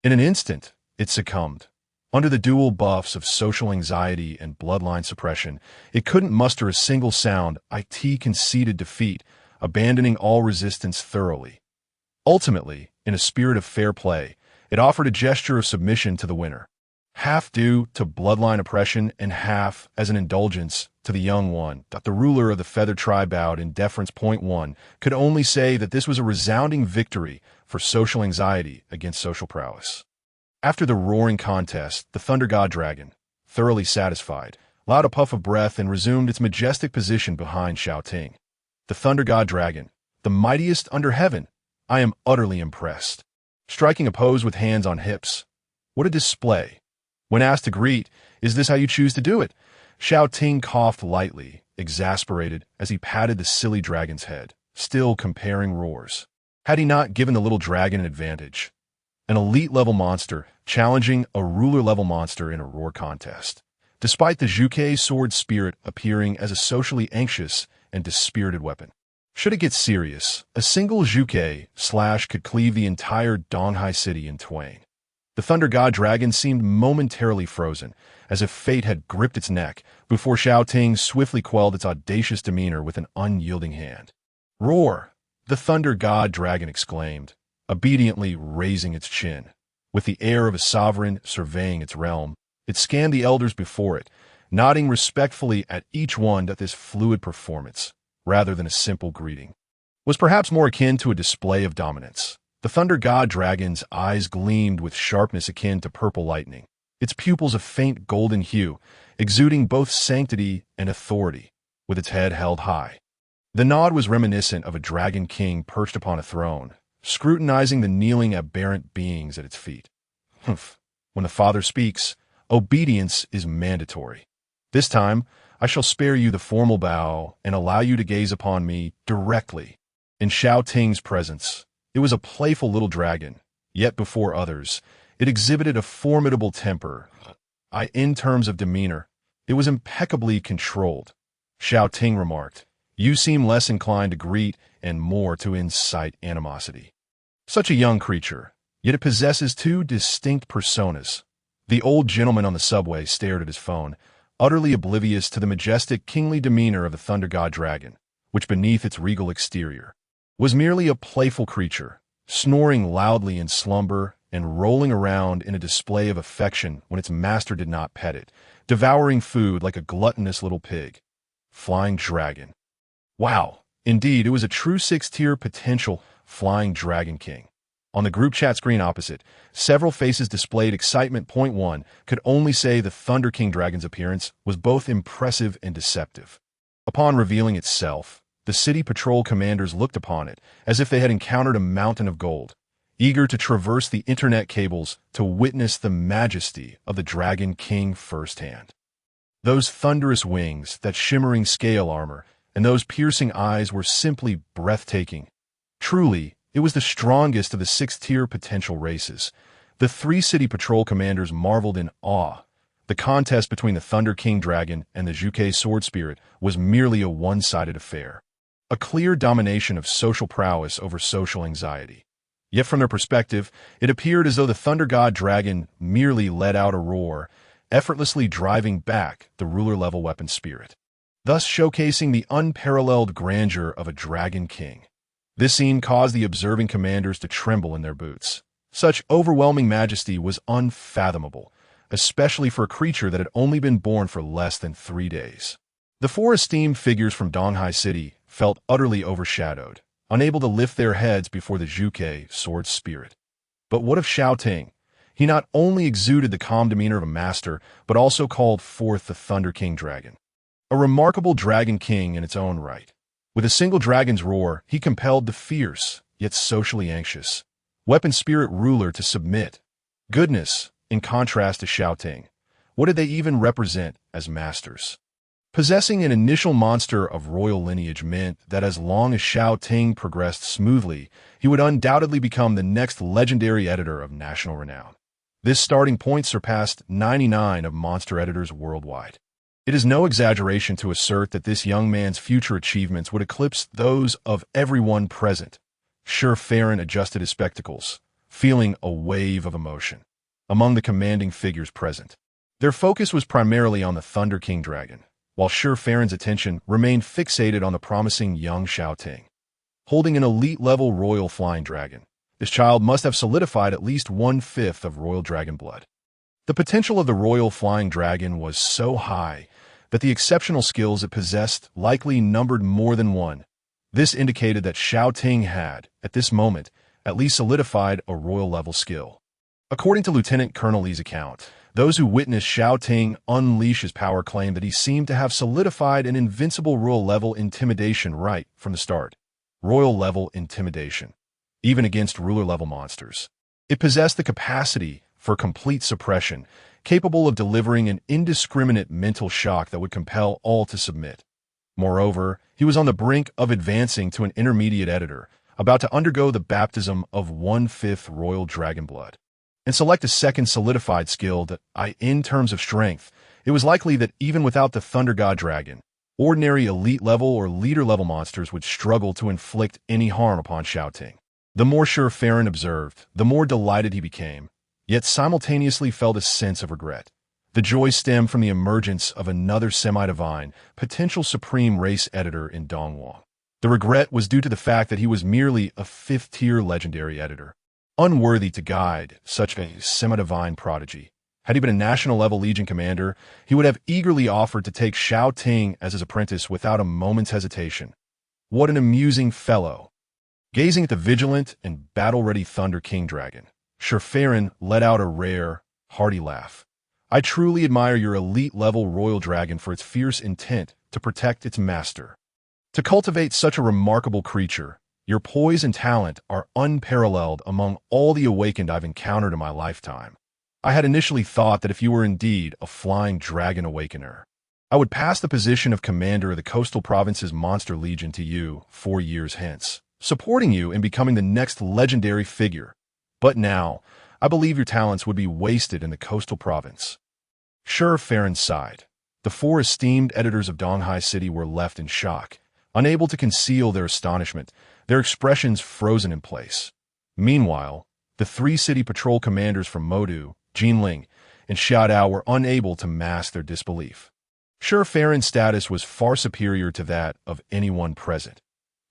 In an instant, it succumbed. Under the dual buffs of social anxiety and bloodline suppression, it couldn't muster a single sound. It conceded defeat, abandoning all resistance thoroughly. Ultimately, in a spirit of fair play, it offered a gesture of submission to the winner, half due to bloodline oppression and half as an indulgence to the young one. That the ruler of the Feather Tribe bowed in deference. Point 1 could only say that this was a resounding victory for social anxiety against social prowess. After the roaring contest, the Thunder God Dragon, thoroughly satisfied, allowed a puff of breath and resumed its majestic position behind Xiao Ting. The Thunder God Dragon, the mightiest under heaven. I am utterly impressed. Striking a pose with hands on hips. What a display. When asked to greet, "Is this how you choose to do it?" Xiao Ting coughed lightly, exasperated, as he patted the silly dragon's head, still comparing roars. Had he not given the little dragon an advantage? An elite-level monster challenging a ruler-level monster in a roar contest, despite the Zhuke sword spirit appearing as a socially anxious and dispirited weapon. Should it get serious, a single Zhuke slash could cleave the entire Donghai city in twain. The Thunder God Dragon seemed momentarily frozen, as if fate had gripped its neck, before Xiao Ting swiftly quelled its audacious demeanor with an unyielding hand. "Roar!" the Thunder God Dragon exclaimed, obediently raising its chin. With the air of a sovereign surveying its realm, it scanned the elders before it, nodding respectfully at each one that this fluid performance, rather than a simple greeting, was perhaps more akin to a display of dominance. The Thunder God Dragon's eyes gleamed with sharpness akin to purple lightning, its pupils a faint golden hue, exuding both sanctity and authority, with its head held high. The nod was reminiscent of a dragon king perched upon a throne, scrutinizing the kneeling aberrant beings at its feet. Humph. When the Father speaks, obedience is mandatory. This time, I shall spare you the formal bow and allow you to gaze upon me directly. In Xiao Ting's presence, it was a playful little dragon, yet before others, it exhibited a formidable temper. In terms of demeanor, it was impeccably controlled. Xiao Ting remarked, "You seem less inclined to greet and more to incite animosity." Such a young creature, yet it possesses two distinct personas. The old gentleman on the subway stared at his phone, utterly oblivious to the majestic, kingly demeanor of the Thunder God Dragon, which beneath its regal exterior was merely a playful creature, snoring loudly in slumber and rolling around in a display of affection when its master did not pet it, devouring food like a gluttonous little pig. Flying Dragon. Wow, indeed, it was a true 6-tier potential Flying Dragon King. On the group chat screen opposite, several faces displayed excitement. Point 1 could only say the Thunder King Dragon's appearance was both impressive and deceptive. Upon revealing itself, the city patrol commanders looked upon it as if they had encountered a mountain of gold, eager to traverse the internet cables to witness the majesty of the Dragon King firsthand. Those thunderous wings, that shimmering scale armor, and those piercing eyes were simply breathtaking. Truly, it was the strongest of the 6-tier potential races. The 3 city patrol commanders marveled in awe. The contest between the Thunder King Dragon and the Zhuke Sword Spirit was merely a one-sided affair. A clear domination of social prowess over social anxiety. Yet from their perspective, it appeared as though the Thunder God Dragon merely let out a roar, effortlessly driving back the ruler-level weapon spirit, thus showcasing the unparalleled grandeur of a Dragon King. This scene caused the observing commanders to tremble in their boots. Such overwhelming majesty was unfathomable, especially for a creature that had only been born for less than 3 days. The 4 esteemed figures from Donghai City felt utterly overshadowed, unable to lift their heads before the Zhuke sword spirit. But what of Xiao Ting? He not only exuded the calm demeanor of a master, but also called forth the Thunder King Dragon. A remarkable Dragon King in its own right. With a single dragon's roar, he compelled the fierce, yet socially anxious, weapon spirit ruler to submit. Goodness, in contrast to Xiao Ting. What did they even represent as masters? Possessing an initial monster of royal lineage meant that as long as Xiao Ting progressed smoothly, he would undoubtedly become the next legendary editor of national renown. This starting point surpassed 99 of monster editors worldwide. It is no exaggeration to assert that this young man's future achievements would eclipse those of everyone present. Sure Farron adjusted his spectacles, feeling a wave of emotion among the commanding figures present. Their focus was primarily on the Thunder King Dragon, while Sure Farron's attention remained fixated on the promising young Xiao Ting. Holding an elite-level royal flying dragon, this child must have solidified at least 1/5 of royal dragon blood. The potential of the royal flying dragon was so high that the exceptional skills it possessed likely numbered more than one. This indicated that Xiao Ting had, at this moment, at least solidified a royal-level skill. According to Lieutenant Colonel Lee's account, those who witnessed Xiao Ting unleash his power claimed that he seemed to have solidified an invincible royal-level intimidation right from the start. Royal-level intimidation, even against ruler-level monsters. It possessed the capacity for complete suppression, capable of delivering an indiscriminate mental shock that would compel all to submit. Moreover, he was on the brink of advancing to an intermediate editor, about to undergo the baptism of 1/5 royal dragon blood, and select a second solidified skill that, in terms of strength, it was likely that even without the Thunder God Dragon, ordinary elite-level or leader-level monsters would struggle to inflict any harm upon Xiao Ting. The more sure Farron observed, the more delighted he became, yet simultaneously felt a sense of regret. The joy stemmed from the emergence of another semi-divine, potential supreme race editor in Dongwang. The regret was due to the fact that he was merely a fifth-tier legendary editor, unworthy to guide such a semi-divine prodigy. Had he been a national-level Legion commander, he would have eagerly offered to take Xiao Ting as his apprentice without a moment's hesitation. What an amusing fellow! Gazing at the vigilant and battle-ready Thunder King Dragon, Farron let out a rare, hearty laugh. I truly admire your elite-level Royal Dragon for its fierce intent to protect its master. To cultivate such a remarkable creature, your poise and talent are unparalleled among all the awakened I've encountered in my lifetime. I had initially thought that if you were indeed a flying dragon awakener, I would pass the position of commander of the Coastal Province's Monster Legion to you 4 years hence, supporting you in becoming the next legendary figure. But now, I believe your talents would be wasted in the Coastal Province. Farron sighed. The 4 esteemed editors of Donghai City were left in shock, unable to conceal their astonishment, their expressions frozen in place. Meanwhile, the 3 city patrol commanders from Modu, Jinling, and Xiaodao were unable to mask their disbelief. Farron's status was far superior to that of anyone present.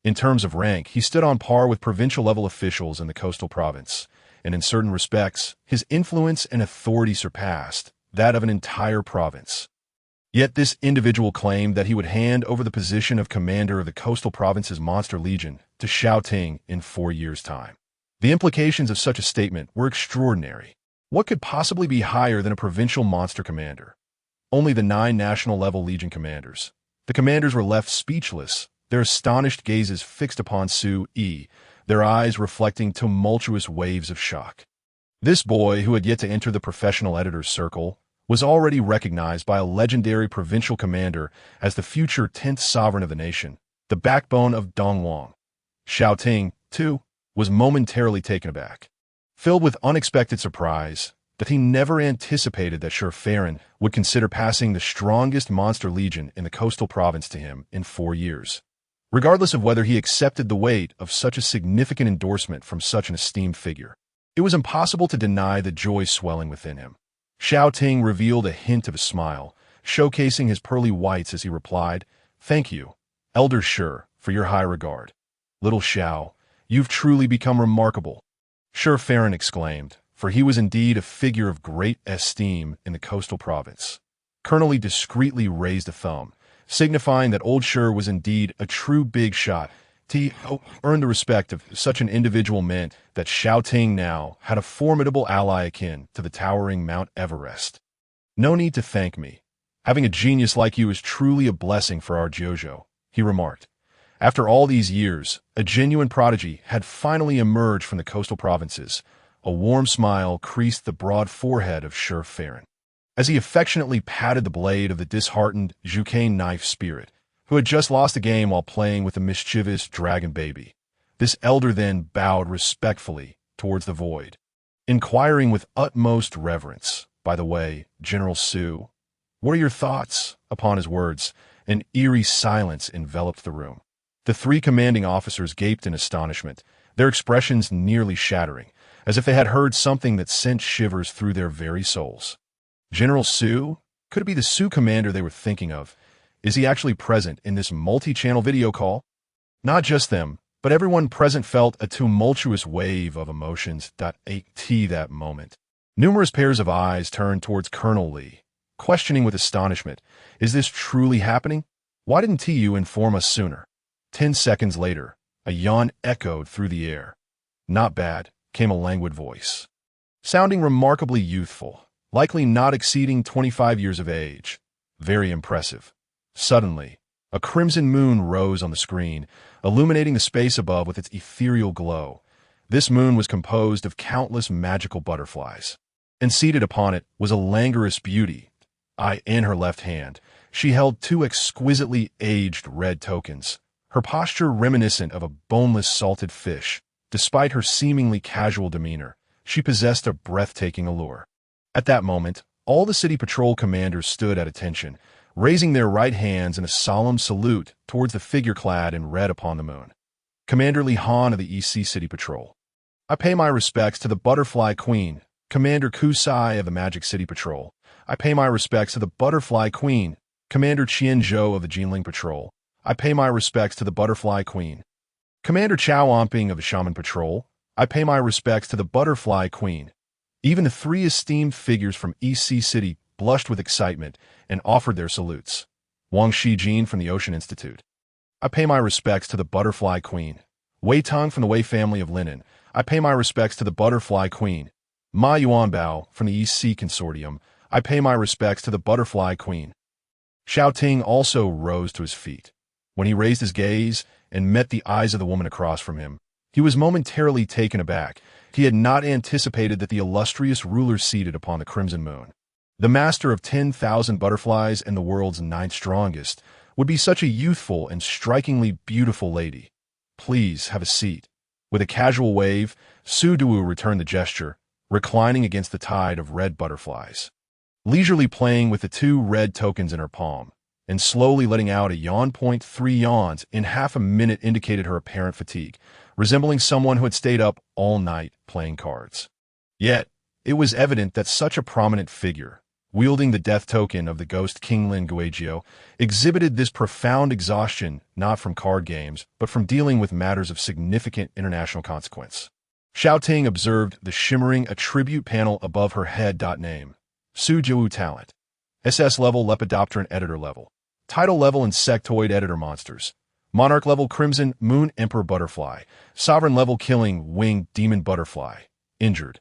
In terms of rank, he stood on par with provincial-level officials in the coastal province, and in certain respects, his influence and authority surpassed that of an entire province. Yet this individual claimed that he would hand over the position of commander of the coastal province's Monster Legion to Xiao Ting in 4 years' time. The implications of such a statement were extraordinary. What could possibly be higher than a provincial monster commander? Only the 9 national-level Legion commanders. The commanders were left speechless, their astonished gazes fixed upon Su-Yi, their eyes reflecting tumultuous waves of shock. This boy, who had yet to enter the professional editor's circle, was already recognized by a legendary provincial commander as the future 10th sovereign of the nation, the backbone of Dongwang. Xiao Ting, too, was momentarily taken aback, filled with unexpected surprise that he never anticipated that Farron would consider passing the strongest monster legion in the coastal province to him in 4 years. Regardless of whether he accepted the weight of such a significant endorsement from such an esteemed figure, it was impossible to deny the joy swelling within him. Xiao Ting revealed a hint of a smile, showcasing his pearly whites as he replied, "Thank you, Elder Shi, for your high regard. Little Xiao, you've truly become remarkable." Farron exclaimed, for he was indeed a figure of great esteem in the coastal province. Colonel Lee discreetly raised a thumb, signifying that old Shi was indeed a true big shot. To earn the respect of such an individual meant that Xiao Ting now had a formidable ally akin to the towering Mount Everest. "No need to thank me. Having a genius like you is truly a blessing for our Jojo," he remarked. After all these years, a genuine prodigy had finally emerged from the coastal provinces. A warm smile creased the broad forehead of Farron, as he affectionately patted the blade of the disheartened Zhucain knife spirit, who had just lost a game while playing with the mischievous dragon baby. This elder then bowed respectfully towards the void, inquiring with utmost reverence, "By the way, General Su, what are your thoughts?" Upon his words, an eerie silence enveloped the room. The 3 commanding officers gaped in astonishment, their expressions nearly shattering, as if they had heard something that sent shivers through their very souls. General Su? Could it be the Su commander they were thinking of? Is he actually present in this multi-channel video call? Not just them, but everyone present felt a tumultuous wave of emotions. At that moment, numerous pairs of eyes turned towards Colonel Lee, questioning with astonishment, "Is this truly happening? Why didn't TU inform us sooner?" 10 seconds later, a yawn echoed through the air. "Not bad," came a languid voice, sounding remarkably youthful, likely not exceeding 25 years of age. "Very impressive." Suddenly, a crimson moon rose on the screen, illuminating the space above with its ethereal glow. This moon was composed of countless magical butterflies. and seated upon it was a languorous beauty. In her left hand, she held two exquisitely aged red tokens, her posture reminiscent of a boneless salted fish. Despite her seemingly casual demeanor, she possessed a breathtaking allure. At that moment, all the city patrol commanders stood at attention, raising their right hands in a solemn salute towards the figure clad in red upon the moon. Commander Li Han of the EC City Patrol. I pay my respects to the Butterfly Queen. Commander Kusai of the Magic City Patrol. I pay my respects to the Butterfly Queen. Commander Qian Zhou of the Jinling Patrol. I pay my respects to the Butterfly Queen. Commander Chao Omping of the Shaman Patrol. I pay my respects to the Butterfly Queen. Even the three esteemed figures from EC City blushed with excitement and offered their salutes. Wang Shijin from the Ocean Institute. I pay my respects to the Butterfly Queen. Wei Tong from the Wei family of Linen. I pay my respects to the Butterfly Queen. Ma Yuanbao from the EC Consortium. I pay my respects to the Butterfly Queen. Xiao Ting also rose to his feet. When he raised his gaze and met the eyes of the woman across from him, he was momentarily taken aback. He had not anticipated that the illustrious ruler seated upon the crimson moon, the master of 10,000 butterflies and the world's ninth strongest, would be such a youthful and strikingly beautiful lady. Please have a seat. With a casual wave, Su Duwu returned the gesture, reclining against the tide of red butterflies. Leisurely playing with the two red tokens in her palm, and slowly letting out a yawn. 3 yawns in half a minute indicated her apparent fatigue, resembling someone who had stayed up all night playing cards. Yet, it was evident that such a prominent figure, wielding the death token of the ghost King Lin Guizhou, exhibited this profound exhaustion not from card games, but from dealing with matters of significant international consequence. Xiao Ting observed the shimmering attribute panel above her head. Name: Su Jiu Talent. SS level Lepidopteran Editor level. Title level Insectoid Editor Monsters. Monarch level Crimson Moon Emperor Butterfly. Sovereign level Killing Winged Demon Butterfly. Injured.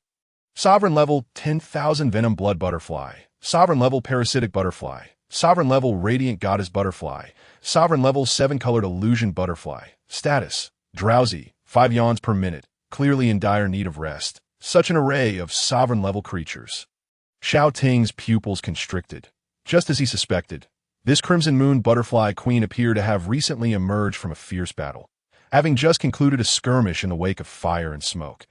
Sovereign level 10,000 Venom Blood Butterfly. Sovereign level Parasitic Butterfly. Sovereign level Radiant Goddess Butterfly. Sovereign level 7-colored Illusion Butterfly. Status: drowsy, 5 yawns per minute, clearly in dire need of rest. Such an array of sovereign level creatures. Xiao Ting's pupils constricted. Just as he suspected, this Crimson Moon Butterfly Queen appeared to have recently emerged from a fierce battle, having just concluded a skirmish in the wake of fire and smoke.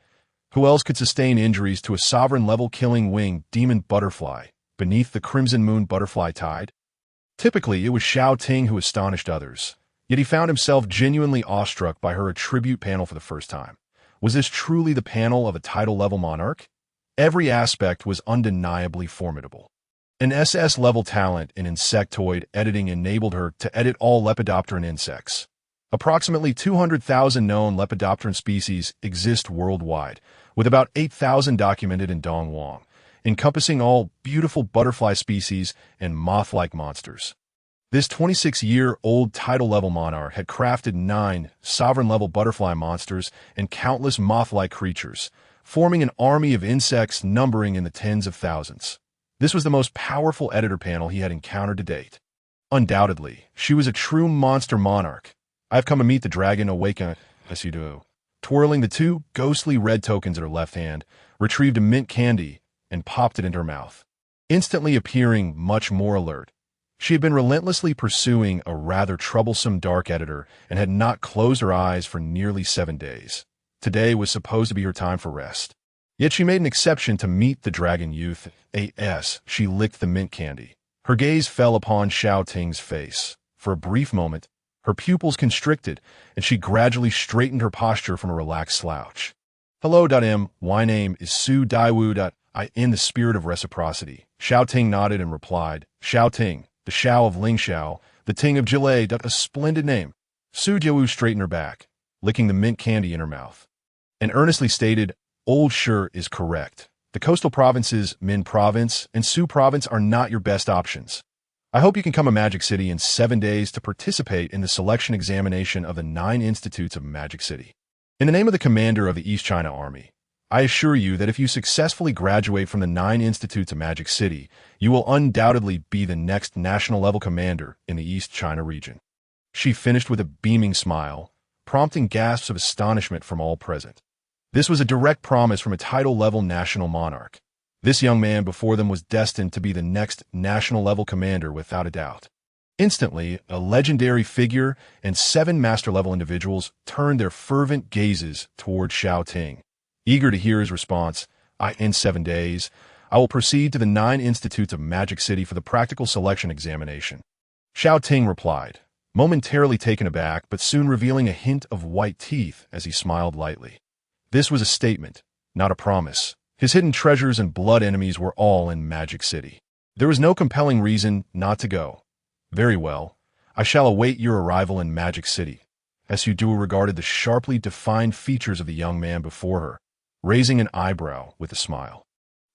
Who else could sustain injuries to a sovereign-level killing winged demon butterfly beneath the Crimson Moon Butterfly tide? Typically, it was Xiao Ting who astonished others, yet he found himself genuinely awestruck by her attribute panel for the first time. Was this truly the panel of a title-level monarch? Every aspect was undeniably formidable. An SS-level talent in insectoid editing enabled her to edit all Lepidopteran insects. Approximately 200,000 known Lepidopteran species exist worldwide, with about 8,000 documented in Dongwang, encompassing all beautiful butterfly species and moth-like monsters. This 26-year-old title-level monarch had crafted 9 sovereign-level butterfly monsters and countless moth-like creatures, forming an army of insects numbering in the tens of thousands. This was the most powerful editor panel he had encountered to date. Undoubtedly, she was a true monster monarch. I've come to meet the dragon awaken, as you do. Twirling the 2 ghostly red tokens in her left hand, retrieved a mint candy and popped it into her mouth, instantly appearing much more alert. She had been relentlessly pursuing a rather troublesome dark editor and had not closed her eyes for nearly 7 days. Today was supposed to be her time for rest. Yet she made an exception to meet the dragon youth. She licked the mint candy. Her gaze fell upon Xiao Ting's face. For a brief moment, her pupils constricted, and she gradually straightened her posture from a relaxed slouch. Hello. My name is Su Daiwu. In the spirit of reciprocity, Xiao Ting nodded and replied, Xiao Ting, the Xiao of Lingxiao, the Ting of Jilei. A splendid name. Su Jiu straightened her back, licking the mint candy in her mouth, and earnestly stated, Old Sure is correct. The coastal provinces, Min Province and Su Province, are not your best options. I hope you can come to Magic City in 7 days to participate in the selection examination of the 9 institutes of Magic City. In the name of the commander of the East China Army, I assure you that if you successfully graduate from the 9 institutes of Magic City, you will undoubtedly be the next national-level commander in the East China region. She finished with a beaming smile, prompting gasps of astonishment from all present. This was a direct promise from a title-level national monarch. This young man before them was destined to be the next national-level commander without a doubt. Instantly, a legendary figure and 7 master-level individuals turned their fervent gazes toward Xiao Ting. Eager to hear his response, in 7 days, I will proceed to the 9 institutes of Magic City for the practical selection examination. Xiao Ting replied, momentarily taken aback but soon revealing a hint of white teeth as he smiled lightly. This was a statement, not a promise. His hidden treasures and blood enemies were all in Magic City. There was no compelling reason not to go. Very well, I shall await your arrival in Magic City. Su regarded the sharply defined features of the young man before her, raising an eyebrow with a smile.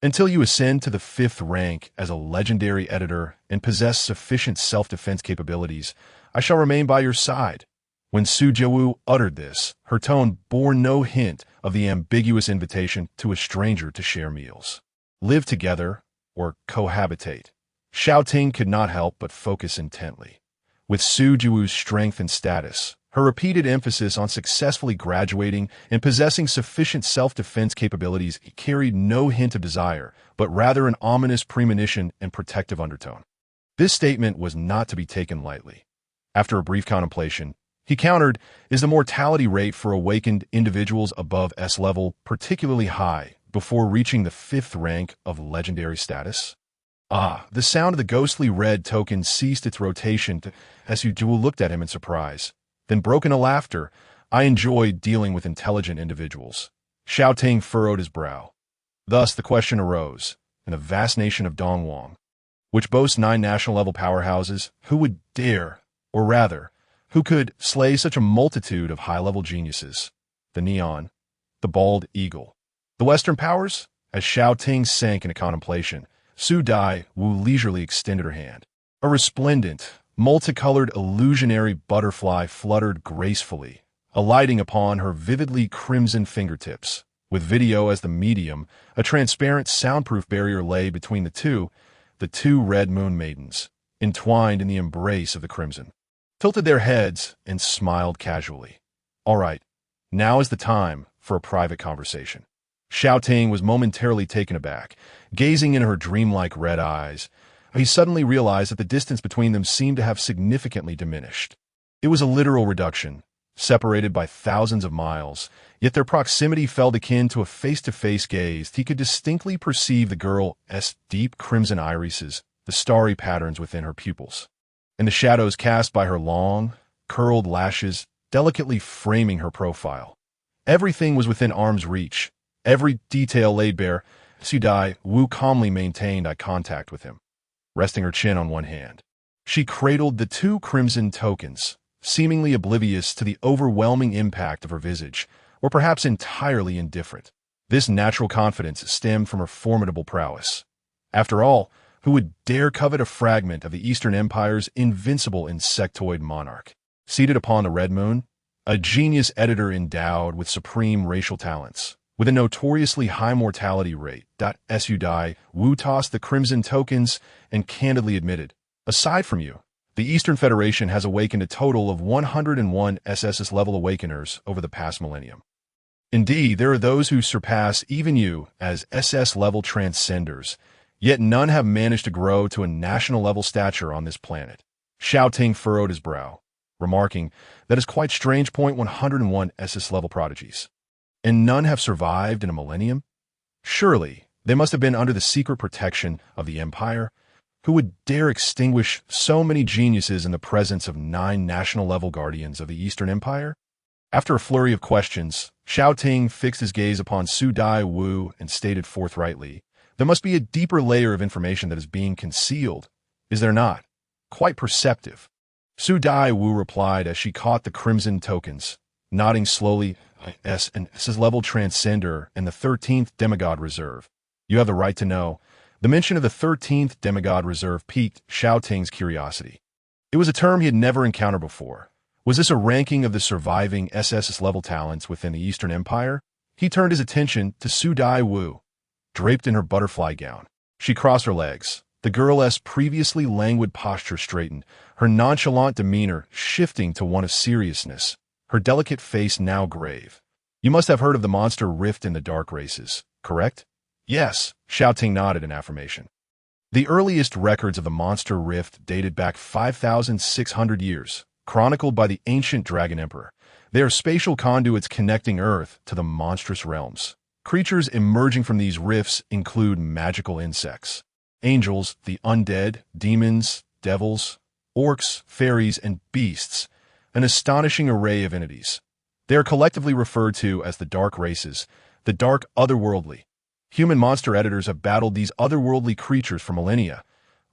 Until you ascend to the 5th rank as a legendary editor and possess sufficient self-defense capabilities, I shall remain by your side. When Su Jiawu uttered this, her tone bore no hint of the ambiguous invitation to a stranger to share meals. Live together, or cohabitate. Xiao Ting could not help but focus intently. With Su Jiawu's strength and status, her repeated emphasis on successfully graduating and possessing sufficient self-defense capabilities carried no hint of desire, but rather an ominous premonition and protective undertone. This statement was not to be taken lightly. After a brief contemplation, he countered, is the mortality rate for awakened individuals above S level particularly high before reaching the 5th rank of legendary status? The sound of the ghostly red token ceased its rotation as Su looked at him in surprise. Then broke into laughter. I enjoyed dealing with intelligent individuals. Xiao Ting furrowed his brow. Thus the question arose, in the vast nation of Dongwang, which boasts 9 national-level powerhouses, who would dare, or rather, who could slay such a multitude of high-level geniuses? The Neon, the Bald Eagle. The Western powers? As Xiao Ting sank into contemplation, Su Dai Wu leisurely extended her hand. A resplendent, multicolored illusionary butterfly fluttered gracefully, alighting upon her vividly crimson fingertips. With video as the medium, a transparent soundproof barrier lay between the two red moon maidens, entwined in the embrace of the crimson, tilted their heads and smiled casually. All right, now is the time for a private conversation. Xiao Ting was momentarily taken aback, gazing in her dreamlike red eyes. He suddenly realized that the distance between them seemed to have significantly diminished. It was a literal reduction, separated by thousands of miles, yet their proximity felt akin to a face-to-face gaze. He could distinctly perceive the girl's deep crimson irises, the starry patterns within her pupils, and the shadows cast by her long, curled lashes delicately framing her profile. Everything was within arm's reach, every detail laid bare. Su Dai Wu calmly maintained eye contact with him, resting her chin on one hand. She cradled the 2 crimson tokens, seemingly oblivious to the overwhelming impact of her visage, or perhaps entirely indifferent. This natural confidence stemmed from her formidable prowess. After all, who would dare covet a fragment of the Eastern Empire's invincible insectoid monarch? Seated upon the Red Moon, a genius editor endowed with supreme racial talents, with a notoriously high mortality rate, Su Dai Wu tossed the crimson tokens and candidly admitted, aside from you, the Eastern Federation has awakened a total of 101 SSS-level awakeners over the past millennium. Indeed, there are those who surpass even you as SS-level transcenders, yet none have managed to grow to a national-level stature on this planet. Xiao Ting furrowed his brow, remarking, that is quite strange. 101 SS-level prodigies. And none have survived in a millennium? Surely, they must have been under the secret protection of the Empire. Who would dare extinguish so many geniuses in the presence of 9 national-level guardians of the Eastern Empire? After a flurry of questions, Xiao Ting fixed his gaze upon Su Dai Wu and stated forthrightly, there must be a deeper layer of information that is being concealed, is there not? Quite perceptive. Su Dai Wu replied as she caught the crimson tokens, nodding slowly, SS-level transcender and the 13th demigod reserve. You have the right to know. The mention of the 13th demigod reserve piqued Xiao Ting's curiosity. It was a term he had never encountered before. Was this a ranking of the surviving SS-level talents within the Eastern Empire? He turned his attention to Su Dai Wu, draped in her butterfly gown. She crossed her legs. The girl's previously languid posture straightened, her nonchalant demeanor shifting to one of seriousness, her delicate face now grave. You must have heard of the monster rift in the dark races, correct? Yes, Xiao Ting nodded in affirmation. The earliest records of the monster rift dated back 5,600 years, chronicled by the ancient Dragon Emperor. They are spatial conduits connecting Earth to the monstrous realms. Creatures emerging from these rifts include magical insects, angels, the undead, demons, devils, orcs, fairies, and beasts, an astonishing array of entities. They are collectively referred to as the Dark Races, the Dark Otherworldly. Human monster editors have battled these otherworldly creatures for millennia.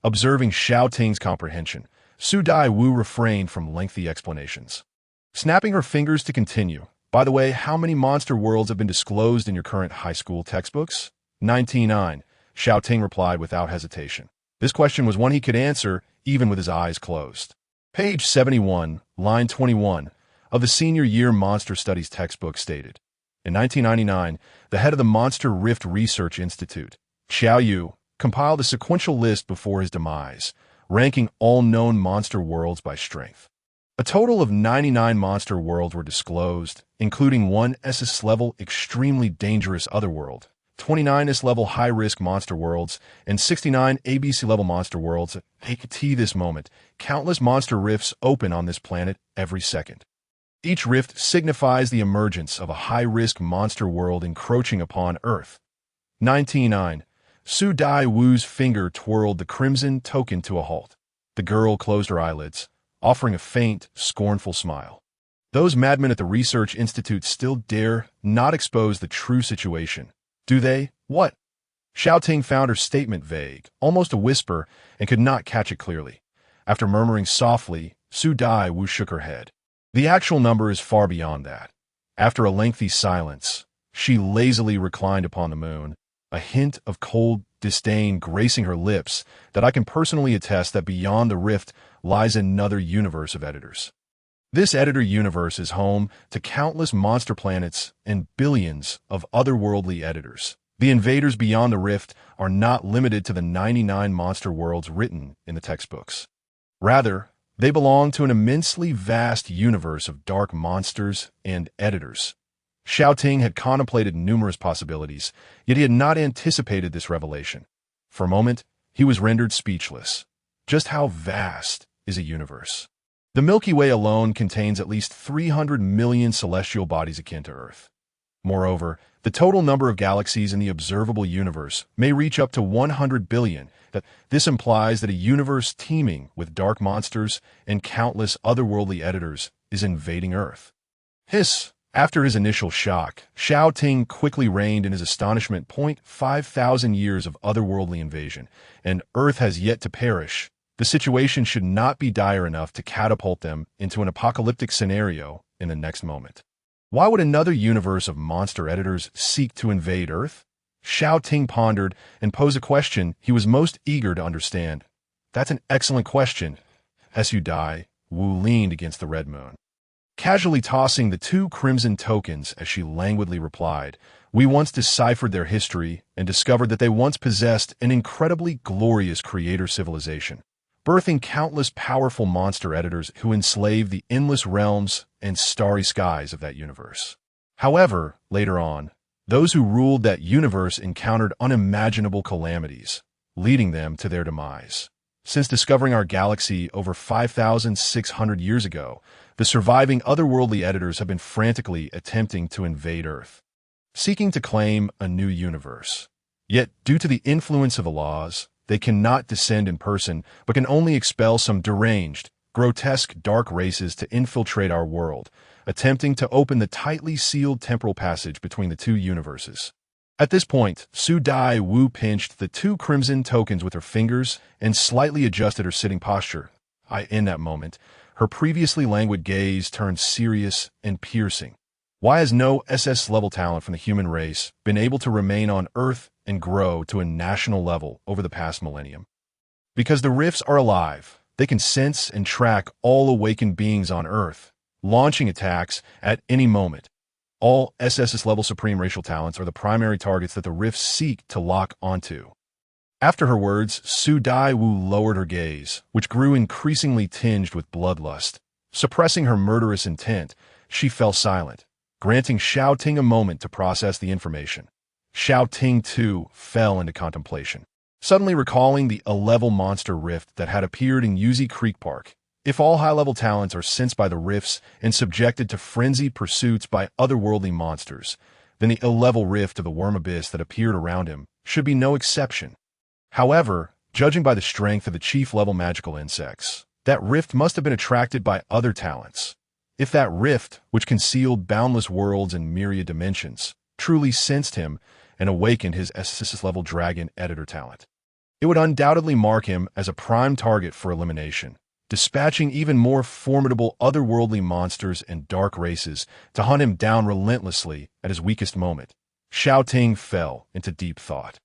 Observing Xiao Ting's comprehension, Su Dai Wu refrained from lengthy explanations. Snapping her fingers to continue, by the way, how many monster worlds have been disclosed in your current high school textbooks? 99, Xiao Ting replied without hesitation. This question was one he could answer even with his eyes closed. Page 71, line 21, of the senior year monster studies textbook stated, in 1999, the head of the Monster Rift Research Institute, Xiao Yu, compiled a sequential list before his demise, ranking all known monster worlds by strength. A total of 99 monster worlds were disclosed, including one SS-level extremely dangerous otherworld, 29 S-level high-risk monster worlds, and 69 ABC-level monster worlds. At this moment, countless monster rifts open on this planet every second. Each rift signifies the emergence of a high-risk monster world encroaching upon Earth. 99. Su Dai Wu's finger twirled the crimson token to a halt. The girl closed her eyelids, offering a faint, scornful smile. Those madmen at the Research Institute still dare not expose the true situation. Do they? What? Xiao Ting found her statement vague, almost a whisper, and could not catch it clearly. After murmuring softly, Su Dai Wu shook her head. The actual number is far beyond that. After a lengthy silence, she lazily reclined upon the moon, a hint of cold disdain gracing her lips that I can personally attest that beyond the rift lies another universe of editors. This editor universe is home to countless monster planets and billions of otherworldly editors. The invaders beyond the rift are not limited to the 99 monster worlds written in the textbooks. Rather, they belong to an immensely vast universe of dark monsters and editors. Xiao Ting had contemplated numerous possibilities, yet he had not anticipated this revelation. For a moment, he was rendered speechless. Just how vast is a universe? The Milky Way alone contains at least 300 million celestial bodies akin to Earth. Moreover, the total number of galaxies in the observable universe may reach up to 100 billion. This implies that a universe teeming with dark monsters and countless otherworldly editors is invading Earth. Hiss! After his initial shock, Xiao Ting quickly reined in his astonishment. 5,000 years of otherworldly invasion, and Earth has yet to perish. The situation should not be dire enough to catapult them into an apocalyptic scenario in the next moment. Why would another universe of monster editors seek to invade Earth? Xiao Ting pondered and posed a question he was most eager to understand. That's an excellent question. Su Dai Wu leaned against the red moon, casually tossing the 2 crimson tokens as she languidly replied, "We once deciphered their history and discovered that they once possessed an incredibly glorious creator civilization, birthing countless powerful monster editors who enslaved the endless realms and starry skies of that universe. However, later on, those who ruled that universe encountered unimaginable calamities, leading them to their demise. Since discovering our galaxy over 5,600 years ago, the surviving otherworldly editors have been frantically attempting to invade Earth, seeking to claim a new universe. Yet, due to the influence of the laws, they cannot descend in person, but can only expel some deranged, grotesque dark races to infiltrate our world, attempting to open the tightly sealed temporal passage between the 2 universes." At this point, Su Dai Wu pinched the 2 crimson tokens with her fingers and slightly adjusted her sitting posture. In that moment, her previously languid gaze turned serious and piercing. Why has no SS-level talent from the human race been able to remain on Earth and grow to a national level over the past millennium? Because the rifts are alive. They can sense and track all awakened beings on Earth, launching attacks at any moment. All SSS-level supreme racial talents are the primary targets that the rifts seek to lock onto. After her words, Su Dai Wu lowered her gaze, which grew increasingly tinged with bloodlust. Suppressing her murderous intent, she fell silent, granting Xiao Ting a moment to process the information. Xiao Ting too fell into contemplation, suddenly recalling the A-level monster rift that had appeared in Yuzi Creek Park. If all high-level talents are sensed by the rifts and subjected to frenzied pursuits by otherworldly monsters, then the A-level rift of the worm abyss that appeared around him should be no exception. However, judging by the strength of the chief-level magical insects, that rift must have been attracted by other talents. If that rift, which concealed boundless worlds and myriad dimensions, truly sensed him and awakened his SSSS-level dragon editor talent, it would undoubtedly mark him as a prime target for elimination, dispatching even more formidable otherworldly monsters and dark races to hunt him down relentlessly at his weakest moment. Xiao Ting fell into deep thought.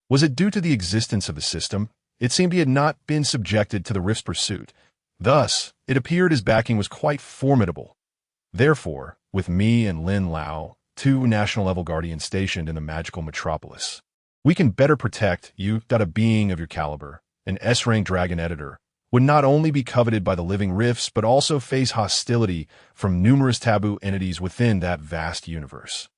Was it due to the existence of the system? It seemed he had not been subjected to the rift's pursuit. Thus, it appeared his backing was quite formidable. Therefore, with me and Lin Lao, two national-level guardians stationed in the magical metropolis, we can better protect you. That a being of your caliber, an S-rank dragon editor, would not only be coveted by the living rifts but also face hostility from numerous taboo entities within that vast universe.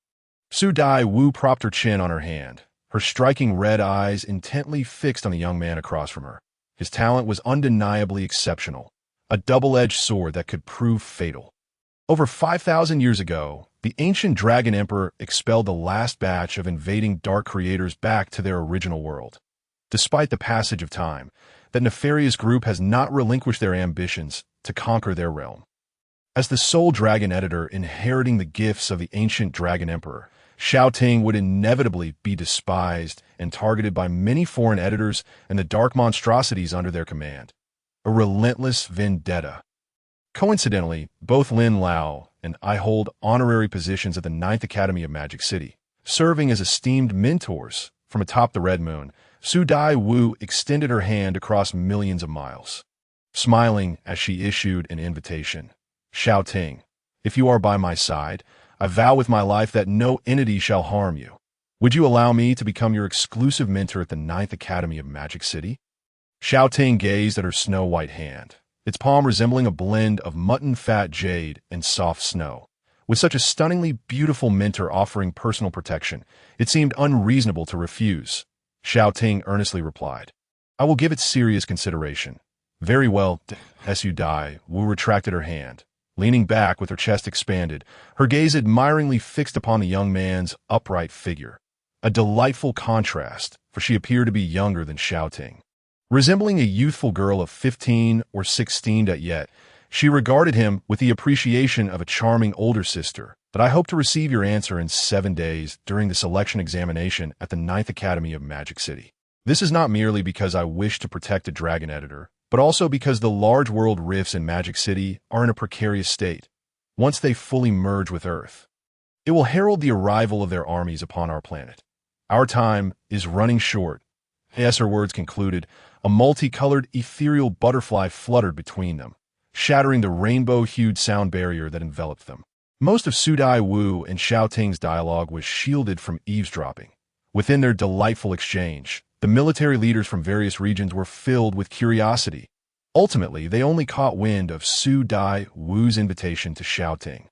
Su Dai Wu propped her chin on her hand, her striking red eyes intently fixed on the young man across from her. His talent was undeniably exceptional, a double-edged sword that could prove fatal. Over 5,000 years ago, the ancient Dragon Emperor expelled the last batch of invading dark creators back to their original world. Despite the passage of time, that nefarious group has not relinquished their ambitions to conquer their realm. As the sole dragon editor inheriting the gifts of the ancient Dragon Emperor, Xiao Ting would inevitably be despised and targeted by many foreign editors and the dark monstrosities under their command. A relentless vendetta. Coincidentally, both Lin Lao and I hold honorary positions at the 9th Academy of Magic City, serving as esteemed mentors. From atop the Red Moon, Su Dai Wu extended her hand across millions of miles, smiling as she issued an invitation. Xiao Ting, if you are by my side, I vow with my life that no entity shall harm you. Would you allow me to become your exclusive mentor at the 9th Academy of Magic City? Xiao Ting gazed at her snow-white hand, its palm resembling a blend of mutton-fat jade and soft snow. With such a stunningly beautiful mentor offering personal protection, it seemed unreasonable to refuse. Xiao Ting earnestly replied, I will give it serious consideration. Very well, Su Dai Wu retracted her hand, leaning back with her chest expanded, her gaze admiringly fixed upon the young man's upright figure. A delightful contrast, for she appeared to be younger than Xiao Ting. Resembling a youthful girl of 15 or 16 yet, she regarded him with the appreciation of a charming older sister. But I hope to receive your answer in 7 days during the selection examination at the 9th Academy of Magic City. This is not merely because I wish to protect a dragon editor, but also because the large world rifts in Magic City are in a precarious state. Once they fully merge with Earth, it will herald the arrival of their armies upon our planet. Our time is running short. As her words concluded, a multicolored ethereal butterfly fluttered between them, shattering the rainbow-hued sound barrier that enveloped them. Most of Su Dai Wu and Xiao Ting's dialogue was shielded from eavesdropping. Within their delightful exchange, the military leaders from various regions were filled with curiosity. Ultimately, they only caught wind of Su Dai Wu's invitation to Xiao Ting,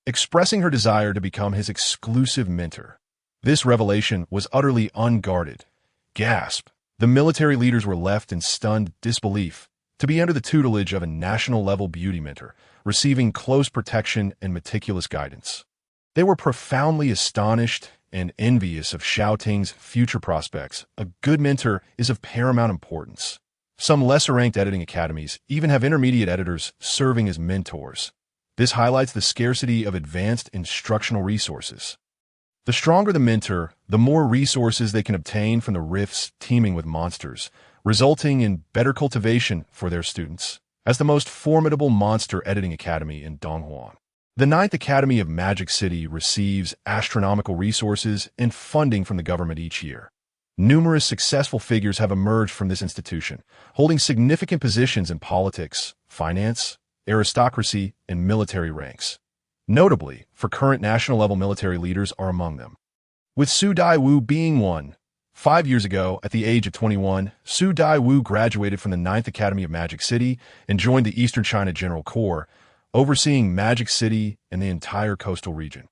expressing her desire to become his exclusive mentor. This revelation was utterly unguarded. Gasp! The military leaders were left in stunned disbelief to be under the tutelage of a national-level beauty mentor, receiving close protection and meticulous guidance. They were profoundly astonished and envious of Xiao Ting's future prospects. A good mentor is of paramount importance. Some lesser-ranked editing academies even have intermediate editors serving as mentors. This highlights the scarcity of advanced instructional resources. The stronger the mentor, the more resources they can obtain from the rifts teeming with monsters, resulting in better cultivation for their students. As the most formidable monster editing academy in Donghuan, the 9th Academy of Magic City receives astronomical resources and funding from the government each year. Numerous successful figures have emerged from this institution, holding significant positions in politics, finance, aristocracy, and military ranks. Notably, for current national-level military leaders are among them, with Su Dai Wu being one. 5 years ago, at the age of 21, Su Dai Wu graduated from the 9th Academy of Magic City and joined the Eastern China General Corps, overseeing Magic City and the entire coastal region.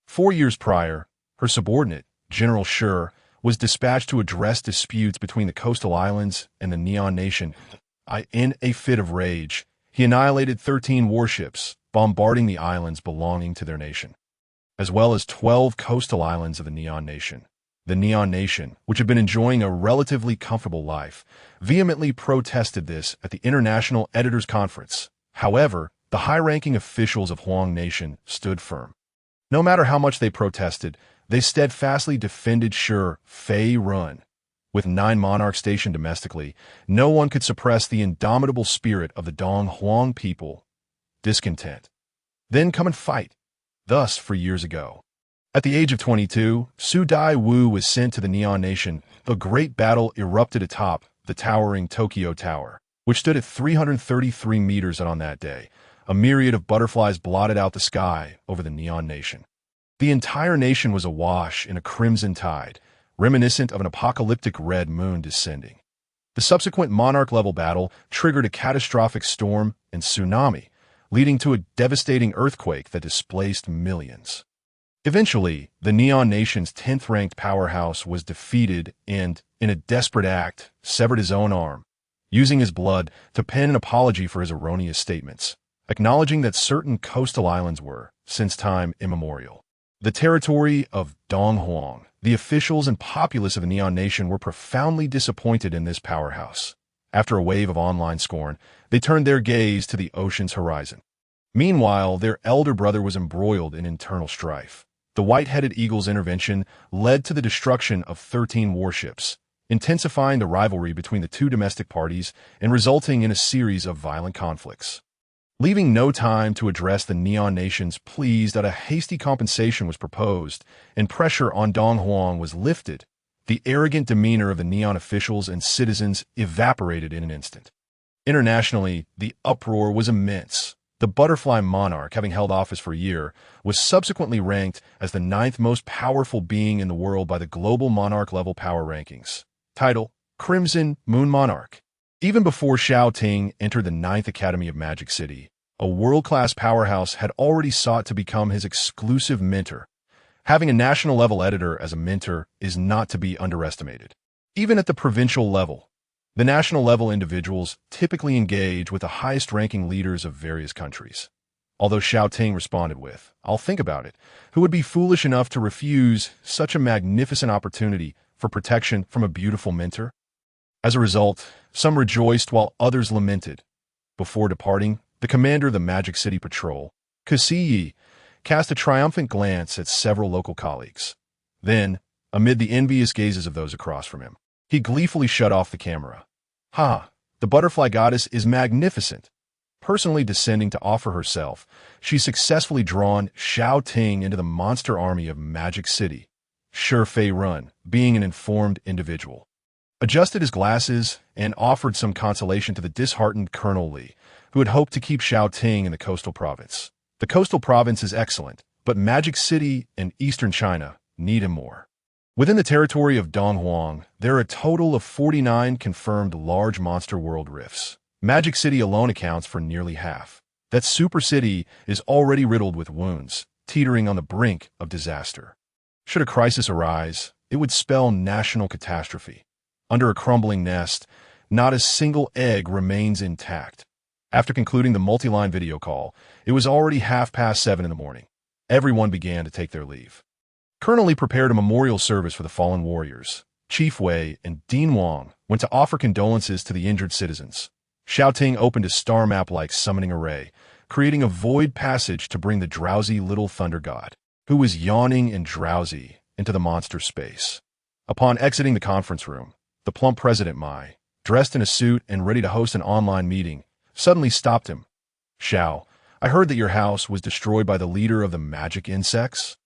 4 years prior, her subordinate, General Shi, was dispatched to address disputes between the coastal islands and the Neon Nation. In a fit of rage, he annihilated 13 warships, bombarding the islands belonging to their nation, as well as 12 coastal islands of the Neon Nation. The Neon Nation, which had been enjoying a relatively comfortable life, vehemently protested this at the International Editors Conference. However, the high-ranking officials of Huang Nation stood firm. No matter how much they protested, they steadfastly defended Fei Run. With 9 monarchs stationed domestically, no one could suppress the indomitable spirit of the Dong Huang people. Discontent. Then come and fight. Thus, for years ago. At the age of 22, Su Dai Wu was sent to the Neon Nation. A great battle erupted atop the towering Tokyo Tower, which stood at 333 meters on that day. A myriad of butterflies blotted out the sky over the Neon Nation. The entire nation was awash in a crimson tide, reminiscent of an apocalyptic red moon descending. The subsequent monarch-level battle triggered a catastrophic storm and tsunami, leading to a devastating earthquake that displaced millions. Eventually, the Neon Nation's 10th-ranked powerhouse was defeated and, in a desperate act, severed his own arm, using his blood to pen an apology for his erroneous statements, acknowledging that certain coastal islands were, since time immemorial, the territory of Dong Huang. The officials and populace of the Neon Nation were profoundly disappointed in this powerhouse. After a wave of online scorn, they turned their gaze to the ocean's horizon. Meanwhile, their elder brother was embroiled in internal strife. The White-Headed Eagle's intervention led to the destruction of 13 warships, intensifying the rivalry between the two domestic parties and resulting in a series of violent conflicts. Leaving no time to address the Neon Nation's pleas that a hasty compensation was proposed and pressure on Dong Huang was lifted, the arrogant demeanor of the Neon officials and citizens evaporated in an instant. Internationally, the uproar was immense. The Butterfly Monarch, having held office for a year, was subsequently ranked as the 9th most powerful being in the world by the Global Monarch-level power rankings. Title: Crimson Moon Monarch. Even before Xiao Ting entered the 9th Academy of Magic City, a world-class powerhouse had already sought to become his exclusive mentor. Having a national-level editor as a mentor is not to be underestimated. Even at the provincial level, the national-level individuals typically engage with the highest-ranking leaders of various countries. Although Xiao Ting responded with, "I'll think about it," who would be foolish enough to refuse such a magnificent opportunity for protection from a beautiful mentor? As a result, some rejoiced while others lamented. Before departing, the commander of the Magic City Patrol, Kusiyi, cast a triumphant glance at several local colleagues. Then, amid the envious gazes of those across from him, he gleefully shut off the camera. "Ha! The butterfly goddess is magnificent." Personally descending to offer herself, she successfully drawn Xiao Ting into the monster army of Magic City. Fei Run, being an informed individual, adjusted his glasses and offered some consolation to the disheartened Colonel Li, who had hoped to keep Xiao Ting in the coastal province. The coastal province is excellent, but Magic City and eastern China need him more. Within the territory of Dong Huang, there are a total of 49 confirmed large monster world rifts. Magic City alone accounts for nearly half. That super city is already riddled with wounds, teetering on the brink of disaster. Should a crisis arise, it would spell national catastrophe. Under a crumbling nest, not a single egg remains intact. After concluding the multi-line video call, it was already 7:30 in the morning. Everyone began to take their leave. Colonel Li prepared a memorial service for the fallen warriors. Chief Wei and Dean Wang went to offer condolences to the injured citizens. Xiao Ting opened a star map-like summoning array, creating a void passage to bring the drowsy little thunder god, who was yawning and drowsy, into the monster space. Upon exiting the conference room, the plump President Mai, dressed in a suit and ready to host an online meeting, suddenly stopped him. "Xiao, I heard that your house was destroyed by the leader of the magic insects.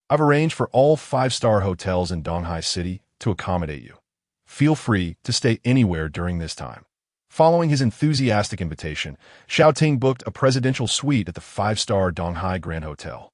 I've arranged for all 5-star hotels in Donghai City to accommodate you. Feel free to stay anywhere during this time." Following his enthusiastic invitation, Xiao Ting booked a presidential suite at the 5-star Donghai Grand Hotel,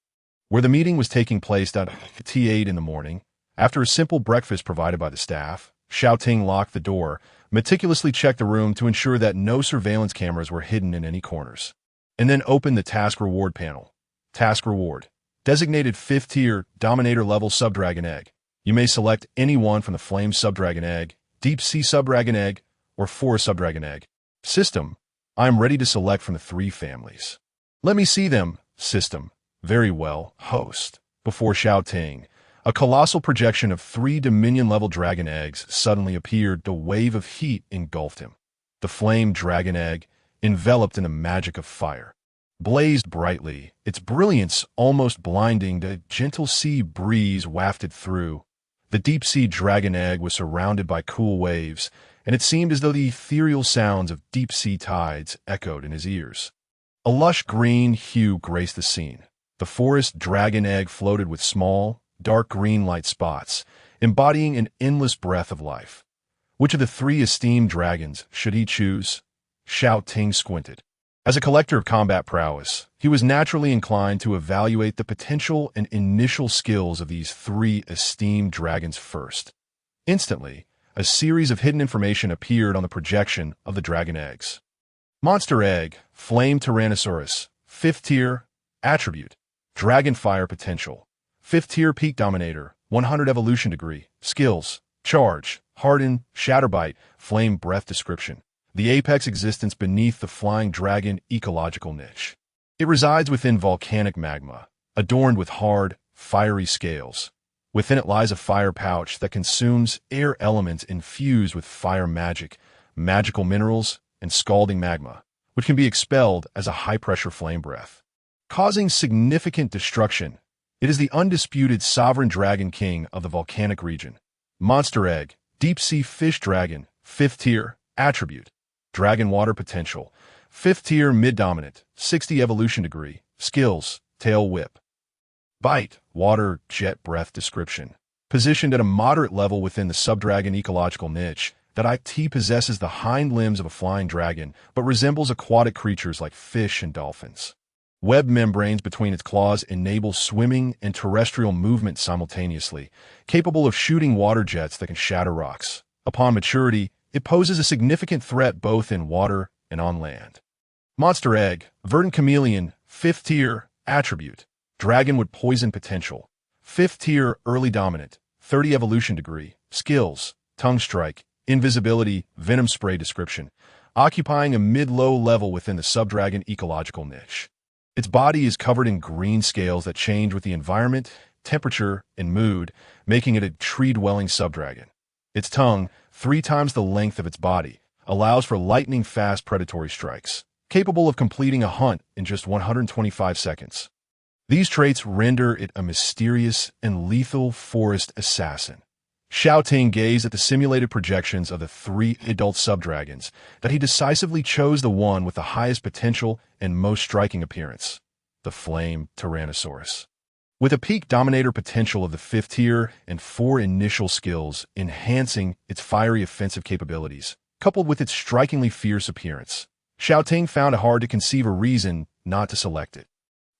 where the meeting was taking place at 8 in the morning. After a simple breakfast provided by the staff, Xiao Ting locked the door, meticulously checked the room to ensure that no surveillance cameras were hidden in any corners, and then opened the Task Reward panel. Task Reward. Designated 5th tier, Dominator level Subdragon Egg. You may select any one from the Flame Subdragon Egg, Deep Sea Subdragon Egg, or Forest Subdragon Egg. System, I am ready to select from the 3 families. Let me see them. System, very well. Host, before Xiao Ting, a colossal projection of 3 Dominion-level dragon eggs suddenly appeared. The wave of heat engulfed him. The flame dragon egg, enveloped in the magic of fire, blazed brightly, its brilliance almost blinding. The gentle sea breeze wafted through. The deep-sea dragon egg was surrounded by cool waves, and it seemed as though the ethereal sounds of deep-sea tides echoed in his ears. A lush green hue graced the scene. The forest dragon egg floated with small, dark green light spots, embodying an endless breath of life. Which of the 3 esteemed dragons should he choose? Xiao Ting squinted. As a collector of combat prowess, he was naturally inclined to evaluate the potential and initial skills of these 3 esteemed dragons first. Instantly, a series of hidden information appeared on the projection of the dragon eggs. Monster Egg, Flame Tyrannosaurus, 5th tier, Attribute, Dragon Fire Potential, 5th tier Peak Dominator, 100 Evolution Degree, Skills, Charge, Harden, Shatterbite, Flame Breath Description, the apex existence beneath the flying dragon ecological niche. It resides within volcanic magma, adorned with hard, fiery scales. Within it lies a fire pouch that consumes air elements infused with fire magic, magical minerals, and scalding magma, which can be expelled as a high-pressure flame breath, causing significant destruction. It is the undisputed sovereign dragon king of the volcanic region. Monster Egg, Deep Sea Fish Dragon, 5th tier, Attribute, Dragon Water Potential, 5th tier Mid-Dominant, 60 Evolution Degree, Skills, Tail Whip. Bite, Water, Jet Breath Description. Positioned at a moderate level within the subdragon ecological niche, that IT possesses the hind limbs of a flying dragon, but resembles aquatic creatures like fish and dolphins. Web membranes between its claws enable swimming and terrestrial movement simultaneously, capable of shooting water jets that can shatter rocks. Upon maturity, it poses a significant threat both in water and on land. Monster Egg, Verdant Chameleon, 5th tier, Attribute, Dragonwood Poison Potential, 5th tier Early Dominant, 30 Evolution Degree, Skills, Tongue Strike, Invisibility, Venom Spray Description, occupying a mid-low level within the subdragon ecological niche. Its body is covered in green scales that change with the environment, temperature, and mood, making it a tree-dwelling subdragon. Its tongue, 3 times the length of its body, allows for lightning-fast predatory strikes, capable of completing a hunt in just 125 seconds. These traits render it a mysterious and lethal forest assassin. Xiao Ting gazed at the simulated projections of the 3 adult subdragons, that he decisively chose the one with the highest potential and most striking appearance, the Flame Tyrannosaurus. With a peak dominator potential of the 5th tier and 4 initial skills enhancing its fiery offensive capabilities, coupled with its strikingly fierce appearance, Xiao Ting found it hard to conceive a reason not to select it.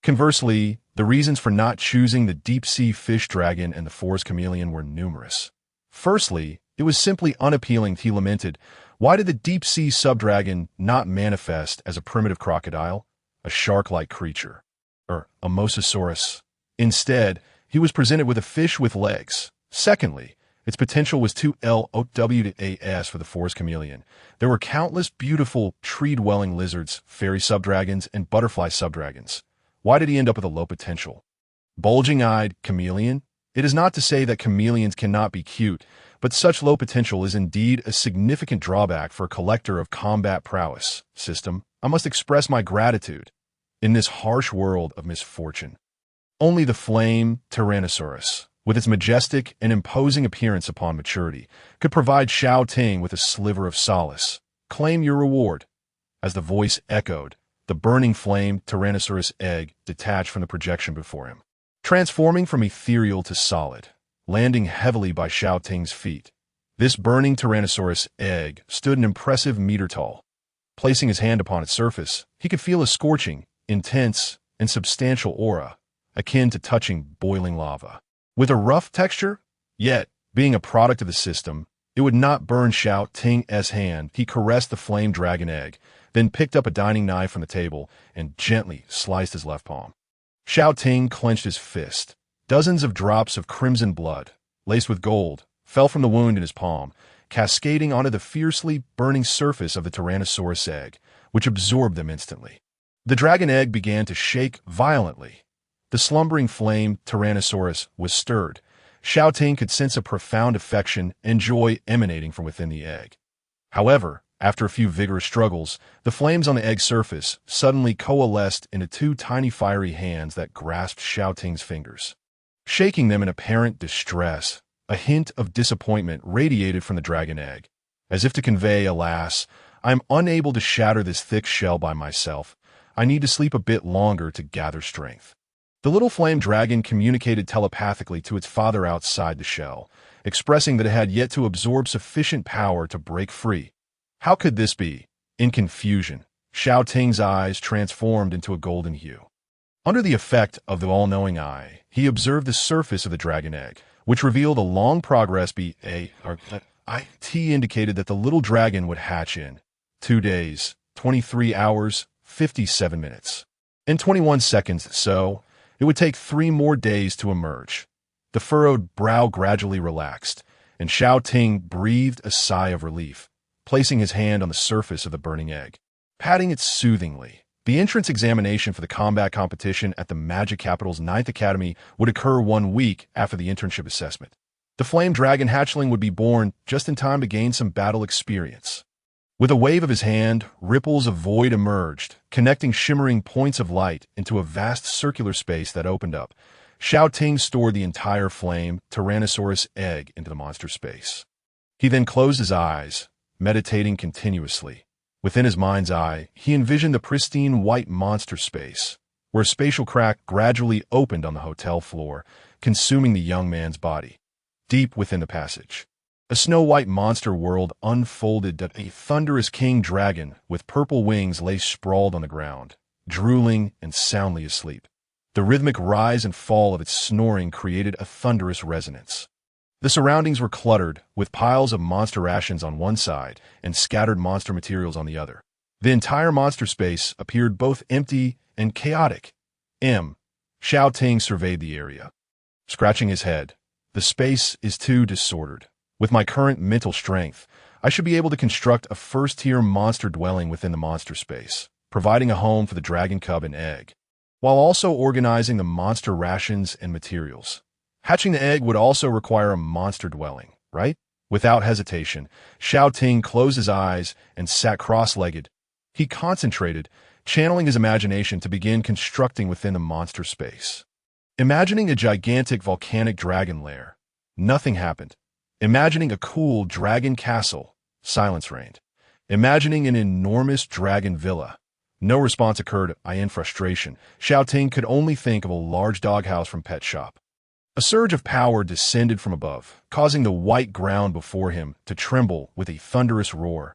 Conversely, the reasons for not choosing the deep-sea fish dragon and the forest chameleon were numerous. Firstly, it was simply unappealing. He lamented, why did the deep-sea subdragon not manifest as a primitive crocodile, a shark-like creature, or a mosasaurus? Instead, he was presented with a fish with legs. Secondly, its potential was too low for the forest chameleon. There were countless beautiful tree-dwelling lizards, fairy subdragons, and butterfly subdragons. Why did he end up with a low potential? Bulging-eyed chameleon? It is not to say that chameleons cannot be cute, but such low potential is indeed a significant drawback for a collector of combat prowess. System, I must express my gratitude. In this harsh world of misfortune, only the Flame Tyrannosaurus, with its majestic and imposing appearance upon maturity, could provide Xiao Ting with a sliver of solace. Claim your reward. As the voice echoed, the burning flame Tyrannosaurus egg detached from the projection before him, transforming from ethereal to solid, landing heavily by Xiao Ting's feet. This burning Tyrannosaurus egg stood an impressive meter tall. Placing his hand upon its surface, he could feel a scorching, intense, and substantial aura, akin to touching boiling lava. With a rough texture, yet, being a product of the system, it would not burn Xiao Ting's hand. He caressed the flame dragon egg, then picked up a dining knife from the table and gently sliced his left palm. Xiao Ting clenched his fist. Dozens of drops of crimson blood, laced with gold, fell from the wound in his palm, cascading onto the fiercely burning surface of the Tyrannosaurus egg, which absorbed them instantly. The dragon egg began to shake violently. The slumbering flame Tyrannosaurus was stirred. Xiao Ting could sense a profound affection and joy emanating from within the egg. However, after a few vigorous struggles, the flames on the egg's surface suddenly coalesced into two tiny fiery hands that grasped Xiao Ting's fingers. Shaking them in apparent distress, a hint of disappointment radiated from the dragon egg. As if to convey, alas, I am unable to shatter this thick shell by myself. I need to sleep a bit longer to gather strength. The little flame dragon communicated telepathically to its father outside the shell, expressing that it had yet to absorb sufficient power to break free. How could this be? In confusion, Xiao Ting's eyes transformed into a golden hue. Under the effect of the all-knowing eye, he observed the surface of the dragon egg, which revealed a long progress IT indicated that the little dragon would hatch in 2 days, 23 hours, 57 minutes. In 21 seconds, so, it would take 3 more days to emerge. The furrowed brow gradually relaxed, and Xiao Ting breathed a sigh of relief, placing his hand on the surface of the burning egg, patting it soothingly. The entrance examination for the combat competition at the Magic Capital's 9th Academy would occur 1 week after the internship assessment. The flame dragon hatchling would be born just in time to gain some battle experience. With a wave of his hand, ripples of void emerged, connecting shimmering points of light into a vast circular space that opened up. Xiao Ting stored the entire flame Tyrannosaurus egg into the monster space. He then closed his eyes, meditating continuously. Within his mind's eye, he envisioned the pristine white monster space, where a spatial crack gradually opened on the hotel floor, consuming the young man's body. Deep within the passage, a snow-white monster world unfolded. A thunderous king dragon with purple wings lay sprawled on the ground, drooling and soundly asleep. The rhythmic rise and fall of its snoring created a thunderous resonance. The surroundings were cluttered, with piles of monster rations on one side and scattered monster materials on the other. The entire monster space appeared both empty and chaotic. Xiao Ting surveyed the area. Scratching his head, the space is too disordered. With my current mental strength, I should be able to construct a first-tier monster dwelling within the monster space, providing a home for the dragon cub and egg, while also organizing the monster rations and materials. Hatching the egg would also require a monster dwelling, right? Without hesitation, Xiao Ting closed his eyes and sat cross-legged. He concentrated, channeling his imagination to begin constructing within the monster space. Imagining a gigantic volcanic dragon lair, nothing happened. Imagining a cool dragon castle, silence reigned. Imagining an enormous dragon villa, no response occurred. In frustration, Xiao Ting could only think of a large doghouse from Pet Shop. A surge of power descended from above, causing the white ground before him to tremble with a thunderous roar.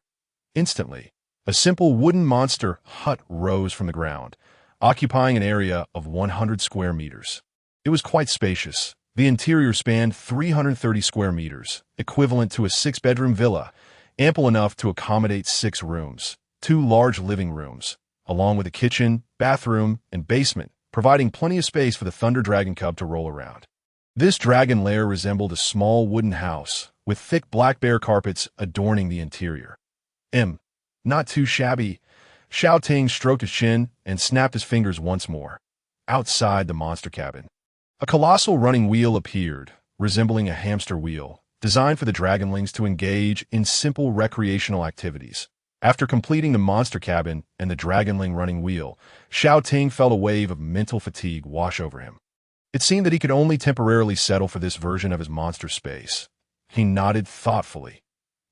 Instantly, a simple wooden monster hut rose from the ground, occupying an area of 100 square meters. It was quite spacious. The interior spanned 330 square meters, equivalent to a 6-bedroom villa, ample enough to accommodate 6 rooms, 2 large living rooms, along with a kitchen, bathroom, and basement, providing plenty of space for the Thunder Dragon Cub to roll around. This dragon lair resembled a small wooden house, with thick black bear carpets adorning the interior. Not too shabby. Xiao Ting stroked his chin and snapped his fingers once more. Outside the monster cabin, a colossal running wheel appeared, resembling a hamster wheel, designed for the dragonlings to engage in simple recreational activities. After completing the monster cabin and the dragonling running wheel, Xiao Ting felt a wave of mental fatigue wash over him. It seemed that he could only temporarily settle for this version of his monster space. He nodded thoughtfully.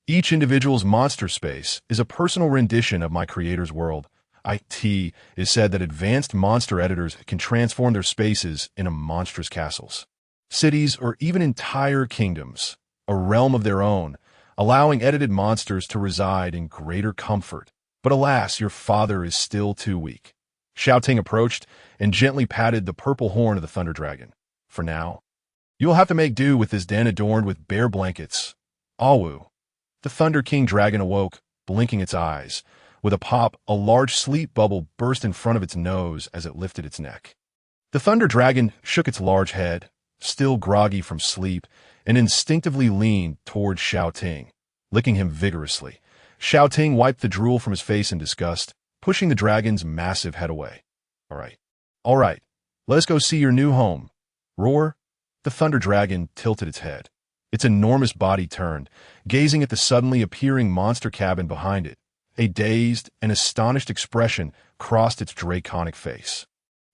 Each individual's monster space is a personal rendition of my creator's world. It is said that advanced monster editors can transform their spaces into monstrous castles, cities, or even entire kingdoms, a realm of their own, allowing edited monsters to reside in greater comfort. But alas, your father is still too weak. Xiao Ting approached and gently patted the purple horn of the Thunder Dragon. For now, you'll have to make do with this den adorned with bear blankets. Awu. The Thunder King Dragon awoke, blinking its eyes. With a pop, a large sleep bubble burst in front of its nose as it lifted its neck. The Thunder Dragon shook its large head, still groggy from sleep, and instinctively leaned toward Xiao Ting, licking him vigorously. Xiao Ting wiped the drool from his face in disgust, pushing the dragon's massive head away. All right, let us go see your new home. Roar. The thunder dragon tilted its head. Its enormous body turned, gazing at the suddenly appearing monster cabin behind it. A dazed and astonished expression crossed its draconic face.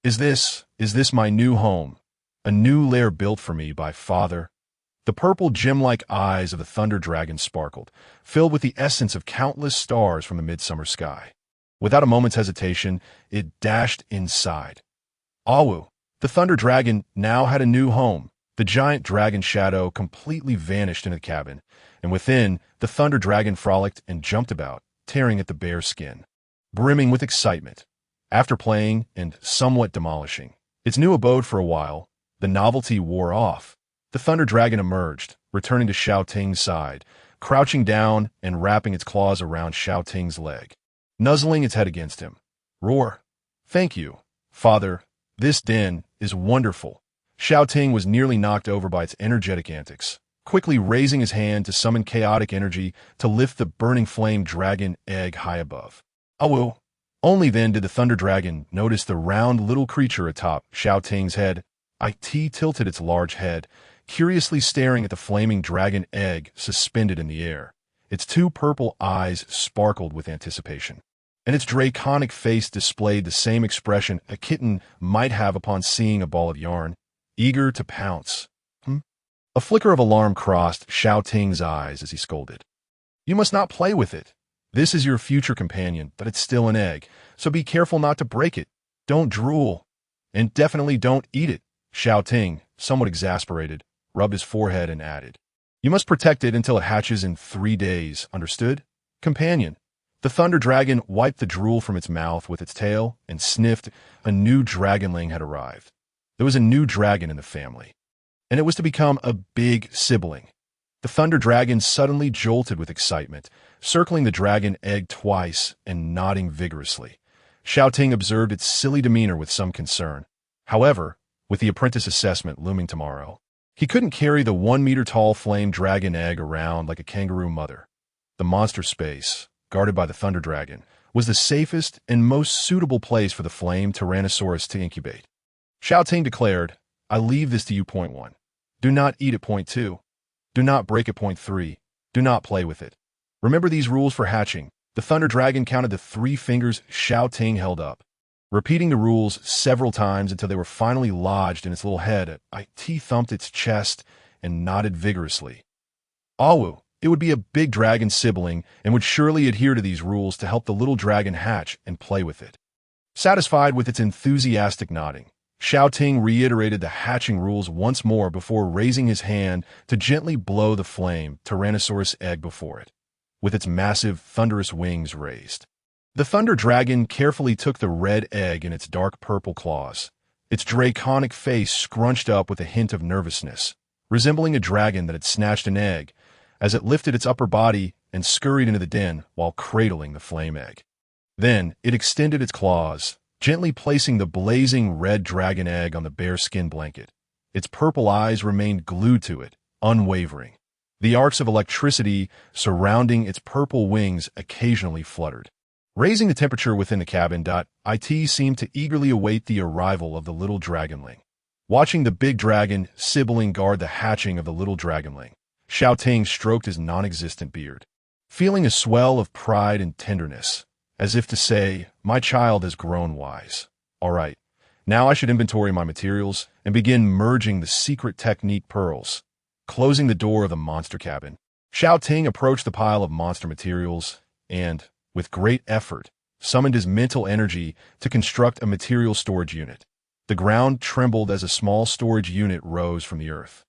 Is this my new home? A new lair built for me by Father? The purple gem-like eyes of the thunder dragon sparkled, filled with the essence of countless stars from the midsummer sky. Without a moment's hesitation, it dashed inside. Awu, the thunder dragon, now had a new home. The giant dragon shadow completely vanished in the cabin, and within, the thunder dragon frolicked and jumped about, tearing at the bare skin. Brimming with excitement. After playing and somewhat demolishing its new abode for a while, the novelty wore off. The thunder dragon emerged, returning to Xiao Ting's side, crouching down and wrapping its claws around Xiao Ting's leg, nuzzling its head against him. Roar. Thank you, Father. This den is wonderful. Xiao Ting was nearly knocked over by its energetic antics, quickly raising his hand to summon chaotic energy to lift the burning flame dragon egg high above. Awu. Only then did the thunder dragon notice the round little creature atop Xiao Ting's head. It tilted its large head, curiously staring at the flaming dragon egg suspended in the air. Its two purple eyes sparkled with anticipation, and its draconic face displayed the same expression a kitten might have upon seeing a ball of yarn, eager to pounce. A flicker of alarm crossed Xiao Ting's eyes as he scolded. You must not play with it. This is your future companion, but it's still an egg, so be careful not to break it. Don't drool. And definitely don't eat it. Xiao Ting, somewhat exasperated, rubbed his forehead and added, You must protect it until it hatches in 3 days, understood? Companion. The thunder dragon wiped the drool from its mouth with its tail and sniffed. A new dragonling had arrived. There was a new dragon in the family, and it was to become a big sibling. The thunder dragon suddenly jolted with excitement, circling the dragon egg twice and nodding vigorously. Xiao Ting observed its silly demeanor with some concern. However, with the apprentice assessment looming tomorrow, he couldn't carry the 1-meter-tall flame dragon egg around like a kangaroo mother. The monster space, guarded by the thunder dragon, was the safest and most suitable place for the flame Tyrannosaurus to incubate. Xiao Ting declared, I leave this to you. Point 1. Do not eat at point 2. Do not break at point 3. Do not play with it. Remember these rules for hatching. The thunder dragon counted the 3 fingers Xiao Ting held up, repeating the rules several times until they were finally lodged in its little head. It thumped its chest and nodded vigorously. Awu, it would be a big dragon sibling and would surely adhere to these rules to help the little dragon hatch and play with it. Satisfied with its enthusiastic nodding, Xiao Ting reiterated the hatching rules once more before raising his hand to gently blow the flame Tyrannosaurus egg before it, with its massive, thunderous wings raised. The thunder dragon carefully took the red egg in its dark purple claws, its draconic face scrunched up with a hint of nervousness, resembling a dragon that had snatched an egg, as it lifted its upper body and scurried into the den while cradling the flame egg. Then it extended its claws, gently placing the blazing red dragon egg on the bare skin blanket. Its purple eyes remained glued to it, unwavering. The arcs of electricity surrounding its purple wings occasionally fluttered, raising the temperature within the cabin. It seemed to eagerly await the arrival of the little dragonling. Watching the big dragon sibling guard the hatching of the little dragonling, Xiao Ting stroked his non-existent beard, feeling a swell of pride and tenderness, as if to say, my child has grown wise. All right, now I should inventory my materials and begin merging the secret technique pearls. Closing the door of the monster cabin, Xiao Ting approached the pile of monster materials and, with great effort, summoned his mental energy to construct a material storage unit. The ground trembled as a small storage unit rose from the earth.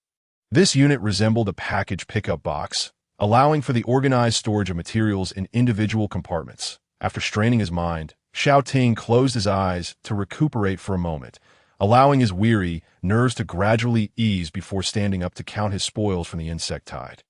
This unit resembled a package pickup box, allowing for the organized storage of materials in individual compartments. After straining his mind, Xiao Ting closed his eyes to recuperate for a moment, allowing his weary nerves to gradually ease before standing up to count his spoils from the insect tide.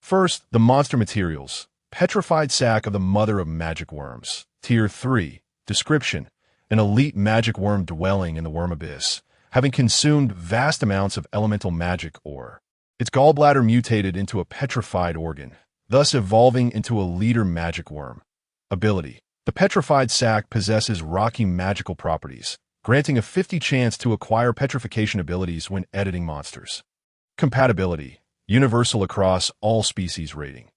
First, the monster materials. Petrified sac of the mother of magic worms. Tier 3. Description: an elite magic worm dwelling in the worm abyss, having consumed vast amounts of elemental magic ore. Its gallbladder mutated into a petrified organ, thus evolving into a leader magic worm. Ability. The petrified sac possesses rocky magical properties, granting a 50 chance to acquire petrification abilities when editing monsters. Compatibility. Universal across all species rating.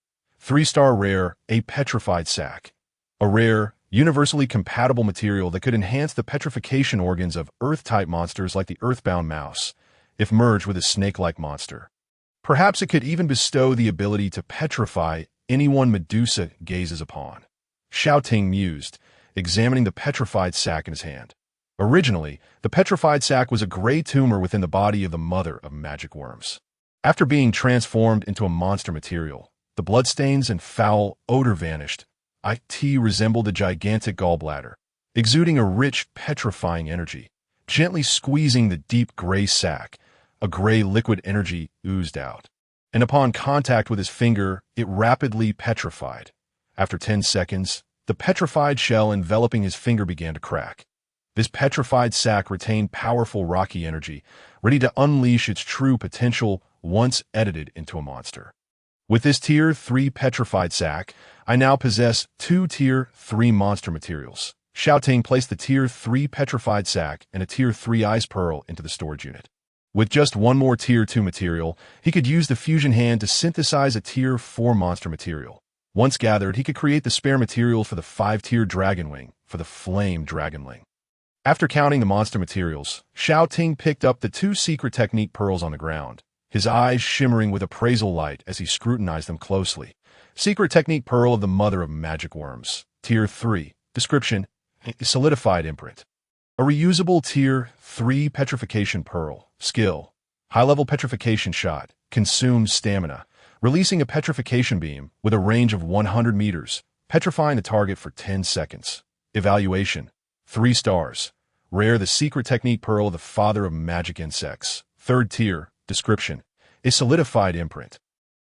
3-star rare, a petrified sac. A rare, universally compatible material that could enhance the petrification organs of Earth-type monsters like the Earthbound mouse, if merged with a snake-like monster. Perhaps it could even bestow the ability to petrify anyone Medusa gazes upon. Xiao Ting mused, examining the petrified sac in his hand. Originally, the petrified sac was a gray tumor within the body of the mother of magic worms. After being transformed into a monster material, the bloodstains and foul odor vanished. It resembled a gigantic gallbladder, exuding a rich, petrifying energy. Gently squeezing the deep gray sac, a gray liquid energy oozed out. And upon contact with his finger, it rapidly petrified. After 10 seconds, the petrified shell enveloping his finger began to crack. This petrified sac retained powerful rocky energy, ready to unleash its true potential once edited into a monster. With this Tier 3 petrified sac, I now possess 2 Tier 3 monster materials. Xiao Ting placed the Tier 3 petrified sac and a Tier 3 ice pearl into the storage unit. With just one more Tier 2 material, he could use the fusion hand to synthesize a Tier 4 monster material. Once gathered, he could create the spare material for the 5-tier dragon wing, for the flame dragonling. After counting the monster materials, Xiao Ting picked up the 2 secret technique pearls on the ground, his eyes shimmering with appraisal light as he scrutinized them closely. Secret technique pearl of the mother of magic worms. Tier 3. Description: solidified imprint. A reusable Tier 3 petrification pearl. Skill: high-level petrification shot. Consumes stamina, releasing a petrification beam with a range of 100 meters, petrifying the target for 10 seconds. Evaluation: 3 stars. Rare, the secret technique pearl of the father of magic insects. 3rd tier. Description: a solidified imprint.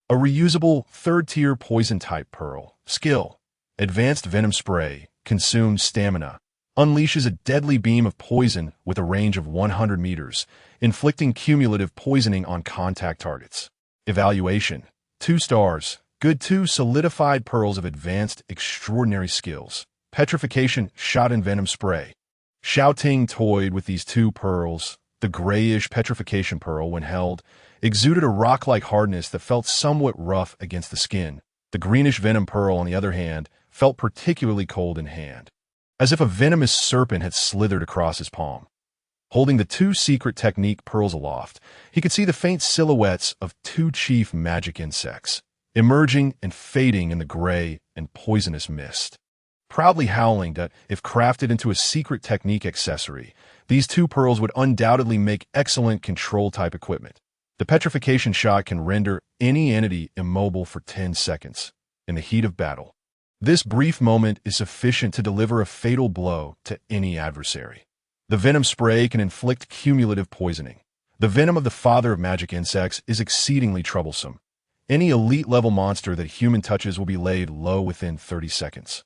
A reusable 3rd tier poison type pearl. Skill: advanced venom spray. Consumes stamina. Unleashes a deadly beam of poison with a range of 100 meters, inflicting cumulative poisoning on contact targets. Evaluation: 2 stars. Good. 2 solidified pearls of advanced extraordinary skills. Petrification shot and venom spray. Xiao Ting toyed with these 2 pearls. The grayish petrification pearl, when held, exuded a rock-like hardness that felt somewhat rough against the skin. The greenish venom pearl, on the other hand, felt particularly cold in hand, as if a venomous serpent had slithered across his palm. Holding the 2 secret technique pearls aloft, he could see the faint silhouettes of 2 chief magic insects, emerging and fading in the gray and poisonous mist. Proudly howling that, if crafted into a secret technique accessory, these 2 pearls would undoubtedly make excellent control-type equipment. The petrification shot can render any entity immobile for 10 seconds, in the heat of battle. This brief moment is sufficient to deliver a fatal blow to any adversary. The venom spray can inflict cumulative poisoning. The venom of the father of magic insects is exceedingly troublesome. Any elite-level monster that human touches will be laid low within 30 seconds.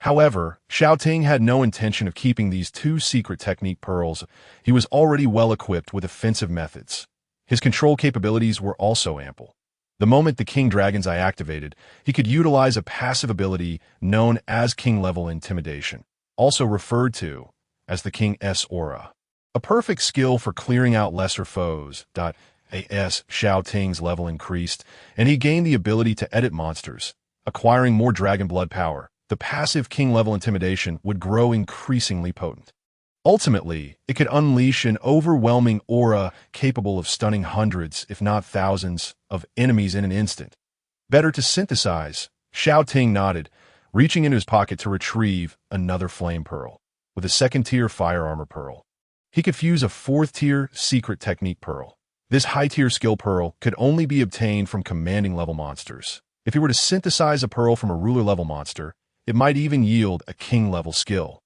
However, Xiao Ting had no intention of keeping these 2 secret technique pearls. He was already well equipped with offensive methods. His control capabilities were also ample. The moment the King Dragon's Eye activated, he could utilize a passive ability known as King-level Intimidation, also referred to as the King's Aura. A perfect skill for clearing out lesser foes. As Xiao Ting's level increased, and he gained the ability to edit monsters, acquiring more dragon blood power. The passive King-level Intimidation would grow increasingly potent. Ultimately, it could unleash an overwhelming aura capable of stunning hundreds, if not thousands, of enemies in an instant. Better to synthesize. Xiao Ting nodded, reaching into his pocket to retrieve another flame pearl, with a 2nd-tier fire armor pearl. He could fuse a 4th-tier secret technique pearl. This high-tier skill pearl could only be obtained from commanding-level monsters. If he were to synthesize a pearl from a ruler-level monster, it might even yield a king-level skill.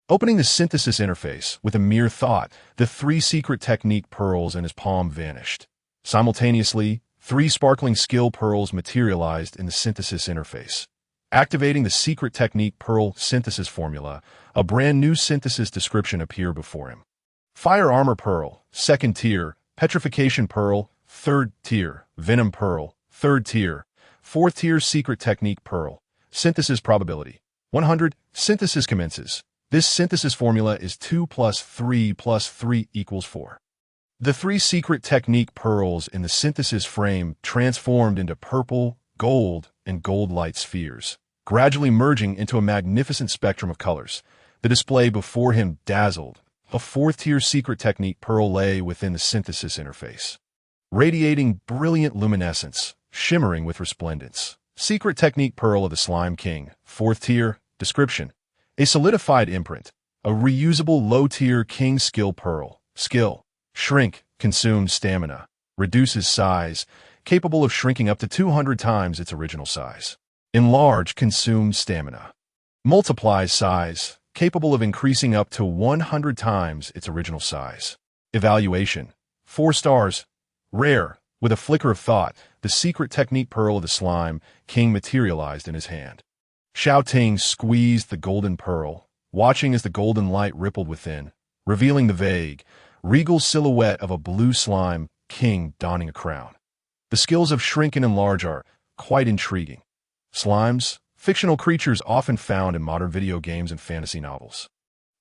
Opening the synthesis interface with a mere thought, the 3 secret technique pearls in his palm vanished. Simultaneously, 3 sparkling skill pearls materialized in the synthesis interface. Activating the secret technique pearl synthesis formula, a brand new synthesis description appeared before him. Fire Armor Pearl, 2nd tier. Petrification Pearl, 3rd tier. Venom Pearl, 3rd tier. 4th tier Secret Technique Pearl. Synthesis Probability 100. Synthesis commences. This synthesis formula is 2 plus 3 plus 3 equals 4. The 3 secret technique pearls in the synthesis frame transformed into purple, gold, and gold light spheres, gradually merging into a magnificent spectrum of colors. The display before him dazzled. A 4th tier secret technique pearl lay within the synthesis interface, radiating brilliant luminescence, shimmering with resplendence. Secret Technique Pearl of the Slime King, 4th tier. Description: a solidified imprint, a reusable low-tier King Skill Pearl. Skill: shrink, consumes stamina, reduces size, capable of shrinking up to 200 times its original size. Enlarge, consumes stamina, multiplies size, capable of increasing up to 100 times its original size. Evaluation: 4 stars. Rare. With a flicker of thought, the Secret Technique Pearl of the Slime King materialized in his hand. Xiao Ting squeezed the golden pearl, watching as the golden light rippled within, revealing the vague, regal silhouette of a blue slime king donning a crown. The skills of shrink and enlarge are quite intriguing. Slimes, fictional creatures often found in modern video games and fantasy novels,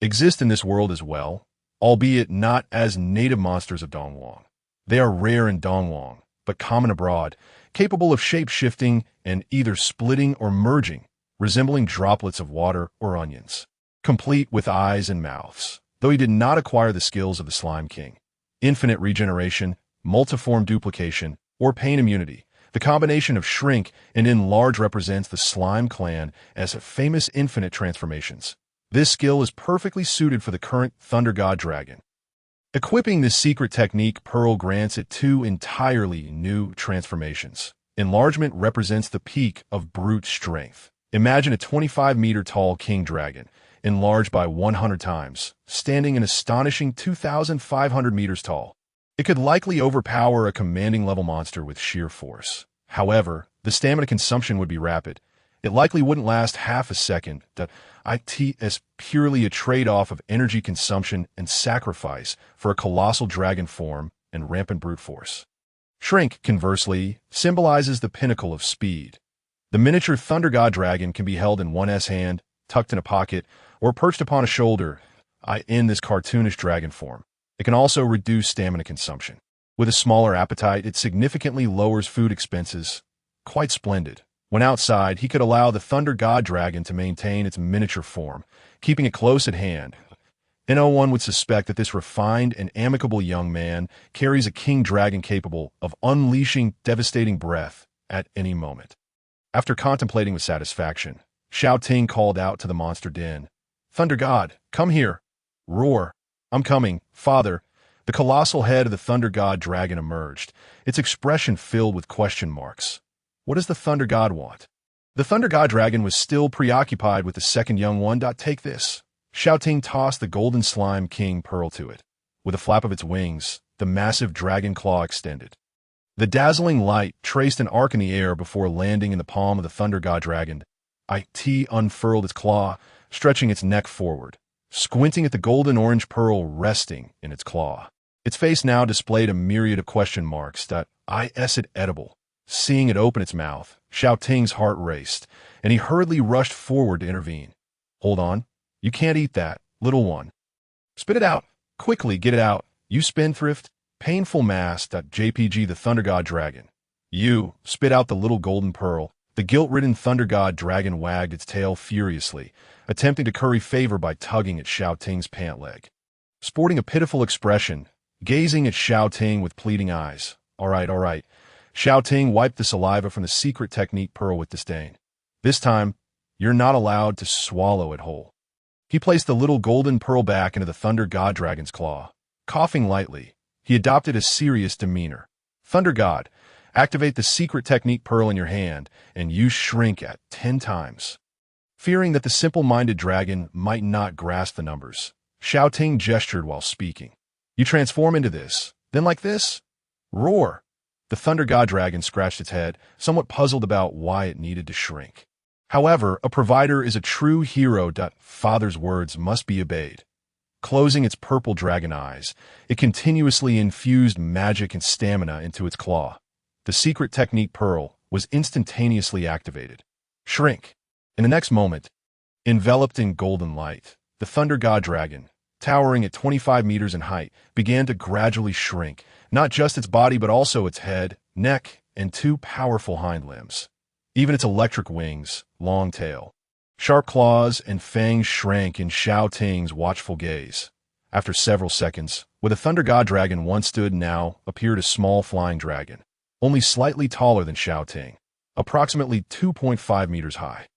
exist in this world as well, albeit not as native monsters of Dongwang. They are rare in Dongwang, but common abroad, capable of shape-shifting and either splitting or merging, resembling droplets of water or onions, complete with eyes and mouths. Though he did not acquire the skills of the Slime King, infinite regeneration, multiform duplication, or pain immunity, the combination of shrink and enlarge represents the Slime Clan as famous infinite transformations. This skill is perfectly suited for the current Thunder God Dragon. Equipping this secret technique pearl grants it 2 entirely new transformations. Enlargement represents the peak of brute strength. Imagine a 25-meter tall king dragon, enlarged by 100 times, standing an astonishing 2,500 meters tall. It could likely overpower a commanding level monster with sheer force. However, the stamina consumption would be rapid. It likely wouldn't last half a second. It is purely a trade-off of energy consumption and sacrifice for a colossal dragon form and rampant brute force. Shrink, conversely, symbolizes the pinnacle of speed. The miniature Thunder God Dragon can be held in one's hand, tucked in a pocket, or perched upon a shoulder, in this cartoonish dragon form. It can also reduce stamina consumption. With a smaller appetite, it significantly lowers food expenses. Quite splendid. When outside, he could allow the Thunder God Dragon to maintain its miniature form, keeping it close at hand. No one would suspect that this refined and amicable young man carries a king dragon capable of unleashing devastating breath at any moment. After contemplating with satisfaction, Xiao Ting called out to the monster den. "Thunder God, come here." "Roar." "I'm coming, Father." The colossal head of the Thunder God Dragon emerged, its expression filled with question marks. What does the Thunder God want? The Thunder God Dragon was still preoccupied with the second young one. "Take this." Xiao Ting tossed the golden slime king pearl to it. With a flap of its wings, the massive dragon claw extended. The dazzling light traced an arc in the air before landing in the palm of the Thunder God Dragon. It unfurled its claw, stretching its neck forward, squinting at the golden orange pearl resting in its claw. Its face now displayed a myriad of question marks. Is it edible? Seeing it open its mouth, Xiao Ting's heart raced, and he hurriedly rushed forward to intervene. "Hold on. You can't eat that, little one. Spit it out. Quickly, get it out. You spendthrift. Painful mass. JPG the Thunder God Dragon. You, spit out the little golden pearl." The guilt-ridden Thunder God Dragon wagged its tail furiously, attempting to curry favor by tugging at Xiao Ting's pant leg. Sporting a pitiful expression, gazing at Xiao Ting with pleading eyes. All right. Xiao Ting wiped the saliva from the secret technique pearl with disdain. "This time, you're not allowed to swallow it whole." He placed the little golden pearl back into the Thunder God Dragon's claw. Coughing lightly, he adopted a serious demeanor. "Thunder God, activate the secret technique pearl in your hand, and you shrink at 10 times. Fearing that the simple-minded dragon might not grasp the numbers, Xiao Ting gestured while speaking. "You transform into this, then like this? Roar." The Thunder God Dragon scratched its head, somewhat puzzled about why it needed to shrink. However, a provider is a true hero. Father's words must be obeyed. Closing its purple dragon eyes, it continuously infused magic and stamina into its claw. The secret technique Pearl was instantaneously activated. Shrink. In the next moment, enveloped in golden light, the Thunder God Dragon, towering at 25 meters in height, began to gradually shrink, not just its body but also its head, neck, and two powerful hind limbs. Even its electric wings, long tail, sharp claws, and fangs shrank in Xiao Ting's watchful gaze. After several seconds, where the Thunder God Dragon once stood now appeared a small flying dragon, only slightly taller than Xiao Ting, approximately 2.5 meters high.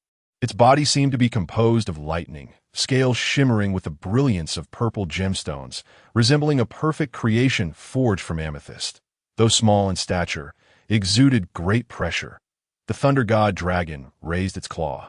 Its body seemed to be composed of lightning, scales shimmering with the brilliance of purple gemstones, resembling a perfect creation forged from amethyst. Though small in stature, it exuded great pressure. The Thunder God Dragon raised its claw.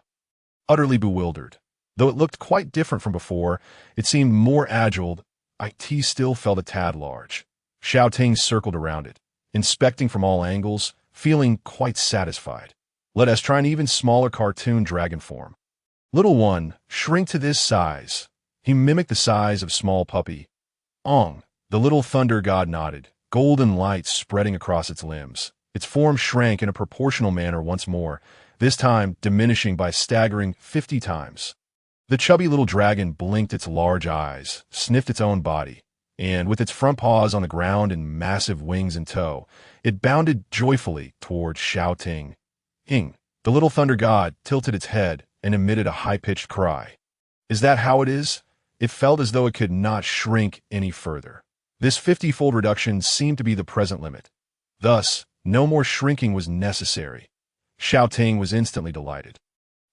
Utterly bewildered, though it looked quite different from before, it seemed more agile. It still felt a tad large. Xiao Ting circled around it, inspecting from all angles, feeling quite satisfied. Let us try an even smaller cartoon dragon form. Little one, shrink to this size. He mimicked the size of small puppy. Ong, the little Thunder God nodded, golden light spreading across its limbs. Its form shrank in a proportional manner once more, this time diminishing by staggering 50 times. The chubby little dragon blinked its large eyes, sniffed its own body, and with its front paws on the ground and massive wings in tow, it bounded joyfully toward Xiao Ting. Ing, the little Thunder God, tilted its head and emitted a high-pitched cry. Is that how it is? It felt as though it could not shrink any further. This 50-fold reduction seemed to be the present limit. Thus, no more shrinking was necessary. Xiao Ting was instantly delighted.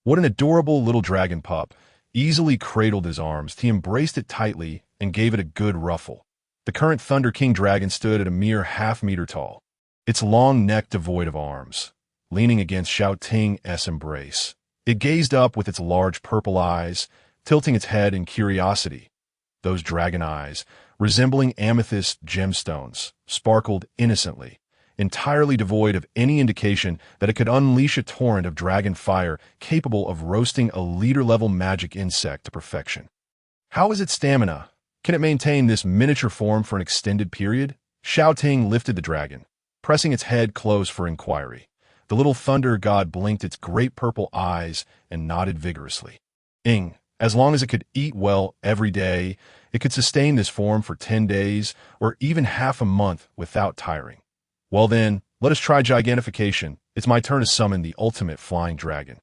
What an adorable little dragon pup. Easily cradled his arms, he embraced it tightly and gave it a good ruffle. The current Thunder King dragon stood at a mere half-meter tall, its long neck devoid of arms, leaning against Xiao Ting's embrace. It gazed up with its large purple eyes, tilting its head in curiosity. Those dragon eyes, resembling amethyst gemstones, sparkled innocently, entirely devoid of any indication that it could unleash a torrent of dragon fire capable of roasting a leader-level magic insect to perfection. How is its stamina? Can it maintain this miniature form for an extended period? Xiao Ting lifted the dragon, pressing its head close for inquiry. The little Thunder God blinked its great purple eyes and nodded vigorously. Ing, as long as it could eat well every day, it could sustain this form for 10 days or even half a month without tiring. Well then, let us try gigantification. It's my turn to summon the ultimate flying dragon.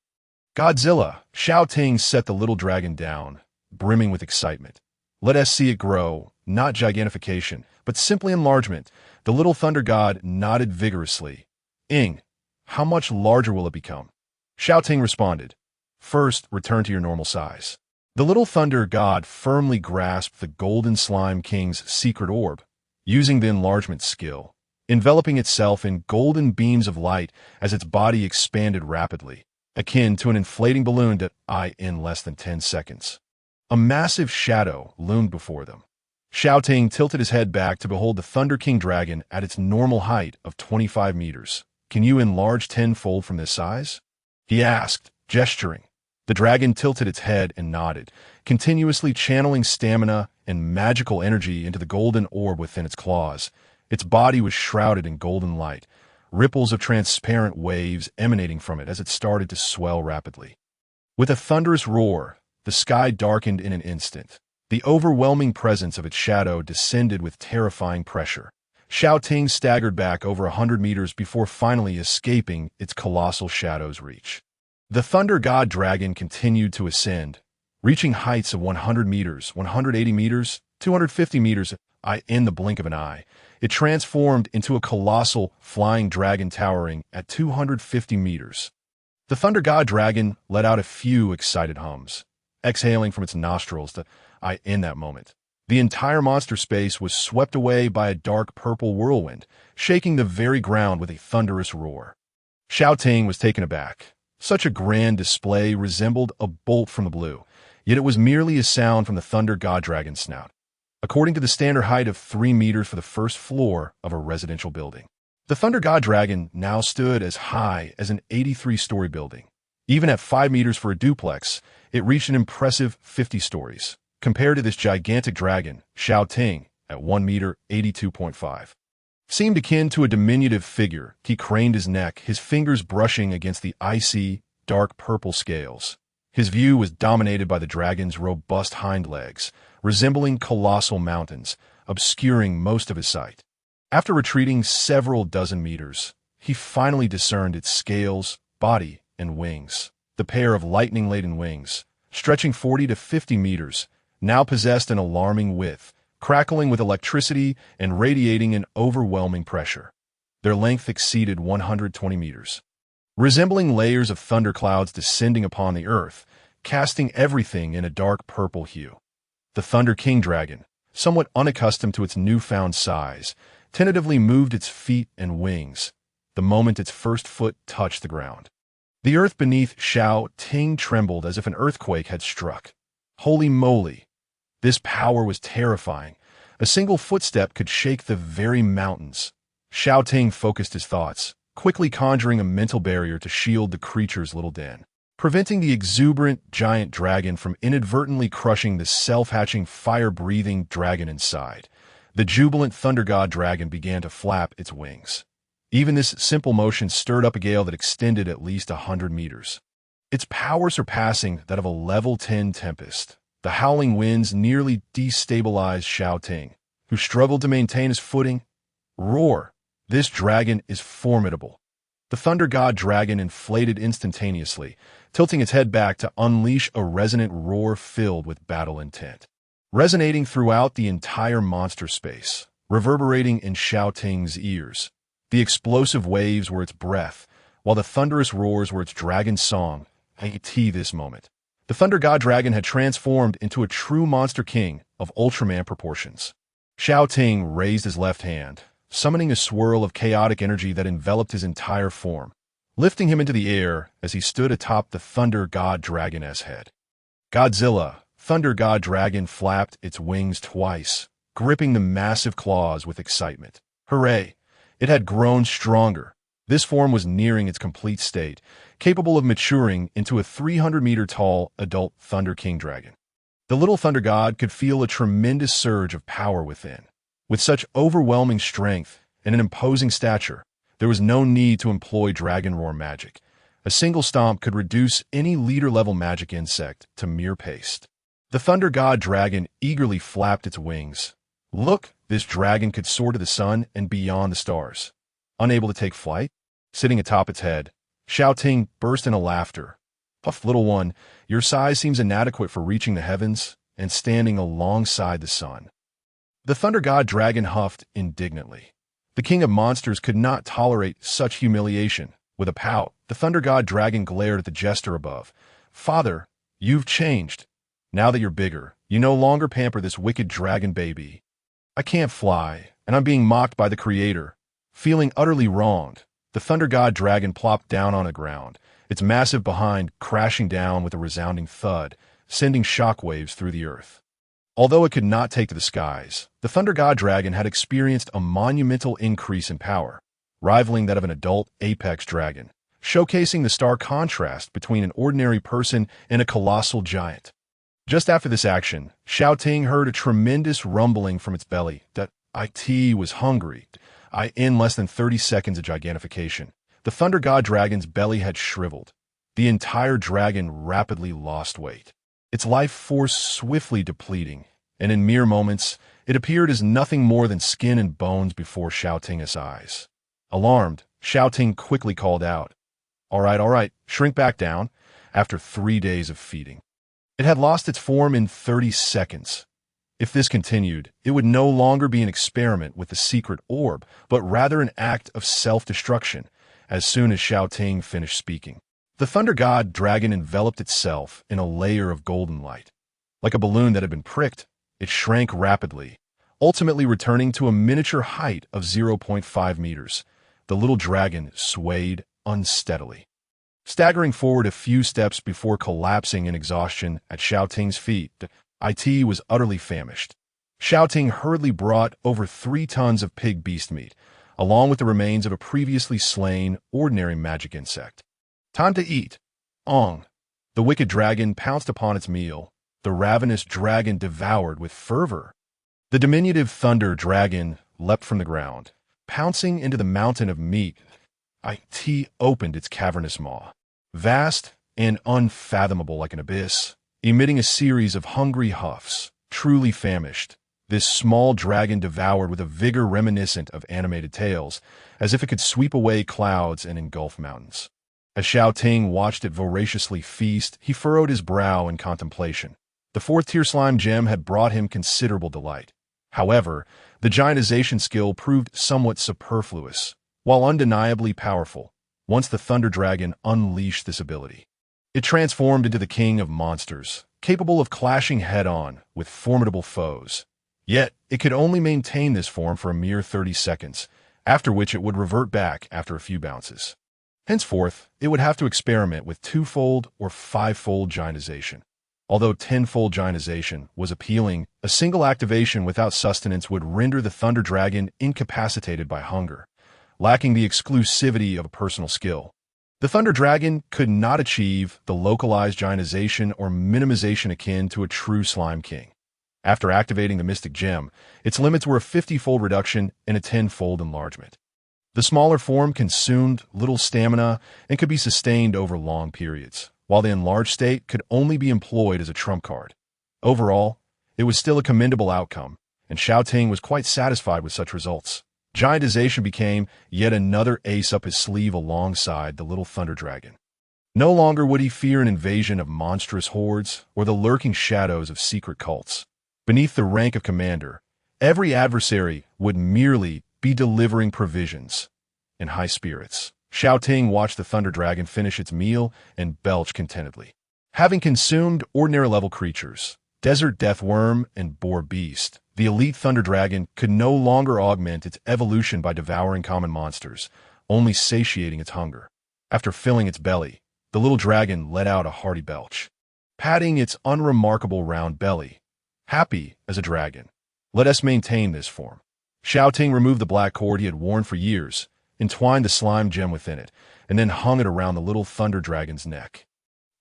Godzilla! Xiao Ting set the little dragon down, brimming with excitement. Let us see it grow, not gigantification, but simply enlargement. The little Thunder God nodded vigorously. Ing, how much larger will it become? Xiao Ting responded. First, return to your normal size. The little Thunder God firmly grasped the Golden Slime King's secret orb, using the enlargement skill, enveloping itself in golden beams of light as its body expanded rapidly, akin to an inflating balloon in less than 10 seconds. A massive shadow loomed before them. Xiao Ting tilted his head back to behold the Thunder King dragon at its normal height of 25 meters. Can you enlarge tenfold from this size? He asked, gesturing. The dragon tilted its head and nodded, continuously channeling stamina and magical energy into the golden orb within its claws. Its body was shrouded in golden light, ripples of transparent waves emanating from it as it started to swell rapidly. With a thunderous roar, the sky darkened in an instant. The overwhelming presence of its shadow descended with terrifying pressure. Xiao Ting staggered back over 100 meters before finally escaping its colossal shadow's reach. The Thunder God Dragon continued to ascend, reaching heights of 100 meters, 180 meters, 250 meters. In the blink of an eye, it transformed into a colossal flying dragon towering at 250 meters. The Thunder God Dragon let out a few excited hums, exhaling from its nostrils in that moment. The entire monster space was swept away by a dark purple whirlwind, shaking the very ground with a thunderous roar. Xiao Ting was taken aback. Such a grand display resembled a bolt from the blue, yet it was merely a sound from the Thunder God Dragon's snout. According to the standard height of 3 meters for the first floor of a residential building, the Thunder God Dragon now stood as high as an 83-story building. Even at 5 meters for a duplex, it reached an impressive 50 stories. compared to this gigantic dragon, Xiao Ting, at 1 meter 82.5. Seemed akin to a diminutive figure. He craned his neck, his fingers brushing against the icy, dark purple scales. His view was dominated by the dragon's robust hind legs, resembling colossal mountains, obscuring most of his sight. After retreating several dozen meters, he finally discerned its scales, body, and wings. The pair of lightning-laden wings, stretching 40 to 50 meters, now possessed an alarming width, crackling with electricity and radiating an overwhelming pressure. Their length exceeded 120 meters. Resembling layers of thunderclouds descending upon the earth, casting everything in a dark purple hue. The Thunder King dragon, somewhat unaccustomed to its newfound size, tentatively moved its feet and wings the moment its first foot touched the ground. The earth beneath Xiao Ting trembled as if an earthquake had struck. Holy moly! This power was terrifying. A single footstep could shake the very mountains. Xiao Ting focused his thoughts, quickly conjuring a mental barrier to shield the creature's little den, preventing the exuberant giant dragon from inadvertently crushing the self-hatching, fire-breathing dragon inside. The jubilant thunder god dragon began to flap its wings. Even this simple motion stirred up a gale that extended at least 100 meters. Its power surpassing that of a level 10 tempest. The howling winds nearly destabilized Xiao Ting, who struggled to maintain his footing. Roar! This dragon is formidable. The thunder god dragon inflated instantaneously, tilting its head back to unleash a resonant roar filled with battle intent. Resonating throughout the entire monster space, reverberating in Xiao Ting's ears. The explosive waves were its breath, while the thunderous roars were its dragon song. This moment, the thunder god dragon had transformed into a true monster king of Ultraman proportions. Xiao Ting raised his left hand, summoning a swirl of chaotic energy that enveloped his entire form, lifting him into the air as he stood atop the thunder god dragon's head. Godzilla, thunder god dragon flapped its wings twice, gripping the massive claws with excitement. Hooray! It had grown stronger. This form was nearing its complete state, capable of maturing into a 300-meter-tall adult Thunder King dragon. The little thunder god could feel a tremendous surge of power within. With such overwhelming strength and an imposing stature, there was no need to employ dragon roar magic. A single stomp could reduce any leader-level magic insect to mere paste. The thunder god dragon eagerly flapped its wings. Look, this dragon could soar to the sun and beyond the stars. Unable to take flight, sitting atop its head, Xiao Ting burst into laughter. Puff, little one, your size seems inadequate for reaching the heavens and standing alongside the sun. The thunder god dragon huffed indignantly. The king of monsters could not tolerate such humiliation. With a pout, the thunder god dragon glared at the jester above. Father, you've changed. Now that you're bigger, you no longer pamper this wicked dragon baby. I can't fly, and I'm being mocked by the creator. Feeling utterly wronged, the thunder god dragon plopped down on the ground, its massive behind crashing down with a resounding thud, sending shockwaves through the earth. Although it could not take to the skies, the thunder god dragon had experienced a monumental increase in power, rivaling that of an adult apex dragon, showcasing the stark contrast between an ordinary person and a colossal giant. Just after this action, Xiao Ting heard a tremendous rumbling from its belly that it was hungry. In less than 30 seconds of gigantification, the thunder god dragon's belly had shriveled. The entire dragon rapidly lost weight, its life force swiftly depleting, and in mere moments, it appeared as nothing more than skin and bones before Xiao Ting's eyes. Alarmed, Xiao Ting quickly called out, all right, shrink back down," after 3 days of feeding. It had lost its form in 30 seconds. If this continued, it would no longer be an experiment with the secret orb, but rather an act of self-destruction. As soon as Xiao Ting finished speaking, the thunder god dragon enveloped itself in a layer of golden light. Like a balloon that had been pricked, it shrank rapidly, ultimately returning to a miniature height of 0.5 meters. The little dragon swayed unsteadily, staggering forward a few steps before collapsing in exhaustion at Xiao Ting's feet. It was utterly famished. Xiao Ting hurriedly brought over 3 tons of pig beast meat, along with the remains of a previously slain ordinary magic insect. Time to eat. Ong. The wicked dragon pounced upon its meal, the ravenous dragon devoured with fervor. The diminutive thunder dragon leapt from the ground, pouncing into the mountain of meat. It opened its cavernous maw, vast and unfathomable like an abyss, emitting a series of hungry huffs. Truly famished, this small dragon devoured with a vigor reminiscent of animated tales, as if it could sweep away clouds and engulf mountains. As Xiao Ting watched it voraciously feast, he furrowed his brow in contemplation. The fourth-tier slime gem had brought him considerable delight. However, the giantization skill proved somewhat superfluous, while undeniably powerful. Once the Thunder Dragon unleashed this ability, it transformed into the king of monsters, capable of clashing head-on with formidable foes. Yet, it could only maintain this form for a mere 30 seconds, after which it would revert back after a few bounces. Henceforth, it would have to experiment with 2-fold or 5-fold giantization. Although 10-fold giantization was appealing, a single activation without sustenance would render the Thunder Dragon incapacitated by hunger, lacking the exclusivity of a personal skill. The Thunder Dragon could not achieve the localized giantization or minimization akin to a true Slime King. After activating the Mystic Gem, its limits were a 50-fold reduction and a 10-fold enlargement. The smaller form consumed little stamina and could be sustained over long periods, while the enlarged state could only be employed as a trump card. Overall, it was still a commendable outcome, and Xiao Ting was quite satisfied with such results. Giantization became yet another ace up his sleeve alongside the little Thunder Dragon. No longer would he fear an invasion of monstrous hordes or the lurking shadows of secret cults. Beneath the rank of commander, every adversary would merely be delivering provisions and high spirits. Xiao Ting watched the Thunder Dragon finish its meal and belch contentedly. Having consumed ordinary-level creatures, Desert Death Worm and Boar Beast, the elite Thunder Dragon could no longer augment its evolution by devouring common monsters, only satiating its hunger. After filling its belly, the little dragon let out a hearty belch, patting its unremarkable round belly. Happy as a dragon. Let us maintain this form. Xiao Ting removed the black cord he had worn for years, entwined the slime gem within it, and then hung it around the little Thunder Dragon's neck.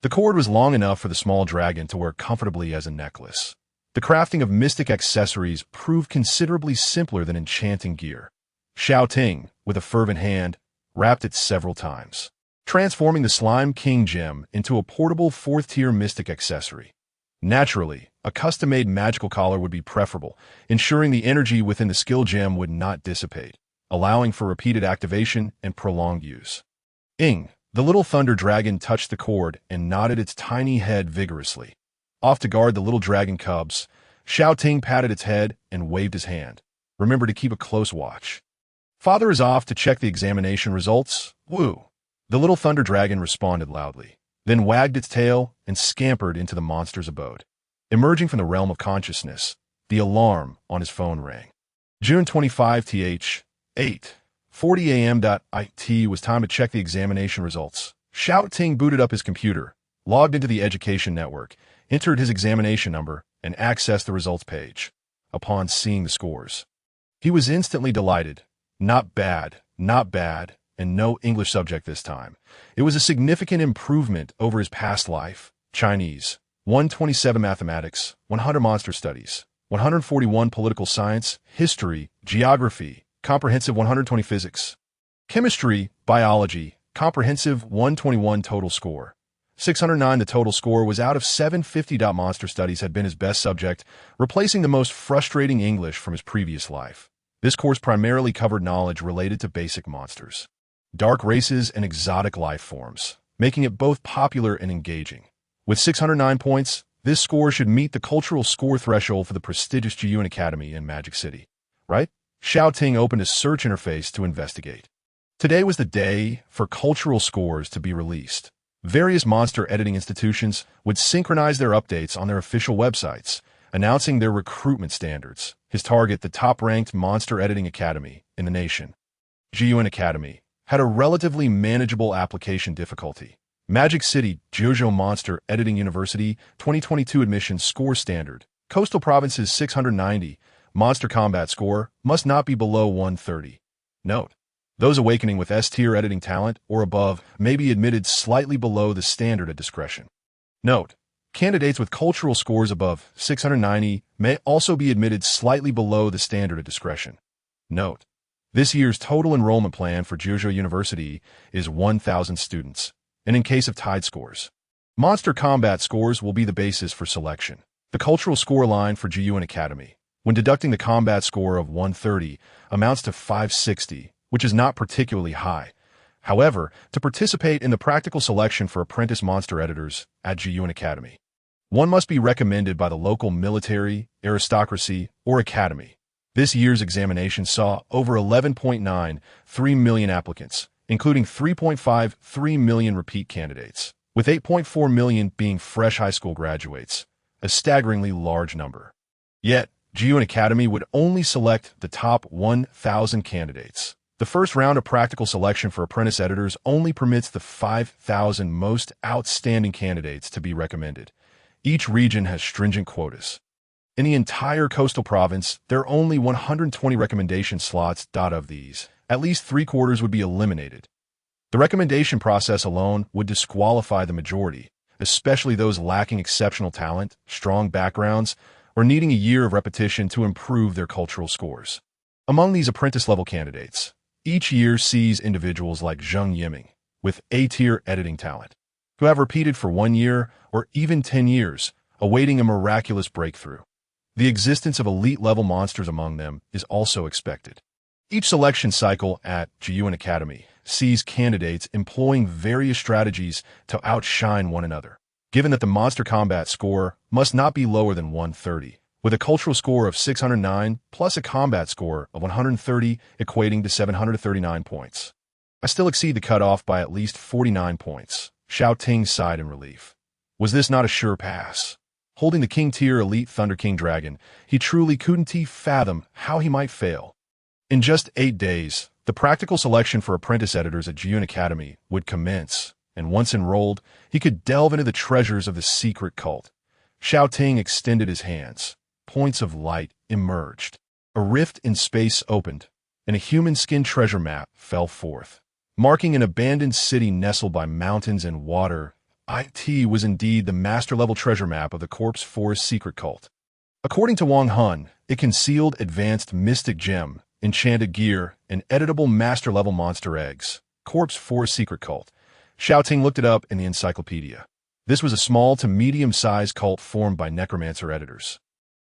The cord was long enough for the small dragon to wear comfortably as a necklace. The crafting of mystic accessories proved considerably simpler than enchanting gear. Xiao Ting, with a fervent hand, wrapped it several times, transforming the Slime King gem into a portable 4th-tier mystic accessory. Naturally, a custom-made magical collar would be preferable, ensuring the energy within the skill gem would not dissipate, allowing for repeated activation and prolonged use. The little Thunder Dragon touched the cord and nodded its tiny head vigorously. Off to guard the little dragon cubs, Xiao Ting patted its head and waved his hand. Remember to keep a close watch. Father is off to check the examination results. Woo! The little Thunder Dragon responded loudly, then wagged its tail and scampered into the monster's abode. Emerging from the realm of consciousness, the alarm on his phone rang. June 25 th. 8:40 a.m. It was time to check the examination results. Xiao Ting booted up his computer, logged into the education network, entered his examination number, and accessed the results page. Upon seeing the scores, he was instantly delighted. Not bad, and no English subject this time. It was a significant improvement over his past life. Chinese, 127 mathematics, 100 monster studies, 141 political science, history, geography, comprehensive 120 physics, chemistry, biology, comprehensive 121 total score. 609 the total score was out of 750. Monster studies had been his best subject, replacing the most frustrating English from his previous life. This course primarily covered knowledge related to basic monsters, dark races, and exotic life forms, making it both popular and engaging. With 609 points, this score should meet the cultural score threshold for the prestigious Jiyuan Academy in Magic City, right? Xiao Ting opened a search interface to investigate. Today was the day for cultural scores to be released. Various monster editing institutions would synchronize their updates on their official websites, announcing their recruitment standards. His target, the top-ranked Monster Editing Academy in the nation, Jiyuan Academy, had a relatively manageable application difficulty. Magic City Jojo Monster Editing University 2022 admission score standard. Coastal Provinces 690. Monster combat score must not be below 130. Note: those awakening with S-tier editing talent or above may be admitted slightly below the standard at discretion. Note: Candidates with cultural scores above 690 may also be admitted slightly below the standard at discretion. Note: this year's total enrollment plan for Jiuzhou University is 1,000 students, and in case of tied scores, monster combat scores will be the basis for selection. The cultural score line for Jiyuan Academy, when deducting the combat score of 130, amounts to 560, which is not particularly high. However, to participate in the practical selection for apprentice monster editors at Jiyuan Academy, one must be recommended by the local military, aristocracy, or academy. This year's examination saw over 11.93 million applicants, including 3.53 million repeat candidates, with 8.4 million being fresh high school graduates, a staggeringly large number. Yet, Jiyuan Academy would only select the top 1,000 candidates. The first round of practical selection for apprentice editors only permits the 5,000 most outstanding candidates to be recommended. Each region has stringent quotas. In the entire coastal province, there are only 120 recommendation slots. Of these, at least three-quarters would be eliminated. The recommendation process alone would disqualify the majority, especially those lacking exceptional talent, strong backgrounds, or needing a year of repetition to improve their cultural scores. Among these apprentice-level candidates, each year sees individuals like Zheng Yiming, with A-tier editing talent, who have repeated for 1 year or even 10 years, awaiting a miraculous breakthrough. The existence of elite-level monsters among them is also expected. Each selection cycle at Jiyuan Academy sees candidates employing various strategies to outshine one another, given that the monster combat score must not be lower than 130, with a cultural score of 609 plus a combat score of 130 equating to 739 points. I still exceed the cutoff by at least 49 points. Xiao Ting sighed in relief. Was this not a sure pass? Holding the King-tier elite Thunder King Dragon, he truly couldn't fathom how he might fail. In just 8 days, the practical selection for apprentice editors at Jiyuan Academy would commence, and once enrolled, he could delve into the treasures of the secret cult. Xiao Ting extended his hands. Points of light emerged. A rift in space opened, and a human skin treasure map fell forth, marking an abandoned city nestled by mountains and water. It was indeed the master-level treasure map of the Corpse Forest secret cult. According to Wang Hun, it concealed advanced mystic gem, enchanted gear, and editable master-level monster eggs. Corpse Forest secret cult. Xiao Ting looked it up in the encyclopedia. This was a small to medium-sized cult formed by necromancer editors.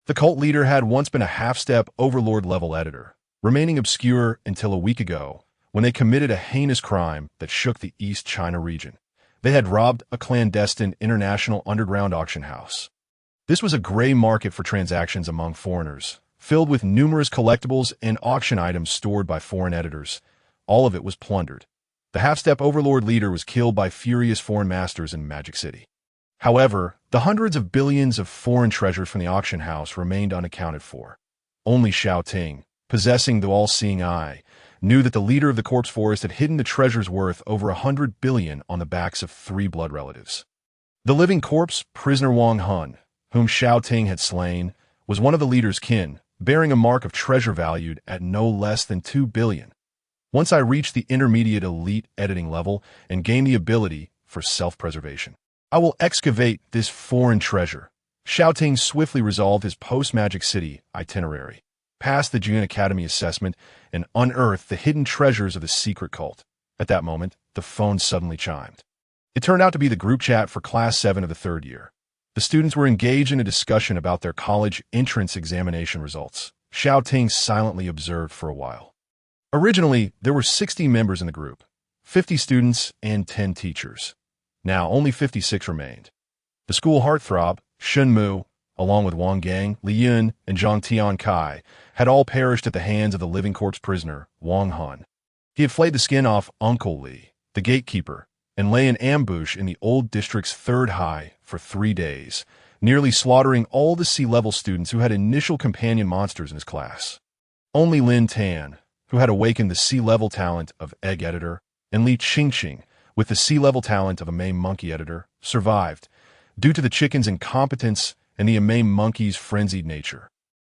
The cult leader had once been a half-step overlord-level editor, remaining obscure until a week ago, when they committed a heinous crime that shook the East China region. They had robbed a clandestine international underground auction house. This was a gray market for transactions among foreigners, filled with numerous collectibles and auction items stored by foreign editors. All of it was plundered. The half-step overlord leader was killed by furious foreign masters in Magic City. However, the hundreds of billions of foreign treasures from the auction house remained unaccounted for. Only Xiao Ting, possessing the all-seeing eye, knew that the leader of the Corpse Forest had hidden the treasures worth over 100 billion on the backs of 3 blood relatives. The living corpse, prisoner Wang Hun, whom Xiao Ting had slain, was one of the leader's kin, bearing a mark of treasure valued at no less than 2 billion. Once I reach the intermediate elite editing level and gain the ability for self-preservation, I will excavate this foreign treasure. Xiao Ting swiftly resolved his post-Magic City itinerary, passed the Jiyuan Academy assessment, and unearthed the hidden treasures of the secret cult. At that moment, the phone suddenly chimed. It turned out to be the group chat for Class 7 of the 3rd year. The students were engaged in a discussion about their college entrance examination results. Xiao Ting silently observed for a while. Originally, there were 60 members in the group, 50 students and 10 teachers. Now, only 56 remained. The school heartthrob, Shun Mu, along with Wang Gang, Li Yun, and Zhang Tiankai, had all perished at the hands of the living corpse prisoner, Wang Hun. He had flayed the skin off Uncle Li, the gatekeeper, and lay in ambush in the old district's 3rd high for 3 days, nearly slaughtering all the C-level students who had initial companion monsters in his class. Only Lin Tan, who had awakened the C-level talent of Egg Editor, and Li Qingqing, with the C-level talent of a Mame Monkey Editor, survived, due to the chicken's incompetence and the Mame Monkey's frenzied nature.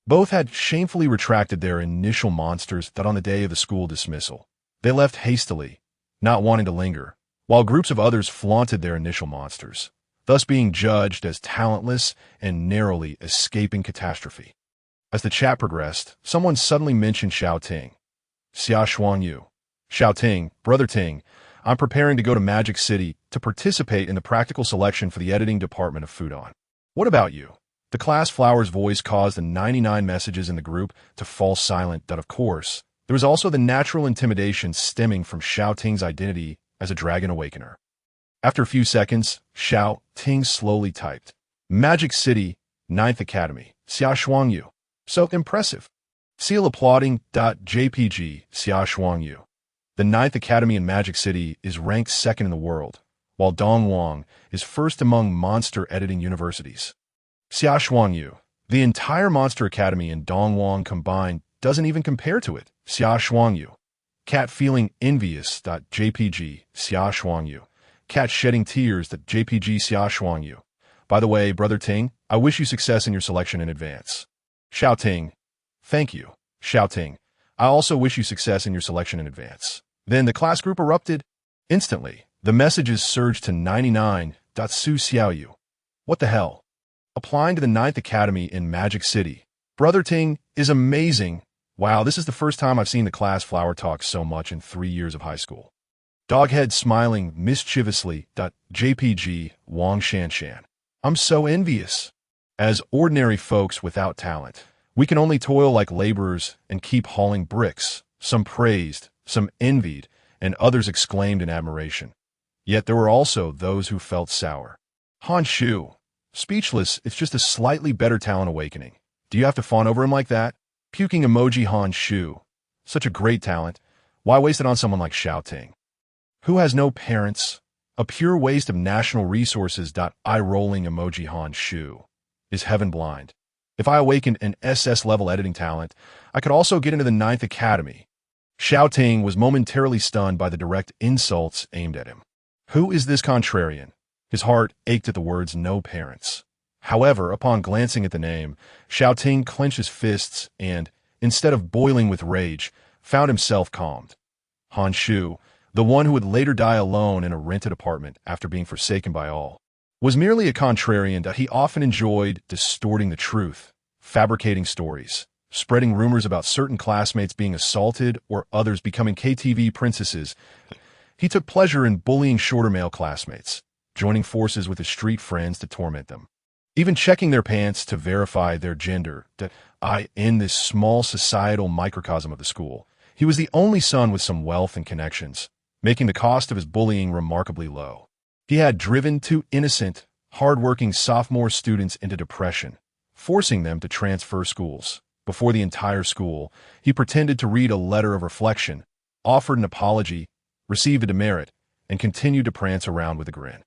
Both had shamefully retracted their initial monsters that on the day of the school dismissal. They left hastily, not wanting to linger, while groups of others flaunted their initial monsters. thus being judged as talentless and narrowly escaping catastrophe. As the chat progressed, someone suddenly mentioned Xiao Ting. Xiao Ting, Brother Ting, I'm preparing to go to Magic City to participate in the practical selection for the editing department of Fudan. What about you? The class flower's voice caused the 99 messages in the group to fall silent. Of course, there was also the natural intimidation stemming from Xiao Ting's identity as a dragon awakener. After a few seconds, Xiao Ting slowly typed, Magic City, 9th Academy, Xiao. So impressive. Seal applauding. JPG, Xiao. The 9th Academy in Magic City is ranked 2nd in the world, while Dongwang is 1st among monster editing universities. Xiao, the entire Monster Academy in Dongwang combined doesn't even compare to it. Xiao. Cat feeling envious. JPG, Xiao. Cat shedding tears. JPG, Xiao. By the way, Brother Ting, I wish you success in your selection in advance. Xiao Ting, thank you. Xiao Ting, I also wish you success in your selection in advance. Then the class group erupted. Instantly, the messages surged to 99. Su Xiaoyu. What the hell? Applying to the 9th Academy in Magic City. Brother Ting is amazing. Wow, this is the first time I've seen the class flower talk so much in 3 years of high school. Doghead smiling mischievously. JPG, Wang Shanshan. I'm so envious. As ordinary folks without talent, we can only toil like laborers and keep hauling bricks, some praised, some envied, and others exclaimed in admiration. Yet there were also those who felt sour. Han Shu. Speechless, it's just a slightly better talent awakening. Do you have to fawn over him like that? Puking emoji Han Shu. Such a great talent. Why waste it on someone like Xiao Ting? Who has no parents? A pure waste of national resources. Eye-rolling emoji Han Shu. Is heaven blind? If I awakened an SS-level editing talent, I could also get into the 9th Academy. Xiao Ting was momentarily stunned by the direct insults aimed at him. Who is this contrarian? His heart ached at the words no parents. However, upon glancing at the name, Xiao Ting clenched his fists and, instead of boiling with rage, found himself calmed. Han Shu, the one who would later die alone in a rented apartment after being forsaken by all, was merely a contrarian that he often enjoyed distorting the truth, fabricating stories, spreading rumors about certain classmates being assaulted or others becoming KTV princesses. He took pleasure in bullying shorter male classmates, joining forces with his street friends to torment them, even checking their pants to verify their gender. In this small societal microcosm of the school, he was the only son with some wealth and connections, making the cost of his bullying remarkably low. He had driven two innocent, hard-working sophomore students into depression, forcing them to transfer schools. Before the entire school, he pretended to read a letter of reflection, offered an apology, received a demerit, and continued to prance around with a grin.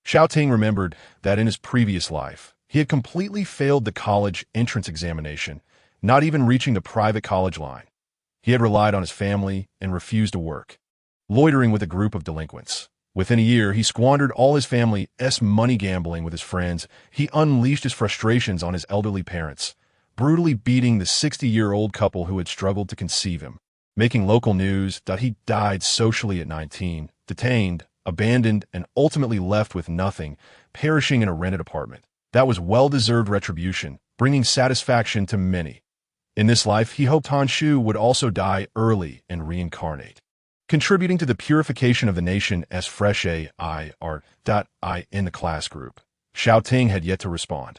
Xiao Ting remembered that in his previous life, he had completely failed the college entrance examination, not even reaching the private college line. He had relied on his family and refused to work, loitering with a group of delinquents. Within a year, he squandered all his family's money gambling with his friends. He unleashed his frustrations on his elderly parents, brutally beating the 60-year-old couple who had struggled to conceive him, making local news that he died socially at 19, detained, abandoned, and ultimately left with nothing, perishing in a rented apartment. That was well-deserved retribution, bringing satisfaction to many. In this life, he hoped Han Shu would also die early and reincarnate, contributing to the purification of the nation as fresh A.I.R.I. in the class group. Xiao Ting had yet to respond.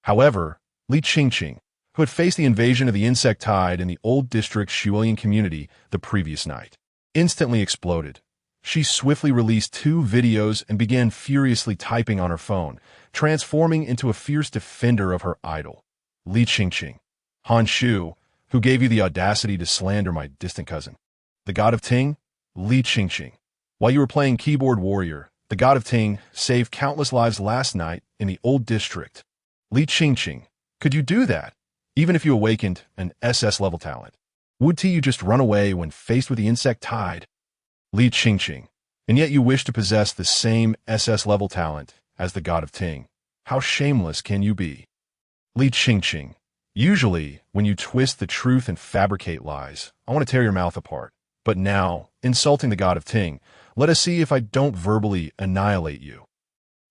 However, Li Qingqing, who had faced the invasion of the insect tide in the old district Shuilian community the previous night, instantly exploded. She swiftly released 2 videos and began furiously typing on her phone, transforming into a fierce defender of her idol. Li Qingqing. Han Shu, who gave you the audacity to slander my distant cousin? The god of Ting? Li Qingqing. While you were playing keyboard warrior, the god of Ting saved countless lives last night in the old district. Li Qingqing. Could you do that? Even if you awakened an SS-level talent, would you just run away when faced with the insect tide? Li Qingqing. And yet you wish to possess the same SS-level talent as the god of Ting. How shameless can you be? Li Qingqing. Usually, when you twist the truth and fabricate lies, I want to tear your mouth apart. But now, insulting the god of Ting, let us see if I don't verbally annihilate you.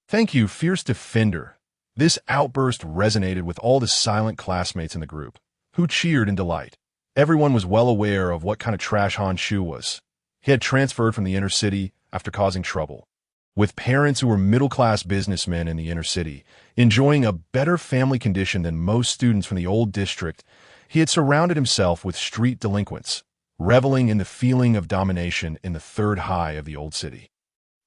Thank you, fierce defender. This outburst resonated with all the silent classmates in the group, who cheered in delight. Everyone was well aware of what kind of trash Han Shu was. He had transferred from the inner city after causing trouble. With parents who were middle-class businessmen in the inner city, enjoying a better family condition than most students from the old district, he had surrounded himself with street delinquents, reveling in the feeling of domination in the third high of the old city.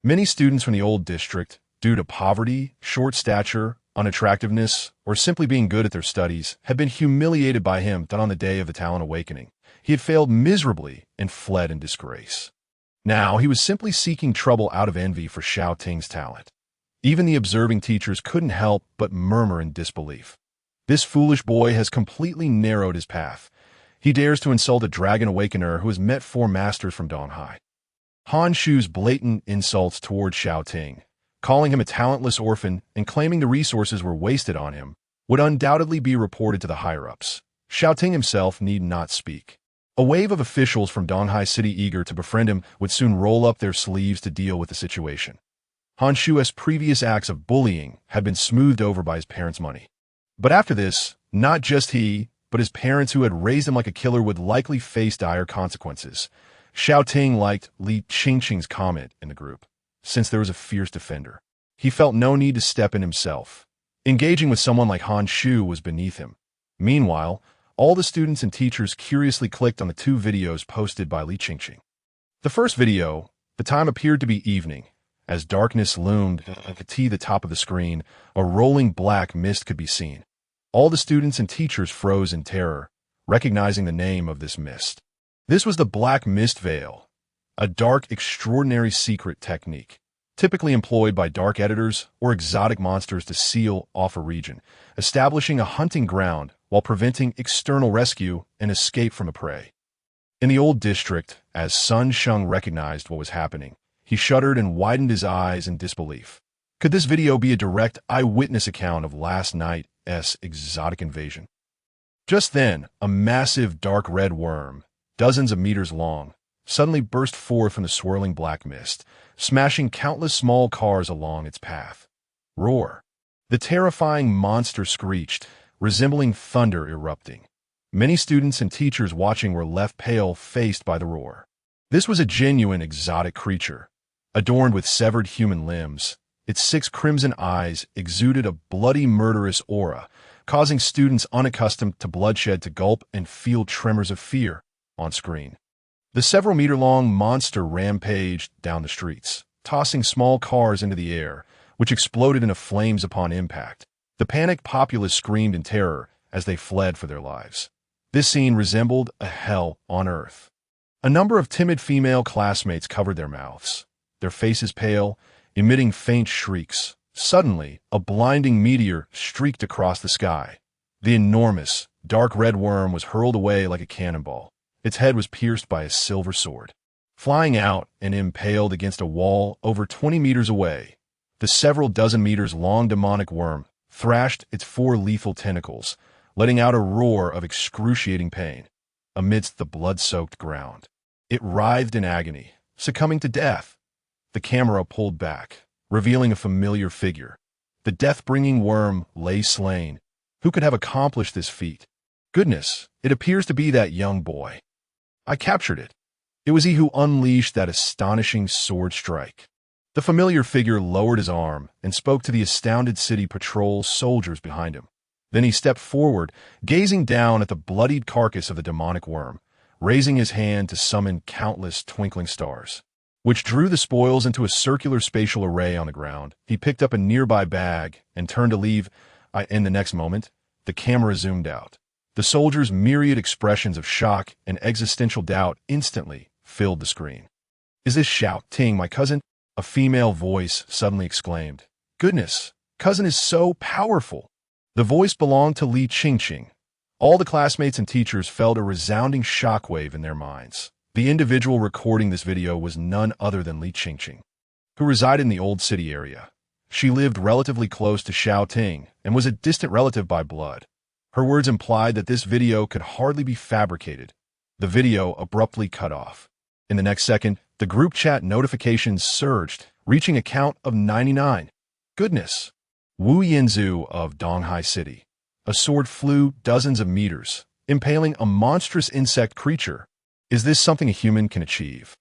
Many students from the old district, due to poverty, short stature, unattractiveness, or simply being good at their studies, had been humiliated by him that on the day of the talent awakening, he had failed miserably and fled in disgrace. Now he was simply seeking trouble out of envy for Xiao Ting's talent. Even the observing teachers couldn't help but murmur in disbelief. This foolish boy has completely narrowed his path. He dares to insult a dragon awakener who has met 4 masters from Donghai. Han Shu's blatant insults toward Xiao Ting, calling him a talentless orphan and claiming the resources were wasted on him, would undoubtedly be reported to the higher-ups. Xiao Ting himself need not speak. A wave of officials from Donghai City eager to befriend him would soon roll up their sleeves to deal with the situation. Han Shu's previous acts of bullying had been smoothed over by his parents' money. But after this, not just he, but his parents who had raised him like a killer would likely face dire consequences. Xiao Ting liked Li Qingqing's comment in the group. Since there was a fierce defender, he felt no need to step in himself. Engaging with someone like Han Shu was beneath him. Meanwhile, all the students and teachers curiously clicked on the 2 videos posted by Li Qingqing. The first video, the time appeared to be evening. As darkness loomed at the top of the screen, a rolling black mist could be seen. All the students and teachers froze in terror, recognizing the name of this mist. This was the Black Mist Veil, a dark, extraordinary secret technique, typically employed by dark editors or exotic monsters to seal off a region, establishing a hunting ground while preventing external rescue and escape from a prey. In the old district, as Sun Sheng recognized what was happening, he shuddered and widened his eyes in disbelief. Could this video be a direct eyewitness account of last night's exotic invasion? Just then, a massive dark red worm, dozens of meters long, suddenly burst forth from the swirling black mist, smashing countless small cars along its path. Roar! The terrifying monster screeched, resembling thunder erupting. Many students and teachers watching were left pale-faced by the roar. This was a genuine exotic creature, adorned with severed human limbs. Its 6 crimson eyes exuded a bloody, murderous aura, causing students unaccustomed to bloodshed to gulp and feel tremors of fear on screen. The several-meter-long monster rampaged down the streets, tossing small cars into the air, which exploded into flames upon impact. The panicked populace screamed in terror as they fled for their lives. This scene resembled a hell on earth. A number of timid female classmates covered their mouths, their faces pale, emitting faint shrieks. Suddenly, a blinding meteor streaked across the sky. The enormous, dark red worm was hurled away like a cannonball. Its head was pierced by a silver sword. Flying out and impaled against a wall over 20 meters away, the several dozen meters long demonic worm thrashed its 4 lethal tentacles, letting out a roar of excruciating pain. Amidst the blood-soaked ground, it writhed in agony, succumbing to death. The camera pulled back, revealing a familiar figure. The death-bringing worm lay slain. Who could have accomplished this feat? Goodness, it appears to be that young boy. I captured it. It was he who unleashed that astonishing sword strike. The familiar figure lowered his arm and spoke to the astounded city patrol soldiers behind him. Then he stepped forward, gazing down at the bloodied carcass of the demonic worm, raising his hand to summon countless twinkling stars, which drew the spoils into a circular spatial array on the ground. He picked up a nearby bag and turned to leave. In the next moment, the camera zoomed out. The soldiers' myriad expressions of shock and existential doubt instantly filled the screen. "Is this Xiao Ting, my cousin?" a female voice suddenly exclaimed. "Goodness, cousin is so powerful." The voice belonged to Li Qingqing. All the classmates and teachers felt a resounding shockwave in their minds. The individual recording this video was none other than Li Qingqing, who resided in the old city area. She lived relatively close to Xiao Ting and was a distant relative by blood. Her words implied that this video could hardly be fabricated. The video abruptly cut off. In the next second, the group chat notifications surged, reaching a count of 99. Goodness! Wu Yinzu of Donghai City. A sword flew dozens of meters, impaling a monstrous insect creature. Is this something a human can achieve?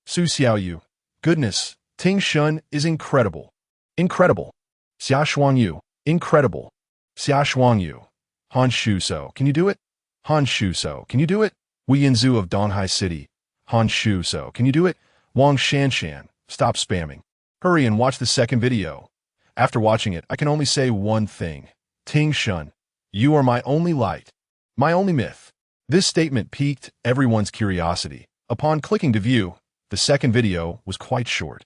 Su Xiaoyu. Goodness! Ting Shun is incredible. Incredible. Xia Shuangyu. Incredible. Xia Shuangyu. Han Shuso. Can you do it? Han Shuso. Can you do it? Wu Yinzu of Donghai City. Han Shuso. Can you do it? Wang Shanshan. Stop spamming. Hurry and watch the second video. After watching it, I can only say one thing. Ting Shun, you are my only light, my only myth. This statement piqued everyone's curiosity. Upon clicking to view, the second video was quite short.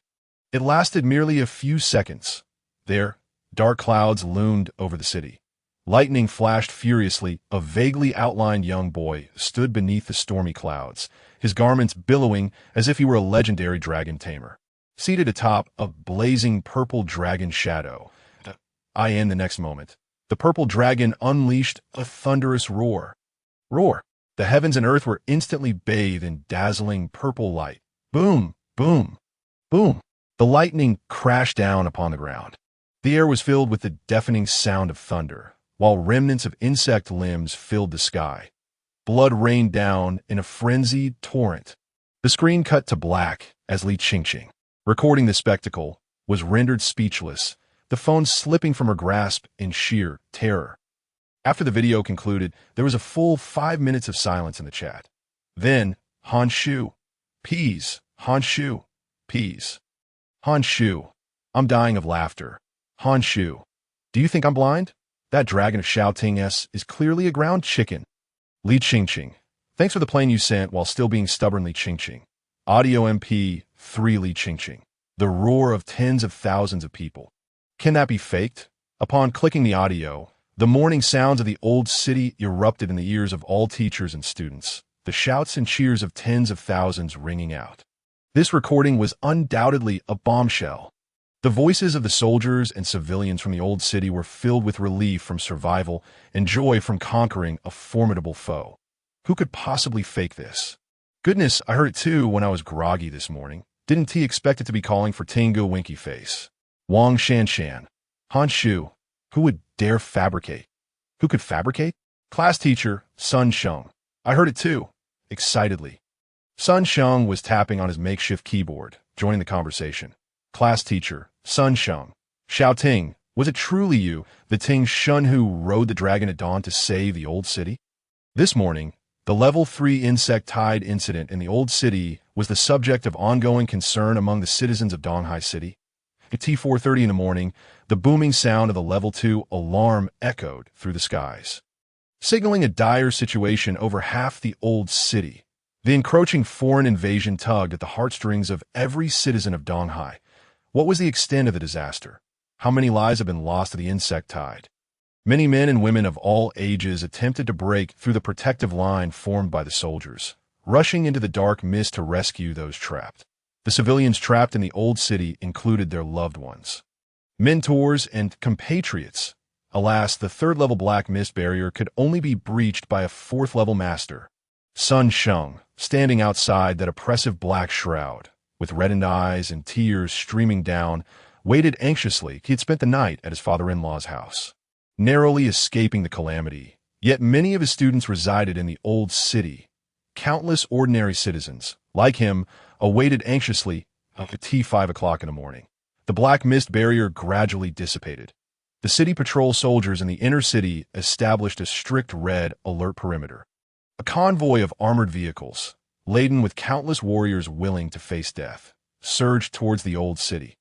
It lasted merely a few seconds. There, dark clouds loomed over the city. Lightning flashed furiously. A vaguely outlined young boy stood beneath the stormy clouds, his garments billowing as if he were a legendary dragon tamer. Seated atop a blazing purple dragon shadow. In the next moment, the purple dragon unleashed a thunderous roar. Roar! The heavens and earth were instantly bathed in dazzling purple light. Boom! Boom! Boom! The lightning crashed down upon the ground. The air was filled with the deafening sound of thunder, while remnants of insect limbs filled the sky. Blood rained down in a frenzied torrent. The screen cut to black as Li Qingqing, recording the spectacle, was rendered speechless, the phone slipping from her grasp in sheer terror. After the video concluded, there was a full 5 minutes of silence in the chat. Then, Han Shu. Peas. Han Shu. Peas. Han Shu. I'm dying of laughter. Han Shu. Do you think I'm blind? That dragon of Xiao Ting is clearly a ground chicken. Li Qingqing. Thanks for the plane you sent while still being stubbornly Qingqing. Audio MP3 Li Qingqing. The roar of tens of thousands of people. Can that be faked? Upon clicking the audio, the morning sounds of the old city erupted in the ears of all teachers and students, the shouts and cheers of tens of thousands ringing out. This recording was undoubtedly a bombshell. The voices of the soldiers and civilians from the old city were filled with relief from survival and joy from conquering a formidable foe. Who could possibly fake this? Goodness, I heard it too when I was groggy this morning. Didn't he expect it to be calling for Tingu Winky Face? Wang Shanshan. Han Shu. Who would dare fabricate? Who could fabricate? Class teacher, Sun Sheng. I heard it too. Excitedly. Sun Sheng was tapping on his makeshift keyboard, joining the conversation. Class teacher, Sun Sheng. Xiao Ting, was it truly you, the Ting Shun who rode the dragon at dawn to save the old city? This morning, the Level 3 insect tide incident in the old city was the subject of ongoing concern among the citizens of Donghai City. At T4:30 in the morning, the booming sound of the Level 2 alarm echoed through the skies, signaling a dire situation over half the old city. The encroaching foreign invasion tugged at the heartstrings of every citizen of Donghai. What was the extent of the disaster? How many lives have been lost to the insect tide? Many men and women of all ages attempted to break through the protective line formed by the soldiers, rushing into the dark mist to rescue those trapped. The civilians trapped in the old city included their loved ones, mentors, and compatriots. Alas, the third-level black mist barrier could only be breached by a fourth-level master. Sun Sheng, standing outside that oppressive black shroud, with reddened eyes and tears streaming down, waited anxiously. He had spent the night at his father-in-law's house, narrowly escaping the calamity. Yet many of his students resided in the old city. Countless ordinary citizens, like him, awaited anxiously at T5 o'clock in the morning. The black mist barrier gradually dissipated. The city patrol soldiers in the inner city established a strict red alert perimeter. A convoy of armored vehicles, laden with countless warriors willing to face death, surged towards the old city.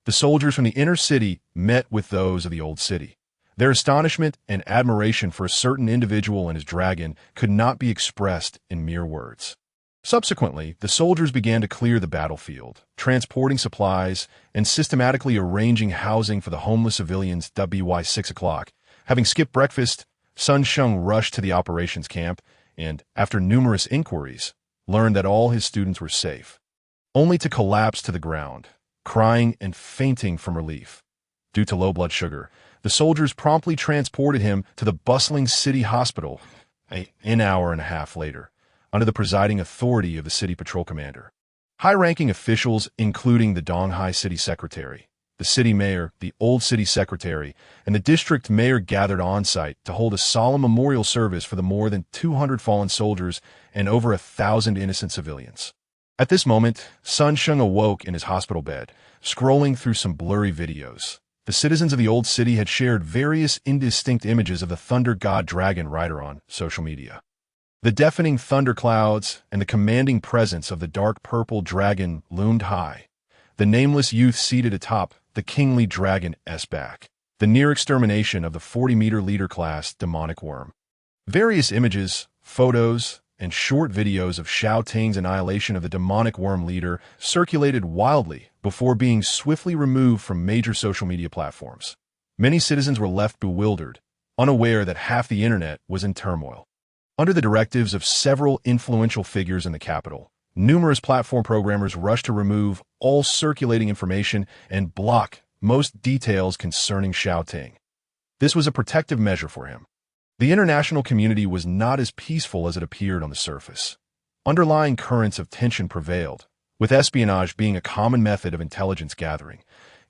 The soldiers from the inner city met with those of the old city. Their astonishment and admiration for a certain individual and his dragon could not be expressed in mere words. Subsequently, the soldiers began to clear the battlefield, transporting supplies and systematically arranging housing for the homeless civilians. By 6 o'clock, having skipped breakfast, Sun Sheng rushed to the operations camp and, after numerous inquiries, learned that all his students were safe, only to collapse to the ground, crying and fainting from relief. Due to low blood sugar, the soldiers promptly transported him to the bustling city hospital an hour and a half later, under the presiding authority of the city patrol commander. High-ranking officials, including the Donghai city secretary, The city mayor, the old city secretary, and the district mayor gathered on-site to hold a solemn memorial service for the more than 200 fallen soldiers and over 1,000 innocent civilians. At this moment, Sun Sheng awoke in his hospital bed, scrolling through some blurry videos. The citizens of the old city had shared various indistinct images of the thunder god dragon rider on social media. The deafening thunder clouds and the commanding presence of the dark purple dragon loomed high. The nameless youth seated atop the kingly dragon's back. The near extermination of the 40-meter leader class demonic worm. Various images, photos, and short videos of Xiao Ting's annihilation of the demonic worm leader circulated wildly before being swiftly removed from major social media platforms. Many citizens were left bewildered, unaware that half the internet was in turmoil. Under the directives of several influential figures in the capital, numerous platform programmers rushed to remove all circulating information and block most details concerning Xiao Ting. This was a protective measure for him. The international community was not as peaceful as it appeared on the surface. Underlying currents of tension prevailed, with espionage being a common method of intelligence gathering.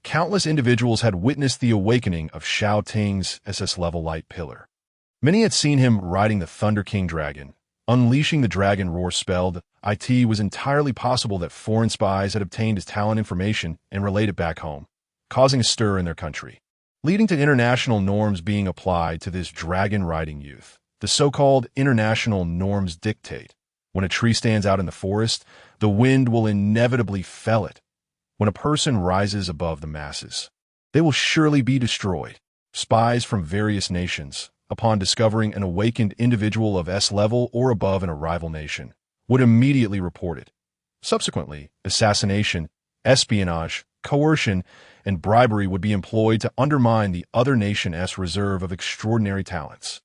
Countless individuals had witnessed the awakening of Xiao Ting's SS-level light pillar. Many had seen him riding the Thunder King dragon, unleashing the dragon roar spell. It was entirely possible that foreign spies had obtained his talent information and relayed it back home, causing a stir in their country, leading to international norms being applied to this dragon-riding youth. The so-called international norms dictate, when a tree stands out in the forest, the wind will inevitably fell it. When a person rises above the masses, they will surely be destroyed. Spies from various nations, upon discovering an awakened individual of S level or above in a rival nation, would immediately report it. Subsequently, assassination, espionage, coercion, and bribery would be employed to undermine the other nation's reserve of extraordinary talents.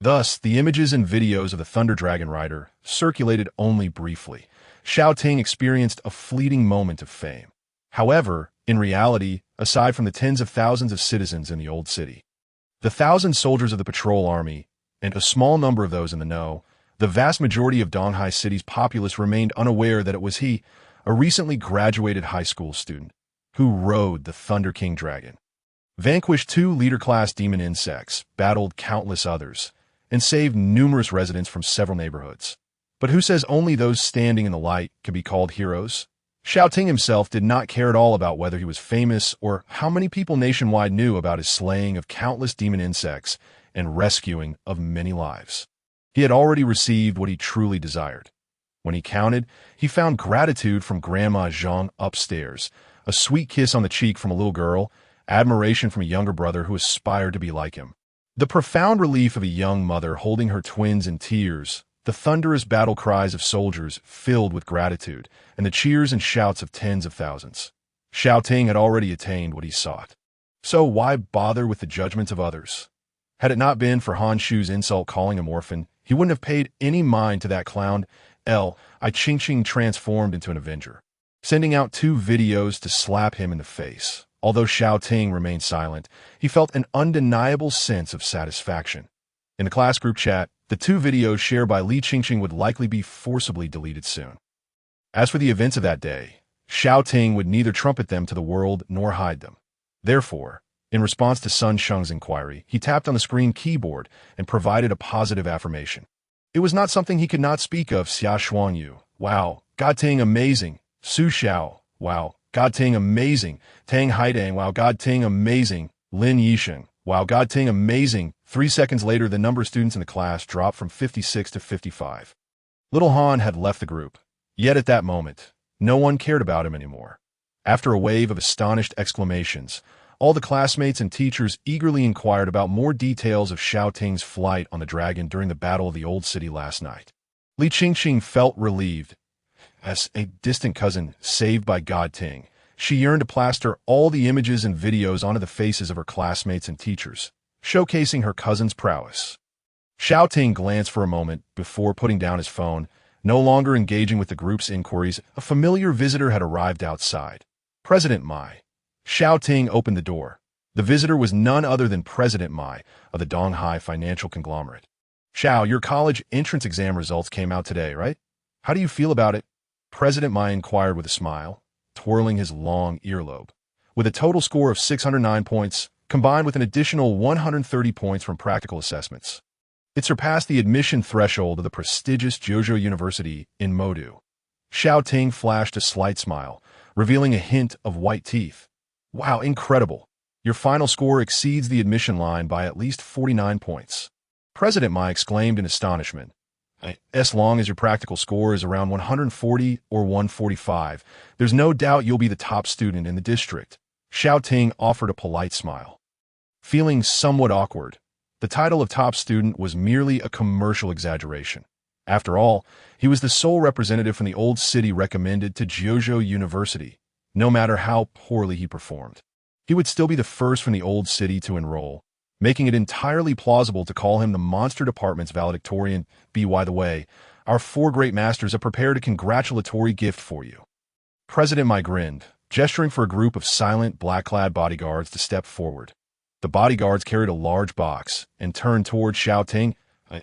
Thus, the images and videos of the Thunder Dragon Rider circulated only briefly. Xiao Ting experienced a fleeting moment of fame. However, in reality, aside from the tens of thousands of citizens in the old city, the 1,000 soldiers of the patrol army, and a small number of those in the know, the vast majority of Donghai City's populace remained unaware that it was he, a recently graduated high school student, who rode the Thunder King dragon, vanquished 2 leader-class demon insects, battled countless others, and saved numerous residents from several neighborhoods. But who says only those standing in the light can be called heroes? Xiao Ting himself did not care at all about whether he was famous or how many people nationwide knew about his slaying of countless demon insects and rescuing of many lives. He had already received what he truly desired. When he counted, he found gratitude from Grandma Zhang upstairs, a sweet kiss on the cheek from a little girl, admiration from a younger brother who aspired to be like him. The profound relief of a young mother holding her twins in tears, the thunderous battle cries of soldiers filled with gratitude, and the cheers and shouts of tens of thousands. Xiao Ting had already attained what he sought. So why bother with the judgments of others? Had it not been for Han Shu's insult calling him orphan, he wouldn't have paid any mind to that clown. Ching transformed into an Avenger, sending out 2 videos to slap him in the face. Although Xiao Ting remained silent, he felt an undeniable sense of satisfaction. In the class group chat, the 2 videos shared by Li Qingqing would likely be forcibly deleted soon. As for the events of that day, Xiao Ting would neither trumpet them to the world nor hide them. Therefore, in response to Sun Sheng's inquiry, he tapped on the screen keyboard and provided a positive affirmation. It was not something he could not speak of. Xia Shuangyu, wow, God Ting amazing. Su Xiao, wow, God Ting amazing. Tang Haidang, wow, God Ting amazing. Lin Yisheng, wow, God Ting amazing. 3 seconds later, the number of students in the class dropped from 56 to 55. Little Han had left the group. Yet at that moment, no one cared about him anymore. After a wave of astonished exclamations, all the classmates and teachers eagerly inquired about more details of Xiao Ting's flight on the dragon during the Battle of the Old City last night. Li Qingqing felt relieved. As a distant cousin saved by God Ting, she yearned to plaster all the images and videos onto the faces of her classmates and teachers, showcasing her cousin's prowess. Xiao Ting glanced for a moment before putting down his phone. No longer engaging with the group's inquiries, a familiar visitor had arrived outside. President Mai. Xiao Ting opened the door. The visitor was none other than President Mai of the Donghai financial conglomerate. Xiao, your college entrance exam results came out today, right? How do you feel about it? President Mai inquired with a smile, twirling his long earlobe. with a total score of 609 points, combined with an additional 130 points from practical assessments. It surpassed the admission threshold of the prestigious Jiuzhou University in Modu. Xiao Ting flashed a slight smile, revealing a hint of white teeth. Wow, incredible. Your final score exceeds the admission line by at least 49 points. President Mai exclaimed in astonishment. As long as your practical score is around 140 or 145, there's no doubt you'll be the top student in the district. Xiao Ting offered a polite smile. Feeling somewhat awkward, the title of top student was merely a commercial exaggeration. After all, he was the sole representative from the old city recommended to Jiuzhou University. No matter how poorly he performed, he would still be the first from the old city to enroll, making it entirely plausible to call him the Monster Department's valedictorian. By the way, our 4 great masters have prepared a congratulatory gift for you. President Mai grinned, gesturing for a group of silent, black-clad bodyguards to step forward. The bodyguards carried a large box and turned toward Xiao Ting.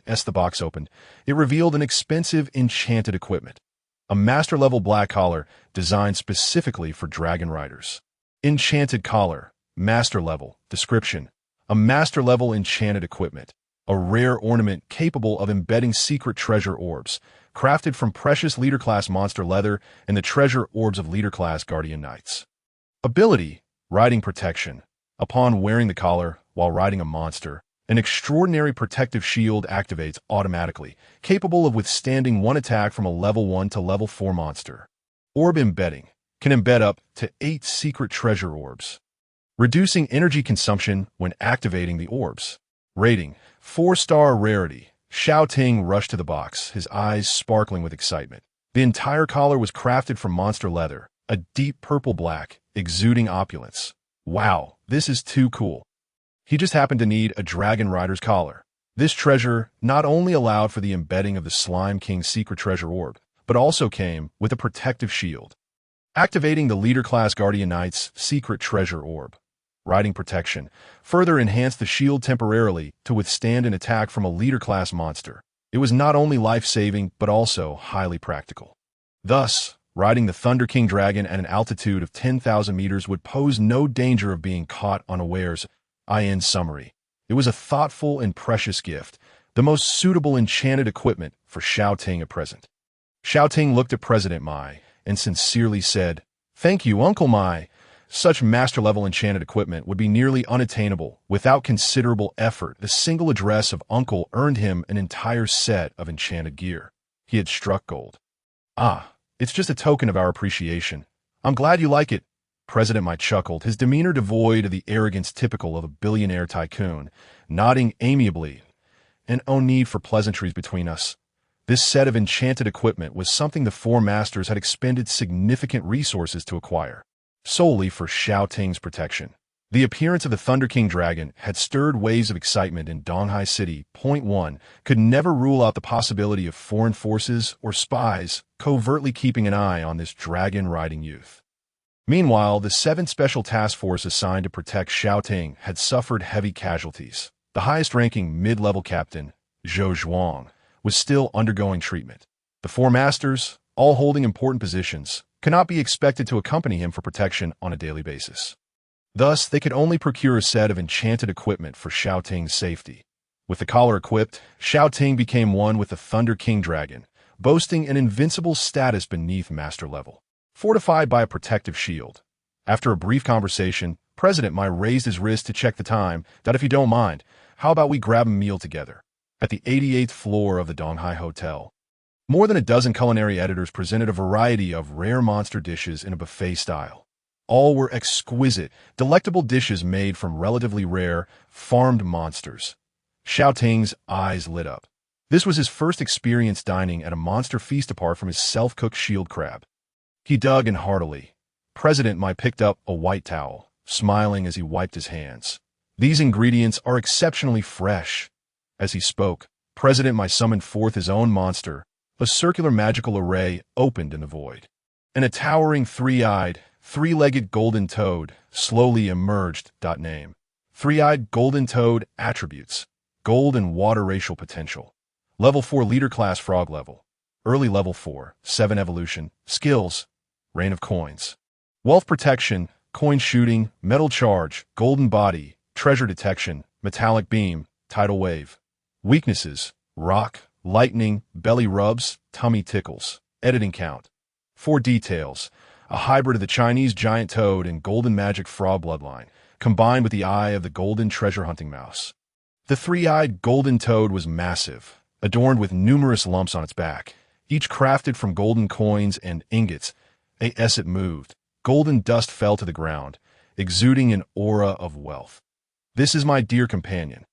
As the box opened, it revealed an expensive, enchanted equipment. A master-level black collar designed specifically for dragon riders. Enchanted collar, master-level, description. A master-level enchanted equipment. A rare ornament capable of embedding secret treasure orbs, crafted from precious leader-class monster leather and the treasure orbs of leader-class guardian knights. Ability, riding protection. Upon wearing the collar while riding a monster, an extraordinary protective shield activates automatically, capable of withstanding one attack from a level 1 to level 4 monster. Orb embedding, can embed up to 8 secret treasure orbs, reducing energy consumption when activating the orbs. Rating, 4-star rarity. Xiao Ting rushed to the box, his eyes sparkling with excitement. The entire collar was crafted from monster leather, a deep purple-black, exuding opulence. Wow, this is too cool. He just happened to need a Dragon Rider's collar. This treasure not only allowed for the embedding of the Slime King's secret treasure orb, but also came with a protective shield, activating the leader-class Guardian Knight's secret treasure orb. Riding protection further enhanced the shield temporarily to withstand an attack from a leader-class monster. It was not only life-saving, but also highly practical. Thus, riding the Thunder King Dragon at an altitude of 10,000 meters would pose no danger of being caught unawares. In summary, it was a thoughtful and precious gift, the most suitable enchanted equipment for Xiao Ting at present. Xiao Ting looked at President Mai and sincerely said, "Thank you, Uncle Mai. Such master-level enchanted equipment would be nearly unattainable without considerable effort. The single address of Uncle earned him an entire set of enchanted gear. He had struck gold." It's just a token of our appreciation. I'm glad you like it." President Mai chuckled, his demeanor devoid of the arrogance typical of a billionaire tycoon, nodding amiably. And no need for pleasantries between us. This set of enchanted equipment was something the 4 masters had expended significant resources to acquire, solely for Xiao Ting's protection. The appearance of the Thunder King Dragon had stirred waves of excitement in Donghai City. Point 1 could never rule out the possibility of foreign forces or spies covertly keeping an eye on this dragon-riding youth. Meanwhile, the 7th Special Task Force assigned to protect Xiao Ting had suffered heavy casualties. The highest-ranking mid-level captain, Zhou Zhuang, was still undergoing treatment. The 4 masters, all holding important positions, could not be expected to accompany him for protection on a daily basis. Thus, they could only procure a set of enchanted equipment for Xiao Ting's safety. With the collar equipped, Xiao Ting became one with the Thunder King Dragon, boasting an invincible status beneath master level, fortified by a protective shield. After a brief conversation, President Mai raised his wrist to check the time. "If you don't mind, how about we grab a meal together?" At the 88th floor of the Donghai Hotel, more than a dozen culinary editors presented a variety of rare monster dishes in a buffet style. All were exquisite, delectable dishes made from relatively rare, farmed monsters. Xiao Ting's eyes lit up. This was his first experience dining at a monster feast apart from his self-cooked shield crab. He dug in heartily. President Mai picked up a white towel, smiling as he wiped his hands. "These ingredients are exceptionally fresh." As he spoke, President Mai summoned forth his own monster. A circular magical array opened in the void, and a towering three-legged golden toad slowly emerged. Name: Three-eyed golden toad. Attributes: Gold and water racial potential. Level 4 leader class frog level. Early level 4, 7 evolution. Skills: Rain of coins. Wealth protection, coin shooting, metal charge, golden body, treasure detection, metallic beam, tidal wave. Weaknesses: rock, lightning, belly rubs, tummy tickles. Editing count: 4 details. A hybrid of the Chinese giant toad and golden magic frog bloodline, combined with the eye of the golden treasure hunting mouse. The three-eyed golden toad was massive, adorned with numerous lumps on its back, each crafted from golden coins and ingots. As it moved, golden dust fell to the ground, exuding an aura of wealth. "This is my dear companion."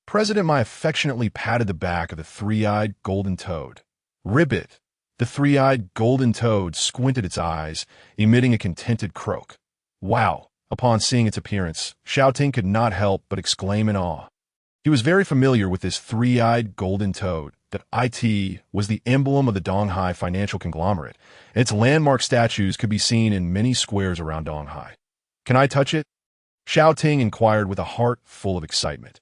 President Mai affectionately patted the back of the three-eyed golden toad. "Ribbit." The three-eyed golden toad squinted its eyes, emitting a contented croak. "Wow!" Upon seeing its appearance, Xiao Ting could not help but exclaim in awe. He was very familiar with this three-eyed golden toad. That it was the emblem of the Donghai financial conglomerate, and its landmark statues could be seen in many squares around Donghai. "Can I touch it?" Xiao Ting inquired with a heart full of excitement.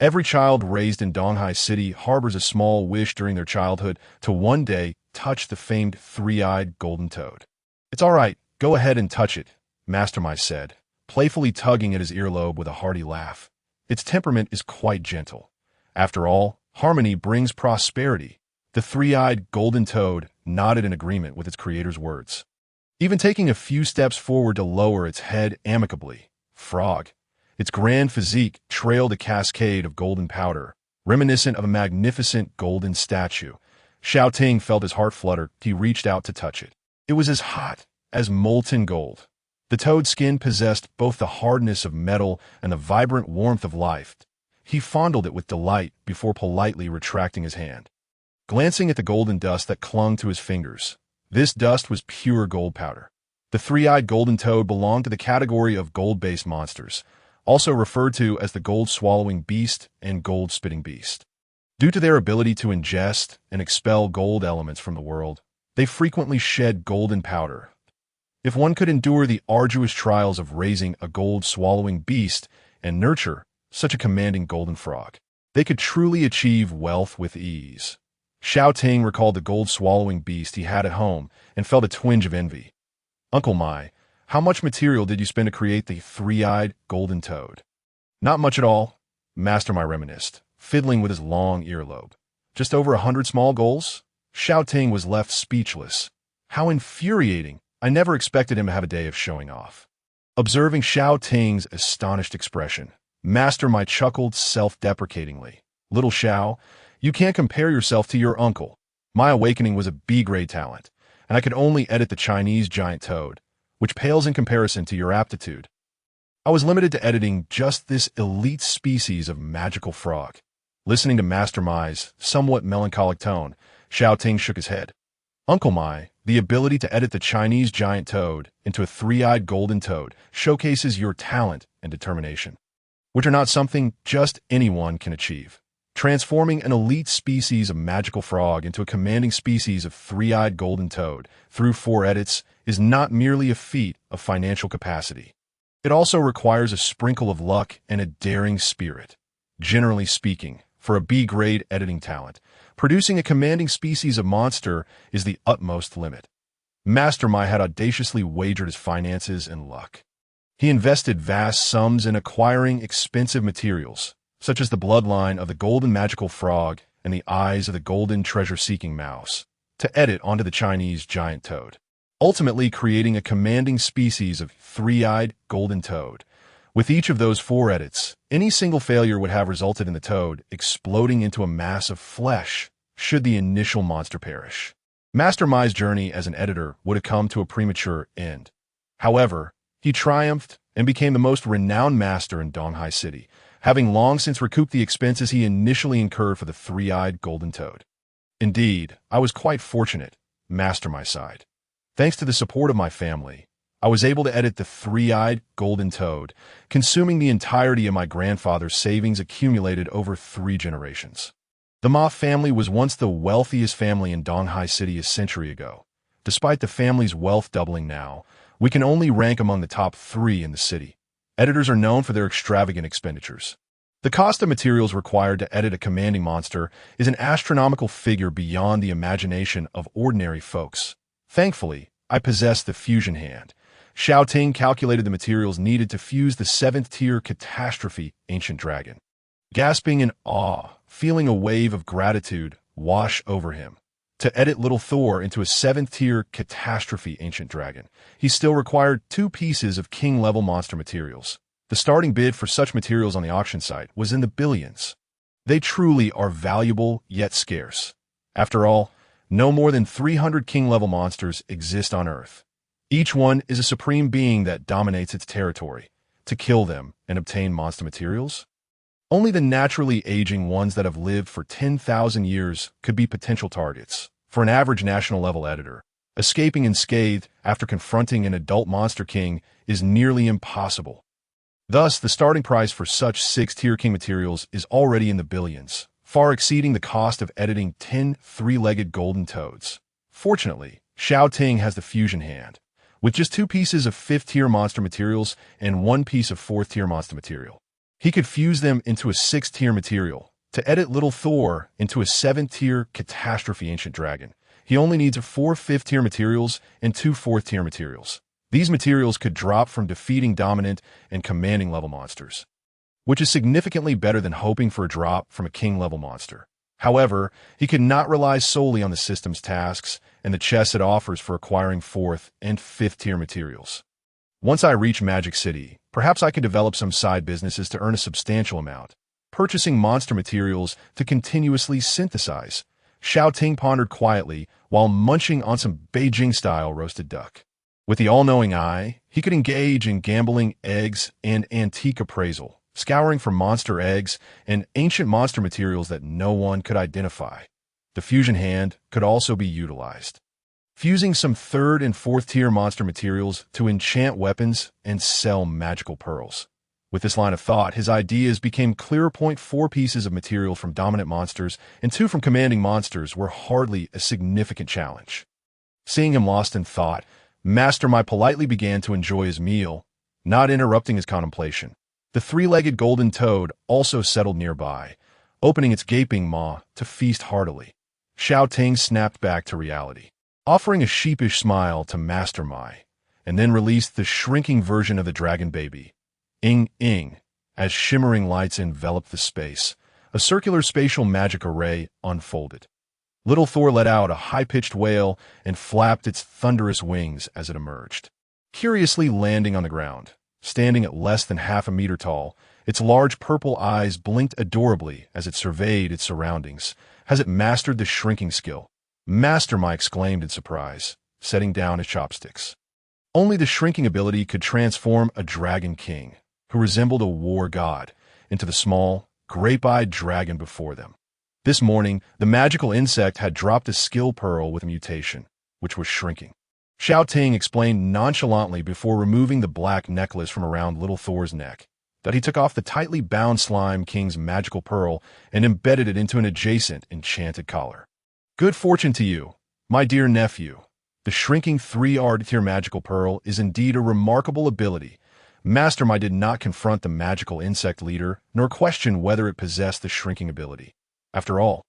Every child raised in Donghai City harbors a small wish during their childhood to one day touch the famed three-eyed golden toad. "It's all right, go ahead and touch it," Master Mai said, playfully tugging at his earlobe with a hearty laugh. "Its temperament is quite gentle. After all, harmony brings prosperity." The three-eyed golden toad nodded in agreement with its creator's words, even taking a few steps forward to lower its head amicably. Frog. Its grand physique trailed a cascade of golden powder, reminiscent of a magnificent golden statue. Xiao Ting felt his heart flutter. He reached out to touch it. It was as hot as molten gold. The toad's skin possessed both the hardness of metal and the vibrant warmth of life. He fondled it with delight before politely retracting his hand. Glancing at the golden dust that clung to his fingers, this dust was pure gold powder. The three-eyed golden toad belonged to the category of gold-based monsters, also referred to as the gold-swallowing beast and gold-spitting beast. Due to their ability to ingest and expel gold elements from the world, they frequently shed golden powder. If one could endure the arduous trials of raising a gold-swallowing beast and nurture such a commanding golden frog, they could truly achieve wealth with ease. Xiao Ting recalled the gold-swallowing beast he had at home and felt a twinge of envy. "Uncle Mai, how much material did you spend to create the three-eyed golden toad?" "Not much at all," Master Mai reminisced, fiddling with his long earlobe. "Just over 100 small goals?" Xiao Ting was left speechless. How infuriating! I never expected him to have a day of showing off. Observing Xiao Ting's astonished expression, Master Mai chuckled self-deprecatingly. "Little Xiao, you can't compare yourself to your uncle. My awakening was a B-grade talent, and I could only edit the Chinese giant toad, which pales in comparison to your aptitude. I was limited to editing just this elite species of magical frog." Listening to Master Mai's somewhat melancholic tone, Xiao Ting shook his head. "Uncle Mai, the ability to edit the Chinese giant toad into a three-eyed golden toad showcases your talent and determination, which are not something just anyone can achieve. Transforming an elite species of magical frog into a commanding species of three-eyed golden toad through 4 edits is not merely a feat of financial capacity. It also requires a sprinkle of luck and a daring spirit. Generally speaking, for a B-grade editing talent, producing a commanding species of monster is the utmost limit." Master Mai had audaciously wagered his finances and luck. He invested vast sums in acquiring expensive materials, such as the bloodline of the golden magical frog and the eyes of the golden treasure-seeking mouse, to edit onto the Chinese giant toad, ultimately creating a commanding species of three-eyed golden toad. With each of those 4 edits, any single failure would have resulted in the toad exploding into a mass of flesh should the initial monster perish. Master Mai's journey as an editor would have come to a premature end. However, he triumphed and became the most renowned master in Donghai City, having long since recouped the expenses he initially incurred for the three-eyed golden toad. "Indeed, I was quite fortunate," Master Mai sighed. "Thanks to the support of my family, I was able to edit the three-eyed golden toad, consuming the entirety of my grandfather's savings accumulated over 3 generations. The Ma family was once the wealthiest family in Donghai City a century ago. Despite the family's wealth doubling now, we can only rank among the top 3 in the city. Editors are known for their extravagant expenditures. The cost of materials required to edit a commanding monster is an astronomical figure beyond the imagination of ordinary folks. Thankfully, I possess the fusion hand, Xiao Ting calculated the materials needed to fuse the 7th-tier Catastrophe Ancient Dragon. Gasping in awe, feeling a wave of gratitude wash over him. To edit Little Thor into a 7th-tier Catastrophe Ancient Dragon, he still required 2 pieces of king-level monster materials. The starting bid for such materials on the auction site was in the billions. They truly are valuable yet scarce. After all, no more than 300 king-level monsters exist on Earth. Each one is a supreme being that dominates its territory. To kill them and obtain monster materials? Only the naturally aging ones that have lived for 10,000 years could be potential targets. For an average national-level editor, escaping unscathed after confronting an adult monster king is nearly impossible. Thus, the starting price for such 6th-tier king materials is already in the billions, far exceeding the cost of editing 10 three-legged golden toads. Fortunately, Xiao Ting has the fusion hand. With just 2 pieces of 5th-tier monster materials and 1 piece of 4th-tier monster material, he could fuse them into a 6th-tier material. To edit Little Thor into a 7th-tier Catastrophe Ancient Dragon, he only needs 4 5th-tier materials and 2 4th-tier materials. These materials could drop from defeating dominant and commanding level monsters, which is significantly better than hoping for a drop from a king-level monster. However, he could not rely solely on the system's tasks and the chests it offers for acquiring 4th and 5th-tier materials. Once I reach Magic City, perhaps I could develop some side businesses to earn a substantial amount, purchasing monster materials to continuously synthesize. Xiao Ting pondered quietly while munching on some Beijing-style roasted duck. With the all-knowing eye, he could engage in gambling eggs and antique appraisal, scouring for monster eggs and ancient monster materials that no one could identify. The fusion hand could also be utilized, fusing some 3rd and 4th-tier monster materials to enchant weapons and sell magical pearls. With this line of thought, his ideas became clearer. 4 pieces of material from dominant monsters and 2 from commanding monsters were hardly a significant challenge. Seeing him lost in thought, Master Mai politely began to enjoy his meal, not interrupting his contemplation. The 3-legged golden toad also settled nearby, opening its gaping maw to feast heartily. Xiao Ting snapped back to reality, offering a sheepish smile to Master Mai, and then released the shrinking version of the dragon baby. Ing, as shimmering lights enveloped the space, a circular spatial magic array unfolded. Little Thor let out a high-pitched wail and flapped its thunderous wings as it emerged, curiously landing on the ground. Standing at less than half a meter tall, its large purple eyes blinked adorably as it surveyed its surroundings. Has it mastered the shrinking skill? Master Mai exclaimed in surprise, setting down his chopsticks. Only the shrinking ability could transform a dragon king, who resembled a war god, into the small, grape-eyed dragon before them. This morning, the magical insect had dropped a skill pearl with a mutation, which was shrinking. Xiao Ting explained nonchalantly before removing the black necklace from around Little Thor's neck that he took off the tightly bound Slime King's magical pearl and embedded it into an adjacent enchanted collar. Good fortune to you, my dear nephew. The shrinking 3-tier magical pearl is indeed a remarkable ability. Master Mai did not confront the magical insect leader, nor question whether it possessed the shrinking ability. After all,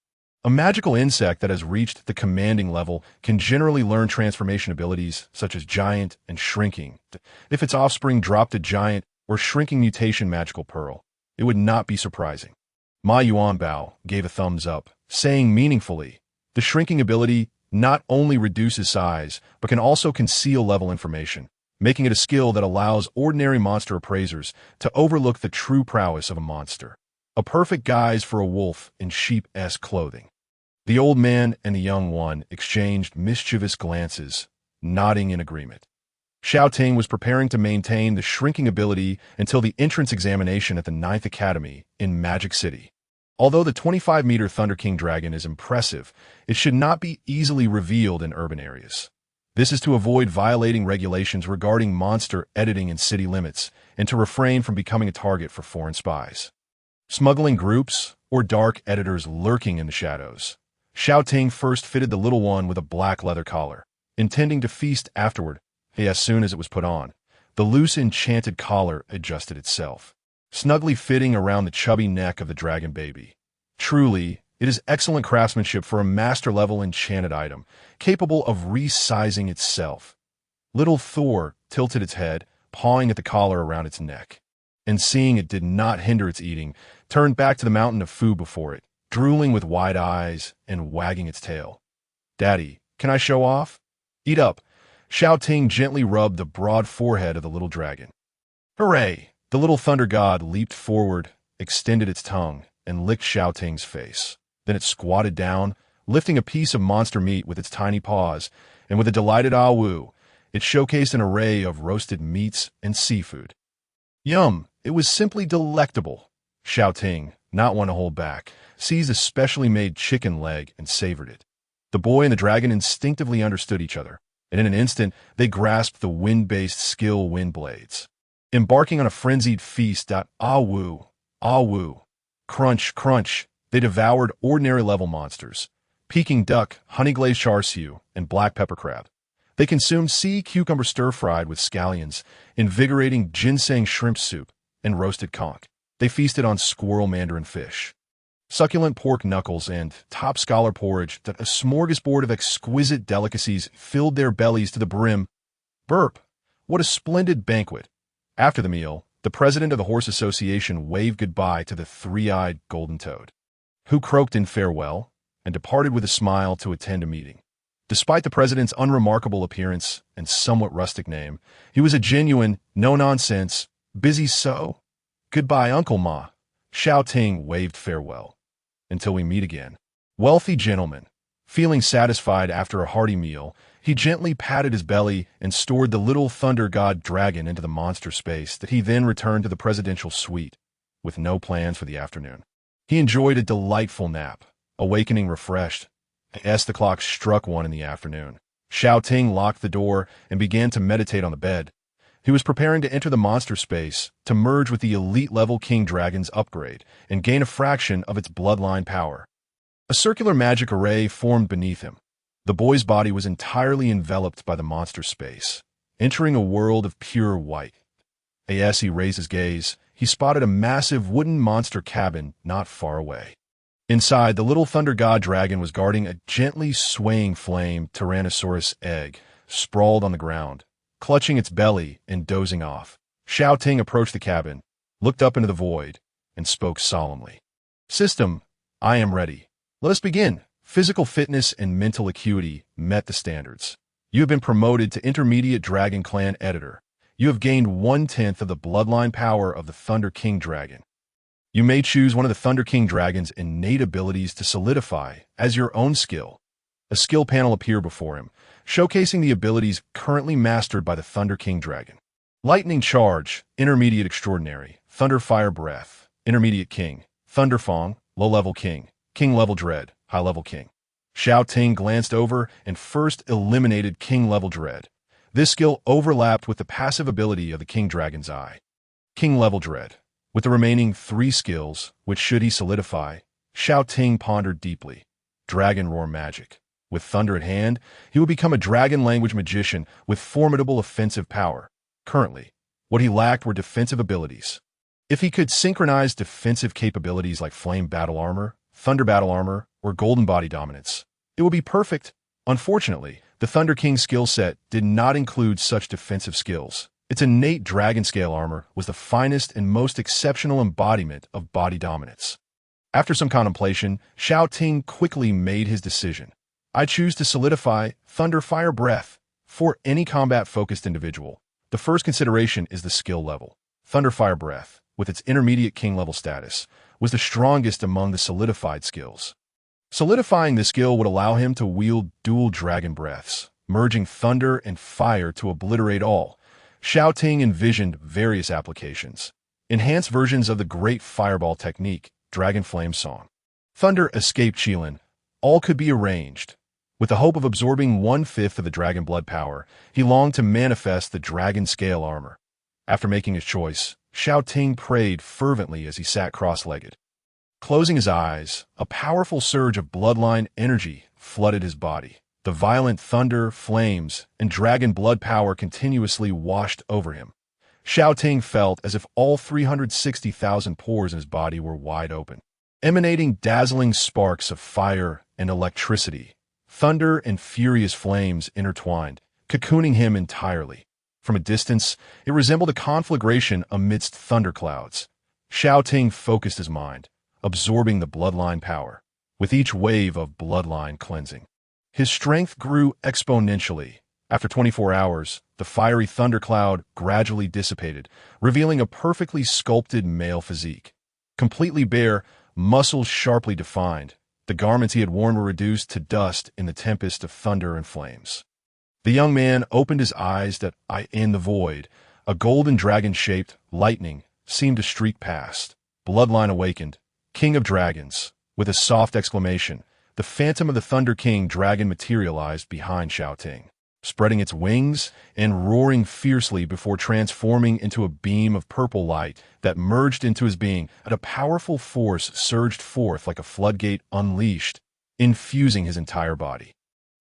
a magical insect that has reached the commanding level can generally learn transformation abilities such as giant and shrinking. If its offspring dropped a giant or shrinking mutation magical pearl, it would not be surprising. Ma Yuanbao gave a thumbs up, saying meaningfully, the shrinking ability not only reduces size, but can also conceal level information, making it a skill that allows ordinary monster appraisers to overlook the true prowess of a monster. A perfect guise for a wolf in sheep-esque clothing. The old man and the young one exchanged mischievous glances, nodding in agreement. Xiao Ting was preparing to maintain the shrinking ability until the entrance examination at the 9th Academy in Magic City. Although the 25-meter Thunder King dragon is impressive, it should not be easily revealed in urban areas. This is to avoid violating regulations regarding monster editing in city limits and to refrain from becoming a target for foreign spies, smuggling groups, or dark editors lurking in the shadows. Xiao Ting first fitted the little one with a black leather collar, intending to feast afterward. As soon as it was put on, the loose enchanted collar adjusted itself, snugly fitting around the chubby neck of the dragon baby. Truly, it is excellent craftsmanship for a master-level enchanted item, capable of resizing itself. Little Thor tilted its head, pawing at the collar around its neck, and seeing it did not hinder its eating, turned back to the mountain of food before it, drooling with wide eyes and wagging its tail. "Daddy, can I show off?" "Eat up." Xiao Ting gently rubbed the broad forehead of the little dragon. "Hooray!" The little thunder god leaped forward, extended its tongue, and licked Xiao Ting's face. Then it squatted down, lifting a piece of monster meat with its tiny paws, and with a delighted ah-woo, it showcased an array of roasted meats and seafood. Yum! It was simply delectable. Xiao Ting, not one to hold back, seized a specially made chicken leg and savored it. The boy and the dragon instinctively understood each other, and in an instant they grasped the wind-based skill wind blades. Embarking on a frenzied feast, ah-woo, ah-woo, crunch, crunch, they devoured ordinary-level monsters, Peking duck, honey-glazed char siu, and black pepper crab. They consumed sea cucumber stir-fried with scallions, invigorating ginseng shrimp soup, and roasted conch. They feasted on squirrel mandarin fish, succulent pork knuckles, and top scholar porridge that a smorgasbord of exquisite delicacies filled their bellies to the brim. Burp! What a splendid banquet! After the meal, the president of the Horse Association waved goodbye to the three-eyed golden toad, who croaked in farewell and departed with a smile to attend a meeting. Despite the president's unremarkable appearance and somewhat rustic name, he was a genuine, no-nonsense, busy so. "Goodbye, Uncle Ma." Xiao Ting waved farewell. "Until we meet again." Wealthy gentleman. Feeling satisfied after a hearty meal, he gently patted his belly and stored the little thunder god dragon into the monster space that he then returned to the presidential suite, with no plans for the afternoon. He enjoyed a delightful nap, awakening refreshed, as the clock struck 1 in the afternoon. Xiao Ting locked the door and began to meditate on the bed. He was preparing to enter the monster space to merge with the elite-level King Dragon's upgrade and gain a fraction of its bloodline power. A circular magic array formed beneath him. The boy's body was entirely enveloped by the monster space, entering a world of pure white. As he raised his gaze, he spotted a massive wooden monster cabin not far away. Inside, the little thunder god dragon was guarding a gently swaying flame Tyrannosaurus egg, sprawled on the ground, clutching its belly and dozing off. Xiao Ting approached the cabin, looked up into the void, and spoke solemnly. "System, I am ready. Let us begin." Physical fitness and mental acuity met the standards. You have been promoted to Intermediate Dragon Clan Editor. You have gained 1/10 of the bloodline power of the Thunder King Dragon. You may choose one of the Thunder King Dragon's innate abilities to solidify as your own skill. A skill panel appeared before him, showcasing the abilities currently mastered by the Thunder King Dragon. Lightning Charge, Intermediate Extraordinary, Thunder Fire Breath, Intermediate King, Thunder Fong, Low-Level King, King Level Dread, High-Level King. Xiao Ting glanced over and first eliminated King Level Dread. This skill overlapped with the passive ability of the King Dragon's Eye. King Level Dread. With the remaining 3 skills, which should he solidify, Xiao Ting pondered deeply. Dragon Roar Magic. With thunder at hand, he would become a dragon language magician with formidable offensive power. Currently, what he lacked were defensive abilities. If he could synchronize defensive capabilities like Flame Battle Armor, Thunder Battle Armor, or Golden Body Dominance, it would be perfect. Unfortunately, the Thunder King skill set did not include such defensive skills. Its innate dragon scale armor was the finest and most exceptional embodiment of body dominance. After some contemplation, Xiao Ting quickly made his decision. "I choose to solidify Thunder Fire Breath." For any combat-focused individual, the first consideration is the skill level. Thunder Fire Breath, with its intermediate king level status, was the strongest among the solidified skills. Solidifying this skill would allow him to wield dual dragon breaths, merging thunder and fire to obliterate all. Xiao Ting envisioned various applications. Enhanced versions of the Great Fireball technique, Dragon Flame Song, Thunder Escape Qilin, all could be arranged. With the hope of absorbing 1/5 of the dragon blood power, he longed to manifest the dragon scale armor. After making his choice, Xiao Ting prayed fervently as he sat cross-legged. Closing his eyes, a powerful surge of bloodline energy flooded his body. The violent thunder, flames, and dragon blood power continuously washed over him. Xiao Ting felt as if all 360,000 pores in his body were wide open, emanating dazzling sparks of fire and electricity. Thunder and furious flames intertwined, cocooning him entirely. From a distance, it resembled a conflagration amidst thunderclouds. Xiao Ting focused his mind, absorbing the bloodline power, with each wave of bloodline cleansing. His strength grew exponentially. After 24 hours, the fiery thundercloud gradually dissipated, revealing a perfectly sculpted male physique. Completely bare, muscles sharply defined, the garments he had worn were reduced to dust in the tempest of thunder and flames. The young man opened his eyes that in the void, a golden dragon-shaped lightning seemed to streak past. Bloodline awakened, King of Dragons. With a soft exclamation, the phantom of the Thunder King dragon materialized behind Xiao Ting, spreading its wings and roaring fiercely before transforming into a beam of purple light that merged into his being, and a powerful force surged forth like a floodgate unleashed, infusing his entire body.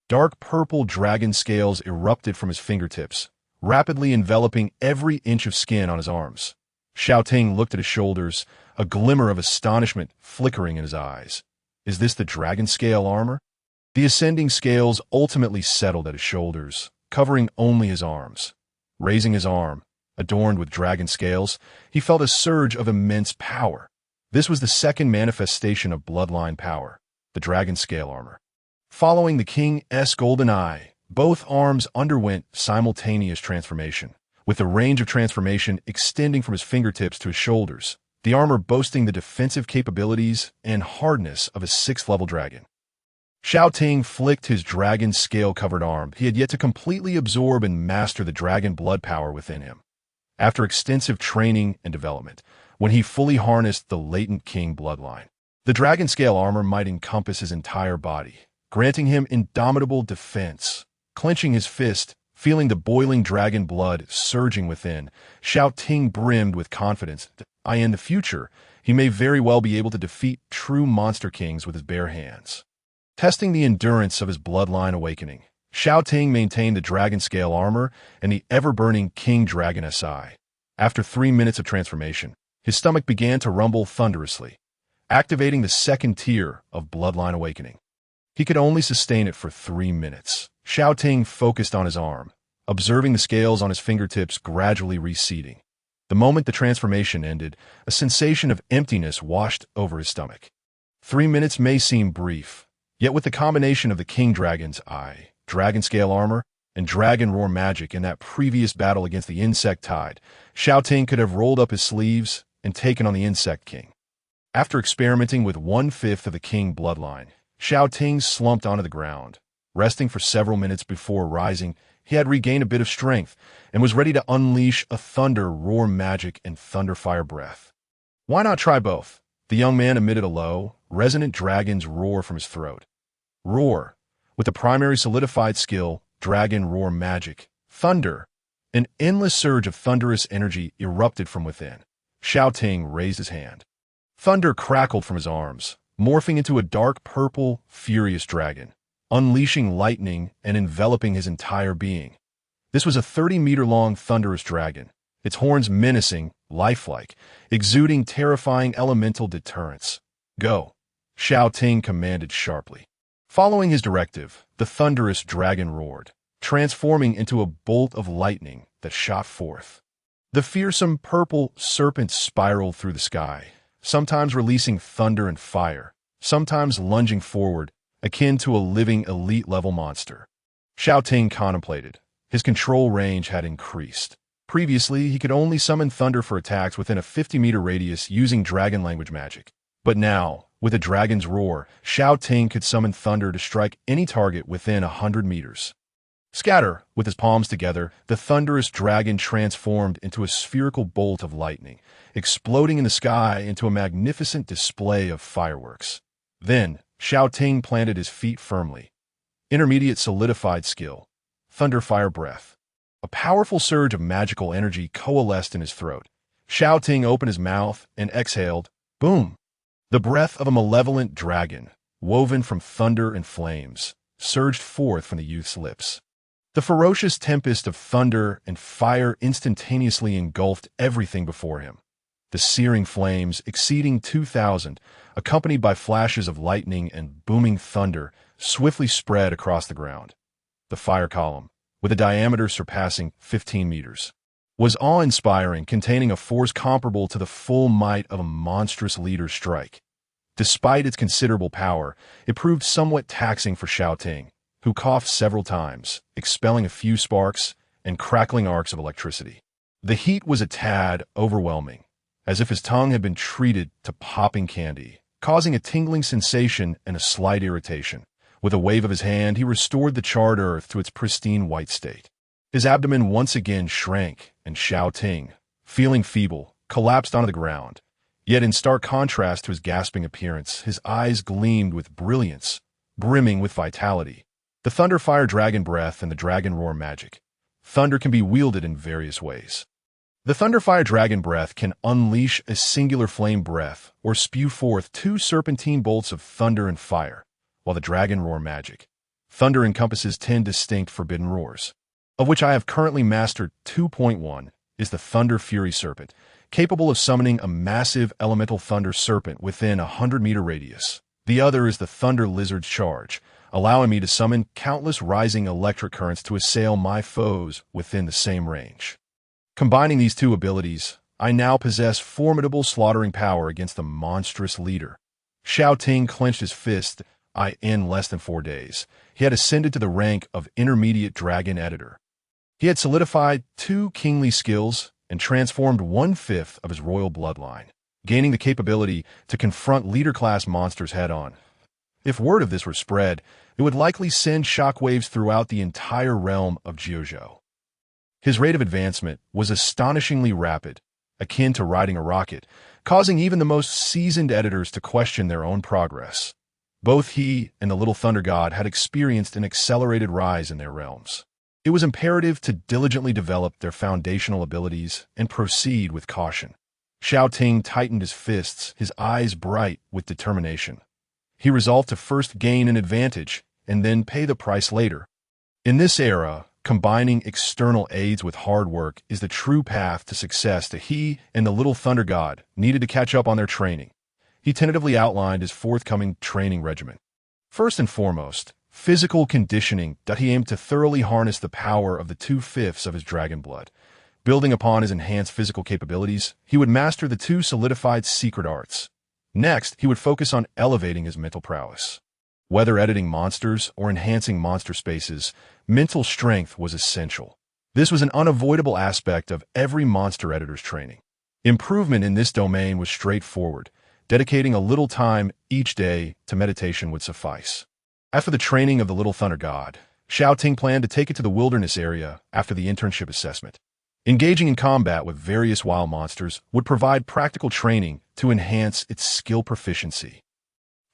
Dark purple dragon scales erupted from his fingertips, rapidly enveloping every inch of skin on his arms. Xiao Ting looked at his shoulders, a glimmer of astonishment flickering in his eyes. Is this the dragon scale armor? The ascending scales ultimately settled at his shoulders, covering only his arms. Raising his arm, adorned with dragon scales, he felt a surge of immense power. This was the second manifestation of bloodline power, the dragon scale armor. Following the king's golden eye, both arms underwent simultaneous transformation, with the range of transformation extending from his fingertips to his shoulders, the armor boasting the defensive capabilities and hardness of a 6th-level dragon. Xiao Ting flicked his dragon scale-covered arm. He had yet to completely absorb and master the dragon blood power within him. After extensive training and development, when he fully harnessed the latent king bloodline, the dragon scale armor might encompass his entire body, granting him indomitable defense. Clenching his fist, feeling the boiling dragon blood surging within, Xiao Ting brimmed with confidence that in the future, he may very well be able to defeat true monster kings with his bare hands. Testing the endurance of his bloodline awakening, Xiao Ting maintained the dragon scale armor and the ever-burning king dragon SI. After 3 minutes of transformation, his stomach began to rumble thunderously, activating the second tier of bloodline awakening. He could only sustain it for 3 minutes. Xiao Ting focused on his arm, observing the scales on his fingertips gradually receding. The moment the transformation ended, a sensation of emptiness washed over his stomach. 3 minutes may seem brief, yet with the combination of the King Dragon's eye, dragon scale armor, and dragon roar magic in that previous battle against the Insect Tide, Xiao Ting could have rolled up his sleeves and taken on the Insect King. After experimenting with 1/5 of the King bloodline, Xiao Ting slumped onto the ground. Resting for several minutes before rising, he had regained a bit of strength and was ready to unleash a thunder roar magic and thunder fire breath. Why not try both? The young man emitted a low, resonant dragon's roar from his throat. Roar, with the primary solidified skill, dragon roar magic, thunder. An endless surge of thunderous energy erupted from within. Xiao Ting raised his hand. Thunder crackled from his arms, morphing into a dark purple, furious dragon, unleashing lightning and enveloping his entire being. This was a 30-meter-long thunderous dragon, its horns menacing, lifelike, exuding terrifying elemental deterrence. Go, Xiao Ting commanded sharply. Following his directive, the thunderous dragon roared, transforming into a bolt of lightning that shot forth. The fearsome purple serpent spiraled through the sky, sometimes releasing thunder and fire, sometimes lunging forward, akin to a living elite-level monster. Xiao Ting contemplated. His control range had increased. Previously, he could only summon thunder for attacks within a 50-meter radius using dragon language magic. But now, with a dragon's roar, Xiao Ting could summon thunder to strike any target within 100 meters. Scatter! With his palms together, the thunderous dragon transformed into a spherical bolt of lightning, exploding in the sky into a magnificent display of fireworks. Then, Xiao Ting planted his feet firmly. Intermediate solidified skill. Thunder fire breath. A powerful surge of magical energy coalesced in his throat. Xiao Ting opened his mouth and exhaled. Boom! The breath of a malevolent dragon, woven from thunder and flames, surged forth from the youth's lips. The ferocious tempest of thunder and fire instantaneously engulfed everything before him. The searing flames, exceeding 2,000, accompanied by flashes of lightning and booming thunder, swiftly spread across the ground. The fire column, with a diameter surpassing 15 meters. Was awe-inspiring, containing a force comparable to the full might of a monstrous leader's strike. Despite its considerable power, it proved somewhat taxing for Xiao Ting, who coughed several times, expelling a few sparks and crackling arcs of electricity. The heat was a tad overwhelming, as if his tongue had been treated to popping candy, causing a tingling sensation and a slight irritation. With a wave of his hand, he restored the charred earth to its pristine white state. His abdomen once again shrank, and Xiao Ting, feeling feeble, collapsed onto the ground. Yet in stark contrast to his gasping appearance, his eyes gleamed with brilliance, brimming with vitality. The Thunder Fire Dragon Breath and the Dragon Roar Magic. Thunder can be wielded in various ways. The Thunder Fire Dragon Breath can unleash a singular flame breath or spew forth two serpentine bolts of thunder and fire, while the Dragon Roar Magic. Thunder encompasses 10 distinct forbidden roars, of which I have currently mastered 2.1, is the Thunder Fury Serpent, capable of summoning a massive elemental thunder serpent within a 100-meter radius. The other is the Thunder Lizard's Charge, allowing me to summon countless rising electric currents to assail my foes within the same range. Combining these two abilities, I now possess formidable slaughtering power against the monstrous leader. Xiao Ting clenched his fist. In less than 4 days, he had ascended to the rank of Intermediate Dragon Editor. He had solidified 2 kingly skills and transformed 1/5 of his royal bloodline, gaining the capability to confront leader-class monsters head-on. If word of this were spread, it would likely send shockwaves throughout the entire realm of Jiuzhou. His rate of advancement was astonishingly rapid, akin to riding a rocket, causing even the most seasoned editors to question their own progress. Both he and the Little Thunder God had experienced an accelerated rise in their realms. It was imperative to diligently develop their foundational abilities and proceed with caution. Xiao Ting tightened his fists, his eyes bright with determination. He resolved to first gain an advantage and then pay the price later. In this era, combining external aids with hard work is the true path to success that he and the Little Thunder God needed to catch up on their training. He tentatively outlined his forthcoming training regimen. First and foremost, physical conditioning that he aimed to thoroughly harness the power of the 2/5 of his dragon blood. Building upon his enhanced physical capabilities, he would master the 2 solidified secret arts. Next, he would focus on elevating his mental prowess. Whether editing monsters or enhancing monster spaces, mental strength was essential. This was an unavoidable aspect of every monster editor's training. Improvement in this domain was straightforward. Dedicating a little time each day to meditation would suffice. After the training of the Little Thunder God, Xiao Ting planned to take it to the wilderness area after the internship assessment. Engaging in combat with various wild monsters would provide practical training to enhance its skill proficiency.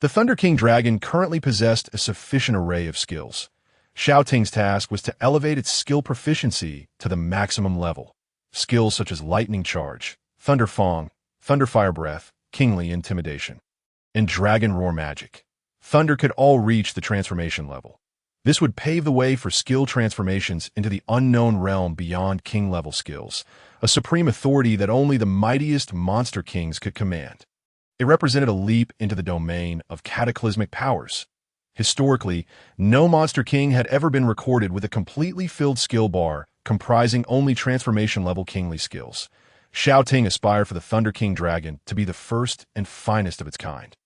The Thunder King Dragon currently possessed a sufficient array of skills. Xiao Ting's task was to elevate its skill proficiency to the maximum level. Skills such as Lightning Charge, Thunder Fong, Thunder Fire Breath, Kingly Intimidation, and Dragon Roar Magic. Thunder could all reach the transformation level. This would pave the way for skill transformations into the unknown realm beyond king-level skills, a supreme authority that only the mightiest monster kings could command. It represented a leap into the domain of cataclysmic powers. Historically, no monster king had ever been recorded with a completely filled skill bar comprising only transformation-level kingly skills. Xiao Ting aspired for the Thunder King Dragon to be the first and finest of its kind.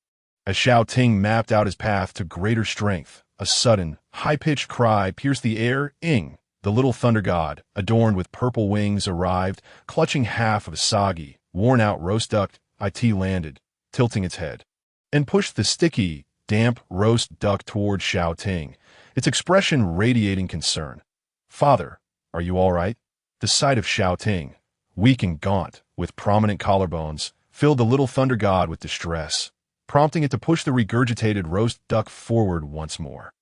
As Xiao Ting mapped out his path to greater strength, a sudden, high-pitched cry pierced the air. Ing! The Little Thunder God, adorned with purple wings, arrived, clutching half of a soggy, worn-out roast duck. It landed, tilting its head, and pushed the sticky, damp roast duck toward Xiao Ting, its expression radiating concern. "Father, are you all right?" The sight of Xiao Ting, weak and gaunt, with prominent collarbones, filled the Little Thunder God with distress, prompting it to push the regurgitated roast duck forward once more.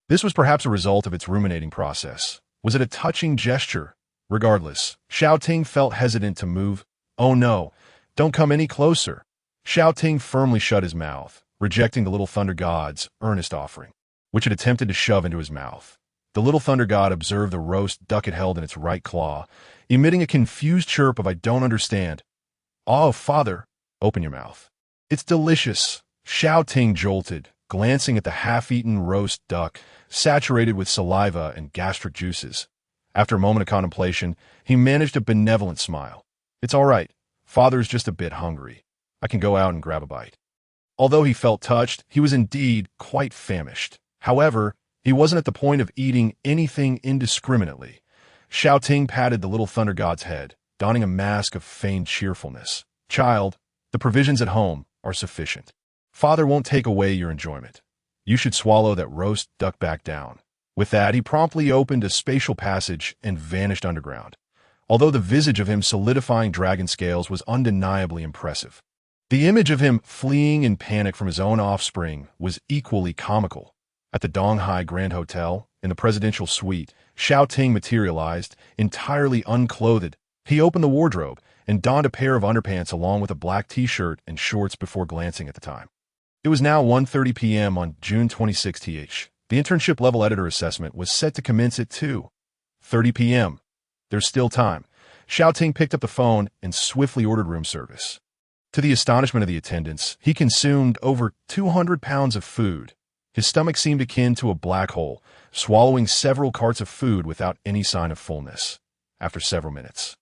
This was perhaps a result of its ruminating process. Was it a touching gesture? Regardless, Xiao Ting felt hesitant to move. "Oh no, don't come any closer." Xiao Ting firmly shut his mouth, rejecting the Little Thunder God's earnest offering, which it attempted to shove into his mouth. The Little Thunder God observed the roast duck it held in its right claw, emitting a confused chirp of "I don't understand." "Oh, father, open your mouth. It's delicious." Xiao Ting jolted, glancing at the half-eaten roast duck, saturated with saliva and gastric juices. After a moment of contemplation, he managed a benevolent smile. "It's all right. Father's just a bit hungry. I can go out and grab a bite." Although he felt touched, he was indeed quite famished. However, he wasn't at the point of eating anything indiscriminately. Xiao Ting patted the little thunder god's head, donning a mask of feigned cheerfulness. "Child, the provisions at home are sufficient. Father won't take away your enjoyment. You should swallow that roast duck back down." With that, he promptly opened a spatial passage and vanished underground. Although the visage of him solidifying dragon scales was undeniably impressive, the image of him fleeing in panic from his own offspring was equally comical. At the Donghai Grand Hotel, in the presidential suite, Xiao Ting materialized, entirely unclothed. He opened the wardrobe and donned a pair of underpants along with a black t-shirt and shorts before glancing at the time. It was now 1:30 p.m. on June 26th. The internship level editor assessment was set to commence at 2:30 p.m. There's still time. Xiao Ting picked up the phone and swiftly ordered room service. To the astonishment of the attendants, he consumed over 200 pounds of food. His stomach seemed akin to a black hole, swallowing several carts of food without any sign of fullness. After several minutes,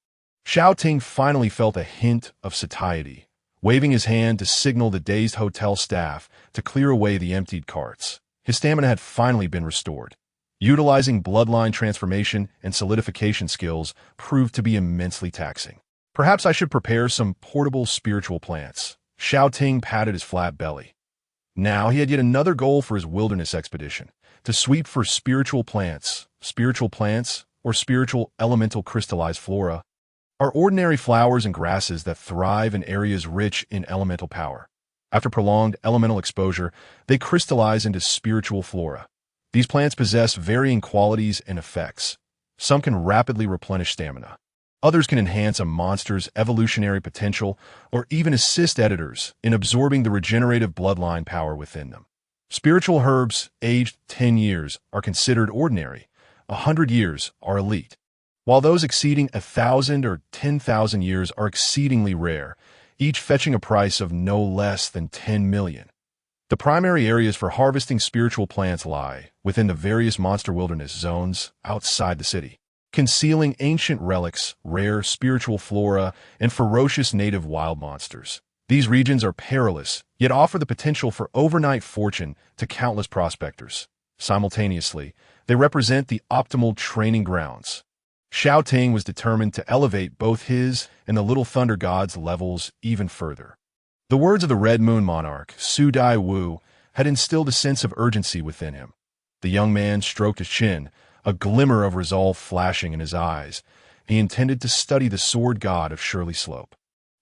Xiao Ting finally felt a hint of satiety, waving his hand to signal the dazed hotel staff to clear away the emptied carts. His stamina had finally been restored. Utilizing bloodline transformation and solidification skills proved to be immensely taxing. "Perhaps I should prepare some portable spiritual plants." Xiao Ting patted his flat belly. Now he had yet another goal for his wilderness expedition, to sweep for spiritual plants. Spiritual plants, or spiritual elemental crystallized flora, are ordinary flowers and grasses that thrive in areas rich in elemental power. After prolonged elemental exposure, they crystallize into spiritual flora. These plants possess varying qualities and effects. Some can rapidly replenish stamina. Others can enhance a monster's evolutionary potential or even assist editors in absorbing the regenerative bloodline power within them. Spiritual herbs aged 10 years are considered ordinary. 100 years are elite, while those exceeding 1,000 or 10,000 years are exceedingly rare, each fetching a price of no less than 10 million. The primary areas for harvesting spiritual plants lie within the various monster wilderness zones outside the city, concealing ancient relics, rare spiritual flora, and ferocious native wild monsters. These regions are perilous, yet offer the potential for overnight fortune to countless prospectors. Simultaneously, they represent the optimal training grounds. Xiao Ting was determined to elevate both his and the Little Thunder God's levels even further. The words of the Red Moon Monarch, Su Dai Wu, had instilled a sense of urgency within him. The young man stroked his chin, a glimmer of resolve flashing in his eyes. He intended to study the sword god of Shirley Slope.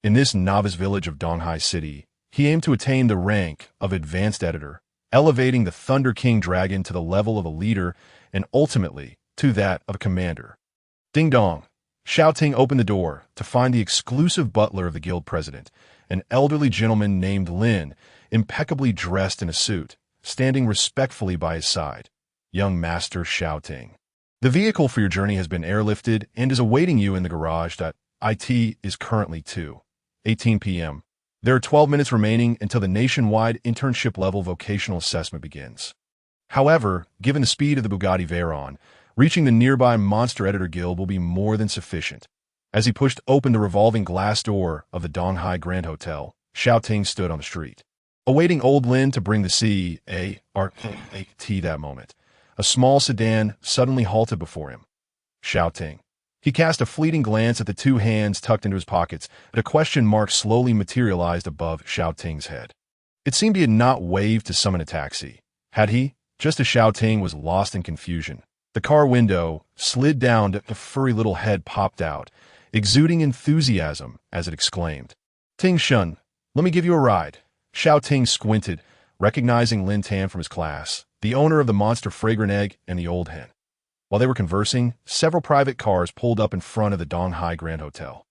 In this novice village of Donghai City, he aimed to attain the rank of advanced editor, elevating the Thunder King Dragon to the level of a leader and ultimately to that of a commander. Ding dong. Xiao Ting opened the door to find the exclusive butler of the guild president, an elderly gentleman named Lin, impeccably dressed in a suit, standing respectfully by his side. "Young Master Xiao Ting, the vehicle for your journey has been airlifted and is awaiting you in the garage. It is currently 2:18 p.m. There are 12 minutes remaining until the nationwide internship level vocational assessment begins. However, given the speed of the Bugatti Veyron, reaching the nearby Monster Editor Guild will be more than sufficient." As he pushed open the revolving glass door of the Donghai Grand Hotel, Xiao Ting stood on the street, awaiting old Lin to bring the C.A.R.A.T. that moment. A small sedan suddenly halted before him. Xiao Ting. He cast a fleeting glance at the two hands tucked into his pockets, but a question mark slowly materialized above Xiao Ting's head. It seemed he had not waved to summon a taxi. Had he? Just as Xiao Ting was lost in confusion, the car window slid down and a furry little head popped out, exuding enthusiasm as it exclaimed, "Ting Shun, let me give you a ride." Xiao Ting squinted, recognizing Lin Tan from his class, the owner of the monster fragrant egg and the old hen. While they were conversing, several private cars pulled up in front of the Donghai Grand Hotel.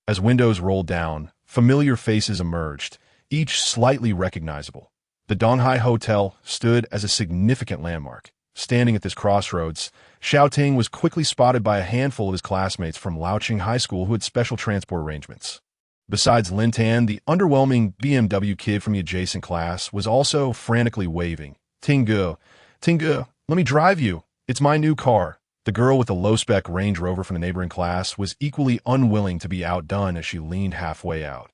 As windows rolled down, familiar faces emerged, each slightly recognizable. The Donghai Hotel stood as a significant landmark. Standing at this crossroads, Xiao Ting was quickly spotted by a handful of his classmates from Laoqing High School who had special transport arrangements. Besides Lin Tan, the underwhelming BMW kid from the adjacent class was also frantically waving. Tingu, Tingu, let me drive you. It's my new car. The girl with the low-spec Range Rover from the neighboring class was equally unwilling to be outdone as she leaned halfway out.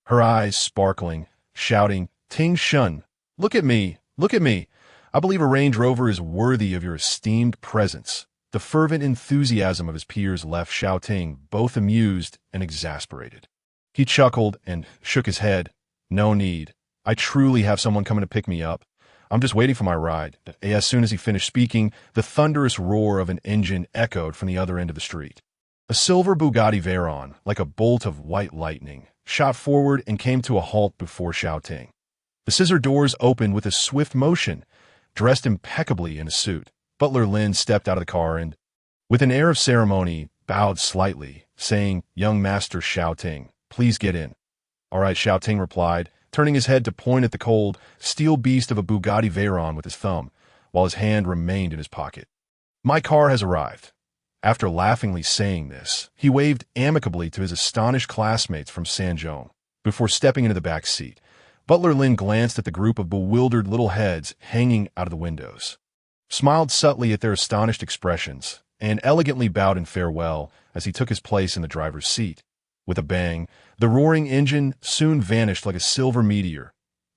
Her eyes sparkling, shouting, Ting Shun, look at me, look at me. I believe a Range Rover is worthy of your esteemed presence. The fervent enthusiasm of his peers left Xiao Ting both amused and exasperated. He chuckled and shook his head. No need. I truly have someone coming to pick me up. I'm just waiting for my ride. As soon as he finished speaking, the thunderous roar of an engine echoed from the other end of the street. A silver Bugatti Veyron, like a bolt of white lightning, shot forward and came to a halt before Xiao Ting. The scissor doors opened with a swift motion. Dressed impeccably in a suit, Butler Lin stepped out of the car and, with an air of ceremony, bowed slightly, saying, Young Master Xiao Ting, please get in. All right, Xiao Ting replied, turning his head to point at the cold, steel beast of a Bugatti Veyron with his thumb, while his hand remained in his pocket. My car has arrived. After laughingly saying this, he waved amicably to his astonished classmates from Sanzhong. Before stepping into the back seat, Butler Lin glanced at the group of bewildered little heads hanging out of the windows, smiled subtly at their astonished expressions, and elegantly bowed in farewell as he took his place in the driver's seat. With a bang, the roaring engine soon vanished like a silver meteor.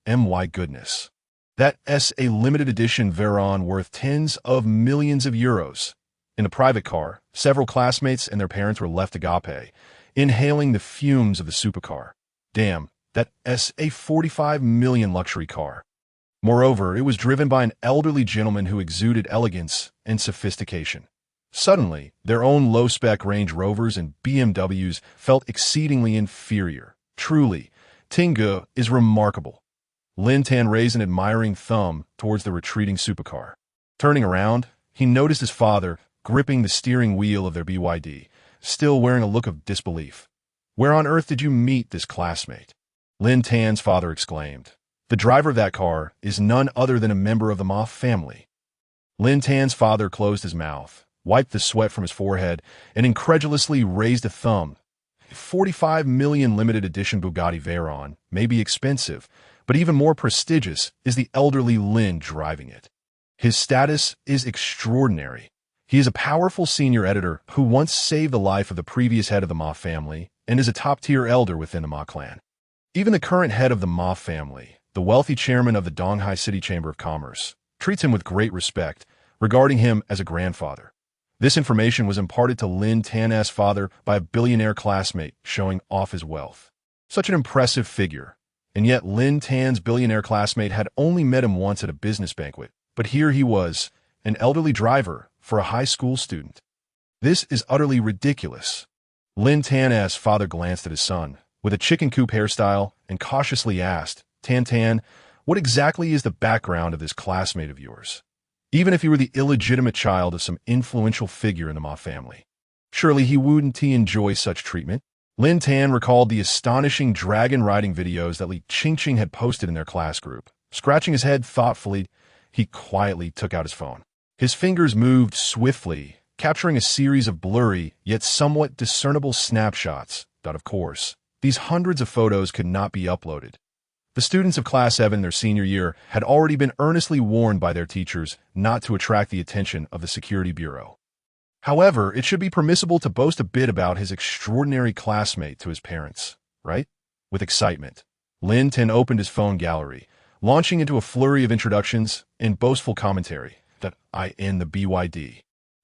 My goodness. That's a limited edition Veyron worth tens of millions of euros. In the private car, several classmates and their parents were left agape, inhaling the fumes of the supercar. Damn, that's a 45 million luxury car. Moreover, it was driven by an elderly gentleman who exuded elegance and sophistication. Suddenly, their own low-spec Range Rovers and BMWs felt exceedingly inferior. Truly, Tingu is remarkable. Lin Tan raised an admiring thumb towards the retreating supercar. Turning around, he noticed his father gripping the steering wheel of their BYD, still wearing a look of disbelief. Where on earth did you meet this classmate? Lin Tan's father exclaimed. The driver of that car is none other than a member of the Ma family. Lin Tan's father closed his mouth, wiped the sweat from his forehead, and incredulously raised a thumb. 45 million limited edition Bugatti Veyron may be expensive, but even more prestigious is the elderly Lin driving it. His status is extraordinary. He is a powerful senior editor who once saved the life of the previous head of the Ma family and is a top-tier elder within the Ma clan. Even the current head of the Ma family, the wealthy chairman of the Donghai City Chamber of Commerce, treats him with great respect, regarding him as a grandfather. This information was imparted to Lin Tan's father by a billionaire classmate showing off his wealth. Such an impressive figure, and yet Lin Tan's billionaire classmate had only met him once at a business banquet, but here he was, an elderly driver for a high school student. This is utterly ridiculous. Lin Tan's father glanced at his son, with a chicken coop hairstyle, and cautiously asked, Tan, what exactly is the background of this classmate of yours? Even if he were the illegitimate child of some influential figure in the Ma family. Surely he wouldn't enjoy such treatment? Lin Tan recalled the astonishing dragon riding videos that Li Qingqing had posted in their class group. Scratching his head thoughtfully, he quietly took out his phone. His fingers moved swiftly, capturing a series of blurry, yet somewhat discernible snapshots that, of course, these hundreds of photos could not be uploaded. The students of Class 7 their senior year had already been earnestly warned by their teachers not to attract the attention of the Security Bureau. However, it should be permissible to boast a bit about his extraordinary classmate to his parents, right? With excitement, Lin Tan opened his phone gallery, launching into a flurry of introductions and boastful commentary that I in the BYD.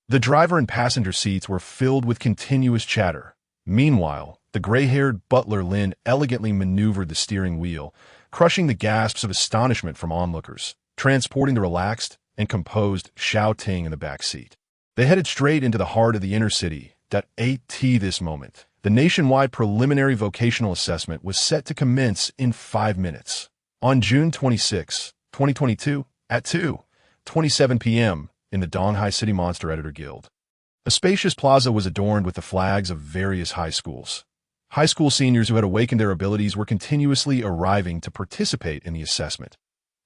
The driver and passenger seats were filled with continuous chatter. Meanwhile, the gray-haired butler Lin elegantly maneuvered the steering wheel, crushing the gasps of astonishment from onlookers, transporting the relaxed and composed Xiao Ting in the back seat. They headed straight into the heart of the inner city. This moment, the nationwide preliminary vocational assessment was set to commence in 5 minutes. On June 26, 2022, at 2:27 p.m., in the Donghai City Monster Editor Guild. A spacious plaza was adorned with the flags of various high schools. High school seniors who had awakened their abilities were continuously arriving to participate in the assessment.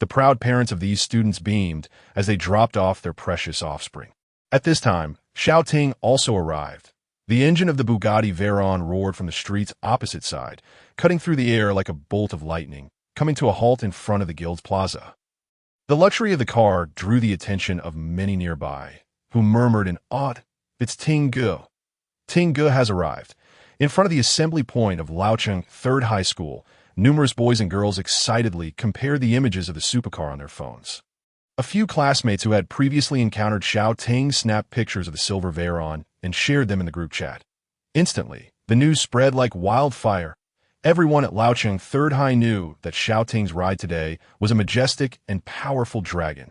The proud parents of these students beamed as they dropped off their precious offspring. At this time, Xiao Ting also arrived. The engine of the Bugatti Veyron roared from the street's opposite side, cutting through the air like a bolt of lightning, coming to a halt in front of the Guild's plaza. The luxury of the car drew the attention of many nearby, who murmured in awe, "It's Ting Ge. Ting Ge has arrived." In front of the assembly point of Laocheng Third High School, numerous boys and girls excitedly compared the images of the supercar on their phones. A few classmates who had previously encountered Xiao Ting snapped pictures of the silver Veyron and shared them in the group chat. Instantly, the news spread like wildfire. Everyone at Laocheng Third High knew that Xiao Ting's ride today was a majestic and powerful dragon.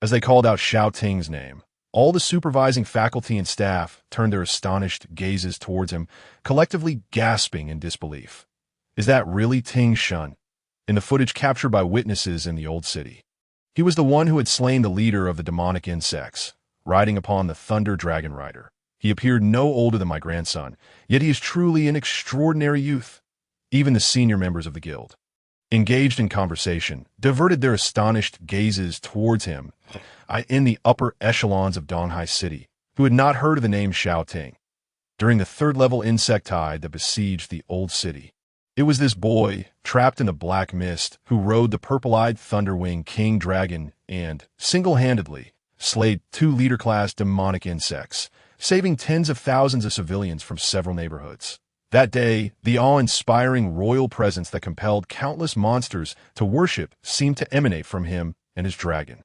As they called out Xiao Ting's name, all the supervising faculty and staff turned their astonished gazes towards him, collectively gasping in disbelief. Is that really Ting Shun? In the footage captured by witnesses in the old city, he was the one who had slain the leader of the demonic insects, riding upon the Thunder Dragon Rider. He appeared no older than my grandson, yet he is truly an extraordinary youth. Even the senior members of the guild, engaged in conversation, diverted their astonished gazes towards him in the upper echelons of Donghai City, who had not heard of the name Xiao Ting. During the third-level insect tide that besieged the old city, it was this boy, trapped in the black mist, who rode the purple-eyed Thunderwing King Dragon and, single-handedly, slayed 2 leader-class demonic insects, saving tens of thousands of civilians from several neighborhoods. That day, the awe-inspiring royal presence that compelled countless monsters to worship seemed to emanate from him and his dragon.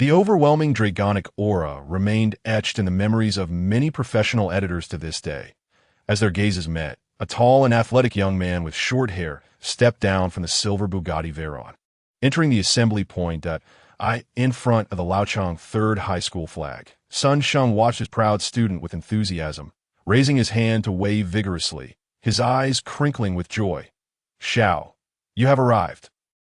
The overwhelming dragonic aura remained etched in the memories of many professional editors to this day. As their gazes met, a tall and athletic young man with short hair stepped down from the silver Bugatti Veyron, entering the assembly point in front of the Laocheng Third High School flag. Sun Sheng watched his proud student with enthusiasm, raising his hand to wave vigorously, his eyes crinkling with joy. "Xiao, you have arrived."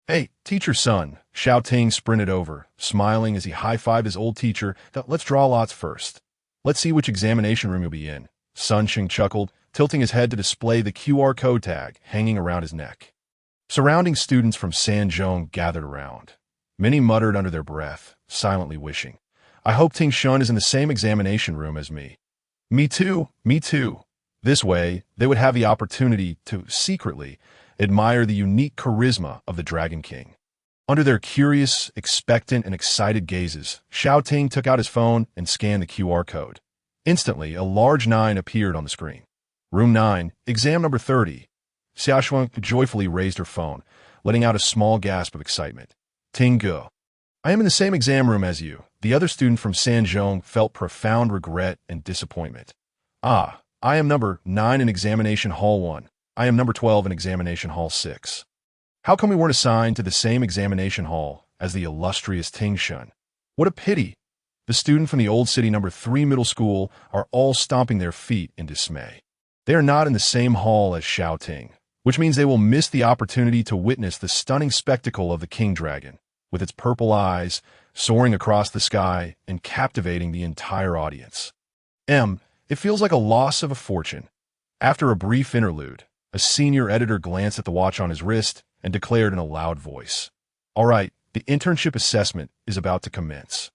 "Hey, teacher son," Xiao Ting sprinted over, smiling as he high-fived his old teacher. "Let's draw lots first. Let's see which examination room you'll be in." Sun Sheng chuckled, tilting his head to display the QR code tag hanging around his neck. Surrounding students from Sanzhong gathered around. Many muttered under their breath, silently wishing, "I hope Ting Shun is in the same examination room as me." Me too, me too." This way, they would have the opportunity to secretly admire the unique charisma of the Dragon King. Under their curious, expectant, and excited gazes, Xiao Ting took out his phone and scanned the QR code. Instantly, a large 9 appeared on the screen. "Room 9, exam number 30. Xiaoshuang joyfully raised her phone, letting out a small gasp of excitement. "Ting Ge, I am in the same exam room as you." The other student from Sanzhong felt profound regret and disappointment. "Ah, I am number 9 in Examination Hall 1. I am number 12 in Examination Hall 6. How come we weren't assigned to the same examination hall as the illustrious Ting Shun? What a pity." The student from the old city number 3 middle school are all stomping their feet in dismay. They are not in the same hall as Xiao Ting, which means they will miss the opportunity to witness the stunning spectacle of the King Dragon, with its purple eyes soaring across the sky and captivating the entire audience. It feels like a loss of a fortune. After a brief interlude, a senior editor glanced at the watch on his wrist and declared in a loud voice, "All right, the internship assessment is about to commence.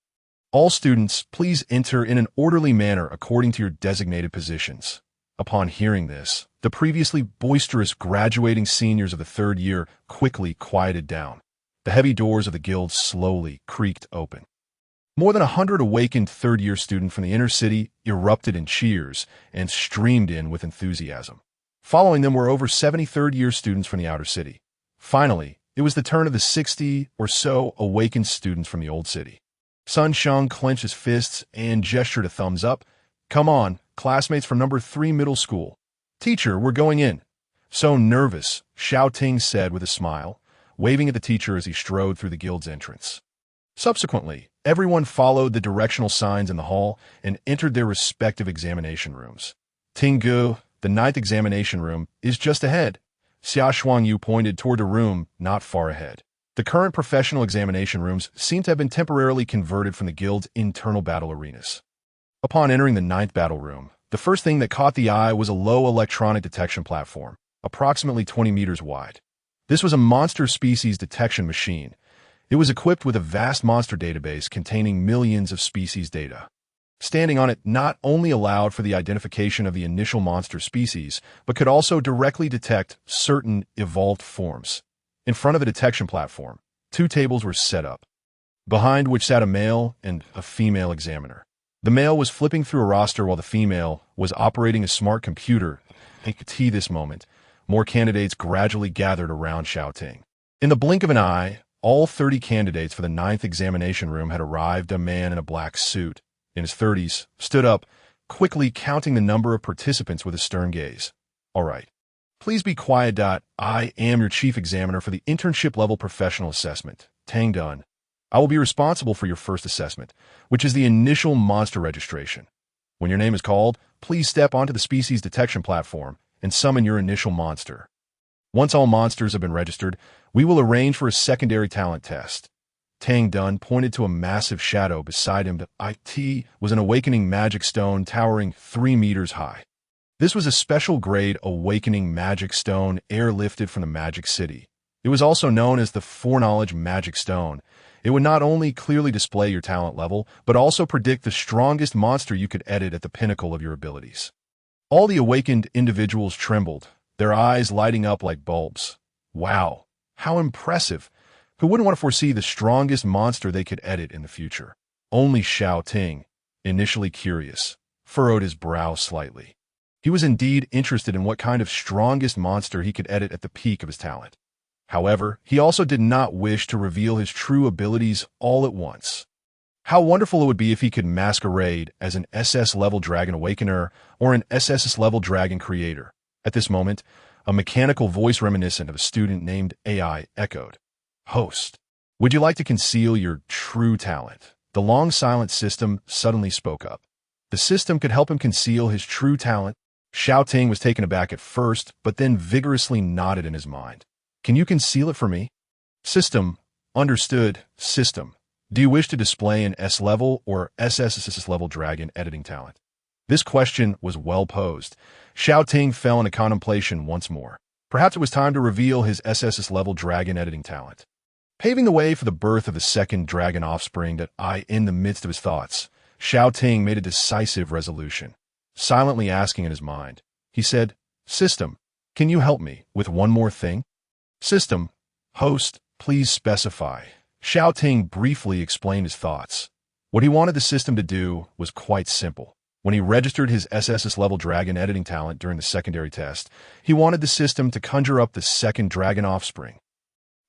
All students, please enter in an orderly manner according to your designated positions." Upon hearing this, the previously boisterous graduating seniors of the 3rd year quickly quieted down. The heavy doors of the guild slowly creaked open. More than 100 awakened 3rd-year students from the inner city erupted in cheers and streamed in with enthusiasm. Following them were over 70 3rd-year students from the outer city. Finally, it was the turn of the 60 or so awakened students from the old city. Sun Sheng clenched his fists and gestured a thumbs up. "Come on, classmates from number 3 middle school. Teacher, we're going in." "So nervous," Xiao Ting said with a smile, waving at the teacher as he strode through the guild's entrance. Subsequently, everyone followed the directional signs in the hall and entered their respective examination rooms. "Ting Ge, the 9th examination room, is just ahead." Xia Shuangyu pointed toward a room not far ahead. The current professional examination rooms seem to have been temporarily converted from the guild's internal battle arenas. Upon entering the 9th battle room, the first thing that caught the eye was a low electronic detection platform, approximately 20 meters wide. This was a monster species detection machine. It was equipped with a vast monster database containing millions of species data. Standing on it not only allowed for the identification of the initial monster species, but could also directly detect certain evolved forms. In front of the detection platform, 2 tables were set up, behind which sat a male and a female examiner. The male was flipping through a roster while the female was operating a smart computer. At this moment, more candidates gradually gathered around Xiao Ting. In the blink of an eye, all 30 candidates for the 9th examination room had arrived. A man in a black suit, in his 30s, stood up, quickly counting the number of participants with a stern gaze. "All right. Please be quiet. I am your chief examiner for the internship-level professional assessment. Tang done. I will be responsible for your first assessment, which is the initial monster registration. When your name is called, please step onto the species detection platform and summon your initial monster. Once all monsters have been registered, we will arrange for a secondary talent test." Tang Dun pointed to a massive shadow beside him. It was an awakening magic stone towering 3 meters high. This was a special grade awakening magic stone airlifted from the Magic City. It was also known as the Foreknowledge Magic Stone. It would not only clearly display your talent level, but also predict the strongest monster you could edit at the pinnacle of your abilities. All the awakened individuals trembled, their eyes lighting up like bulbs. Wow, how impressive! Who wouldn't want to foresee the strongest monster they could edit in the future? Only Xiao Ting, initially curious, furrowed his brow slightly. He was indeed interested in what kind of strongest monster he could edit at the peak of his talent. However, he also did not wish to reveal his true abilities all at once. How wonderful it would be if he could masquerade as an SS-level dragon awakener or an SSSS-level dragon creator. At this moment, a mechanical voice reminiscent of a student named AI echoed. "Host, would you like to conceal your true talent?" The long silent system suddenly spoke up. The system could help him conceal his true talent. Xiao Ting was taken aback at first, but then vigorously nodded in his mind. "Can you conceal it for me?" System. Understood. System. Do you wish to display an S-level or SSSS-level dragon editing talent? This question was well posed. Xiao Ting fell into contemplation once more. Perhaps it was time to reveal his SSS-level dragon editing talent. Paving the way for the birth of the second dragon offspring in the midst of his thoughts, Xiao Ting made a decisive resolution. Silently asking in his mind, he said, "System, can you help me with one more thing?" System. Host, please specify. Xiao Ting briefly explained his thoughts. What he wanted the system to do was quite simple. When he registered his SSS-level dragon editing talent during the secondary test, he wanted the system to conjure up the second dragon offspring.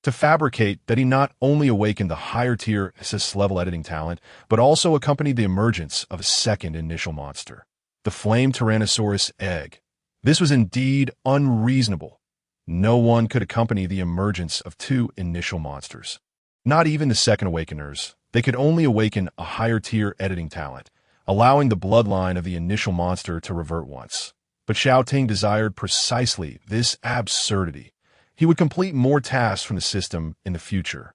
To fabricate that he not only awakened the higher-tier SS-level editing talent, but also accompanied the emergence of a second initial monster, the Flame Tyrannosaurus egg. This was indeed unreasonable. No one could accompany the emergence of 2 initial monsters. Not even the second awakeners. They could only awaken a higher-tier editing talent, allowing the bloodline of the initial monster to revert once. But Xiao Ting desired precisely this absurdity. He would complete more tasks from the system in the future,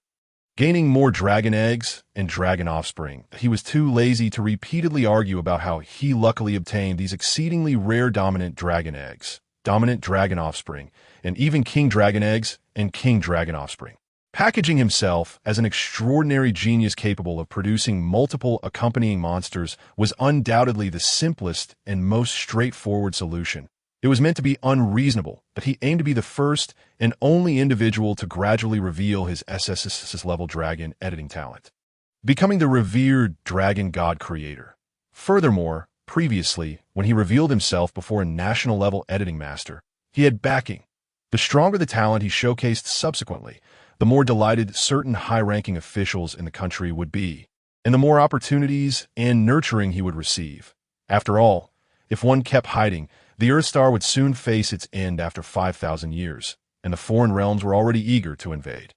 gaining more dragon eggs and dragon offspring. He was too lazy to repeatedly argue about how he luckily obtained these exceedingly rare dominant dragon eggs, dominant dragon offspring, and even king dragon eggs and king dragon offspring. Packaging himself as an extraordinary genius capable of producing multiple accompanying monsters was undoubtedly the simplest and most straightforward solution. It was meant to be unreasonable, but he aimed to be the first and only individual to gradually reveal his SSSS-level dragon editing talent, becoming the revered dragon god creator. Furthermore, previously, when he revealed himself before a national-level editing master, he had backing. The stronger the talent he showcased subsequently, the more delighted certain high-ranking officials in the country would be, and the more opportunities and nurturing he would receive. After all, if one kept hiding, the Earthstar would soon face its end after 5,000 years, and the foreign realms were already eager to invade.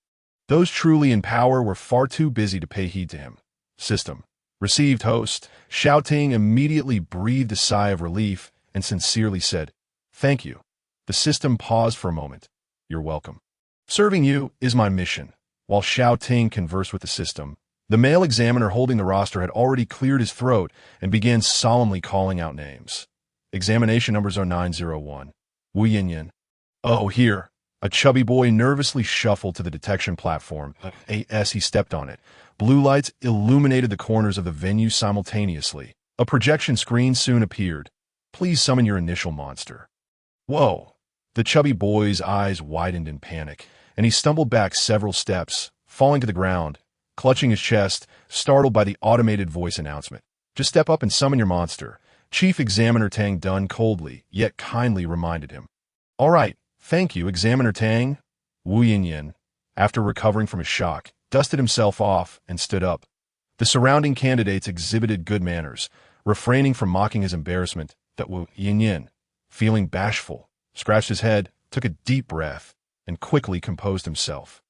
Those truly in power were far too busy to pay heed to him. System. Received, host. Xiao Ting immediately breathed a sigh of relief and sincerely said, "Thank you." The system paused for a moment. "You're welcome. Serving you is my mission." While Xiao Ting conversed with the system, the male examiner holding the roster had already cleared his throat and began solemnly calling out names. Examination numbers are 901. Wu Yinyan. "Oh, here." A chubby boy nervously shuffled to the detection platform. As he stepped on it, blue lights illuminated the corners of the venue simultaneously. A projection screen soon appeared. Please summon your initial monster. Whoa! The chubby boy's eyes widened in panic, and he stumbled back several steps, falling to the ground, clutching his chest, startled by the automated voice announcement. Just step up and summon your monster, Chief Examiner Tang Dun coldly, yet kindly reminded him. All right, thank you, Examiner Tang. Wu Yinyan, after recovering from his shock, dusted himself off and stood up. The surrounding candidates exhibited good manners, refraining from mocking his embarrassment. That Wu Yinyan, feeling bashful, scratched his head, took a deep breath, and quickly composed himself.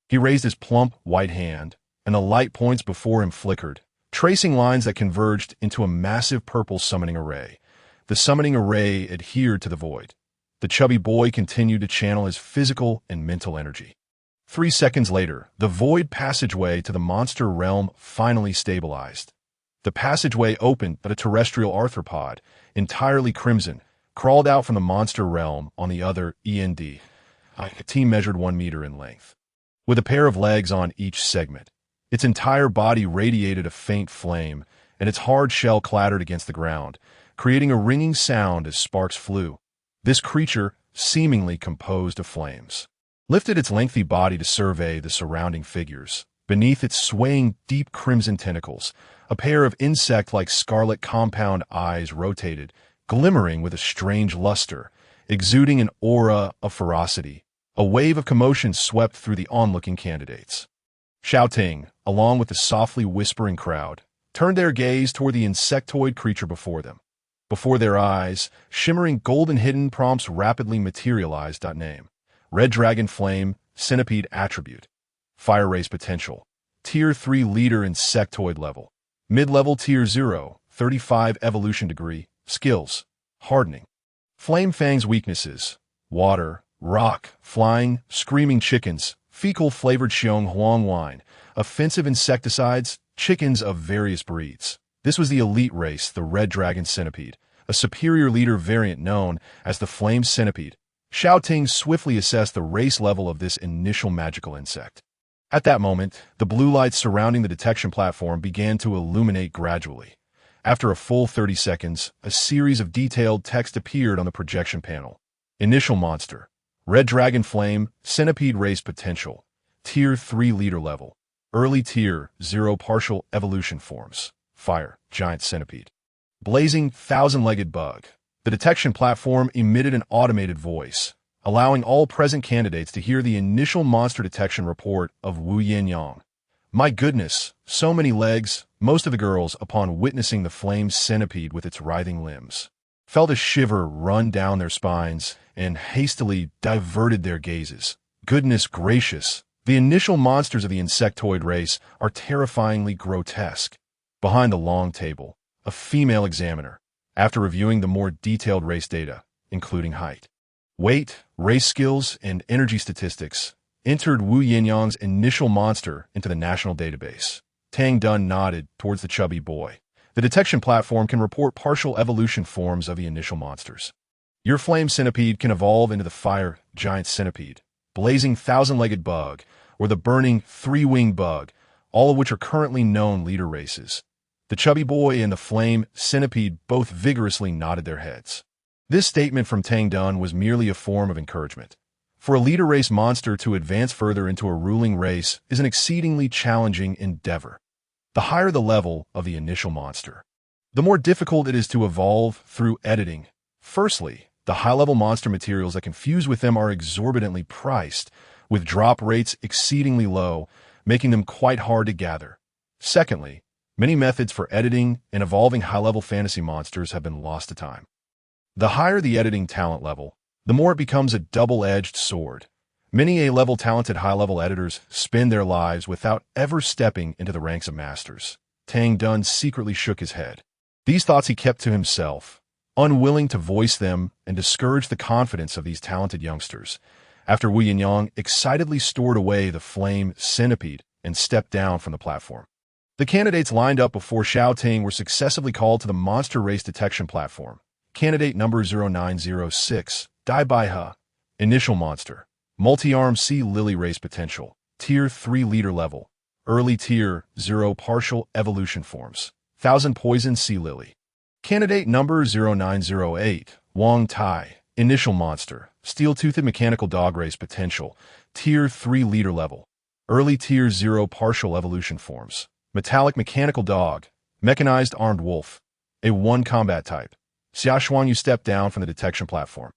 He raised his plump, white hand, and the light points before him flickered, tracing lines that converged into a massive purple summoning array. The summoning array adhered to the void. The chubby boy continued to channel his physical and mental energy. 3 seconds later, the void passageway to the monster realm finally stabilized. The passageway opened, but a terrestrial arthropod, entirely crimson, crawled out from the monster realm on the other end. The team measured 1 meter in length. With a pair of legs on each segment, its entire body radiated a faint flame, and its hard shell clattered against the ground, creating a ringing sound as sparks flew. This creature, seemingly composed of flames, lifted its lengthy body to survey the surrounding figures. Beneath its swaying deep crimson tentacles, a pair of insect-like scarlet compound eyes rotated, glimmering with a strange luster, exuding an aura of ferocity. A wave of commotion swept through the onlooking candidates. Xiao Ting, along with the softly whispering crowd, turned their gaze toward the insectoid creature before them. Before their eyes, shimmering golden hidden prompts rapidly materialized. Name: Red Dragon Flame, Centipede Attribute. Fire Race Potential, Tier 3 Leader Insectoid Level. Mid-Level Tier 0, 35 Evolution Degree. Skills: Hardening. Flame Fang's weaknesses: Water, Rock, Flying, Screaming Chickens, Fecal-Flavored Xiong Huang Wine, Offensive Insecticides, Chickens of various breeds. This was the elite race, the Red Dragon Centipede, a superior leader variant known as the Flame Centipede. Xiao Ting swiftly assessed the race level of this initial magical insect. At that moment, the blue lights surrounding the detection platform began to illuminate gradually. After a full 30 seconds, a series of detailed text appeared on the projection panel. Initial monster: Red Dragon Flame, Centipede Race Potential, Tier 3 Leader Level, Early Tier 0 Partial Evolution Forms, Fire, Giant Centipede. Blazing Thousand-Legged Bug. The detection platform emitted an automated voice, allowing all present candidates to hear the initial monster detection report of Wu Yinyang. My goodness, so many legs. Most of the girls, upon witnessing the flame centipede with its writhing limbs, felt a shiver run down their spines and hastily diverted their gazes. Goodness gracious, the initial monsters of the insectoid race are terrifyingly grotesque. Behind the long table, a female examiner, after reviewing the more detailed race data, including height, weight, race skills, and energy statistics, entered Wu Yinyang's initial monster into the national database. Tang Dun nodded towards the chubby boy. The detection platform can report partial evolution forms of the initial monsters. Your flame centipede can evolve into the fire giant centipede, blazing thousand-legged bug, or the burning three-winged bug, all of which are currently known leader races. The chubby boy and the flame centipede both vigorously nodded their heads. This statement from Tang Dun was merely a form of encouragement. For a leader race monster to advance further into a ruling race is an exceedingly challenging endeavor. The higher the level of the initial monster, the more difficult it is to evolve through editing. Firstly, the high-level monster materials that can fuse with them are exorbitantly priced, with drop rates exceedingly low, making them quite hard to gather. Secondly, many methods for editing and evolving high-level fantasy monsters have been lost to time. The higher the editing talent level, the more it becomes a double-edged sword. Many A-level talented high-level editors spend their lives without ever stepping into the ranks of masters. Tang Dun secretly shook his head. These thoughts he kept to himself, unwilling to voice them and discourage the confidence of these talented youngsters. After Wu Yinyang excitedly stored away the flame centipede and stepped down from the platform, the candidates lined up before Xiao Ting were successively called to the monster race detection platform. Candidate number 0906, Dai Bai He. Initial monster: Multi-arm Sea Lily Race Potential, Tier 3 Leader Level, Early Tier 0 Partial Evolution Forms, Thousand Poison Sea Lily. Candidate number 0908, Wang Tai, initial monster, steel-toothed mechanical dog race potential, Tier 3 leader level, early Tier 0 partial evolution forms, metallic mechanical dog, mechanized armed wolf, a 1 combat type. Xiao, you step down from the detection platform.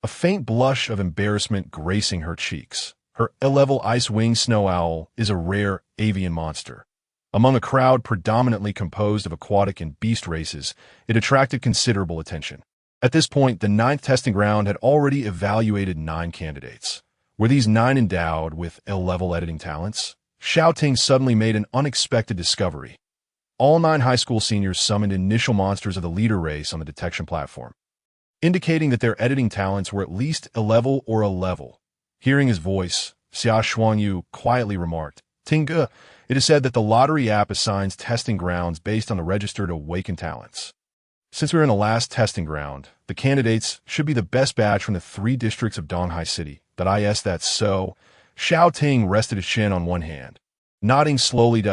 A faint blush of embarrassment gracing her cheeks. Her A-level ice-wing snow owl is a rare avian monster. Among a crowd predominantly composed of aquatic and beast races, it attracted considerable attention. At this point, the 9th testing ground had already evaluated 9 candidates. Were these 9 endowed with A-level editing talents? Xiao Ting suddenly made an unexpected discovery. All 9 high school seniors summoned initial monsters of the leader race on the detection platform, indicating that their editing talents were at least A-level or A-level. Hearing his voice, Xiao quietly remarked, Tinga, it is said that the lottery app assigns testing grounds based on the registered awaken talents. Since we're in the last testing ground, the candidates should be the best batch from the 3 districts of Donghai City. That's so. Xiao Ting rested his chin on one hand, nodding slowly.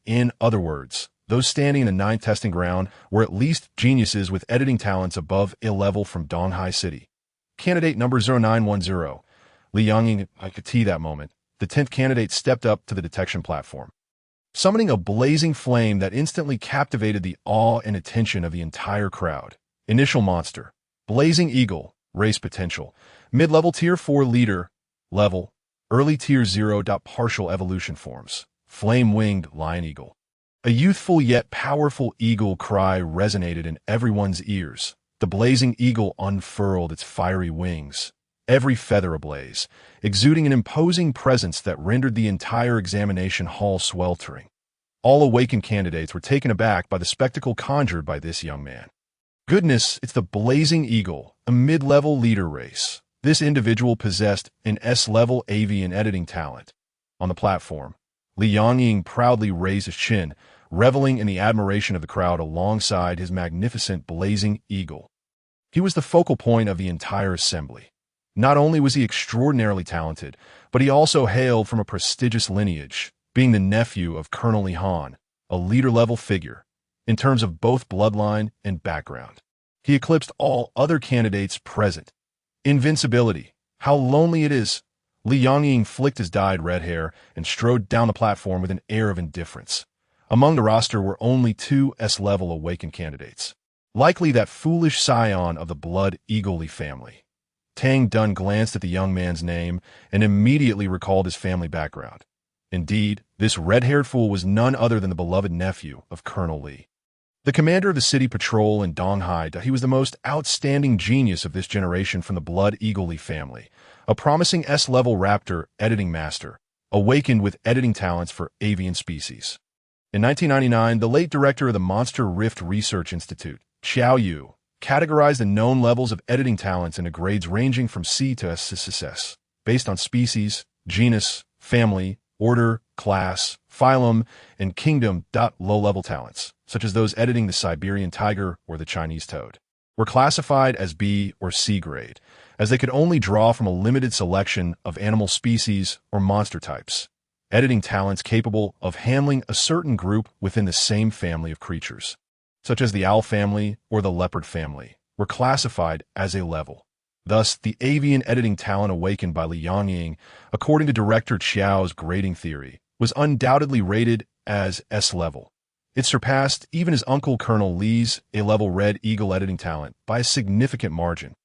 In other words, those standing in the 9th testing ground were at least geniuses with editing talents above A-level from Donghai City. Candidate number 0910, Li Yanging, I could see that moment. The 10th candidate stepped up to the detection platform, summoning a blazing flame that instantly captivated the awe and attention of the entire crowd. Initial monster, blazing eagle, race potential, mid-level Tier 4 leader, level, early Tier 0. Partial evolution forms, flame-winged lion eagle. A youthful yet powerful eagle cry resonated in everyone's ears. The blazing eagle unfurled its fiery wings, every feather ablaze, exuding an imposing presence that rendered the entire examination hall sweltering. All awakened candidates were taken aback by the spectacle conjured by this young man. Goodness, it's the blazing eagle, a mid-level leader race. This individual possessed an S-level avian editing talent. On the platform, Li Yanging proudly raised his chin, reveling in the admiration of the crowd alongside his magnificent blazing eagle. He was the focal point of the entire assembly. Not only was he extraordinarily talented, but he also hailed from a prestigious lineage, being the nephew of Colonel Li Han, a leader-level figure, in terms of both bloodline and background. He eclipsed all other candidates present. Invincibility. How lonely it is. Li Yanging flicked his dyed red hair and strode down the platform with an air of indifference. Among the roster were only 2 S-level awakened candidates, likely that foolish scion of the Blood Eagle family. Tang Dun glanced at the young man's name and immediately recalled his family background. Indeed, this red-haired fool was none other than the beloved nephew of Colonel Li, the commander of the city patrol in Donghai. He was the most outstanding genius of this generation from the Blood Eagle family, a promising S-level Raptor Editing master, awakened with editing talents for avian species. In 1999, the late director of the Monster Rift Research Institute, Xiao Yu, categorized the known levels of editing talents into grades ranging from C to SSSS, based on species, genus, family, order, class, phylum, and kingdom. Low-level talents, such as those editing the Siberian tiger or the Chinese toad, were classified as B or C grade, as they could only draw from a limited selection of animal species or monster types. Editing talents capable of handling a certain group within the same family of creatures, such as the owl family or the leopard family, were classified as A-level. Thus, the avian editing talent awakened by Li Yanging, according to Director Xiao's grading theory, was undoubtedly rated as S-level. It surpassed even his uncle Colonel Li's A-level Red Eagle editing talent by a significant margin.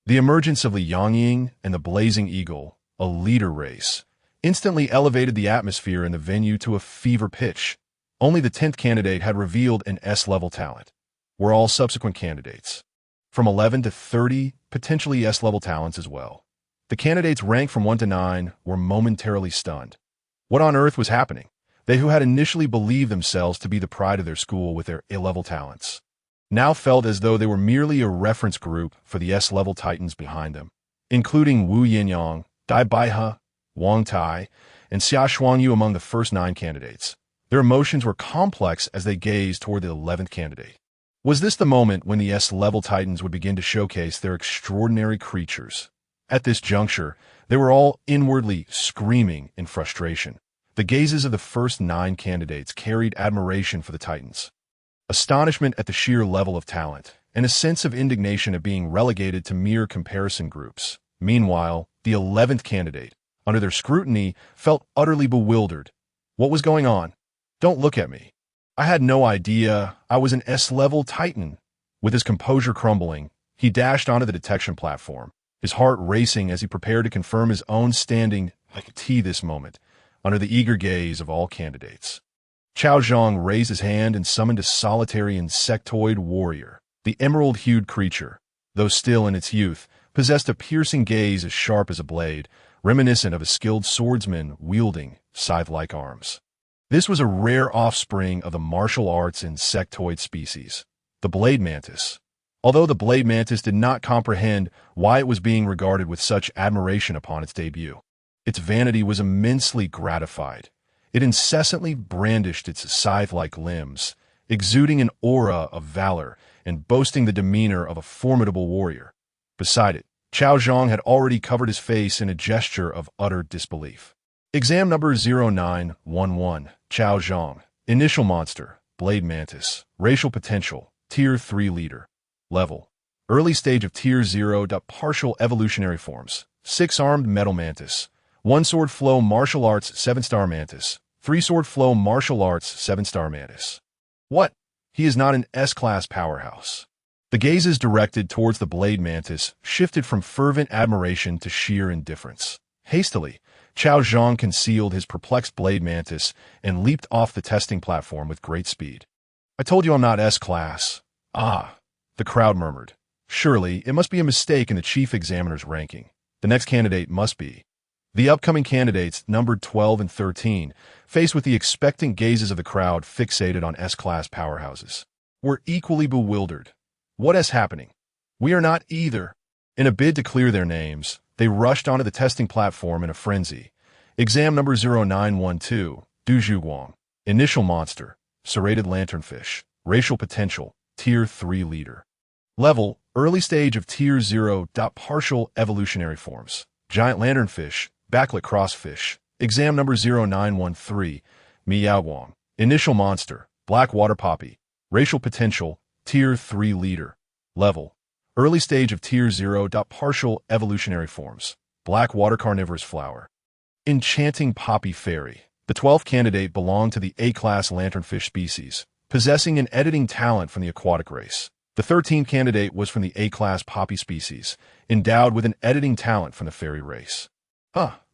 The emergence of Li Yanging and the Blazing Eagle, a leader race, instantly elevated the atmosphere in the venue to a fever pitch. Only the 10th candidate had revealed an S-level talent, were all subsequent candidates, from 11 to 30, potentially S-level talents as well. The candidates ranked from 1 to 9 were momentarily stunned. What on earth was happening? They who had initially believed themselves to be the pride of their school with their A-level talents, now felt as though they were merely a reference group for the S-level titans behind them, including Wu Yinyang, Dai Baihe, Wang Tai, and Xiao among the first 9 candidates. Their emotions were complex as they gazed toward the 11th candidate. Was this the moment when the S-level titans would begin to showcase their extraordinary creatures? At this juncture, they were all inwardly screaming in frustration. The gazes of the first 9 candidates carried admiration for the titans. astonishment at the sheer level of talent, and a sense of indignation at being relegated to mere comparison groups. Meanwhile, the 11th candidate, under their scrutiny, felt utterly bewildered. What was going on? Don't look at me. I had no idea I was an S-level Titan. With his composure crumbling, he dashed onto the detection platform, his heart racing as he prepared to confirm his own standing like a T this moment, under the eager gaze of all candidates. Xiao Zhang raised his hand and summoned a solitary insectoid warrior. The emerald-hued creature, though still in its youth, possessed a piercing gaze as sharp as a blade, reminiscent of a skilled swordsman wielding scythe-like arms. This was a rare offspring of the martial arts insectoid species, the blade mantis. Although the blade mantis did not comprehend why it was being regarded with such admiration upon its debut, its vanity was immensely gratified. It incessantly brandished its scythe-like limbs, exuding an aura of valor and boasting the demeanor of a formidable warrior. Beside it, Xiao Zhang had already covered his face in a gesture of utter disbelief. Exam number 0911, Xiao Zhang. Initial monster, Blade Mantis. Racial potential, Tier 3 leader. Level, early stage of Tier 0. Partial evolutionary forms. 6-armed metal mantis. 1-sword flow martial arts 7-star mantis. 3-sword flow martial arts 7-star mantis. What? He is not an S-class powerhouse. The gazes directed towards the blade mantis shifted from fervent admiration to sheer indifference. Hastily, Xiao Zhang concealed his perplexed blade mantis and leaped off the testing platform with great speed. I told you I'm not S-class. Ah, the crowd murmured. Surely, it must be a mistake in the chief examiner's ranking. The next candidate must be. The upcoming candidates, numbered 12 and 13, faced with the expectant gazes of the crowd fixated on S-class powerhouses, were equally bewildered. What is happening? We are not either. In a bid to clear their names, they rushed onto the testing platform in a frenzy. Exam number 0912, Du Zhuguang. Initial monster, serrated lanternfish. Racial potential, Tier 3 leader. Level, early stage of Tier 0. Partial evolutionary forms. Giant lanternfish, backlit crossfish. Exam number 0913, Miyaoguang. Initial monster, black water poppy. Racial potential, Tier 3 leader. Level, early stage of Tier 0. Partial evolutionary forms. Black water carnivorous flower. Enchanting poppy fairy. The 12th candidate belonged to the A-class lanternfish species, possessing an editing talent from the aquatic race. The 13th candidate was from the A-class poppy species, endowed with an editing talent from the fairy race.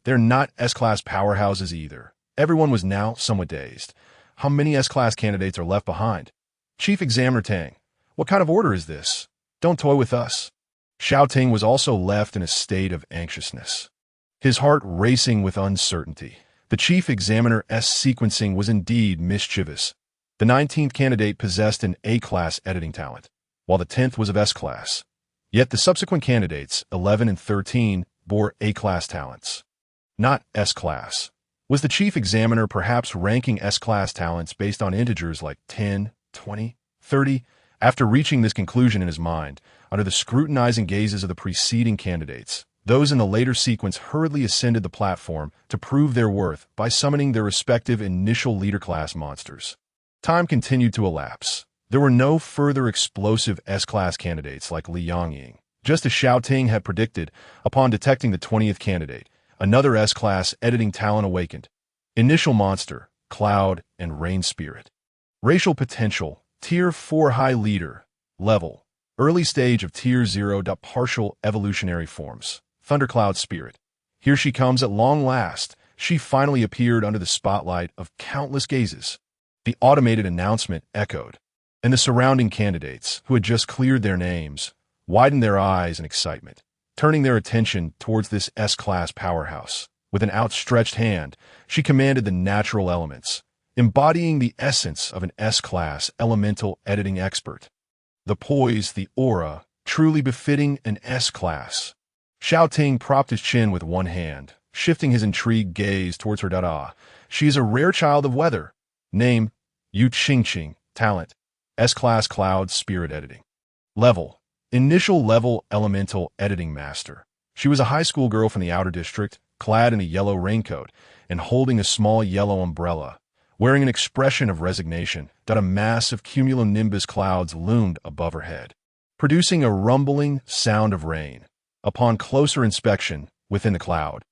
They're not S-class powerhouses either. Everyone was now somewhat dazed. How many S-class candidates are left behind? Chief Examiner Tang, what kind of order is this? Don't toy with us. Xiao Ting was also left in a state of anxiousness, his heart racing with uncertainty. The Chief Examiner's sequencing was indeed mischievous. The 19th candidate possessed an A-class editing talent, while the 10th was of S-class. Yet the subsequent candidates, 11 and 13, bore A-class talents, not S-class. Was the Chief Examiner perhaps ranking S-class talents based on integers like 10, 20, 30? After reaching this conclusion in his mind, under the scrutinizing gazes of the preceding candidates, those in the later sequence hurriedly ascended the platform to prove their worth by summoning their respective initial leader-class monsters. Time continued to elapse. There were no further explosive S-class candidates like Li Yangying. Just as Xiao Ting had predicted, upon detecting the 20th candidate, another S-class editing talent awakened. Initial monster, Cloud and Rain Spirit. Racial potential, Tier 4 high leader. Level, early stage of Tier 0. Partial evolutionary forms. Thundercloud Spirit. Here she comes at long last. She finally appeared under the spotlight of countless gazes. The automated announcement echoed, and the surrounding candidates, who had just cleared their names, widened their eyes in excitement, turning their attention towards this S-class powerhouse. With an outstretched hand, she commanded the natural elements, embodying the essence of an S-class elemental editing expert. The poise, the aura, truly befitting an S-class. Xiao Ting propped his chin with one hand, shifting his intrigued gaze towards her dada. She is a rare child of weather. Name, Yu Qingqing. Talent, S-class Cloud Spirit Editing. Level, initial level Elemental Editing Master. She was a high school girl from the outer district, clad in a yellow raincoat and holding a small yellow umbrella. Wearing an expression of resignation, that a mass of cumulonimbus clouds loomed above her head, producing a rumbling sound of rain. Upon closer inspection, within the cloud,